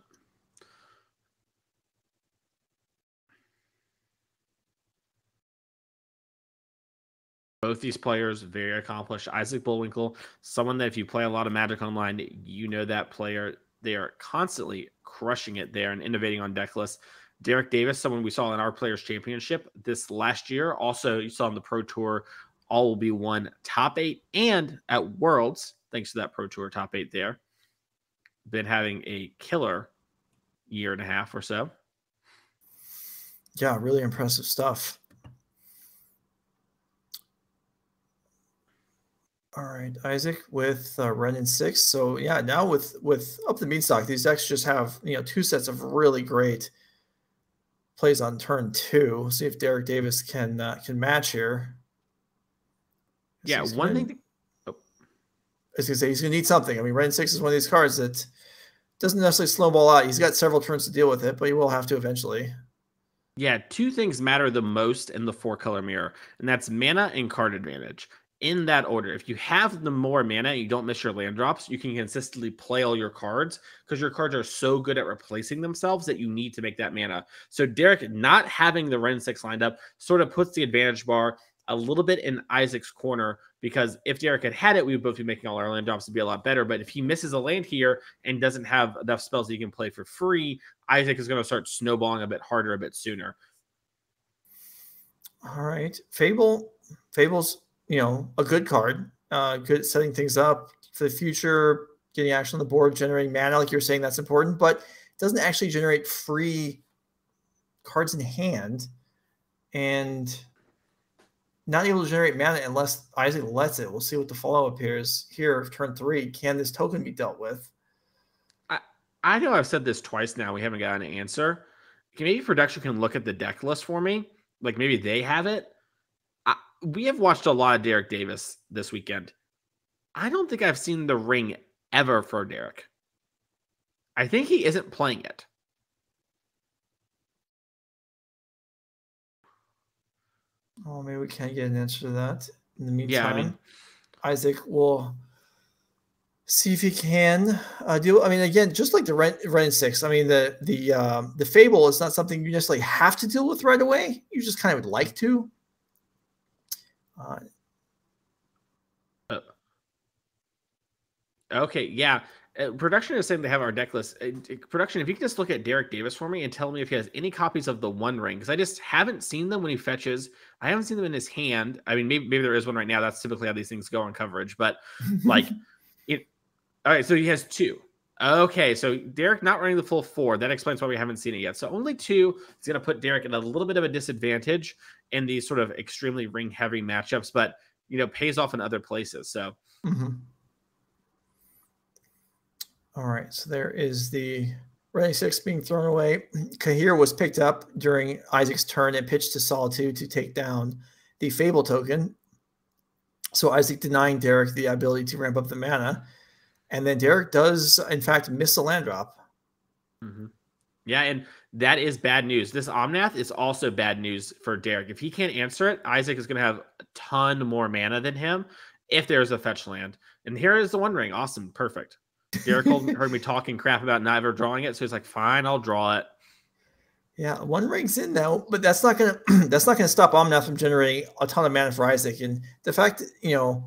Both these players, very accomplished. Isaac Bullwinkle, someone that if you play a lot of Magic Online, you know that player. They are constantly crushing it there and innovating on deck lists. Derek Davis, someone we saw in our Players' Championship this last year. Also, you saw on the Pro Tour, all will be one top 8. And at Worlds, thanks to that Pro Tour top 8 there. been having a killer year and a half or so. Yeah, really impressive stuff. All right, Isaac with Ren and 6. So yeah, now with Up the Beanstalk, these decks just have 2 sets of really great plays on turn 2. See if Derek Davis can match here. Yeah, one thing. I was gonna say he's gonna need something. I mean, Ren 6 is one of these cards that doesn't necessarily snowball out. He's got several turns to deal with it, but he will have to eventually. Yeah, 2 things matter the most in the 4-color mirror, and that's mana and card advantage. In that order, if you have the more mana and you don't miss your land drops, you can consistently play all your cards because your cards are so good at replacing themselves that you need to make that mana. So Derek not having the Ren 6 lined up sort of puts the advantage bar a little bit in Isaac's corner, because if Derek had it, we would both be making all our land drops to be a lot better. But if he misses a land here and doesn't have enough spells that he can play for free, Isaac is going to start snowballing a bit harder, a bit sooner. All right. Fable's, a good card, good at setting things up for the future, getting action on the board, generating mana, like you were saying, that's important, but it doesn't actually generate free cards in hand, and not able to generate mana unless Isaac lets it. We'll see what the follow-up is here. Turn 3, can this token be dealt with? I know I've said this twice now. We haven't gotten an answer. Maybe production can look at the deck list for me. Like maybe they have it. We have watched a lot of Derek Davis this weekend. I don't think I've seen the ring ever for Derek. I think he isn't playing it. Oh, maybe we can't get an answer to that. In the meantime, Isaac will see if he can do. I mean, again, just like the Ren 6. I mean, the Fable is not something you necessarily have to deal with right away. You just kind of would like to. Okay, yeah. Production is saying they have our deck list. Production, if you can just look at Derek Davis for me and tell me if he has any copies of the One Ring, because I just haven't seen them when he fetches. I haven't seen them in his hand. I mean, maybe there is one right now. That's typically how these things go on coverage. But like, all right, so he has 2. Okay, so Derek not running the full 4. That explains why we haven't seen it yet. So only 2 is going to put Derek at a little bit of a disadvantage in these sort of extremely ring-heavy matchups, but pays off in other places. So. Mm-hmm. All right, so there is the Ren 6 being thrown away. Kahir was picked up during Isaac's turn and pitched to Solitude to take down the Fable token. So Isaac denying Derek the ability to ramp up the mana. And then Derek does, in fact, miss a land drop. Mm-hmm. Yeah, and that is bad news. This Omnath is also bad news for Derek. If he can't answer it, Isaac is going to have a ton more mana than him if there's a fetch land. And here is the One Ring. Awesome. Perfect. Derek heard me talking crap about not ever drawing it, so he's like, "Fine, I'll draw it." Yeah, One Ring's in now, but that's not gonna stop Omnath from generating a ton of mana for Isaac. And the fact that,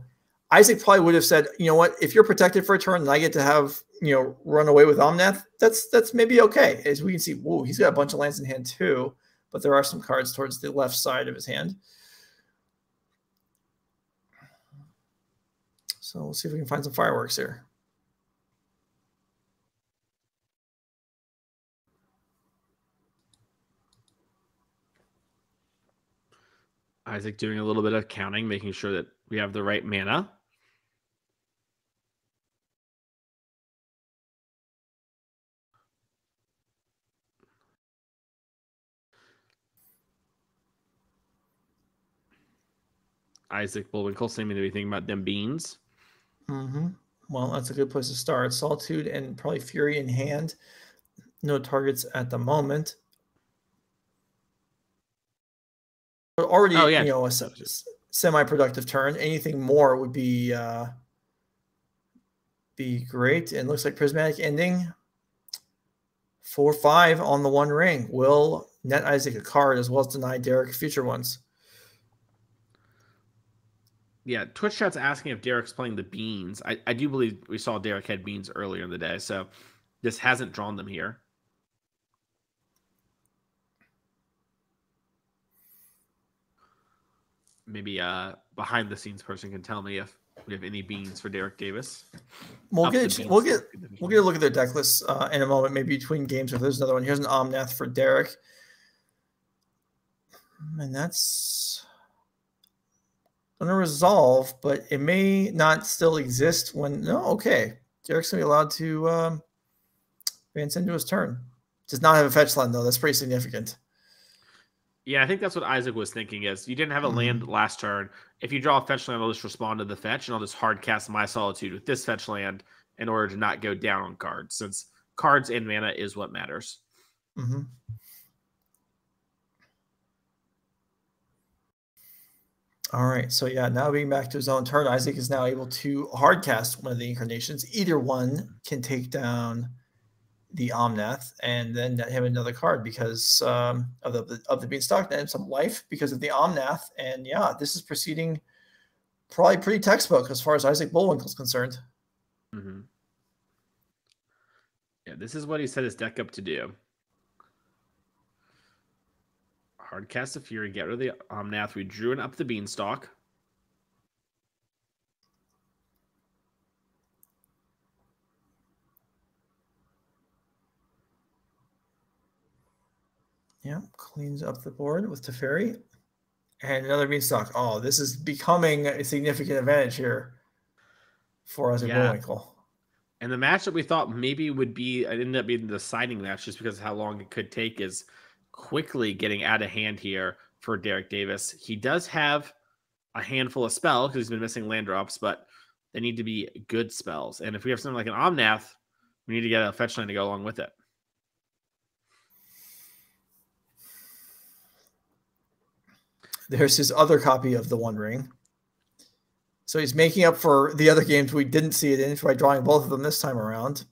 Isaac probably would have said, you know what, if you're protected for a turn and I get to have run away with Omnath, that's maybe okay. As we can see, whoa, he's got a bunch of lands in hand too, but there are some cards towards the left side of his hand. So we'll see if we can find some fireworks here. Isaac doing a little bit of counting, making sure that we have the right mana. Isaac Bullwinkle seeming to be thinking about them beans. Mm-hmm. Well, that's a good place to start. Solitude and probably Fury in hand. No targets at the moment. But already, a semi-productive turn. Anything more would be great. And looks like Prismatic Ending. 4-5 on the One Ring. Will net Isaac a card as well as deny Derek future ones. Yeah, Twitch chat's asking if Derek's playing the beans. I do believe we saw Derek had beans earlier in the day, so this hasn't drawn them here. Maybe behind the scenes person can tell me if We have any beans for Derek Davis? We'll get a look at their deck list in a moment, maybe between games if there's another one. Here's an Omnath for Derek. And that's going to resolve, but it may not still exist when... No, okay. Derek's going to be allowed to advance into his turn. Does not have a fetch land, though. That's pretty significant. Yeah, I think that's what Isaac was thinking is you didn't have a land last turn. If you draw a fetch land, I'll just respond to the fetch, and I'll just hard cast my Solitude with this fetch land in order to not go down on cards, since cards and mana is what matters. Mm-hmm. All right, so yeah, now being back to his own turn, Isaac is now able to hard cast one of the incarnations. Either one can take down the Omnath and then have another card because of the Beanstalk and some life because of the Omnath. And yeah, this is proceeding probably pretty textbook as far as Isaac Bullwinkle is concerned. Mm-hmm. Yeah, this is what he set his deck up to do. Hard cast a Fury, get rid of the Omnath. We drew an up the Beanstalk. Yeah, cleans up the board with Teferi. And another Beanstalk. Oh, this is becoming a significant advantage here for us at Bullwinkle. And the match that we thought maybe would be, it ended up being the deciding match just because of how long it could take, is quickly getting out of hand here for Derek Davis. He does have a handful of spells because he's been missing land drops, but they need to be good spells. And if we have something like an Omnath, we need to get a fetch land to go along with it. There's his other copy of the One Ring. So he's making up for the other games we didn't see it in by drawing both of them this time around.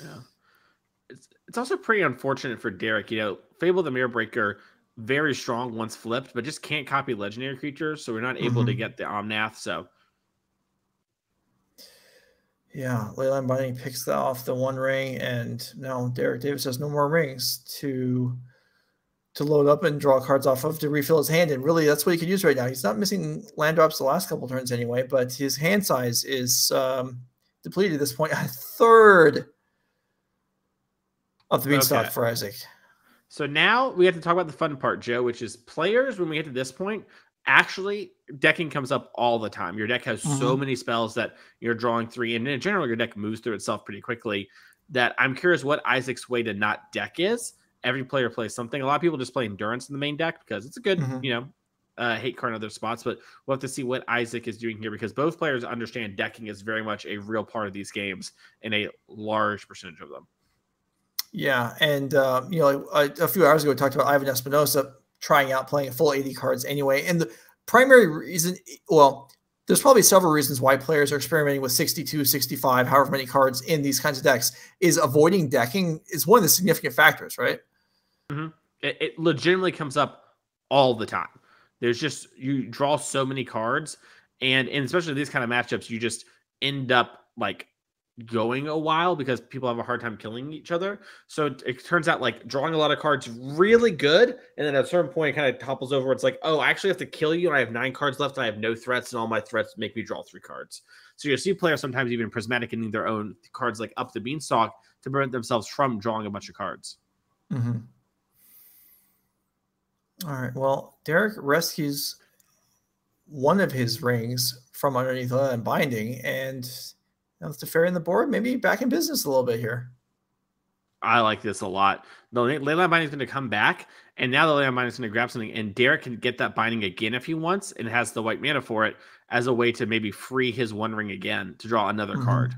Yeah. It's also pretty unfortunate for Derek. You know, Fable the Mirror Breaker, very strong once flipped, but just can't copy legendary creatures, so we're not able to get the Omnath. So yeah, Leyline Binding picks that off the One Ring, and now Derek Davis has no more rings to load up and draw cards off of to refill his hand. And really, that's what he could use right now. He's not missing land drops the last couple turns anyway, but his hand size is depleted at this point. A third of the Beanstalk for Isaac. So now we have to talk about the fun part, Joe, which is players, when we get to this point, actually decking comes up all the time. Your deck has so many spells that you're drawing 3, and in general, your deck moves through itself pretty quickly, that I'm curious what Isaac's way to not deck is. Every player plays something. A lot of people just play Endurance in the main deck because it's a good, hate card in other spots, but we'll have to see what Isaac is doing here because both players understand decking is very much a real part of these games in a large percentage of them. Yeah, and a few hours ago we talked about Ivan Espinosa trying out playing full 80 cards anyway. And the primary reason, well, there's probably several reasons why players are experimenting with 62, 65, however many cards in these kinds of decks. Is avoiding decking is one of the significant factors, right? Mm-hmm. It legitimately comes up all the time. There's just, you draw so many cards, and especially these kind of matchups, you just end up like going a while because people have a hard time killing each other. So it turns out like drawing a lot of cards really good, and then at a certain point it kind of topples over. It's like, oh, I actually have to kill you, and I have 9 cards left, and I have no threats, and all my threats make me draw 3 cards. So you'll see players sometimes even prismatic in their own cards like up the Beanstalk to prevent themselves from drawing a bunch of cards. Mm-hmm. All right. Well, Derek rescues one of his rings from underneath Leyline Binding, and now it's Teferi on the board. Maybe back in business a little bit here. I like this a lot. The Leyline Binding is going to come back, and now the Leyline Binding is going to grab something, and Derek can get that binding again if he wants, and has the white mana for it as a way to maybe free his One Ring again to draw another card.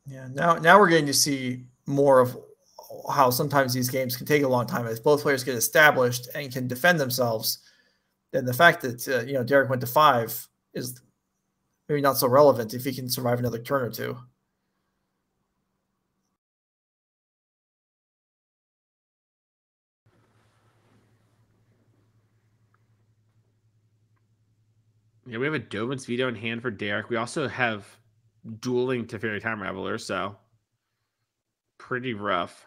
Yeah, now we're getting to see more of how sometimes these games can take a long time as both players get established and can defend themselves. Then the fact that Derek went to 5 is maybe not so relevant if he can survive another turn or two. Yeah, we have a Dovin's Veto in hand for Derek. We also have dueling Teferi Time Raveler, so pretty rough.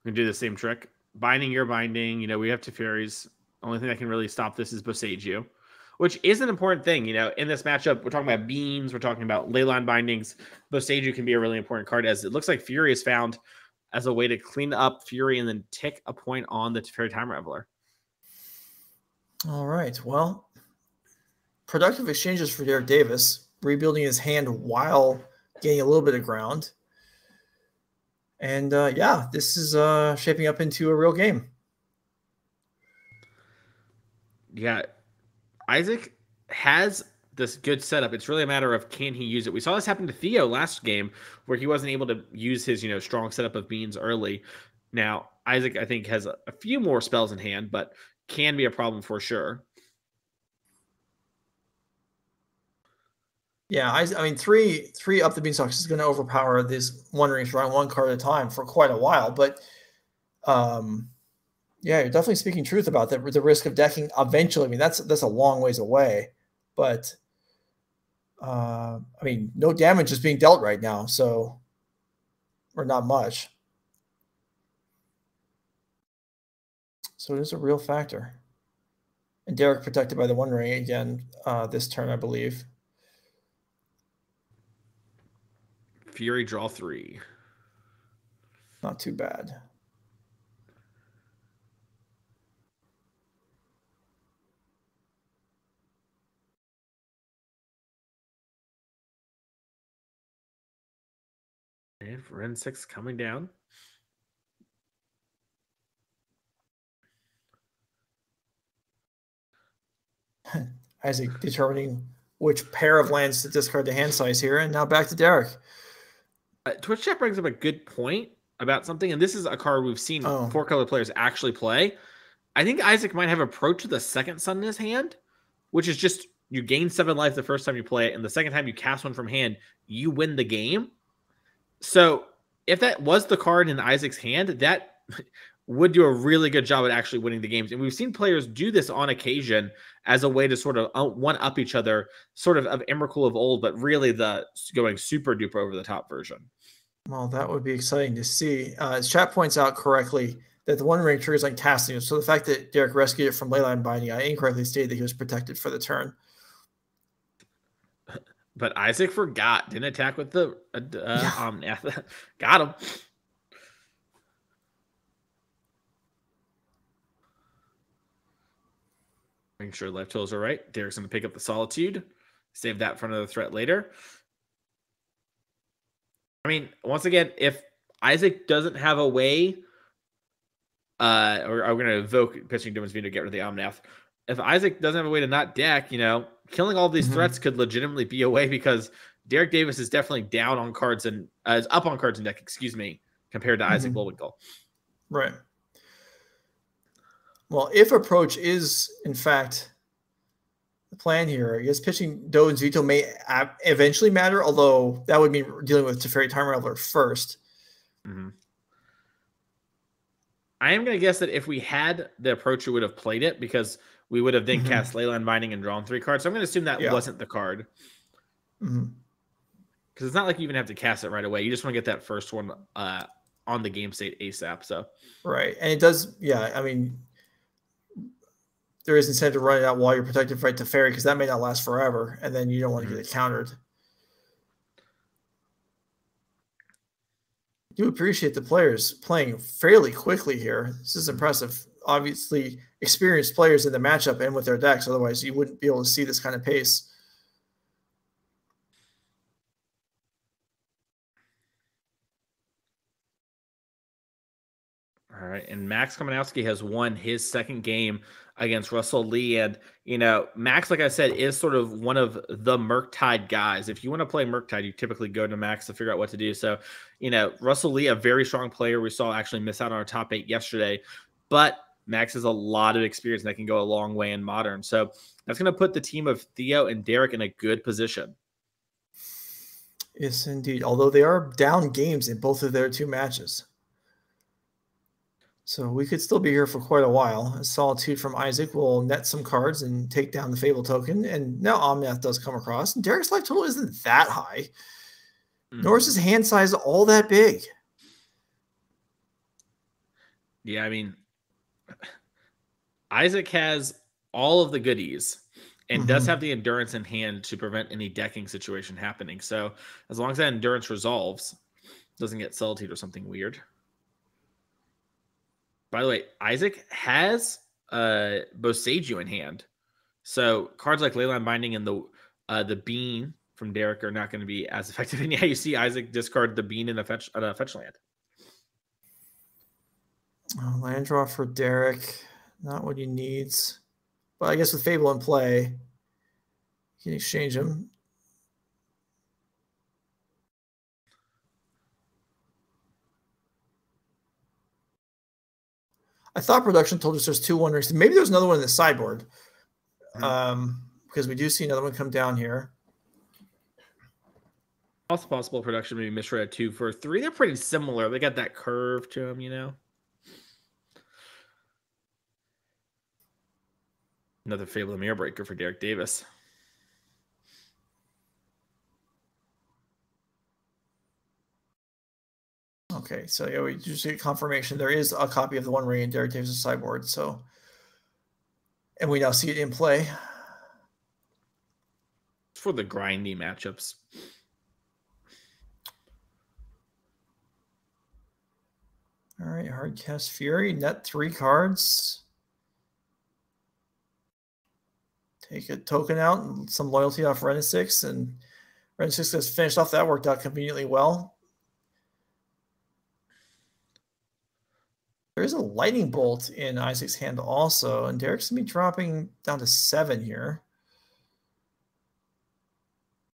We do the same trick. Binding, you're binding. You know, we have Teferis. Only thing that can really stop this is Boseiju, which is an important thing. You know, in this matchup, we're talking about beams. We're talking about leyline bindings. Boseiju can be a really important card, as it looks like Fury is found as a way to clean up Fury and then tick a point on the Teferi Time Reveler. All right. Well, productive exchanges for Derek Davis, rebuilding his hand while gaining a little bit of ground. And yeah, this is shaping up into a real game. Yeah, Izzet has this good setup. It's really a matter of, can he use it? We saw this happen to Theo last game, where he wasn't able to use his, you know, strong setup of beans early. Now, Izzet, I think, has a few more spells in hand, but can be a problem for sure. Yeah, I mean, three up the beanstalks is going to overpower this One Rings around one card at a time for quite a while. But yeah, you're definitely speaking truth about that. The risk of decking eventually. I mean, that's a long ways away. But I mean, no damage is being dealt right now, so or not much. So it is a real factor. And Derek protected by the One Ring again this turn, I believe. Fury draw 3. Not too bad. And Ren 6 coming down. Izzet determining which pair of lands to discard the hand size here. And now back to Derek. Twitch chat brings up a good point about something, and this is a card we've seen 4-color players actually play. I think Izzet might have approached with a second sun in his hand, which is just you gain 7 life the first time you play it, and the second time you cast one from hand, you win the game. So if that was the card in Izzet's hand, that would do a really good job at actually winning the games. And we've seen players do this on occasion as a way to sort of one-up each other, sort of Emrakul of old, but really the going super duper over the top version. Well, that would be exciting to see. As chat points out correctly, that the One Ring triggers on casting. So the fact that Derek rescued it from leyline binding, I incorrectly stated that he was protected for the turn. But Izzet forgot. Didn't attack with the Omnath. Got him. Making sure life totals are right. Derek's going to pick up the Solitude. Save that for another threat later. I mean, once again, if Izzet doesn't have a way, or are we going to evoke Pitching Demon's View to get rid of the Omnath? If Izzet doesn't have a way to not deck, you know, killing all these threats could legitimately be a way, because Derek Davis is definitely down on cards and is up on cards in deck, compared to Izzet Bullwinkle. Right. Well, if approach is, in fact, the plan here, I guess pitching Doden's Veto may eventually matter, although that would mean dealing with Teferi Time Reveler first. I am going to guess that if we had the approach, we would have played it, because we would have then cast Leyline Binding and drawn 3 cards. So I'm going to assume that wasn't the card. Because it's not like you even have to cast it right away. You just want to get that first one on the game state ASAP. So right. And it does, yeah, I mean, there is incentive to run it out while you're protected right to Teferi, because that may not last forever, and then you don't want to get it countered. I do appreciate the players playing fairly quickly here. This is impressive. Obviously, experienced players in the matchup and with their decks. Otherwise, you wouldn't be able to see this kind of pace. All right, and Max Kamenowski has won his second game against Russell Lee. And, you know, Max, like I said, is sort of one of the Murktide guys. If you want to play Murktide, you typically go to Max to figure out what to do. So, you know, Russell Lee, a very strong player. We saw actually miss out on our top 8 yesterday. But Max has a lot of experience that can go a long way in Modern. So that's going to put the team of Theo and Derek in a good position. Yes, indeed. Although they are down games in both of their 2 matches. So we could still be here for quite a while. A Solitude from Izzet will net some cards and take down the Fable token. And now Omnath does come across. And Derek's life total isn't that high. Nor is his hand size all that big. Yeah, I mean, Izzet has all of the goodies and does have the endurance in hand to prevent any decking situation happening. So as long as that endurance resolves, doesn't get salted or something weird. By the way, Izzet has Boseiju in hand. So cards like Leyline Binding and the Bean from Derek are not going to be as effective. And yeah, you see Izzet discard the Bean in a fetch land. Land draw for Derek. Not what he needs. But I guess with Fable in play, you can exchange him. I thought production told us there's 2 Wondrings. Maybe there's another one in the sideboard. Because we do see another one come down here. Also possible production maybe misread at 2 for 3. They're pretty similar. They got that curve to them, you know. Another Fable of Mirror Breaker for Derek Davis. Okay, so yeah, we just get confirmation. There is a copy of the One Ring in Derek Davis' sideboard. So, and we now see it in play. For the grindy matchups. All right, Hardcast Fury, net 3 cards. Take a token out and some loyalty off Renisix, and Renisix has finished off that, worked out conveniently well. There is a Lightning Bolt in Isaac's hand also, and Derek's going to be dropping down to 7 here.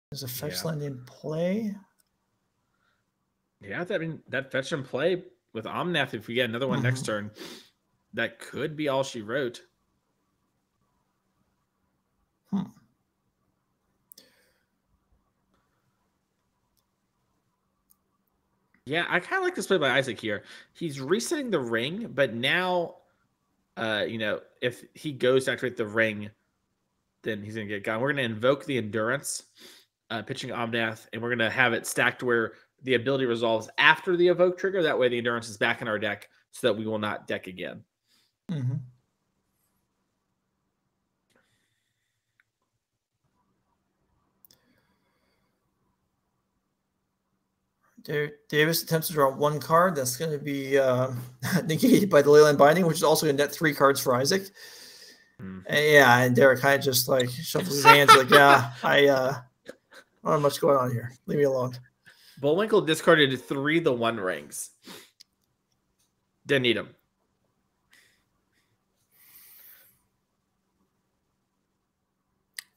There's a fetch land in play. Yeah, I mean, that fetch in play with Omnath, if we get another one next turn, that could be all she wrote. Yeah, I kind of like this play by Izzet here. He's resetting the ring, but now, you know, if he goes to activate the ring, then he's going to get gone. We're going to invoke the Endurance, pitching Omnath, and we're going to have it stacked where the ability resolves after the evoke trigger. That way the Endurance is back in our deck so that we will not deck again. Davis attempts to draw 1 card. That's going to be negated by the Leyline Binding, which is also going to net 3 cards for Izzet. And yeah, and Derek kind of just like shuffles his hands like, yeah, I don't have much going on here. Leave me alone. Bullwinkle discarded 3 the One Rings. Didn't need them.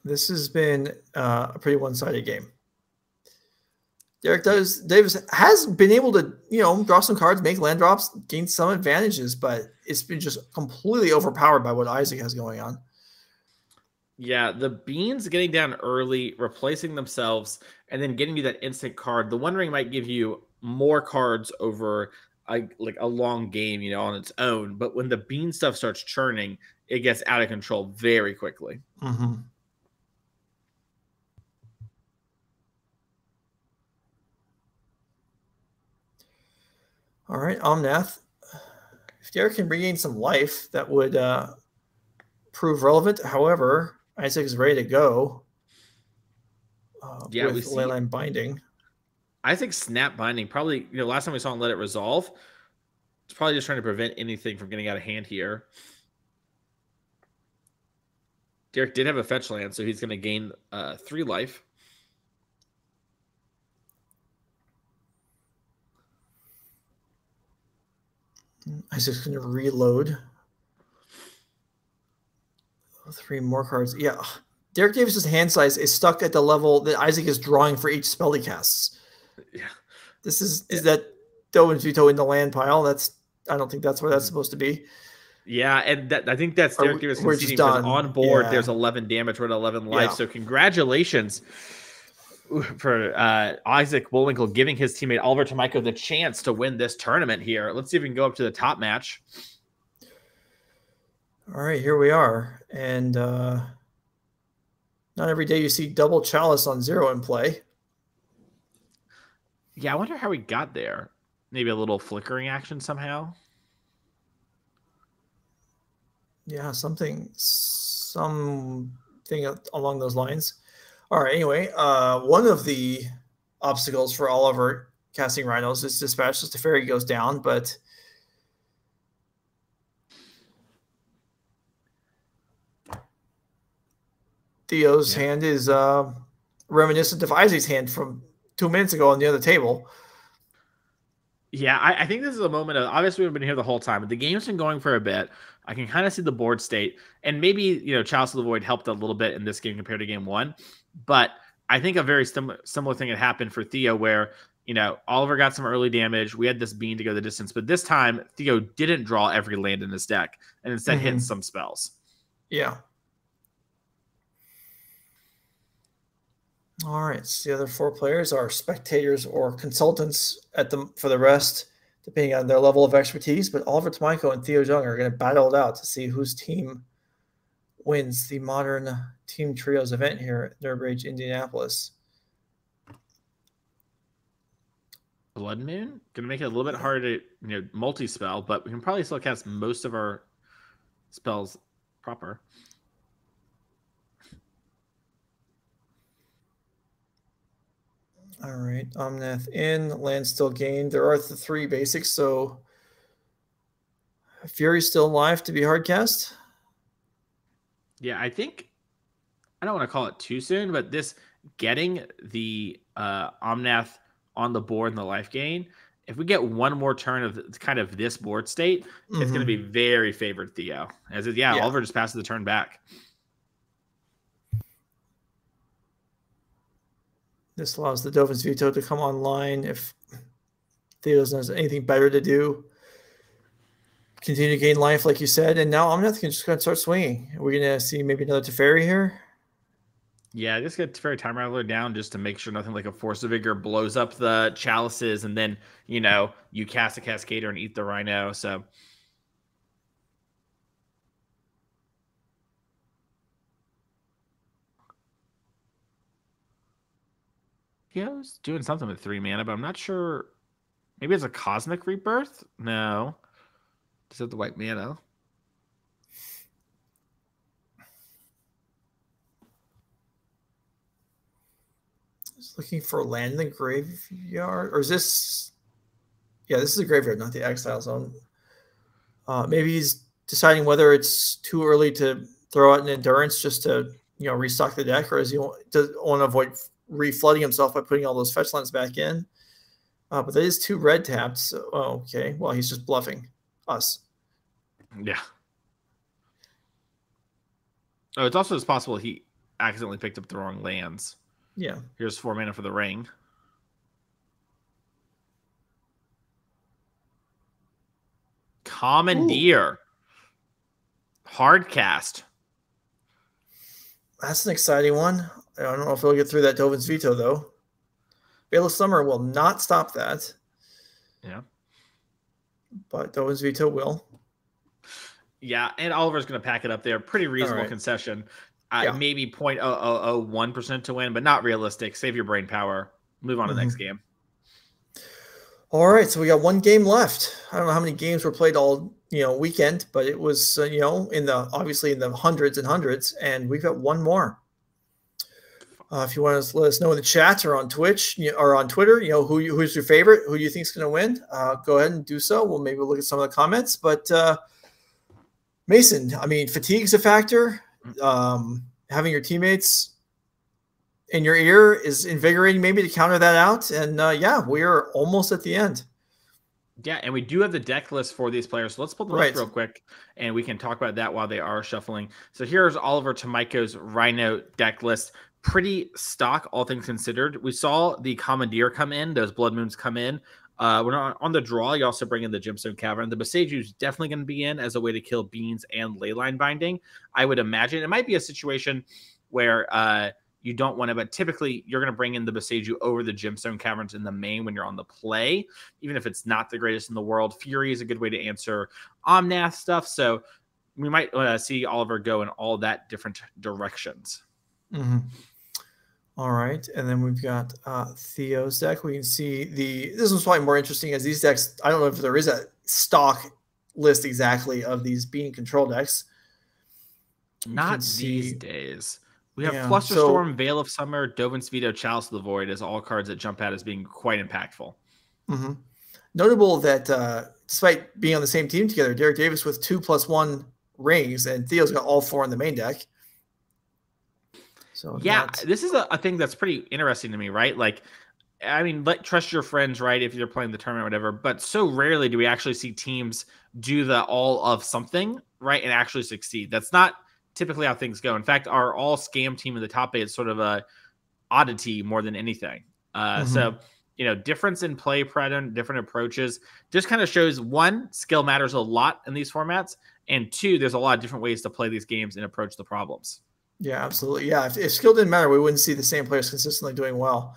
This has been a pretty one-sided game. Davis has been able to, you know, draw some cards, make land drops, gain some advantages, but it's been just completely overpowered by what Izzet has going on. Yeah, the Beans getting down early, replacing themselves, and then getting you that instant card. The One Ring might give you more cards over like a long game, you know, on its own. But when the Bean stuff starts churning, it gets out of control very quickly. All right, Omnath. If Derek can regain some life, that would prove relevant. However, Izzet is ready to go. Yeah, with Leyline Binding. I think Snap Binding probably, you know, last time we saw him let it resolve, it's probably just trying to prevent anything from getting out of hand here. Derek did have a fetch land, so he's going to gain 3 life. Isaac's going to reload. 3 more cards. Yeah. Derek Davis's hand size is stuck at the level that Izzet is drawing for each spell he casts. Yeah. This is that Do and Vito in the land pile? I don't think that's where that's supposed to be. Yeah, and I think that's Derek Davis conceding because on board there's 11 damage, we're at 11 life. So congratulations for Izzet Bullwinkle giving his teammate Oliver Tomajko the chance to win this tournament here. Let's see if we can go up to the top match. All right, here we are. And not every day you see double Chalice on 0 in play. Yeah, I wonder how we got there. Maybe a little flickering action somehow. Yeah, something along those lines. All right. Anyway, one of the obstacles for Oliver casting Rhinos is Dispatch. Just Teferi goes down, but Theo's hand is reminiscent of Isaac's hand from 2 minutes ago on the other table. Yeah, I think this is a moment of, obviously we've been here the whole time, but the game's been going for a bit. I can kind of see the board state, and maybe, Chalice of the Void helped a little bit in this game compared to game one, but I think a very similar thing had happened for Theo where, Oliver got some early damage. We had this bean to go the distance, but this time Theo didn't draw every land in his deck and instead hit some spells. Yeah. All right. So the other 4 players are spectators or consultants for the rest, depending on their level of expertise. But Oliver Tomajko and Theo Jung are going to battle it out to see whose team wins the Modern Team Trios event here at Nerd Rage, Indianapolis. Blood Moon going to make it a little bit harder to multi-spell, but we can probably still cast most of our spells proper. All right, Omnath in, land still gained. There are the 3 basics, so Fury's still alive to be hardcast. Yeah, I think I don't want to call it too soon, but this getting the Omnath on the board and the life gain, if we get one more turn of kind of this board state, it's going to be very favored Theo. Oliver just passes the turn back. This allows the Devin's Veto to come online if Theo doesn't have anything better to do. Continue to gain life, like you said, and now Omnath can just go and start swinging. Are we going to see maybe another Teferi here? Yeah, just get Teferi Time Rattler down just to make sure nothing like a Force of Vigor blows up the chalices, and then, you cast a Cascader and eat the Rhino, so... Yeoh's doing something with 3 mana, but I'm not sure. Maybe it's a Cosmic Rebirth? No. Is it the white mana? Just looking for land in the graveyard. Or is this... Yeah, this is a graveyard, not the exile zone. Maybe he's deciding whether it's too early to throw out an Endurance just to, restock the deck, or does he want to avoid reflooding himself by putting all those fetch lands back in. But that is 2 red tapped. So, okay. Well, he's just bluffing us. Yeah. Oh, it's also possible he accidentally picked up the wrong lands. Yeah. Here's 4 mana for the ring. Commandeer. Hard cast. That's an exciting one. I don't know if he'll get through that Devin's Veto, though. Baleful Summer will not stop that. Yeah. But Devin's Veto will. Yeah, and Oliver's going to pack it up there. Pretty reasonable concession. Maybe 0.0001% to win, but not realistic. Save your brain power. Move on to the next game. All right, so we got 1 game left. I don't know how many games were played all weekend, but it was obviously in the hundreds and hundreds, and we've got 1 more. If you want to let us know in the chat or on Twitch or on Twitter, who's your favorite, who do you think is going to win, go ahead and do so. Maybe we'll look at some of the comments. But Mason, I mean, fatigue's a factor. Having your teammates in your ear is invigorating, maybe to counter that out. And we are almost at the end. Yeah, and we do have the deck list for these players. So let's pull them up real quick, and we can talk about that while they are shuffling. So here's Oliver Tomajko's Rhino deck list. Pretty stock, all things considered. We saw the Commandeer come in, those Blood Moons come in. We're not on the draw. You also bring in the Gemstone Cavern. The Boseiju is definitely going to be in as a way to kill Beans and Leyline Binding. I would imagine it might be a situation where you don't want to, but typically you're going to bring in the Boseiju over the Gemstone Caverns in the main when you're on the play, even if it's not the greatest in the world. Fury is a good way to answer Omnath stuff. So we might see Oliver go in all that different directions. All right, and then we've got Theo's deck. We can see this one's probably more interesting as these decks, I don't know if there is a stock list exactly of these being control decks. Not these days. We have Flusterstorm, Veil of Summer, Dovin's Veto, Chalice of the Void as all cards that jump out as being quite impactful. Notable that despite being on the same team together, Derek Davis with 2+1 rings, and Theo's got all 4 in the main deck. So yeah, this is a thing that's pretty interesting to me, right? Like, I mean, trust your friends, right? If you're playing the tournament or whatever, but so rarely do we actually see teams do the all of something, right? And actually succeed. That's not typically how things go. In fact, our all scam team in the top 8 is sort of a oddity more than anything. So, you know, difference in play pattern, different approaches, just kind of shows, one, skill matters a lot in these formats, and 2, there's a lot of different ways to play these games and approach the problems. Yeah, absolutely. Yeah, if skill didn't matter, we wouldn't see the same players consistently doing well.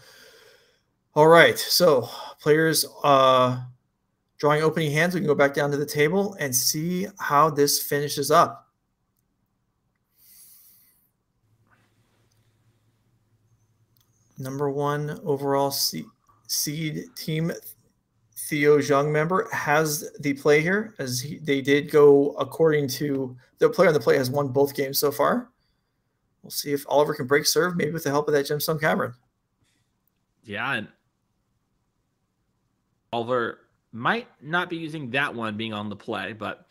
All right, so players drawing opening hands. We can go back down to the table and see how this finishes up. Number 1 overall seed team, Theo's young member, has the play here, as they did go according to the player on the play has won both games so far. We'll see if Oliver can break serve, maybe with the help of that Gemstone Cavern. Yeah, and Oliver might not be using that one being on the play, but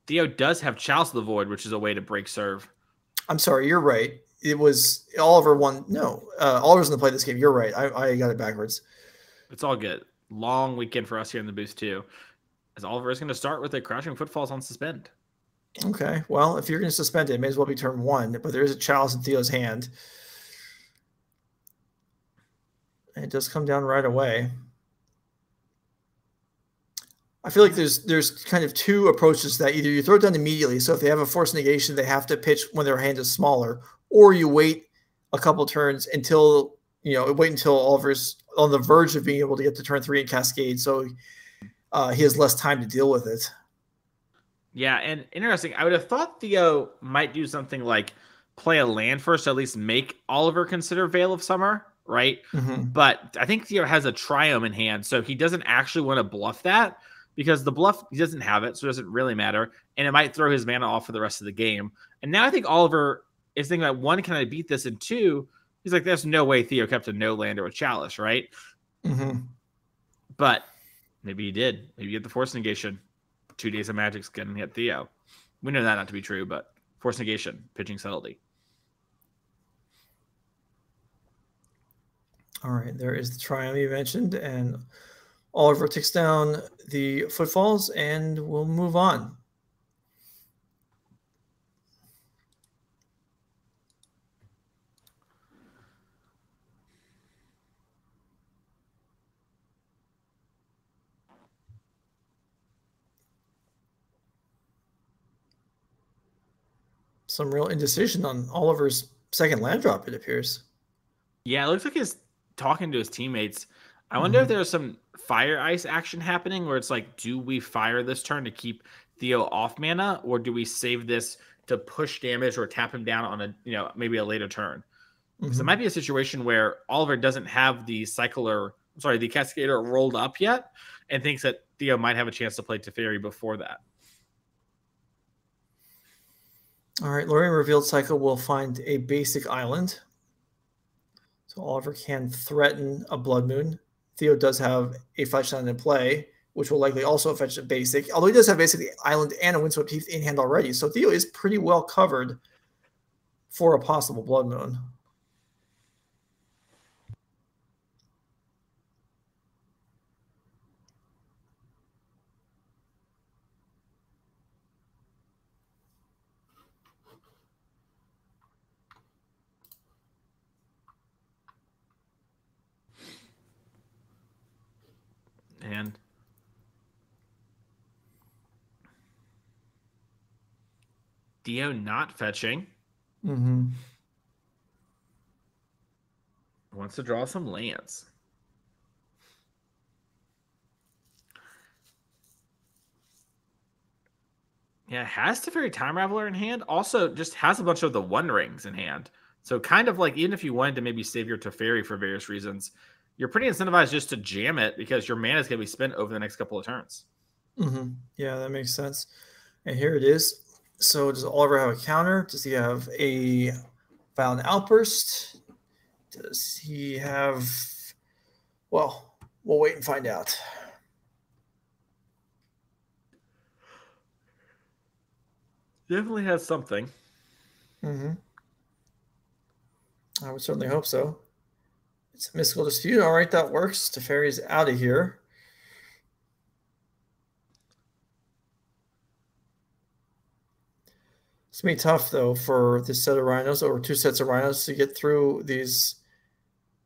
Theo does have Chalice of the Void, which is a way to break serve. I'm sorry, you're right. It was Oliver won. No, Oliver's in the play this game. You're right. I got it backwards. It's all good. Long weekend for us here in the booth too, as Oliver is going to start with a Crouching Footfalls on suspend. Okay, well, if you're going to suspend it, it may as well be turn 1, but there is a Chalice in Theo's hand. And it does come down right away. I feel like there's kind of 2 approaches to that. Either you throw it down immediately, so if they have a force negation, they have to pitch when their hand is smaller, or you wait a couple turns until, wait until Oliver's on the verge of being able to get to turn 3 in Cascade, so he has less time to deal with it. Yeah, and interesting. I would have thought Theo might do something like play a land first, to at least make Oliver consider Veil of Summer, right? But I think Theo has a Triome in hand, so he doesn't actually want to bluff that, because the bluff, he doesn't have it, so it doesn't really matter, and it might throw his mana off for the rest of the game. And now I think Oliver is thinking about, 1, can I beat this? And 2, he's like, there's no way Theo kept a no land or a Chalice, right? But maybe he did. Maybe you get the force negation. 2 days of Magic's getting hit Theo. We know that not to be true, but force negation, pitching subtlety. All right, there is the Triumph you mentioned, and Oliver takes down the Footfalls, and we'll move on. Some real indecision on Oliver's second land drop, it appears. Yeah, it looks like he's talking to his teammates. I wonder if there's some fire ice action happening where it's like, do we fire this turn to keep Theo off mana, or do we save this to push damage or tap him down on a, maybe a later turn? Because it might be a situation where Oliver doesn't have the the Cascader rolled up yet and thinks that Theo might have a chance to play Teferi before that. All right, Lorien Revealed Cycle will find a basic island. So Oliver can threaten a Blood Moon. Theo does have a Fletch Land in play, which will likely also fetch a basic, although he does have basically Island and a Windswept Heath in hand already. So Theo is pretty well covered for a possible Blood Moon. And Theo not fetching. Wants to draw some lands. Yeah, has Teferi Time Raveler in hand. Also just has a bunch of the One Rings in hand. So kind of like, even if you wanted to maybe save your Teferi for various reasons, you're pretty incentivized just to jam it because your mana is going to be spent over the next couple of turns. Yeah, that makes sense. And here it is. So does Oliver have a counter? Does he have a Violent Outburst? Does he have... Well, we'll wait and find out. Definitely has something. Mm-hmm. I would certainly hope so. It's a Mystical Dispute. All right, that works. Teferi's out of here. It's going to be tough, though, for this set of Rhinos, or two sets of Rhinos, to get through these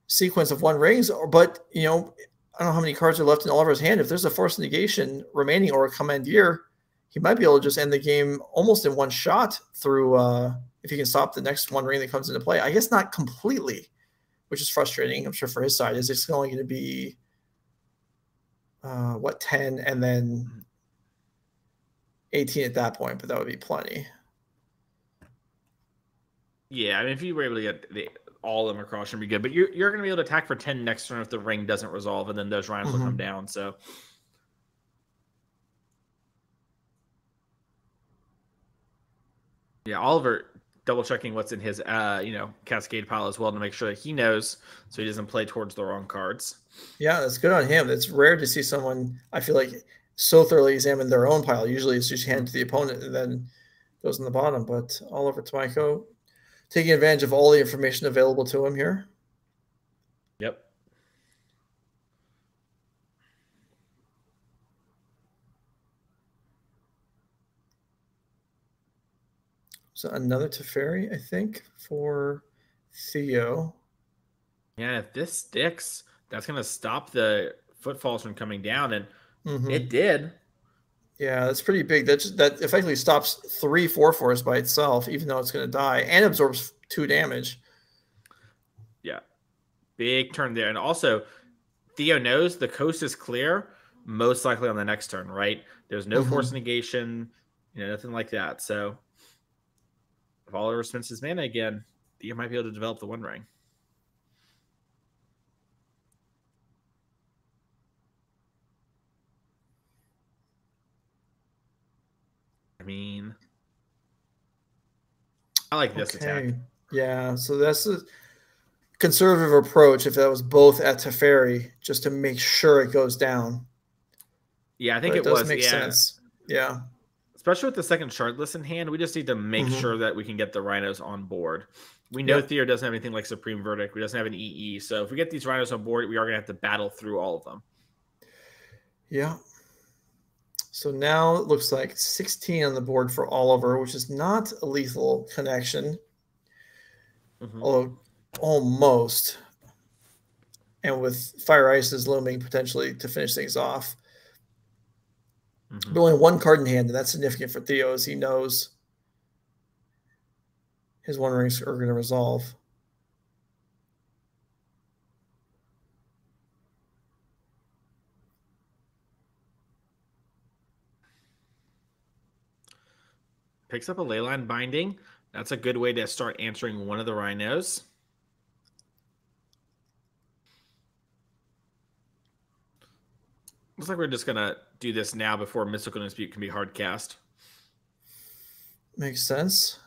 sequence of one rings. But, you know, I don't know how many cards are left in Oliver's hand. If there's a Force Negation remaining or a Commandeer, he might be able to just end the game almost in one shot through, if he can stop the next one ring that comes into play. I guess not completely, which is frustrating. I'm sure for his side, is it's only going to be, 10 and then 18 at that point, but that would be plenty. Yeah, I mean, if you were able to get all of them across, should be good. But you're going to be able to attack for 10 next turn if the ring doesn't resolve, and then those Rhinos will come down. So, yeah, Oliver double checking what's in his Cascade pile as well to make sure that he knows, so he doesn't play towards the wrong cards. Yeah, that's good on him. It's rare to see someone, I feel like, so thoroughly examine their own pile. Usually it's just hand to the opponent and then goes in the bottom. But Oliver Tomajko taking advantage of all the information available to him here. Yep. So another Teferi, I think, for Theo. Yeah, if this sticks, that's going to stop the footfalls from coming down, and it did. Yeah, that's pretty big. That effectively stops 3 4/4s by itself, even though it's going to die, and absorbs 2 damage. Yeah, big turn there. And also, Theo knows the coast is clear, most likely on the next turn, right? There's no force negation, nothing like that. So, if Oliver spends his mana again, Theo might be able to develop the One Ring. I mean, I like this attack. Yeah, so that's a conservative approach if that was both at Teferi, just to make sure it goes down. Yeah, I think it does was. Make sense. Yeah. Especially with the second Shardless in hand, we just need to make sure that we can get the Rhinos on board. We know Theo doesn't have anything like Supreme Verdict. We doesn't have an EE. So if we get these Rhinos on board, we are going to have to battle through all of them. Yeah. So now it looks like 16 on the board for Oliver, which is not a lethal connection. Although almost. And with Fire Ice is looming potentially to finish things off. But only 1 card in hand, and that's significant for Theo, as he knows his One Rings are going to resolve. Picks up a Leyline Binding. That's a good way to start answering one of the Rhinos. Looks like we're just going to do this now before Mystical Dispute can be hard cast. Makes sense.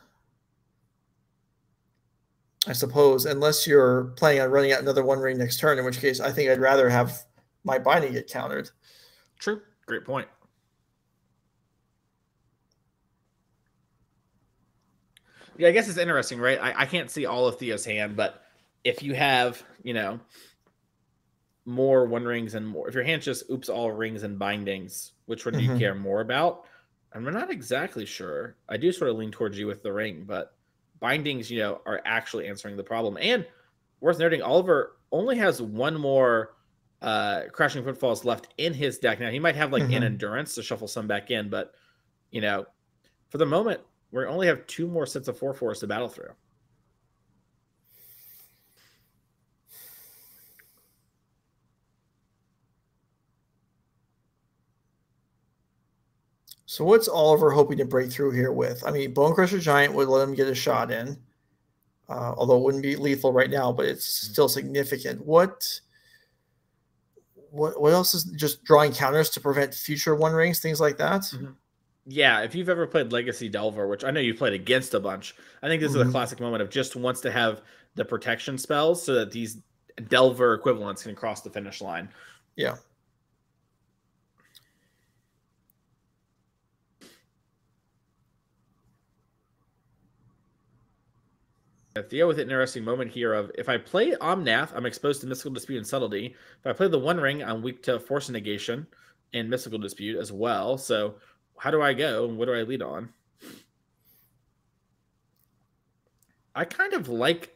I suppose, unless you're planning on running out another One Ring next turn, in which case I think I'd rather have my binding get countered. True. Great point. Yeah, I guess it's interesting, right? I can't see all of Theo's hand, but if you have, more One Rings and more, if your hand's just oops all rings and bindings, which one do you care more about? I'm not exactly sure. I do sort of lean towards you with the ring, but bindings, are actually answering the problem. And worth noting, Oliver only has 1 more Crashing Footfalls left in his deck. Now, he might have an Endurance to shuffle some back in, but, for the moment, we only have 2 more sets of 4/4s to battle through. So what's Oliver hoping to break through here with? I mean, Bone Crusher Giant would let him get a shot in, although it wouldn't be lethal right now, but it's still significant. What else is just drawing counters to prevent future One Rings, things like that? Yeah, if you've ever played Legacy Delver, which I know you've played against a bunch, I think this is a classic moment of just wants to have the protection spells so that these Delver equivalents can cross the finish line. Yeah. Theo with an interesting moment here of, if I play Omnath, I'm exposed to Mystical Dispute and Subtlety. If I play the One Ring, I'm weak to Force Negation and Mystical Dispute as well. So how do I go and what do I lead on? I kind of like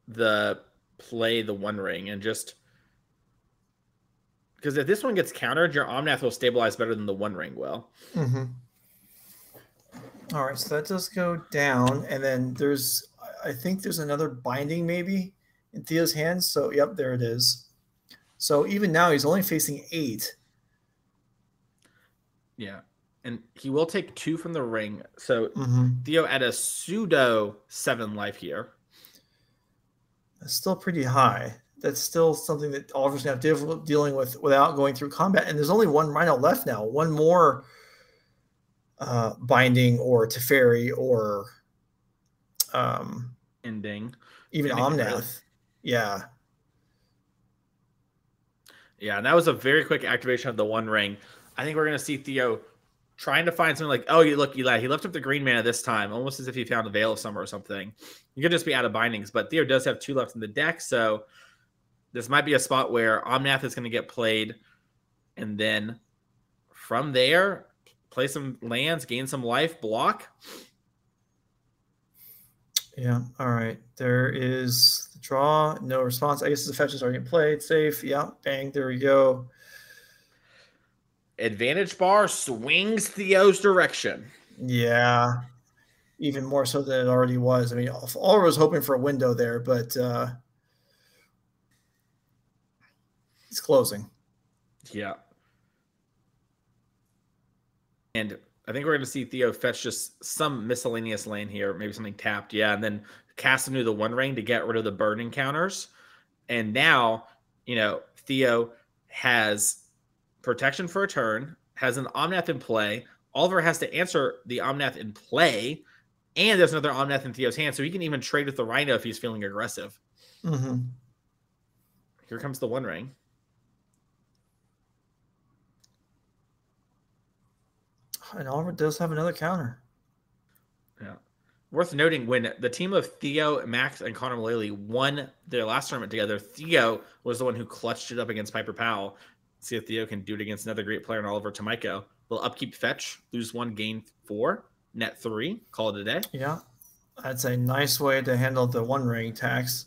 the One Ring and just because if this one gets countered, your Omnath will stabilize better than the One Ring will. All right, so that does go down, and then I think there's another binding maybe in Theo's hands. So, yep, there it is. So even now, he's only facing 8. Yeah, and he will take 2 from the ring. So Theo at a pseudo 7 life here. That's still pretty high. That's still something that Oliver's going to have to dealing with without going through combat. And there's only one Rhino left now. One more binding or Teferi or Ending. Even Omnath. Yeah. Yeah, and that was a very quick activation of the One Ring. I think we're going to see Theo trying to find something like, oh, you look, Eli, he left up the green mana this time, almost as if he found a Veil of Summer or something. You could just be out of bindings, but Theo does have 2 left in the deck, so this might be a spot where Omnath is going to get played, and then from there, play some lands, gain some life, block. Yeah, all right. There is the draw, no response. I guess the fetch is already played, safe. Yeah, bang, there we go. Advantage bar swings Theo's direction. Yeah, even more so than it already was. I mean, Oliver was hoping for a window there, but it's closing. Yeah. And I think we're going to see Theo fetch just some miscellaneous lane here, maybe something tapped. Yeah, and then cast into the One Ring to get rid of the burn encounters. And now, Theo has protection for a turn, has an Omnath in play. Oliver has to answer the Omnath in play, and there's another Omnath in Theo's hand, so he can even trade with the Rhino if he's feeling aggressive. Here comes the One Ring. And Oliver does have another counter. Yeah. Worth noting, when the team of Theo, Max, and Connor Mullally won their last tournament together, Theo was the one who clutched it up against Piper Powell. See if Theo can do it against another great player in Oliver Tomajko. Will upkeep fetch, lose 1, gain 4, net 3, call it a day. Yeah, that's a nice way to handle the One Ring tax.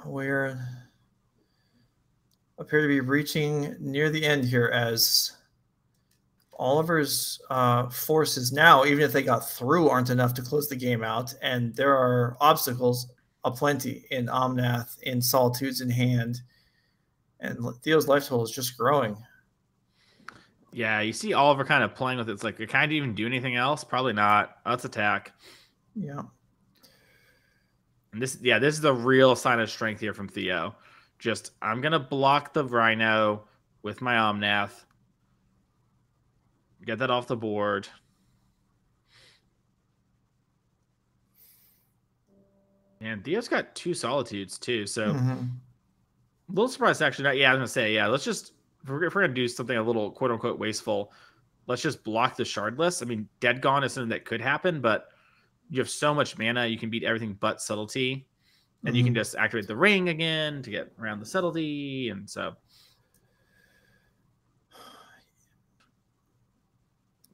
We appear to be reaching near the end here as Oliver's forces now, even if they got through, aren't enough to close the game out. And there are obstacles aplenty in Omnath, in Solitudes in hand. And Theo's life total is just growing. Yeah, you see Oliver kind of playing with it. It's like, can I even do anything else? Probably not. Let's attack. Yeah. And this is the real sign of strength here from Theo. Just, I'm going to block the Rhino with my Omnath. Get that off the board. And Theo's got 2 Solitudes too, so a little surprised actually. Not, yeah, I was gonna say, yeah. Let's just if we're gonna do something a little quote unquote wasteful, let's just block the Shardless. I mean, Dead Gone is something that could happen, but you have so much mana, you can beat everything but Subtlety, and you can just activate the ring again to get around the Subtlety, and so.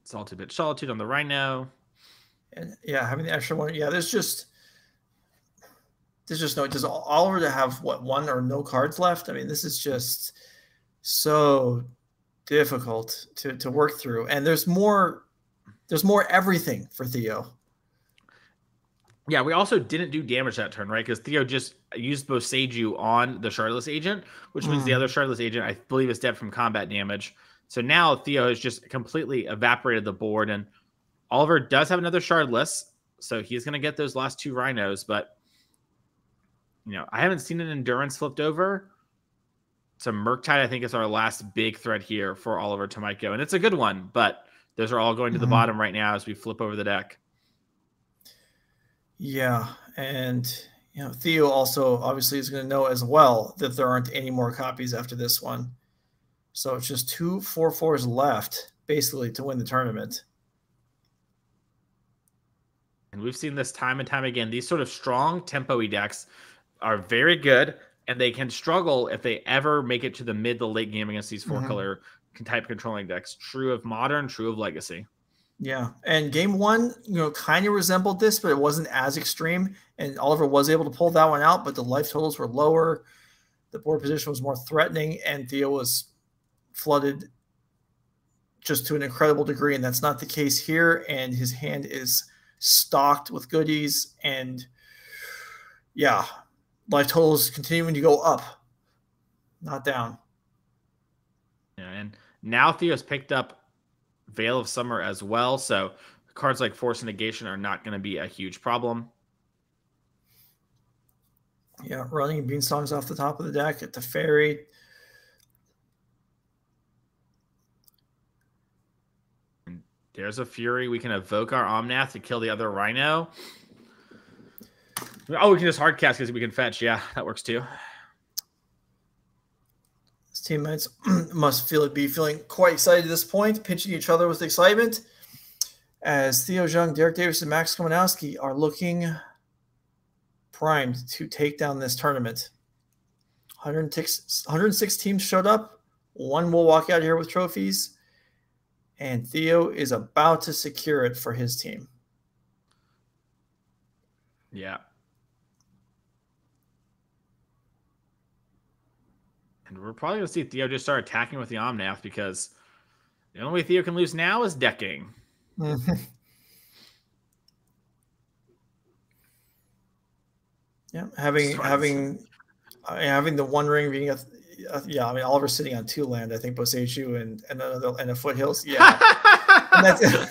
Solitude on the Rhino. And yeah, having the extra one. Yeah, there's just no. Does Oliver to have what, 1 or no cards left? I mean, this is just so difficult to work through. And there's more everything for Theo. Yeah, we also didn't do damage that turn, right? Because Theo just used Boseiju on the Shardless agent, which means the other Shardless agent, I believe, is dead from combat damage. So now Theo has just completely evaporated the board, and Oliver does have another Shardless, so he's going to get those last 2 Rhinos, but I haven't seen an Endurance flipped over. So Murktide, I think, is our last big threat here for Oliver Tomajko. And it's a good one, but those are all going to the bottom right now as we flip over the deck. Yeah, and Theo also obviously is going to know as well that there aren't any more copies after this one. So it's just 2 4/4s left, basically, to win the tournament. And we've seen this time and time again. These sort of strong tempo-y decks are very good, and they can struggle if they ever make it to the mid to late game against these 4-color type controlling decks. True of Modern, true of Legacy. Yeah, and game one, kind of resembled this, but it wasn't as extreme. And Oliver was able to pull that one out, but the life totals were lower. The board position was more threatening, and Theo was flooded just to an incredible degree. And that's not the case here. And his hand is stocked with goodies. And yeah, life totals continuing to go up, not down. Yeah, and now Theo's picked up Veil of Summer as well, so cards like Force and Negation are not going to be a huge problem. Yeah, running Beanstongs off the top of the deck at the Fairy. And there's a Fury. We can evoke our Omnath to kill the other Rhino. Oh, we can just hard cast because we can fetch. Yeah, that works too. His teammates must be feeling quite excited at this point, pinching each other with excitement, as Theo Jung, Derek Davis, and Max Komanowski are looking primed to take down this tournament. 106 teams showed up. One will walk out here with trophies, and Theo is about to secure it for his team. Yeah. And we're probably going to see Theo just start attacking with the Omnath, because the only way Theo can lose now is decking. Yeah, having the One Ring being Oliver's sitting on 2 land. I think Boseiju and a Foothills. Yeah. And that's it.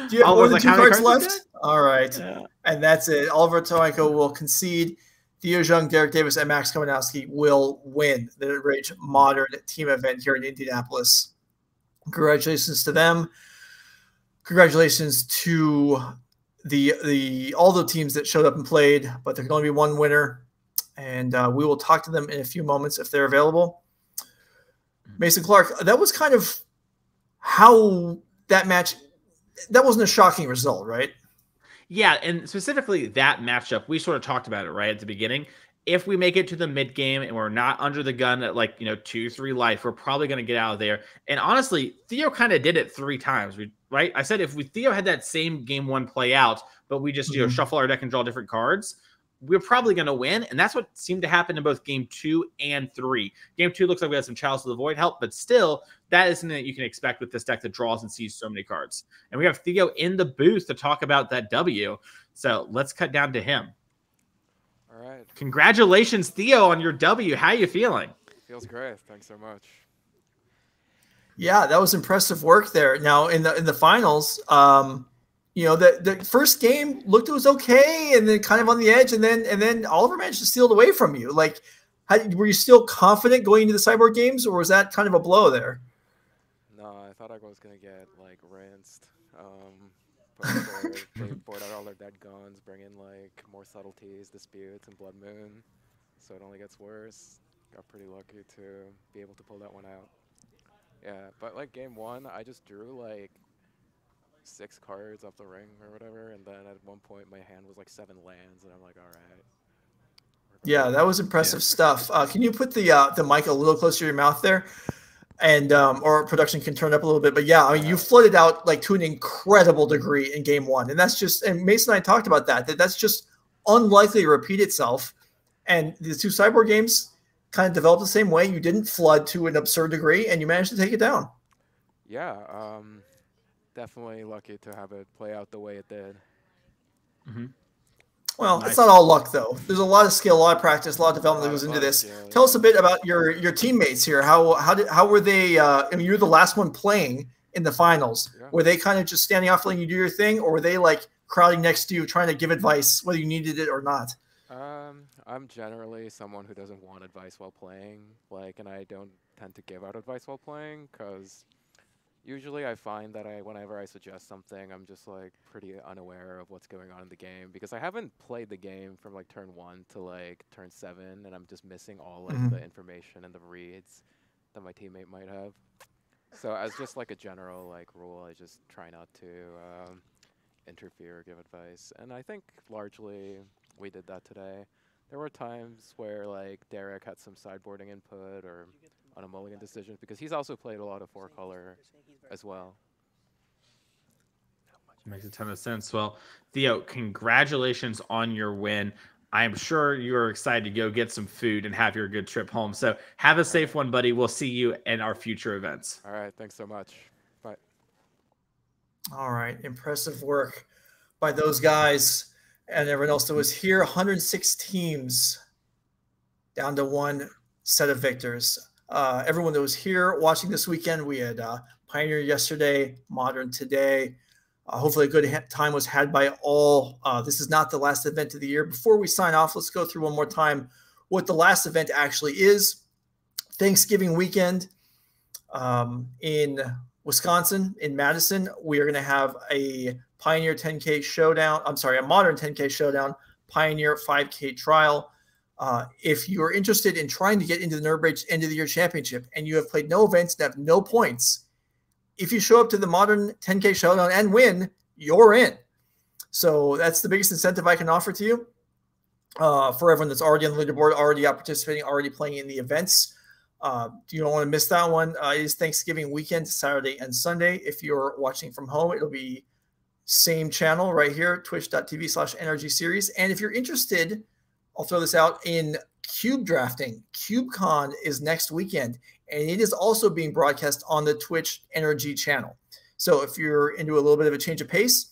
Do you have more than 2 cards left? All right. Yeah. And that's it. Oliver Tomajko will concede. Theo Jung, Derek Davis, and Max Komanowski will win the NRG Modern Team event here in Indianapolis. Congratulations to them. Congratulations to all the teams that showed up and played, but there can only be one winner, and we will talk to them in a few moments if they're available. Mason Clark, that was kind of how that match. That wasn't a shocking result, right? Yeah, and specifically that matchup, we sort of talked about it right at the beginning. If we make it to the mid game and we're not under the gun at 2-3 life, we're probably going to get out of there. And honestly, Theo kind of did it 3 times, right? I said if Theo had that same game 1 play out, but we just shuffle our deck and draw different cards, we're probably going to win. And that's what seemed to happen in both game 2 and 3. Game 2 looks like we had some Chalice of the Void help, but still, that is something that you can expect with this deck that draws and sees so many cards. And we have Theo in the booth to talk about that W. So let's cut down to him. All right. Congratulations, Theo, on your W. How are you feeling? Feels great. Thanks so much. Yeah, that was impressive work there. Now in the finals, the first game looked, it was okay, and then kind of on the edge, and then Oliver managed to steal it away from you. Were you still confident going into the Cyborg games, or was that kind of a blow there? No, I thought I was gonna get rinsed. But they board out all their dead guns, bring in more subtleties, disputes, and Blood Moon, so it only gets worse. Got pretty lucky to be able to pull that one out. Yeah, but game 1, I just drew 6 cards off the ring or whatever, and then at one point my hand was 7 lands, and I'm like, all right. Yeah, that was impressive stuff. Can you put the mic a little closer to your mouth there? And or production can turn up a little bit. But yeah, you flooded out to an incredible degree in game 1. And that's just, and Mason and I talked about that's just unlikely to repeat itself. And the 2 Cyborg games kind of developed the same way. You didn't flood to an absurd degree, and you managed to take it down. Yeah, definitely lucky to have it play out the way it did. Well, nice. It's not all luck, though. There's a lot of skill, a lot of practice, a lot of development that goes into this. Tell us a bit about your teammates here. How were they? You were the last one playing in the finals. Yeah. Were they kind of just standing off letting you do your thing, or were they crowding next to you trying to give advice whether you needed it or not? I'm generally someone who doesn't want advice while playing, and I don't tend to give out advice while playing, because usually I find that whenever I suggest something, I'm just pretty unaware of what's going on in the game, because I haven't played the game from turn 1 to turn 7, and I'm just missing all the information and the reads that my teammate might have. So as just a general rule, I just try not to interfere or give advice, and I think largely we did that today. There were times where Derek had some sideboarding input or on a mulligan decision, because he's also played a lot of 4-color as well. Makes a ton of sense. Well, Theo, congratulations on your win. I'm sure you're excited to go get some food and have your good trip home. So have a safe one, buddy. We'll see you in our future events. All right. Thanks so much. Bye. All right. Impressive work by those guys and everyone else that was here. 106 teams down to 1 set of victors. Everyone that was here watching this weekend, we had Pioneer yesterday, Modern today. Hopefully a good time was had by all. This is not the last event of the year. Before we sign off, let's go through one more time what the last event actually is. Thanksgiving weekend in Wisconsin, in Madison, we are going to have a Pioneer 10K showdown. I'm sorry, a Modern 10K showdown, Pioneer 5K trial. If you're interested in trying to get into the Nerd Rage End of the Year Championship and you have played no events and have no points, if you show up to the Modern 10K showdown and win, you're in. So that's the biggest incentive I can offer to you. For everyone that's already on the leaderboard, already out participating, already playing in the events. You don't want to miss that one. It is Thanksgiving weekend, Saturday and Sunday. If you're watching from home, it'll be same channel right here, twitch.tv/NRG Series. And if you're interested, I'll throw this out, in cube drafting. CubeCon is next weekend, and it is also being broadcast on the Twitch NRG channel. So if you're into a little bit of a change of pace,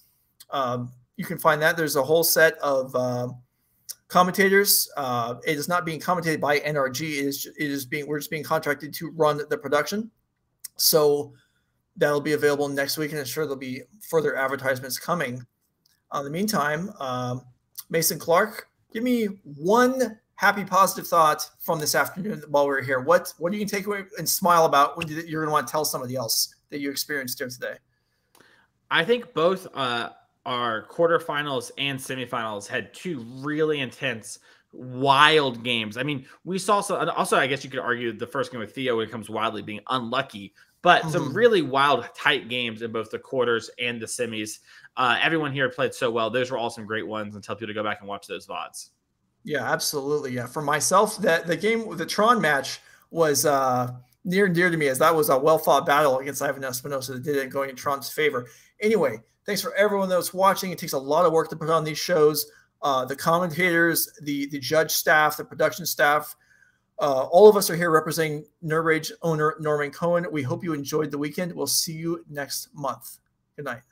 you can find that. There's a whole set of commentators. It is not being commentated by NRG. We're just being contracted to run the production. So that'll be available next week, and I'm sure there'll be further advertisements coming. In the meantime, Mason Clark, give me one happy, positive thought from this afternoon while we're here. What do you can take away and smile about when you're going to want to tell somebody else that you experienced here today? I think both our quarterfinals and semifinals had 2 really intense, wild games. I mean, we saw some, also, I guess you could argue the first game with Theo when it comes wildly being unlucky, but some really wild, tight games in both the quarters and the semis. Everyone here played so well. Those were all some great ones, and tell people to go back and watch those VODs. Yeah, absolutely. Yeah. For myself, the game with the Tron match was near and dear to me, as that was a well-fought battle against Ivan Espinosa that did it going in Tron's favor. Anyway, thanks for everyone that was watching. It takes a lot of work to put on these shows. The commentators, the judge staff, the production staff, all of us are here representing Nerd Rage owner Norman Cohen. We hope you enjoyed the weekend. We'll see you next month. Good night.